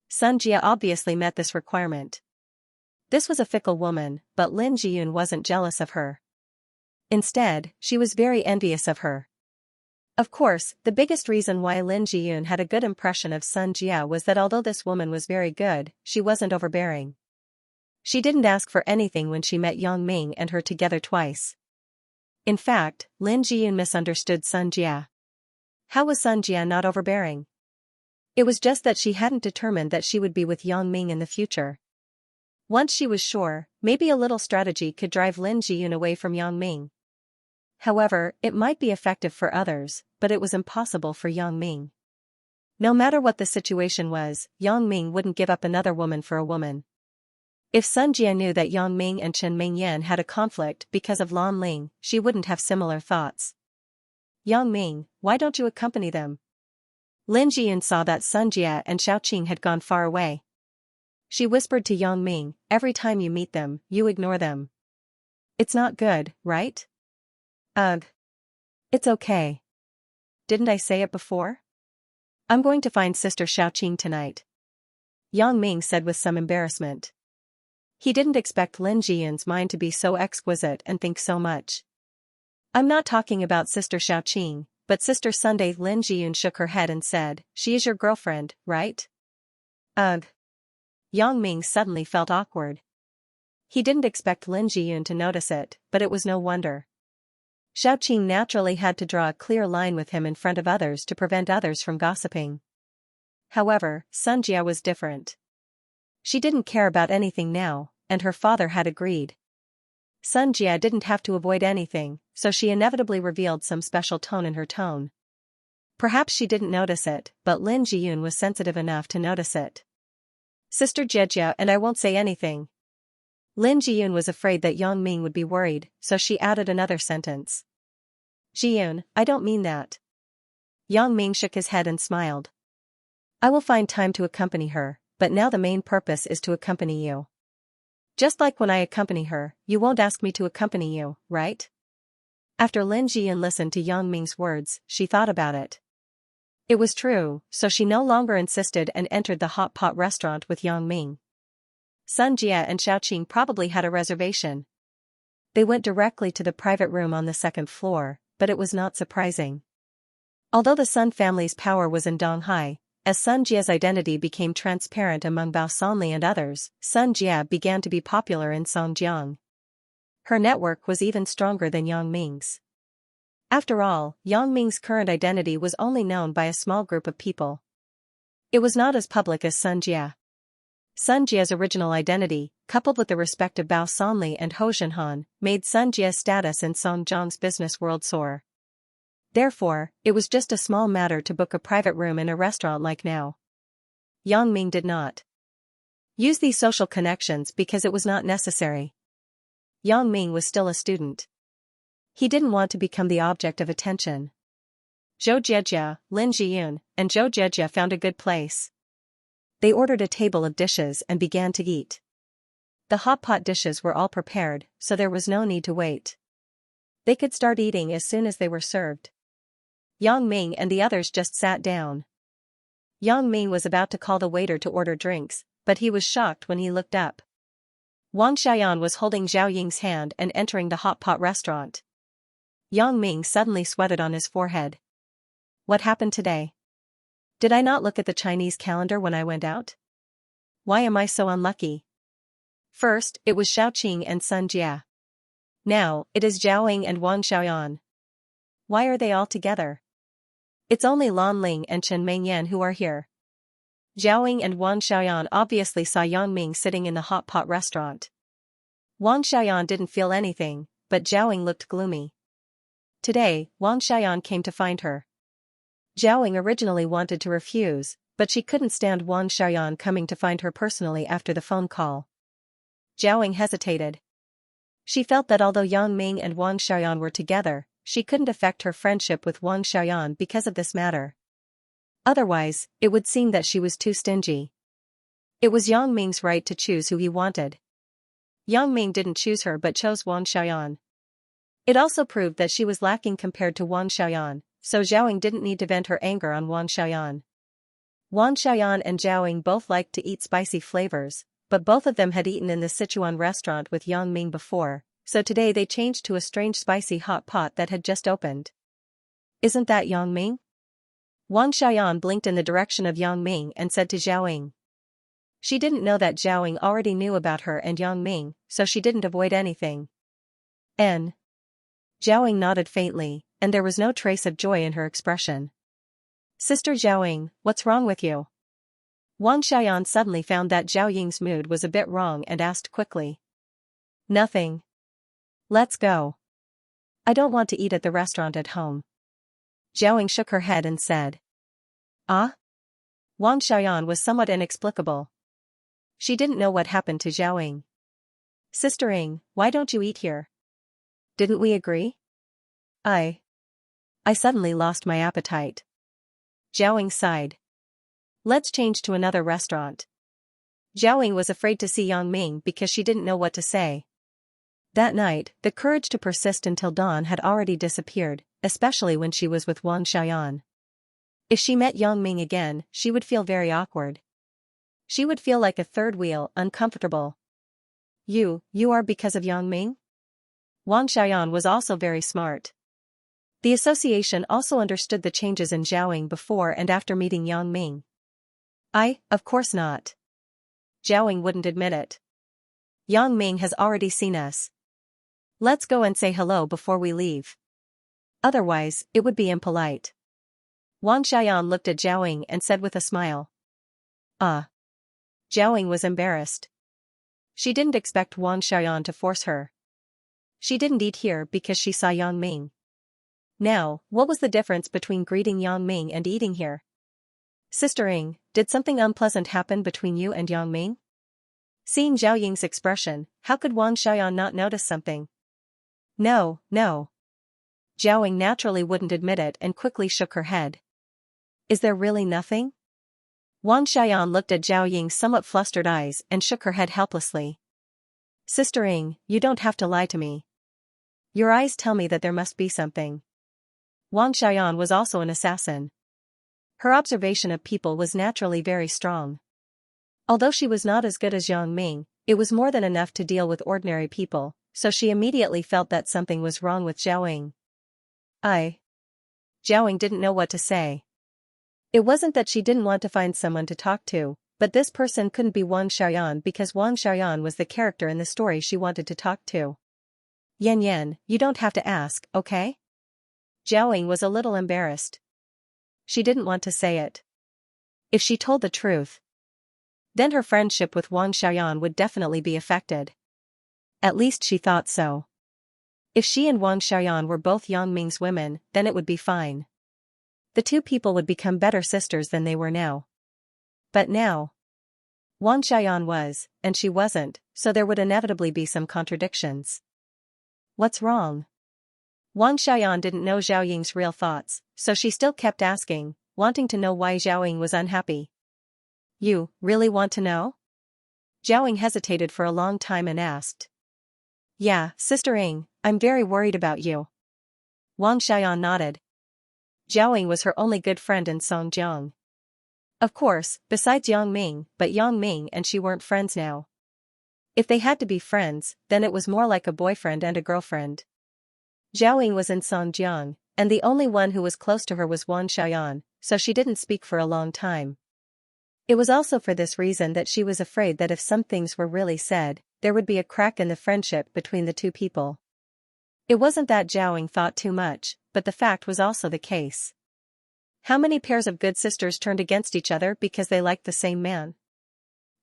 Speaker 1: Xianxia obviously met this requirement. This was a fickle woman, but Lin Jiyun wasn't jealous of her. Instead, she was very envious of her. Of course, the biggest reason why Lin Jiyun had a good impression of Xianxia was that although this woman was very good, she wasn't overbearing. She didn't ask for anything when she met Yang Ming and her together twice. In fact, Lin Jiyun misunderstood Xianxia. How was Xianxia not overbearing? It was just that she hadn't determined that she would be with Yang Ming in the future. Once she was sure, maybe a little strategy could drive Lin Jiyun away from Yang Ming. However, it might be effective for others, but it was impossible for Yang Ming. No matter what the situation was, Yang Ming wouldn't give up another woman for a woman. If Xianxia knew that Yang Ming and Chen Mingyan had a conflict because of Lan Ling, she wouldn't have similar thoughts. Yang Ming, why don't you accompany them? Lin Jiyun saw that Xianxia and Xiaoqing had gone far away. She whispered to Yang Ming, every time you meet them, you ignore them. It's not good, right? Ugh. It's okay. Didn't I say it before? I'm going to find Sister Xiaoqing tonight. Yang Ming said with some embarrassment. He didn't expect Lin Jiyun's mind to be so exquisite and think so much. I'm not talking about Sister Xiaoqing, but Sister Sunday. Lin Jiyun shook her head and said, she is your girlfriend, right? Ugh. Yang Ming suddenly felt awkward. He didn't expect Lin Jiyun to notice it, but it was no wonder. Xiaoqing naturally had to draw a clear line with him in front of others to prevent others from gossiping. However, Xianxia was different. She didn't care about anything now, and her father had agreed. Xianxia didn't have to avoid anything, so she inevitably revealed some special tone in her tone. Perhaps she didn't notice it, but Lin Jiyun was sensitive enough to notice it. Sister Jejia and I won't say anything. Lin Jiyun was afraid that Yang Ming would be worried, so she added another sentence. Jiyun, I don't mean that. Yang Ming shook his head and smiled. I will find time to accompany her, but now the main purpose is to accompany you. Just like when I accompany her, you won't ask me to accompany you, right? After Lin Jiyun listened to Yang Ming's words, she thought about it. It was true, so she no longer insisted and entered the hot pot restaurant with Yang Ming. Xianxia and Xiaoqing probably had a reservation. They went directly to the private room on the second floor, but it was not surprising. Although the Sun family's power was in Donghai, as Xianxia's identity became transparent among Bao Sanli and others, Xianxia began to be popular in Songjiang. Her network was even stronger than Yang Ming's. After all, Yang Ming's current identity was only known by a small group of people. It was not as public as Xianxia. Xianxia's original identity, coupled with the respect of Bao Sanli and Ho Zhenhan, made Xianxia's status in Songjiang's business world soar. Therefore, it was just a small matter to book a private room in a restaurant like now. Yang Ming did not use these social connections because it was not necessary. Yang Ming was still a student. He didn't want to become the object of attention. Zhou Jiejia, Lin Jiyun, and Zhou Jiejia found a good place. They ordered a table of dishes and began to eat. The hot pot dishes were all prepared, so there was no need to wait. They could start eating as soon as they were served. Yang Ming and the others just sat down. Yang Ming was about to call the waiter to order drinks, but he was shocked when he looked up. Wang Xiaoyan was holding Zhao Ying's hand and entering the hot pot restaurant. Yang Ming suddenly sweated on his forehead. What happened today? Did I not look at the Chinese calendar when I went out? Why am I so unlucky? First, it was Xiaoqing and Xianxia. Now, it is Zhao Ying and Wang Xiaoyan. Why are they all together? It's only Lan Ling and Chen Mingyan who are here. Zhao Ying and Wang Xiaoyan obviously saw Yang Ming sitting in the hot pot restaurant. Wang Xiaoyan didn't feel anything, but Zhao Ying looked gloomy. Today, Wang Xiaoyan came to find her. Zhao Ying originally wanted to refuse, but she couldn't stand Wang Xiaoyan coming to find her personally after the phone call. Zhao Ying hesitated. She felt that although Yang Ming and Wang Xiaoyan were together, she couldn't affect her friendship with Wang Xiaoyan because of this matter. Otherwise, it would seem that she was too stingy. It was Yang Ming's right to choose who he wanted. Yang Ming didn't choose her but chose Wang Xiaoyan. It also proved that she was lacking compared to Wang Xiaoyan, so Zhao Ying didn't need to vent her anger on Wang Xiaoyan. Wang Xiaoyan and Zhao Ying both liked to eat spicy flavors, but both of them had eaten in the Sichuan restaurant with Yang Ming before, so today they changed to a strange spicy hot pot that had just opened. Isn't that Yang Ming? Wang Xiaoyan blinked in the direction of Yang Ming and said to Zhao Ying. She didn't know that Zhao Ying already knew about her and Yang Ming, so she didn't avoid anything. N. Zhao Ying nodded faintly, and there was no trace of joy in her expression. Sister Zhao Ying, what's wrong with you? Wang Xiaoyan suddenly found that Zhao Ying's mood was a bit wrong and asked quickly. Nothing. Let's go. I don't want to eat at the restaurant at home. Zhao Ying shook her head and said. Ah? Wang Xiaoyan was somewhat inexplicable. She didn't know what happened to Zhao Ying. Sister Ying, why don't you eat here? Didn't we agree? I suddenly lost my appetite. Zhao Ying sighed. Let's change to another restaurant. Zhao Ying was afraid to see Yang Ming because she didn't know what to say. That night, the courage to persist until dawn had already disappeared, especially when she was with Wang Xiaoyan. If she met Yang Ming again, she would feel very awkward. She would feel like a third wheel, uncomfortable. You are because of Yang Ming? Wang Xiaoyan was also very smart. The association also understood the changes in Zhao Ying before and after meeting Yang Ming. Of course not. Zhao Ying wouldn't admit it. Yang Ming has already seen us. Let's go and say hello before we leave. Otherwise, it would be impolite. Wang Xiaoyan looked at Zhao Ying and said with a smile. Zhao Ying was embarrassed. She didn't expect Wang Xiaoyan to force her. She didn't eat here because she saw Yang Ming. Now, what was the difference between greeting Yang Ming and eating here? Sister Ying, did something unpleasant happen between you and Yang Ming? Seeing Zhao Ying's expression, how could Wang Xiaoyan not notice something? No. Zhao Ying naturally wouldn't admit it and quickly shook her head. Is there really nothing? Wang Xiaoyan looked at Zhao Ying's somewhat flustered eyes and shook her head helplessly. Sister Ying, you don't have to lie to me. Your eyes tell me that there must be something. Wang Xiaoyan was also an assassin. Her observation of people was naturally very strong. Although she was not as good as Yang Ming, it was more than enough to deal with ordinary people, so she immediately felt that something was wrong with Zhao Ying. Zhao Ying didn't know what to say. It wasn't that she didn't want to find someone to talk to, but this person couldn't be Wang Xiaoyan because Wang Xiaoyan was the character in the story she wanted to talk to. Yan, you don't have to ask, okay? Zhao Ying was a little embarrassed. She didn't want to say it. If she told the truth, then her friendship with Wang Xiaoyan would definitely be affected. At least she thought so. If she and Wang Xiaoyan were both Yang Ming's women, then it would be fine. The two people would become better sisters than they were now. But now, Wang Xiaoyan was, and she wasn't, so there would inevitably be some contradictions. What's wrong? Wang Xiaoyan didn't know Zhao Ying's real thoughts, so she still kept asking, wanting to know why Zhao Ying was unhappy. You really want to know? Zhao Ying hesitated for a long time and asked. Yeah, Sister Ying, I'm very worried about you. Wang Xiaoyan nodded. Zhao Ying was her only good friend in Songjiang. Of course, besides Yang Ming, but Yang Ming and she weren't friends now. If they had to be friends, then it was more like a boyfriend and a girlfriend. Zhao Ying was in Songjiang, and the only one who was close to her was Wang Xiaoyan, so she didn't speak for a long time. It was also for this reason that she was afraid that if some things were really said, there would be a crack in the friendship between the two people. It wasn't that Zhao Ying thought too much, but the fact was also the case. How many pairs of good sisters turned against each other because they liked the same man?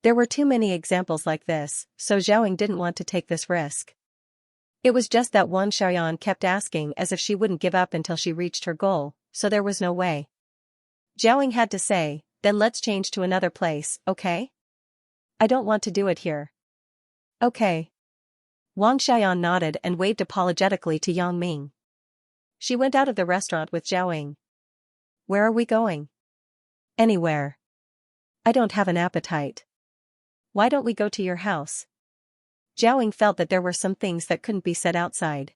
Speaker 1: There were too many examples like this, so Zhao Ying didn't want to take this risk. It was just that Wang Xiaoyan kept asking as if she wouldn't give up until she reached her goal, so there was no way. Zhao Ying had to say, then let's change to another place, okay? I don't want to do it here. Okay. Wang Xiaoyan nodded and waved apologetically to Yang Ming. She went out of the restaurant with Zhao Ying. Where are we going? Anywhere. I don't have an appetite. Why don't we go to your house? Zhao Ying felt that there were some things that couldn't be said outside.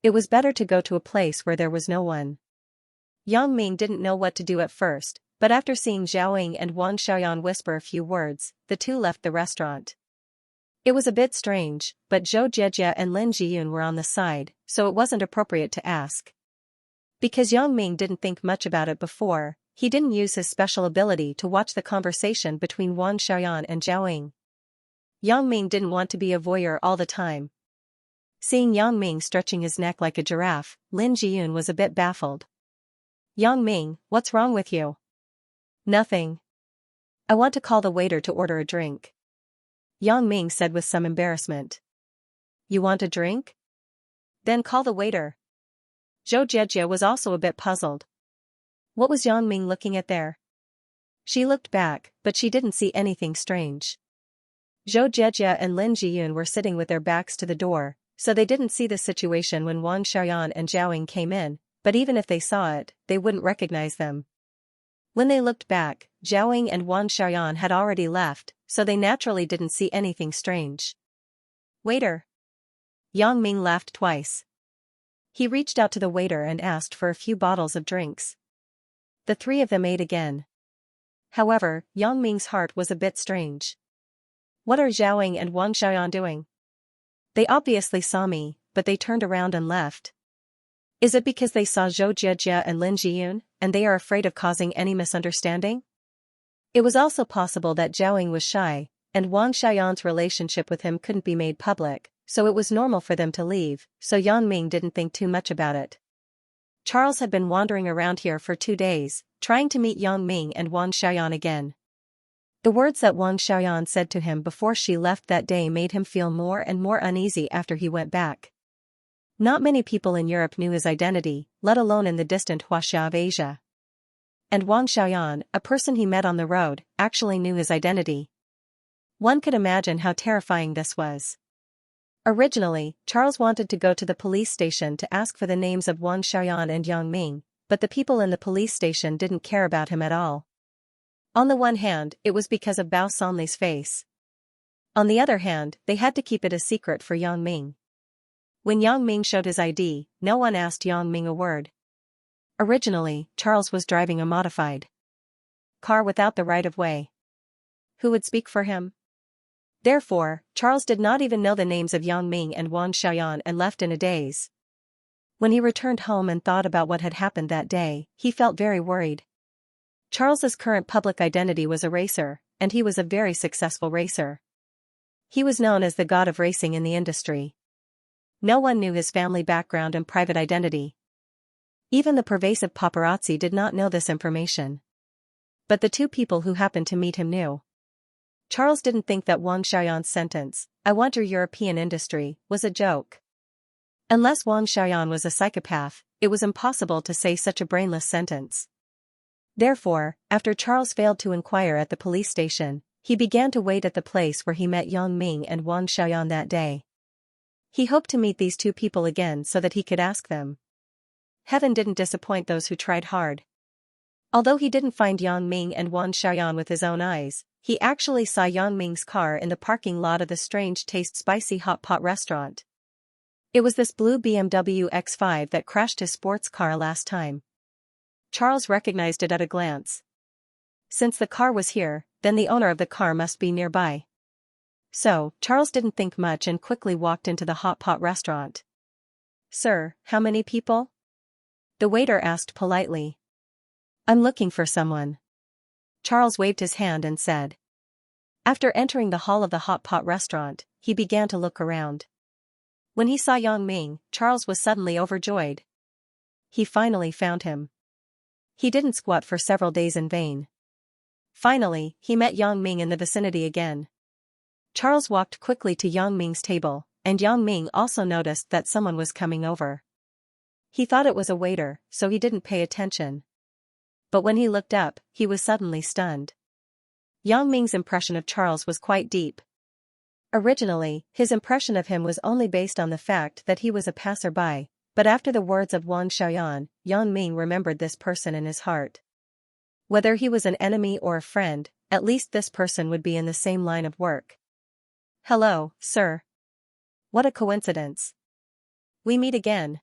Speaker 1: It was better to go to a place where there was no one. Yang Ming didn't know what to do at first, but after seeing Zhao Ying and Wang Xiaoyan whisper a few words, the two left the restaurant. It was a bit strange, but Zhou Jiejie and Lin Jiyun were on the side, so it wasn't appropriate to ask. Because Yang Ming didn't think much about it before, he didn't use his special ability to watch the conversation between Wang Xiaoyan and Zhao Ying. Yang Ming didn't want to be a voyeur all the time. Seeing Yang Ming stretching his neck like a giraffe, Lin Jiyun was a bit baffled. Yang Ming, what's wrong with you? Nothing. I want to call the waiter to order a drink. Yang Ming said with some embarrassment. You want a drink? Then call the waiter. Zhou Jiejie was also a bit puzzled. What was Yang Ming looking at there? She looked back, but she didn't see anything strange. Zhou Jiejie and Lin Jiyun were sitting with their backs to the door, so they didn't see the situation when Wang Xiaoyan and Zhao Ying came in, but even if they saw it, they wouldn't recognize them. When they looked back, Zhao Ying and Wang Xiaoyan had already left, so they naturally didn't see anything strange. Waiter. Yang Ming laughed twice. He reached out to the waiter and asked for a few bottles of drinks. The three of them ate again. However, Yang Ming's heart was a bit strange. What are Zhao Ying and Wang Xiaoyan doing? They obviously saw me, but they turned around and left. Is it because they saw Zhou Jiejie and Lin Jiyun, and they are afraid of causing any misunderstanding? It was also possible that Zhao Ying was shy, and Wang Xiaoyan's relationship with him couldn't be made public, so it was normal for them to leave, so Yang Ming didn't think too much about it. Charles had been wandering around here for 2 days, trying to meet Yang Ming and Wang Xiaoyan again. The words that Wang Xiaoyan said to him before she left that day made him feel more and more uneasy after he went back. Not many people in Europe knew his identity, let alone in the distant Huaxia of Asia. And Wang Xiaoyan, a person he met on the road, actually knew his identity. One could imagine how terrifying this was. Originally, Charles wanted to go to the police station to ask for the names of Wang Xiaoyan and Yang Ming, but the people in the police station didn't care about him at all. On the one hand, it was because of Bao Sanli's face. On the other hand, they had to keep it a secret for Yang Ming. When Yang Ming showed his ID, no one asked Yang Ming a word. Originally, Charles was driving a modified car without the right-of-way. Who would speak for him? Therefore, Charles did not even know the names of Yang Ming and Wang Xiaoyan and left in a daze. When he returned home and thought about what had happened that day, he felt very worried. Charles's current public identity was a racer, and he was a very successful racer. He was known as the god of racing in the industry. No one knew his family background and private identity. Even the pervasive paparazzi did not know this information. But the two people who happened to meet him knew. Charles didn't think that Wang Xiaoyan's sentence, "I want your European industry," was a joke. Unless Wang Xiaoyan was a psychopath, it was impossible to say such a brainless sentence. Therefore, after Charles failed to inquire at the police station, he began to wait at the place where he met Yang Ming and Wang Xiaoyan that day. He hoped to meet these two people again so that he could ask them. Heaven didn't disappoint those who tried hard. Although he didn't find Yang Ming and Wang Xiaoyan with his own eyes, he actually saw Yang Ming's car in the parking lot of the Strange Taste Spicy Hot Pot restaurant. It was this blue BMW X5 that crashed his sports car last time. Charles recognized it at a glance. Since the car was here, then the owner of the car must be nearby. So, Charles didn't think much and quickly walked into the hot pot restaurant. "Sir, how many people?" the waiter asked politely. "I'm looking for someone." Charles waved his hand and said. After entering the hall of the hot pot restaurant, he began to look around. When he saw Yang Ming, Charles was suddenly overjoyed. He finally found him. He didn't squat for several days in vain. Finally, he met Yang Ming in the vicinity again. Charles walked quickly to Yang Ming's table, and Yang Ming also noticed that someone was coming over. He thought it was a waiter, so he didn't pay attention. But when he looked up, he was suddenly stunned. Yang Ming's impression of Charles was quite deep. Originally, his impression of him was only based on the fact that he was a passerby, but after the words of Wang Xiaoyan, Yang Ming remembered this person in his heart. Whether he was an enemy or a friend, at least this person would be in the same line of work. "Hello, sir. What a coincidence. We meet again."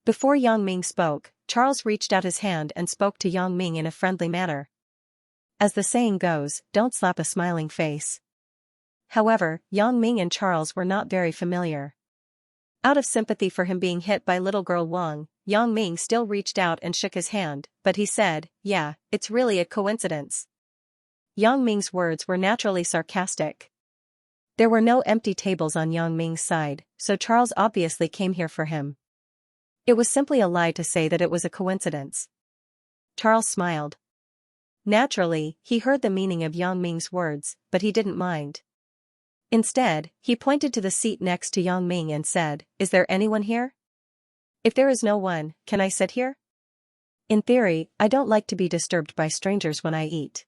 Speaker 1: Before Yang Ming spoke, Charles reached out his hand and spoke to Yang Ming in a friendly manner. As the saying goes, don't slap a smiling face. However, Yang Ming and Charles were not very familiar. Out of sympathy for him being hit by little girl Wang, Yang Ming still reached out and shook his hand, but he said, "Yeah, it's really a coincidence." Yang Ming's words were naturally sarcastic. There were no empty tables on Yang Ming's side, so Charles obviously came here for him. It was simply a lie to say that it was a coincidence. Charles smiled. Naturally, he heard the meaning of Yang Ming's words, but he didn't mind. Instead, he pointed to the seat next to Yang Ming and said, "Is there anyone here? If there is no one, can I sit here? In theory, I don't like to be disturbed by strangers when I eat."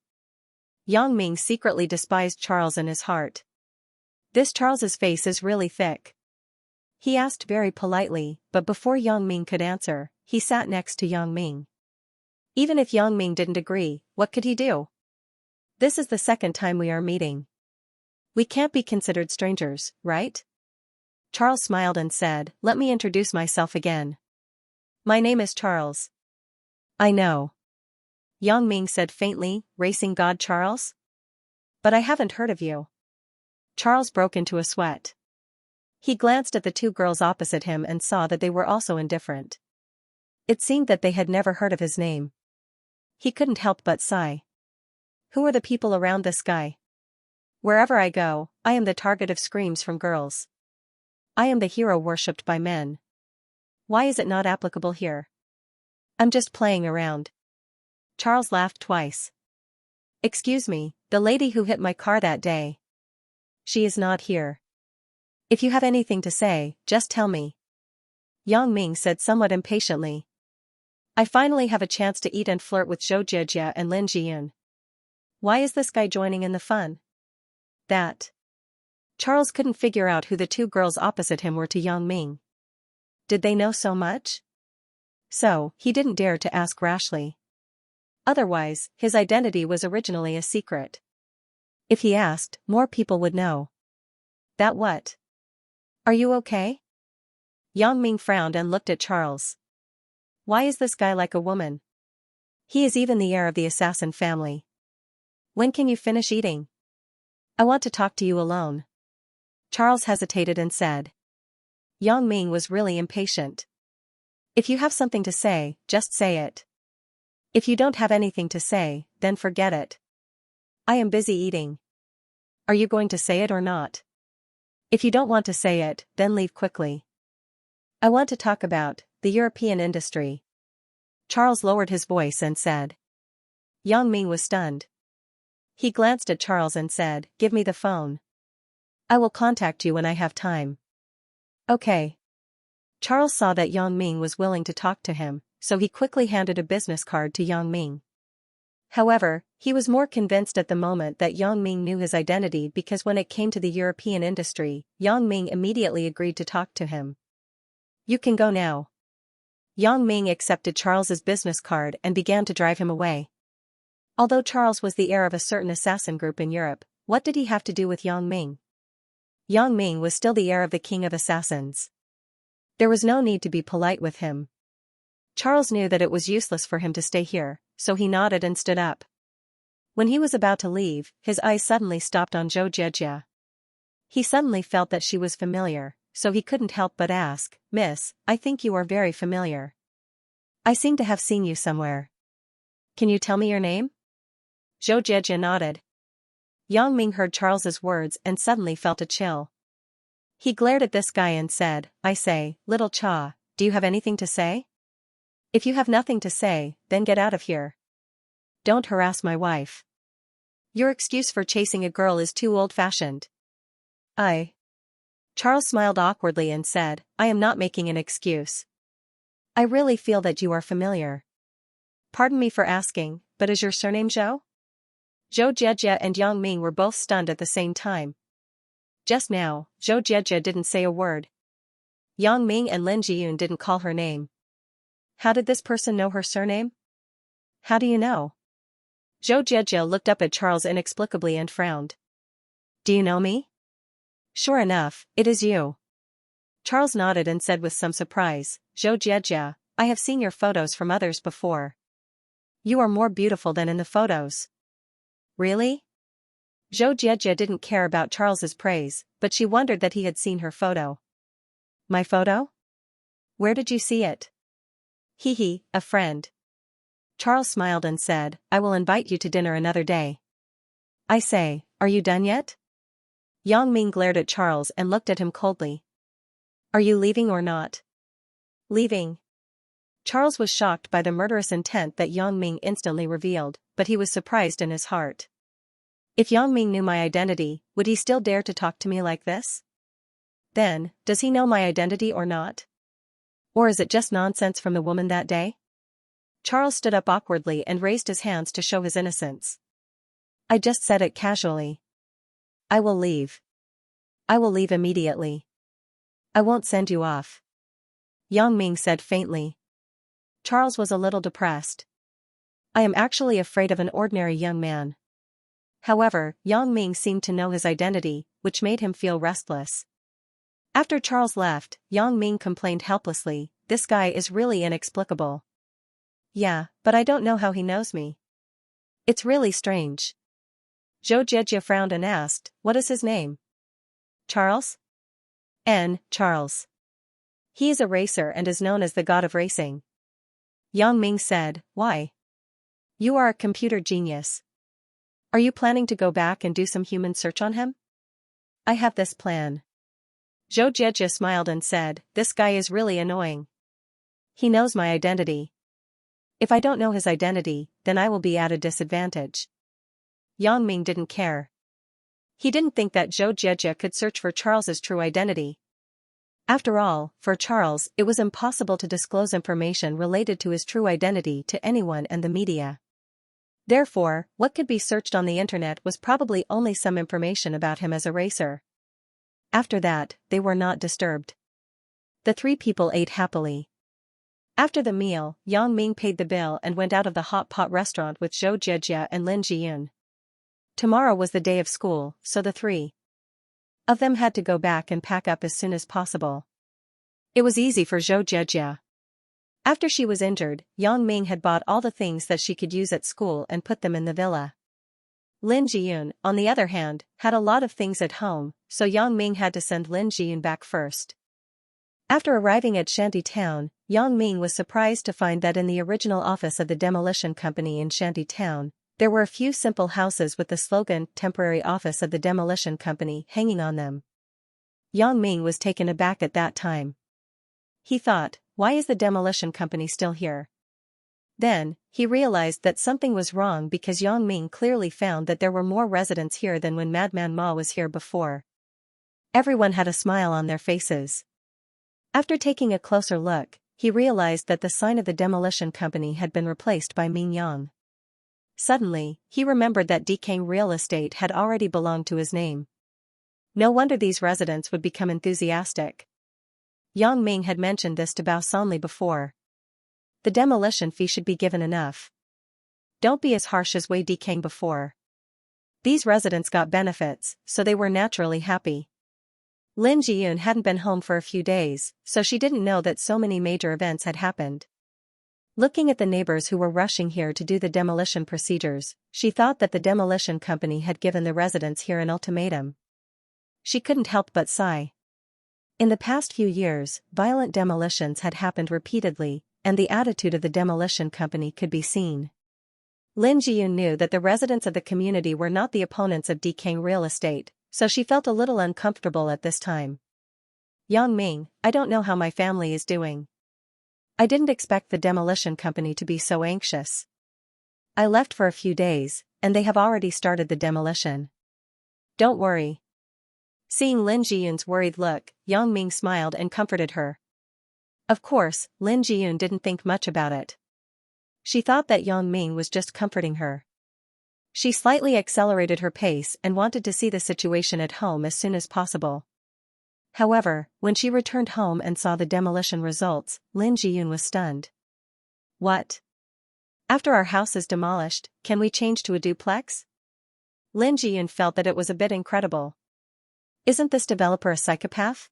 Speaker 1: Yang Ming secretly despised Charles in his heart. This Charles's face is really thick. He asked very politely, but before Yang Ming could answer, he sat next to Yang Ming. Even if Yang Ming didn't agree, what could he do? This is the second time we are meeting. We can't be considered strangers, right? Charles smiled and said, "Let me introduce myself again. My name is Charles." "I know," Yang Ming said faintly, "Racing God Charles? But I haven't heard of you." Charles broke into a sweat. He glanced at the two girls opposite him and saw that they were also indifferent. It seemed that they had never heard of his name. He couldn't help but sigh. Who are the people around this guy? Wherever I go, I am the target of screams from girls. I am the hero worshipped by men. Why is it not applicable here? I'm just playing around. Charles laughed twice. "Excuse me, the lady who hit my car that day. She is not here. If you have anything to say, just tell me." Yang Ming said somewhat impatiently. "I finally have a chance to eat and flirt with Zhou Jiejie and Lin Jiyun. Why is this guy joining in the fun?" That. Charles couldn't figure out who the two girls opposite him were to Yang Ming. Did they know so much? So, he didn't dare to ask rashly. Otherwise, his identity was originally a secret. If he asked, more people would know. That what? Are you okay? Yang Ming frowned and looked at Charles. Why is this guy like a woman? He is even the heir of the assassin family. When can you finish eating? I want to talk to you alone. Charles hesitated and said. Yang Ming was really impatient. If you have something to say, just say it. If you don't have anything to say, then forget it. I am busy eating. Are you going to say it or not? If you don't want to say it, then leave quickly. I want to talk about the European industry. Charles lowered his voice and said. Yang Ming was stunned. He glanced at Charles and said, "Give me the phone. I will contact you when I have time." Okay. Charles saw that Yang Ming was willing to talk to him, so he quickly handed a business card to Yang Ming. However, he was more convinced at the moment that Yang Ming knew his identity because when it came to the European industry, Yang Ming immediately agreed to talk to him. You can go now. Yang Ming accepted Charles's business card and began to drive him away. Although Charles was the heir of a certain assassin group in Europe, what did he have to do with Yang Ming? Yang Ming was still the heir of the king of assassins. There was no need to be polite with him. Charles knew that it was useless for him to stay here, so he nodded and stood up. When he was about to leave, his eyes suddenly stopped on Zhou Jiejie. He suddenly felt that she was familiar, so he couldn't help but ask, "Miss, I think you are very familiar. I seem to have seen you somewhere. Can you tell me your name?" Zhou Jiejie nodded. Yang Ming heard Charles's words and suddenly felt a chill. He glared at this guy and said, "I say, little Cha, do you have anything to say? If you have nothing to say, then get out of here. Don't harass my wife. Your excuse for chasing a girl is too old-fashioned." Charles smiled awkwardly and said, "I am not making an excuse. I really feel that you are familiar. Pardon me for asking, but is your surname Zhou?" Zhou Jiejie and Yang Ming were both stunned at the same time. Just now, Zhou Jiejie didn't say a word. Yang Ming and Lin Jiyun didn't call her name. How did this person know her surname? How do you know? Zhou Jiejie looked up at Charles inexplicably and frowned. Do you know me? Sure enough, it is you. Charles nodded and said with some surprise, Zhou Jiejie, I have seen your photos from others before. You are more beautiful than in the photos. Really? Zhou Jiejie didn't care about Charles's praise, but she wondered that he had seen her photo. My photo? Where did you see it? Hee, a friend. Charles smiled and said, I will invite you to dinner another day. I say, are you done yet? Yang Ming glared at Charles and looked at him coldly. Are you leaving or not? Leaving. Charles was shocked by the murderous intent that Yang Ming instantly revealed, but he was surprised in his heart. If Yang Ming knew my identity, would he still dare to talk to me like this? Then, does he know my identity or not? Or is it just nonsense from the woman that day? Charles stood up awkwardly and raised his hands to show his innocence. I just said it casually. I will leave. I will leave immediately. I won't send you off. Yang Ming said faintly. Charles was a little depressed. I am actually afraid of an ordinary young man. However, Yang Ming seemed to know his identity, which made him feel restless. After Charles left, Yang Ming complained helplessly, this guy is really inexplicable. Yeah, but I don't know how he knows me. It's really strange. Zhou Jiejie frowned and asked, what is his name? Charles? Charles. He is a racer and is known as the god of racing. Yang Ming said, why? You are a computer genius. Are you planning to go back and do some human search on him? I have this plan. Zhou Jiejie smiled and said, this guy is really annoying. He knows my identity. If I don't know his identity, then I will be at a disadvantage. Yang Ming didn't care. He didn't think that Zhou Jiejie could search for Charles's true identity. After all, for Charles, it was impossible to disclose information related to his true identity to anyone and the media. Therefore, what could be searched on the internet was probably only some information about him as a racer. After that, they were not disturbed. The three people ate happily. After the meal, Yang Ming paid the bill and went out of the hot pot restaurant with Zhou Jiejie and Lin Jiyun. Tomorrow was the day of school, so the three of them had to go back and pack up as soon as possible. It was easy for Zhou Jiejie. After she was injured, Yang Ming had bought all the things that she could use at school and put them in the villa. Lin Jiyun, on the other hand, had a lot of things at home, so Yang Ming had to send Lin Jiyun back first. After arriving at Shanty Town, Yang Ming was surprised to find that in the original office of the demolition company in Shanty Town, there were a few simple houses with the slogan, Temporary Office of the Demolition Company, hanging on them. Yang Ming was taken aback at that time. He thought, why is the demolition company still here? Then, he realized that something was wrong because Yang Ming clearly found that there were more residents here than when Madman Ma was here before. Everyone had a smile on their faces. After taking a closer look, he realized that the sign of the demolition company had been replaced by Ming Yang. Suddenly, he remembered that Dekang real estate had already belonged to his name. No wonder these residents would become enthusiastic. Yang Ming had mentioned this to Bao Sanli before. The demolition fee should be given enough. Don't be as harsh as Wei Dekang before. These residents got benefits, so they were naturally happy. Lin Jiyun hadn't been home for a few days, so she didn't know that so many major events had happened. Looking at the neighbors who were rushing here to do the demolition procedures, she thought that the demolition company had given the residents here an ultimatum. She couldn't help but sigh. In the past few years, violent demolitions had happened repeatedly, and the attitude of the demolition company could be seen. Lin Jiyun knew that the residents of the community were not the opponents of Dekang real estate, so she felt a little uncomfortable at this time. Yang Ming, I don't know how my family is doing. I didn't expect the demolition company to be so anxious. I left for a few days, and they have already started the demolition. Don't worry. Seeing Lin Jiyun's worried look, Yang Ming smiled and comforted her. Of course, Lin Jiyun didn't think much about it. She thought that Yang Ming was just comforting her. She slightly accelerated her pace and wanted to see the situation at home as soon as possible. However, when she returned home and saw the demolition results, Lin Jiyun was stunned. What? After our house is demolished, can we change to a duplex? Lin Jiyun felt that it was a bit incredible. Isn't this developer a psychopath?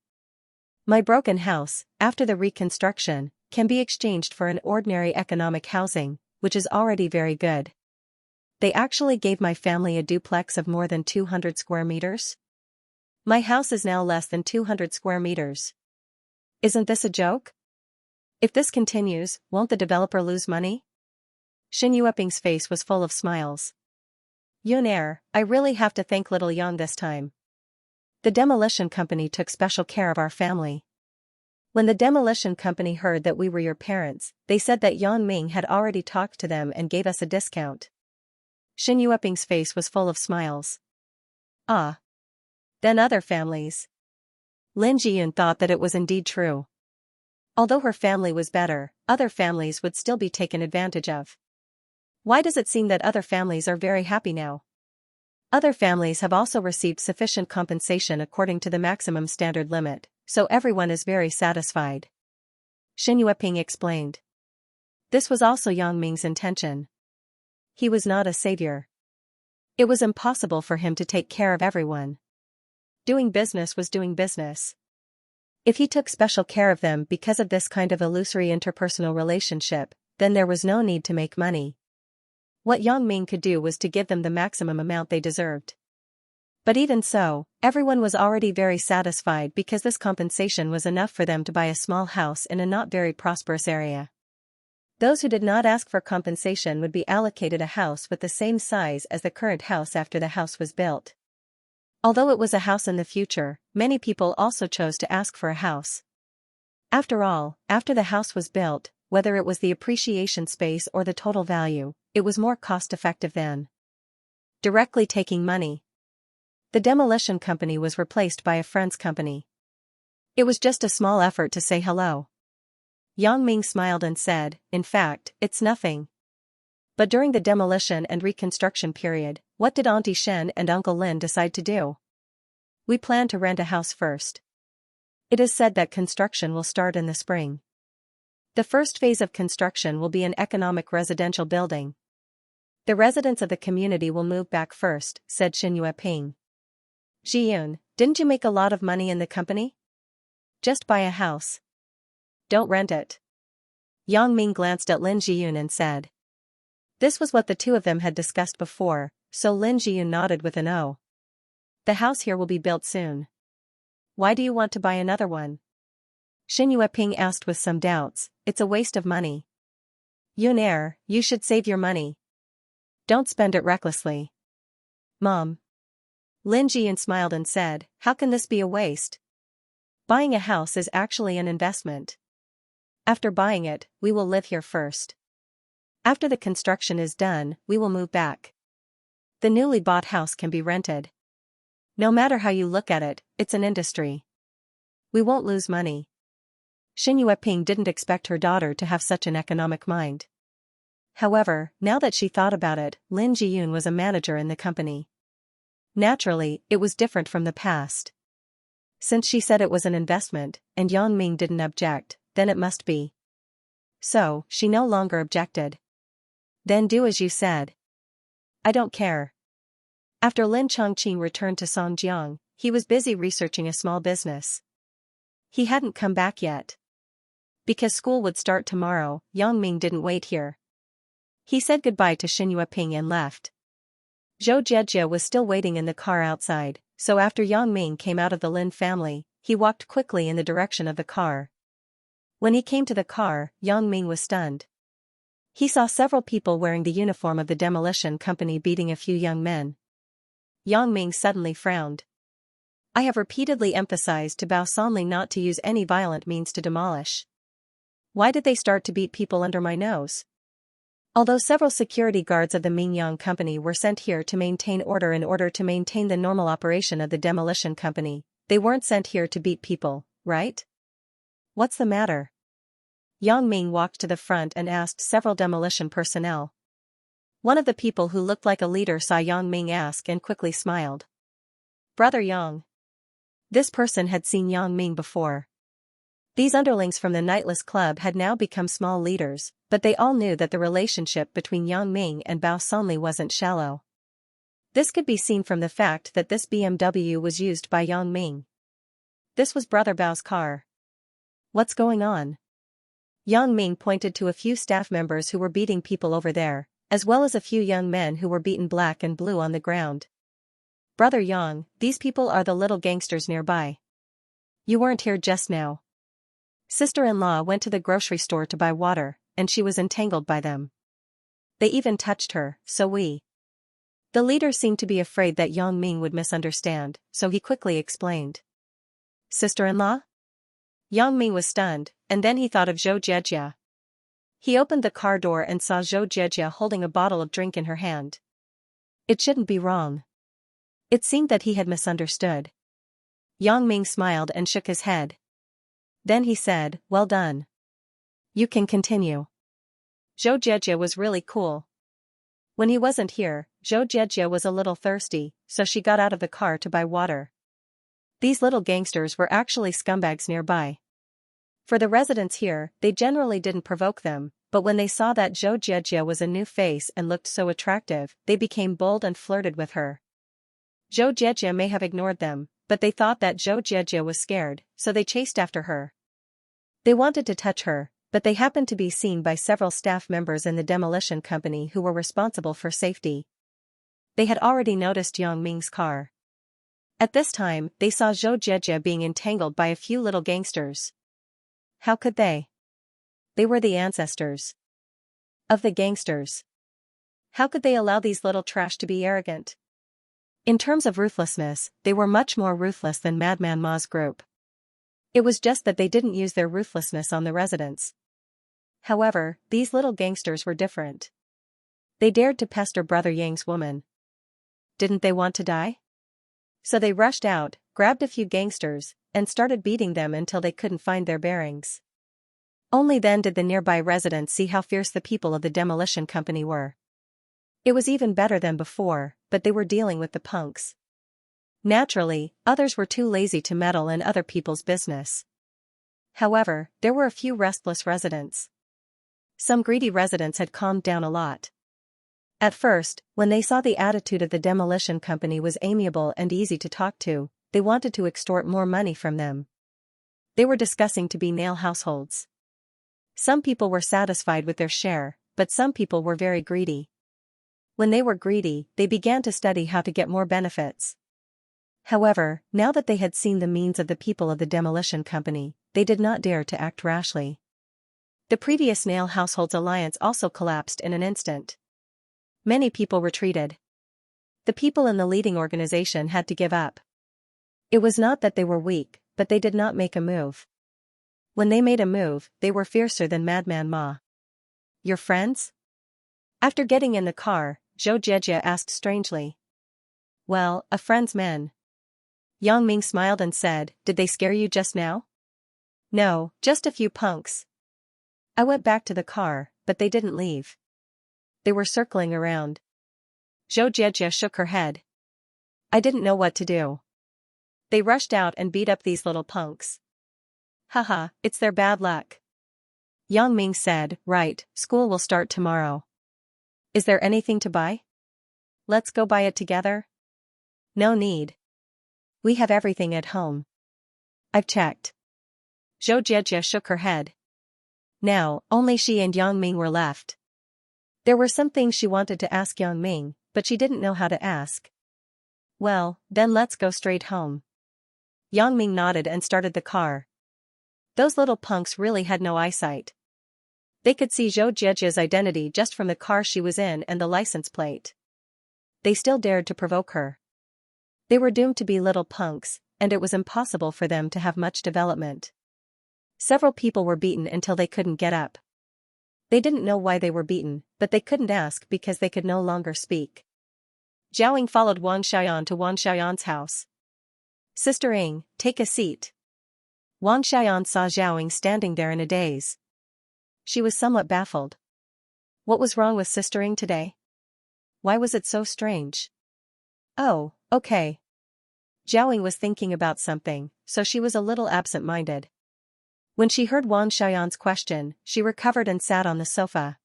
Speaker 1: My broken house, after the reconstruction, can be exchanged for an ordinary economic housing, which is already very good. they actually gave my family a duplex of more than 200 square meters? My house is now less than 200 square meters. Isn't this a joke? If this continues, won't the developer lose money? Xin Yueping's face was full of smiles. Yunair, I really have to thank little Yang this time. The demolition company took special care of our family. When the demolition company heard that we were your parents, they said that Yang Ming had already talked to them and gave us a discount. Xin Yueping's face was full of smiles. Ah. Then other families. Lin Jiyun thought that it was indeed true. Although her family was better, other families would still be taken advantage of. Why does it seem that other families are very happy now? Other families have also received sufficient compensation according to the maximum standard limit, so everyone is very satisfied. Xin Yueping explained. This was also Yang Ming's intention. He was not a savior. It was impossible for him to take care of everyone. Doing business was doing business. If he took special care of them because of this kind of illusory interpersonal relationship, then there was no need to make money. What Yang Ming could do was to give them the maximum amount they deserved. But even so, everyone was already very satisfied because this compensation was enough for them to buy a small house in a not very prosperous area. Those who did not ask for compensation would be allocated a house with the same size as the current house after the house was built. Although it was a house in the future, many people also chose to ask for a house. After all, after the house was built, whether it was the appreciation space or the total value, it was more cost-effective than directly taking money. The demolition company was replaced by a friend's company. It was just a small effort to say hello. Yang Ming smiled and said, in fact, it's nothing. But during the demolition and reconstruction period, what did Auntie Shen and Uncle Lin decide to do? We plan to rent a house first. It is said that construction will start in the spring. The first phase of construction will be an economic residential building. The residents of the community will move back first, said Xin Yueping. Jiyun, didn't you make a lot of money in the company? Just buy a house. Don't rent it. Yang Ming glanced at Lin Jiyun and said. This was what the two of them had discussed before, so Lin Jiyun nodded with an O. The house here will be built soon. Why do you want to buy another one? Xin Yueping asked with some doubts. It's a waste of money. Yunair, you should save your money. Don't spend it recklessly. Mom. Lin Jiyun smiled and said, how can this be a waste? Buying a house is actually an investment. After buying it, we will live here first. After the construction is done, we will move back. The newly bought house can be rented. No matter how you look at it, it's an industry. We won't lose money. Xin Yueping didn't expect her daughter to have such an economic mind. However, now that she thought about it, Lin Jiyun was a manager in the company. Naturally, it was different from the past. Since she said it was an investment, and Yang Ming didn't object, then it must be. So, she no longer objected. Then do as you said. I don't care. After Lin Chongqing returned to Songjiang, he was busy researching a small business. He hadn't come back yet. Because school would start tomorrow, Yang Ming didn't wait here. He said goodbye to Xin Yueping and left. Zhou Jiejie was still waiting in the car outside, so after Yang Ming came out of the Lin family, he walked quickly in the direction of the car. When he came to the car, Yang Ming was stunned. He saw several people wearing the uniform of the demolition company beating a few young men. Yang Ming suddenly frowned. I have repeatedly emphasized to Bao Sanli not to use any violent means to demolish. Why did they start to beat people under my nose? Although several security guards of the Mingyang company were sent here to maintain order in order to maintain the normal operation of the demolition company, they weren't sent here to beat people, right? What's the matter? Yang Ming walked to the front and asked several demolition personnel. One of the people who looked like a leader saw Yang Ming ask and quickly smiled. Brother Yang. This person had seen Yang Ming before. These underlings from the Nightless Club had now become small leaders, but they all knew that the relationship between Yang Ming and Bao Sanli wasn't shallow. This could be seen from the fact that this BMW was used by Yang Ming. This was Brother Bao's car. What's going on? Yang Ming pointed to a few staff members who were beating people over there, as well as a few young men who were beaten black and blue on the ground. "Brother Yang, these people are the little gangsters nearby. You weren't here just now." Sister-in-law went to the grocery store to buy water, and she was entangled by them. They even touched her, The leader seemed to be afraid that Yang Ming would misunderstand, so he quickly explained. "Sister-in-law?" Yang Ming was stunned, and then he thought of Zhou Jiejia. He opened the car door and saw Zhou Jiejia holding a bottle of drink in her hand. It shouldn't be wrong. It seemed that he had misunderstood. Yang Ming smiled and shook his head. Then he said, "Well done. You can continue." Zhou Jiejia was really cool. When he wasn't here, Zhou Jiejia was a little thirsty, so she got out of the car to buy water. These little gangsters were actually scumbags nearby. For the residents here, they generally didn't provoke them, but when they saw that Zhou Jiejia was a new face and looked so attractive, they became bold and flirted with her. Zhou Jiejia may have ignored them, but they thought that Zhou Jiejia was scared, so they chased after her. They wanted to touch her, but they happened to be seen by several staff members in the demolition company who were responsible for safety. They had already noticed Yang Ming's car. At this time, they saw Zhou Jiejia being entangled by a few little gangsters. How could they? They were the ancestors of the gangsters. How could they allow these little trash to be arrogant? In terms of ruthlessness, they were much more ruthless than Madman Ma's group. It was just that they didn't use their ruthlessness on the residents. However, these little gangsters were different. They dared to pester Brother Yang's woman. Didn't they want to die? So they rushed out, grabbed a few gangsters, and started beating them until they couldn't find their bearings. Only then did the nearby residents see how fierce the people of the demolition company were. It was even better than before, but they were dealing with the punks. Naturally, others were too lazy to meddle in other people's business. However, there were a few restless residents. Some greedy residents had calmed down a lot. At first, when they saw the attitude of the demolition company was amiable and easy to talk to, they wanted to extort more money from them. They were discussing to be nail households. Some people were satisfied with their share, but some people were very greedy. When they were greedy, they began to study how to get more benefits. However, now that they had seen the means of the people of the demolition company, they did not dare to act rashly. The previous nail households alliance also collapsed in an instant. Many people retreated. The people in the leading organization had to give up. It was not that they were weak, but they did not make a move. When they made a move, they were fiercer than Madman Ma. "Your friends?" After getting in the car, Zhou Jiejia asked strangely. "Well, a friend's men." Yang Ming smiled and said, "Did they scare you just now?" "No, just a few punks. I went back to the car, but they didn't leave. They were circling around." Zhou Jiejia shook her head. "I didn't know what to do. They rushed out and beat up these little punks." "Haha, it's their bad luck." Yang Ming said, "Right, school will start tomorrow. Is there anything to buy? Let's go buy it together?" "No need. We have everything at home. I've checked." Zhou Jiejia shook her head. Now, only she and Yang Ming were left. There were some things she wanted to ask Yang Ming, but she didn't know how to ask. "Well, then let's go straight home." Yang Ming nodded and started the car. Those little punks really had no eyesight. They could see Zhou Jiejia's identity just from the car she was in and the license plate. They still dared to provoke her. They were doomed to be little punks, and it was impossible for them to have much development. Several people were beaten until they couldn't get up. They didn't know why they were beaten, but they couldn't ask because they could no longer speak. Zhao followed Wang Xiaoyan to Wang Xiaoyan's house. "Sister Ing, take a seat." Wang Xiaoyan saw Zhao standing there in a daze. She was somewhat baffled. What was wrong with Sister Ing today? Why was it so strange? "Oh, okay." Zhao was thinking about something, so she was a little absent-minded. When she heard Wang Xiaoyan's question, she recovered and sat on the sofa.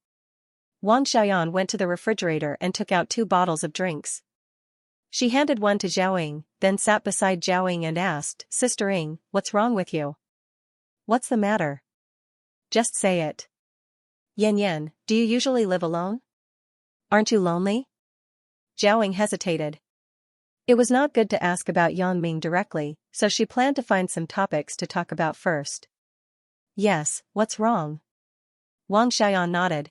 Speaker 1: Wang Xiaoyan went to the refrigerator and took out 2 bottles of drinks. She handed one to Zhao Ying, then sat beside Zhao Ying and asked, "Sister Ying, what's wrong with you? What's the matter? Just say it." "Yan Yan, do you usually live alone?" Aren't you lonely? Zhao hesitated. It was not good to ask about Yang Ming directly, so she planned to find some topics to talk about first. Yes, what's wrong? Wang Xiaoyan nodded.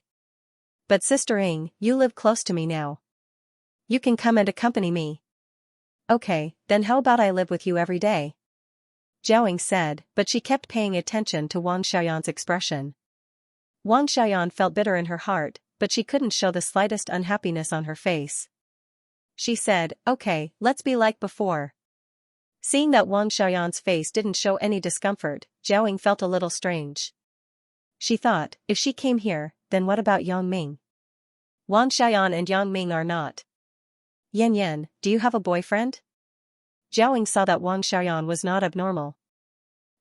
Speaker 1: But Sister Ing, you live close to me now. You can come and accompany me. Okay, then how about I live with you every day? Zhao said, but she kept paying attention to Wang Xiaoyan's expression. Wang Xiaoyan felt bitter in her heart, but she couldn't show the slightest unhappiness on her face. She said, okay, let's be like before. Seeing that Wang Xiaoyan's face didn't show any discomfort, Zhao felt a little strange. She thought, if she came here, then what about Yang Ming? Wang Xiaoyan and Yang Ming are not. Yan, do you have a boyfriend? Zhao saw that Wang Xiaoyan was not abnormal.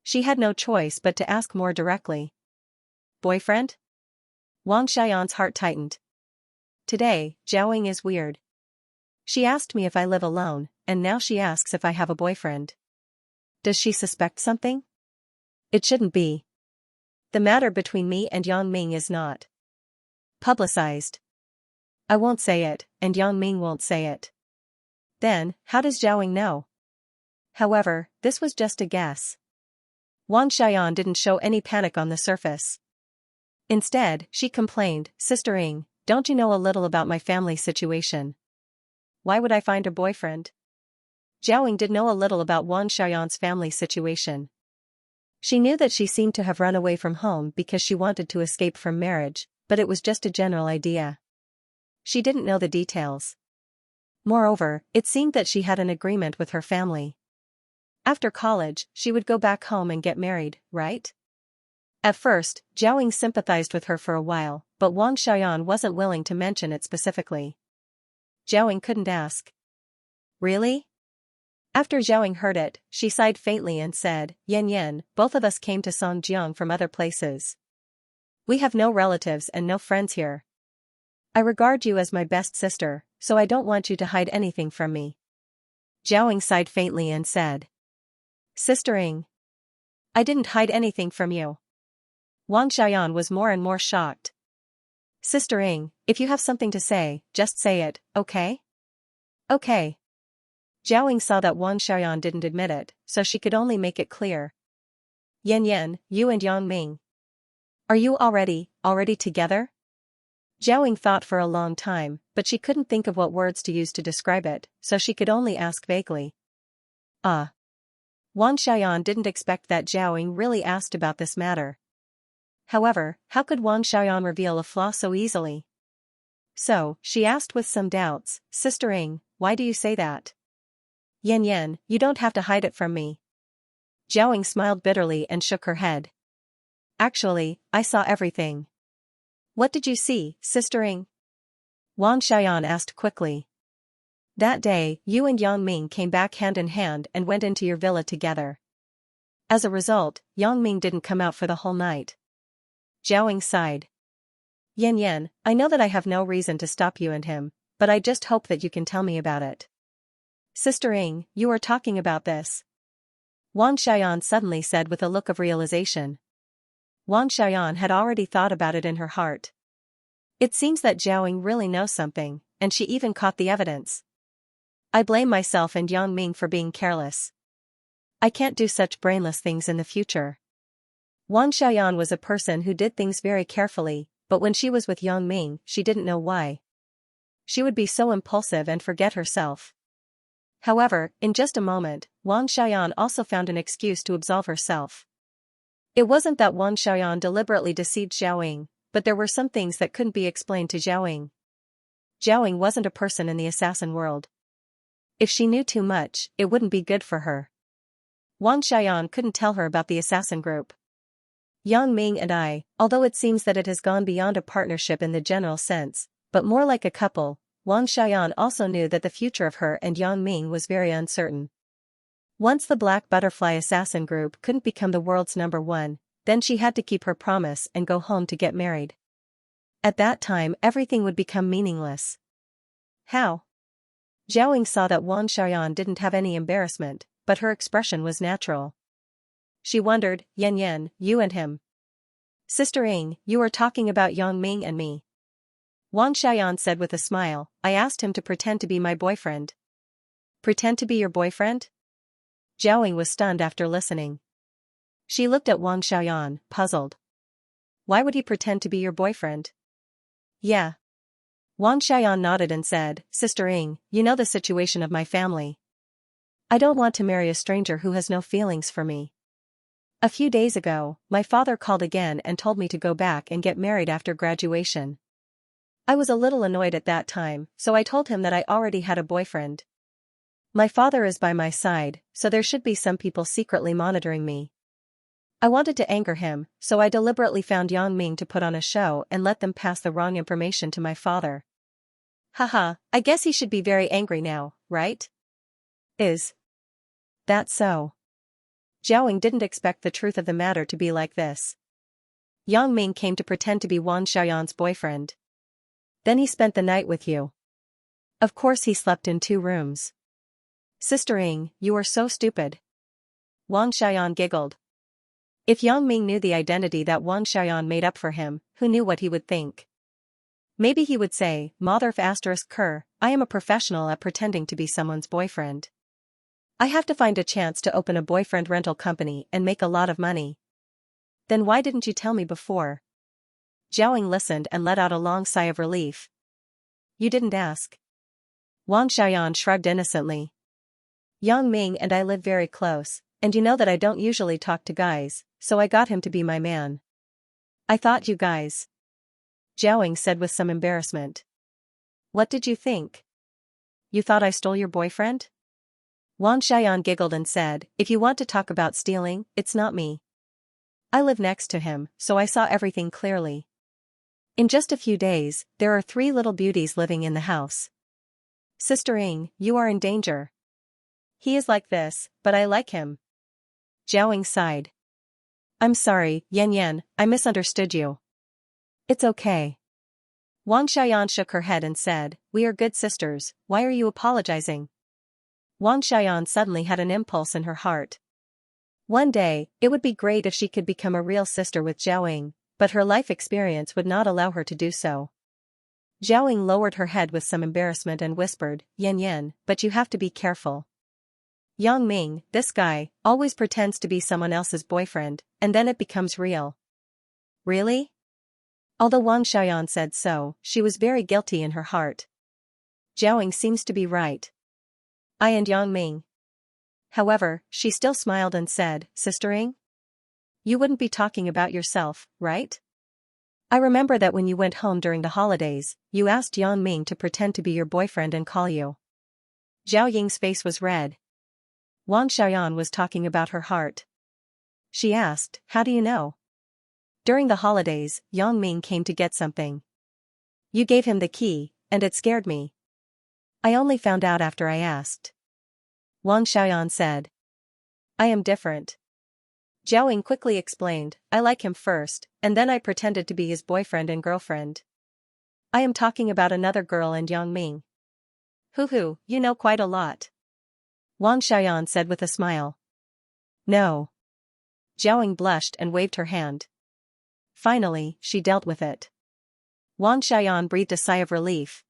Speaker 1: She had no choice but to ask more directly. Boyfriend? Wang Xiaoyan's heart tightened. Today, Zhao is weird. She asked me if I live alone, and now she asks if I have a boyfriend. Does she suspect something? It shouldn't be. The matter between me and Yang Ming is not publicized. I won't say it, and Yang Ming won't say it. Then, how does Zhao know? However, this was just a guess. Wang Xiaoyan didn't show any panic on the surface. Instead, she complained, Sister Ing, don't you know a little about my family situation? Why would I find a boyfriend? Zhao did know a little about Wang Xiaoyan's family situation. She knew that she seemed to have run away from home because she wanted to escape from marriage, but it was just a general idea. She didn't know the details. Moreover, it seemed that she had an agreement with her family. After college, she would go back home and get married, right? At first, Zhao sympathized with her for a while, but Wang Xiaoyan wasn't willing to mention it specifically. Zhao couldn't ask. Really? After Zhao heard it, she sighed faintly and said, Yan, both of us came to Songjiang from other places. We have no relatives and no friends here. I regard you as my best sister, so I don't want you to hide anything from me. Zhao sighed faintly and said. Sister Ing. I didn't hide anything from you. Wang Xiaoyan was more and more shocked. Sister Ing, if you have something to say, just say it, okay? Okay. Zhao saw that Wang Xiaoyan didn't admit it, so she could only make it clear. Yan, you and Yang Ming. Are you already together? Zhao thought for a long time, but she couldn't think of what words to use to describe it, so she could only ask vaguely. Wang Xiaoyan didn't expect that Zhao really asked about this matter. However, how could Wang Xiaoyan reveal a flaw so easily? So, she asked with some doubts, Sister Ing, why do you say that? Yan, you don't have to hide it from me. Zhao smiled bitterly and shook her head. Actually, I saw everything. What did you see, Sister Ing? Wang Xiaoyan asked quickly. That day, you and Yang Ming came back hand in hand and went into your villa together. As a result, Yang Ming didn't come out for the whole night. Zhao sighed. Yan, I know that I have no reason to stop you and him, but I just hope that you can tell me about it. Sister Ing, you are talking about this. Wang Xiaoyan suddenly said with a look of realization. Wang Xiaoyan had already thought about it in her heart. It seems that Zhao really knows something, and she even caught the evidence. I blame myself and Yang Ming for being careless. I can't do such brainless things in the future. Wang Xiaoyan was a person who did things very carefully, but when she was with Yang Ming, she didn't know why. She would be so impulsive and forget herself. However, in just a moment, Wang Xiaoyan also found an excuse to absolve herself. It wasn't that Wang Xiaoyan deliberately deceived Zhao, but there were some things that couldn't be explained to Zhao. Zhao wasn't a person in the assassin world. If she knew too much, it wouldn't be good for her. Wang Xiaoyan couldn't tell her about the assassin group. Yang Ming and I, although it seems that it has gone beyond a partnership in the general sense, but more like a couple, Wang Xiaoyan also knew that the future of her and Yang Ming was very uncertain. Once the Black Butterfly Assassin Group couldn't become the world's #1, then she had to keep her promise and go home to get married. At that time everything would become meaningless. How? Zhao saw that Wang Xiaoyan didn't have any embarrassment, but her expression was natural. She wondered, Yan, you and him. Sister Ing, you are talking about Yang Ming and me. Wang Xiaoyan said with a smile, I asked him to pretend to be my boyfriend. Pretend to be your boyfriend? Zhao was stunned after listening. She looked at Wang Xiaoyan, puzzled. Why would he pretend to be your boyfriend? Yeah. Wang Xiaoyan nodded and said, Sister Ying, you know the situation of my family. I don't want to marry a stranger who has no feelings for me. A few days ago, my father called again and told me to go back and get married after graduation. I was a little annoyed at that time, so I told him that I already had a boyfriend. My father is by my side, so there should be some people secretly monitoring me. I wanted to anger him, so I deliberately found Yang Ming to put on a show and let them pass the wrong information to my father. Haha, I guess he should be very angry now, right? Is that so? Zhao didn't expect the truth of the matter to be like this. Yang Ming came to pretend to be Wang Xiaoyan's boyfriend. Then he spent the night with you. Of course he slept in 2 rooms. Sister Ying, you are so stupid. Wang Xiaoyan giggled. If Yang Ming knew the identity that Wang Xiaoyan made up for him, who knew what he would think? Maybe he would say, Motherf asterisk Kerr, I am a professional at pretending to be someone's boyfriend. I have to find a chance to open a boyfriend rental company and make a lot of money. Then why didn't you tell me before? Zhao listened and let out a long sigh of relief. You didn't ask. Wang Xiaoyan shrugged innocently. Yang Ming and I live very close, and you know that I don't usually talk to guys, so I got him to be my man. I thought you guys. Zhao said with some embarrassment. What did you think? You thought I stole your boyfriend? Wang Xiaoyan giggled and said, if you want to talk about stealing, it's not me. I live next to him, so I saw everything clearly. In just a few days, there are 3 little beauties living in the house. Sister Ying, you are in danger. He is like this, but I like him. Zhao sighed. I'm sorry, Yan Yan, I misunderstood you. It's okay. Wang Xiaoyan shook her head and said, we are good sisters, why are you apologizing? Wang Xiaoyan suddenly had an impulse in her heart. One day, it would be great if she could become a real sister with Zhao, but her life experience would not allow her to do so. Zhao lowered her head with some embarrassment and whispered, Yan Yan, but you have to be careful. Yang Ming, this guy, always pretends to be someone else's boyfriend, and then it becomes real. Really? Although Wang Xiaoyan said so, she was very guilty in her heart. Zhao seems to be right. I and Yang Ming. However, she still smiled and said, Sister Ying? You wouldn't be talking about yourself, right? I remember that when you went home during the holidays, you asked Yang Ming to pretend to be your boyfriend and call you. Zhao Ying's face was red. Wang Xiaoyan was talking about her heart. She asked, how do you know? During the holidays, Yang Ming came to get something. You gave him the key, and it scared me. I only found out after I asked. Wang Xiaoyan said. I am different. Zhao Ying quickly explained, I like him first, and then I pretended to be his boyfriend and girlfriend. I am talking about another girl and Yang Ming. Hoo, you know quite a lot. Wang Xiaoyan said with a smile. No. Zhao Ying blushed and waved her hand. Finally, she dealt with it. Wang Xiaoyan breathed a sigh of relief.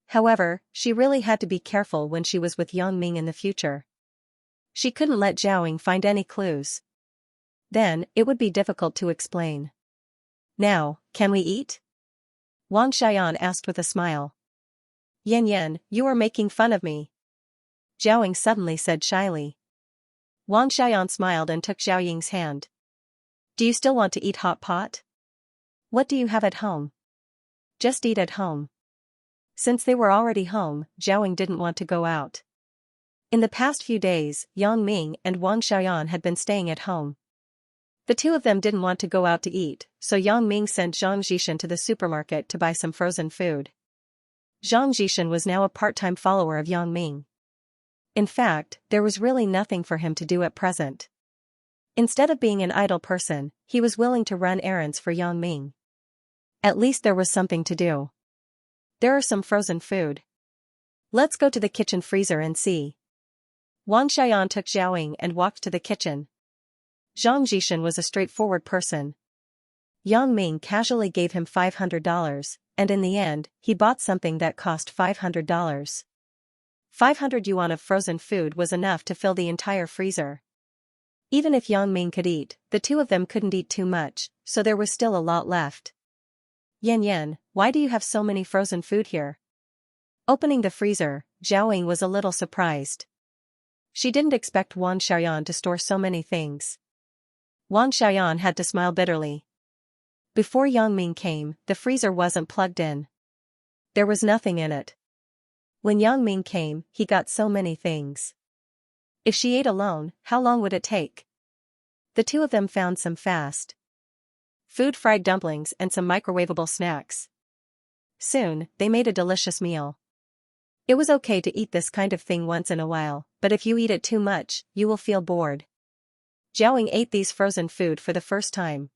Speaker 1: However, she really had to be careful when she was with Yang Ming in the future. She couldn't let Zhao Ying find any clues. Then, it would be difficult to explain. Now, can we eat? Wang Xiaoyan asked with a smile. Yan Yan, you are making fun of me. Zhao Ying suddenly said shyly. Wang Xiaoyan smiled and took Zhao Ying's hand. Do you still want to eat hot pot? What do you have at home? Just eat at home. Since they were already home, Zhao Ying didn't want to go out. In the past few days, Yang Ming and Wang Xiaoyan had been staying at home. The 2 of them didn't want to go out to eat, so Yang Ming sent Zhang Zhishan to the supermarket to buy some frozen food. Zhang Zhishan was now a part-time follower of Yang Ming. In fact, there was really nothing for him to do at present. Instead of being an idle person, he was willing to run errands for Yang Ming. At least there was something to do. There are some frozen food. Let's go to the kitchen freezer and see. Wang Xiaoyan took Zhao Ying and walked to the kitchen. Zhang Zhishan was a straightforward person. Yang Ming casually gave him $500, and in the end, he bought something that cost $500. 500 yuan of frozen food was enough to fill the entire freezer. Even if Yang Ming could eat, the two of them couldn't eat too much, so there was still a lot left. Yan, why do you have so many frozen food here? Opening the freezer, Zhao was a little surprised. She didn't expect Wang Xiaoyan to store so many things. Wang Xiaoyan had to smile bitterly. Before Yang Ming came, the freezer wasn't plugged in. There was nothing in it. When Yang Ming came, he got so many things. If she ate alone, how long would it take? The two of them found some fast food, fried dumplings and some microwavable snacks. Soon, they made a delicious meal. It was okay to eat this kind of thing once in a while, but if you eat it too much, you will feel bored. Zhao ate these frozen food for the first time.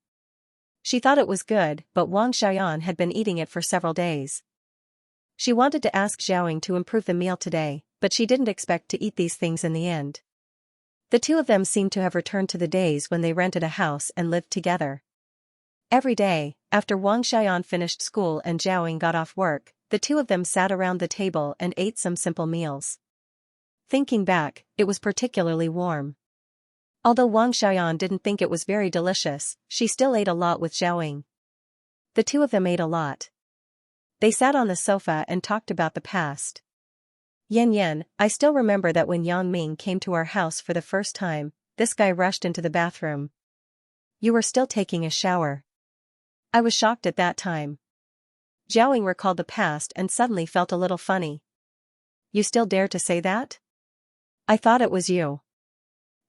Speaker 1: She thought it was good, but Wang Xiaoyan had been eating it for several days. She wanted to ask Zhao to improve the meal today, but she didn't expect to eat these things in the end. The two of them seemed to have returned to the days when they rented a house and lived together. Every day, after Wang Xiaoyan finished school and Zhao got off work, the two of them sat around the table and ate some simple meals. Thinking back, it was particularly warm. Although Wang Xiaoyan didn't think it was very delicious, she still ate a lot with Zhao. The two of them ate a lot. They sat on the sofa and talked about the past. Yan, I still remember that when Yang Ming came to our house for the first time, this guy rushed into the bathroom. You were still taking a shower. I was shocked at that time. Zhao recalled the past and suddenly felt a little funny. You still dare to say that? I thought it was you.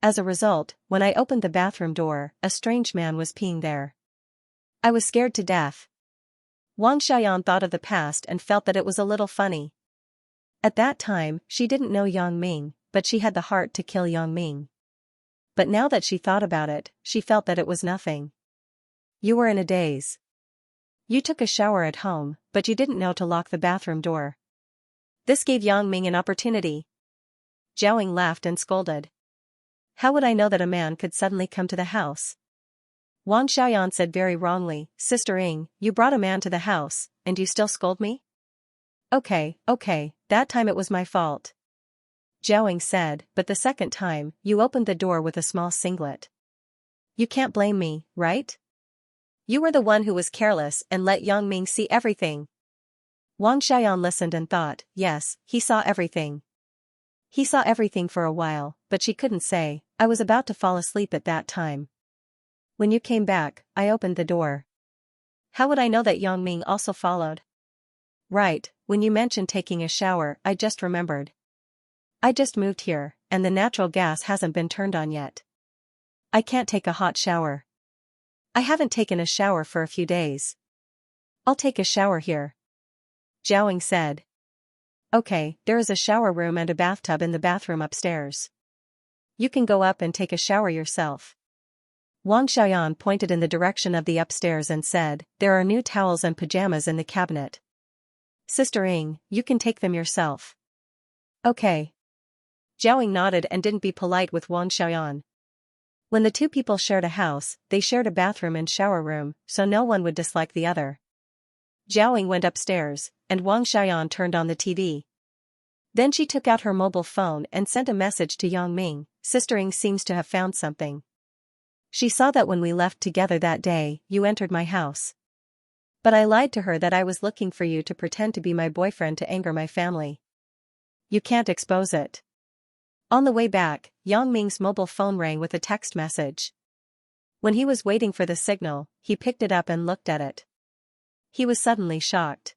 Speaker 1: As a result, when I opened the bathroom door, a strange man was peeing there. I was scared to death. Wang Xiaoyan thought of the past and felt that it was a little funny. At that time, she didn't know Yang Ming, but she had the heart to kill Yang Ming. But now that she thought about it, she felt that it was nothing. You were in a daze. You took a shower at home, but you didn't know to lock the bathroom door. This gave Yang Ming an opportunity. Zhao laughed and scolded. How would I know that a man could suddenly come to the house? Wang Xiaoyan said very wrongly, Sister Ying, you brought a man to the house, and you still scold me? Okay, that time it was my fault. Zhao said, but the second time, you opened the door with a small singlet. You can't blame me, right? You were the one who was careless and let Yang Ming see everything. Wang Xiaoyan listened and thought, yes, he saw everything. He saw everything for a while, but she couldn't say, I was about to fall asleep at that time. When you came back, I opened the door. How would I know that Yang Ming also followed? Right, when you mentioned taking a shower, I just remembered. I just moved here, and the natural gas hasn't been turned on yet. I can't take a hot shower. I haven't taken a shower for a few days. I'll take a shower here. Zhao said. Okay, there is a shower room and a bathtub in the bathroom upstairs. You can go up and take a shower yourself. Wang Xiaoyan pointed in the direction of the upstairs and said, there are new towels and pajamas in the cabinet. Sister Ying, you can take them yourself. Okay. Zhao nodded and didn't be polite with Wang Xiaoyan. When the two people shared a house, they shared a bathroom and shower room, so no one would dislike the other. Zhao went upstairs, and Wang Xiaoyan turned on the TV. Then she took out her mobile phone and sent a message to Yang Ming, Sister Ying seems to have found something. She saw that when we left together that day, you entered my house. But I lied to her that I was looking for you to pretend to be my boyfriend to anger my family. You can't expose it. On the way back, Yang Ming's mobile phone rang with a text message. When he was waiting for the signal, he picked it up and looked at it. He was suddenly shocked.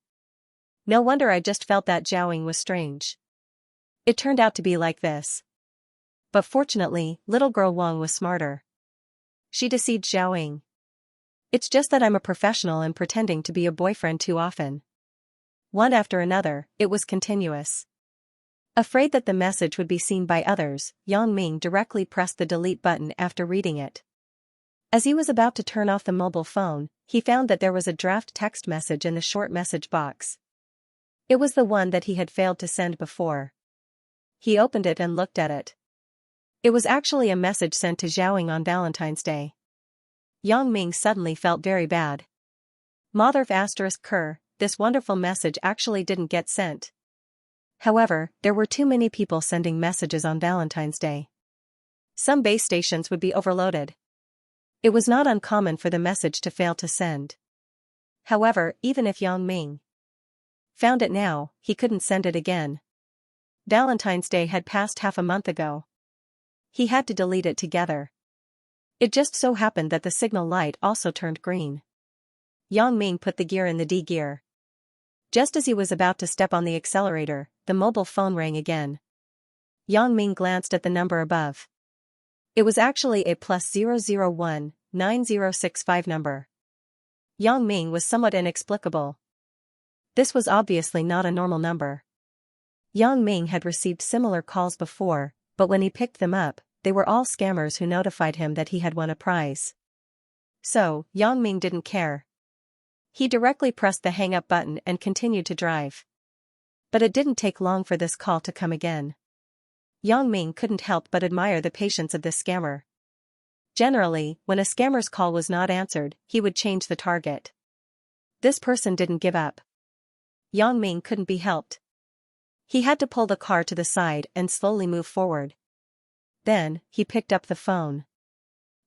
Speaker 1: No wonder I just felt that Zhao was strange. It turned out to be like this. But fortunately, little girl Wang was smarter. She deceived Zhao. It's just that I'm a professional and pretending to be a boyfriend too often. One after another, it was continuous. Afraid that the message would be seen by others, Yang Ming directly pressed the delete button after reading it. As he was about to turn off the mobile phone, he found that there was a draft text message in the short message box. It was the one that he had failed to send before. He opened it and looked at it. It was actually a message sent to Zhao on Valentine's Day. Yang Ming suddenly felt very bad. Mother****, this wonderful message actually didn't get sent. However, there were too many people sending messages on Valentine's Day. Some base stations would be overloaded. It was not uncommon for the message to fail to send. However, even if Yang Ming found it now, he couldn't send it again. Valentine's Day had passed half a month ago. He had to delete it together. It just so happened that the signal light also turned green. Yang Ming put the gear in the D gear. Just as he was about to step on the accelerator, the mobile phone rang again. Yang Ming glanced at the number above. It was actually a +001 9065 number. Yang Ming was somewhat inexplicable. This was obviously not a normal number. Yang Ming had received similar calls before, but when he picked them up, they were all scammers who notified him that he had won a prize. So, Yang Ming didn't care. He directly pressed the hang-up button and continued to drive. But it didn't take long for this call to come again. Yang Ming couldn't help but admire the patience of this scammer. Generally, when a scammer's call was not answered, he would change the target. This person didn't give up. Yang Ming couldn't be helped. He had to pull the car to the side and slowly move forward. Then, he picked up the phone.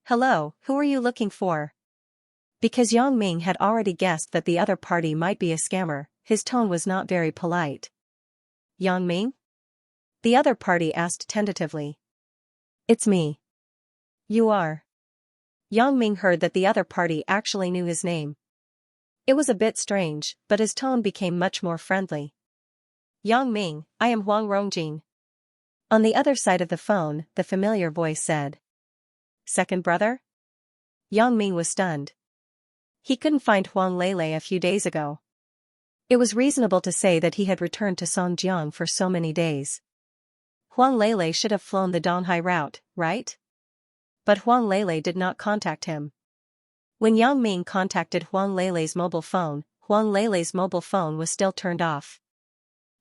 Speaker 1: "Hello, who are you looking for?" Because Yang Ming had already guessed that the other party might be a scammer, his tone was not very polite. "Yang Ming?" The other party asked tentatively. "It's me." "You are?" Yang Ming heard that the other party actually knew his name. It was a bit strange, but his tone became much more friendly. "Yang Ming, I am Huang Rongjin." On the other side of the phone, the familiar voice said. "Second brother?" Yang Ming was stunned. He couldn't find Huang Lele a few days ago. It was reasonable to say that he had returned to Songjiang for so many days. Huang Lele should have flown the Donghai route, right? But Huang Lele did not contact him. When Yang Ming contacted Huang Lele's mobile phone was still turned off.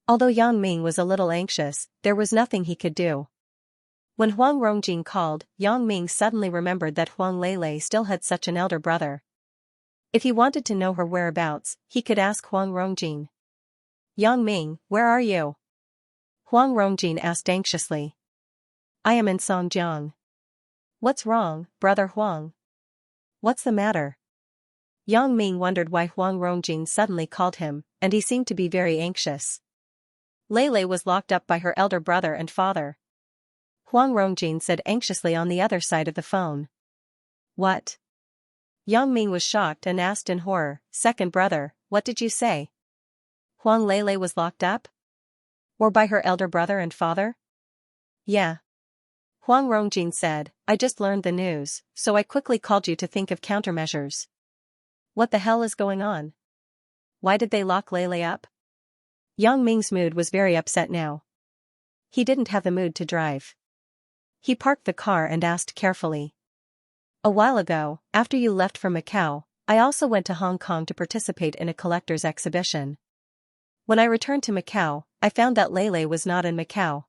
Speaker 1: Although Yang Ming was a little anxious, there was nothing he could do. When Huang Rongjin called, Yang Ming suddenly remembered that Huang Lele still had such an elder brother. If he wanted to know her whereabouts, he could ask Huang Rongjin. "Yang Ming, where are you?" Huang Rongjin asked anxiously. "I am in Songjiang." "What's wrong, brother Huang? What's the matter?" Yang Ming wondered why Huang Rongjin suddenly called him, and he seemed to be very anxious. Lele was locked up by her elder brother and father. Huang Rongjin said anxiously on the other side of the phone. "What?" Yang Ming was shocked and asked in horror, "Second brother, what did you say? Huang Lele was locked up? Or by her elder brother and father?" "Yeah." Huang Rongjin said, "I just learned the news, so I quickly called you to think of countermeasures." "What the hell is going on? Why did they lock Lele up?" Yang Ming's mood was very upset now. He didn't have the mood to drive. He parked the car and asked carefully. "A while ago, after you left for Macau, I also went to Hong Kong to participate in a collector's exhibition. When I returned to Macau, I found that Lele was not in Macau."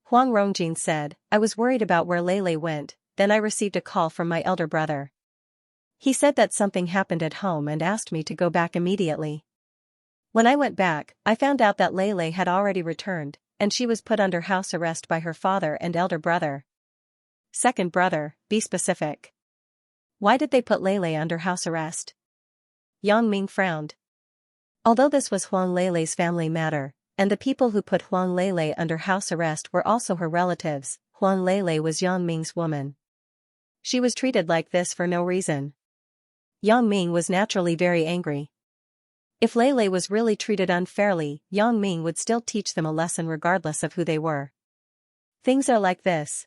Speaker 1: Huang Rongjin said, "I was worried about where Lele went, then I received a call from my elder brother. He said that something happened at home and asked me to go back immediately. When I went back, I found out that Lele had already returned, and she was put under house arrest by her father and elder brother." "Second brother, be specific. Why did they put Lele under house arrest?" Yang Ming frowned. Although this was Huang Lele's family matter, and the people who put Huang Lele under house arrest were also her relatives, Huang Lele was Yang Ming's woman. She was treated like this for no reason. Yang Ming was naturally very angry. If Lele was really treated unfairly, Yang Ming would still teach them a lesson regardless of who they were. "Things are like this.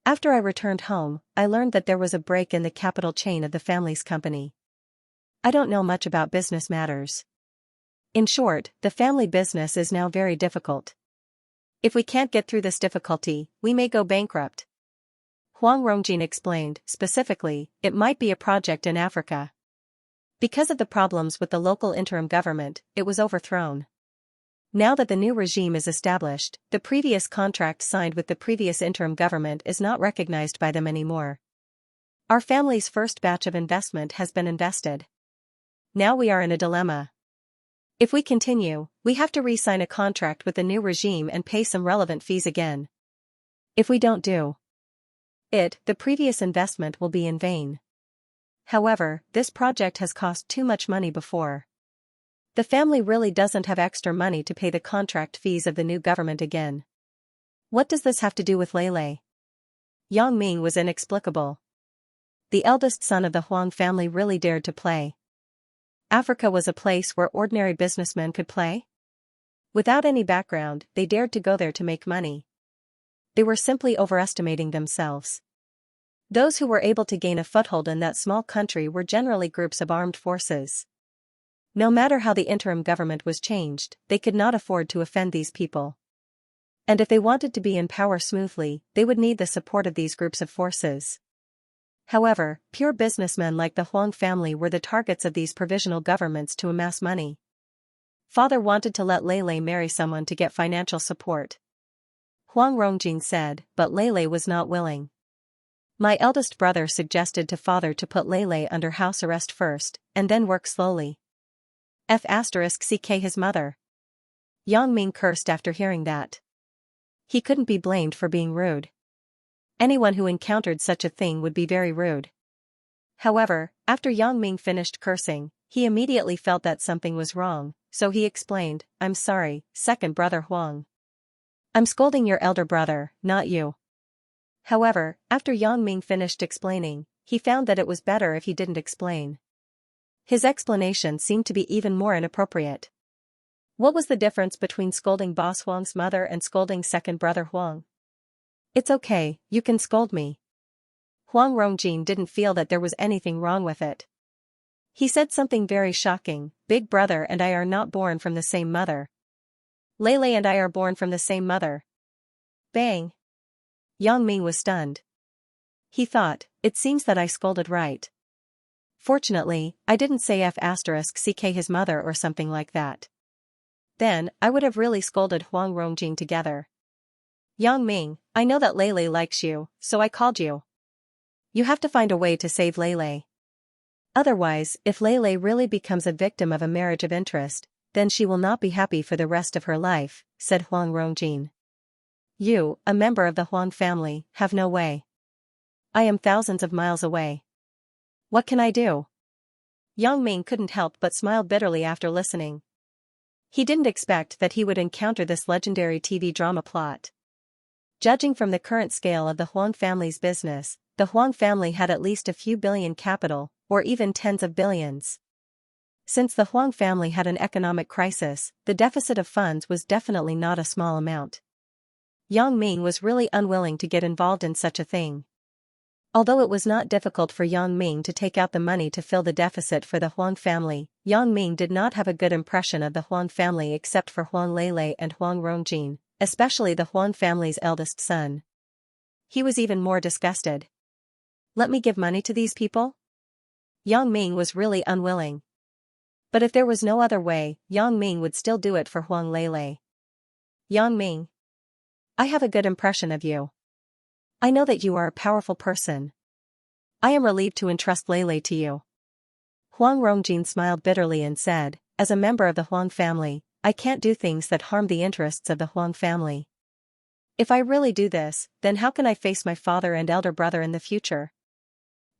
Speaker 1: After I returned home, I learned that there was a break in the capital chain of the family's company. I don't know much about business matters. In short, the family business is now very difficult. If we can't get through this difficulty, we may go bankrupt." Huang Rongjin explained, specifically, it might be a project in Africa. Because of the problems with the local interim government, it was overthrown. Now that the new regime is established, the previous contract signed with the previous interim government is not recognized by them anymore. Our family's first batch of investment has been invested. Now we are in a dilemma. If we continue, we have to re-sign a contract with the new regime and pay some relevant fees again. If we don't do it, the previous investment will be in vain. However, this project has cost too much money before. The family really doesn't have extra money to pay the contract fees of the new government again. What does this have to do with Lele? Yang Ming was inexplicable. The eldest son of the Huang family really dared to play. Africa was a place where ordinary businessmen could play? Without any background, they dared to go there to make money. They were simply overestimating themselves. Those who were able to gain a foothold in that small country were generally groups of armed forces. No matter how the interim government was changed, they could not afford to offend these people. And if they wanted to be in power smoothly, they would need the support of these groups of forces. However, pure businessmen like the Huang family were the targets of these provisional governments to amass money. Father wanted to let Lele marry someone to get financial support, Huang Rongjin said, but Lele was not willing. My eldest brother suggested to father to put Lele under house arrest first, and then work slowly. *CK his mother. Yang Ming cursed after hearing that. He couldn't be blamed for being rude. Anyone who encountered such a thing would be very rude. However, after Yang Ming finished cursing, he immediately felt that something was wrong, so he explained, I'm sorry, second brother Huang. I'm scolding your elder brother, not you. However, after Yang Ming finished explaining, he found that it was better if he didn't explain. His explanation seemed to be even more inappropriate. What was the difference between scolding boss Huang's mother and scolding second brother Huang? It's okay, you can scold me. Huang Rongjin didn't feel that there was anything wrong with it. He said something very shocking, Big brother and I are not born from the same mother. Lele and I are born from the same mother. Bang! Yang Ming was stunned. He thought, it seems that I scolded right. Fortunately, I didn't say *CK his mother or something like that. Then, I would have really scolded Huang Rongjin together. Yang Ming, I know that Lele likes you, so I called you. You have to find a way to save Lele. Otherwise, if Lele really becomes a victim of a marriage of interest, then she will not be happy for the rest of her life, said Huang Rongjin. You, a member of the Huang family, have no way. I am thousands of miles away. What can I do? Yang Ming couldn't help but smile bitterly after listening. He didn't expect that he would encounter this legendary TV drama plot. Judging from the current scale of the Huang family's business, the Huang family had at least a few billion capital, or even tens of billions. Since the Huang family had an economic crisis, the deficit of funds was definitely not a small amount. Yang Ming was really unwilling to get involved in such a thing. Although it was not difficult for Yang Ming to take out the money to fill the deficit for the Huang family, Yang Ming did not have a good impression of the Huang family except for Huang Lele and Huang Rongjin, especially the Huang family's eldest son. He was even more disgusted. Let me give money to these people? Yang Ming was really unwilling. But if there was no other way, Yang Ming would still do it for Huang Lele. Yang Ming, I have a good impression of you. I know that you are a powerful person. I am relieved to entrust Lele to you. Huang Rongjin smiled bitterly and said, as a member of the Huang family, I can't do things that harm the interests of the Huang family. If I really do this, then how can I face my father and elder brother in the future?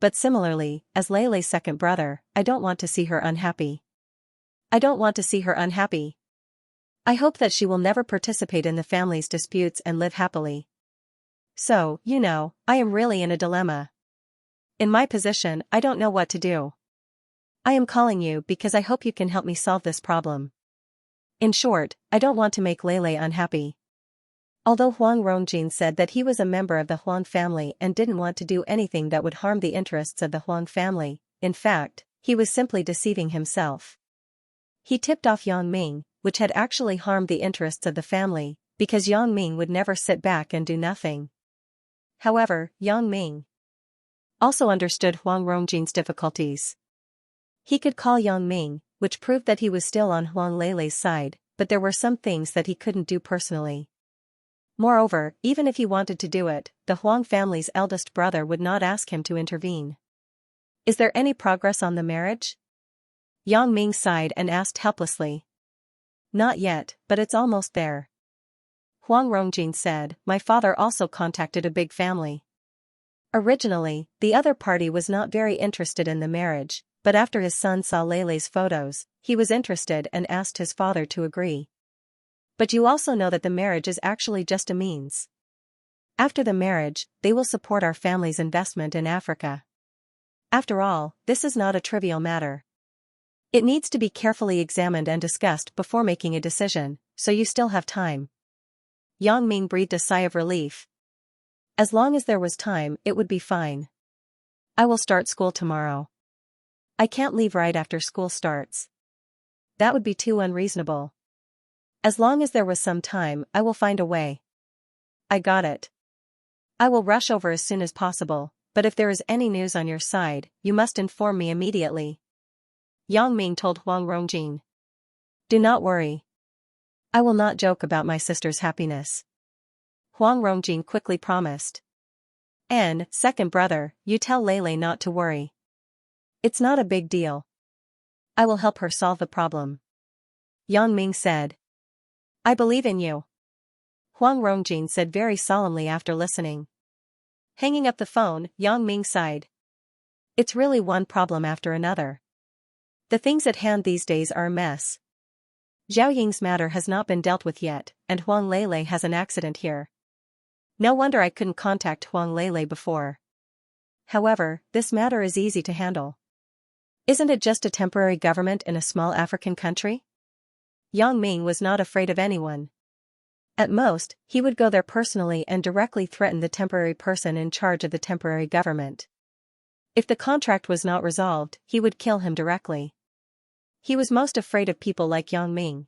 Speaker 1: But similarly, as Lele's second brother, I don't want to see her unhappy. I don't want to see her unhappy. I hope that she will never participate in the family's disputes and live happily. So, you know, I am really in a dilemma. In my position, I don't know what to do. I am calling you because I hope you can help me solve this problem. In short, I don't want to make Lele unhappy. Although Huang Rongjin said that he was a member of the Huang family and didn't want to do anything that would harm the interests of the Huang family, in fact, he was simply deceiving himself. He tipped off Yang Ming, which had actually harmed the interests of the family, because Yang Ming would never sit back and do nothing. However, Yang Ming also understood Huang Rongjin's difficulties. He could call Yang Ming, which proved that he was still on Huang Lele's side, but there were some things that he couldn't do personally. Moreover, even if he wanted to do it, the Huang family's eldest brother would not ask him to intervene. Is there any progress on the marriage? Yang Ming sighed and asked helplessly. Not yet, but it's almost there. Huang Rongjing said, my father also contacted a big family. Originally, the other party was not very interested in the marriage, but after his son saw Leilei's photos, he was interested and asked his father to agree. But you also know that the marriage is actually just a means. After the marriage, they will support our family's investment in Africa. After all, this is not a trivial matter. It needs to be carefully examined and discussed before making a decision, so you still have time. Yang Ming breathed a sigh of relief. As long as there was time, it would be fine. I will start school tomorrow. I can't leave right after school starts. That would be too unreasonable. As long as there was some time, I will find a way. I got it. I will rush over as soon as possible, but if there is any news on your side, you must inform me immediately. Yang Ming told Huang Rongjing. Do not worry. I will not joke about my sister's happiness. Huang Rongjing quickly promised. And, second brother, you tell Leilei not to worry. It's not a big deal. I will help her solve the problem. Yang Ming said. I believe in you. Huang Rongjing said very solemnly after listening. Hanging up the phone, Yang Ming sighed. It's really one problem after another. The things at hand these days are a mess. Zhao Ying's matter has not been dealt with yet, and Huang Leilei has an accident here. No wonder I couldn't contact Huang Leilei before. However, this matter is easy to handle. Isn't it just a temporary government in a small African country? Yang Ming was not afraid of anyone. At most, he would go there personally and directly threaten the temporary person in charge of the temporary government. If the contract was not resolved, he would kill him directly. He was most afraid of people like Yang Ming.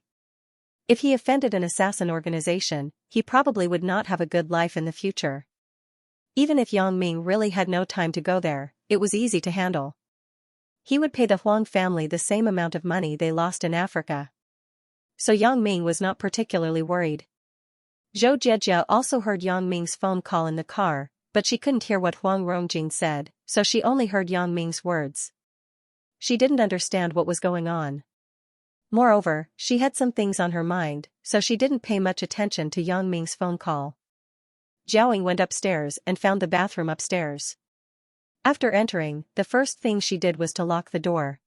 Speaker 1: If he offended an assassin organization, he probably would not have a good life in the future. Even if Yang Ming really had no time to go there, it was easy to handle. He would pay the Huang family the same amount of money they lost in Africa. So Yang Ming was not particularly worried. Zhou Jiejia also heard Yang Ming's phone call in the car, but she couldn't hear what Huang Rongjing said, so she only heard Yang Ming's words. She didn't understand what was going on. Moreover, she had some things on her mind, so she didn't pay much attention to Yang Ming's phone call. Zhao went upstairs and found the bathroom upstairs. After entering, the first thing she did was to lock the door.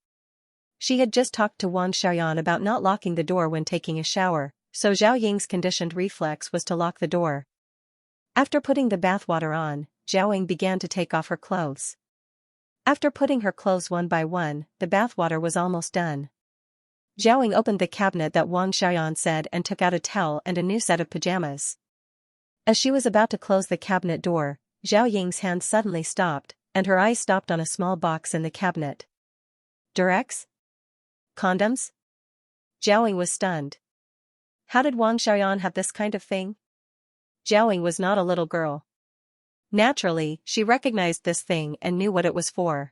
Speaker 1: She had just talked to Wang Xiaoyan about not locking the door when taking a shower, so Zhao Ying's conditioned reflex was to lock the door. After putting the bathwater on, Zhao Ying began to take off her clothes. After putting her clothes one by one, the bathwater was almost done. Zhao Ying opened the cabinet that Wang Xiaoyan said and took out a towel and a new set of pajamas. As she was about to close the cabinet door, Zhao Ying's hand suddenly stopped, and her eyes stopped on a small box in the cabinet. Durex? Condoms? Zhao Ying was stunned. How did Wang Xiaoyan have this kind of thing? Zhao Ying was not a little girl. Naturally, she recognized this thing and knew what it was for.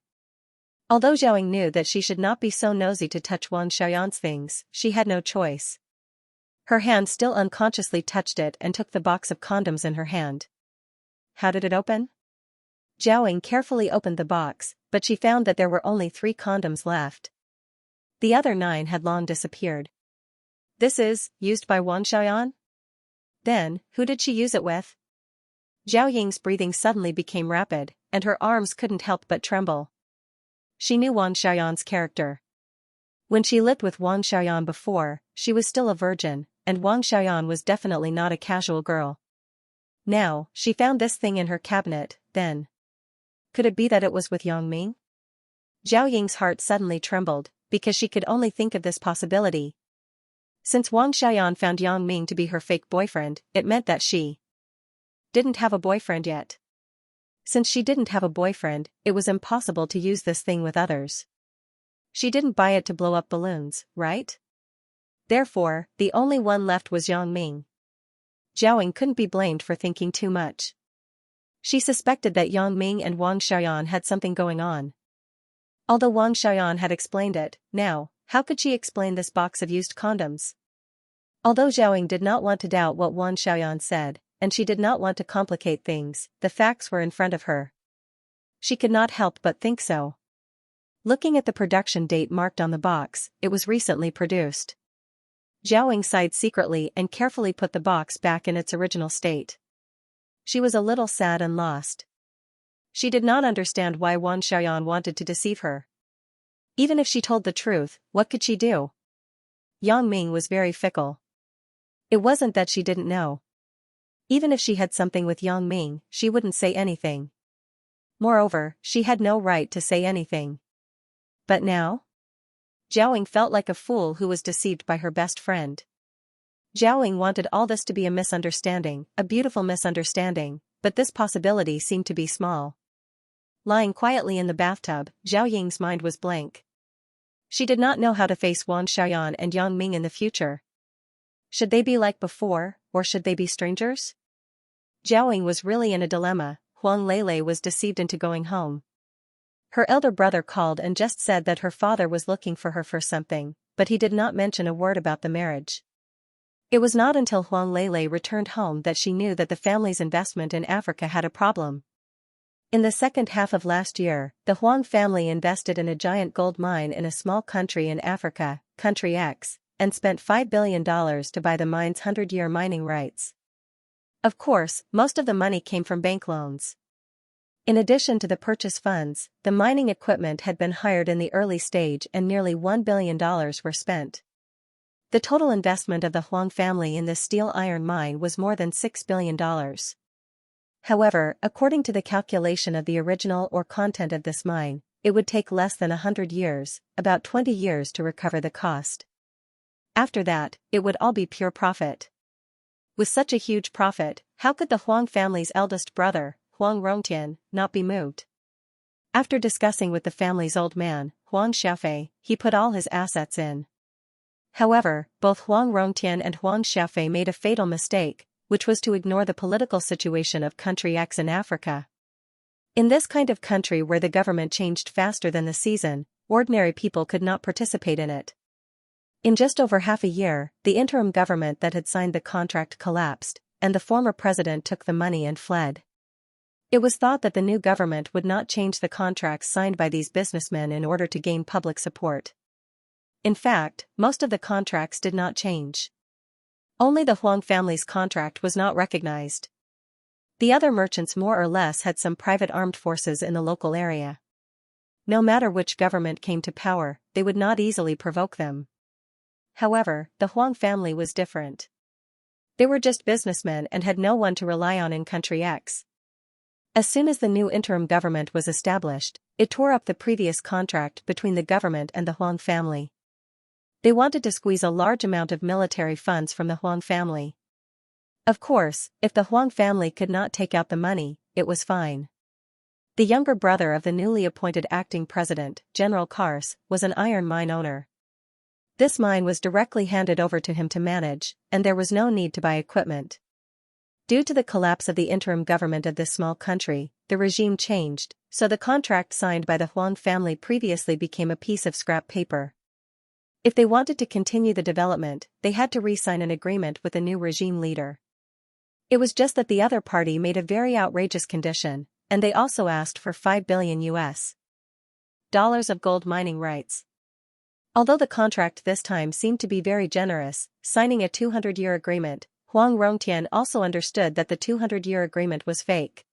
Speaker 1: Although Zhao Ying knew that she should not be so nosy to touch Wang Xiaoyan's things, she had no choice. Her hand still unconsciously touched it and took the box of condoms in her hand. How did it open? Zhao Ying carefully opened the box, but she found that there were only 3 condoms left. The other 9 had long disappeared. This is, used by Wang Xiaoyan? Then, who did she use it with? Zhao Ying's breathing suddenly became rapid, and her arms couldn't help but tremble. She knew Wang Xiaoyan's character. When she lived with Wang Xiaoyan before, she was still a virgin, and Wang Xiaoyan was definitely not a casual girl. Now, she found this thing in her cabinet, then. Could it be that it was with Yang Ming? Zhao Ying's heart suddenly trembled, because she could only think of this possibility. Since Wang Xiaoyan found Yang Ming to be her fake boyfriend, it meant that she didn't have a boyfriend yet. Since she didn't have a boyfriend, it was impossible to use this thing with others. She didn't buy it to blow up balloons, right? Therefore, the only one left was Yang Ming. Zhao Ying couldn't be blamed for thinking too much. She suspected that Yang Ming and Wang Xiaoyan had something going on. Although Wang Xiaoyan had explained it, now, how could she explain this box of used condoms? Although Zhao Ying did not want to doubt what Wang Xiaoyan said, and she did not want to complicate things, the facts were in front of her. She could not help but think so. Looking at the production date marked on the box, it was recently produced. Zhao sighed secretly and carefully put the box back in its original state. She was a little sad and lost. She did not understand why Wan Xiaoyan wanted to deceive her. Even if she told the truth, what could she do? Yang Ming was very fickle. It wasn't that she didn't know. Even if she had something with Yang Ming, she wouldn't say anything. Moreover, she had no right to say anything. But now? Zhao felt like a fool who was deceived by her best friend. Zhao wanted all this to be a misunderstanding, a beautiful misunderstanding, but this possibility seemed to be small. Lying quietly in the bathtub, Zhao Ying's mind was blank. She did not know how to face Wan Xiaoyan and Yang Ming in the future. Should they be like before, or should they be strangers? Zhao Ying was really in a dilemma. Huang Lele was deceived into going home. Her elder brother called and just said that her father was looking for her for something, but he did not mention a word about the marriage. It was not until Huang Lele returned home that she knew that the family's investment in Africa had a problem. In the second half of last year, the Huang family invested in a giant gold mine in a small country in Africa, Country X, and spent $5 billion to buy the mine's 100-year mining rights. Of course, most of the money came from bank loans. In addition to the purchase funds, the mining equipment had been hired in the early stage and nearly $1 billion were spent. The total investment of the Huang family in this steel iron mine was more than $6 billion. However, according to the calculation of the original or content of this mine, it would take less than 100 years, about 20 years to recover the cost. After that, it would all be pure profit. With such a huge profit, how could the Huang family's eldest brother, Huang Rongtian, not be moved? After discussing with the family's old man, Huang Xiaofei, he put all his assets in. However, both Huang Rongtian and Huang Xiaofei made a fatal mistake, which was to ignore the political situation of Country X in Africa. In this kind of country where the government changed faster than the season, ordinary people could not participate in it. In just over half a year, the interim government that had signed the contract collapsed, and the former president took the money and fled. It was thought that the new government would not change the contracts signed by these businessmen in order to gain public support. In fact, most of the contracts did not change. Only the Huang family's contract was not recognized. The other merchants more or less had some private armed forces in the local area. No matter which government came to power, they would not easily provoke them. However, the Huang family was different. They were just businessmen and had no one to rely on in Country X. As soon as the new interim government was established, it tore up the previous contract between the government and the Huang family. They wanted to squeeze a large amount of military funds from the Huang family. Of course, if the Huang family could not take out the money, it was fine. The younger brother of the newly appointed acting president, General Kars, was an iron mine owner. This mine was directly handed over to him to manage, and there was no need to buy equipment. Due to the collapse of the interim government of this small country, the regime changed, so the contract signed by the Huang family previously became a piece of scrap paper. If they wanted to continue the development, they had to re-sign an agreement with the new regime leader. It was just that the other party made a very outrageous condition, and they also asked for $5 billion of gold mining rights. Although the contract this time seemed to be very generous, signing a 200-year agreement, Huang Rongtian also understood that the 200-year agreement was fake.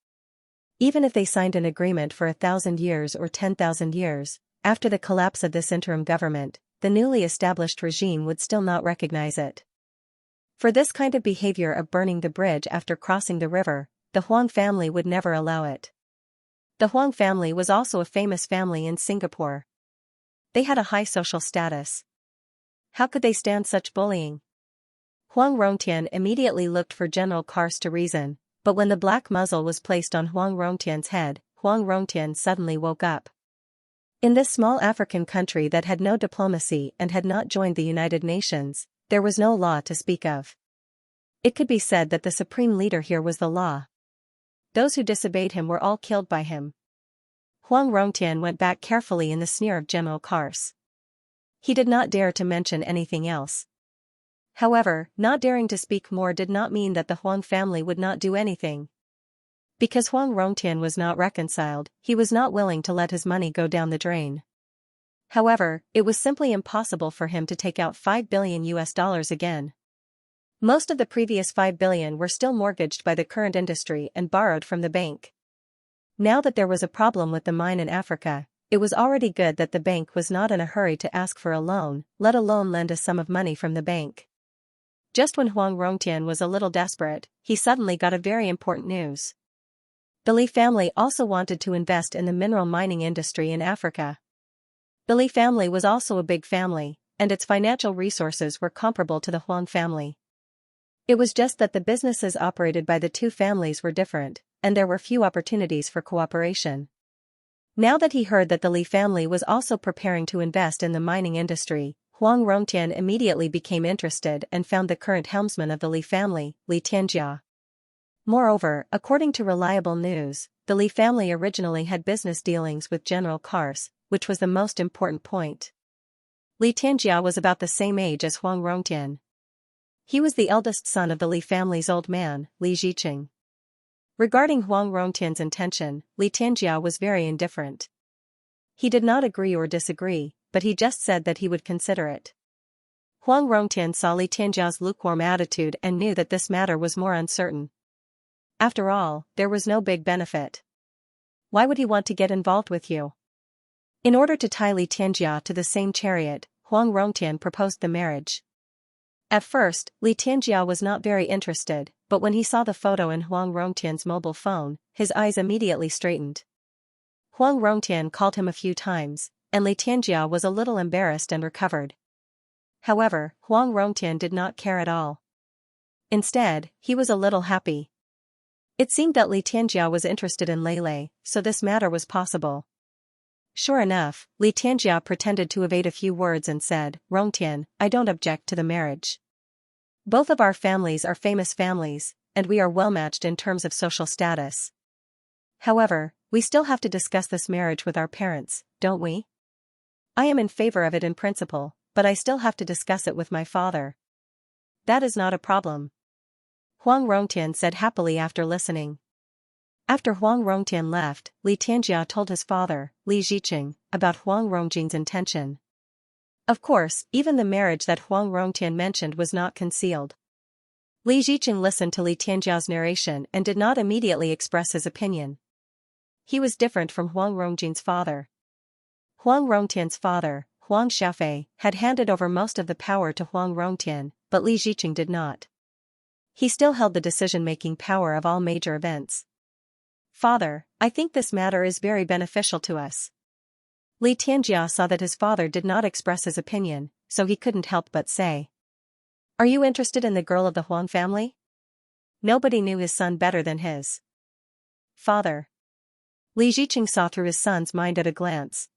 Speaker 1: Even if they signed an agreement for 1,000 years or 10,000 years, after the collapse of this interim government, the newly established regime would still not recognize it. For this kind of behavior of burning the bridge after crossing the river, the Huang family would never allow it. The Huang family was also a famous family in Singapore. They had a high social status. How could they stand such bullying? Huang Rongtian immediately looked for General Kars to reason, but when the black muzzle was placed on Huang Rongtian's head, Huang Rongtian suddenly woke up. In this small African country that had no diplomacy and had not joined the United Nations, there was no law to speak of. It could be said that the supreme leader here was the law. Those who disobeyed him were all killed by him. Huang Rongtian went back carefully in the sneer of General Kars. He did not dare to mention anything else. However, not daring to speak more did not mean that the Huang family would not do anything. Because Huang Rongtian was not reconciled, he was not willing to let his money go down the drain. However, it was simply impossible for him to take out $5 billion again. Most of the previous $5 billion were still mortgaged by the current industry and borrowed from the bank. Now that there was a problem with the mine in Africa, it was already good that the bank was not in a hurry to ask for a loan, let alone lend a sum of money from the bank. Just when Huang Rongtian was a little desperate, he suddenly got a very important news. The Li family also wanted to invest in the mineral mining industry in Africa. The Li family was also a big family, and its financial resources were comparable to the Huang family. It was just that the businesses operated by the two families were different, and there were few opportunities for cooperation. Now that he heard that the Li family was also preparing to invest in the mining industry, Huang Rongtian immediately became interested and found the current helmsman of the Li family, Xianxia. Moreover, according to reliable news, the Li family originally had business dealings with General Kars, which was the most important point. Xianxia was about the same age as Huang Rongtian. He was the eldest son of the Li family's old man, Li Ziqing. Regarding Huang Rongtian's intention, Xianxia was very indifferent. He did not agree or disagree, but he just said that he would consider it. Huang Rongtian saw Xianxia's lukewarm attitude and knew that this matter was more uncertain. After all, there was no big benefit. Why would he want to get involved with you? In order to tie Xianxia to the same chariot, Huang Rongtian proposed the marriage. At first, Xianxia was not very interested, but when he saw the photo in Huang Rongtian's mobile phone, his eyes immediately straightened. Huang Rongtian called him a few times, and Xianxia was a little embarrassed and recovered. However, Huang Rongtian did not care at all. Instead, he was a little happy. It seemed that Xianxia was interested in Lele, so this matter was possible. Sure enough, Xianxia pretended to evade a few words and said, "Rongtian, I don't object to the marriage. Both of our families are famous families, and we are well matched in terms of social status. However, we still have to discuss this marriage with our parents, don't we? I am in favor of it in principle, but I still have to discuss it with my father." "That is not a problem," Huang Rongtian said happily after listening. After Huang Rongtian left, Xianxia told his father, Li Ziqing, about Huang Rongjian's intention. Of course, even the marriage that Huang Rongtian mentioned was not concealed. Li Ziqing listened to Xianxia's narration and did not immediately express his opinion. He was different from Huang Rongjian's father. Huang Rongtian's father, Huang Xiaofei, had handed over most of the power to Huang Rongtian, but Li Ziqing did not. He still held the decision-making power of all major events. "Father, I think this matter is very beneficial to us." Xianxia saw that his father did not express his opinion, so he couldn't help but say, "Are you interested in the girl of the Huang family?" Nobody knew his son better than his father. Li Ziqing saw through his son's mind at a glance.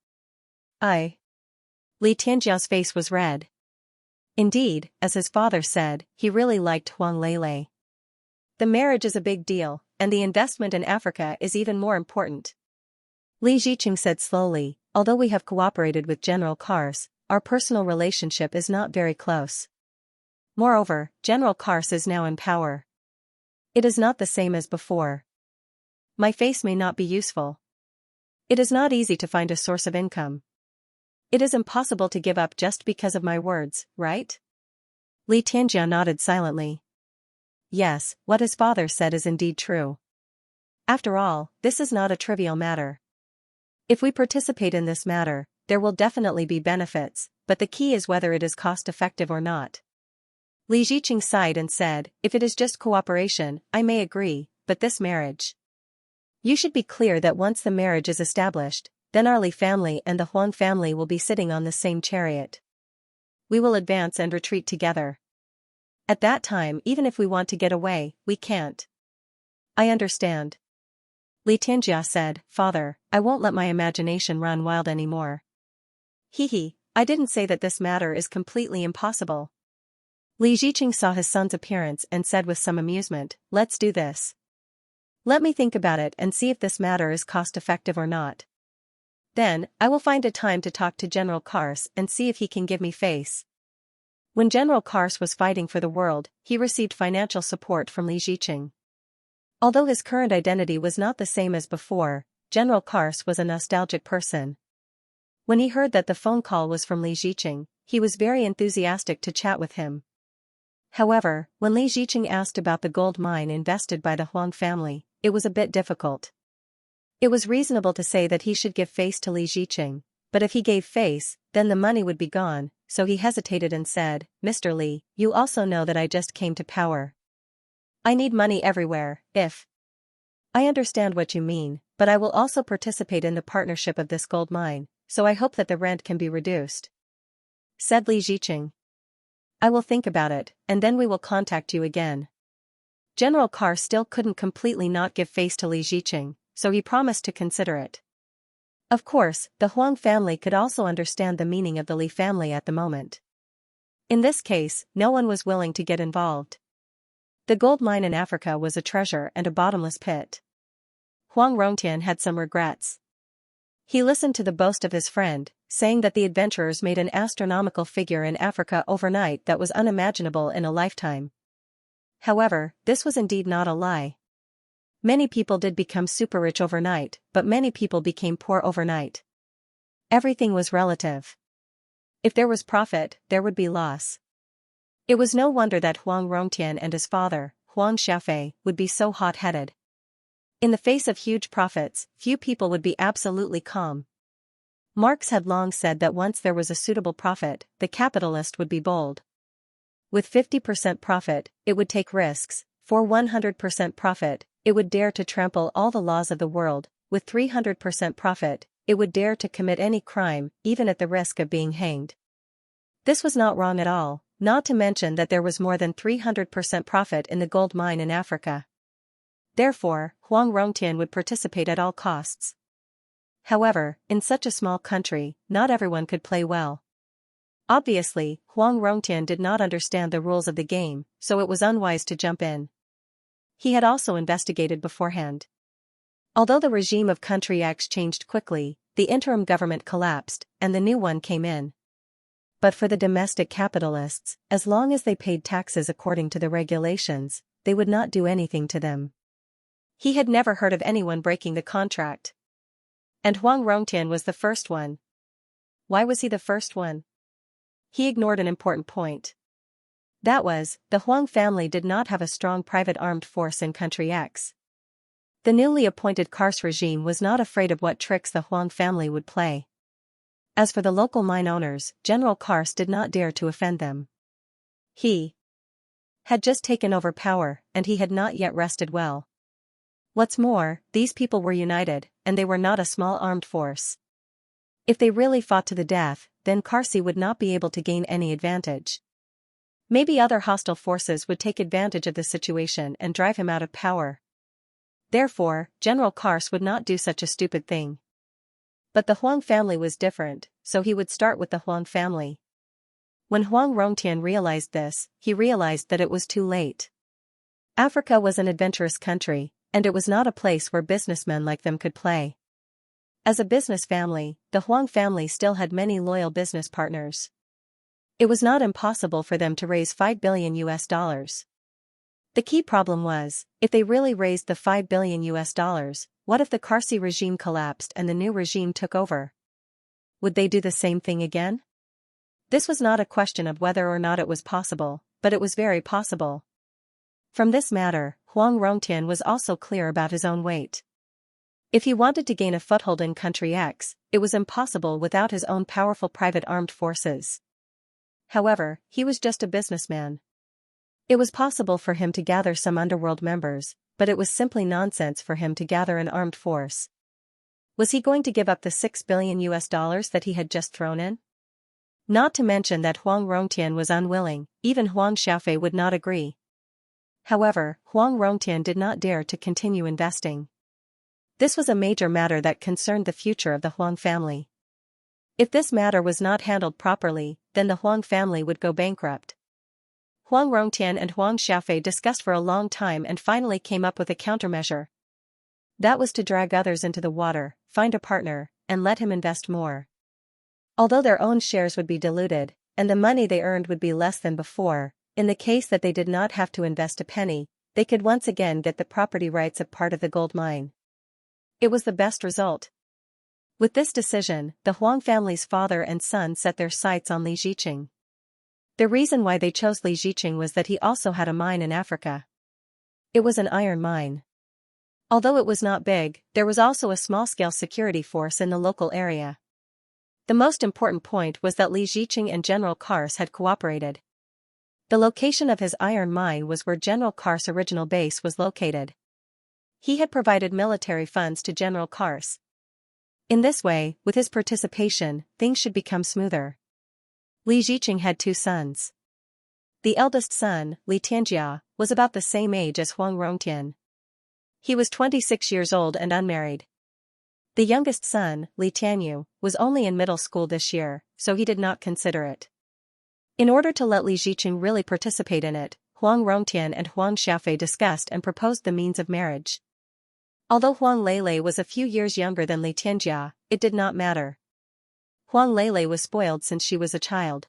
Speaker 1: Xianxia's face was red. Indeed, as his father said, he really liked Huang Lele. The marriage is a big deal, and the investment in Africa is even more important. Li Ziqing said slowly, "Although we have cooperated with General Kars, our personal relationship is not very close. Moreover, General Kars is now in power. It is not the same as before. My face may not be useful. It is not easy to find a source of income. It is impossible to give up just because of my words, right?" Xianxia nodded silently. Yes, what his father said is indeed true. After all, this is not a trivial matter. If we participate in this matter, there will definitely be benefits, but the key is whether it is cost-effective or not. Li Ziqing sighed and said, "If it is just cooperation, I may agree, but this marriage. You should be clear that once the marriage is established, then our Li family and the Huang family will be sitting on the same chariot. We will advance and retreat together. At that time, even if we want to get away, we can't." "I understand." Xianxia said, "Father, I won't let my imagination run wild anymore." I didn't say that this matter is completely impossible." Li Ziqing saw his son's appearance and said with some amusement, "Let's do this. Let me think about it and see if this matter is cost-effective or not. Then, I will find a time to talk to General Kars and see if he can give me face." When General Kars was fighting for the world, he received financial support from Li Ziqing. Although his current identity was not the same as before, General Kars was a nostalgic person. When he heard that the phone call was from Li Ziqing, he was very enthusiastic to chat with him. However, when Li Ziqing asked about the gold mine invested by the Huang family, it was a bit difficult. It was reasonable to say that he should give face to Li Ziqing, but if he gave face, then the money would be gone, so he hesitated and said, "Mr. Li, you also know that I just came to power. I need money everywhere, if." "I understand what you mean, but I will also participate in the partnership of this gold mine, so I hope that the rent can be reduced," said Li Ziqing. "I will think about it, and then we will contact you again." General Carr still couldn't completely not give face to Li Ziqing, so he promised to consider it. Of course, the Huang family could also understand the meaning of the Li family at the moment. In this case, no one was willing to get involved. The gold mine in Africa was a treasure and a bottomless pit. Huang Rongtian had some regrets. He listened to the boast of his friend, saying that the adventurers made an astronomical figure in Africa overnight that was unimaginable in a lifetime. However, this was indeed not a lie. Many people did become super rich overnight, but many people became poor overnight. Everything was relative. If there was profit, there would be loss. It was no wonder that Huang Rongtian and his father, Huang Xiaofei, would be so hot-headed. In the face of huge profits, few people would be absolutely calm. Marx had long said that once there was a suitable profit, the capitalist would be bold. With 50% profit, it would take risks. For 100% profit, it would dare to trample all the laws of the world. With 300% profit, it would dare to commit any crime, even at the risk of being hanged. This was not wrong at all, not to mention that there was more than 300% profit in the gold mine in Africa. Therefore, Huang Rongtian would participate at all costs. However, in such a small country, not everyone could play well. Obviously, Huang Rongtian did not understand the rules of the game, so it was unwise to jump in. He had also investigated beforehand. Although the regime of Country X changed quickly, the interim government collapsed, and the new one came in. But for the domestic capitalists, as long as they paid taxes according to the regulations, they would not do anything to them. He had never heard of anyone breaking the contract. And Huang Rongtian was the first one. Why was he the first one? He ignored an important point. That was, the Huang family did not have a strong private armed force in Country X. The newly appointed Kars regime was not afraid of what tricks the Huang family would play. As for the local mine owners, General Kars did not dare to offend them. He had just taken over power, and he had not yet rested well. What's more, these people were united, and they were not a small armed force. If they really fought to the death, then Karsi would not be able to gain any advantage. Maybe other hostile forces would take advantage of the situation and drive him out of power. Therefore, General Kars would not do such a stupid thing. But the Huang family was different, so he would start with the Huang family. When Huang Rongtian realized this, he realized that it was too late. Africa was an adventurous country, and it was not a place where businessmen like them could play. As a business family, the Huang family still had many loyal business partners. It was not impossible for them to raise $5 billion. The key problem was, if they really raised the $5 billion, what if the Karsi regime collapsed and the new regime took over? Would they do the same thing again? This was not a question of whether or not it was possible, but it was very possible. From this matter, Huang Rongtian was also clear about his own weight. If he wanted to gain a foothold in Country X, it was impossible without his own powerful private armed forces. However, he was just a businessman. It was possible for him to gather some underworld members, but it was simply nonsense for him to gather an armed force. Was he going to give up the $6 billion that he had just thrown in? Not to mention that Huang Rongtian was unwilling, even Huang Xiaofei would not agree. However, Huang Rongtian did not dare to continue investing. This was a major matter that concerned the future of the Huang family. If this matter was not handled properly, then the Huang family would go bankrupt. Huang Rongtian and Huang Xiaofei discussed for a long time and finally came up with a countermeasure. That was to drag others into the water, find a partner, and let him invest more. Although their own shares would be diluted, and the money they earned would be less than before, in the case that they did not have to invest a penny, they could once again get the property rights of part of the gold mine. It was the best result. With this decision, the Huang family's father and son set their sights on Li Ziqing. The reason why they chose Li Ziqing was that he also had a mine in Africa. It was an iron mine. Although it was not big, there was also a small-scale security force in the local area. The most important point was that Li Ziqing and General Kars had cooperated. The location of his iron mine was where General Kars' original base was located. He had provided military funds to General Kars. In this way, with his participation, things should become smoother. Li Ziqing had 2 sons. The eldest son, Li Xianxia, was about the same age as Huang Rongtian. He was 26 years old and unmarried. The youngest son, Li Tianyu, was only in middle school this year, so he did not consider it. In order to let Li Ziqing really participate in it, Huang Rongtian and Huang Xiaofei discussed and proposed the means of marriage. Although Huang Lele was a few years younger than Li Tianjia, it did not matter. Huang Lele was spoiled since she was a child.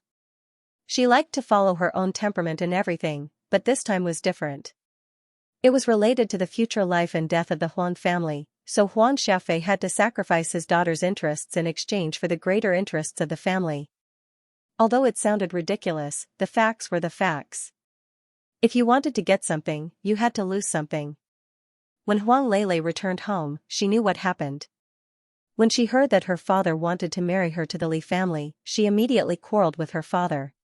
Speaker 1: She liked to follow her own temperament in everything, but this time was different. It was related to the future life and death of the Huang family, so Huang Xiaofei had to sacrifice his daughter's interests in exchange for the greater interests of the family. Although it sounded ridiculous, the facts were the facts. If you wanted to get something, you had to lose something. When Huang Lele returned home, she knew what happened. When she heard that her father wanted to marry her to the Li family, she immediately quarreled with her father.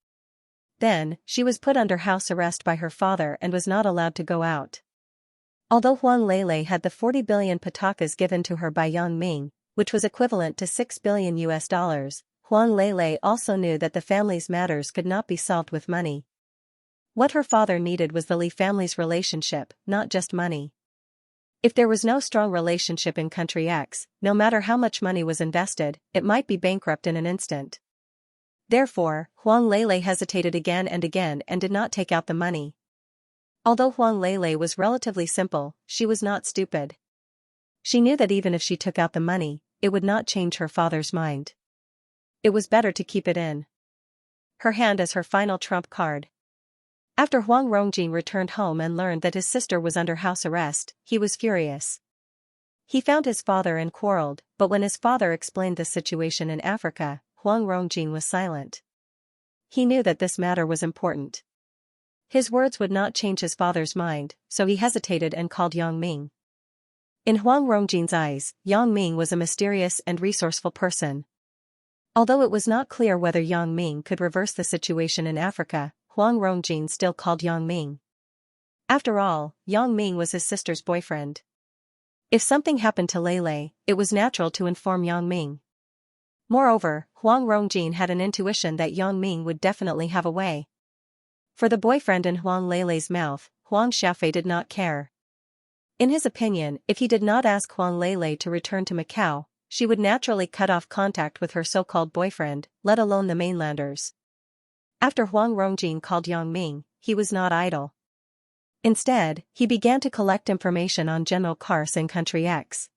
Speaker 1: Then, she was put under house arrest by her father and was not allowed to go out. Although Huang Lele had the 40 billion patakas given to her by Yang Ming, which was equivalent to $6 billion, Huang Lele also knew that the family's matters could not be solved with money. What her father needed was the Li family's relationship, not just money. If there was no strong relationship in country X, no matter how much money was invested, it might be bankrupt in an instant. Therefore, Huang Lele hesitated again and did not take out the money. Although Huang Lele was relatively simple, she was not stupid. She knew that even if she took out the money, it would not change her father's mind. It was better to keep it in her hand as her final trump card. After Huang Rongjin returned home and learned that his sister was under house arrest, he was furious. He found his father and quarreled, but when his father explained the situation in Africa, Huang Rongjin was silent. He knew that this matter was important. His words would not change his father's mind, so he hesitated and called Yang Ming. In Huang Rongjin's eyes, Yang Ming was a mysterious and resourceful person. Although it was not clear whether Yang Ming could reverse the situation in Africa, Huang Rongjin still called Yang Ming. After all, Yang Ming was his sister's boyfriend. If something happened to Lele, it was natural to inform Yang Ming. Moreover, Huang Rongjin had an intuition that Yang Ming would definitely have a way. For the boyfriend in Huang Lele's mouth, Huang Xiaofei did not care. In his opinion, if he did not ask Huang Lele to return to Macau, she would naturally cut off contact with her so-called boyfriend, let alone the mainlanders. After Huang Rongjin called Yang Ming, he was not idle. Instead, he began to collect information on General Kars in Country X.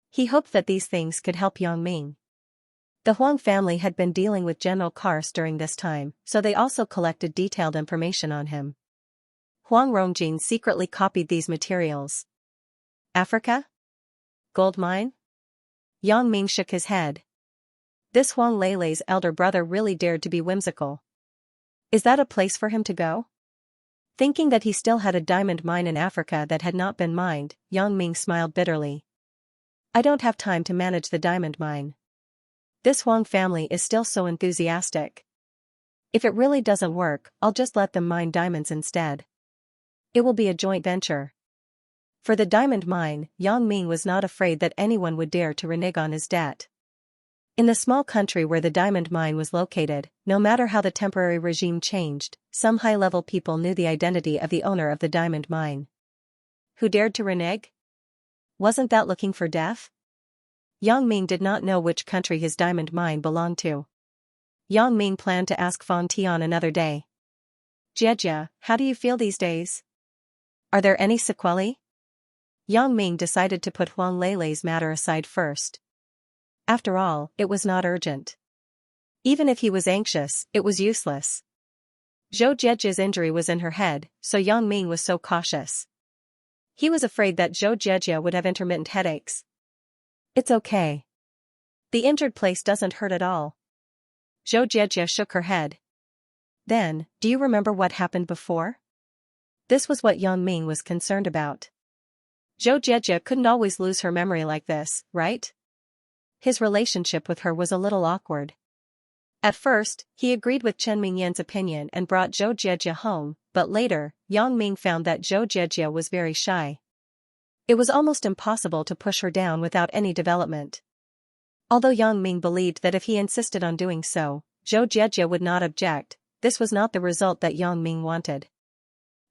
Speaker 1: He hoped that these things could help Yang Ming. The Huang family had been dealing with General Kars during this time, so they also collected detailed information on him. Huang Rongjin secretly copied these materials. Africa? Gold mine? Yang Ming shook his head. This Huang Lele's elder brother really dared to be whimsical. Is that a place for him to go? Thinking that he still had a diamond mine in Africa that had not been mined, Yang Ming smiled bitterly. I don't have time to manage the diamond mine. This Huang family is still so enthusiastic. If it really doesn't work, I'll just let them mine diamonds instead. It will be a joint venture. For the diamond mine, Yang Ming was not afraid that anyone would dare to renege on his debt. In the small country where the diamond mine was located, no matter how the temporary regime changed, some high-level people knew the identity of the owner of the diamond mine. Who dared to renege? Wasn't that looking for death? Yang Ming did not know which country his diamond mine belonged to. Yang Ming planned to ask Fan Tian another day. Jie, how do you feel these days? Are there any sequelae? Yang Ming decided to put Huang Lele's matter aside first. After all, it was not urgent. Even if he was anxious, it was useless. Zhou Jiejia's injury was in her head, so Yang Ming was so cautious. He was afraid that Zhou Jiejia would have intermittent headaches. It's okay. The injured place doesn't hurt at all. Zhou Jiejie shook her head. Then, do you remember what happened before? This was what Yang Ming was concerned about. Zhou Jiejie couldn't always lose her memory like this, right? His relationship with her was a little awkward. At first, he agreed with Chen Mingyan's opinion and brought Zhou Jiejie home, but later, Yang Ming found that Zhou Jiejie was very shy. It was almost impossible to push her down without any development. Although Yang Ming believed that if he insisted on doing so, Zhou Jiejie would not object, this was not the result that Yang Ming wanted.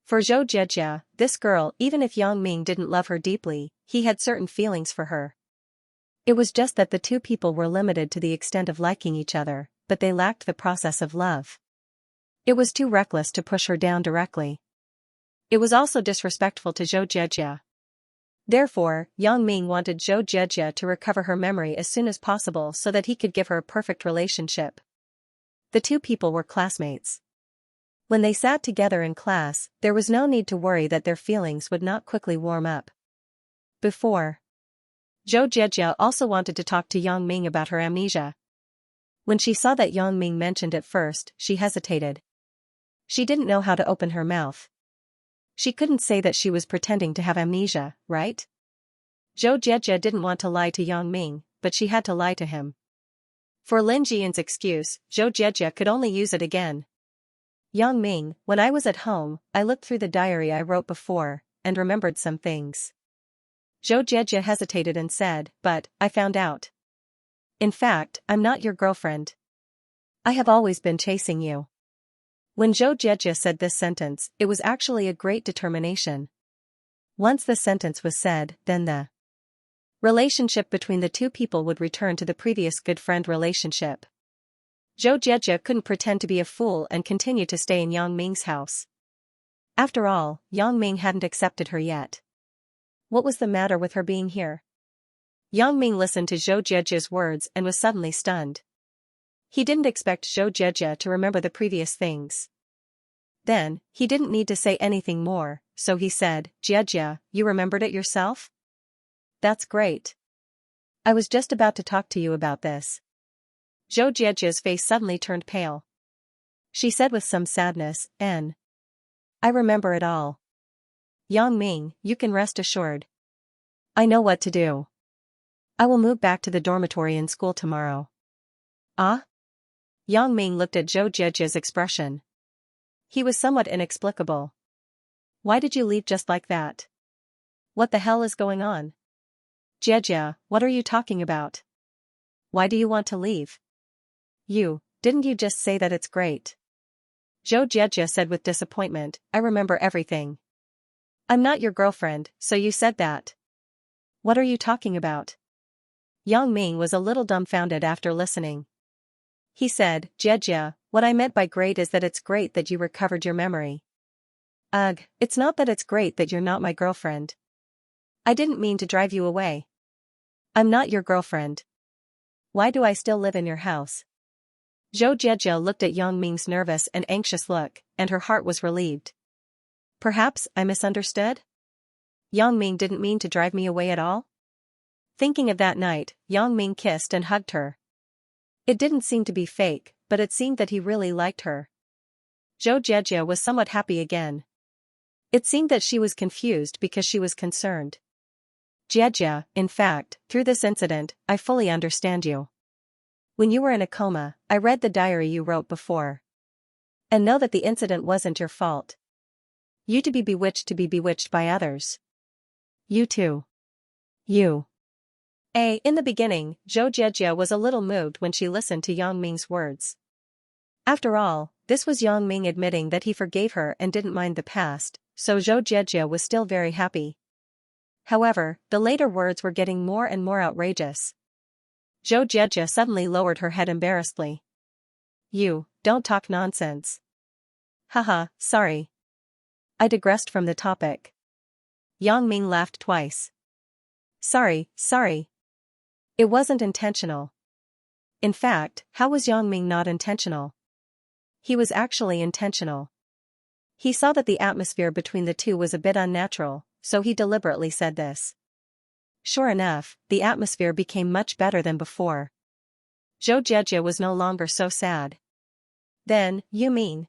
Speaker 1: For Zhou Jiejie, this girl, even if Yang Ming didn't love her deeply, he had certain feelings for her. It was just that the two people were limited to the extent of liking each other, but they lacked the process of love. It was too reckless to push her down directly. It was also disrespectful to Zhou Jiejie. Therefore, Yang Ming wanted Zhou Jiejie to recover her memory as soon as possible so that he could give her a perfect relationship. The two people were classmates. When they sat together in class, there was no need to worry that their feelings would not quickly warm up. Before, Zhou Jiejie also wanted to talk to Yang Ming about her amnesia. When she saw that Yang Ming mentioned it first, she hesitated. She didn't know how to open her mouth. She couldn't say that she was pretending to have amnesia, right? Zhou Jiejie didn't want to lie to Yang Ming, but she had to lie to him. For Lin Jian's excuse, Zhou Jiejie could only use it again. Yang Ming, when I was at home, I looked through the diary I wrote before, and remembered some things. Zhou Jiejie hesitated and said, but, I found out. In fact, I'm not your girlfriend. I have always been chasing you. When Zhou Jiejie said this sentence, it was actually a great determination. Once the sentence was said, then the relationship between the two people would return to the previous good friend relationship. Zhou Jiejie couldn't pretend to be a fool and continue to stay in Yang Ming's house. After all, Yang Ming hadn't accepted her yet. What was the matter with her being here? Yang Ming listened to Zhou Jiejie's words and was suddenly stunned. He didn't expect Zhou Jiejie to remember the previous things. Then, he didn't need to say anything more, so he said, Jiejie, you remembered it yourself? That's great. I was just about to talk to you about this. Zhou Jiejie's face suddenly turned pale. She said with some sadness, I remember it all. Yang Ming, you can rest assured. I know what to do. I will move back to the dormitory in school tomorrow. Ah? Yang Ming looked at Zhou Jiejie's expression. He was somewhat inexplicable. Why did you leave just like that? What the hell is going on? Jiejie, what are you talking about? Why do you want to leave? Didn't you just say that it's great? Zhou Jiejie said with disappointment, I remember everything. I'm not your girlfriend, so you said that. What are you talking about? Yang Ming was a little dumbfounded after listening. He said, Jiejie, what I meant by great is that it's great that you recovered your memory. Ugh, it's not that it's great that you're not my girlfriend. I didn't mean to drive you away. I'm not your girlfriend. Why do I still live in your house? Zhou Jiejie looked at Yang Ming's nervous and anxious look, and her heart was relieved. Perhaps I misunderstood? Yang Ming didn't mean to drive me away at all? Thinking of that night, Yang Ming kissed and hugged her. It didn't seem to be fake, but it seemed that he really liked her. Zhou Jiejie was somewhat happy again. It seemed that she was confused because she was concerned. Jiejie, in fact, through this incident, I fully understand you. When you were in a coma, I read the diary you wrote before. And know that the incident wasn't your fault. You to be bewitched by others. You too. You. In the beginning, Zhou Jiejie was a little moved when she listened to Yang Ming's words. After all, this was Yang Ming admitting that he forgave her and didn't mind the past, so Zhou Jiejie was still very happy. However, the later words were getting more and more outrageous. Zhou Jiejie suddenly lowered her head embarrassedly. You, don't talk nonsense. Haha, sorry. I digressed from the topic. Yang Ming laughed twice. Sorry. It wasn't intentional. In fact, how was Yang Ming not intentional? He was actually intentional. He saw that the atmosphere between the two was a bit unnatural, so he deliberately said this. Sure enough, the atmosphere became much better than before. Zhou Jie was no longer so sad. Then, you mean?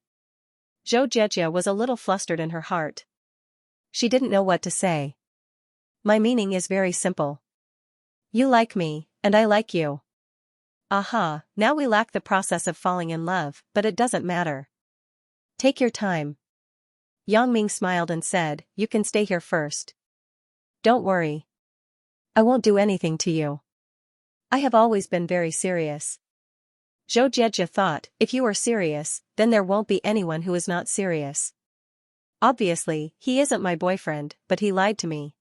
Speaker 1: Zhou Jie was a little flustered in her heart. She didn't know what to say. My meaning is very simple. You like me, and I like you. Aha, now we lack the process of falling in love, but it doesn't matter. Take your time. Yang Ming smiled and said, you can stay here first. Don't worry. I won't do anything to you. I have always been very serious. Zhou Jie thought, if you are serious, then there won't be anyone who is not serious. Obviously, he isn't my boyfriend, but he lied to me.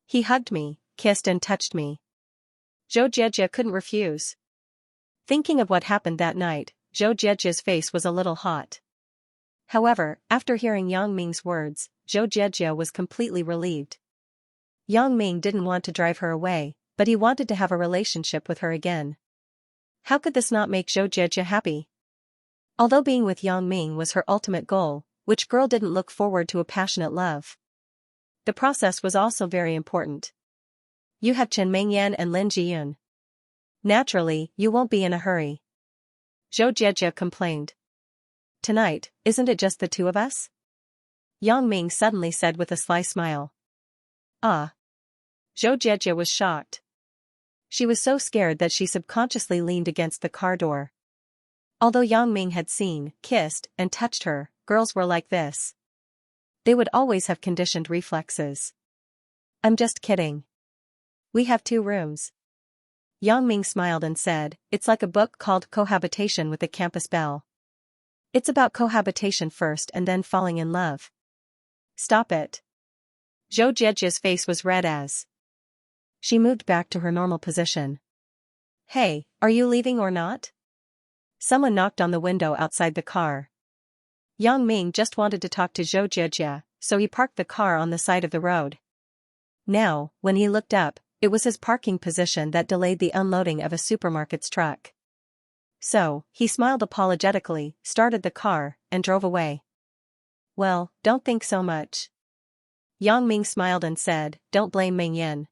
Speaker 1: He hugged me, kissed and touched me. Zhou Jie couldn't refuse. Thinking of what happened that night, Zhou Jie's face was a little hot. However, after hearing Yang Ming's words, Zhou Jie was completely relieved. Yang Ming didn't want to drive her away, but he wanted to have a relationship with her again. How could this not make Zhou Jie happy? Although being with Yang Ming was her ultimate goal, which girl didn't look forward to a passionate love? The process was also very important. You have Chen Mengyan and Lin Jiyun. Naturally, you won't be in a hurry. Zhou Jie complained. Tonight, isn't it just the two of us? Yang Ming suddenly said with a sly smile. Ah. Zhou Jie was shocked. She was so scared that she subconsciously leaned against the car door. Although Yang Ming had seen, kissed, and touched her, girls were like this. They would always have conditioned reflexes. I'm just kidding. We have 2 rooms. Yang Ming smiled and said, it's like a book called Cohabitation with a campus belle. It's about cohabitation first and then falling in love. Stop it. Zhou Jie's face was red as. She moved back to her normal position. Hey, are you leaving or not? Someone knocked on the window outside the car. Yang Ming just wanted to talk to Zhou Jie, so he parked the car on the side of the road. Now, when he looked up, it was his parking position that delayed the unloading of a supermarket's truck. So, he smiled apologetically, started the car, and drove away. Well, don't think so much. Yang Ming smiled and said, don't blame Meng Yan.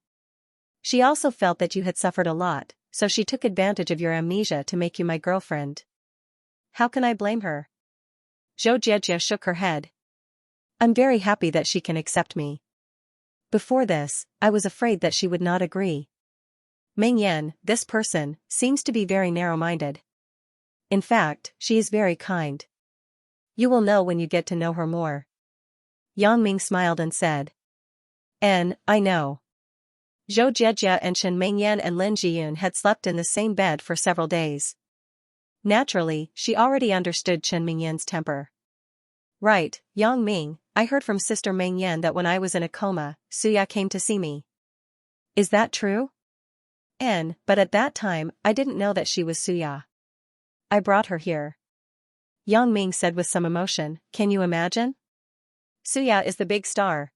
Speaker 1: She also felt that you had suffered a lot, so she took advantage of your amnesia to make you my girlfriend. How can I blame her? Zhou Jie shook her head. I'm very happy that she can accept me. Before this, I was afraid that she would not agree. Meng Yan, this person, seems to be very narrow-minded. In fact, she is very kind. You will know when you get to know her more. Yang Ming smiled and said. I know. Zhou Jie and Chen Mengyan and Lin Jiyun had slept in the same bed for several days. Naturally, she already understood Chen Mengyan's temper. Right, Yang Ming, I heard from Sister Mengyan that when I was in a coma, Xianxia came to see me. Is that true? But at that time, I didn't know that she was Xianxia. I brought her here. Yang Ming said with some emotion, can you imagine? Xianxia is the big star.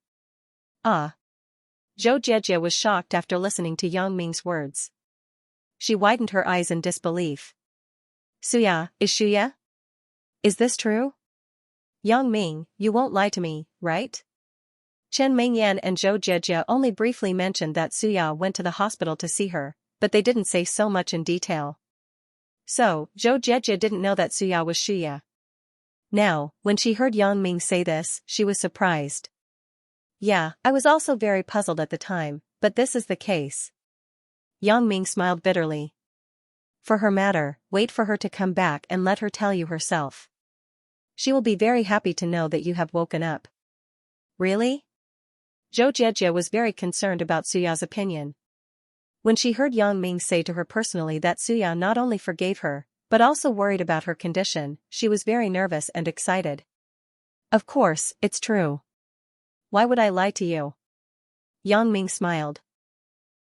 Speaker 1: Ah. Zhou Jie was shocked after listening to Yang Ming's words. She widened her eyes in disbelief. Xianxia, is Xianxia? Is this true? Yang Ming, you won't lie to me, right? Chen Mengyan and Zhou Jie only briefly mentioned that Xianxia went to the hospital to see her, but they didn't say so much in detail. So, Zhou Jie didn't know that Xianxia was Xianxia. Now, when she heard Yang Ming say this, she was surprised. Yeah, I was also very puzzled at the time, but this is the case. Yang Ming smiled bitterly. For her matter, wait for her to come back and let her tell you herself. She will be very happy to know that you have woken up. Really? Zhou Jie was very concerned about Xiao's opinion. When she heard Yang Ming say to her personally that Xiao not only forgave her, but also worried about her condition, she was very nervous and excited. Of course, it's true. Why would I lie to you? Yang Ming smiled.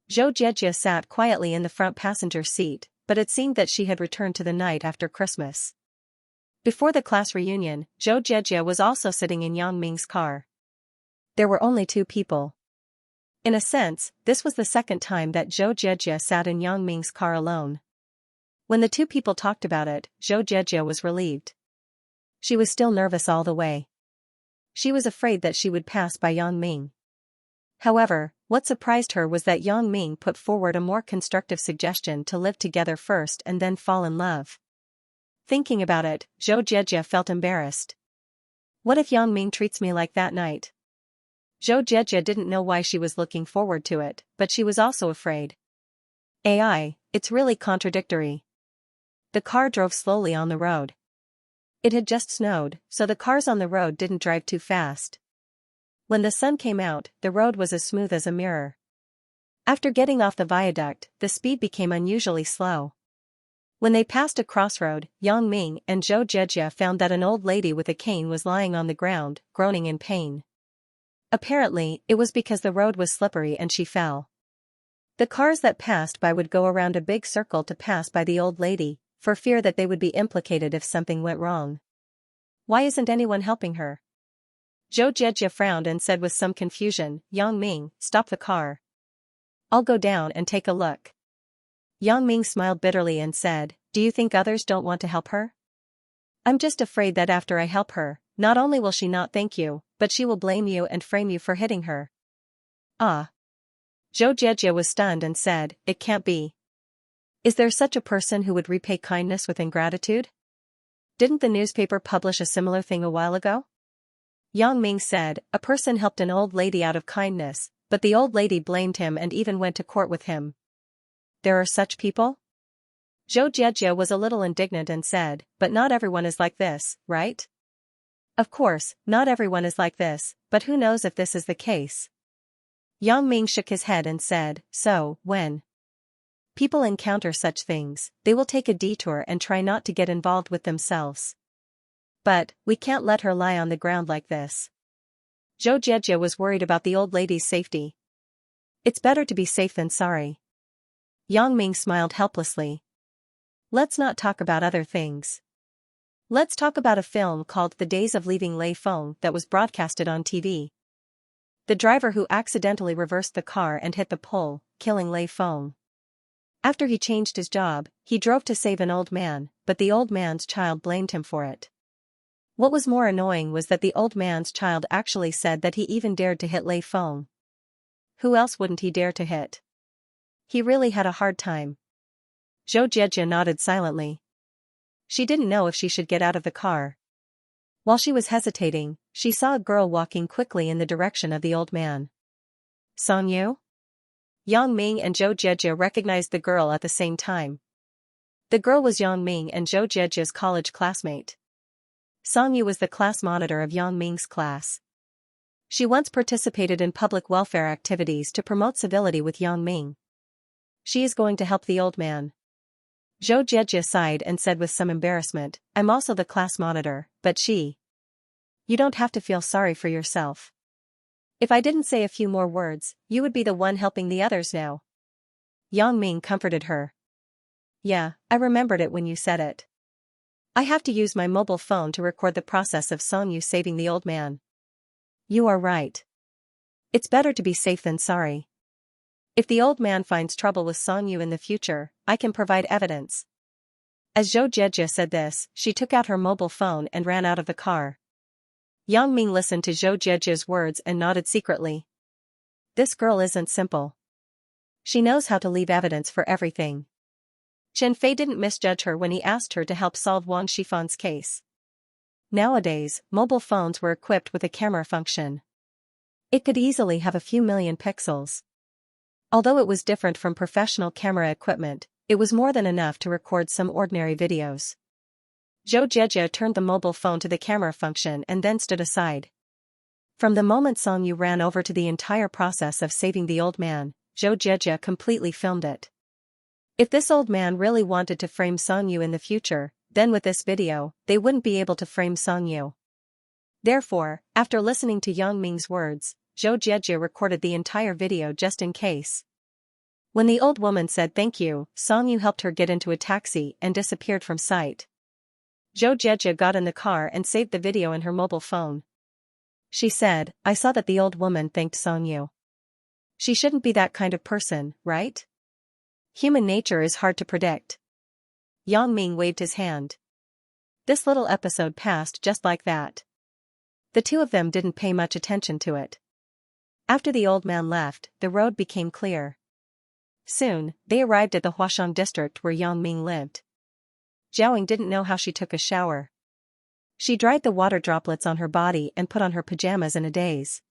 Speaker 1: Zhou Jie sat quietly in the front passenger seat, but it seemed that she had returned to the night after Christmas. Before the class reunion, Zhou Jie was also sitting in Yang Ming's car. There were only 2 people. In a sense, this was the second time that Zhou Jie sat in Yang Ming's car alone. When the 2 people talked about it, Zhou Jie was relieved. She was still nervous all the way. She was afraid that she would pass by Yang Ming. However, What surprised her was that Yang Ming put forward a more constructive suggestion to live together first and then fall in love. Thinking about it, Zhou Jie felt embarrassed. What if Yang Ming treats me like that night? Zhou Jie didn't know why she was looking forward to it, but she was also afraid. It's really contradictory. The car drove slowly on the road. It had just snowed, so the cars on the road didn't drive too fast. When the sun came out, the road was as smooth as a mirror. After getting off the viaduct, the speed became unusually slow. When they passed a crossroad, Yang Ming and Zhou Jie found that an old lady with a cane was lying on the ground, groaning in pain. Apparently, it was because the road was slippery and she fell. The cars that passed by would go around a big circle to pass by the old lady, for fear that they would be implicated if something went wrong. Why isn't anyone helping her? Zhou Jie frowned and said with some confusion, Yang Ming, stop the car. I'll go down and take a look. Yang Ming smiled bitterly and said, do you think others don't want to help her? I'm just afraid that after I help her, not only will she not thank you, but she will blame you and frame you for hitting her. Ah. Zhou Jie was stunned and said, it can't be. Is there such a person who would repay kindness with ingratitude? Didn't the newspaper publish a similar thing a while ago? Yang Ming said, a person helped an old lady out of kindness, but the old lady blamed him and even went to court with him. There are such people? Zhou Jie was a little indignant and said, but not everyone is like this, right? Of course, not everyone is like this, but who knows if this is the case? Yang Ming shook his head and said, so, when people encounter such things, they will take a detour and try not to get involved with themselves. But, we can't let her lie on the ground like this. Zhou Jie was worried about the old lady's safety. It's better to be safe than sorry. Yang Ming smiled helplessly. Let's not talk about other things. Let's talk about a film called The Days of Leaving Lei Feng that was broadcasted on TV. The driver who accidentally reversed the car and hit the pole, killing Lei Feng. After he changed his job, he drove to save an old man, but the old man's child blamed him for it. What was more annoying was that the old man's child actually said that he even dared to hit Lei Feng. Who else wouldn't he dare to hit? He really had a hard time. Zhou Jie nodded silently. She didn't know if she should get out of the car. While she was hesitating, she saw a girl walking quickly in the direction of the old man. Song Yu? Yang Ming and Zhou Jie recognized the girl at the same time. The girl was Yang Ming and Zhou Jie's college classmate. Song Yu was the class monitor of Yang Ming's class. She once participated in public welfare activities to promote civility with Yang Ming. She is going to help the old man. Zhou Jie sighed and said with some embarrassment, I'm also the class monitor, but she. You don't have to feel sorry for yourself. If I didn't say a few more words, you would be the one helping the others now. Yang Ming comforted her. Yeah, I remembered it when you said it. I have to use my mobile phone to record the process of Song Yu saving the old man. You are right. It's better to be safe than sorry. If the old man finds trouble with Song Yu in the future, I can provide evidence. As Zhou Jie said this, she took out her mobile phone and ran out of the car. Yang Ming listened to Zhou Jie's words and nodded secretly. This girl isn't simple. She knows how to leave evidence for everything. Chen Fei didn't misjudge her when he asked her to help solve Wang Shifan's case. Nowadays, mobile phones were equipped with a camera function. It could easily have a few million pixels. Although it was different from professional camera equipment, it was more than enough to record some ordinary videos. Zhou Jie turned the mobile phone to the camera function and then stood aside. From the moment Song Yu ran over to the entire process of saving the old man, Zhou Jie completely filmed it. If this old man really wanted to frame Song Yu in the future, then with this video, they wouldn't be able to frame Song Yu. Therefore, after listening to Yang Ming's words, Zhou Jie recorded the entire video just in case. When the old woman said thank you, Song Yu helped her get into a taxi and disappeared from sight. Zhou Jie got in the car and saved the video in her mobile phone. She said, I saw that the old woman thanked Song Yu. She shouldn't be that kind of person, right? Human nature is hard to predict. Yang Ming waved his hand. This little episode passed just like that. The two of them didn't pay much attention to it. After the old man left, the road became clear. Soon, they arrived at the Huashang district where Yang Ming lived. Zhaoying didn't know how she took a shower. She dried the water droplets on her body and put on her pajamas in a daze.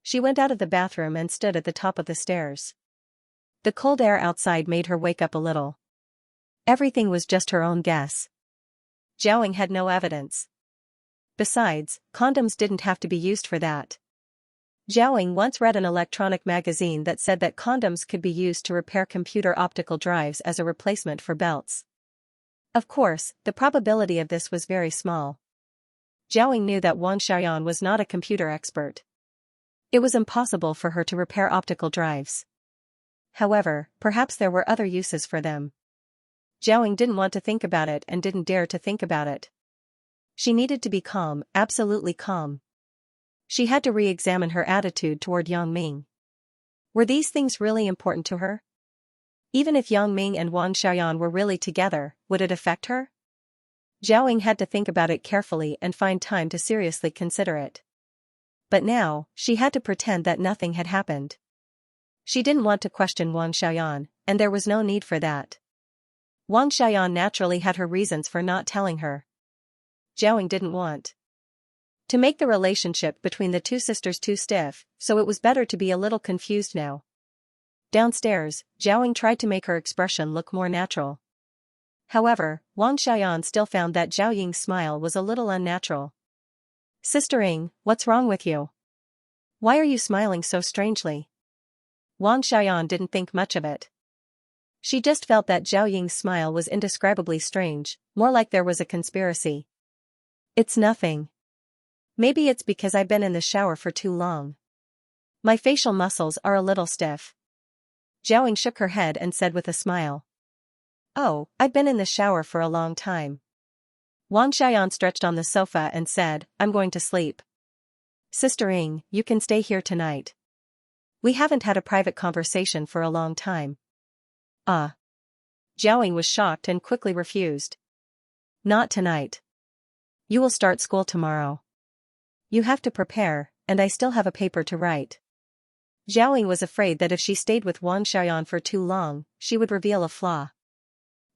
Speaker 1: She went out of the bathroom and stood at the top of the stairs. The cold air outside made her wake up a little. Everything was just her own guess. Zhaoying had no evidence. Besides, condoms didn't have to be used for that. Zhaoying once read an electronic magazine that said that condoms could be used to repair computer optical drives as a replacement for belts. Of course, the probability of this was very small. Zhaoying knew that Wang Xiaoyan was not a computer expert. It was impossible for her to repair optical drives. However, perhaps there were other uses for them. Zhaoying didn't want to think about it and didn't dare to think about it. She needed to be calm, absolutely calm. She had to re-examine her attitude toward Yang Ming. Were these things really important to her? Even if Yang Ming and Wang Xiaoyan were really together, would it affect her? Zhaoying had to think about it carefully and find time to seriously consider it. But now, she had to pretend that nothing had happened. She didn't want to question Wang Xiaoyan, and there was no need for that. Wang Xiaoyan naturally had her reasons for not telling her. Zhaoying didn't want to make the relationship between the two sisters too stiff, so it was better to be a little confused now. Downstairs, Zhaoying tried to make her expression look more natural. However, Wang Xiaoyan still found that Zhao Ying's smile was a little unnatural. "Sister Ying, what's wrong with you? Why are you smiling so strangely?" Wang Xiaoyan didn't think much of it. She just felt that Zhao Ying's smile was indescribably strange, more like there was a conspiracy. "It's nothing. Maybe it's because I've been in the shower for too long. My facial muscles are a little stiff." Zhaoying shook her head and said with a smile. "Oh, I've been in the shower for a long time." Wang Xiaoyan stretched on the sofa and said, "I'm going to sleep. Sister Ying, you can stay here tonight. We haven't had a private conversation for a long time." Zhaoying was shocked and quickly refused. "Not tonight. You will start school tomorrow. You have to prepare, and I still have a paper to write." Zhaoying was afraid that if she stayed with Wang Xiaoyan for too long, she would reveal a flaw.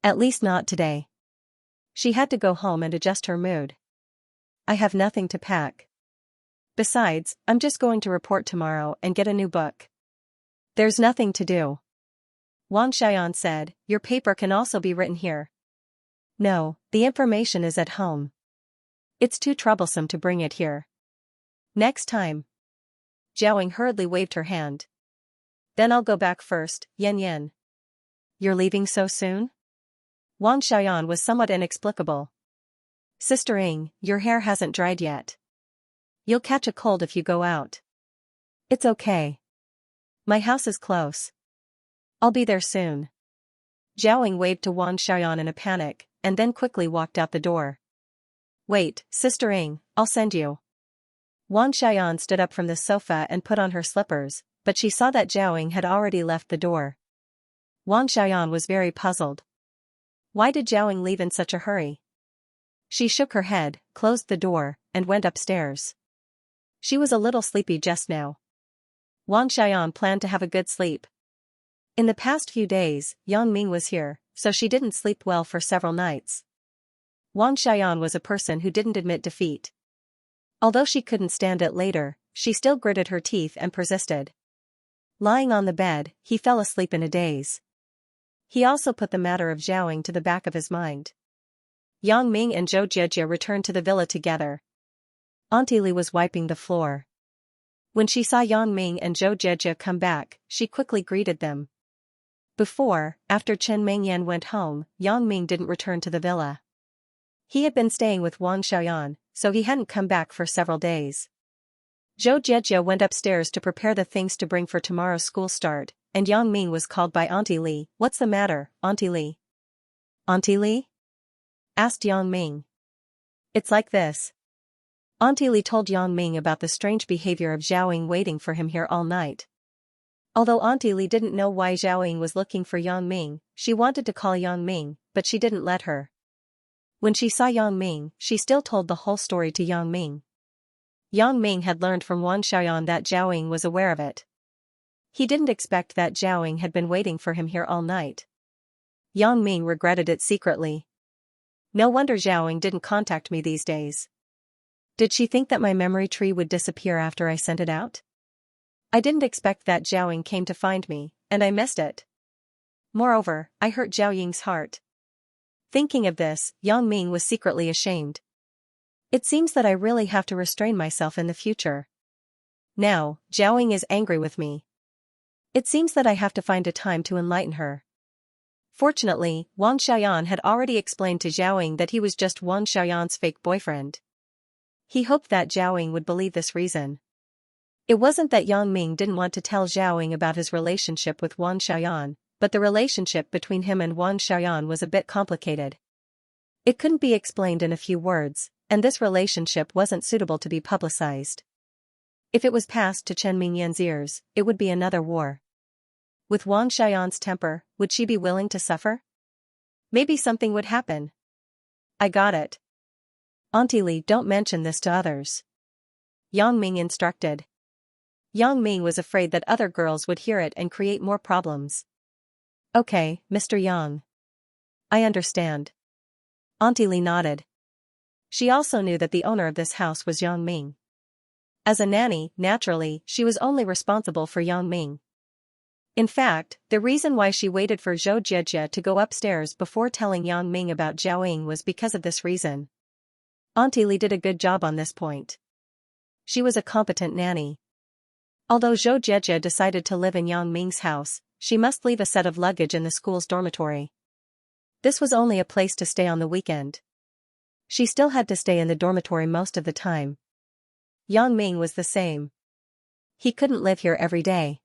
Speaker 1: At least not today. She had to go home and adjust her mood. "I have nothing to pack. Besides, I'm just going to report tomorrow and get a new book. There's nothing to do." Wang Xiaoyan said, "Your paper can also be written here." "No, the information is at home. It's too troublesome to bring it here. Next time." Zhaoying hurriedly waved her hand. "Then I'll go back first, Yen Yen." "You're leaving so soon?" Wang Xiaoyan was somewhat inexplicable. "Sister Ying, your hair hasn't dried yet. You'll catch a cold if you go out." "It's okay. My house is close. I'll be there soon." Zhaoying waved to Wang Xiaoyan in a panic, and then quickly walked out the door. "Wait, Sister Ying, I'll send you." Wang Xiaoyan stood up from the sofa and put on her slippers, but she saw that Zhaoying had already left the door. Wang Xiaoyan was very puzzled. Why did Zhaoying leave in such a hurry? She shook her head, closed the door, and went upstairs. She was a little sleepy just now. Wang Xiaoyan planned to have a good sleep. In the past few days, Yang Ming was here, so she didn't sleep well for several nights. Wang Xiaoyan was a person who didn't admit defeat. Although she couldn't stand it later, she still gritted her teeth and persisted. Lying on the bed, he fell asleep in a daze. He also put the matter of Zhaoying to the back of his mind. Yang Ming and Zhou Jijia returned to the villa together. Auntie Li was wiping the floor. When she saw Yang Ming and Zhou Jijia come back, she quickly greeted them. After Chen Mengyan went home, Yang Ming didn't return to the villa. He had been staying with Wang Xiaoyan, so he hadn't come back for several days. Zhou Jijia went upstairs to prepare the things to bring for tomorrow's school start, and Yang Ming was called by Auntie Li. "What's the matter, Auntie Li?" "Auntie Li?" asked Yang Ming. "It's like this." Auntie Li told Yang Ming about the strange behavior of Zhaoying waiting for him here all night. Although Auntie Li didn't know why Zhaoying was looking for Yang Ming, she wanted to call Yang Ming, but she didn't let her. When she saw Yang Ming, she still told the whole story to Yang Ming. Yang Ming had learned from Wang Xiaoyan that Zhao Ying was aware of it. He didn't expect that Zhao Ying had been waiting for him here all night. Yang Ming regretted it secretly. No wonder Zhao Ying didn't contact me these days. Did she think that my memory tree would disappear after I sent it out? I didn't expect that Zhao Ying came to find me, and I missed it. Moreover, I hurt Zhao Ying's heart. Thinking of this, Yang Ming was secretly ashamed. It seems that I really have to restrain myself in the future. Now, Zhao Ying is angry with me. It seems that I have to find a time to enlighten her. Fortunately, Wang Xiaoyan had already explained to Zhao Ying that he was just Wang Xiaoyan's fake boyfriend. He hoped that Zhao Ying would believe this reason. It wasn't that Yang Ming didn't want to tell Zhao Ying about his relationship with Wang Xiaoyan, but the relationship between him and Wang Xiaoyan was a bit complicated. It couldn't be explained in a few words, and this relationship wasn't suitable to be publicized. If it was passed to Chen Mingyan's ears, it would be another war. With Wang Xiaoyan's temper, would she be willing to suffer? Maybe something would happen. I got it. Auntie Li, don't mention this to others. Yang Ming instructed. Yang Ming was afraid that other girls would hear it and create more problems. Okay, Mr. Yang. I understand. Auntie Li nodded. She also knew that the owner of this house was Yang Ming. As a nanny, naturally, she was only responsible for Yang Ming. In fact, the reason why she waited for Zhou Jiejie to go upstairs before telling Yang Ming about Zhao Ying was because of this reason. Auntie Li did a good job on this point. She was a competent nanny. Although Zhou Jiejie decided to live in Yang Ming's house, she must leave a set of luggage in the school's dormitory. This was only a place to stay on the weekend. She still had to stay in the dormitory most of the time. Yang Ming was the same. He couldn't live here every day.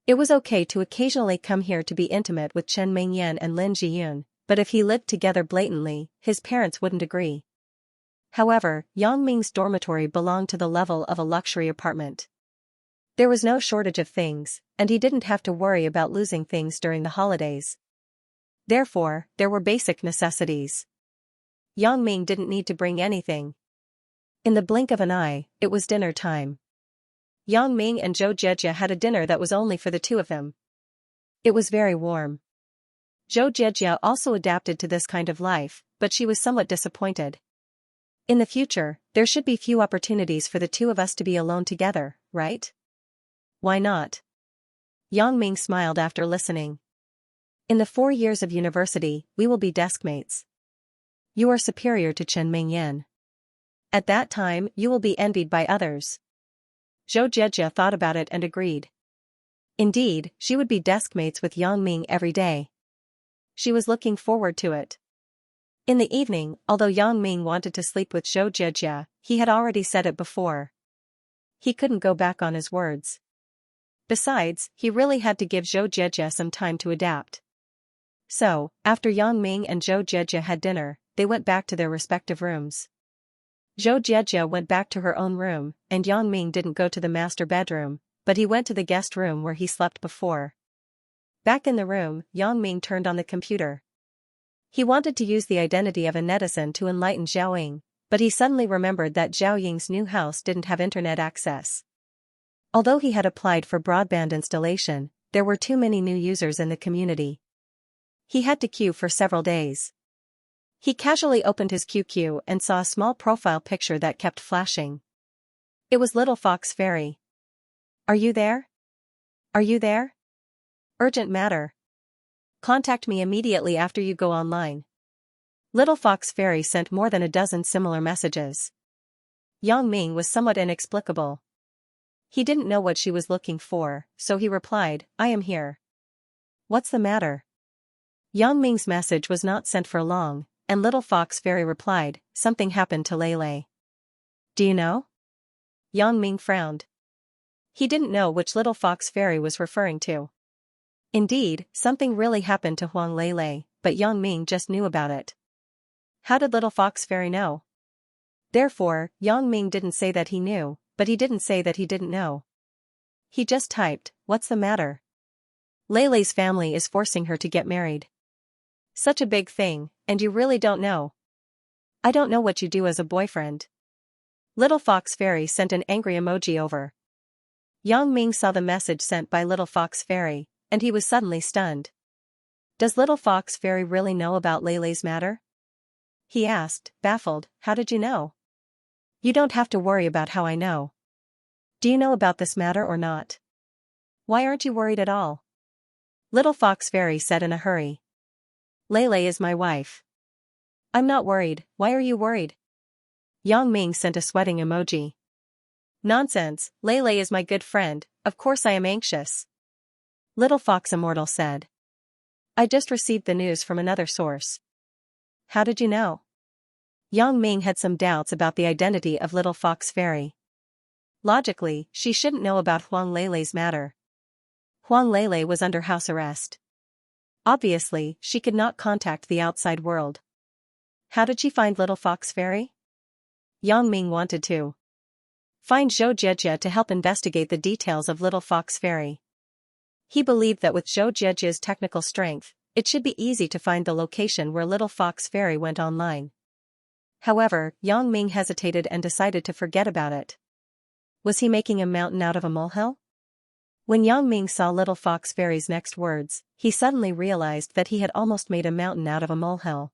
Speaker 1: It was okay to occasionally come here to be intimate with Chen Mingyan and Lin Jiyun, but if he lived together blatantly, his parents wouldn't agree. However, Yang Ming's dormitory belonged to the level of a luxury apartment. There was no shortage of things, and he didn't have to worry about losing things during the holidays. Therefore, there were basic necessities. Yang Ming didn't need to bring anything. In the blink of an eye, it was dinner time. Yang Ming and Zhou Jiejie had a dinner that was only for the two of them. It was very warm. Zhou Jiejie also adapted to this kind of life, but she was somewhat disappointed. In the future, there should be few opportunities for the two of us to be alone together, right? Why not? Yang Ming smiled after listening. In the 4 years of university, we will be deskmates. You are superior to Chen Mingyan. At that time, you will be envied by others. Zhou Jiejie thought about it and agreed. Indeed, she would be deskmates with Yang Ming every day. She was looking forward to it. In the evening, although Yang Ming wanted to sleep with Zhou Jiejie, he had already said it before. He couldn't go back on his words. Besides, he really had to give Zhou Jiejie some time to adapt. So, after Yang Ming and Zhou Jiejie had dinner, they went back to their respective rooms. Zhou Jiejie went back to her own room, and Yang Ming didn't go to the master bedroom, but he went to the guest room where he slept before. Back in the room, Yang Ming turned on the computer. He wanted to use the identity of a netizen to enlighten Zhao Ying, but he suddenly remembered that Zhao Ying's new house didn't have internet access. Although he had applied for broadband installation, there were too many new users in the community. He had to queue for several days. He casually opened his QQ and saw a small profile picture that kept flashing. It was Little Fox Fairy. Are you there? Are you there? Urgent matter. Contact me immediately after you go online. Little Fox Fairy sent more than a dozen similar messages. Yang Ming was somewhat inexplicable. He didn't know what she was looking for, so he replied, I am here. What's the matter? Yang Ming's message was not sent for long, and Little Fox Fairy replied, something happened to Lei. Do you know? Yang Ming frowned. He didn't know which Little Fox Fairy was referring to. Indeed, something really happened to Huang Lei, but Yang Ming just knew about it. How did Little Fox Fairy know? Therefore, Yang Ming didn't say that he knew, but he didn't say that he didn't know. He just typed, what's the matter? Lei's family is forcing her to get married. Such a big thing, and you really don't know. I don't know what you do as a boyfriend. Little Fox Fairy sent an angry emoji over. Yang Ming saw the message sent by Little Fox Fairy, and he was suddenly stunned. Does Little Fox Fairy really know about Leilei's matter? He asked, baffled. How did you know? You don't have to worry about how I know. Do you know about this matter or not? Why aren't you worried at all? Little Fox Fairy said in a hurry. Leilei is my wife. I'm not worried. Why are you worried? Yang Ming sent a sweating emoji. Nonsense, Leilei is my good friend, of course I am anxious. Little Fox Immortal said. I just received the news from another source. How did you know? Yang Ming had some doubts about the identity of Little Fox Fairy. Logically, she shouldn't know about Huang Leilei's matter. Huang Leilei was under house arrest. Obviously, she could not contact the outside world. How did she find Little Fox Fairy? Yang Ming wanted to find Zhou Jiejie to help investigate the details of Little Fox Fairy. He believed that with Zhou Jiejie's technical strength, it should be easy to find the location where Little Fox Fairy went online. However, Yang Ming hesitated and decided to forget about it. Was he making a mountain out of a molehill? When Yang Ming saw Little Fox Fairy's next words, he suddenly realized that he had almost made a mountain out of a molehill.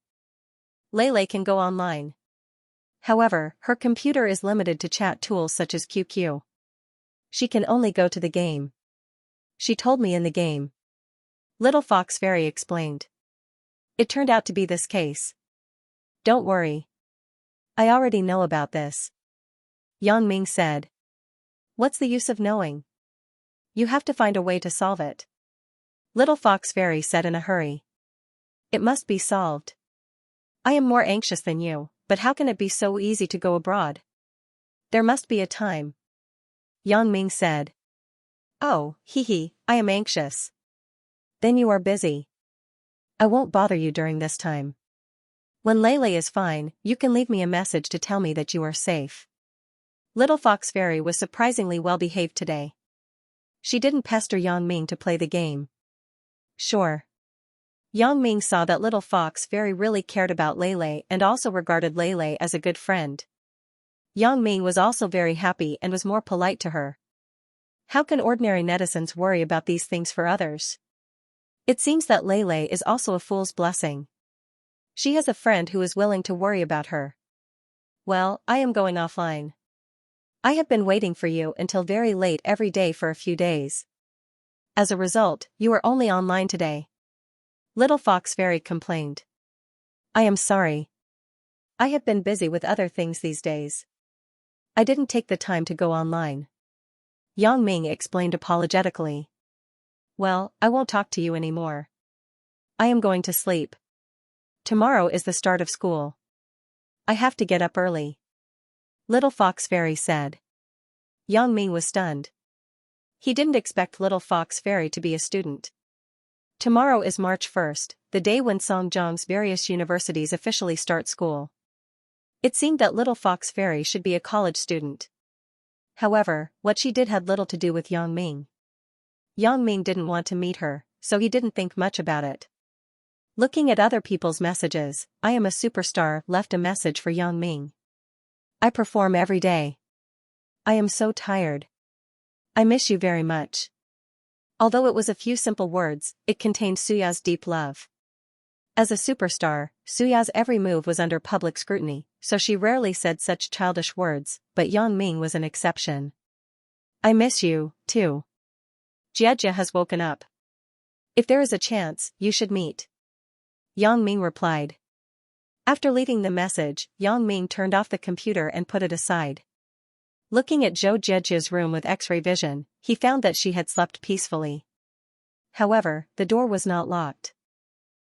Speaker 1: Leilei can go online. However, her computer is limited to chat tools such as QQ. She can only go to the game. She told me in the game. Little Fox Fairy explained. It turned out to be this case. Don't worry. I already know about this. Yang Ming said. What's the use of knowing? You have to find a way to solve it. Little Fox Fairy said in a hurry. It must be solved. I am more anxious than you, but how can it be so easy to go abroad? There must be a time. Yang Ming said. Oh, I am anxious. Then you are busy. I won't bother you during this time. When Leilei is fine, you can leave me a message to tell me that you are safe. Little Fox Fairy was surprisingly well behaved today. She didn't pester Yang Ming to play the game. Sure. Yang Ming saw that Little Fox Fairy really cared about Leilei and also regarded Leilei as a good friend. Yang Ming was also very happy and was more polite to her. How can ordinary netizens worry about these things for others? It seems that Leilei is also a fool's blessing. She has a friend who is willing to worry about her. Well, I am going offline. I have been waiting for you until very late every day for a few days. As a result, you are only online today. Little Fox Fairy complained. I am sorry. I have been busy with other things these days. I didn't take the time to go online. Yang Ming explained apologetically. Well, I won't talk to you anymore. I am going to sleep. Tomorrow is the start of school. I have to get up early. Little Fox Fairy said. Yang Ming was stunned. He didn't expect Little Fox Fairy to be a student. Tomorrow is March 1st, the day when Songjiang's various universities officially start school. It seemed that Little Fox Fairy should be a college student. However, what she did had little to do with Yang Ming. Yang Ming didn't want to meet her, so he didn't think much about it. Looking at other people's messages, I am a superstar left a message for Yang Ming. I perform every day. I am so tired. I miss you very much. Although it was a few simple words, it contained Suya's deep love. As a superstar, Suya's every move was under public scrutiny, so she rarely said such childish words, but Yang Ming was an exception. I miss you, too. Jiejie has woken up. If there is a chance, you should meet. Yang Ming replied. After leaving the message, Yang Ming turned off the computer and put it aside. Looking at Zhou Jiejie's room with X-ray vision, he found that she had slept peacefully. However, the door was not locked.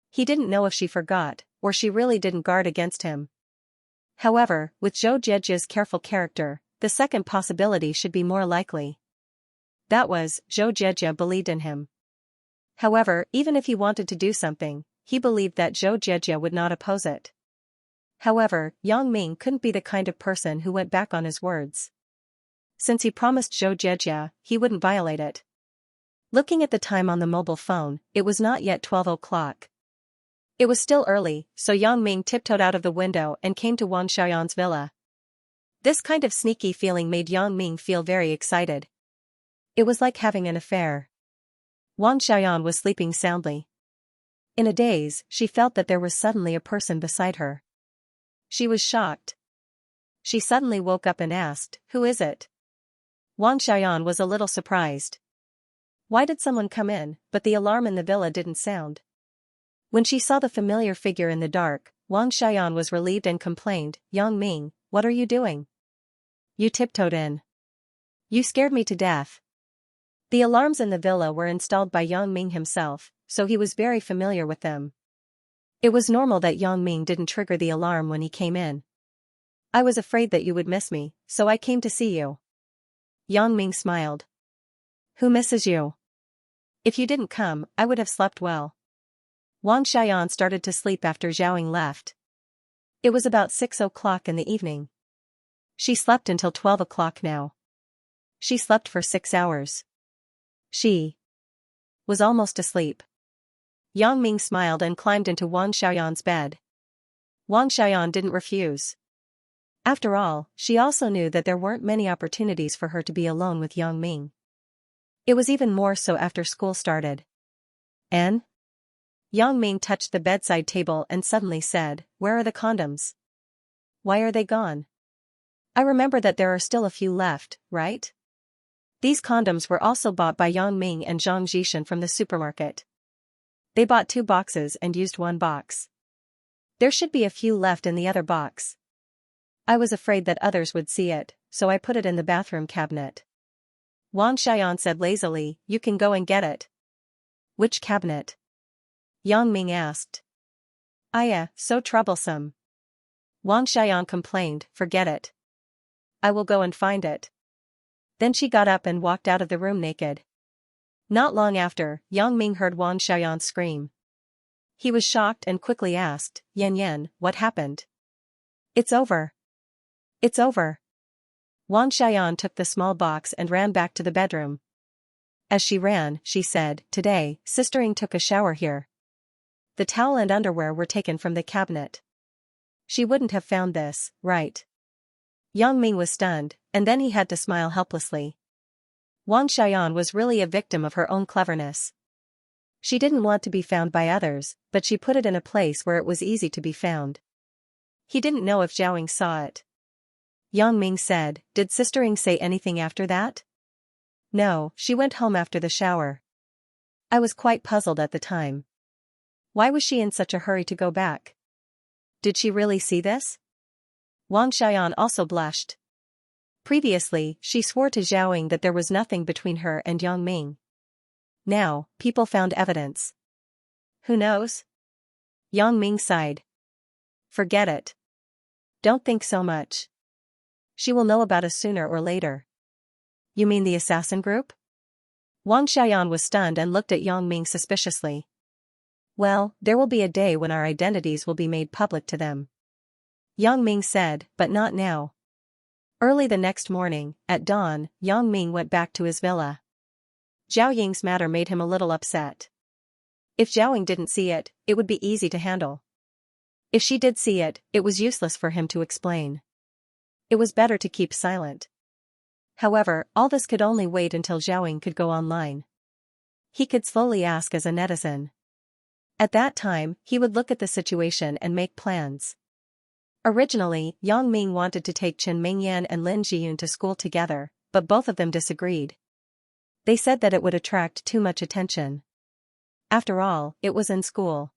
Speaker 1: He didn't know if she forgot, or she really didn't guard against him. However, with Zhou Jiejie's careful character, the second possibility should be more likely. That was, Zhou Jiejie believed in him. However, even if he wanted to do something, he believed that Zhou Jiejie would not oppose it. However, Yang Ming couldn't be the kind of person who went back on his words. Since he promised Zhou Jiejie, he wouldn't violate it. Looking at the time on the mobile phone, it was not yet 12 o'clock. It was still early, so Yang Ming tiptoed out of the window and came to Wang Xiaoyan's villa. This kind of sneaky feeling made Yang Ming feel very excited. It was like having an affair. Wang Xiaoyan was sleeping soundly. In a daze, she felt that there was suddenly a person beside her. She was shocked. She suddenly woke up and asked, "Who is it?" Wang Xiaoyan was a little surprised. Why did someone come in, but the alarm in the villa didn't sound? When she saw the familiar figure in the dark, Wang Xiaoyan was relieved and complained, "Yang Ming, what are you doing? You tiptoed in. You scared me to death." The alarms in the villa were installed by Yang Ming himself, so he was very familiar with them. It was normal that Yang Ming didn't trigger the alarm when he came in. "I was afraid that you would miss me, so I came to see you." Yang Ming smiled. "Who misses you? If you didn't come, I would have slept well." Wang Xiaoyan started to sleep after Zhao left. It was about 6 o'clock in the evening. She slept until 12 o'clock now. She slept for 6 hours. She was almost asleep. Yang Ming smiled and climbed into Wang Xiaoyan's bed. Wang Xiaoyan didn't refuse. After all, she also knew that there weren't many opportunities for her to be alone with Yang Ming. It was even more so after school started. "Anne?" Yang Ming touched the bedside table and suddenly said, "Where are the condoms? Why are they gone? I remember that there are still a few left, right?" These condoms were also bought by Yang Ming and Zhang Zhishan from the supermarket. They bought 2 boxes and used 1 box. There should be a few left in the other box. I was afraid that others would see it, so I put it in the bathroom cabinet. Wang Xiaoyan said lazily, "You can go and get it." "Which cabinet?" Yang Ming asked. So troublesome." Wang Xiaoyan complained, "Forget it. I will go and find it." Then she got up and walked out of the room naked. Not long after, Yang Ming heard Wang Xiaoyan scream. He was shocked and quickly asked, "Yan, what happened?" "It's over. It's over." Wang Xiaoyan took the small box and ran back to the bedroom. As she ran, she said, "Today, Sister Ing took a shower here. The towel and underwear were taken from the cabinet. She wouldn't have found this, right?" Yang Ming was stunned, and then he had to smile helplessly. Wang Xiaoyan was really a victim of her own cleverness. She didn't want to be found by others, but she put it in a place where it was easy to be found. He didn't know if Zhao saw it. Yang Ming said, "Did Sister Ing say anything after that?" "No, she went home after the shower. I was quite puzzled at the time. Why was she in such a hurry to go back? Did she really see this?" Wang Xiaoyan also blushed. Previously, she swore to Zhao that there was nothing between her and Yang Ming. Now, people found evidence. Who knows? Yang Ming sighed. "Forget it. Don't think so much. She will know about us sooner or later." "You mean the assassin group?" Wang Xiaoyan was stunned and looked at Yang Ming suspiciously. "Well, there will be a day when our identities will be made public to them," Yang Ming said, "but not now." Early the next morning, at dawn, Yang Ming went back to his villa. Zhao Ying's matter made him a little upset. If Zhao Ying didn't see it, it would be easy to handle. If she did see it, it was useless for him to explain. It was better to keep silent. However, all this could only wait until Zhao Ying could go online. He could slowly ask as a netizen. At that time, he would look at the situation and make plans. Originally, Yang Ming wanted to take Chen Mingyan and Lin Jiyun to school together, but both of them disagreed. They said that it would attract too much attention. After all, it was in school.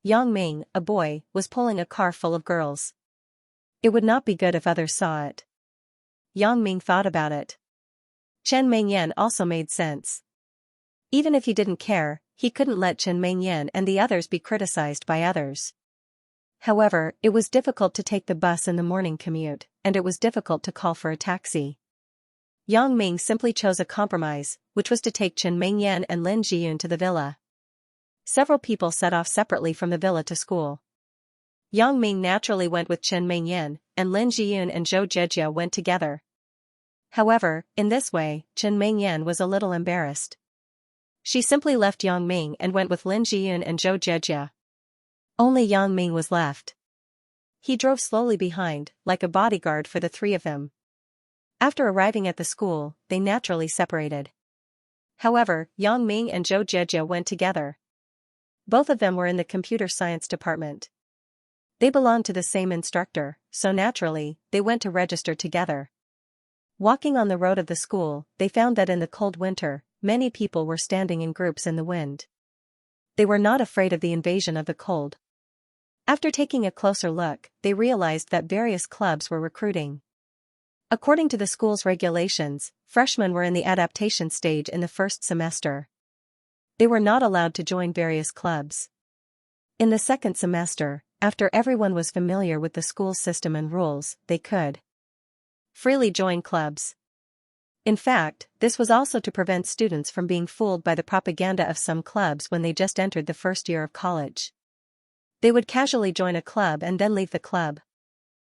Speaker 1: Yang Ming, a boy, was pulling a car full of girls. It would not be good if others saw it. Yang Ming thought about it. Chen Mingyan also made sense. Even if he didn't care, he couldn't let Chen Mingyan and the others be criticized by others. However, it was difficult to take the bus in the morning commute, and it was difficult to call for a taxi. Yang Ming simply chose a compromise, which was to take Chen Mingyan and Lin Jiyun to the villa. Several people set off separately from the villa to school. Yang Ming naturally went with Chen Mingyan, and Lin Jiyun and Zhou Zhejia went together. However, in this way, Chen Mingyan was a little embarrassed. She simply left Yang Ming and went with Lin Jiyun and Zhou Zhejia. Only Yang Ming was left. He drove slowly behind, like a bodyguard for the three of them. After arriving at the school, they naturally separated. However, Yang Ming and Zhou Jejia went together. Both of them were in the computer science department. They belonged to the same instructor, so naturally, they went to register together. Walking on the road of the school, they found that in the cold winter, many people were standing in groups in the wind. They were not afraid of the invasion of the cold. After taking a closer look, they realized that various clubs were recruiting. According to the school's regulations, freshmen were in the adaptation stage in the first semester. They were not allowed to join various clubs. In the second semester, after everyone was familiar with the school's system and rules, they could freely join clubs. In fact, this was also to prevent students from being fooled by the propaganda of some clubs when they just entered the first year of college. They would casually join a club and then leave the club.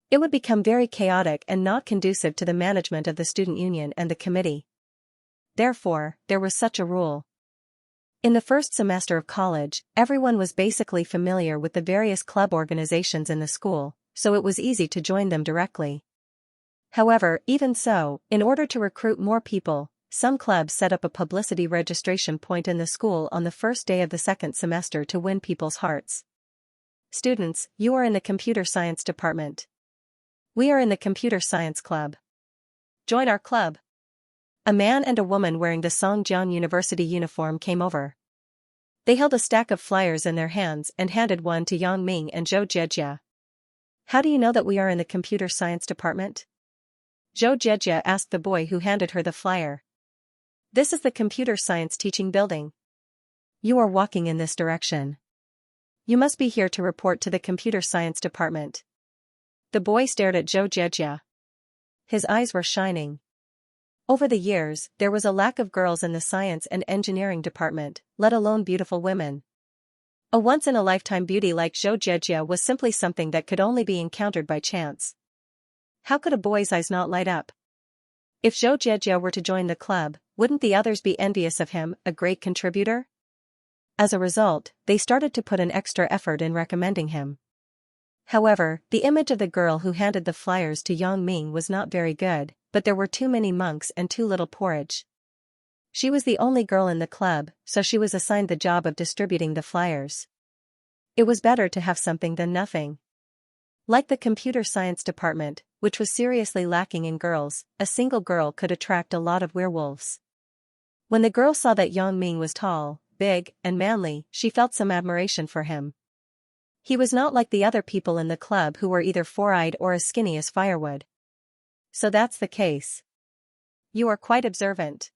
Speaker 1: It would become very chaotic and not conducive to the management of the student union and the committee. Therefore, there was such a rule. In the first semester of college, everyone was basically familiar with the various club organizations in the school, so it was easy to join them directly. However, even so, in order to recruit more people, some clubs set up a publicity registration point in the school on the first day of the second semester to win people's hearts. Students, you are in the computer science department. We are in the computer science club. Join our club. A man and a woman wearing the Songjiang University uniform came over. They held a stack of flyers in their hands and handed one to Yang Ming and Zhou Jejia. How do you know that we are in the computer science department? Zhou Jejia asked the boy who handed her the flyer. This is the computer science teaching building. You are walking in this direction. You must be here to report to the computer science department. The boy stared at Zhou Jejia. His eyes were shining. Over the years, there was a lack of girls in the science and engineering department, let alone beautiful women. A once-in-a-lifetime beauty like Zhou Jejia was simply something that could only be encountered by chance. How could a boy's eyes not light up? If Zhou Jejia were to join the club, wouldn't the others be envious of him, a great contributor? As a result, they started to put an extra effort in recommending him. However, the image of the girl who handed the flyers to Yang Ming was not very good, but there were too many monks and too little porridge. She was the only girl in the club, so she was assigned the job of distributing the flyers. It was better to have something than nothing. Like the computer science department, which was seriously lacking in girls, a single girl could attract a lot of werewolves. When the girl saw that Yang Ming was tall, big, and manly, she felt some admiration for him. He was not like the other people in the club who were either four-eyed or as skinny as firewood. So that's the case. You are quite observant.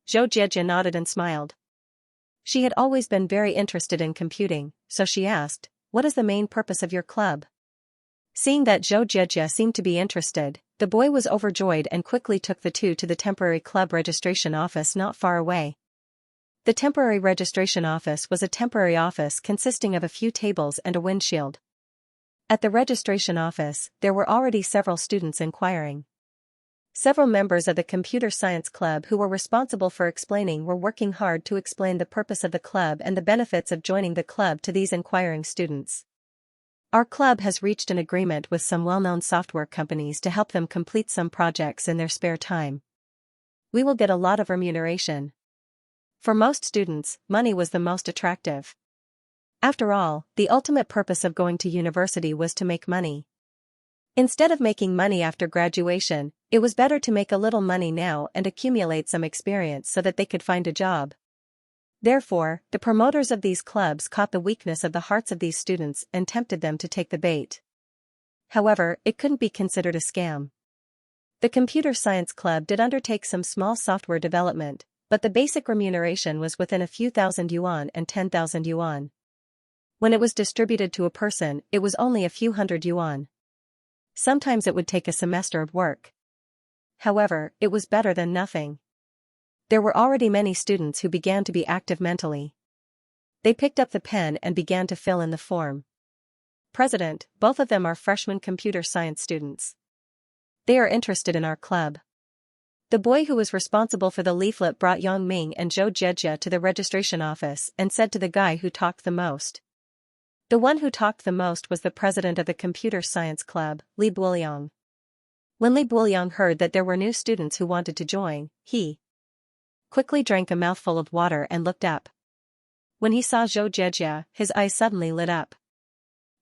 Speaker 1: Zhou Jejia nodded and smiled. She had always been very interested in computing, so she asked, "What is the main purpose of your club?" Seeing that Zhou Jejia seemed to be interested, the boy was overjoyed and quickly took the two to the temporary club registration office not far away. The temporary registration office was a temporary office consisting of a few tables and a windshield. At the registration office, there were already several students inquiring. Several members of the computer science club who were responsible for explaining were working hard to explain the purpose of the club and the benefits of joining the club to these inquiring students. Our club has reached an agreement with some well-known software companies to help them complete some projects in their spare time. We will get a lot of remuneration. For most students, money was the most attractive. After all, the ultimate purpose of going to university was to make money. Instead of making money after graduation, it was better to make a little money now and accumulate some experience so that they could find a job. Therefore, the promoters of these clubs caught the weakness of the hearts of these students and tempted them to take the bait. However, it couldn't be considered a scam. The computer science club did undertake some small software development, but the basic remuneration was within a few thousand yuan and 10,000 yuan. When it was distributed to a person, it was only a few hundred yuan. Sometimes it would take a semester of work. However, it was better than nothing. There were already many students who began to be active mentally. They picked up the pen and began to fill in the form. President, both of them are freshman computer science students. They are interested in our club. The boy who was responsible for the leaflet brought Yang Ming and Zhou Jejia to the registration office and said to the guy who talked the most, The one who talked the most was the president of the computer science club, Li Buliang. When Li Buliang heard that there were new students who wanted to join, he quickly drank a mouthful of water and looked up. When he saw Zhou Jejia, his eyes suddenly lit up.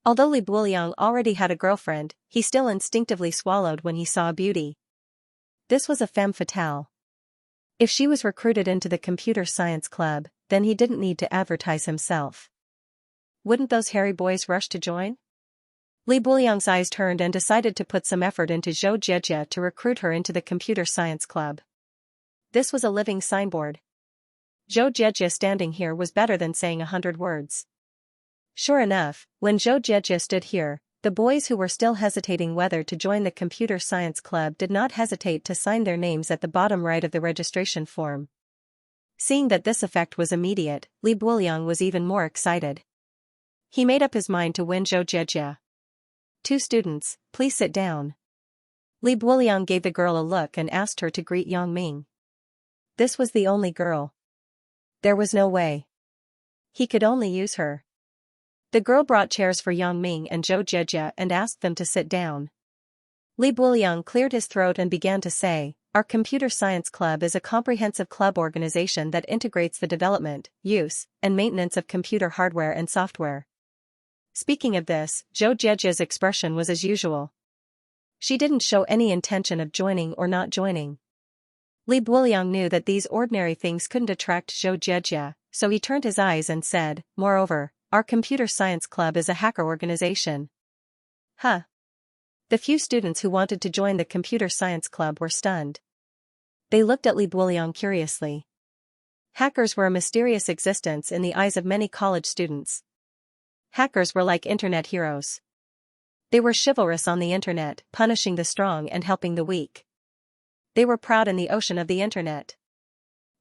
Speaker 1: Although Li Buliang already had a girlfriend, he still instinctively swallowed when he saw a beauty. This was a femme fatale. If she was recruited into the computer science club, then he didn't need to advertise himself. Wouldn't those hairy boys rush to join? Li Buliang's eyes turned and decided to put some effort into Zhou Jejia to recruit her into the computer science club. This was a living signboard. Zhou Jejia standing here was better than saying 100 words. Sure enough, when Zhou Jejia stood here, the boys who were still hesitating whether to join the computer science club did not hesitate to sign their names at the bottom right of the registration form. Seeing that this effect was immediate, Li Buliang was even more excited. He made up his mind to win Zhou Jejia. 2 students, please sit down. Li Buliang gave the girl a look and asked her to greet Yang Ming. This was the only girl. There was no way. He could only use her. The girl brought chairs for Yang Ming and Zhou Jejia and asked them to sit down. Li Buliang cleared his throat and began to say, "Our computer science club is a comprehensive club organization that integrates the development, use, and maintenance of computer hardware and software." Speaking of this, Zhou Jejia's expression was as usual. She didn't show any intention of joining or not joining. Li Buliang knew that these ordinary things couldn't attract Zhou Jejia, so he turned his eyes and said, "Moreover, our computer science club is a hacker organization." Huh. The few students who wanted to join the computer science club were stunned. They looked at Li Buliang curiously. Hackers were a mysterious existence in the eyes of many college students. Hackers were like internet heroes. They were chivalrous on the internet, punishing the strong and helping the weak. They were proud in the ocean of the internet.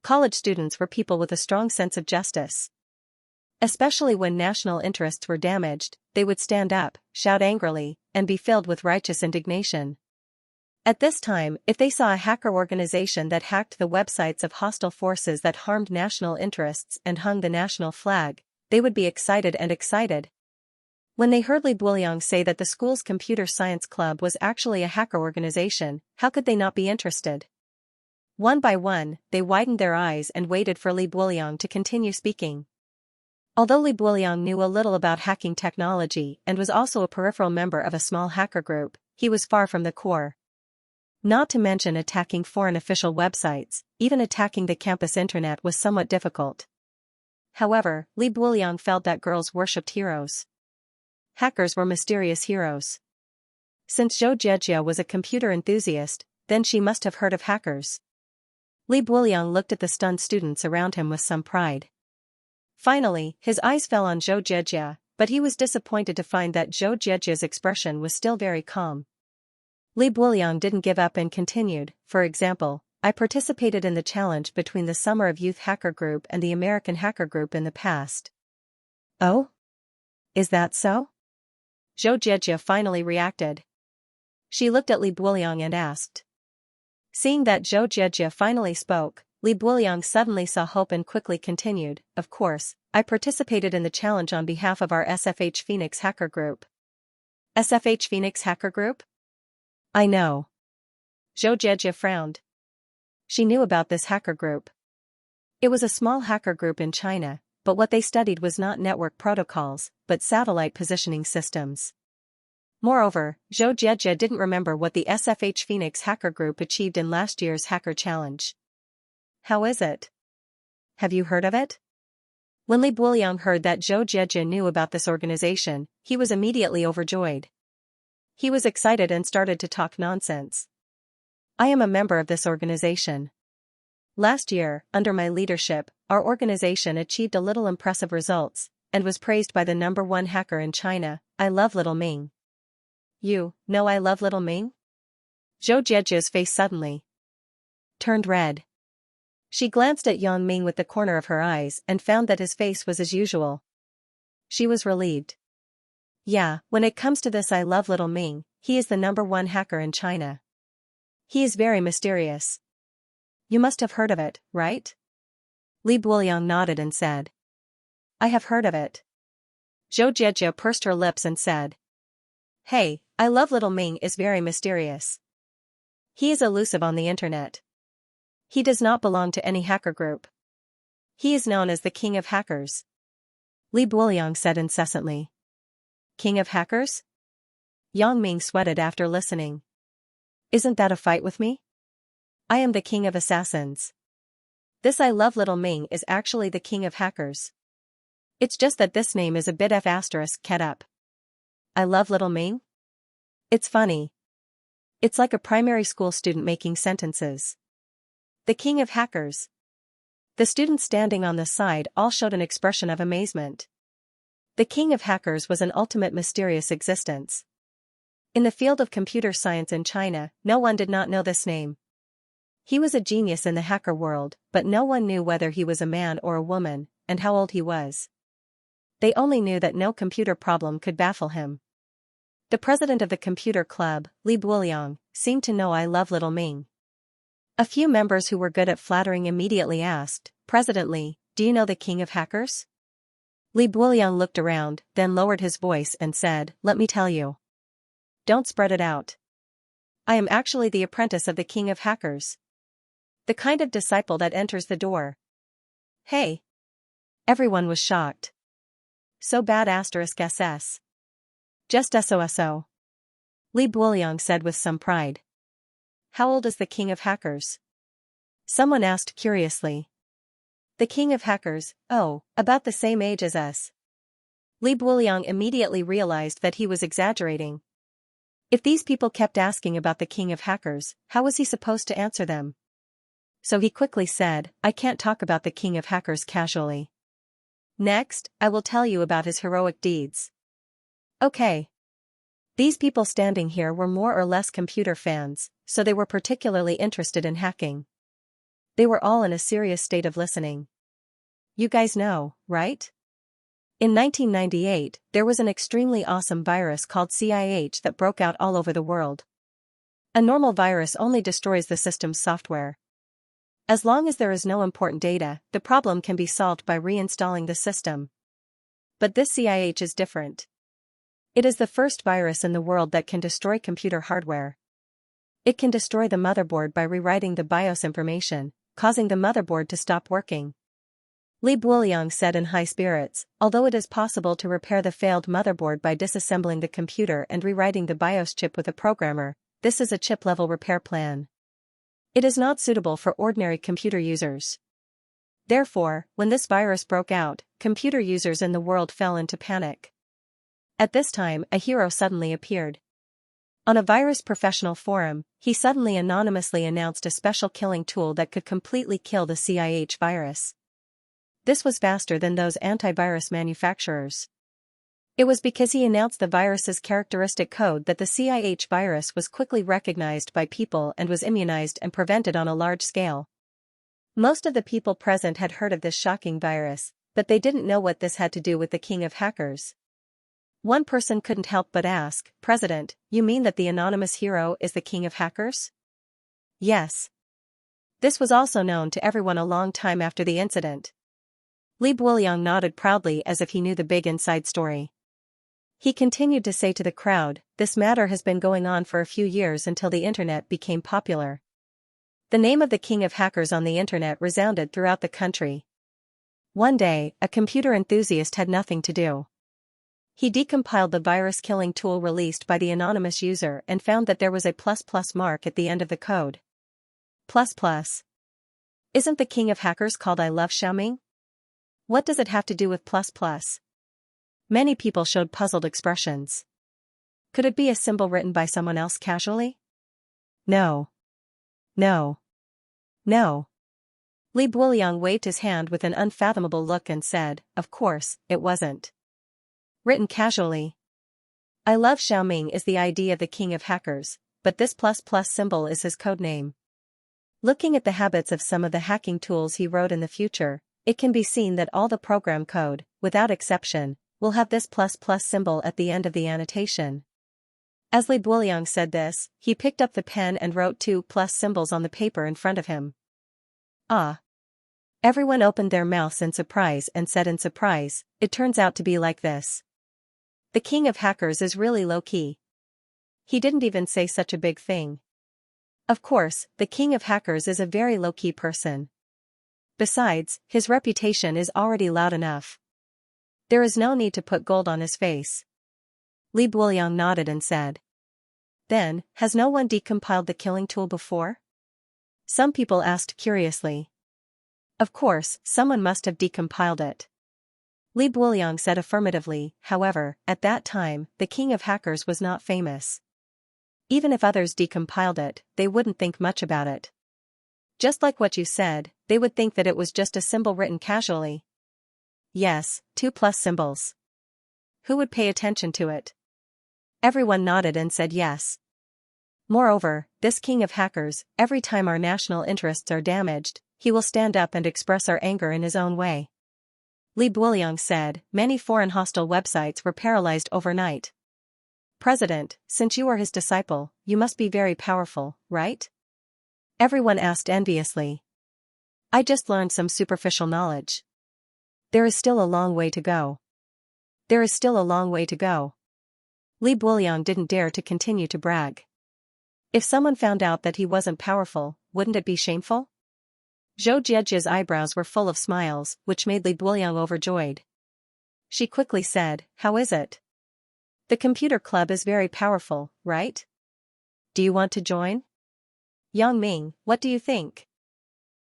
Speaker 1: College students were people with a strong sense of justice. Especially when national interests were damaged, they would stand up, shout angrily, and be filled with righteous indignation. At this time, if they saw a hacker organization that hacked the websites of hostile forces that harmed national interests and hung the national flag, they would be excited and excited. When they heard Li Buliang say that the school's computer science club was actually a hacker organization, how could they not be interested? One by one, they widened their eyes and waited for Li Buliang to continue speaking. Although Li Buliang knew a little about hacking technology and was also a peripheral member of a small hacker group, he was far from the core. Not to mention attacking foreign official websites, even attacking the campus internet was somewhat difficult. However, Li Buliang felt that girls worshipped heroes. Hackers were mysterious heroes. Since Zhou Jejia was a computer enthusiast, then she must have heard of hackers. Li Buliang looked at the stunned students around him with some pride. Finally, his eyes fell on Zhou Jejia, but he was disappointed to find that Zhou Jejia's expression was still very calm. Li Buliang didn't give up and continued, "For example, I participated in the challenge between the Summer of Youth Hacker Group and the American Hacker Group in the past." "Oh? Is that so?" Zhou Jejia finally reacted. She looked at Li Buliang and asked. Seeing that Zhou Jejia finally spoke, Li Buliang suddenly saw hope and quickly continued, "Of course, I participated in the challenge on behalf of our SFH Phoenix Hacker Group." SFH Phoenix Hacker Group? I know. Zhou Jejia frowned. She knew about this hacker group. It was a small hacker group in China, but what they studied was not network protocols, but satellite positioning systems. Moreover, Zhou Jejia didn't remember what the SFH Phoenix Hacker Group achieved in last year's Hacker Challenge. How is it? Have you heard of it? When Li Buliang heard that Zhou Jejia knew about this organization, he was immediately overjoyed. He was excited and started to talk nonsense. "I am a member of this organization. Last year, under my leadership, our organization achieved a little impressive results, and was praised by the #1 hacker in China. I love Little Ming." "You know I love Little Ming?" Zhou Jejia's face suddenly turned red. She glanced at Yang Ming with the corner of her eyes and found that his face was as usual. She was relieved. "Yeah, when it comes to this I love Little Ming, he is the #1 hacker in China. He is very mysterious. You must have heard of it, right?" Li Buliang nodded and said, "I have heard of it." Zhou Jiejia pursed her lips and said. Hey, I love little Ming is very mysterious. He is elusive on the internet. He does not belong to any hacker group. He is known as the king of hackers. Li Buoliang said incessantly. King of hackers? Yang Ming sweated after listening. Isn't that a fight with me? I am the king of assassins. This I love little Ming is actually the king of hackers. It's just that this name is a bit F*** up. I love little Ming? It's funny. It's like a primary school student making sentences. The king of hackers. The students standing on the side all showed an expression of amazement. The king of hackers was an ultimate mysterious existence. In the field of computer science in China, no one did not know this name. He was a genius in the hacker world, but no one knew whether he was a man or a woman, and how old he was. They only knew that no computer problem could baffle him. The president of the computer club, Li Buoliang, seemed to know I love little Ming. A few members who were good at flattering immediately asked, President Li, do you know the king of hackers? Li Buoliang looked around, then lowered his voice and said, let me tell you. Don't spread it out. I am actually the apprentice of the king of hackers. The kind of disciple that enters the door. Hey! Everyone was shocked. So bad *SS. Just SOSO. Li Buoliang said with some pride. How old is the king of hackers? Someone asked curiously. The king of hackers, oh, about the same age as us. Li Buoliang immediately realized that he was exaggerating. If these people kept asking about the king of hackers, how was he supposed to answer them? So he quickly said, I can't talk about the king of hackers casually. Next, I will tell you about his heroic deeds. Okay. These people standing here were more or less computer fans, so they were particularly interested in hacking. They were all in a serious state of listening. You guys know, right? In 1998, there was an extremely awesome virus called CIH that broke out all over the world. A normal virus only destroys the system's software. As long as there is no important data, the problem can be solved by reinstalling the system. But this CIH is different. It is the first virus in the world that can destroy computer hardware. It can destroy the motherboard by rewriting the BIOS information, causing the motherboard to stop working. Li Buoliang said in high spirits, although it is possible to repair the failed motherboard by disassembling the computer and rewriting the BIOS chip with a programmer, this is a chip-level repair plan. It is not suitable for ordinary computer users. Therefore, when this virus broke out, computer users in the world fell into panic. At this time, a hero suddenly appeared. On a virus professional forum, he suddenly anonymously announced a special killing tool that could completely kill the CIH virus. This was faster than those antivirus manufacturers. It was because he announced the virus's characteristic code that the CIH virus was quickly recognized by people and was immunized and prevented on a large scale. Most of the people present had heard of this shocking virus, but they didn't know what this had to do with the king of hackers. One person couldn't help but ask, President, you mean that the anonymous hero is the king of hackers? Yes. This was also known to everyone a long time after the incident. Li Buoliang nodded proudly as if he knew the big inside story. He continued to say to the crowd, this matter has been going on for a few years until the internet became popular. The name of the king of hackers on the internet resounded throughout the country. One day, a computer enthusiast had nothing to do. He decompiled the virus-killing tool released by the anonymous user and found that there was a ++ mark at the end of the code. ++. Isn't the king of hackers called I love Xiaoming? What does it have to do with ++? Many people showed puzzled expressions. Could it be a symbol written by someone else casually? No. No. No. Li Buoliang waved his hand with an unfathomable look and said, of course, it wasn't. Written casually. I love Xiaoming is the ID of the king of hackers, but this ++ symbol is his code name. Looking at the habits of some of the hacking tools he wrote in the future, it can be seen that all the program code, without exception, will have this ++ symbol at the end of the annotation. As Li Buoliang said this, he picked up the pen and wrote two + symbols on the paper in front of him. Ah! Everyone opened their mouths in surprise and said in surprise, it turns out to be like this. The king of hackers is really low-key. He didn't even say such a big thing. Of course, the king of hackers is a very low-key person. Besides, his reputation is already loud enough. There is no need to put gold on his face. Li Buoyang nodded and said. Then, has no one decompiled the killing tool before? Some people asked curiously. Of course, someone must have decompiled it. Li Buoyang said affirmatively. However, at that time, the king of hackers was not famous. Even if others decompiled it, they wouldn't think much about it. Just like what you said, they would think that it was just a symbol written casually. Yes, 2+ symbols. Who would pay attention to it? Everyone nodded and said yes. Moreover, this king of hackers, every time our national interests are damaged, he will stand up and express our anger in his own way. Li Buoyang said, many foreign hostile websites were paralyzed overnight. President, since you are his disciple, you must be very powerful, right? Everyone asked enviously. I just learned some superficial knowledge. There is still a long way to go. There is still a long way to go. Li Buoyang didn't dare to continue to brag. If someone found out that he wasn't powerful, wouldn't it be shameful? Zhou Jiejia's eyebrows were full of smiles, which made Li Buoyang overjoyed. She quickly said, how is it? The computer club is very powerful, right? Do you want to join? Yang Ming, what do you think?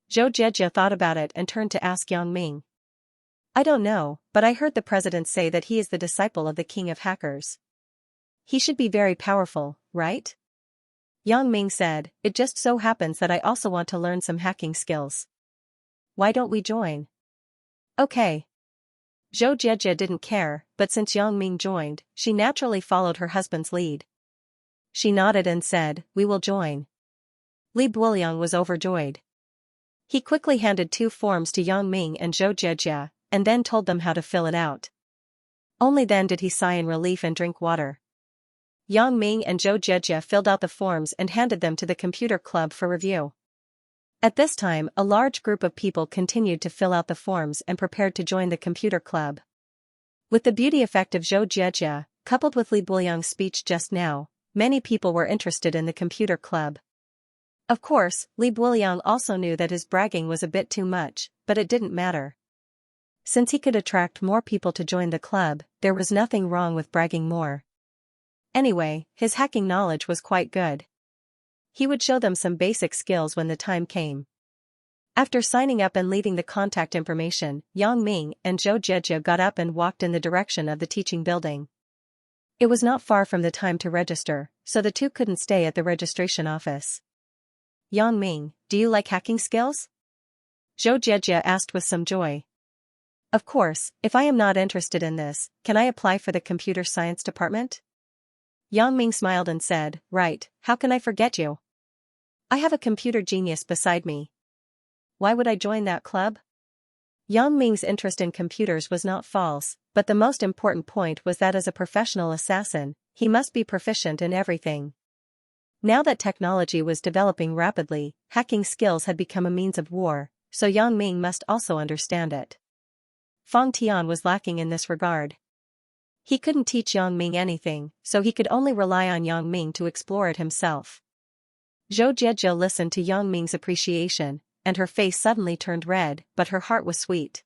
Speaker 1: Zhou Jiejia thought about it and turned to ask Yang Ming. I don't know, but I heard the president say that he is the disciple of the king of hackers. He should be very powerful, right? Yang Ming said, it just so happens that I also want to learn some hacking skills. Why don't we join? Okay. Zhou Jiejia didn't care, but since Yang Ming joined, she naturally followed her husband's lead. She nodded and said, we will join. Li Buoyang was overjoyed. He quickly handed 2 forms to Yang Ming and Zhou Jiejia, and then told them how to fill it out. Only then did he sigh in relief and drink water. Yang Ming and Zhou Jiejia filled out the forms and handed them to the computer club for review. At this time, a large group of people continued to fill out the forms and prepared to join the computer club. With the beauty effect of Zhou Jiejia, coupled with Li Buoyang's speech just now, many people were interested in the computer club. Of course, Li Buoyang also knew that his bragging was a bit too much, but it didn't matter. Since he could attract more people to join the club, there was nothing wrong with bragging more. Anyway, his hacking knowledge was quite good. He would show them some basic skills when the time came. After signing up and leaving the contact information, Yang Ming and Zhou Jiejia got up and walked in the direction of the teaching building. It was not far from the time to register, so the two couldn't stay at the registration office. Yang Ming, do you like hacking skills? Zhou Jiejia asked with some joy. Of course, if I am not interested in this, can I apply for the computer science department? Yang Ming smiled and said, right, how can I forget you? I have a computer genius beside me. Why would I join that club? Yang Ming's interest in computers was not false, but the most important point was that as a professional assassin, he must be proficient in everything. Now that technology was developing rapidly, hacking skills had become a means of war, so Yang Ming must also understand it. Fang Tian was lacking in this regard. He couldn't teach Yang Ming anything, so he could only rely on Yang Ming to explore it himself. Zhou Jiejia listened to Yang Ming's appreciation, and her face suddenly turned red, but her heart was sweet.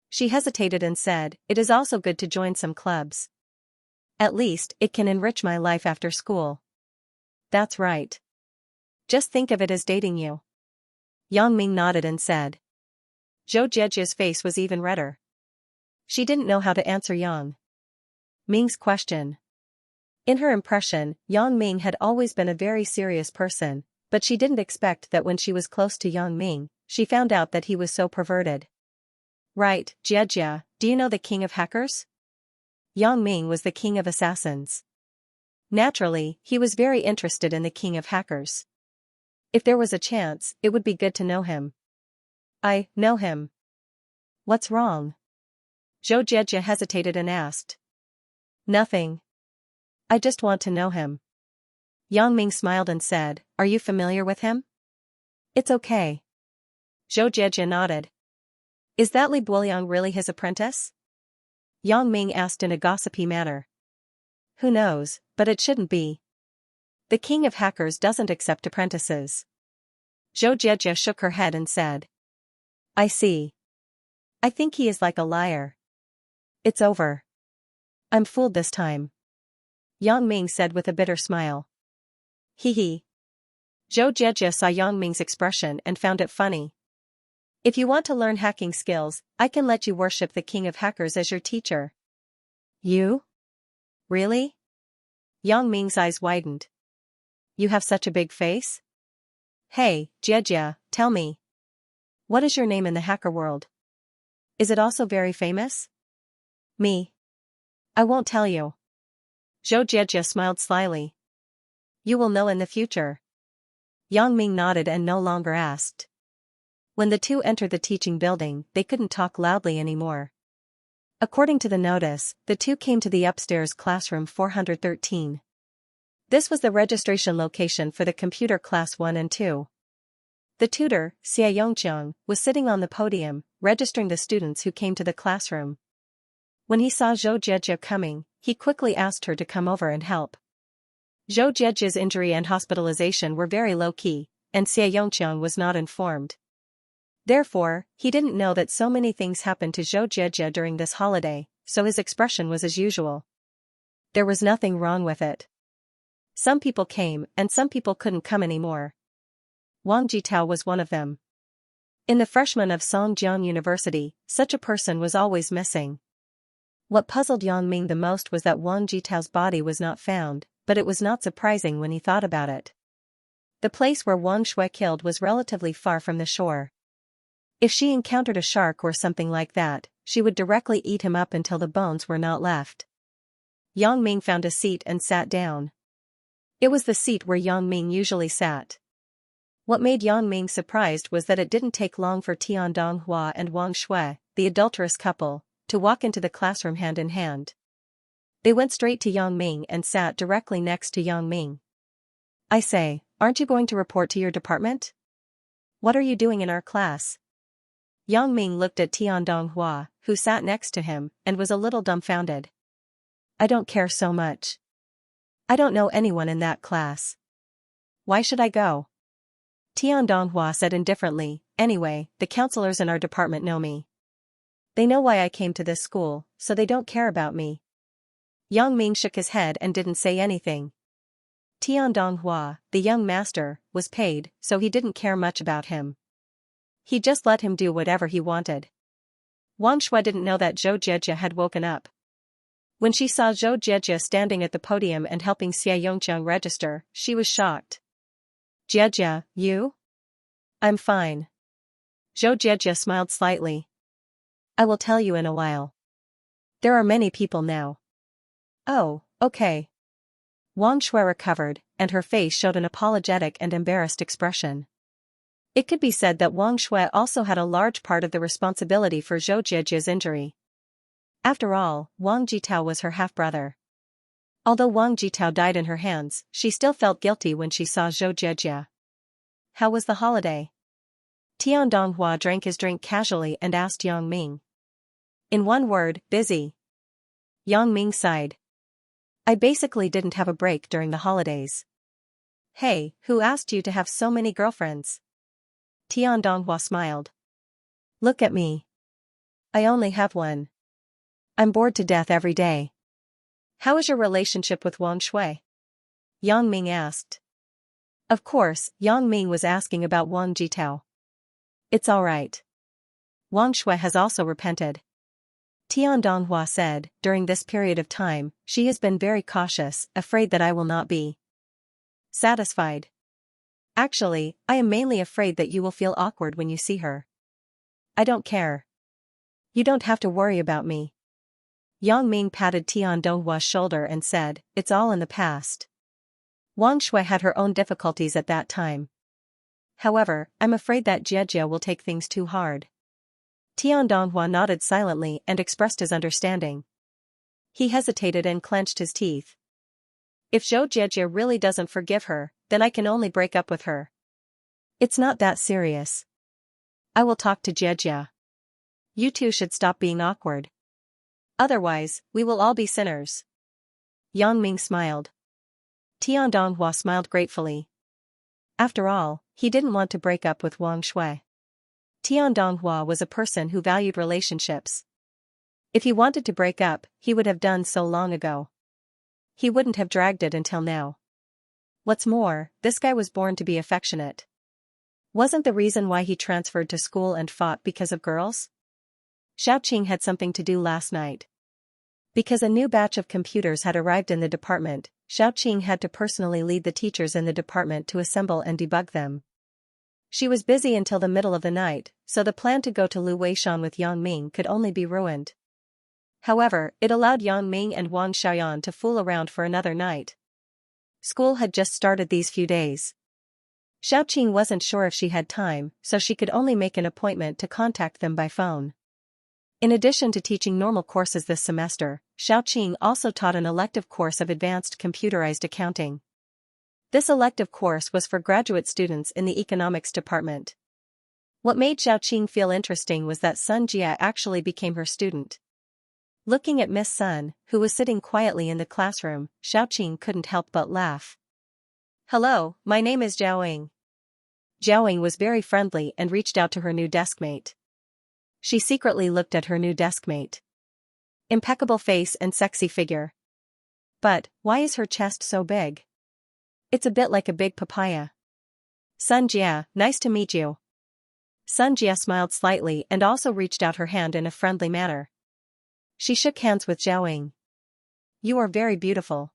Speaker 1: She hesitated and said, it is also good to join some clubs. At least, it can enrich my life after school. That's right. Just think of it as dating you. Yang Ming nodded and said. Zhou Jiejia's face was even redder. She didn't know how to answer Yang Ming's question. In her impression, Yang Ming had always been a very serious person, but she didn't expect that when she was close to Yang Ming, she found out that he was so perverted. Right, Jiejia, do you know the king of hackers? Yang Ming was the king of assassins. Naturally, he was very interested in the king of hackers. If there was a chance, it would be good to know him. I know him. What's wrong? Zhou Jiejia hesitated and asked. Nothing. I just want to know him. Yang Ming smiled and said, are you familiar with him? It's okay. Zhou Jiejia nodded. Is that Li Buoyang really his apprentice? Yang Ming asked in a gossipy manner. Who knows, but it shouldn't be. The king of hackers doesn't accept apprentices. Zhou Jieje shook her head and said. I see. I think he is like a liar. It's over. I'm fooled this time. Yang Ming said with a bitter smile. Hee hee. Zhou Jieje saw Yang Ming's expression and found it funny. If you want to learn hacking skills, I can let you worship the king of hackers as your teacher. You? Really? Yang Ming's eyes widened. You have such a big face? Hey, Jieje, tell me. What is your name in the hacker world? Is it also very famous? Me. I won't tell you. Zhou Jieje smiled slyly. You will know in the future. Yang Ming nodded and no longer asked. When the two entered the teaching building, they couldn't talk loudly anymore. According to the notice, the two came to the upstairs classroom 413. This was the registration location for the computer class 1 and 2. The tutor, Xianxia, was sitting on the podium, registering the students who came to the classroom. When he saw Zhou Jieje coming, he quickly asked her to come over and help. Zhou Jieje's injury and hospitalization were very low-key, and Xianxia was not informed. Therefore, he didn't know that so many things happened to Zhou Jieje during this holiday, so his expression was as usual. There was nothing wrong with it. Some people came and some people couldn't come anymore. Wang Jitao was one of them. In the freshmen of Songjiang University, such a person was always missing. What puzzled Yang Ming the most was that Wang Jitao's body was not found, but it was not surprising when he thought about it. The place where Wang Shui killed was relatively far from the shore. If she encountered a shark or something like that, she would directly eat him up until the bones were not left. Yang Ming found a seat and sat down. It was the seat where Yang Ming usually sat. What made Yang Ming surprised was that it didn't take long for Tian Donghua and Wang Shui, the adulterous couple, to walk into the classroom hand in hand. They went straight to Yang Ming and sat directly next to Yang Ming. I say, aren't you going to report to your department? What are you doing in our class? Yang Ming looked at Tian Donghua, who sat next to him, and was a little dumbfounded. I don't care so much. I don't know anyone in that class. Why should I go? Tian Donghua said indifferently, anyway, the counselors in our department know me. They know why I came to this school, so they don't care about me. Yang Ming shook his head and didn't say anything. Tian Donghua, the young master, was paid, so he didn't care much about him. He just let him do whatever he wanted. Wang Shui didn't know that Zhou Jieje had woken up. When she saw Zhou Jieje standing at the podium and helping Xianxia register, she was shocked. Jieje, you? I'm fine. Zhou Jieje smiled slightly. I will tell you in a while. There are many people now. Oh, okay. Wang Shui recovered, and her face showed an apologetic and embarrassed expression. It could be said that Wang Shui also had a large part of the responsibility for Zhou Jieje's injury. After all, Wang Jitao was her half-brother. Although Wang Jitao died in her hands, she still felt guilty when she saw Zhou Jieje. How was the holiday? Tian Donghua drank his drink casually and asked Yang Ming. In one word, busy. Yang Ming sighed. I basically didn't have a break during the holidays. Hey, who asked you to have so many girlfriends? Tian Donghua smiled. Look at me. I only have one. I'm bored to death every day. How is your relationship with Wang Shui? Yang Ming asked. Of course, Yang Ming was asking about Wang Jitao. It's all right. Wang Shui has also repented. Tian Donghua said, during this period of time, she has been very cautious, afraid that I will not be satisfied. Actually, I am mainly afraid that you will feel awkward when you see her. I don't care. You don't have to worry about me. Yang Ming patted Tian Donghua's shoulder and said, it's all in the past. Wang Shui had her own difficulties at that time. However, I'm afraid that Jieje will take things too hard. Tian Donghua nodded silently and expressed his understanding. He hesitated and clenched his teeth. If Zhou Jieje really doesn't forgive her, then I can only break up with her. It's not that serious. I will talk to Jieje. You two should stop being awkward. Otherwise, we will all be sinners. Yang Ming smiled. Tian Donghua smiled gratefully. After all, he didn't want to break up with Wang Shui. Tian Donghua was a person who valued relationships. If he wanted to break up, he would have done so long ago. He wouldn't have dragged it until now. What's more, this guy was born to be affectionate. Wasn't the reason why he transferred to school and fought because of girls? Xiaoqing had something to do last night. Because a new batch of computers had arrived in the department, Xiaoqing had to personally lead the teachers in the department to assemble and debug them. She was busy until the middle of the night, so the plan to go to Lu Weishan with Yang Ming could only be ruined. However, it allowed Yang Ming and Wang Xiaoyan to fool around for another night. School had just started these few days. Xiaoqing wasn't sure if she had time, so she could only make an appointment to contact them by phone. In addition to teaching normal courses this semester, Xiaoqing also taught an elective course of advanced computerized accounting. This elective course was for graduate students in the economics department. What made Xiaoqing feel interesting was that Sun Jia actually became her student. Looking at Miss Sun, who was sitting quietly in the classroom, Xiaoqing couldn't help but laugh. "Hello, my name is Zhaoying." Zhaoying was very friendly and reached out to her new deskmate. She secretly looked at her new deskmate. Impeccable face and sexy figure. But, why is her chest so big? It's a bit like a big papaya. "Sun Jia, nice to meet you." Sun Jia smiled slightly and also reached out her hand in a friendly manner. She shook hands with Zhaoying. "You are very beautiful."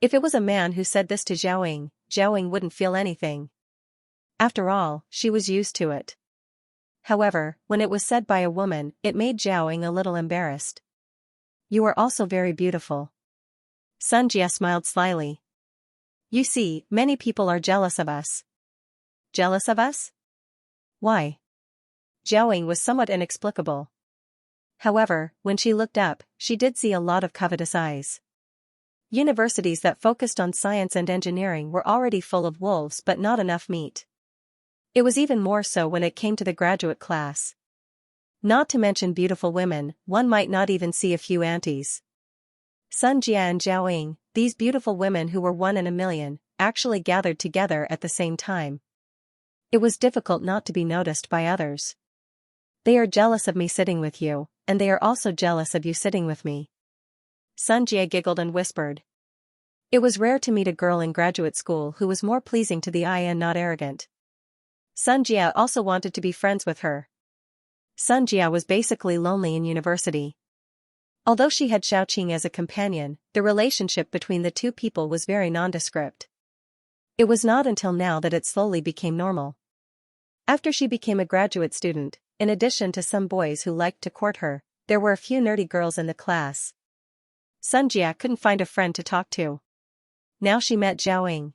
Speaker 1: If it was a man who said this to Zhaoying, Zhaoying wouldn't feel anything. After all, she was used to it. However, when it was said by a woman, it made Zhaoying a little embarrassed. "You are also very beautiful." Sun Jia smiled slyly. "You see, many people are jealous of us." "Jealous of us? Why?" Zhaoying was somewhat inexplicable. However, when she looked up, she did see a lot of covetous eyes. Universities that focused on science and engineering were already full of wolves but not enough meat. It was even more so when it came to the graduate class. Not to mention beautiful women, one might not even see a few aunties. Sun Jia and Zhaoying, these beautiful women who were one in a million, actually gathered together at the same time. It was difficult not to be noticed by others. "They are jealous of me sitting with you, and they are also jealous of you sitting with me." Sun Jia giggled and whispered. It was rare to meet a girl in graduate school who was more pleasing to the eye and not arrogant. Sun Jia also wanted to be friends with her. Sun Jia was basically lonely in university. Although she had Xiaoqing as a companion, the relationship between the two people was very nondescript. It was not until now that it slowly became normal. After she became a graduate student, in addition to some boys who liked to court her, there were a few nerdy girls in the class. Sun Jia couldn't find a friend to talk to. Now she met Zhaoying.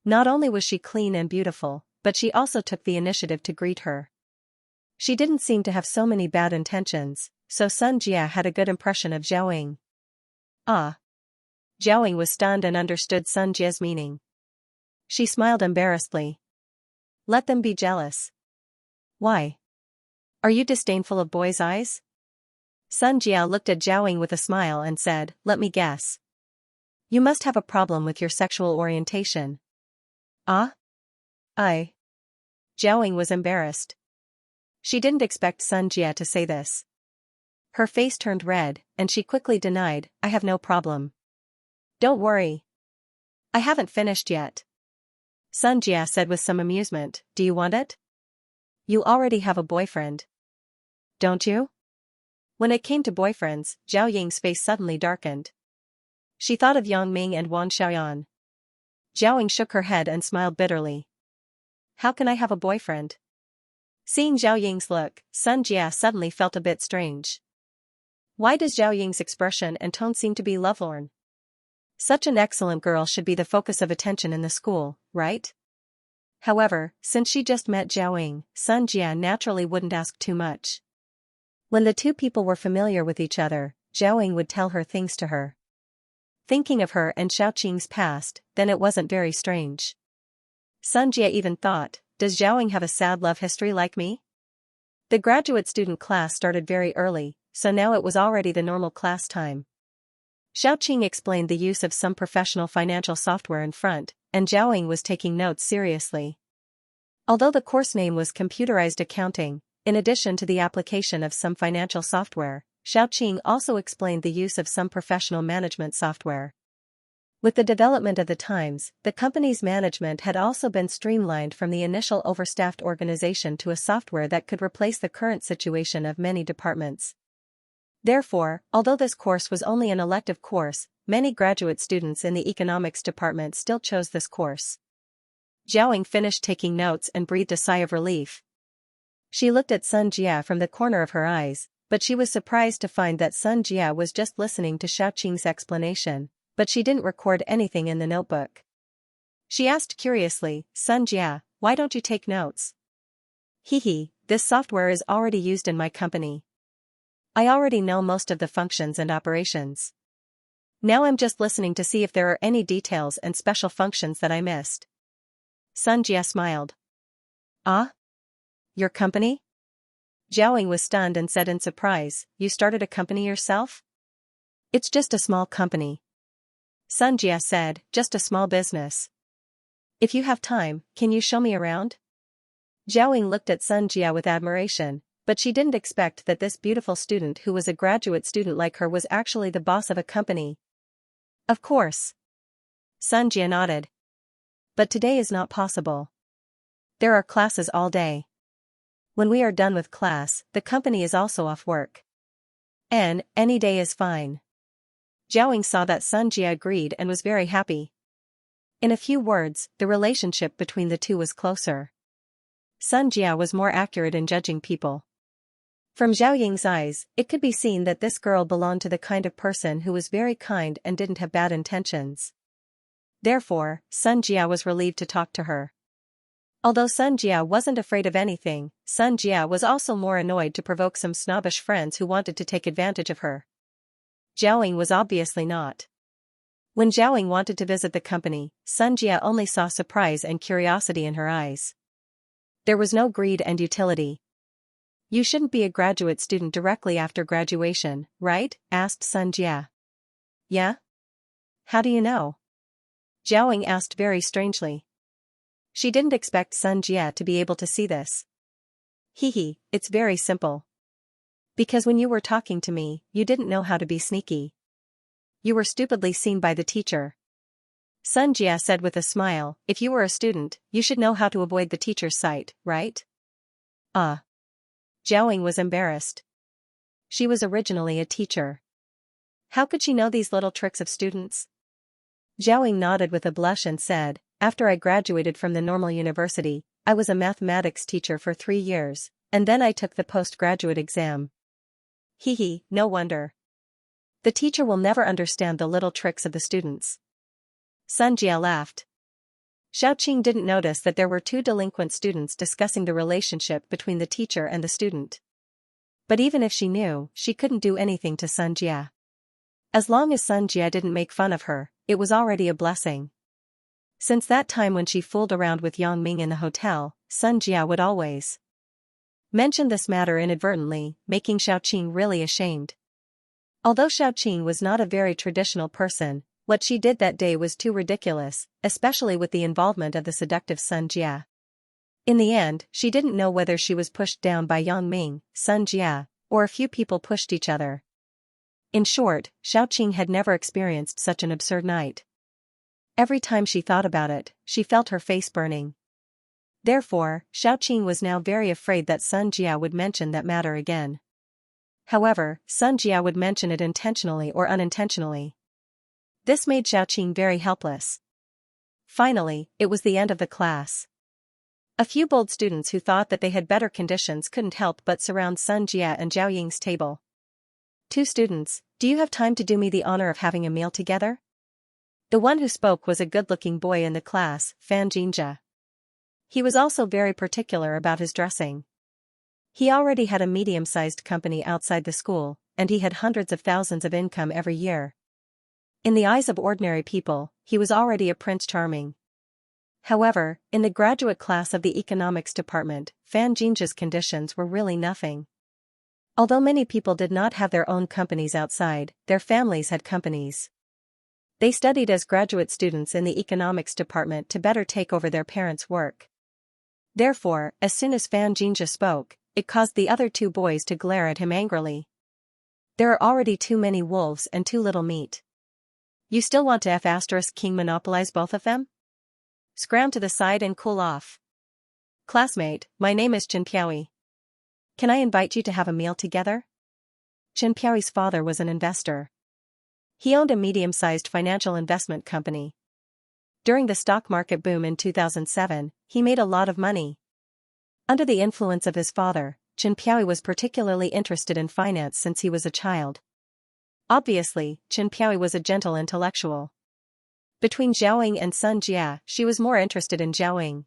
Speaker 1: Not only was she clean and beautiful, but she also took the initiative to greet her. She didn't seem to have so many bad intentions, so Sun Jia had a good impression of Zhaoying. Ah. Zhaoying was stunned and understood Sun Jia's meaning. She smiled embarrassedly. "Let them be jealous." "Why? Are you disdainful of boys' eyes?" Sun Jia looked at Zhaoying with a smile and said, "Let me guess. You must have a problem with your sexual orientation." "Ah? I." Zhaoying was embarrassed. She didn't expect Sun Jia to say this. Her face turned red, and she quickly denied, "I have no problem." "Don't worry. I haven't finished yet." Sun Jia said with some amusement, "Do you want it? You already have a boyfriend. Don't you?" When it came to boyfriends, Zhao Ying's face suddenly darkened. She thought of Yang Ming and Wang Xiaoyan. Zhao Ying shook her head and smiled bitterly. "How can I have a boyfriend?" Seeing Zhao Ying's look, Sun Jia suddenly felt a bit strange. Why does Zhao Ying's expression and tone seem to be lovelorn? Such an excellent girl should be the focus of attention in the school, right? However, since she just met Zhao Ying, Sun Jia naturally wouldn't ask too much. When the two people were familiar with each other, Zhao Ying would tell her things to her. Thinking of her and Xiaoqing's past, then it wasn't very strange. Sun Jia even thought, does Zhao Ying have a sad love history like me? The graduate student class started very early, so now it was already the normal class time. Xiaoqing explained the use of some professional financial software in front, and Zhao was taking notes seriously. Although the course name was Computerized Accounting, in addition to the application of some financial software, Xiaoqing also explained the use of some professional management software. With the development of the times, the company's management had also been streamlined from the initial overstaffed organization to a software that could replace the current situation of many departments. Therefore, although this course was only an elective course, many graduate students in the economics department still chose this course. Zhao finished taking notes and breathed a sigh of relief. She looked at Sun Jia from the corner of her eyes, but she was surprised to find that Sun Jia was just listening to Xiaoqing's explanation, but she didn't record anything in the notebook. She asked curiously, "Sun Jia, why don't you take notes?" This software is already used in my company. I already know most of the functions and operations. Now I'm just listening to see if there are any details and special functions that I missed." Sun Jia smiled. "Ah? Your company?" Zhao was stunned and said in surprise, "You started a company yourself?" "It's just a small company." Sun Jia said, "Just a small business. If you have time, can you show me around?" Zhao looked at Sun Jia with admiration, but she didn't expect that this beautiful student who was a graduate student like her was actually the boss of a company. "Of course." Sun Jia nodded. "But today is not possible. There are classes all day. When we are done with class, the company is also off work. Any day is fine." Zhao saw that Sun Jia agreed and was very happy. In a few words, the relationship between the two was closer. Sun Jia was more accurate in judging people. From Zhao Ying's eyes, it could be seen that this girl belonged to the kind of person who was very kind and didn't have bad intentions. Therefore, Sun Jia was relieved to talk to her. Although Sun Jia wasn't afraid of anything, Sun Jia was also more annoyed to provoke some snobbish friends who wanted to take advantage of her. Zhao was obviously not. When Zhao wanted to visit the company, Sun Jia only saw surprise and curiosity in her eyes. There was no greed and utility. "You shouldn't be a graduate student directly after graduation, right?" asked Sun Jia. "Yeah? How do you know?" Zhao asked very strangely. She didn't expect Sun Jia to be able to see this. It's very simple. Because when you were talking to me, you didn't know how to be sneaky. You were stupidly seen by the teacher." Sun Jia said with a smile, "If you were a student, you should know how to avoid the teacher's sight, right?" Zhao was embarrassed. She was originally a teacher. How could she know these little tricks of students? Zhao nodded with a blush and said, "After I graduated from the normal university, I was a mathematics teacher for 3 years, and then I took the postgraduate exam." No wonder. The teacher will never understand the little tricks of the students. Sun Jia laughed. Xiaoqing didn't notice that there were 2 delinquent students discussing the relationship between the teacher and the student. But even if she knew, she couldn't do anything to Sun Jia. As long as Sun Jia didn't make fun of her, it was already a blessing. Since that time when she fooled around with Yang Ming in the hotel, Sun Jia would always mention this matter inadvertently, making Xiaoqing really ashamed. Although Xiaoqing was not a very traditional person, what she did that day was too ridiculous, especially with the involvement of the seductive Sun Jia. In the end, she didn't know whether she was pushed down by Yang Ming, Sun Jia, or a few people pushed each other. In short, Xiaoqing had never experienced such an absurd night. Every time she thought about it, she felt her face burning. Therefore, Xiaoqing was now very afraid that Sun Jia would mention that matter again. However, Sun Jia would mention it intentionally or unintentionally. This made Xiaoqing very helpless. Finally, it was the end of the class. A few bold students who thought that they had better conditions couldn't help but surround Sun Jia and Zhao Ying's table. 2 students, do you have time to do me the honor of having a meal together? The one who spoke was a good-looking boy in the class, Xianxia. He was also very particular about his dressing. He already had a medium-sized company outside the school, and he had hundreds of thousands of income every year. In the eyes of ordinary people, he was already a Prince Charming. However, in the graduate class of the economics department, Xianxia's conditions were really nothing. Although many people did not have their own companies outside, their families had companies. They studied as graduate students in the economics department to better take over their parents' work. Therefore, as soon as Xianxia spoke, it caused the other two boys to glare at him angrily. There are already too many wolves and too little meat. You still want to F***king monopolize both of them? Scram to the side and cool off. Classmate, my name is Xianxia. Can I invite you to have a meal together? Xianxia's father was an investor. He owned a medium-sized financial investment company. During the stock market boom in 2007, he made a lot of money. Under the influence of his father, Xianxia was particularly interested in finance since he was a child. Obviously, Xianxia was a gentle intellectual. Between Xiaoying and Sun Jia, she was more interested in Xiaoying.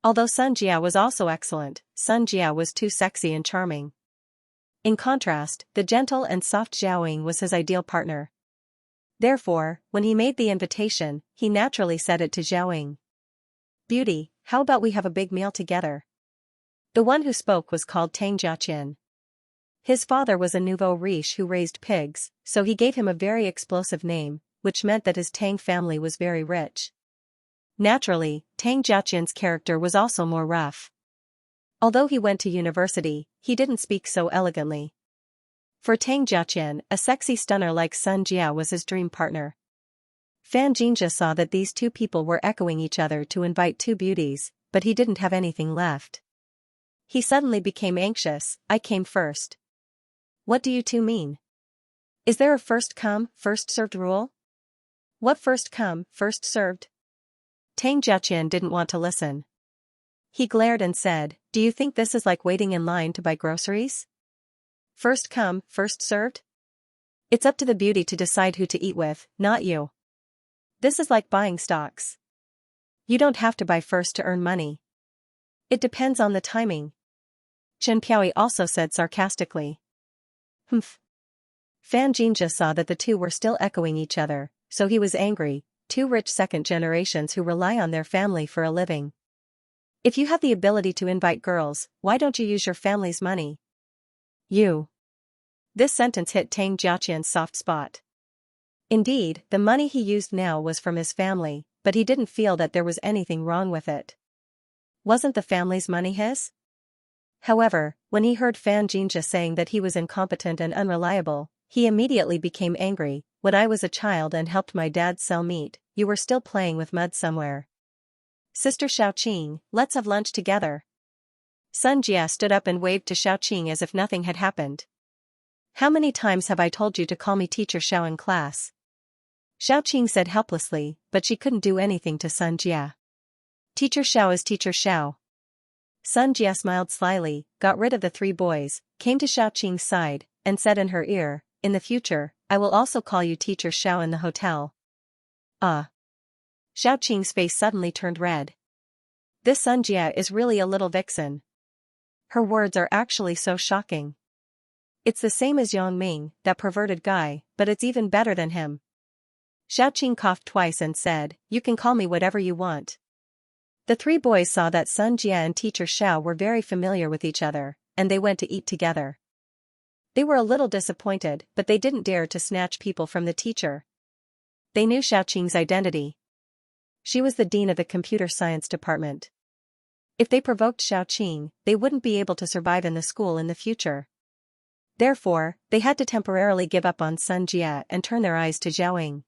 Speaker 1: Although Sun Jia was also excellent, Sun Jia was too sexy and charming. In contrast, the gentle and soft Xiaoying was his ideal partner. Therefore, when he made the invitation, he naturally said it to Xiaoying. Beauty, how about we have a big meal together? The one who spoke was called Tang Jiaqin. His father was a nouveau riche who raised pigs, so he gave him a very explosive name, which meant that his Tang family was very rich. Naturally, Tang Jiaqin's character was also more rough. Although he went to university, he didn't speak so elegantly. For Tang Jiaqin, a sexy stunner like Sun Jia was his dream partner. Xianxia saw that these two people were echoing each other to invite two beauties, but he didn't have anything left. He suddenly became anxious. I came first. What do you two mean? Is there a first come, first served rule? What first come, first served? Tang Jiaqin didn't want to listen. He glared and said, do you think this is like waiting in line to buy groceries? First come, first served? It's up to the beauty to decide who to eat with, not you. This is like buying stocks. You don't have to buy first to earn money. It depends on the timing. Xianxia also said sarcastically. Humph. Xianxia saw that the two were still echoing each other, so he was angry. Two rich second generations who rely on their family for a living. If you have the ability to invite girls, why don't you use your family's money? You. This sentence hit Tang Jiaqin's soft spot. Indeed, the money he used now was from his family, but he didn't feel that there was anything wrong with it. Wasn't the family's money his? However, when he heard Xianxia saying that he was incompetent and unreliable, he immediately became angry. When I was a child and helped my dad sell meat, you were still playing with mud somewhere. Sister Xiaoqing, let's have lunch together. Sun Jia stood up and waved to Xiaoqing as if nothing had happened. How many times have I told you to call me Teacher Xiao in class? Xiaoqing said helplessly, but she couldn't do anything to Sun Jia. Teacher Xiao is Teacher Xiao. Sun Jia smiled slyly, got rid of the three boys, came to Xiaoqing's side, and said in her ear, in the future, I will also call you Teacher Xiao in the hotel. Xiaoqing's face suddenly turned red. This Sun Jia is really a little vixen. Her words are actually so shocking. It's the same as Yang Ming, that perverted guy, but it's even better than him. Xiaoqing coughed twice and said, you can call me whatever you want. The three boys saw that Sun Jia and Teacher Xiao were very familiar with each other, and they went to eat together. They were a little disappointed, but they didn't dare to snatch people from the teacher. They knew Xiaoqing's identity. She was the dean of the computer science department. If they provoked Xiaoqing, they wouldn't be able to survive in the school in the future. Therefore, they had to temporarily give up on Sun Jia and turn their eyes to Xiaoying.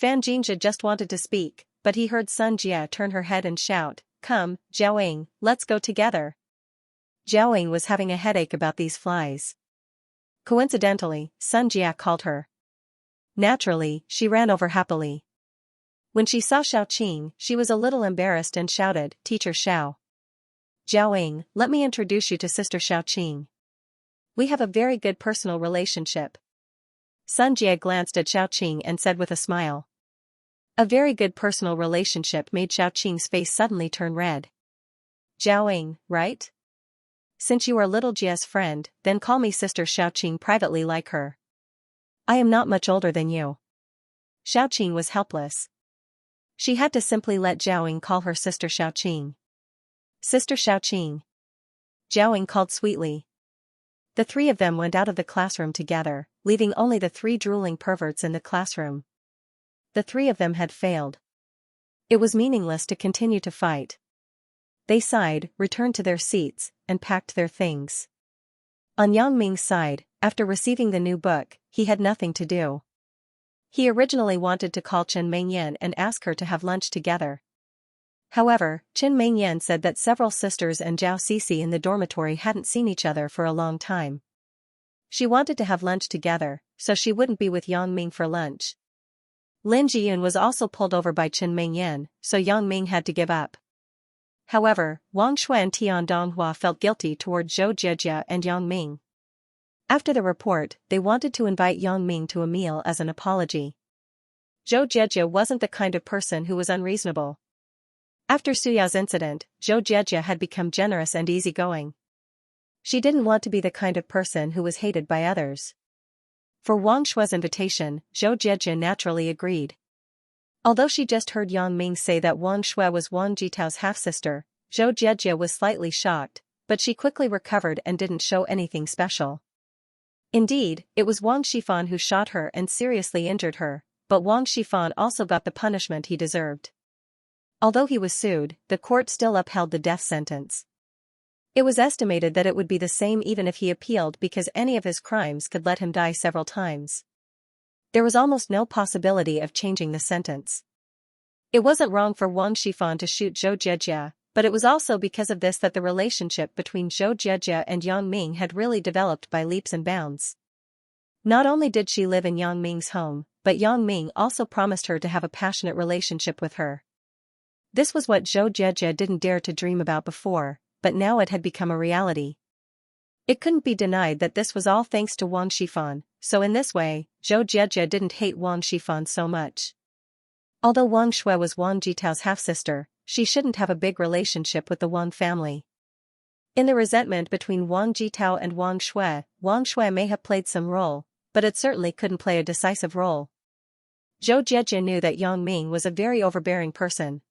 Speaker 1: Xianxia just wanted to speak, but he heard Sun Jia turn her head and shout, come, Xiaoying, let's go together. Xiaoying was having a headache about these flies. Coincidentally, Sun Jia called her. Naturally, she ran over happily. When she saw Xiaoqing, she was a little embarrassed and shouted, Teacher Xiao. Xiaoying, let me introduce you to Sister Xiaoqing. We have a very good personal relationship. Sun Jia glanced at Xiaoqing and said with a smile. A very good personal relationship made Xiaoqing's face suddenly turn red. Xiaoying, right? Since you are little Jia's friend, then call me Sister Xiaoqing privately like her. I am not much older than you. Xiaoqing was helpless. She had to simply let Xiaoying call her Sister Xiaoqing. Sister Xiaoqing. Xiaoying called sweetly. The three of them went out of the classroom together, leaving only the three drooling perverts in the classroom. The three of them had failed. It was meaningless to continue to fight. They sighed, returned to their seats, and packed their things. On Yang Ming's side, after receiving the new book, he had nothing to do. He originally wanted to call Chen Mengyan and ask her to have lunch together. However, Chen Mengyan said that several sisters and Zhao Sisi in the dormitory hadn't seen each other for a long time. She wanted to have lunch together, so she wouldn't be with Yang Ming for lunch. Lin Jiyun was also pulled over by Chen Mengyan, so Yang Ming had to give up. However, Wang Shui and Tian Donghua felt guilty toward Zhou Jiejie and Yang Ming. After the report, they wanted to invite Yang Ming to a meal as an apology. Zhou Jiejie wasn't the kind of person who was unreasonable. After Suya's incident, Zhou Jiejie had become generous and easygoing. She didn't want to be the kind of person who was hated by others. For Wang Shui's invitation, Zhou Jiejie naturally agreed. Although she just heard Yang Ming say that Wang Shui was Wang Jitao's half-sister, Zhou Jiejie was slightly shocked, but she quickly recovered and didn't show anything special. Indeed, it was Wang Shifan who shot her and seriously injured her, but Wang Shifan also got the punishment he deserved. Although he was sued, the court still upheld the death sentence. It was estimated that it would be the same even if he appealed because any of his crimes could let him die several times. There was almost no possibility of changing the sentence. It wasn't wrong for Wang Shifan to shoot Zhou Jiejie, but it was also because of this that the relationship between Zhou Jiejie and Yang Ming had really developed by leaps and bounds. Not only did she live in Yang Ming's home, but Yang Ming also promised her to have a passionate relationship with her. This was what Zhou Jiejie didn't dare to dream about before, but now it had become a reality. It couldn't be denied that this was all thanks to Wang Shifan, so in this way, Zhou Jiejie didn't hate Wang Shifan so much. Although Wang Shui was Wang Jitao's half-sister, she shouldn't have a big relationship with the Wang family. In the resentment between Wang Jitao and Wang Shui may have played some role, but it certainly couldn't play a decisive role. Zhou Jiejie knew that Yang Ming was a very overbearing person.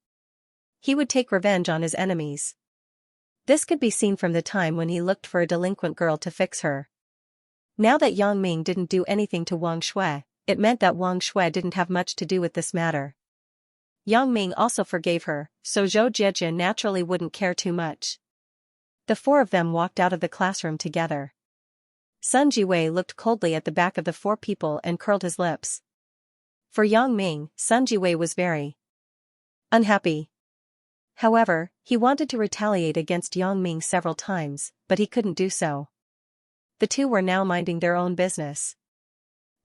Speaker 1: He would take revenge on his enemies. This could be seen from the time when he looked for a delinquent girl to fix her. Now that Yang Ming didn't do anything to Wang Shui, it meant that Wang Shui didn't have much to do with this matter. Yang Ming also forgave her, so Zhou Jiejie naturally wouldn't care too much. The four of them walked out of the classroom together. Sun Jiwei looked coldly at the back of the four people and curled his lips. For Yang Ming, Sun Jiwei was very unhappy. However, he wanted to retaliate against Yang Ming several times, but he couldn't do so. The two were now minding their own business.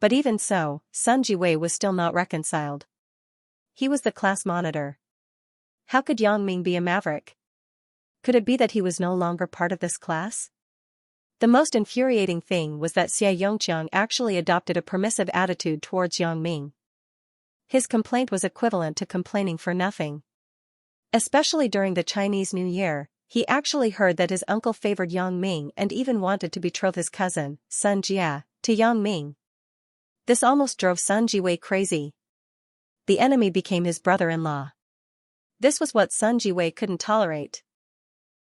Speaker 1: But even so, Sun Jiwei was still not reconciled. He was the class monitor. How could Yang Ming be a maverick? Could it be that he was no longer part of this class? The most infuriating thing was that Xie Yongqiang actually adopted a permissive attitude towards Yang Ming. His complaint was equivalent to complaining for nothing. Especially during the Chinese New Year, he actually heard that his uncle favored Yang Ming and even wanted to betroth his cousin, Sun Jia, to Yang Ming. This almost drove Sun Jiwei crazy. The enemy became his brother-in-law. This was what Sun Jiwei couldn't tolerate.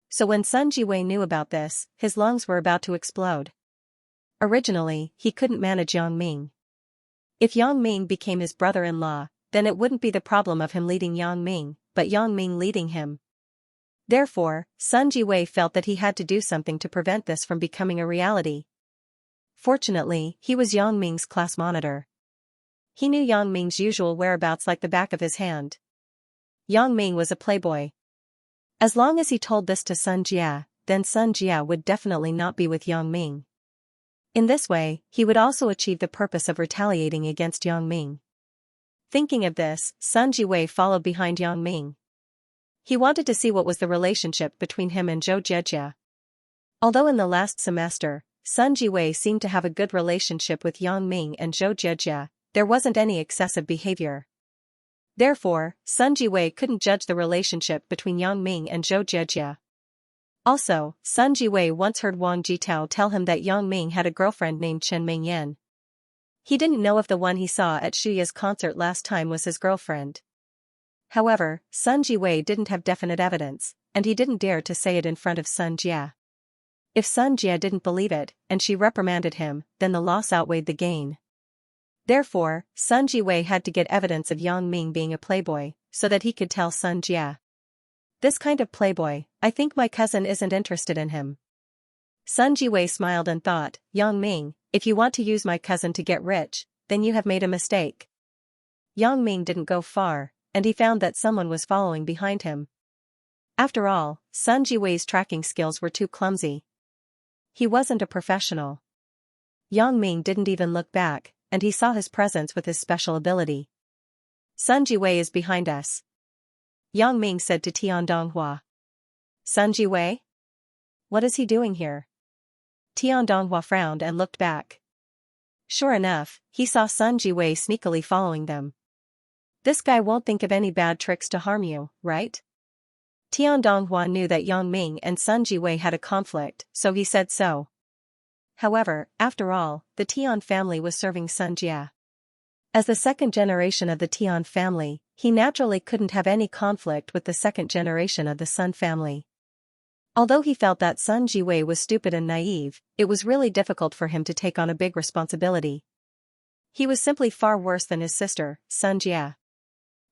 Speaker 1: So when Sun Jiwei knew about this, his lungs were about to explode. Originally, he couldn't manage Yang Ming. If Yang Ming became his brother-in-law, then it wouldn't be the problem of him leading Yang Ming, but Yang Ming leading him. Therefore, Sun Jiwei felt that he had to do something to prevent this from becoming a reality. Fortunately, he was Yang Ming's class monitor. He knew Yang Ming's usual whereabouts like the back of his hand. Yang Ming was a playboy. As long as he told this to Sun Jia, then Sun Jia would definitely not be with Yang Ming. In this way, he would also achieve the purpose of retaliating against Yang Ming. Thinking of this, Sun Jiwei followed behind Yang Ming. He wanted to see what was the relationship between him and Zhou Jiejie. Although in the last semester, Sun Jiwei seemed to have a good relationship with Yang Ming and Zhou Jiejie, there wasn't any excessive behavior. Therefore, Sun Jiwei couldn't judge the relationship between Yang Ming and Zhou Jiejie. Also, Sun Jiwei once heard Wang Jitao tell him that Yang Ming had a girlfriend named Chen Mingyan. He didn't know if the one he saw at Shuya's concert last time was his girlfriend. However, Sun Jiwei didn't have definite evidence, and he didn't dare to say it in front of Sun Jia. If Sun Jie didn't believe it, and she reprimanded him, then the loss outweighed the gain. Therefore, Sun Jiwei had to get evidence of Yang Ming being a playboy, so that he could tell Sun Jie. This kind of playboy, I think my cousin isn't interested in him. Sun Jiwei smiled and thought, Yang Ming, if you want to use my cousin to get rich, then you have made a mistake. Yang Ming didn't go far, and he found that someone was following behind him. After all, Sun Jiwei's tracking skills were too clumsy. He wasn't a professional. Yang Ming didn't even look back, and he saw his presence with his special ability. Sun Jiwei is behind us. Yang Ming said to Tian Donghua. Sun Jiwei? What is he doing here? Tian Donghua frowned and looked back. Sure enough, he saw Sun Jiwei sneakily following them. This guy won't think of any bad tricks to harm you, right? Tian Donghua knew that Yang Ming and Sun Jiwei had a conflict, so he said so. However, after all, the Tian family was serving Sun Jie. As the second generation of the Tian family, he naturally couldn't have any conflict with the second generation of the Sun family. Although he felt that Sun Jiwei was stupid and naive, it was really difficult for him to take on a big responsibility. He was simply far worse than his sister, Sun Jie.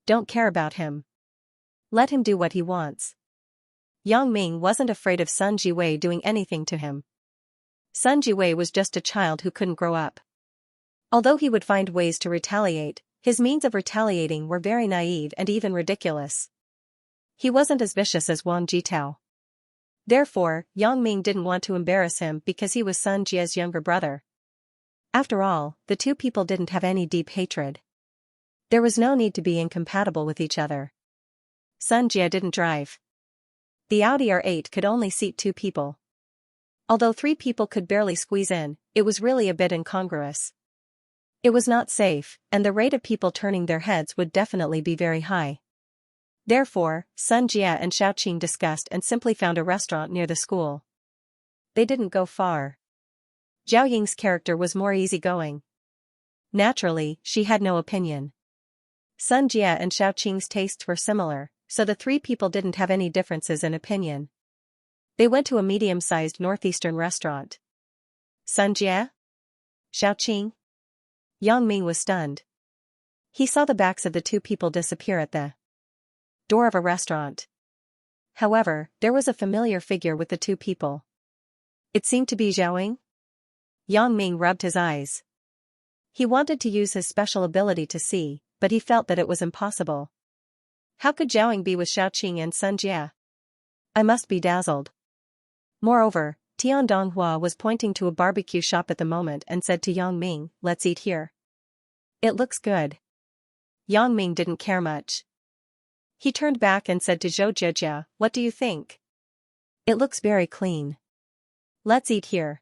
Speaker 1: Don't care about him. Let him do what he wants. Yang Ming wasn't afraid of Sun Jiwei doing anything to him. Sun Jiwei was just a child who couldn't grow up. Although he would find ways to retaliate, his means of retaliating were very naive and even ridiculous. He wasn't as vicious as Wang Jitao. Therefore, Yang Ming didn't want to embarrass him because he was Sun Jie's younger brother. After all, the two people didn't have any deep hatred. There was no need to be incompatible with each other. Sun Jie didn't drive. The Audi R8 could only seat 2 people. Although 3 people could barely squeeze in, it was really a bit incongruous. It was not safe, and the rate of people turning their heads would definitely be very high. Therefore, Sun Jie and Xiaoqing discussed and simply found a restaurant near the school. They didn't go far. Zhao Ying's character was more easygoing. Naturally, she had no opinion. Sun Jie and Xiaoqing's tastes were similar, so the 3 people didn't have any differences in opinion. They went to a medium-sized northeastern restaurant. Sun Jie? Xiaoqing? Yang Ming was stunned. He saw the backs of the 2 people disappear at the door of a restaurant. However, there was a familiar figure with the 2 people. It seemed to be Zhao Ying. Yang Ming rubbed his eyes. He wanted to use his special ability to see, but he felt that it was impossible. How could Zhao Ying be with Xiaoqing and Sun Jie? I must be dazzled. Moreover, Tian Donghua was pointing to a barbecue shop at the moment and said to Yang Ming, let's eat here. It looks good. Yang Ming didn't care much. He turned back and said to Zhou Jiejia, what do you think? It looks very clean. Let's eat here.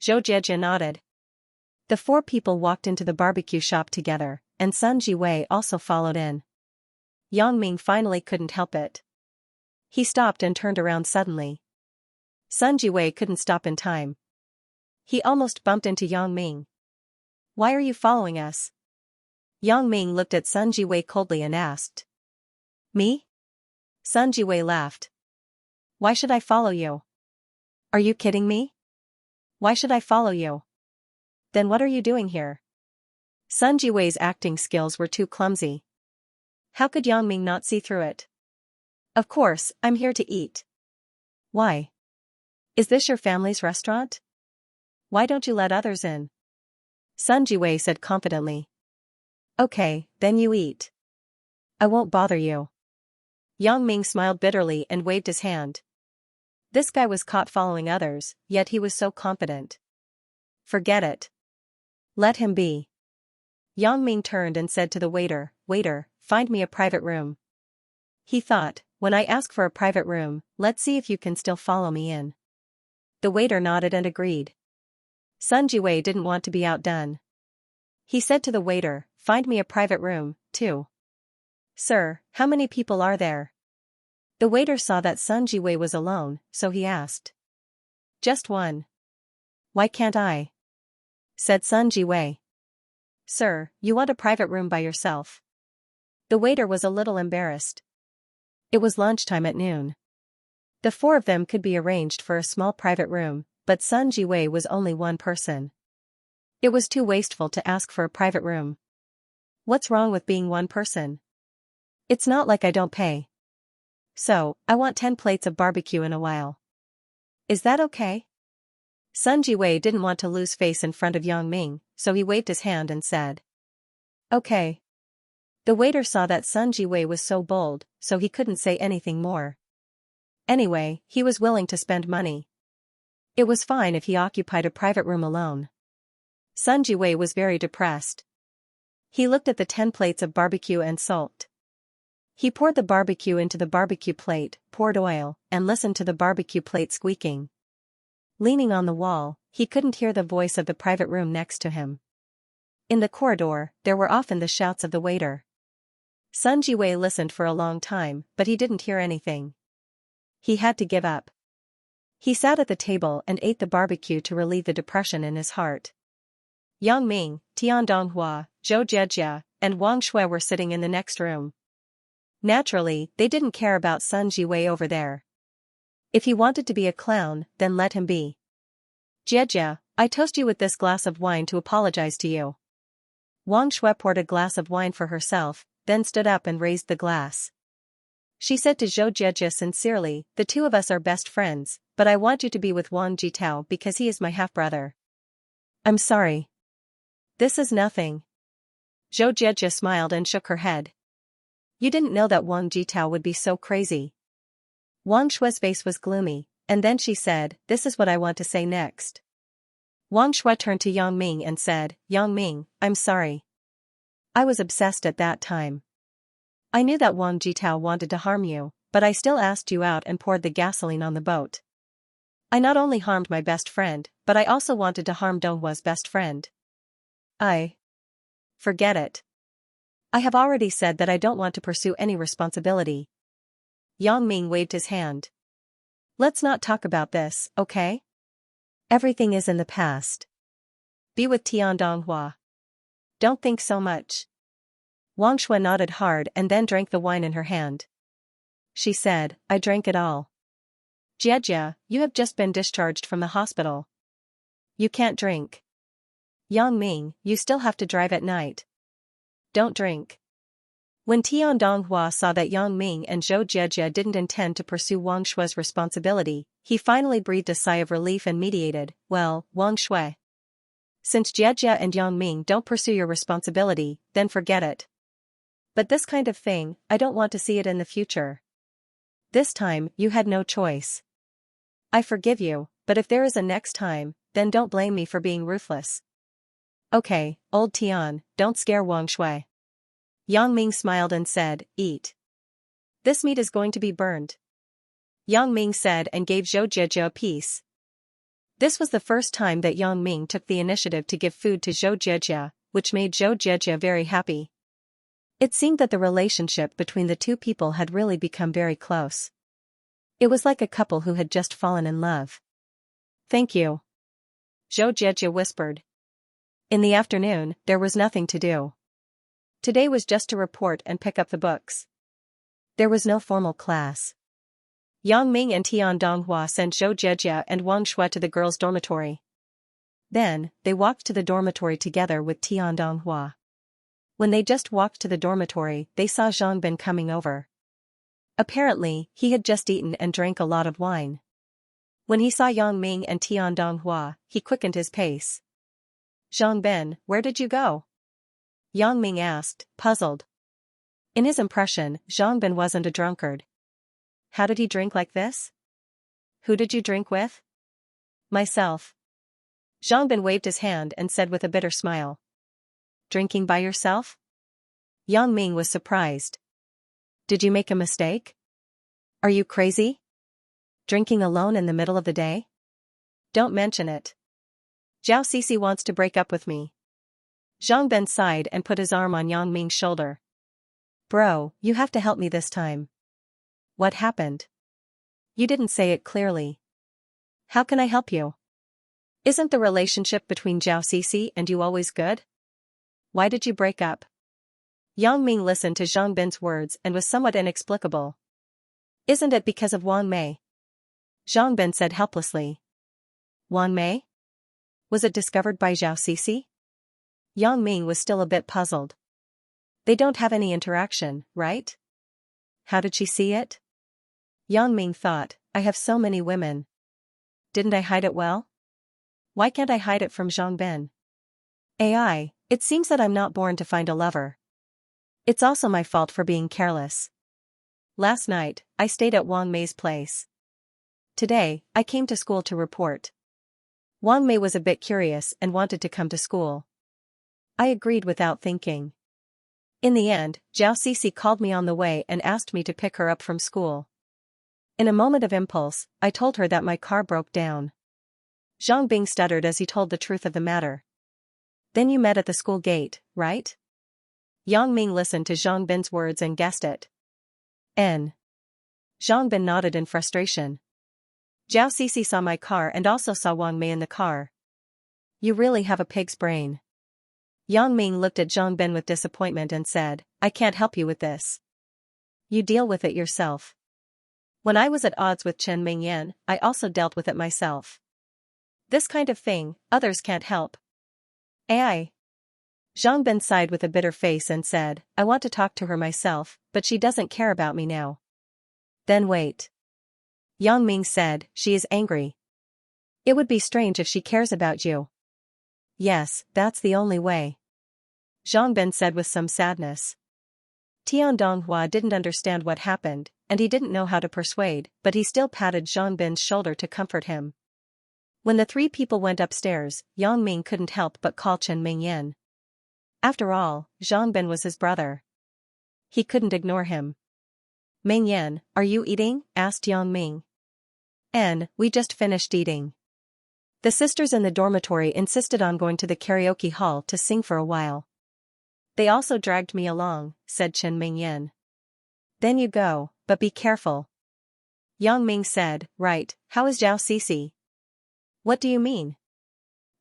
Speaker 1: Zhou Jiejia nodded. The 4 people walked into the barbecue shop together, and Sun Jiwei also followed in. Yang Ming finally couldn't help it. He stopped and turned around suddenly. Sun Jiwei couldn't stop in time. He almost bumped into Yang Ming. Why are you following us? Yang Ming looked at Sun Jiwei coldly and asked. Me? Sun Jiwei laughed. Why should I follow you? Are you kidding me? Why should I follow you? Then what are you doing here? Sun Jiwei's acting skills were too clumsy. How could Yang Ming not see through it? Of course, I'm here to eat. Why? Is this your family's restaurant? Why don't you let others in? Sun Jiwei said confidently. Okay, then you eat. I won't bother you. Yang Ming smiled bitterly and waved his hand. This guy was caught following others, yet he was so confident. Forget it. Let him be. Yang Ming turned and said to the waiter, waiter, find me a private room. He thought, when I ask for a private room, let's see if you can still follow me in. The waiter nodded and agreed. Sun Jiwei didn't want to be outdone. He said to the waiter, find me a private room, too. Sir, how many people are there? The waiter saw that Sun Jiwei was alone, so he asked. Just one. Why can't I? Said Sun Jiwei. Sir, you want a private room by yourself. The waiter was a little embarrassed. It was lunchtime at noon. The four of them could be arranged for a small private room, but Sun Jiwei was only one person. It was too wasteful to ask for a private room. What's wrong with being one person? It's not like I don't pay. So, I want 10 plates of barbecue in a while. Is that okay? Sun Jiwei didn't want to lose face in front of Yang Ming, so he waved his hand and said, "Okay." The waiter saw that Sun Jiwei was so bold, so he couldn't say anything more. Anyway, he was willing to spend money. It was fine if he occupied a private room alone. Sun Jiwei was very depressed. He looked at the 10 plates of barbecue and sulked. He poured the barbecue into the barbecue plate, poured oil, and listened to the barbecue plate squeaking. Leaning on the wall, he couldn't hear the voice of the private room next to him. In the corridor, there were often the shouts of the waiter. Sun Jiwei listened for a long time, but he didn't hear anything. He had to give up. He sat at the table and ate the barbecue to relieve the depression in his heart. Yang Ming, Tian Donghua, Zhou Jiejia, and Wang Shui were sitting in the next room. Naturally, they didn't care about Sun Jiwei over there. If he wanted to be a clown, then let him be. "Jiejia, I toast you with this glass of wine to apologize to you." Wang Shui poured a glass of wine for herself, then stood up and raised the glass. She said to Zhou Jiejia sincerely, "The two of us are best friends, but I want you to be with Wang Jitao because he is my half-brother." "I'm sorry. This is nothing." Zhou Jiejia smiled and shook her head. "You didn't know that Wang Jitao would be so crazy." Wang Shui's face was gloomy, and then she said, "This is what I want to say next." Wang Shui turned to Yang Ming and said, "Yang Ming, I'm sorry. I was obsessed at that time. I knew that Wang Jitao wanted to harm you, but I still asked you out and poured the gasoline on the boat. I not only harmed my best friend, but I also wanted to harm Donghua's best friend. Forget it. I have already said that I don't want to pursue any responsibility." Yang Ming waved his hand. "Let's not talk about this, okay? Everything is in the past. Be with Tian Donghua. Don't think so much." Wang Shui nodded hard and then drank the wine in her hand. She said, "I drank it all." "Jiejia, you have just been discharged from the hospital. You can't drink." "Yang Ming, you still have to drive at night. Don't drink." When Tian Donghua saw that Yang Ming and Zhou Jiejia didn't intend to pursue Wang Shui's responsibility, he finally breathed a sigh of relief and mediated, "Well, Wang Shui. Since Jiejia and Yang Ming don't pursue your responsibility, then forget it. But this kind of thing, I don't want to see it in the future. This time, you had no choice. I forgive you, but if there is a next time, then don't blame me for being ruthless. Okay, old Tian, don't scare Wang Shui." Yang Ming smiled and said, "Eat. This meat is going to be burned." Yang Ming said and gave Zhou Jiejia a piece. This was the first time that Yang Ming took the initiative to give food to Zhou Jiejia, which made Zhou Jiejia very happy. It seemed that the relationship between the two people had really become very close. It was like a couple who had just fallen in love. "Thank you," Zhou Jiejia whispered. In the afternoon, there was nothing to do. Today was just to report and pick up the books. There was no formal class. Yang Ming and Tian Donghua sent Zhou Jiejia and Wang Shui to the girls' dormitory. Then, they walked to the dormitory together with Tian Donghua. When they just walked to the dormitory, they saw Zhang Bin coming over. Apparently, he had just eaten and drank a lot of wine. When he saw Yang Ming and Tian Donghua, he quickened his pace. "Zhang Bin, where did you go?" Yang Ming asked, puzzled. In his impression, Zhang Bin wasn't a drunkard. How did he drink like this? "Who did you drink with?" "Myself." Zhang Bin waved his hand and said with a bitter smile. "Drinking by yourself?" Yang Ming was surprised. "Did you make a mistake? Are you crazy? Drinking alone in the middle of the day? Don't mention it. Zhao Sisi wants to break up with me." Zhang Bin sighed and put his arm on Yang Ming's shoulder. "Bro, you have to help me this time." "What happened? You didn't say it clearly." "How can I help you? Isn't the relationship between Zhao Sisi and you always good? Why did you break up?" Yang Ming listened to Zhang Bin's words and was somewhat inexplicable. "Isn't it because of Wang Mei?" Zhang Ben said helplessly. Wang Mei? Was it discovered by Zhao Cixi? Yang Ming was still a bit puzzled. They don't have any interaction, right? How did she see it? Yang Ming thought, I have so many women. Didn't I hide it well? Why can't I hide it from Zhang Ben? AI, it seems that I'm not born to find a lover. It's also my fault for being careless. Last night, I stayed at Wang Mei's place. Today, I came to school to report. Wang Mei was a bit curious and wanted to come to school. I agreed without thinking. In the end, Zhao Cixi called me on the way and asked me to pick her up from school. In a moment of impulse, I told her that my car broke down. Zhang Bing stuttered as he told the truth of the matter. Then you met at the school gate, right? Yang Ming listened to Zhang Bin's words and guessed it. N. Zhang Bin nodded in frustration. Zhao Cixi saw my car and also saw Wang Mei in the car. You really have a pig's brain. Yang Ming looked at Zhang Bin with disappointment and said, I can't help you with this. You deal with it yourself. When I was at odds with Chen Mingyan, I also dealt with it myself. This kind of thing, others can't help. AI. Zhang Bin sighed with a bitter face and said, I want to talk to her myself, but she doesn't care about me now. Then wait. Yang Ming said, she is angry. It would be strange if she cares about you. Yes, that's the only way. Zhang Bin said with some sadness. Tian Donghua didn't understand what happened, and he didn't know how to persuade, but he still patted Zhang Bin's shoulder to comfort him. When the three people went upstairs, Yang Ming couldn't help but call Chen Mingyan. After all, Zhang Bin was his brother. He couldn't ignore him. Mingyan, are you eating? Asked Yang Ming. We just finished eating. The sisters in the dormitory insisted on going to the karaoke hall to sing for a while. They also dragged me along, said Chen Mingyan. Then you go, but be careful. Yang Ming said, right, how is Zhao Cixi? What do you mean?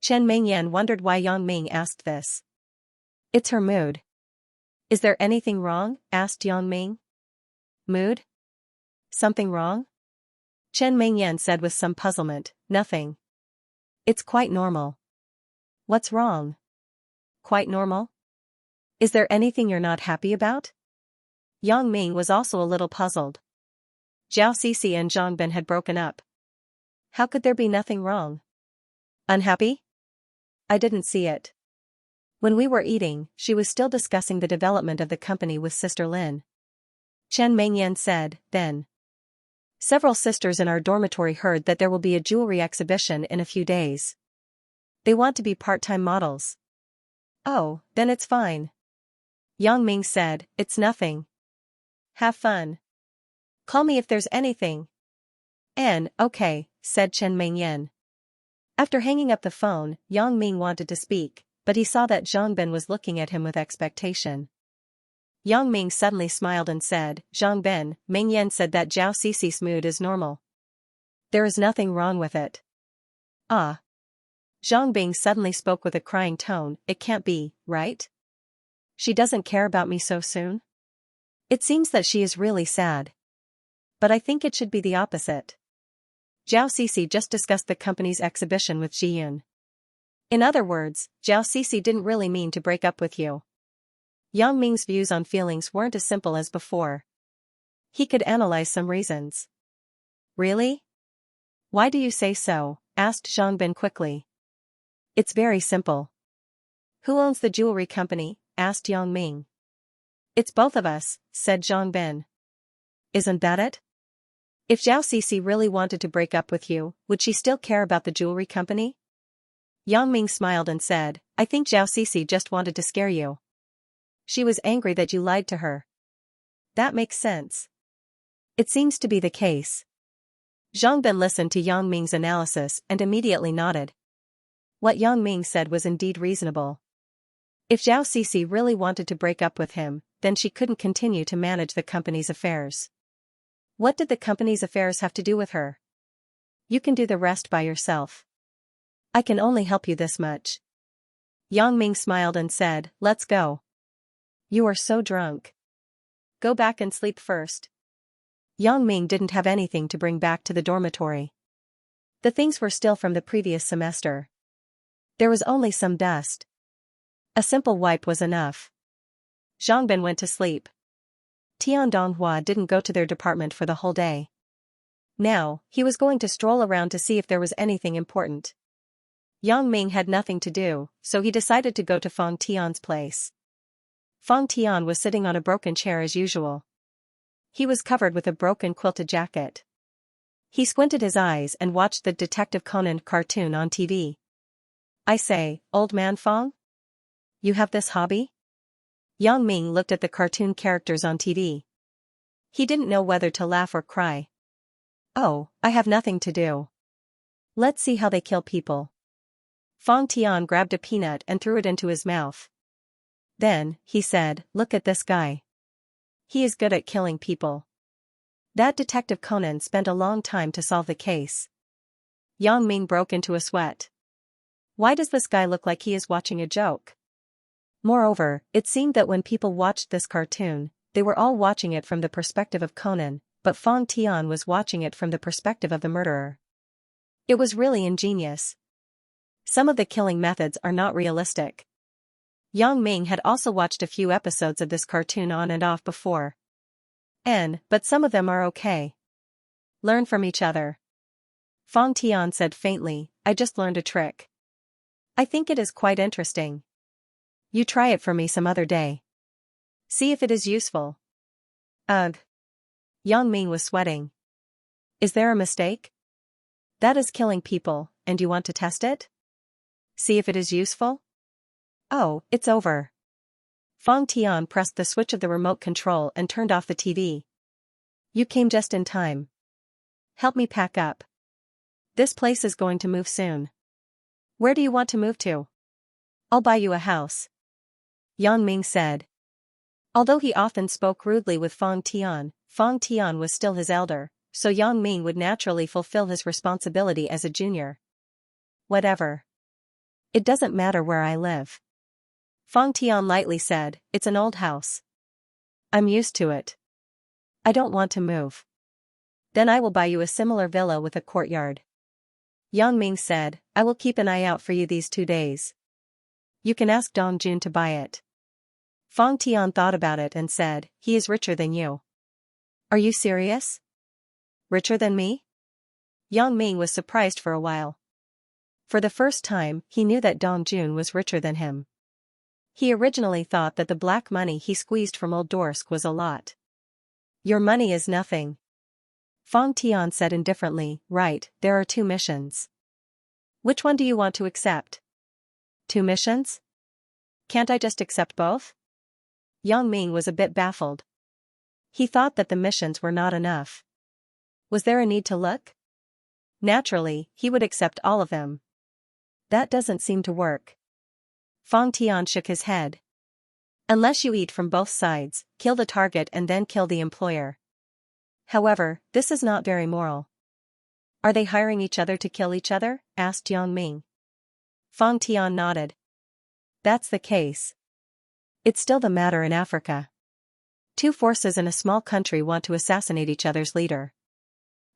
Speaker 1: Chen Mingyan wondered why Yang Ming asked this. It's her mood. Is there anything wrong? Asked Yang Ming. Mood? Something wrong? Chen Mingyan said with some puzzlement, nothing. It's quite normal. What's wrong? Quite normal? Is there anything you're not happy about? Yang Ming was also a little puzzled. Zhao Cixi and Zhang Bin had broken up. How could there be nothing wrong? Unhappy? I didn't see it. When we were eating, she was still discussing the development of the company with Sister Lin. Chen Mingyan said, then. Several sisters in our dormitory heard that there will be a jewelry exhibition in a few days. They want to be part-time models. Oh, then it's fine. Yang Ming said, it's nothing. Have fun. Call me if there's anything. Okay, said Chen Mingyan. After hanging up the phone, Yang Ming wanted to speak, but he saw that Zhang Bin was looking at him with expectation. Yang Ming suddenly smiled and said, Zhang Bin, Mingyan said that Zhao Cixi's mood is normal. There is nothing wrong with it. Ah. Zhang Bing suddenly spoke with a crying tone, it can't be, right? She doesn't care about me so soon? It seems that she is really sad. But I think it should be the opposite. Zhao Cixi just discussed the company's exhibition with Jiyun. In other words, Zhao Cixi didn't really mean to break up with you. Yang Ming's views on feelings weren't as simple as before. He could analyze some reasons. Really? Why do you say so? Asked Zhang Bin quickly. It's very simple. Who owns the jewelry company? Asked Yang Ming. It's both of us, said Zhang Bin. Isn't that it? If Zhao Cixi really wanted to break up with you, would she still care about the jewelry company? Yang Ming smiled and said, I think Zhao Cixi just wanted to scare you. She was angry that you lied to her. That makes sense. It seems to be the case. Zhang Bin listened to Yang Ming's analysis and immediately nodded. What Yang Ming said was indeed reasonable. If Zhao Cixi really wanted to break up with him, then she couldn't continue to manage the company's affairs. What did the company's affairs have to do with her? You can do the rest by yourself. I can only help you this much. Yang Ming smiled and said, let's go. You are so drunk. Go back and sleep first. Yang Ming didn't have anything to bring back to the dormitory. The things were still from the previous semester. There was only some dust. A simple wipe was enough. Zhangbin went to sleep. Tian Donghua didn't go to their department for the whole day. Now, he was going to stroll around to see if there was anything important. Yang Ming had nothing to do, so he decided to go to Fang Tian's place. Fang Tian was sitting on a broken chair as usual. He was covered with a broken quilted jacket. He squinted his eyes and watched the Detective Conan cartoon on TV. "I say, old man Fang? You have this hobby?" Yang Ming looked at the cartoon characters on TV. He didn't know whether to laugh or cry. "Oh, I have nothing to do. Let's see how they kill people." Fang Tian grabbed a peanut and threw it into his mouth. Then, he said, "Look at this guy. He is good at killing people." That Detective Conan spent a long time to solve the case. Yang Ming broke into a sweat. Why does this guy look like he is watching a joke? Moreover, it seemed that when people watched this cartoon, they were all watching it from the perspective of Conan, but Fang Tian was watching it from the perspective of the murderer. It was really ingenious. Some of the killing methods are not realistic. Yang Ming had also watched a few episodes of this cartoon on and off before. But some of them are okay. Learn from each other. Fang Tian said faintly, "I just learned a trick. I think it is quite interesting. You try it for me some other day. See if it is useful." Ugh. Yang Ming was sweating. "Is there a mistake? That is killing people, and you want to test it? See if it is useful? Oh, it's over." Fang Tian pressed the switch of the remote control and turned off the TV. "You came just in time. Help me pack up. This place is going to move soon." "Where do you want to move to?" "I'll buy you a house," Yang Ming said. Although he often spoke rudely with Fang Tian was still his elder, so Yang Ming would naturally fulfill his responsibility as a junior. "Whatever. It doesn't matter where I live." Fang Tian lightly said, "It's an old house. I'm used to it. I don't want to move." "Then I will buy you a similar villa with a courtyard." Yang Ming said, "I will keep an eye out for you these 2 days. You can ask Dong Jun to buy it." Fang Tian thought about it and said, "He is richer than you." "Are you serious? Richer than me?" Yang Ming was surprised for a while. For the first time, he knew that Dong Jun was richer than him. He originally thought that the black money he squeezed from Old Dorsk was a lot. "Your money is nothing," Fang Tian said indifferently. "Right, there are 2 missions. Which one do you want to accept?" "2 missions? Can't I just accept both?" Yang Ming was a bit baffled. He thought that the missions were not enough. Was there a need to look? Naturally, he would accept all of them. That doesn't seem to work. Fang Tian shook his head. "Unless you eat from both sides, kill the target and then kill the employer. However, this is not very moral." "Are they hiring each other to kill each other?" asked Yang Ming. Fang Tian nodded. "That's the case. It's still the matter in Africa. 2 forces in a small country want to assassinate each other's leader."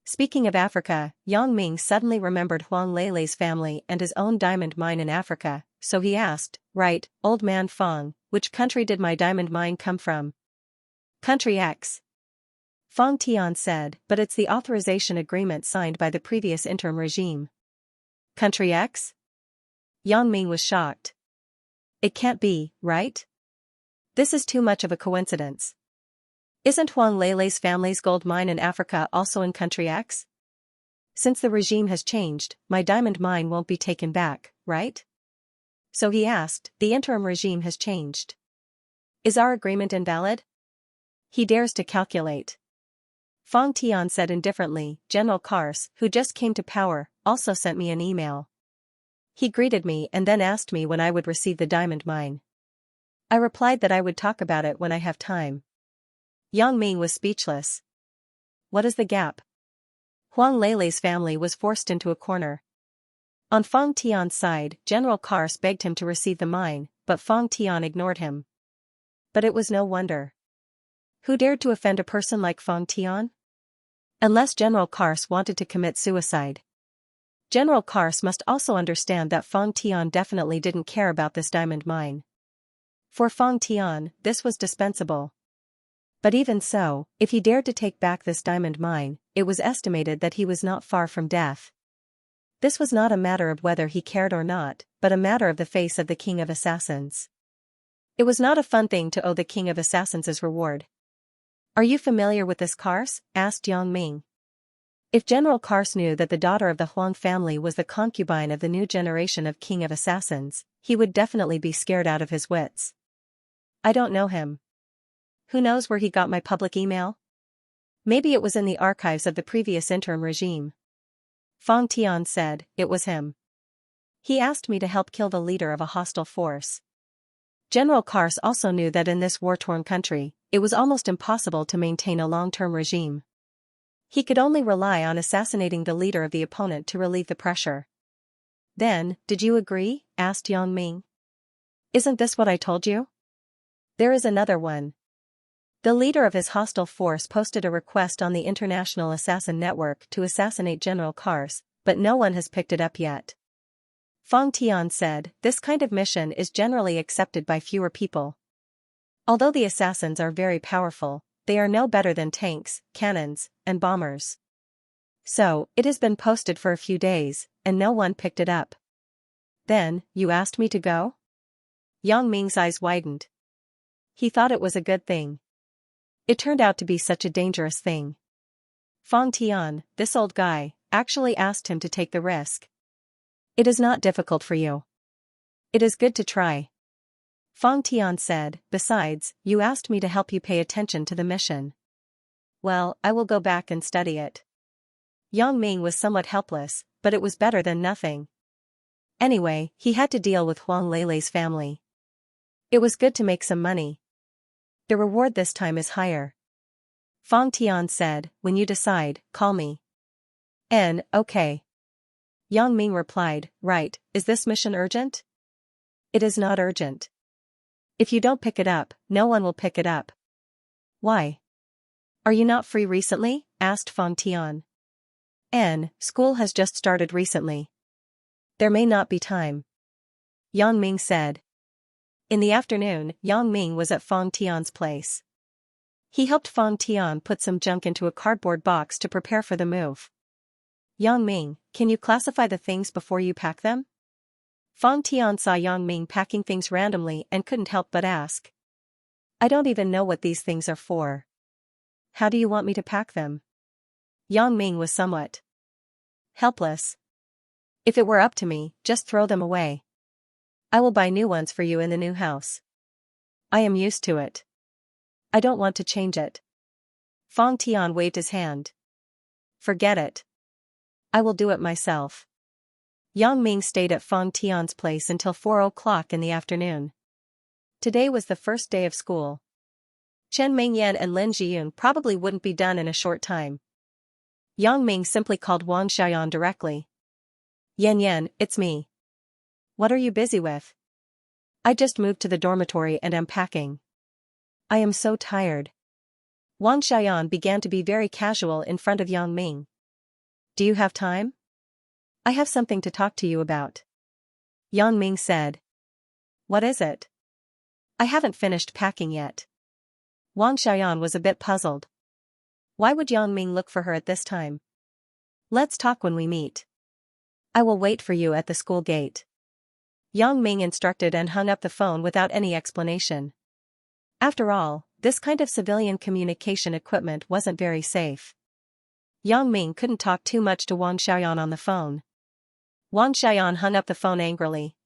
Speaker 1: Speaking of Africa, Yang Ming suddenly remembered Huang Leilei's family and his own diamond mine in Africa, so he asked, "Right, old man Fang, which country did my diamond mine come from?" "Country X." Fang Tian said, "But it's the authorization agreement signed by the previous interim regime." "Country X?" Yang Ming was shocked. "It can't be, right? This is too much of a coincidence. Isn't Huang Leilei's family's gold mine in Africa also in Country X? Since the regime has changed, my diamond mine won't be taken back, right?" So he asked, "The interim regime has changed. Is our agreement invalid?" He dares to calculate. Fang Tian said indifferently, "General Kars, who just came to power, also sent me an email. He greeted me and then asked me when I would receive the diamond mine. I replied that I would talk about it when I have time." Yang Ming was speechless. What is the gap? Huang Leilei's family was forced into a corner. On Fang Tian's side, General Kars begged him to receive the mine, but Fang Tian ignored him. But it was no wonder. Who dared to offend a person like Fang Tian? Unless General Kars wanted to commit suicide. General Kars must also understand that Feng Tian definitely didn't care about this diamond mine. For Feng Tian, this was dispensable. But even so, if he dared to take back this diamond mine, it was estimated that he was not far from death. This was not a matter of whether he cared or not, but a matter of the face of the King of Assassins. It was not a fun thing to owe the King of Assassins his reward. "Are you familiar with this Kars?" asked Yang Ming. If General Kars knew that the daughter of the Huang family was the concubine of the new generation of King of Assassins, he would definitely be scared out of his wits. "I don't know him. Who knows where he got my public email? Maybe it was in the archives of the previous interim regime." Feng Tian said, "It was him. He asked me to help kill the leader of a hostile force." General Kars also knew that in this war-torn country, it was almost impossible to maintain a long-term regime. He could only rely on assassinating the leader of the opponent to relieve the pressure. "Then, did you agree?" asked Yang Ming. "Isn't this what I told you? There is another one." The leader of his hostile force posted a request on the International Assassin Network to assassinate General Kars, but no one has picked it up yet. Feng Tian said, "This kind of mission is generally accepted by fewer people. Although the assassins are very powerful, they are no better than tanks, cannons, and bombers. So, it has been posted for a few days, and no one picked it up." "Then, you asked me to go?" Yang Ming's eyes widened. He thought it was a good thing. It turned out to be such a dangerous thing. Feng Tian, this old guy, actually asked him to take the risk. "It is not difficult for you. It is good to try." Feng Tian said, "Besides, you asked me to help you pay attention to the mission. Well, I will go back and study it." Yang Ming was somewhat helpless, but it was better than nothing. Anyway, he had to deal with Huang Leilei's family. It was good to make some money. The reward this time is higher. Feng Tian said, "When you decide, call me." Okay. Yang Ming replied, "Right, is this mission urgent?" "It is not urgent. If you don't pick it up, no one will pick it up." "Why? Are you not free recently?" asked Feng Tian. School has just started recently. There may not be time." Yang Ming said. In the afternoon, Yang Ming was at Feng Tian's place. He helped Feng Tian put some junk into a cardboard box to prepare for the move. "Yang Ming, can you classify the things before you pack them?" Feng Tian saw Yang Ming packing things randomly and couldn't help but ask. "I don't even know what these things are for. How do you want me to pack them?" Yang Ming was somewhat helpless. "If it were up to me, just throw them away. I will buy new ones for you in the new house. I am used to it. I don't want to change it." Feng Tian waved his hand. "Forget it. I will do it myself." Yang Ming stayed at Feng Tian's place until 4 o'clock in the afternoon. Today was the first day of school. Chen Mingyan and Lin Jiyun probably wouldn't be done in a short time. Yang Ming simply called Wang Xiaoyan directly. Yan, it's me. What are you busy with?" "I just moved to the dormitory and am packing. I am so tired." Wang Xiaoyan began to be very casual in front of Yang Ming. "Do you have time? I have something to talk to you about." Yang Ming said. "What is it?" "I haven't finished packing yet." Wang Xiaoyan was a bit puzzled. Why would Yang Ming look for her at this time? "Let's talk when we meet. I will wait for you at the school gate." Yang Ming instructed and hung up the phone without any explanation. After all, this kind of civilian communication equipment wasn't very safe. Yang Ming couldn't talk too much to Wang Xiaoyan on the phone. Wang Xiaoyan hung up the phone angrily.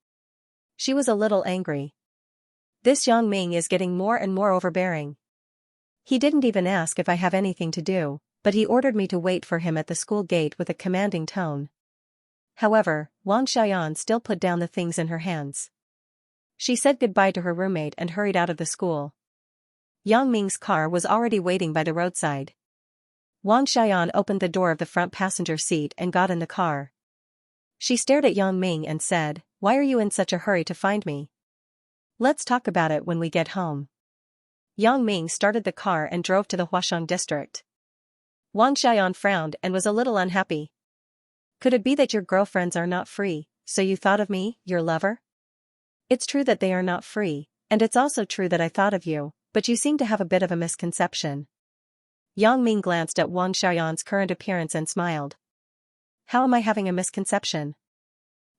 Speaker 1: She was a little angry. This Yang Ming is getting more and more overbearing. He didn't even ask if I have anything to do, but he ordered me to wait for him at the school gate with a commanding tone. However, Wang Xiaoyan still put down the things in her hands. She said goodbye to her roommate and hurried out of the school. Yang Ming's car was already waiting by the roadside. Wang Xiaoyan opened the door of the front passenger seat and got in the car. She stared at Yang Ming and said, "Why are you in such a hurry to find me? Let's talk about it when we get home." Yang Ming started the car and drove to the Huasheng district. Wang Xiaoyan frowned and was a little unhappy. Could it be that your girlfriends are not free, so you thought of me, your lover? It's true that they are not free, and it's also true that I thought of you, but you seem to have a bit of a misconception. Yang Ming glanced at Wang Xiaoyan's current appearance and smiled. How am I having a misconception?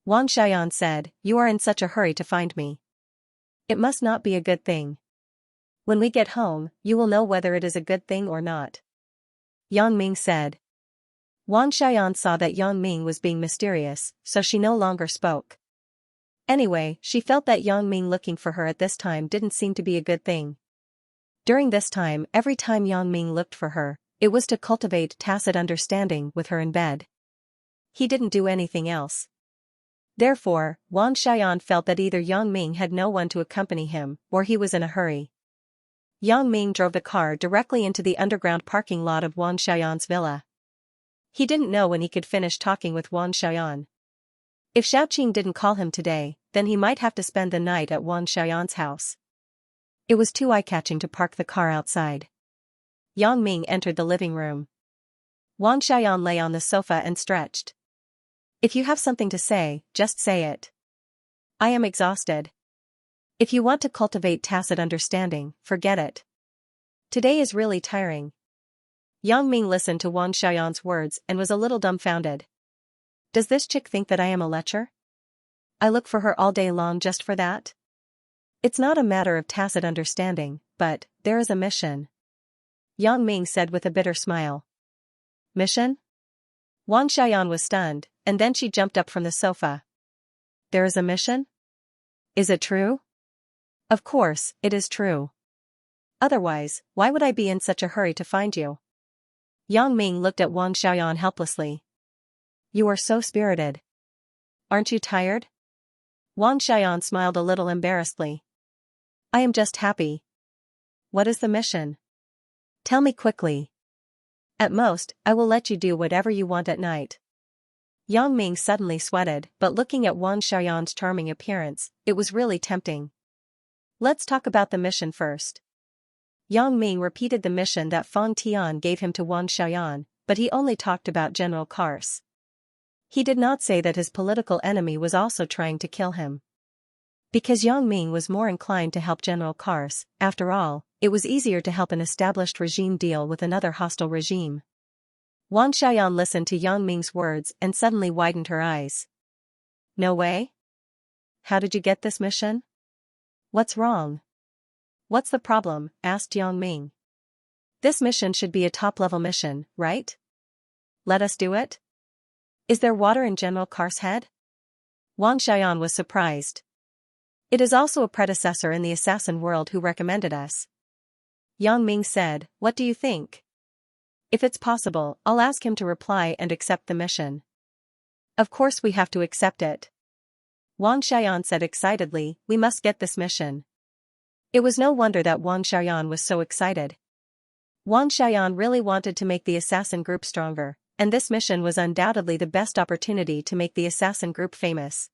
Speaker 1: Wang Xiaoyan said, you are in such a hurry to find me. It must not be a good thing. When we get home, you will know whether it is a good thing or not. Yang Ming said. Wang Xiaoyan saw that Yang Ming was being mysterious, so she no longer spoke. Anyway, she felt that Yang Ming looking for her at this time didn't seem to be a good thing. During this time, every time Yang Ming looked for her, it was to cultivate tacit understanding with her in bed. He didn't do anything else. Therefore, Wang Xiaoyan felt that either Yang Ming had no one to accompany him, or he was in a hurry. Yang Ming drove the car directly into the underground parking lot of Wang Xiaoyan's villa. He didn't know when he could finish talking with Wang Xiaoyan. If Xiaoqing didn't call him today, then he might have to spend the night at Wang Xiaoyan's house. It was too eye-catching to park the car outside. Yang Ming entered the living room. Wang Xiaoyan lay on the sofa and stretched. If you have something to say, just say it. I am exhausted. If you want to cultivate tacit understanding, forget it. Today is really tiring. Yang Ming listened to Wang Xiaoyan's words and was a little dumbfounded. Does this chick think that I am a lecher? I look for her all day long just for that? It's not a matter of tacit understanding, but, there is a mission. Yang Ming said with a bitter smile. Mission? Wang Xiaoyan was stunned, and then she jumped up from the sofa. There is a mission? Is it true? Of course, it is true. Otherwise, why would I be in such a hurry to find you? Yang Ming looked at Wang Xiaoyan helplessly. You are so spirited. Aren't you tired? Wang Xiaoyan smiled a little embarrassedly. I am just happy. What is the mission? Tell me quickly. At most, I will let you do whatever you want at night. Yang Ming suddenly sweated, but looking at Wang Xiaoyan's charming appearance, it was really tempting. Let's talk about the mission first. Yang Ming repeated the mission that Feng Tian gave him to Wang Xiaoyan, but he only talked about General Kars. He did not say that his political enemy was also trying to kill him. Because Yang Ming was more inclined to help General Kars, after all, it was easier to help an established regime deal with another hostile regime. Wang Xiaoyan listened to Yang Ming's words and suddenly widened her eyes. No way? How did you get this mission? What's wrong? What's the problem? Asked Yang Ming. This mission should be a top-level mission, right? Let us do it? Is there water in General Kars' head? Wang Xiaoyan was surprised. It is also a predecessor in the assassin world who recommended us. Yang Ming said, what do you think? If it's possible, I'll ask him to reply and accept the mission. Of course we have to accept it. Wang Xiaoyan said excitedly, we must get this mission. It was no wonder that Wang Xiaoyan was so excited. Wang Xiaoyan really wanted to make the assassin group stronger, and this mission was undoubtedly the best opportunity to make the assassin group famous.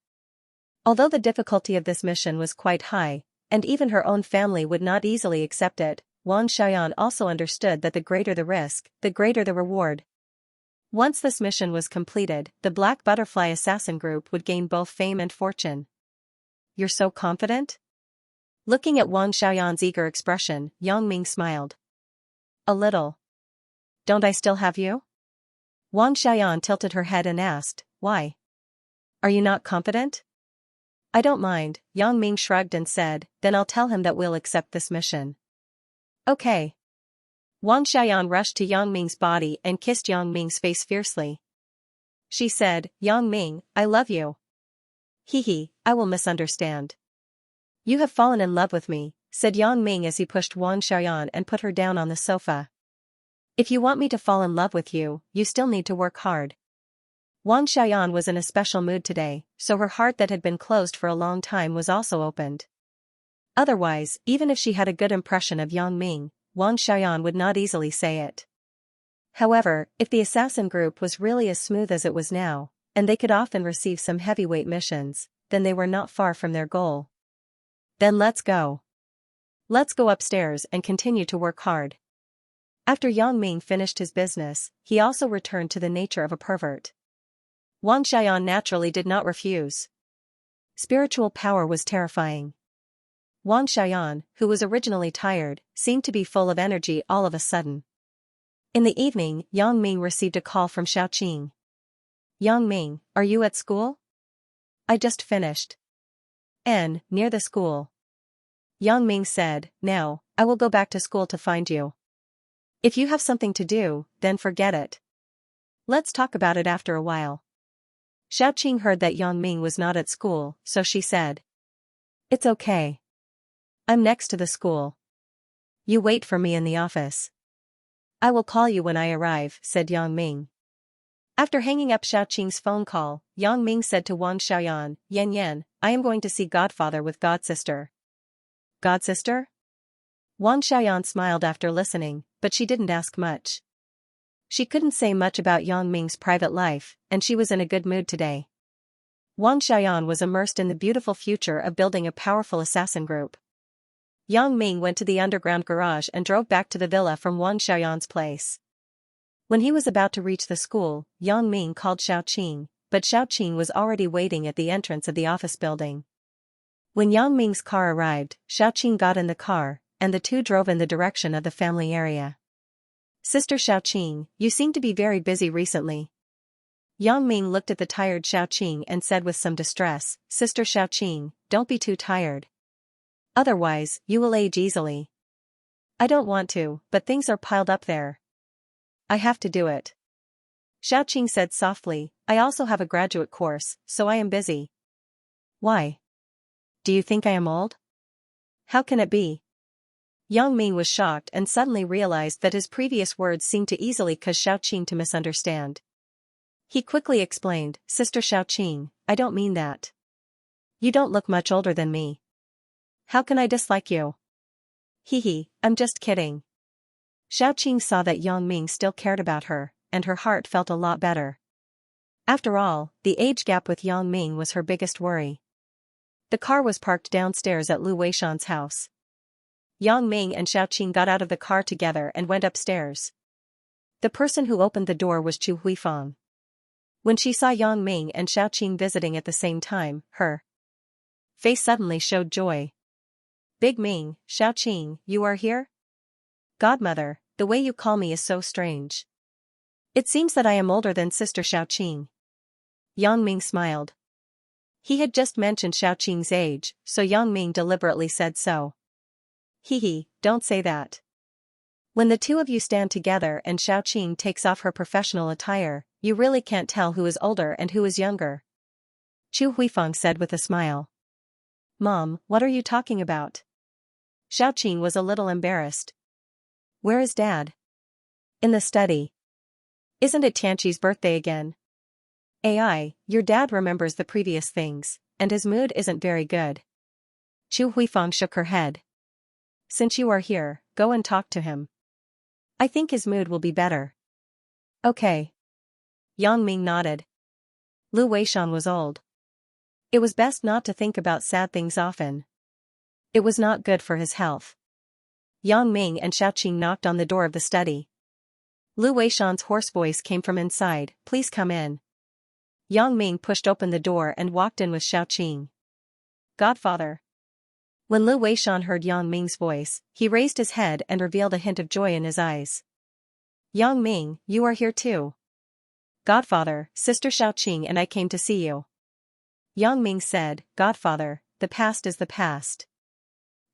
Speaker 1: Although the difficulty of this mission was quite high, and even her own family would not easily accept it, Wang Xiaoyan also understood that the greater the risk, the greater the reward. Once this mission was completed, the Black Butterfly Assassin Group would gain both fame and fortune. You're so confident? Looking at Wang Xiaoyan's eager expression, Yang Ming smiled. A little. Don't I still have you? Wang Xiaoyan tilted her head and asked, why? Are you not confident? I don't mind, Yang Ming shrugged and said, then I'll tell him that we'll accept this mission. Okay. Wang Xiaoyan rushed to Yang Ming's body and kissed Yang Ming's face fiercely. She said, Yang Ming, I love you. Hee, I will misunderstand. You have fallen in love with me, said Yang Ming as he pushed Wang Xiaoyan and put her down on the sofa. If you want me to fall in love with you, you still need to work hard. Wang Xiaoyan was in a special mood today, so her heart that had been closed for a long time was also opened. Otherwise, even if she had a good impression of Yang Ming, Wang Xiaoyan would not easily say it. However, if the assassin group was really as smooth as it was now, and they could often receive some heavyweight missions, then they were not far from their goal. Then let's go. Let's go upstairs and continue to work hard. After Yang Ming finished his business, he also returned to the nature of a pervert. Wang Xian naturally did not refuse. Spiritual power was terrifying. Wang Xian, who was originally tired, seemed to be full of energy all of a sudden. In the evening, Yang Ming received a call from Xiaoqing. Yang Ming, are you at school? I just finished. Near the school. Yang Ming said, no, I will go back to school to find you. If you have something to do, then forget it. Let's talk about it after a while. Xiaoqing heard that Yang Ming was not at school, so she said. It's okay. I'm next to the school. You wait for me in the office. I will call you when I arrive, said Yang Ming. After hanging up Xiaoqing's phone call, Yang Ming said to Wang Xiaoyan, Yan Yan, I am going to see Godfather with Godsister. Godsister? Wang Xiaoyan smiled after listening, but she didn't ask much. She couldn't say much about Yang Ming's private life, and she was in a good mood today. Wang Xiaoyan was immersed in the beautiful future of building a powerful assassin group. Yang Ming went to the underground garage and drove back to the villa from Wang Xiaoyan's place. When he was about to reach the school, Yang Ming called Xiaoqing, but Xiaoqing was already waiting at the entrance of the office building. When Yang Ming's car arrived, Xiaoqing got in the car, and the two drove in the direction of the family area. Sister Xiaoqing, you seem to be very busy recently. Yang Ming looked at the tired Xiaoqing and said with some distress, Sister Xiaoqing, don't be too tired. Otherwise, you will age easily. I don't want to, but things are piled up there. I have to do it. Xiaoqing said softly, I also have a graduate course, so I am busy. Why? Do you think I am old? How can it be? Yang Ming was shocked and suddenly realized that his previous words seemed to easily cause Xiaoqing to misunderstand. He quickly explained, Sister Xiaoqing, I don't mean that. You don't look much older than me. How can I dislike you? Hee, I'm just kidding. Xiaoqing saw that Yang Ming still cared about her, and her heart felt a lot better. After all, the age gap with Yang Ming was her biggest worry. The car was parked downstairs at Lu Weishan's house. Yang Ming and Xiaoqing got out of the car together and went upstairs. The person who opened the door was Chu Huifang. When she saw Yang Ming and Xiaoqing visiting at the same time, her face suddenly showed joy. Big Ming, Xiaoqing, you are here? Godmother, the way you call me is so strange. It seems that I am older than Sister Xiaoqing. Yang Ming smiled. He had just mentioned Xiaoqing's age, so Yang Ming deliberately said so. Hee, don't say that. When the two of you stand together and Xiaoqing takes off her professional attire, you really can't tell who is older and who is younger. Chu Huifang said with a smile. Mom, what are you talking about? Xiaoqing was a little embarrassed. Where is Dad? In the study. Isn't it Tianqi's birthday again? Your dad remembers the previous things, and his mood isn't very good. Chu Huifang shook her head. Since you are here, go and talk to him. I think his mood will be better. Okay. Yang Ming nodded. Lu Weishan was old. It was best not to think about sad things often. It was not good for his health. Yang Ming and Xiaoqing knocked on the door of the study. Lu Weishan's hoarse voice came from inside, please come in. Yang Ming pushed open the door and walked in with Xiaoqing. Godfather. When Lu Weishan heard Yang Ming's voice, he raised his head and revealed a hint of joy in his eyes. Yang Ming, you are here too. Godfather, Sister Xiaoqing and I came to see you. Yang Ming said, Godfather, the past is the past.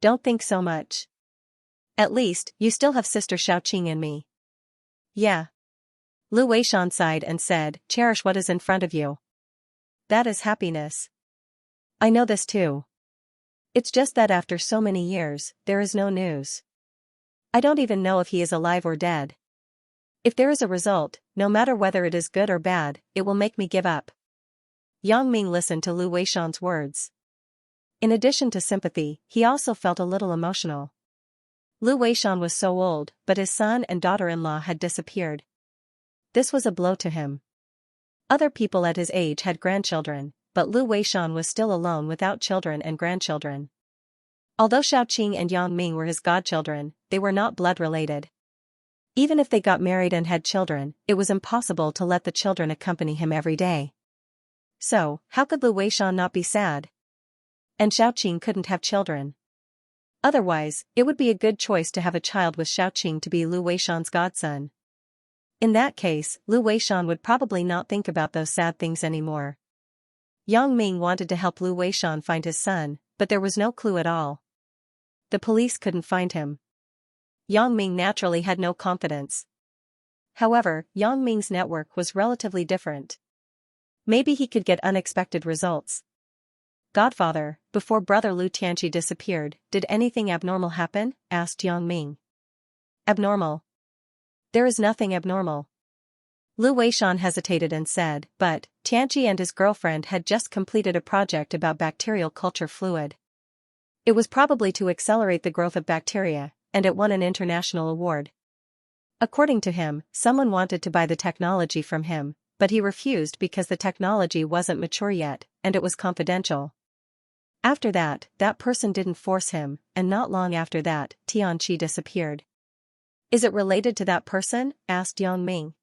Speaker 1: Don't think so much. At least, you still have Sister Xiaoqing in me. Yeah. Lu Weishan sighed and said, cherish what is in front of you. That is happiness. I know this too. It's just that after so many years, there is no news. I don't even know if he is alive or dead. If there is a result, no matter whether it is good or bad, it will make me give up. Yang Ming listened to Lu Weishan's words. In addition to sympathy, he also felt a little emotional. Lu Weishan was so old, but his son and daughter-in-law had disappeared. This was a blow to him. Other people at his age had grandchildren, but Lu Weishan was still alone without children and grandchildren. Although Xiaoqing and Yang Ming were his godchildren, they were not blood-related. Even if they got married and had children, it was impossible to let the children accompany him every day. So, how could Lu Weishan not be sad? And Xiaoqing couldn't have children. Otherwise, it would be a good choice to have a child with Xiaoqing to be Lu Weishan's godson. In that case, Lu Weishan would probably not think about those sad things anymore. Yang Ming wanted to help Lu Weishan find his son, but there was no clue at all. The police couldn't find him. Yang Ming naturally had no confidence. However, Yang Ming's network was relatively different. Maybe he could get unexpected results. Godfather, before brother Lu Tianqi disappeared, did anything abnormal happen? Asked Yang Ming. Abnormal? There is nothing abnormal. Lu Weishan hesitated and said, but Tianqi and his girlfriend had just completed a project about bacterial culture fluid. It was probably to accelerate the growth of bacteria, and it won an international award. According to him, someone wanted to buy the technology from him, but he refused because the technology wasn't mature yet, and it was confidential. After that, that person didn't force him, and not long after that, Tianqi disappeared. Is it related to that person? Asked Yang Ming.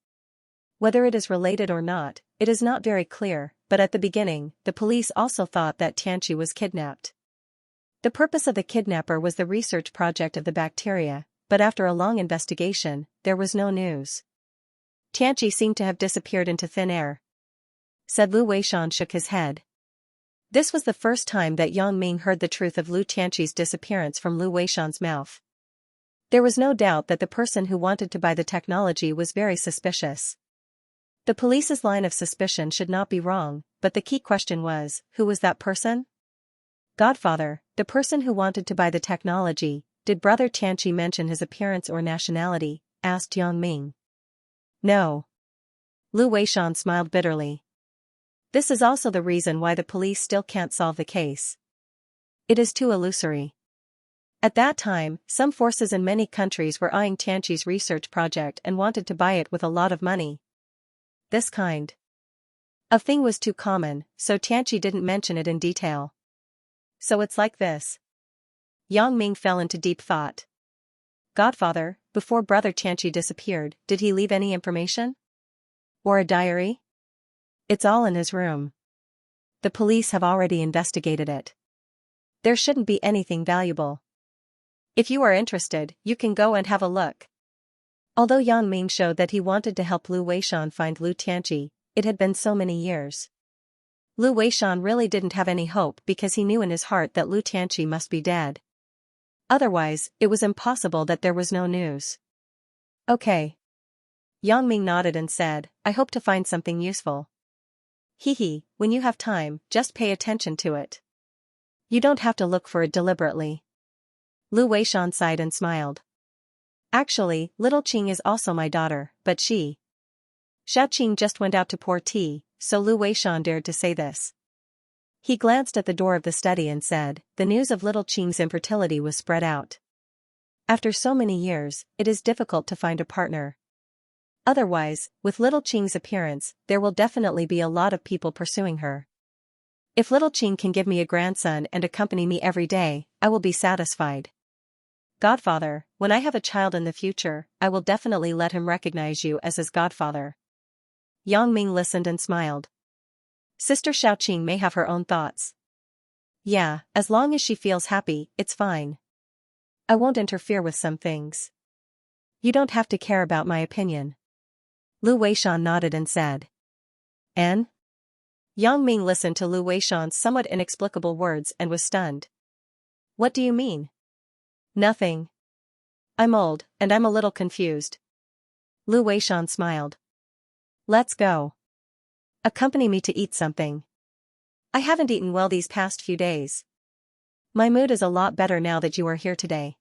Speaker 1: Whether it is related or not, it is not very clear, but at the beginning, the police also thought that Tianqi was kidnapped. The purpose of the kidnapper was the research project of the bacteria, but after a long investigation, there was no news. Tianqi seemed to have disappeared into thin air. Said Lu Weishan shook his head. This was the first time that Yang Ming heard the truth of Lu Tianqi's disappearance from Lu Weishan's mouth. There was no doubt that the person who wanted to buy the technology was very suspicious. The police's line of suspicion should not be wrong, but the key question was, who was that person? Godfather, the person who wanted to buy the technology, did brother Tianqi mention his appearance or nationality? Asked Yang Ming. No. Lu Weishan smiled bitterly. This is also the reason why the police still can't solve the case. It is too illusory. At that time, some forces in many countries were eyeing Tianqi's research project and wanted to buy it with a lot of money. This kind of thing was too common, so Tianqi didn't mention it in detail. So it's like this. Yang Ming fell into deep thought. Godfather, before brother Tianqi disappeared, did he leave any information? Or a diary? It's all in his room. The police have already investigated it. There shouldn't be anything valuable. If you are interested, you can go and have a look. Although Yang Ming showed that he wanted to help Lu Weishan find Lu Tianqi, it had been so many years. Lu Weishan really didn't have any hope because he knew in his heart that Lu Tianqi must be dead. Otherwise, it was impossible that there was no news. Okay. Yang Ming nodded and said, I hope to find something useful. Hehe, when you have time, just pay attention to it. You don't have to look for it deliberately. Lu Weishan sighed and smiled. Actually, little Qing is also my daughter, but Xiaoqing just went out to pour tea, so Lu Weishan dared to say this. He glanced at the door of the study and said, the news of little Qing's infertility was spread out. After so many years, it is difficult to find a partner. Otherwise, with little Qing's appearance, there will definitely be a lot of people pursuing her. If little Qing can give me a grandson and accompany me every day, I will be satisfied. Godfather, when I have a child in the future, I will definitely let him recognize you as his godfather. Yang Ming listened and smiled. Sister Xiaoqing may have her own thoughts. Yeah, as long as she feels happy, it's fine. I won't interfere with some things. You don't have to care about my opinion. Lu Weishan nodded and said. And? Yang Ming listened to Lu Weishan's somewhat inexplicable words and was stunned. What do you mean? Nothing. I'm old, and I'm a little confused. Lu Weishan smiled. Let's go. Accompany me to eat something. I haven't eaten well these past few days. My mood is a lot better now that you are here today.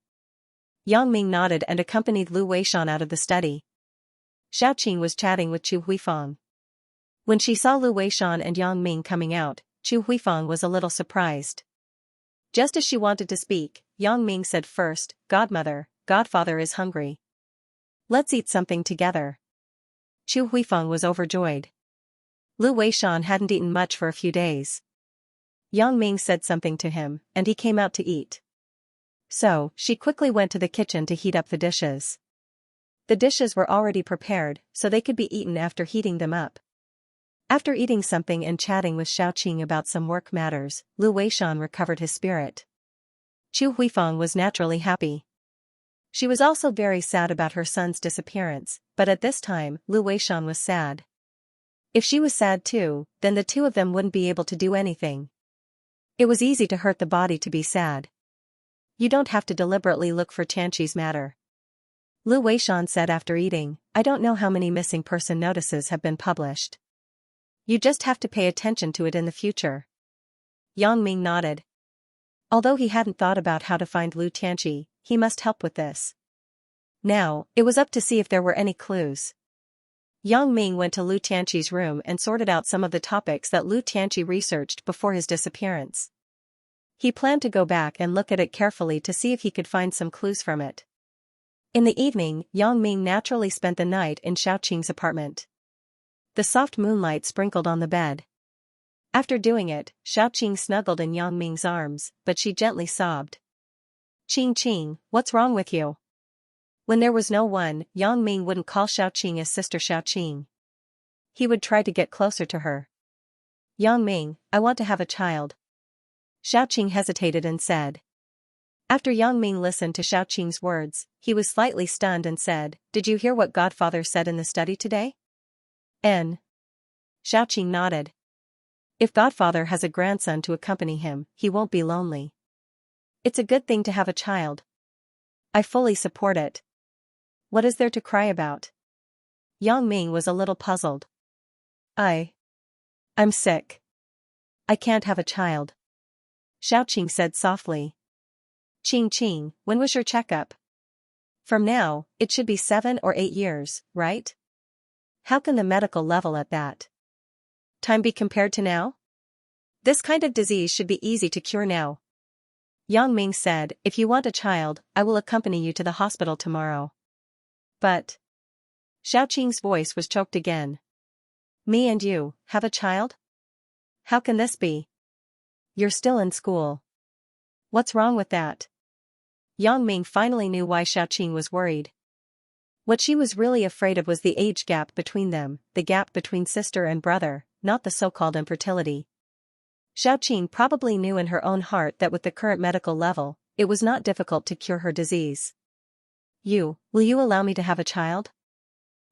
Speaker 1: Yang Ming nodded and accompanied Lu Weishan out of the study. Xiaoqing was chatting with Chu Huifang. When she saw Lu Weishan and Yang Ming coming out, Chu Huifang was a little surprised. Just as she wanted to speak, Yang Ming said first, Godmother, Godfather is hungry. Let's eat something together. Chu Huifang was overjoyed. Lu Weishan hadn't eaten much for a few days. Yang Ming said something to him, and he came out to eat. So, she quickly went to the kitchen to heat up the dishes. The dishes were already prepared, so they could be eaten after heating them up. After eating something and chatting with Xiaoqing about some work matters, Lu Weishan recovered his spirit. Chu Huifeng was naturally happy. She was also very sad about her son's disappearance, but at this time, Lu Weishan was sad. If she was sad too, then the two of them wouldn't be able to do anything. It was easy to hurt the body to be sad. You don't have to deliberately look for Xianxi's matter. Lu Weishan said after eating, I don't know how many missing person notices have been published. You just have to pay attention to it in the future. Yang Ming nodded. Although he hadn't thought about how to find Lu Tianqi, he must help with this. Now, it was up to see if there were any clues. Yang Ming went to Lu Tianqi's room and sorted out some of the topics that Lu Tianqi researched before his disappearance. He planned to go back and look at it carefully to see if he could find some clues from it. In the evening, Yang Ming naturally spent the night in Xiaoqing's apartment. The soft moonlight sprinkled on the bed. After doing it, Xiaoqing snuggled in Yang Ming's arms, but she gently sobbed. Qing, what's wrong with you? When there was no one, Yang Ming wouldn't call Xiaoqing as Sister Xiaoqing. He would try to get closer to her. Yang Ming, I want to have a child. Xiaoqing hesitated and said. After Yang Ming listened to Xiaoqing's words, he was slightly stunned and said, Did you hear what Godfather said in the study today? Xiaoqing nodded. If Godfather has a grandson to accompany him, he won't be lonely. It's a good thing to have a child. I fully support it. What is there to cry about? Yang Ming was a little puzzled. I'm sick. I can't have a child. Xiaoqing said softly. Qing, when was your checkup? From now, it should be 7 or 8 years, right? How can the medical level at that time be compared to now? This kind of disease should be easy to cure now. Yang Ming said, If you want a child, I will accompany you to the hospital tomorrow. But Xiaoqing's voice was choked again. Me and you, have a child? How can this be? You're still in school. What's wrong with that? Yang Ming finally knew why Xiaoqing was worried. What she was really afraid of was the age gap between them, the gap between sister and brother, not the so-called infertility. Xiaoqing probably knew in her own heart that with the current medical level, it was not difficult to cure her disease. Will you allow me to have a child?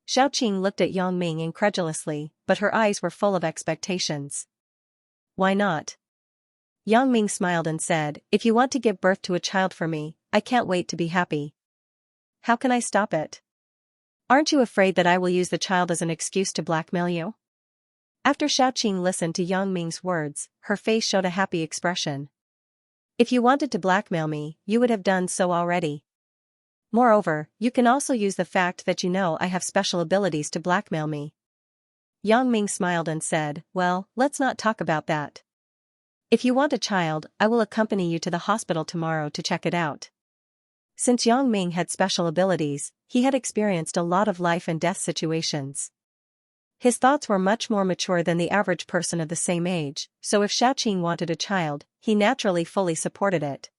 Speaker 1: Xiaoqing looked at Yang Ming incredulously, but her eyes were full of expectations. Why not? Yang Ming smiled and said, If you want to give birth to a child for me, I can't wait to be happy. How can I stop it? Aren't you afraid that I will use the child as an excuse to blackmail you? After Xiaoqing listened to Yang Ming's words, her face showed a happy expression. If you wanted to blackmail me, you would have done so already. Moreover, you can also use the fact that you know I have special abilities to blackmail me. Yang Ming smiled and said, Well, let's not talk about that. If you want a child, I will accompany you to the hospital tomorrow to check it out. Since Yang Ming had special abilities, he had experienced a lot of life and death situations. His thoughts were much more mature than the average person of the same age, so if Xiaoqing wanted a child, he naturally fully supported it.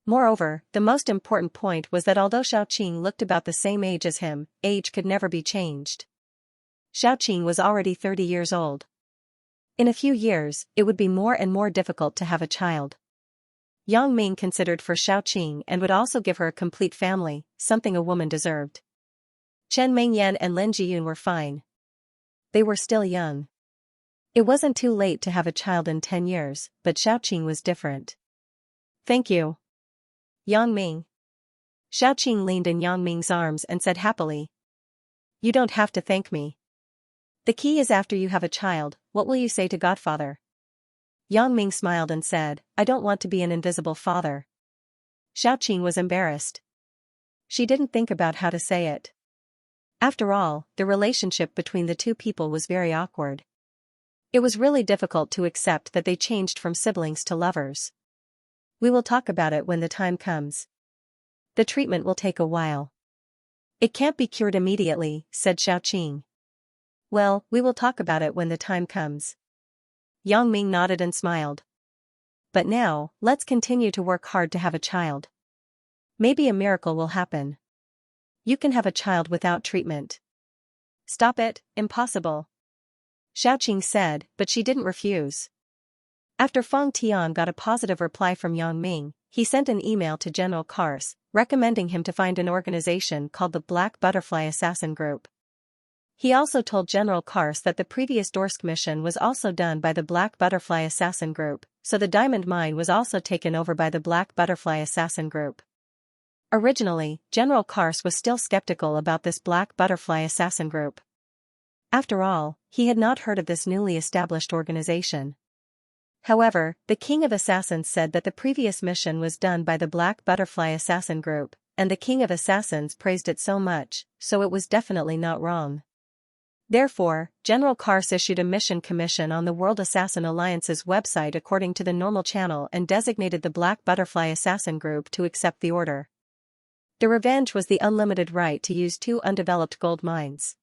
Speaker 1: Moreover, the most important point was that although Xiaoqing looked about the same age as him, age could never be changed. Xiaoqing was already 30 years old. In a few years, it would be more and more difficult to have a child. Yang Ming considered for Xiaoqing and would also give her a complete family, something a woman deserved. Chen Mengyan and Lin Jiyun were fine. They were still young. It wasn't too late to have a child in 10 years, but Xiaoqing was different. Thank you, Yang Ming. Xiaoqing leaned in Yang Ming's arms and said happily. You don't have to thank me. The key is after you have a child, what will you say to Godfather? Yang Ming smiled and said, I don't want to be an invisible father. Xiaoqing was embarrassed. She didn't think about how to say it. After all, the relationship between the two people was very awkward. It was really difficult to accept that they changed from siblings to lovers. We will talk about it when the time comes. The treatment will take a while. It can't be cured immediately, said Xiaoqing. Well, we will talk about it when the time comes. Yang Ming nodded and smiled. But now, let's continue to work hard to have a child. Maybe a miracle will happen. You can have a child without treatment. Stop it, impossible. Xiaoqing said, but she didn't refuse. After Feng Tian got a positive reply from Yang Ming, he sent an email to General Kars, recommending him to find an organization called the Black Butterfly Assassin Group. He also told General Kars that the previous Dorsk mission was also done by the Black Butterfly Assassin Group, so the diamond mine was also taken over by the Black Butterfly Assassin Group. Originally, General Kars was still skeptical about this Black Butterfly Assassin Group. After all, he had not heard of this newly established organization. However, the King of Assassins said that the previous mission was done by the Black Butterfly Assassin Group, and the King of Assassins praised it so much, so it was definitely not wrong. Therefore, General Kars issued a mission commission on the World Assassin Alliance's website according to the normal channel and designated the Black Butterfly Assassin Group to accept the order. The revenge was the unlimited right to use 2 undeveloped gold mines.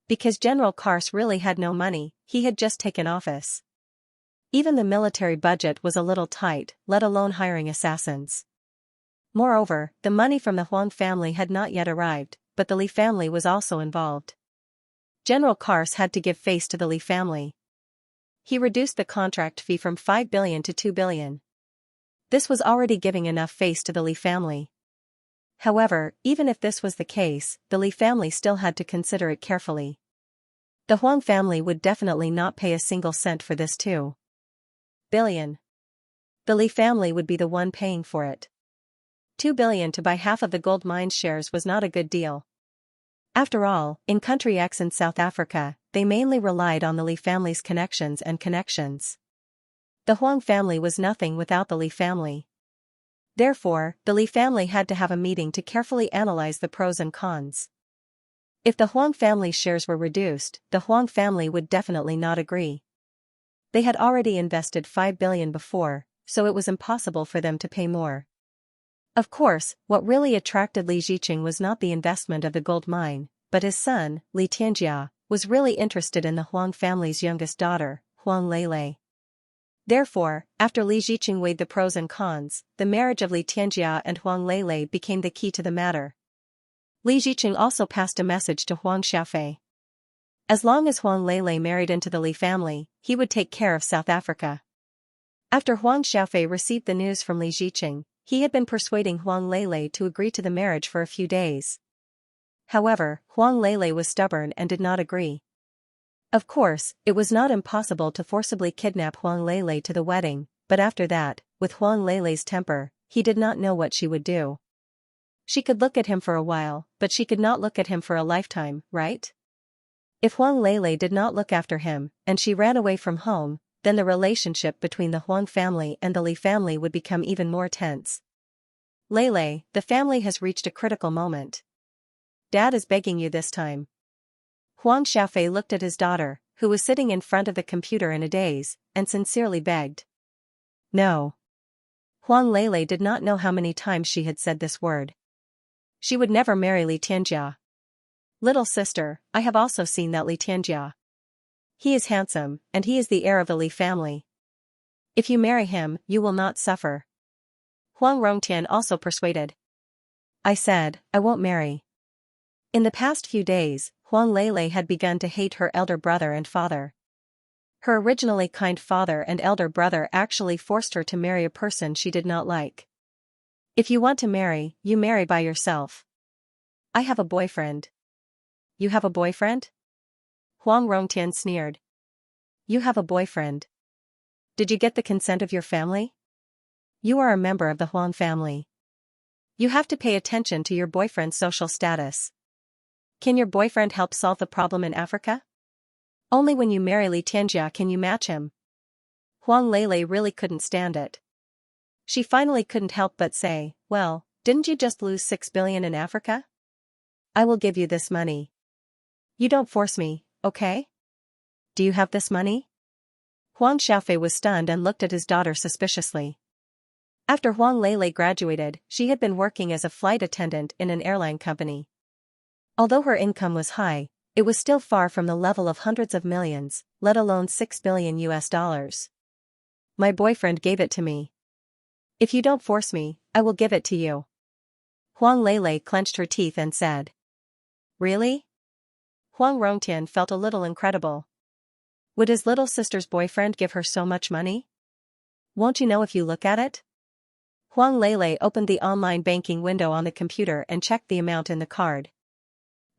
Speaker 1: Because General Kars really had no money, he had just taken office. Even the military budget was a little tight, let alone hiring assassins. Moreover, the money from the Huang family had not yet arrived, but the Li family was also involved. General Kars had to give face to the Li family. He reduced the contract fee from 5 billion to 2 billion. This was already giving enough face to the Li family. However, even if this was the case, the Li family still had to consider it carefully. The Huang family would definitely not pay a single cent for this 2 billion. The Li family would be the one paying for it. 2 billion to buy half of the gold mines shares was not a good deal. After all, in Country X in South Africa, they mainly relied on the Li family's connections and connections. The Huang family was nothing without the Li family. Therefore, the Li family had to have a meeting to carefully analyze the pros and cons. If the Huang family's shares were reduced, the Huang family would definitely not agree. They had already invested 5 billion before, so it was impossible for them to pay more. Of course, what really attracted Li Ziqing was not the investment of the gold mine, but his son, Li Xianxia, was really interested in the Huang family's youngest daughter, Huang Lei. Therefore, after Li Ziqing weighed the pros and cons, the marriage of Li Xianxia and Huang Lei became the key to the matter. Li Ziqing also passed a message to Huang Xiaofei. As long as Huang Lei married into the Li family, he would take care of South Africa. After Huang Xiaofei received the news from Li Ziqing, he had been persuading Huang Lei to agree to the marriage for a few days. However, Huang Lei was stubborn and did not agree. Of course, it was not impossible to forcibly kidnap Huang Lei to the wedding, but after that, with Huang Lei's temper, he did not know what she would do. She could look at him for a while, but she could not look at him for a lifetime, right? If Huang Lei did not look after him, and she ran away from home, then the relationship between the Huang family and the Li family would become even more tense. Lei, the family has reached a critical moment. Dad is begging you this time. Huang Xiaofei looked at his daughter, who was sitting in front of the computer in a daze, and sincerely begged. No. Huang Lei did not know how many times she had said this word. She would never marry Li Xianxia. Little sister, I have also seen that Li Xianxia. He is handsome, and he is the heir of the Li family. If you marry him, you will not suffer. Huang Rongtian also persuaded. I said, I won't marry. In the past few days, Huang Lei had begun to hate her elder brother and father. Her originally kind father and elder brother actually forced her to marry a person she did not like. If you want to marry, you marry by yourself. I have a boyfriend. You have a boyfriend? Huang Rongtian sneered. You have a boyfriend. Did you get the consent of your family? You are a member of the Huang family. You have to pay attention to your boyfriend's social status. Can your boyfriend help solve the problem in Africa? Only when you marry Li Xianxia can you match him. Huang Lei really couldn't stand it. She finally couldn't help but say, well, didn't you just lose 6 billion in Africa? I will give you this money. You don't force me, okay? Do you have this money? Huang Xiaofei was stunned and looked at his daughter suspiciously. After Huang Lei graduated, she had been working as a flight attendant in an airline company. Although her income was high, it was still far from the level of hundreds of millions, let alone 6 billion US dollars. My boyfriend gave it to me. If you don't force me, I will give it to you. Huang Lele clenched her teeth and said. Really? Huang Rongtian felt a little incredible. Would his little sister's boyfriend give her so much money? Won't you know if you look at it? Huang Lele opened the online banking window on the computer and checked the amount in the card.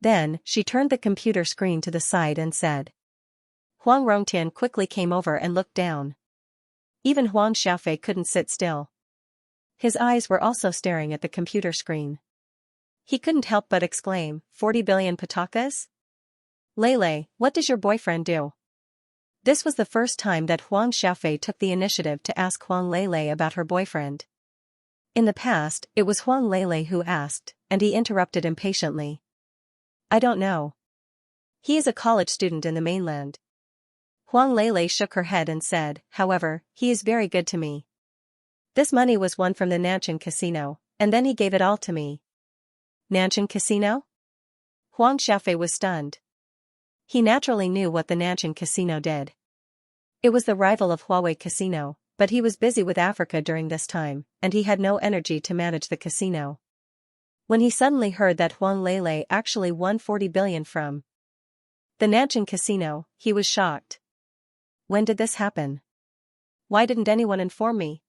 Speaker 1: Then, she turned the computer screen to the side and said. Huang Rongtian quickly came over and looked down. Even Huang Xiaofei couldn't sit still. His eyes were also staring at the computer screen. He couldn't help but exclaim, 40 billion patakas? Lele, what does your boyfriend do? This was the first time that Huang Xiaofei took the initiative to ask Huang Lele about her boyfriend. In the past, it was Huang Lele who asked, and he interrupted impatiently. I don't know. He is a college student in the mainland. Huang Lele shook her head and said, however, he is very good to me. This money was won from the Nanchen casino, and then he gave it all to me. Nanchen casino? Huang Xiaofei was stunned. He naturally knew what the Nanchen casino did. It was the rival of Huawei Casino, but he was busy with Africa during this time, and he had no energy to manage the casino. When he suddenly heard that Huang Lele actually won 40 billion from the Nanchen casino, he was shocked. When did this happen? Why didn't anyone inform me?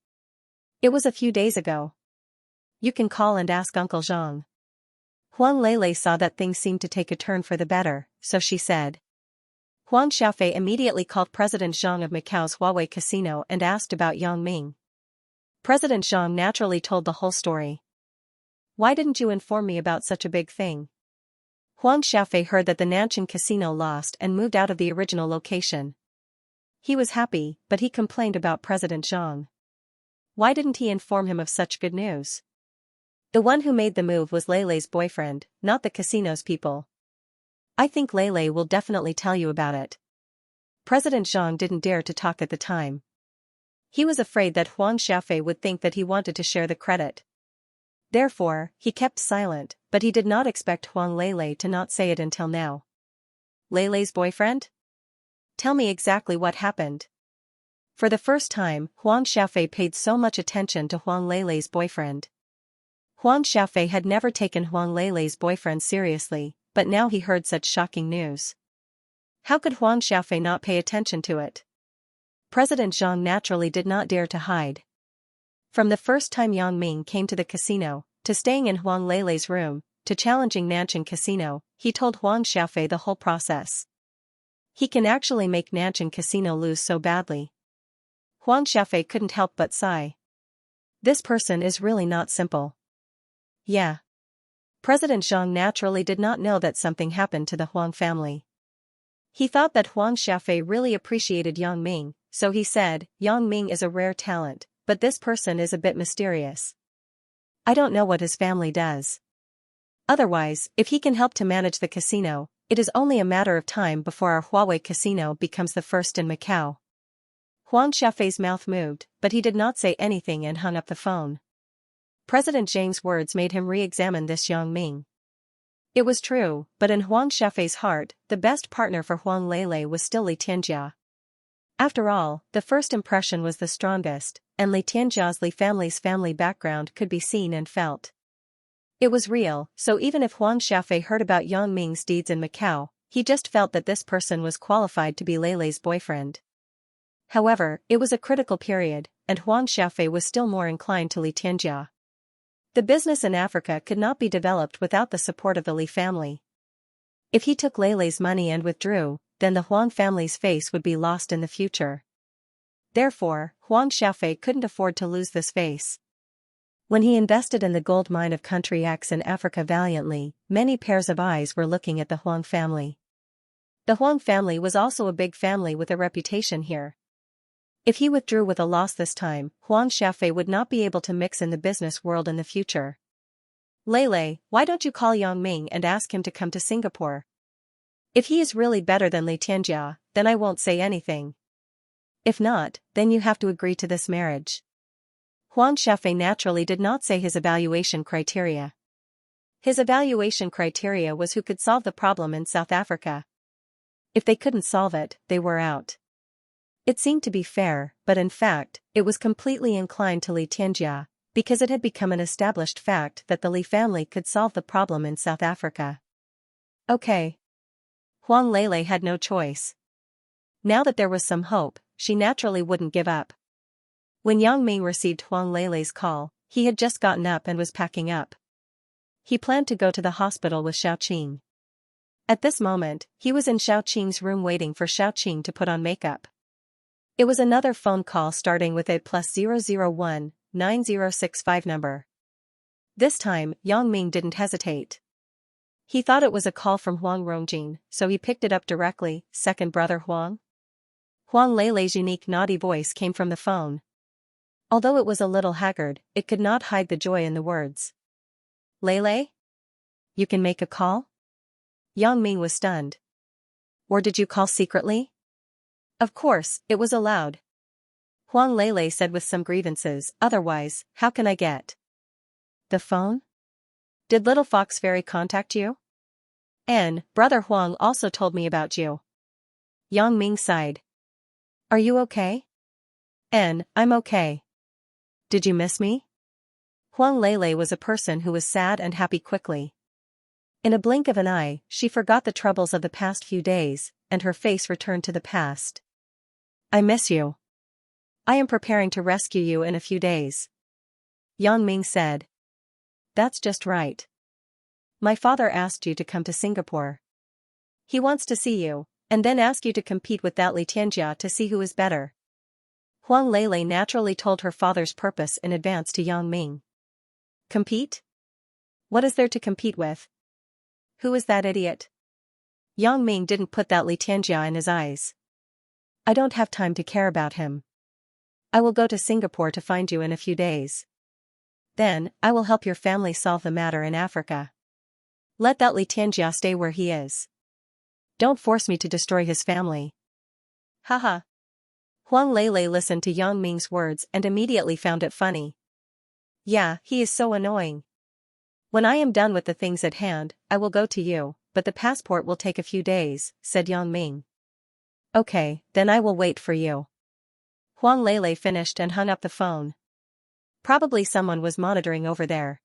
Speaker 1: It was a few days ago. You can call and ask Uncle Zhang. Huang Lele saw that things seemed to take a turn for the better, so she said. Huang Xiaofei immediately called President Zhang of Macau's Huawei Casino and asked about Yang Ming. President Zhang naturally told the whole story. Why didn't you inform me about such a big thing? Huang Xiaofei heard that the Nanchen casino lost and moved out of the original location. He was happy, but he complained about President Zhang. Why didn't he inform him of such good news? The one who made the move was Lele's boyfriend, not the casino's people. I think Lele will definitely tell you about it. President Zhang didn't dare to talk at the time. He was afraid that Huang Xiaofei would think that he wanted to share the credit. Therefore, he kept silent, but he did not expect Huang Lele to not say it until now. Lele's boyfriend? Tell me exactly what happened. For the first time, Huang Xiaofei paid so much attention to Huang Lele's boyfriend. Huang Xiaofei had never taken Huang Lele's boyfriend seriously, but now he heard such shocking news. How could Huang Xiaofei not pay attention to it? President Zhang naturally did not dare to hide. From the first time Yang Ming came to the casino, to staying in Huang Lele's room, to challenging Nanchen Casino, he told Huang Xiaofei the whole process. He can actually make Nanchen Casino lose so badly. Huang Xiaofei couldn't help but sigh. This person is really not simple. Yeah. President Zhang naturally did not know that something happened to the Huang family. He thought that Huang Xiaofei really appreciated Yang Ming, so he said, Yang Ming is a rare talent, but this person is a bit mysterious. I don't know what his family does. Otherwise, if he can help to manage the casino, it is only a matter of time before our Huawei casino becomes the first in Macau. Huang Xiaofei's mouth moved, but he did not say anything and hung up the phone. President Zhang's words made him re-examine this Yang Ming. It was true, but in Huang Xiaofei's heart, the best partner for Huang Lele was still Xianxia. After all, the first impression was the strongest, and Xianxia's Li family's family background could be seen and felt. It was real, so even if Huang Xiaofei heard about Yang Ming's deeds in Macau, he just felt that this person was qualified to be Lele's boyfriend. However, it was a critical period, and Huang Xiaofei was still more inclined to Xianxia. The business in Africa could not be developed without the support of the Li family. If he took Lele's money and withdrew, then the Huang family's face would be lost in the future. Therefore, Huang Xiaofei couldn't afford to lose this face. When he invested in the gold mine of Country X in Africa valiantly, many pairs of eyes were looking at the Huang family. The Huang family was also a big family with a reputation here. If he withdrew with a loss this time, Huang Xiaofei would not be able to mix in the business world in the future. Lele, why don't you call Yang Ming and ask him to come to Singapore? If he is really better than Xianxia, then I won't say anything. If not, then you have to agree to this marriage. Huang Xiaofei naturally did not say his evaluation criteria. His evaluation criteria was who could solve the problem in South Africa. If they couldn't solve it, they were out. It seemed to be fair, but in fact, it was completely inclined to Xianxia, because it had become an established fact that the Li family could solve the problem in South Africa. Okay. Huang Lele had no choice. Now that there was some hope, she naturally wouldn't give up. When Yang Ming received Huang Lele's call, he had just gotten up and was packing up. He planned to go to the hospital with Xiaoqing. At this moment, he was in Xiaoqing's room waiting for Xiaoqing to put on makeup. It was another phone call starting with a +001 9065 number. This time, Yang Ming didn't hesitate. He thought it was a call from Huang Rongjing, so he picked it up directly. Second brother Huang? Huang Lele's unique naughty voice came from the phone. Although it was a little haggard, it could not hide the joy in the words. Lele? You can make a call? Yang Ming was stunned. Or did you call secretly? Of course, it was allowed. Huang Lele said with some grievances, otherwise, how can I get the phone? Did little Fox Fairy contact you? Brother Huang also told me about you. Yang Ming sighed. Are you okay? I'm okay. Did you miss me? Huang Lele was a person who was sad and happy quickly. In a blink of an eye, she forgot the troubles of the past few days, and her face returned to the past. I miss you. I am preparing to rescue you in a few days. Yang Ming said. That's just right. My father asked you to come to Singapore. He wants to see you, and then ask you to compete with that Li Xianxia to see who is better. Huang Lele naturally told her father's purpose in advance to Yang Ming. Compete? What is there to compete with? Who is that idiot? Yang Ming didn't put that Li Xianxia in his eyes. I don't have time to care about him. I will go to Singapore to find you in a few days. Then, I will help your family solve the matter in Africa. Let that Li Xianxia stay where he is. Don't force me to destroy his family. Haha. Huang Lele listened to Yang Ming's words and immediately found it funny. Yeah, he is so annoying. When I am done with the things at hand, I will go to you, but the passport will take a few days, said Yang Ming. Okay, then I will wait for you. Huang Lele finished and hung up the phone. Probably someone was monitoring over there.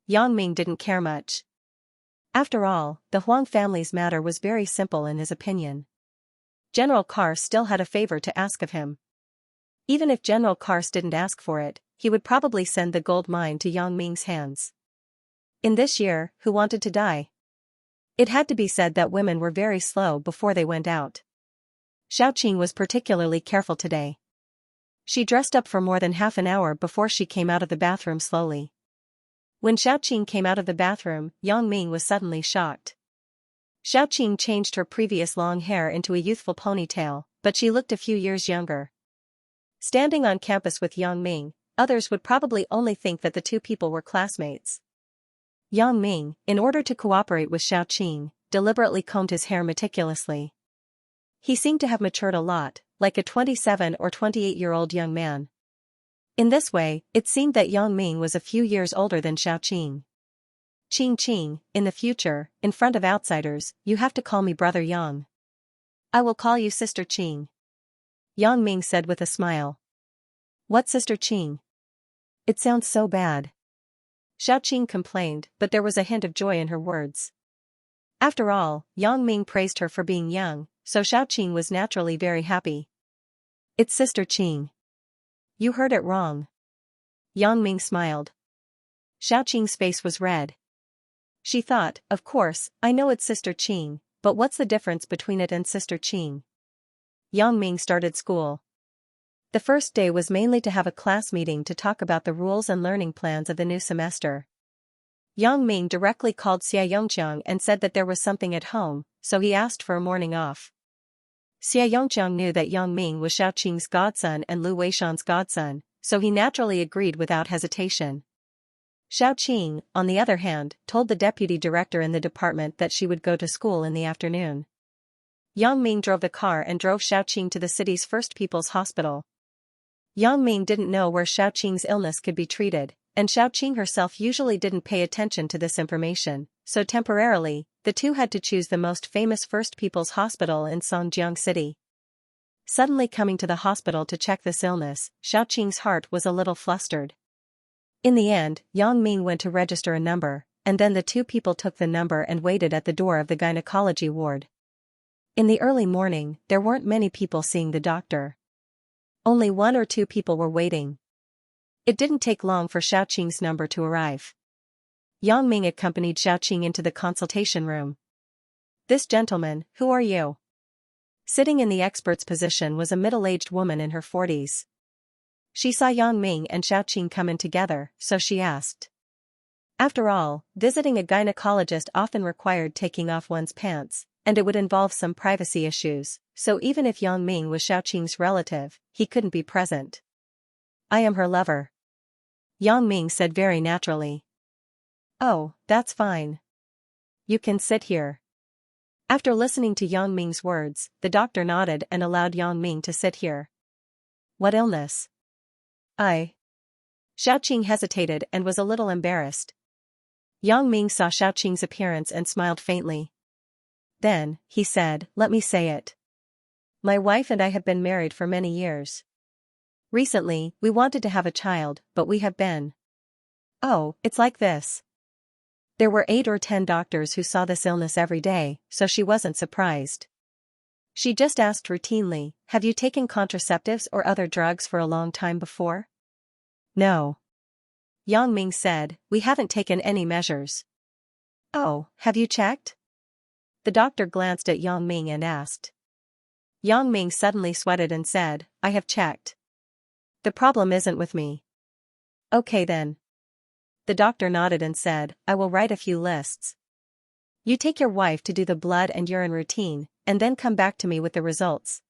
Speaker 1: Yang Ming didn't care much. After all, the Huang family's matter was very simple in his opinion. General Kars still had a favor to ask of him. Even if General Kars didn't ask for it, he would probably send the gold mine to Yang Ming's hands. In this year, who wanted to die? It had to be said that women were very slow before they went out. Xiaoqing was particularly careful today. She dressed up for more than half an hour before she came out of the bathroom slowly. When Xiaoqing came out of the bathroom, Yang Ming was suddenly shocked. Xiaoqing changed her previous long hair into a youthful ponytail, but she looked a few years younger. Standing on campus with Yang Ming, others would probably only think that the two people were classmates. Yang Ming, in order to cooperate with Xiaoqing, deliberately combed his hair meticulously. He seemed to have matured a lot, like a 27 or 28-year-old young man. In this way, it seemed that Yang Ming was a few years older than Xiaoqing. Qing, in the future, in front of outsiders, you have to call me Brother Yang. I will call you Sister Qing. Yang Ming said with a smile. What Sister Qing? It sounds so bad. Xiaoqing complained, but there was a hint of joy in her words. After all, Yang Ming praised her for being young, so Xiaoqing was naturally very happy. It's Sister Qing. You heard it wrong. Yang Ming smiled. Xiaoqing's face was red. She thought, of course, I know it's Sister Qing, but what's the difference between it and Sister Qing? Yang Ming started school. The first day was mainly to have a class meeting to talk about the rules and learning plans of the new semester. Yang Ming directly called Xianxia and said that there was something at home, so he asked for a morning off. Xianxia knew that Yang Ming was Xiaoqing's godson and Lu Weishan's godson, so he naturally agreed without hesitation. Xiaoqing, on the other hand, told the deputy director in the department that she would go to school in the afternoon. Yang Ming drove the car and drove Xiaoqing to the city's first people's hospital. Yang Ming didn't know where Xiaoqing's illness could be treated, and Xiaoqing herself usually didn't pay attention to this information, so temporarily, the two had to choose the most famous First People's Hospital in Songjiang City. Suddenly coming to the hospital to check this illness, Xiaoqing's heart was a little flustered. In the end, Yang Ming went to register a number, and then the two people took the number and waited at the door of the gynecology ward. In the early morning, there weren't many people seeing the doctor. Only 1 or 2 people were waiting. It didn't take long for Xiaoqing's number to arrive. Yang Ming accompanied Xiaoqing into the consultation room. "This gentleman, who are you?" Sitting in the expert's position was a middle-aged woman in her 40s. She saw Yang Ming and Xiaoqing come in together, so she asked. After all, visiting a gynecologist often required taking off one's pants, and it would involve some privacy issues, so even if Yang Ming was Xiaoqing's relative, he couldn't be present. "I am her lover," Yang Ming said very naturally. "Oh, that's fine. You can sit here." After listening to Yang Ming's words, the doctor nodded and allowed Yang Ming to sit here. "What illness?" Xiaoqing hesitated and was a little embarrassed. Yang Ming saw Xiaoqing's appearance and smiled faintly. Then, he said, "Let me say it. My wife and I have been married for many years. Recently, we wanted to have a child, but we have been. Oh, it's like this." There were 8 or 10 doctors who saw this illness every day, so she wasn't surprised. She just asked routinely, "Have you taken contraceptives or other drugs for a long time before?" "No." Yang Ming said, "We haven't taken any measures." "Oh, have you checked?" The doctor glanced at Yang Ming and asked. Yang Ming suddenly sweated and said, "I have checked. The problem isn't with me." "Okay then." The doctor nodded and said, "I will write a few lists. You take your wife to do the blood and urine routine, and then come back to me with the results."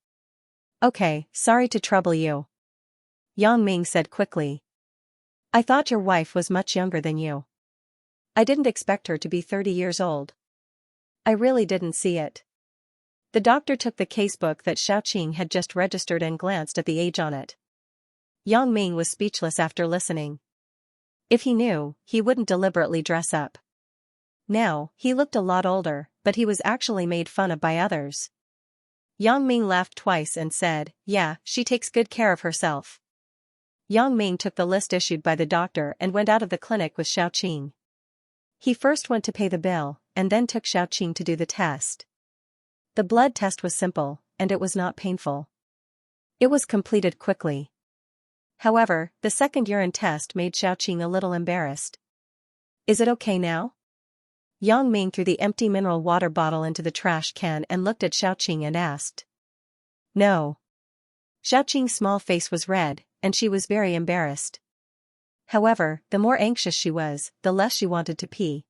Speaker 1: "Okay, sorry to trouble you," Yang Ming said quickly. "I thought your wife was much younger than you. I didn't expect her to be 30 years old. I really didn't see it." The doctor took the casebook that Xiaoqing had just registered and glanced at the age on it. Yang Ming was speechless after listening. If he knew, he wouldn't deliberately dress up. Now, he looked a lot older, but he was actually made fun of by others. Yang Ming laughed twice and said, "Yeah, she takes good care of herself." Yang Ming took the list issued by the doctor and went out of the clinic with Xiaoqing. He first went to pay the bill, and then took Xiaoqing to do the test. The blood test was simple, and it was not painful. It was completed quickly. However, the second urine test made Xiaoqing a little embarrassed. "Is it okay now?" Yang Ming threw the empty mineral water bottle into the trash can and looked at Xiaoqing and asked. "No." Xiaoqing's small face was red, and she was very embarrassed. However, the more anxious she was, the less she wanted to pee.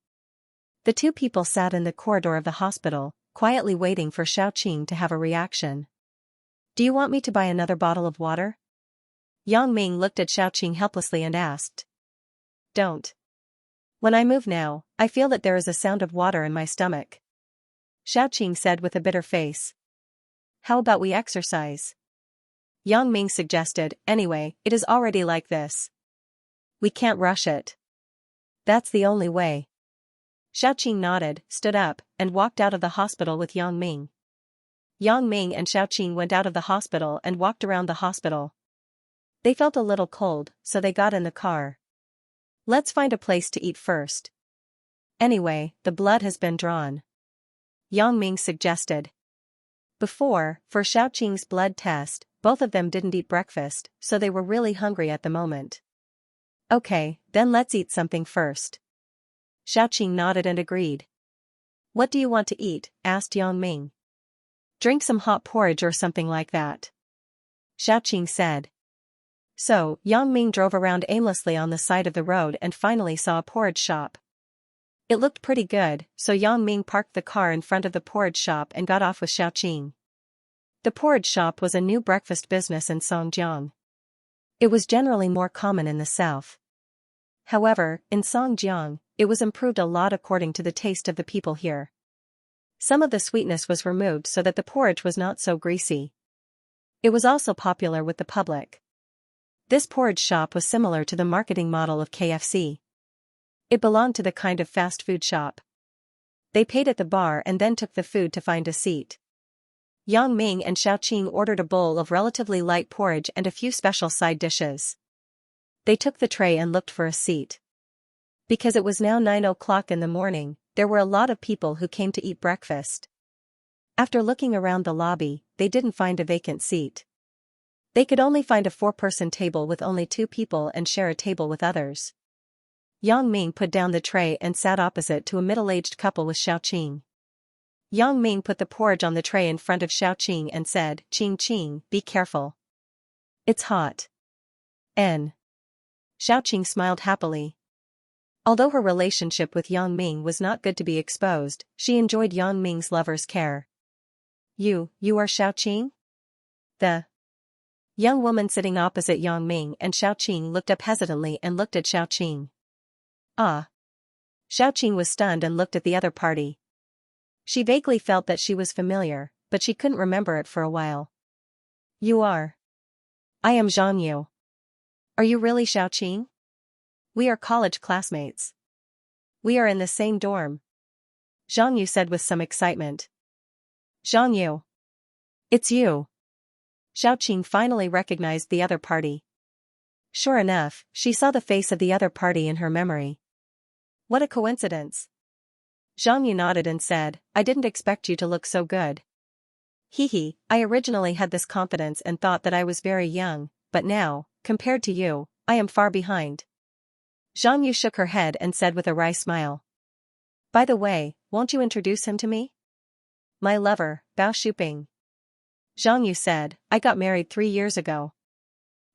Speaker 1: The two people sat in the corridor of the hospital, quietly waiting for Xiaoqing to have a reaction. "Do you want me to buy another bottle of water?" Yang Ming looked at Xiaoqing helplessly and asked. "Don't. When I move now, I feel that there is a sound of water in my stomach," Xiaoqing said with a bitter face. "How about we exercise?" Yang Ming suggested, "Anyway, it is already like this. We can't rush it. That's the only way." Xiaoqing nodded, stood up, and walked out of the hospital with Yang Ming. Yang Ming and Xiaoqing went out of the hospital and walked around the hospital. They felt a little cold, so they got in the car. "Let's find a place to eat first. Anyway, the blood has been drawn," Yang Ming suggested. For Xiaoqing's blood test, both of them didn't eat breakfast, so they were really hungry at the moment. "Okay, then let's eat something first." Xiaoqing nodded and agreed. "What do you want to eat?" asked Yang Ming. "Drink some hot porridge or something like that," Xiaoqing said. So, Yang Ming drove around aimlessly on the side of the road and finally saw a porridge shop. It looked pretty good, so Yang Ming parked the car in front of the porridge shop and got off with Xiaoqing. The porridge shop was a new breakfast business in Songjiang. It was generally more common in the south. However, in Songjiang, it was improved a lot according to the taste of the people here. Some of the sweetness was removed so that the porridge was not so greasy. It was also popular with the public. This porridge shop was similar to the marketing model of KFC. It belonged to the kind of fast food shop. They paid at the bar and then took the food to find a seat. Yang Ming and Xiaoqing ordered a bowl of relatively light porridge and a few special side dishes. They took the tray and looked for a seat. Because it was now 9 o'clock in the morning, there were a lot of people who came to eat breakfast. After looking around the lobby, they didn't find a vacant seat. They could only find a 4-person table with only 2 people and share a table with others. Yang Ming put down the tray and sat opposite to a middle-aged couple with Xiaoqing. Yang Ming put the porridge on the tray in front of Xiaoqing and said, "Qing, be careful. It's hot." Xiaoqing smiled happily. Although her relationship with Yang Ming was not good to be exposed, she enjoyed Yang Ming's lover's care. You are Xiaoqing?" The young woman sitting opposite Yang Ming and Xiaoqing looked up hesitantly and looked at Xiaoqing. Ah. Xiaoqing was stunned and looked at the other party. She vaguely felt that she was familiar, but she couldn't remember it for a while. "You are." "I am Xianxia." "Are you really Xiaoqing?" "We are college classmates. We are in the same dorm," Xianxia said with some excitement. "Xianxia. It's you." Xiaoqing finally recognized the other party. Sure enough, she saw the face of the other party in her memory. What a coincidence. Xianxia nodded and said, "I didn't expect you to look so good." "Hee, I originally had this confidence and thought that I was very young, but now, compared to you, I am far behind." Xianxia shook her head and said with a wry smile. "By the way, won't you introduce him to me?" "My lover, Bao Shuping." Xianxia said, "I got married 3 years ago.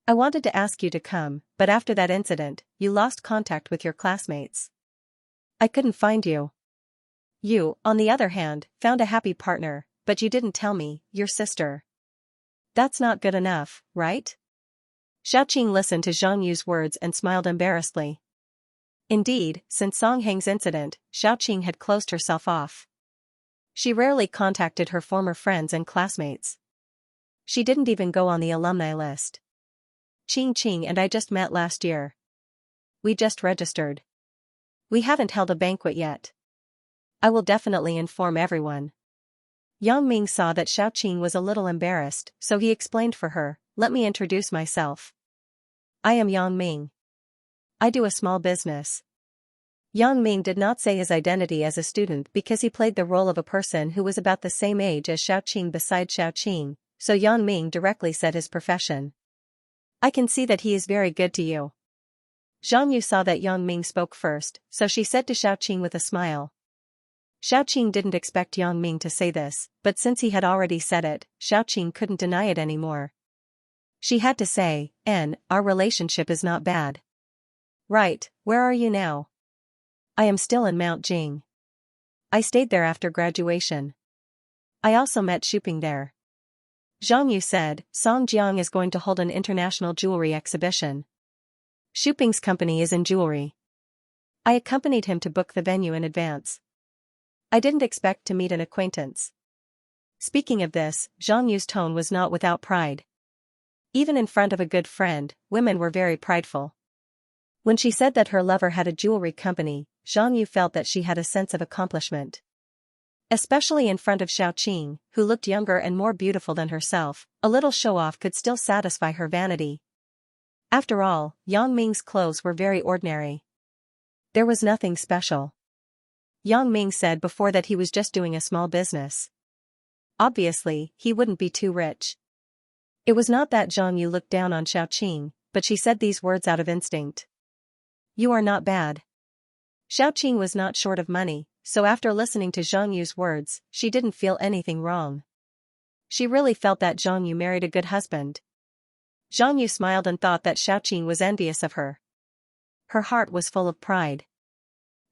Speaker 1: I wanted to ask you to come, but after that incident, you lost contact with your classmates. I couldn't find you. You, on the other hand, found a happy partner, but you didn't tell me, your sister. That's not good enough, right?" Xiaoqing listened to Zhang Yu's words and smiled embarrassedly. Indeed, since Song Heng's incident, Xiaoqing had closed herself off. She rarely contacted her former friends and classmates. She didn't even go on the alumni list. "Qing and I just met last year. We just registered. We haven't held a banquet yet. I will definitely inform everyone." Yang Ming saw that Xiaoqing was a little embarrassed, so he explained for her, "Let me introduce myself. I am Yang Ming. I do a small business." Yang Ming did not say his identity as a student because he played the role of a person who was about the same age as Xiaoqing besides Xiaoqing, so Yang Ming directly said his profession. "I can see that he is very good to you." Zhang Yu saw that Yang Ming spoke first, so she said to Xiaoqing with a smile. Xiaoqing didn't expect Yang Ming to say this, but since he had already said it, Xiaoqing couldn't deny it anymore. She had to say, "Our relationship is not bad." "Right, where are you now?" "I am still in Mount Jing. I stayed there after graduation. I also met Shuping there." Zhang Yu said, "Songjiang is going to hold an international jewelry exhibition. Shuping's company is in jewelry. I accompanied him to book the venue in advance. I didn't expect to meet an acquaintance." Speaking of this, Zhang Yu's tone was not without pride. Even in front of a good friend, women were very prideful. When she said that her lover had a jewelry company, Zhang Yu felt that she had a sense of accomplishment. Especially in front of Xiaoqing, who looked younger and more beautiful than herself, a little show-off could still satisfy her vanity. After all, Yang Ming's clothes were very ordinary. There was nothing special. Yang Ming said before that he was just doing a small business. Obviously, he wouldn't be too rich. It was not that Zhang Yu looked down on Xiaoqing, but she said these words out of instinct. "You are not bad." Xiaoqing was not short of money, so after listening to Zhang Yu's words, she didn't feel anything wrong. She really felt that Zhang Yu married a good husband. Zhang Yu smiled and thought that Xiaoqing was envious of her. Her heart was full of pride.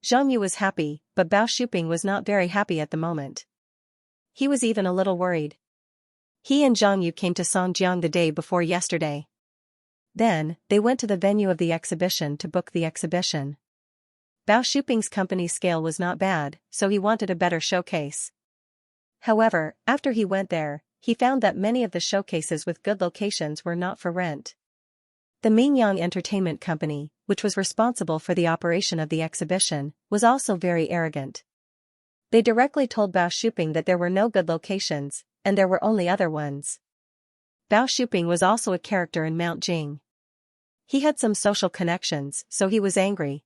Speaker 1: Zhang Yu was happy, but Bao Shuping was not very happy at the moment. He was even a little worried. He and Zhang Yu came to Songjiang the day before yesterday. Then, they went to the venue of the exhibition to book the exhibition. Bao Shuping's company's scale was not bad, so he wanted a better showcase. However, after he went there, he found that many of the showcases with good locations were not for rent. The Mingyang Entertainment Company, which was responsible for the operation of the exhibition, was also very arrogant. They directly told Bao Shuping that there were no good locations, and there were only other ones. Bao Shuping was also a character in Mount Jing. He had some social connections, so he was angry.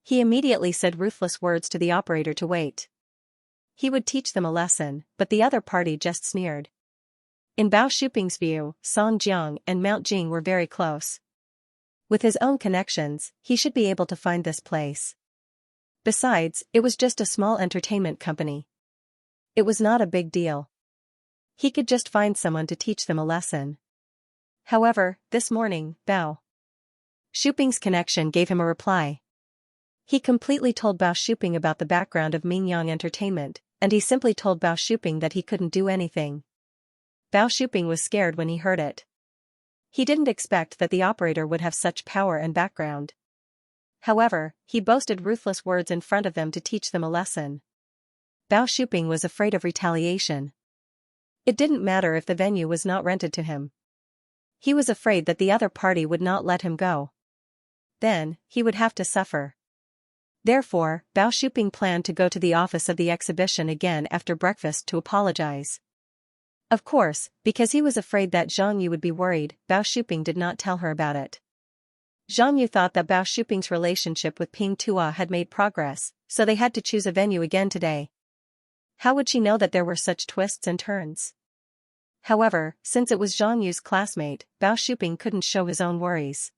Speaker 1: He immediately said ruthless words to the operator to wait. He would teach them a lesson, but the other party just sneered. In Bao Shuping's view, Song Jiang and Mount Jing were very close. With his own connections, he should be able to find this place. Besides, it was just a small entertainment company. It was not a big deal. He could just find someone to teach them a lesson. However, this morning, Bao Shuping's connection gave him a reply. He completely told Bao Shuping about the background of Mingyang Entertainment, and he simply told Bao Shuping that he couldn't do anything. Bao Shuping was scared when he heard it. He didn't expect that the operator would have such power and background. However, he boasted ruthless words in front of them to teach them a lesson. Bao Shuping was afraid of retaliation. It didn't matter if the venue was not rented to him. He was afraid that the other party would not let him go. Then, he would have to suffer. Therefore, Bao Shuping planned to go to the office of the exhibition again after breakfast to apologize. Of course, because he was afraid that Xianxia would be worried, Bao Shuping did not tell her about it. Xianxia thought that Bao Shuping's relationship with Ping Tua had made progress, so they had to choose a venue again today. How would she know that there were such twists and turns? However, since it was Xianxu's classmate, Bao Shuping couldn't show his own worries.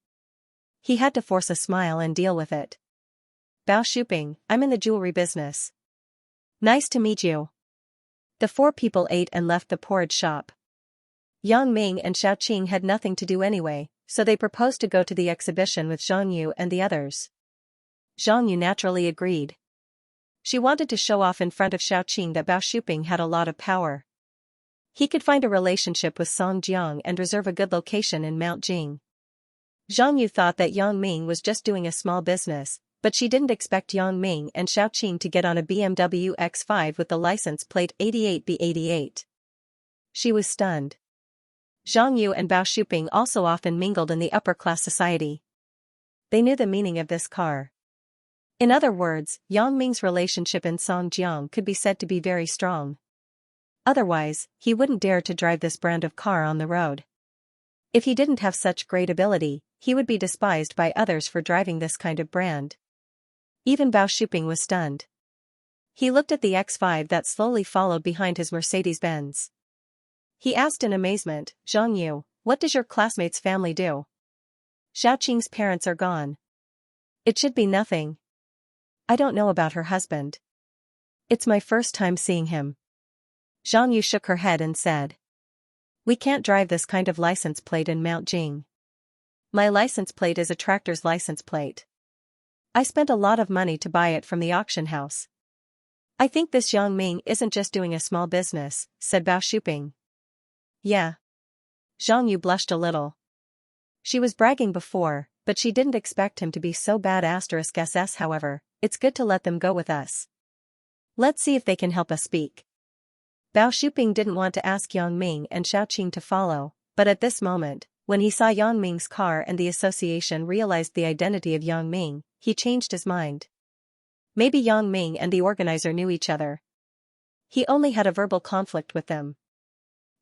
Speaker 1: He had to force a smile and deal with it. Bao Shuping, I'm in the jewelry business. Nice to meet you. The four people ate and left the porridge shop. Yang Ming and Xiaoqing had nothing to do anyway, so they proposed to go to the exhibition with Xianxia and the others. Xianxia naturally agreed. She wanted to show off in front of Xiaoqing that Bao Shuping had a lot of power. He could find a relationship with Song Jiang and reserve a good location in Mount Jing. Xianxia thought that Yang Ming was just doing a small business, but she didn't expect Yang Ming and Xiaoqing to get on a BMW X5 with the license plate 88B88. She was stunned. Xianxia and Bao Shuping also often mingled in the upper-class society. They knew the meaning of this car. In other words, Yang Ming's relationship in Song Jiang could be said to be very strong. Otherwise, he wouldn't dare to drive this brand of car on the road. If he didn't have such great ability, he would be despised by others for driving this kind of brand. Even Bao Shuping was stunned. He looked at the X5 that slowly followed behind his Mercedes-Benz. He asked in amazement, Xianxia, what does your classmate's family do? Xiaoqing's parents are gone. It should be nothing. I don't know about her husband. It's my first time seeing him. Xianxia shook her head and said. We can't drive this kind of license plate in Mount Jing. My license plate is a tractor's license plate. I spent a lot of money to buy it from the auction house. I think this Yang Ming isn't just doing a small business, said Bao Shuping. Yeah. Xianxia blushed a little. She was bragging before, but she didn't expect him to be so bad. *SS however, it's good to let them go with us. Let's see if they can help us speak. Bao Shuping didn't want to ask Yang Ming and Xiaoqing to follow, but at this moment, when he saw Yang Ming's car and the association realized the identity of Yang Ming, he changed his mind. Maybe Yang Ming and the organizer knew each other. He only had a verbal conflict with them.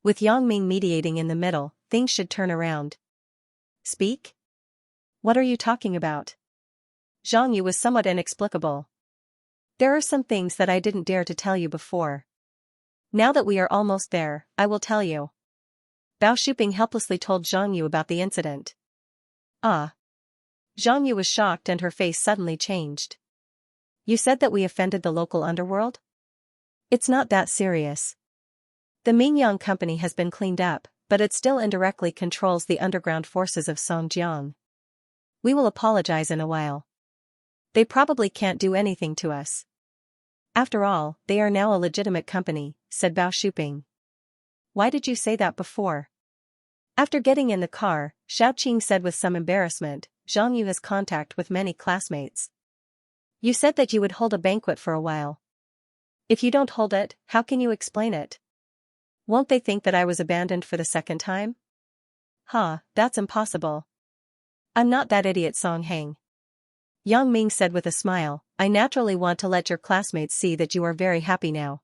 Speaker 1: With Yang Ming mediating in the middle, things should turn around. Speak? What are you talking about? Xianxia was somewhat inexplicable. There are some things that I didn't dare to tell you before. Now that we are almost there, I will tell you. Bao Shuping helplessly told Xianxia about the incident. Ah. Xianxia was shocked and her face suddenly changed. You said that we offended the local underworld? It's not that serious. The Mingyang company has been cleaned up, but it still indirectly controls the underground forces of Songjiang. We will apologize in a while. They probably can't do anything to us. After all, they are now a legitimate company, said Bao Shuping. Why did you say that before? After getting in the car, Xiaoqing said with some embarrassment, Xianxia has contact with many classmates. You said that you would hold a banquet for a while. If you don't hold it, how can you explain it? Won't they think that I was abandoned for the second time? That's impossible. I'm not that idiot, Song Heng. Yang Ming said with a smile, I naturally want to let your classmates see that you are very happy now.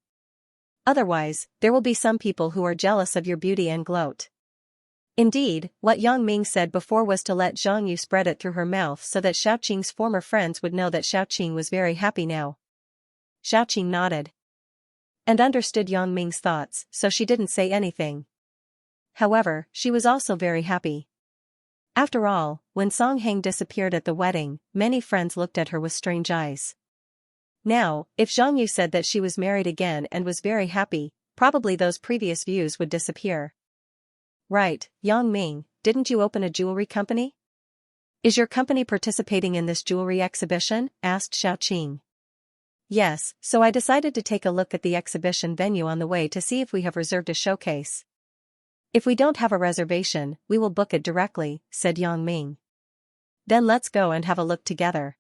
Speaker 1: Otherwise, there will be some people who are jealous of your beauty and gloat. Indeed, what Yang Ming said before was to let Zhang Yu spread it through her mouth so that Xiaoqing's former friends would know that Xiaoqing was very happy now. Xiaoqing nodded and understood Yang Ming's thoughts, so she didn't say anything. However, she was also very happy. After all, when Song Heng disappeared at the wedding, many friends looked at her with strange eyes. Now, if Zhang Yu said that she was married again and was very happy, probably those previous views would disappear. Right, Yang Ming, didn't you open a jewelry company? Is your company participating in this jewelry exhibition? Asked Xiaoqing. Yes, so I decided to take a look at the exhibition venue on the way to see if we have reserved a showcase. If we don't have a reservation, we will book it directly, said Yang Ming. Then let's go and have a look together.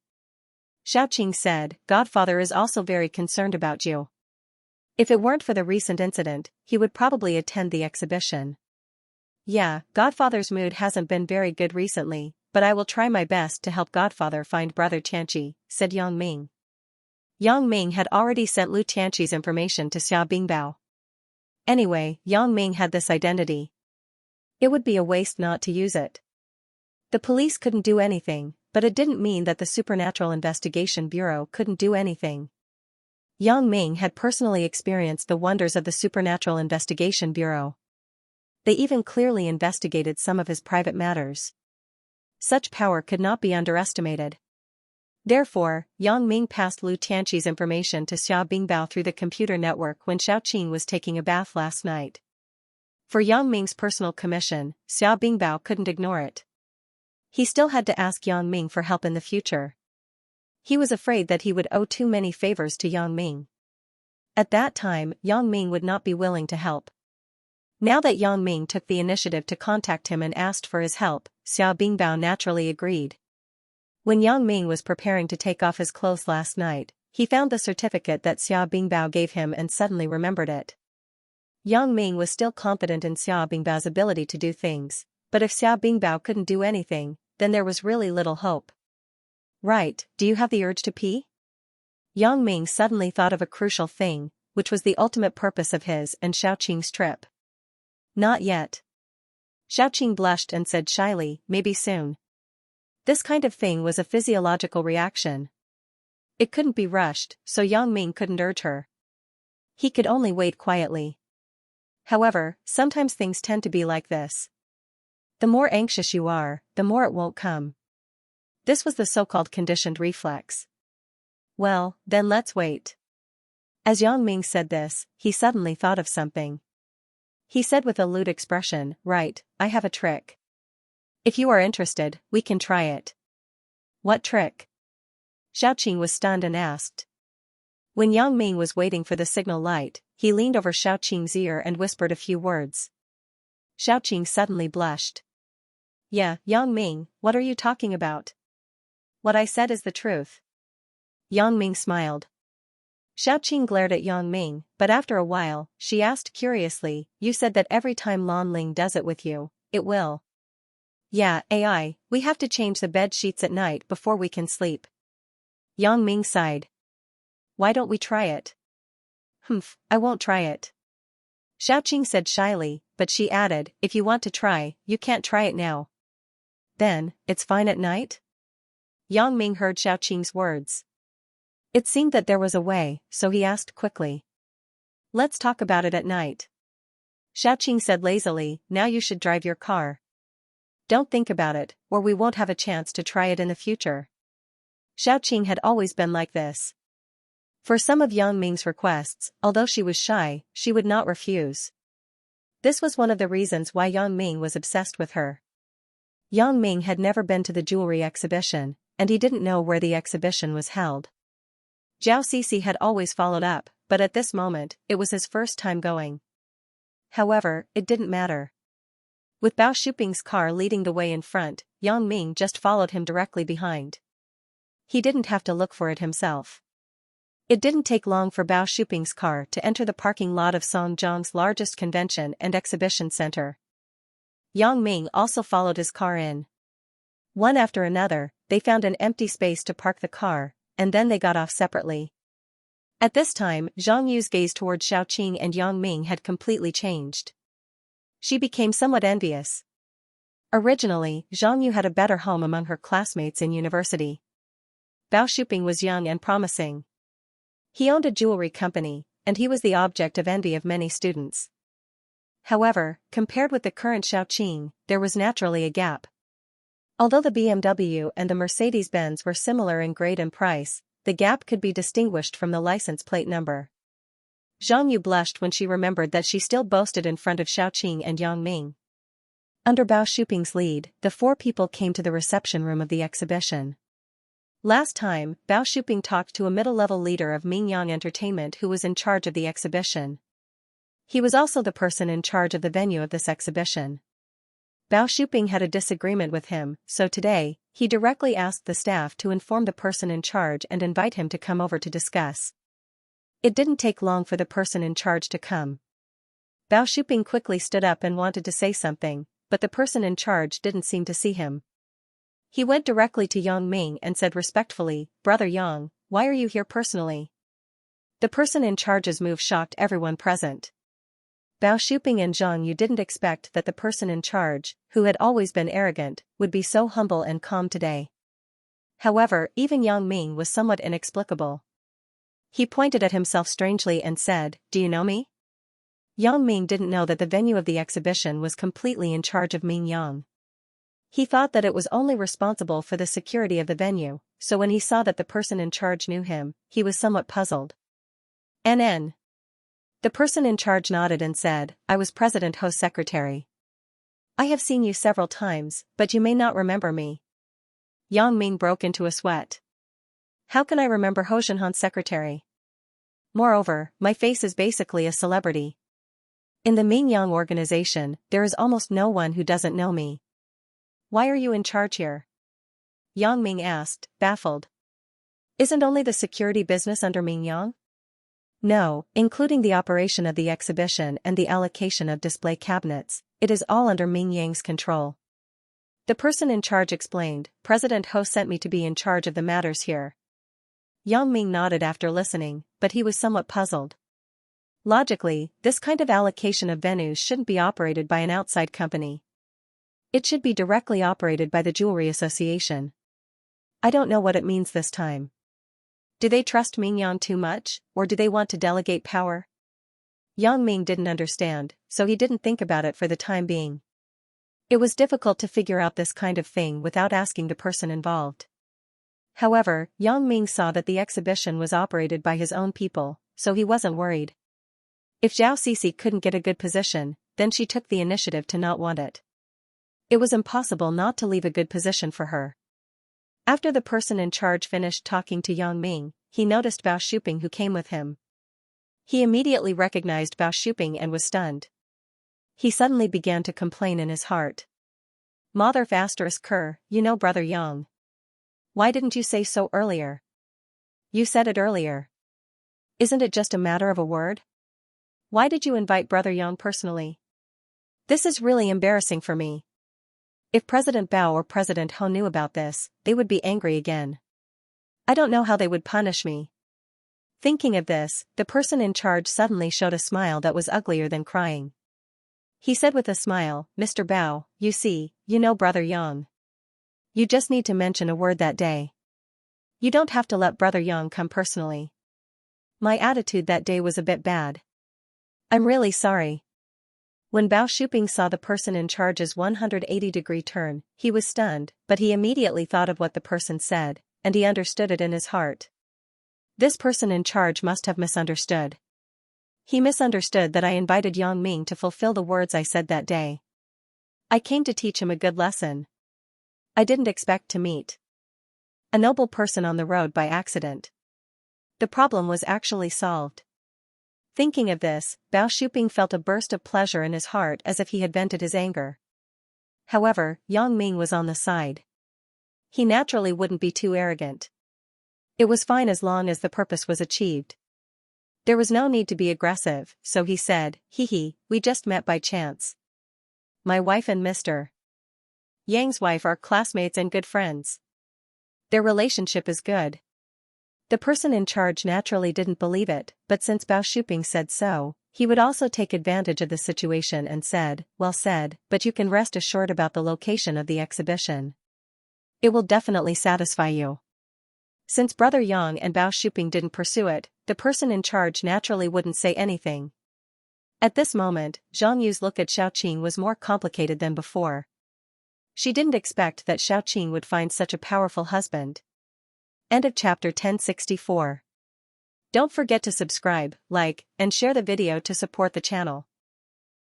Speaker 1: Xiaoqing said, Godfather is also very concerned about you. If it weren't for the recent incident, he would probably attend the exhibition. Yeah, Godfather's mood hasn't been very good recently, but I will try my best to help Godfather find brother Qianxia, said Yang Ming. Yang Ming had already sent Lu Tianqi's information to Xia Bingbao. Anyway, Yang Ming had this identity. It would be a waste not to use it. The police couldn't do anything, but it didn't mean that the Supernatural Investigation Bureau couldn't do anything. Yang Ming had personally experienced the wonders of the Supernatural Investigation Bureau. They even clearly investigated some of his private matters. Such power could not be underestimated. Therefore, Yang Ming passed Lu Tianqi's information to Xia Bingbao through the computer network when Xiaoqing was taking a bath last night. For Yang Ming's personal commission, Xia Bingbao couldn't ignore it. He still had to ask Yang Ming for help in the future. He was afraid that he would owe too many favors to Yang Ming. At that time, Yang Ming would not be willing to help. Now that Yang Ming took the initiative to contact him and asked for his help, Xia Bingbao naturally agreed. When Yang Ming was preparing to take off his clothes last night, he found the certificate that Xia Bingbao gave him and suddenly remembered it. Yang Ming was still confident in Xia Bingbao's ability to do things, but if Xia Bingbao couldn't do anything, then there was really little hope. Right, do you have the urge to pee? Yang Ming suddenly thought of a crucial thing, which was the ultimate purpose of his and Xiaoqing's trip. Not yet. Xiaoqing blushed and said shyly, maybe soon. This kind of thing was a physiological reaction. It couldn't be rushed, so Yang Ming couldn't urge her. He could only wait quietly. However, sometimes things tend to be like this. The more anxious you are, the more it won't come. This was the so-called conditioned reflex. Well, then let's wait. As Yang Ming said this, he suddenly thought of something. He said with a lewd expression, right, I have a trick. If you are interested, we can try it. What trick? Xiaoqing was stunned and asked. When Yang Ming was waiting for the signal light, he leaned over Xiaoqing's ear and whispered a few words. Xiaoqing suddenly blushed. Yeah, Yang Ming, what are you talking about? What I said is the truth. Yang Ming smiled. Xiaoqing glared at Yang Ming, but after a while, she asked curiously, you said that every time Lan Ling does it with you, it will. Yeah, AI, we have to change the bed sheets at night before we can sleep. Yang Ming sighed. Why don't we try it? Humph, I won't try it. Xiaoqing said shyly, but she added, if you want to try, you can't try it now. Then, it's fine at night? Yang Ming heard Xiaoqing's words. It seemed that there was a way, so he asked quickly. Let's talk about it at night. Xiaoqing said lazily, now you should drive your car. Don't think about it, or we won't have a chance to try it in the future. Xiaoqing had always been like this. For some of Yang Ming's requests, although she was shy, she would not refuse. This was one of the reasons why Yang Ming was obsessed with her. Yang Ming had never been to the jewelry exhibition, and he didn't know where the exhibition was held. Zhao Sisi had always followed up, but at this moment, it was his first time going. However, it didn't matter. With Bao Shuping's car leading the way in front, Yang Ming just followed him directly behind. He didn't have to look for it himself. It didn't take long for Bao Shuping's car to enter the parking lot of Songjiang's largest convention and exhibition center. Yang Ming also followed his car in. One after another, they found an empty space to park the car, and then they got off separately. At this time, Zhang Yu's gaze toward Xiaoqing and Yang Ming had completely changed. She became somewhat envious. Originally, Xianxia had a better home among her classmates in university. Bao Shuping was young and promising. He owned a jewelry company, and he was the object of envy of many students. However, compared with the current Xiaoqing, there was naturally a gap. Although the BMW and the Mercedes-Benz were similar in grade and price, the gap could be distinguished from the license plate number. Xianxia blushed when she remembered that she still boasted in front of Xiaoqing and Yang Ming. Under Bao Shuping's lead, the four people came to the reception room of the exhibition. Last time, Bao Shuping talked to a middle-level leader of Mingyang Entertainment who was in charge of the exhibition. He was also the person in charge of the venue of this exhibition. Bao Shuping had a disagreement with him, so today, he directly asked the staff to inform the person in charge and invite him to come over to discuss. It didn't take long for the person in charge to come. Bao Shuping quickly stood up and wanted to say something, but the person in charge didn't seem to see him. He went directly to Yang Ming and said respectfully, "Brother Yang, why are you here personally?" The person in charge's move shocked everyone present. Bao Shuping and Xianxia didn't expect that the person in charge, who had always been arrogant, would be so humble and calm today. However, even Yang Ming was somewhat inexplicable. He pointed at himself strangely and said, "Do you know me?" Yang Ming didn't know that the venue of the exhibition was completely in charge of Ming Yang. He thought that it was only responsible for the security of the venue, so when he saw that the person in charge knew him, he was somewhat puzzled. NN. The person in charge nodded and said, "I was President Ho's secretary. I have seen you several times, but you may not remember me." Yang Ming broke into a sweat. How can I remember Ho Zhenhan's secretary? Moreover, my face is basically a celebrity. In the Mingyang organization, there is almost no one who doesn't know me. Why are you in charge here? Yang Ming asked, baffled. Isn't only the security business under Mingyang? No, including the operation of the exhibition and the allocation of display cabinets, it is all under Mingyang's control. The person in charge explained, President Ho sent me to be in charge of the matters here. Yang Ming nodded after listening, but he was somewhat puzzled. Logically, this kind of allocation of venues shouldn't be operated by an outside company. It should be directly operated by the Jewelry Association. I don't know what it means this time. Do they trust Mingyang too much, or do they want to delegate power? Yang Ming didn't understand, so he didn't think about it for the time being. It was difficult to figure out this kind of thing without asking the person involved. However, Yang Ming saw that the exhibition was operated by his own people, so he wasn't worried. If Zhao Cixi couldn't get a good position, then she took the initiative to not want it. It was impossible not to leave a good position for her. After the person in charge finished talking to Yang Ming, he noticed Bao Shuping who came with him. He immediately recognized Bao Shuping and was stunned. He suddenly began to complain in his heart. Mother **Ker, you know Brother Yang. Why didn't you say so earlier? You said it earlier. Isn't it just a matter of a word? Why did you invite Brother Yang personally? This is really embarrassing for me. If President Bao or President Ho knew about this, they would be angry again. I don't know how they would punish me. Thinking of this, the person in charge suddenly showed a smile that was uglier than crying. He said with a smile, Mr. Bao, you see, you know Brother Yang. You just need to mention a word that day. You don't have to let Brother Yang come personally. My attitude that day was a bit bad. I'm really sorry. When Bao Shuping saw the person in charge's 180-degree turn, he was stunned, but he immediately thought of what the person said, and he understood it in his heart. This person in charge must have misunderstood. He misunderstood that I invited Yang Ming to fulfill the words I said that day. I came to teach him a good lesson. I didn't expect to meet a noble person on the road by accident. The problem was actually solved. Thinking of this, Bao Shuping felt a burst of pleasure in his heart as if he had vented his anger. However, Yang Ming was on the side. He naturally wouldn't be too arrogant. It was fine as long as the purpose was achieved. There was no need to be aggressive, so he said, we just met by chance. My wife and Mr. Yang's wife are classmates and good friends. Their relationship is good. The person in charge naturally didn't believe it, but since Bao Shuping said so, He would also take advantage of the situation and said, "Well said, but you can rest assured about the location of the exhibition. It will definitely satisfy you." Since Brother Yang and Bao Shuping didn't pursue it, the person in charge naturally wouldn't say anything. At this moment, Zhang Yu's look at Xiaoqing was more complicated than before. She didn't expect that Xiaoqing would find such a powerful husband. End of chapter 1064. Don't forget to subscribe, like, and share the video to support the channel.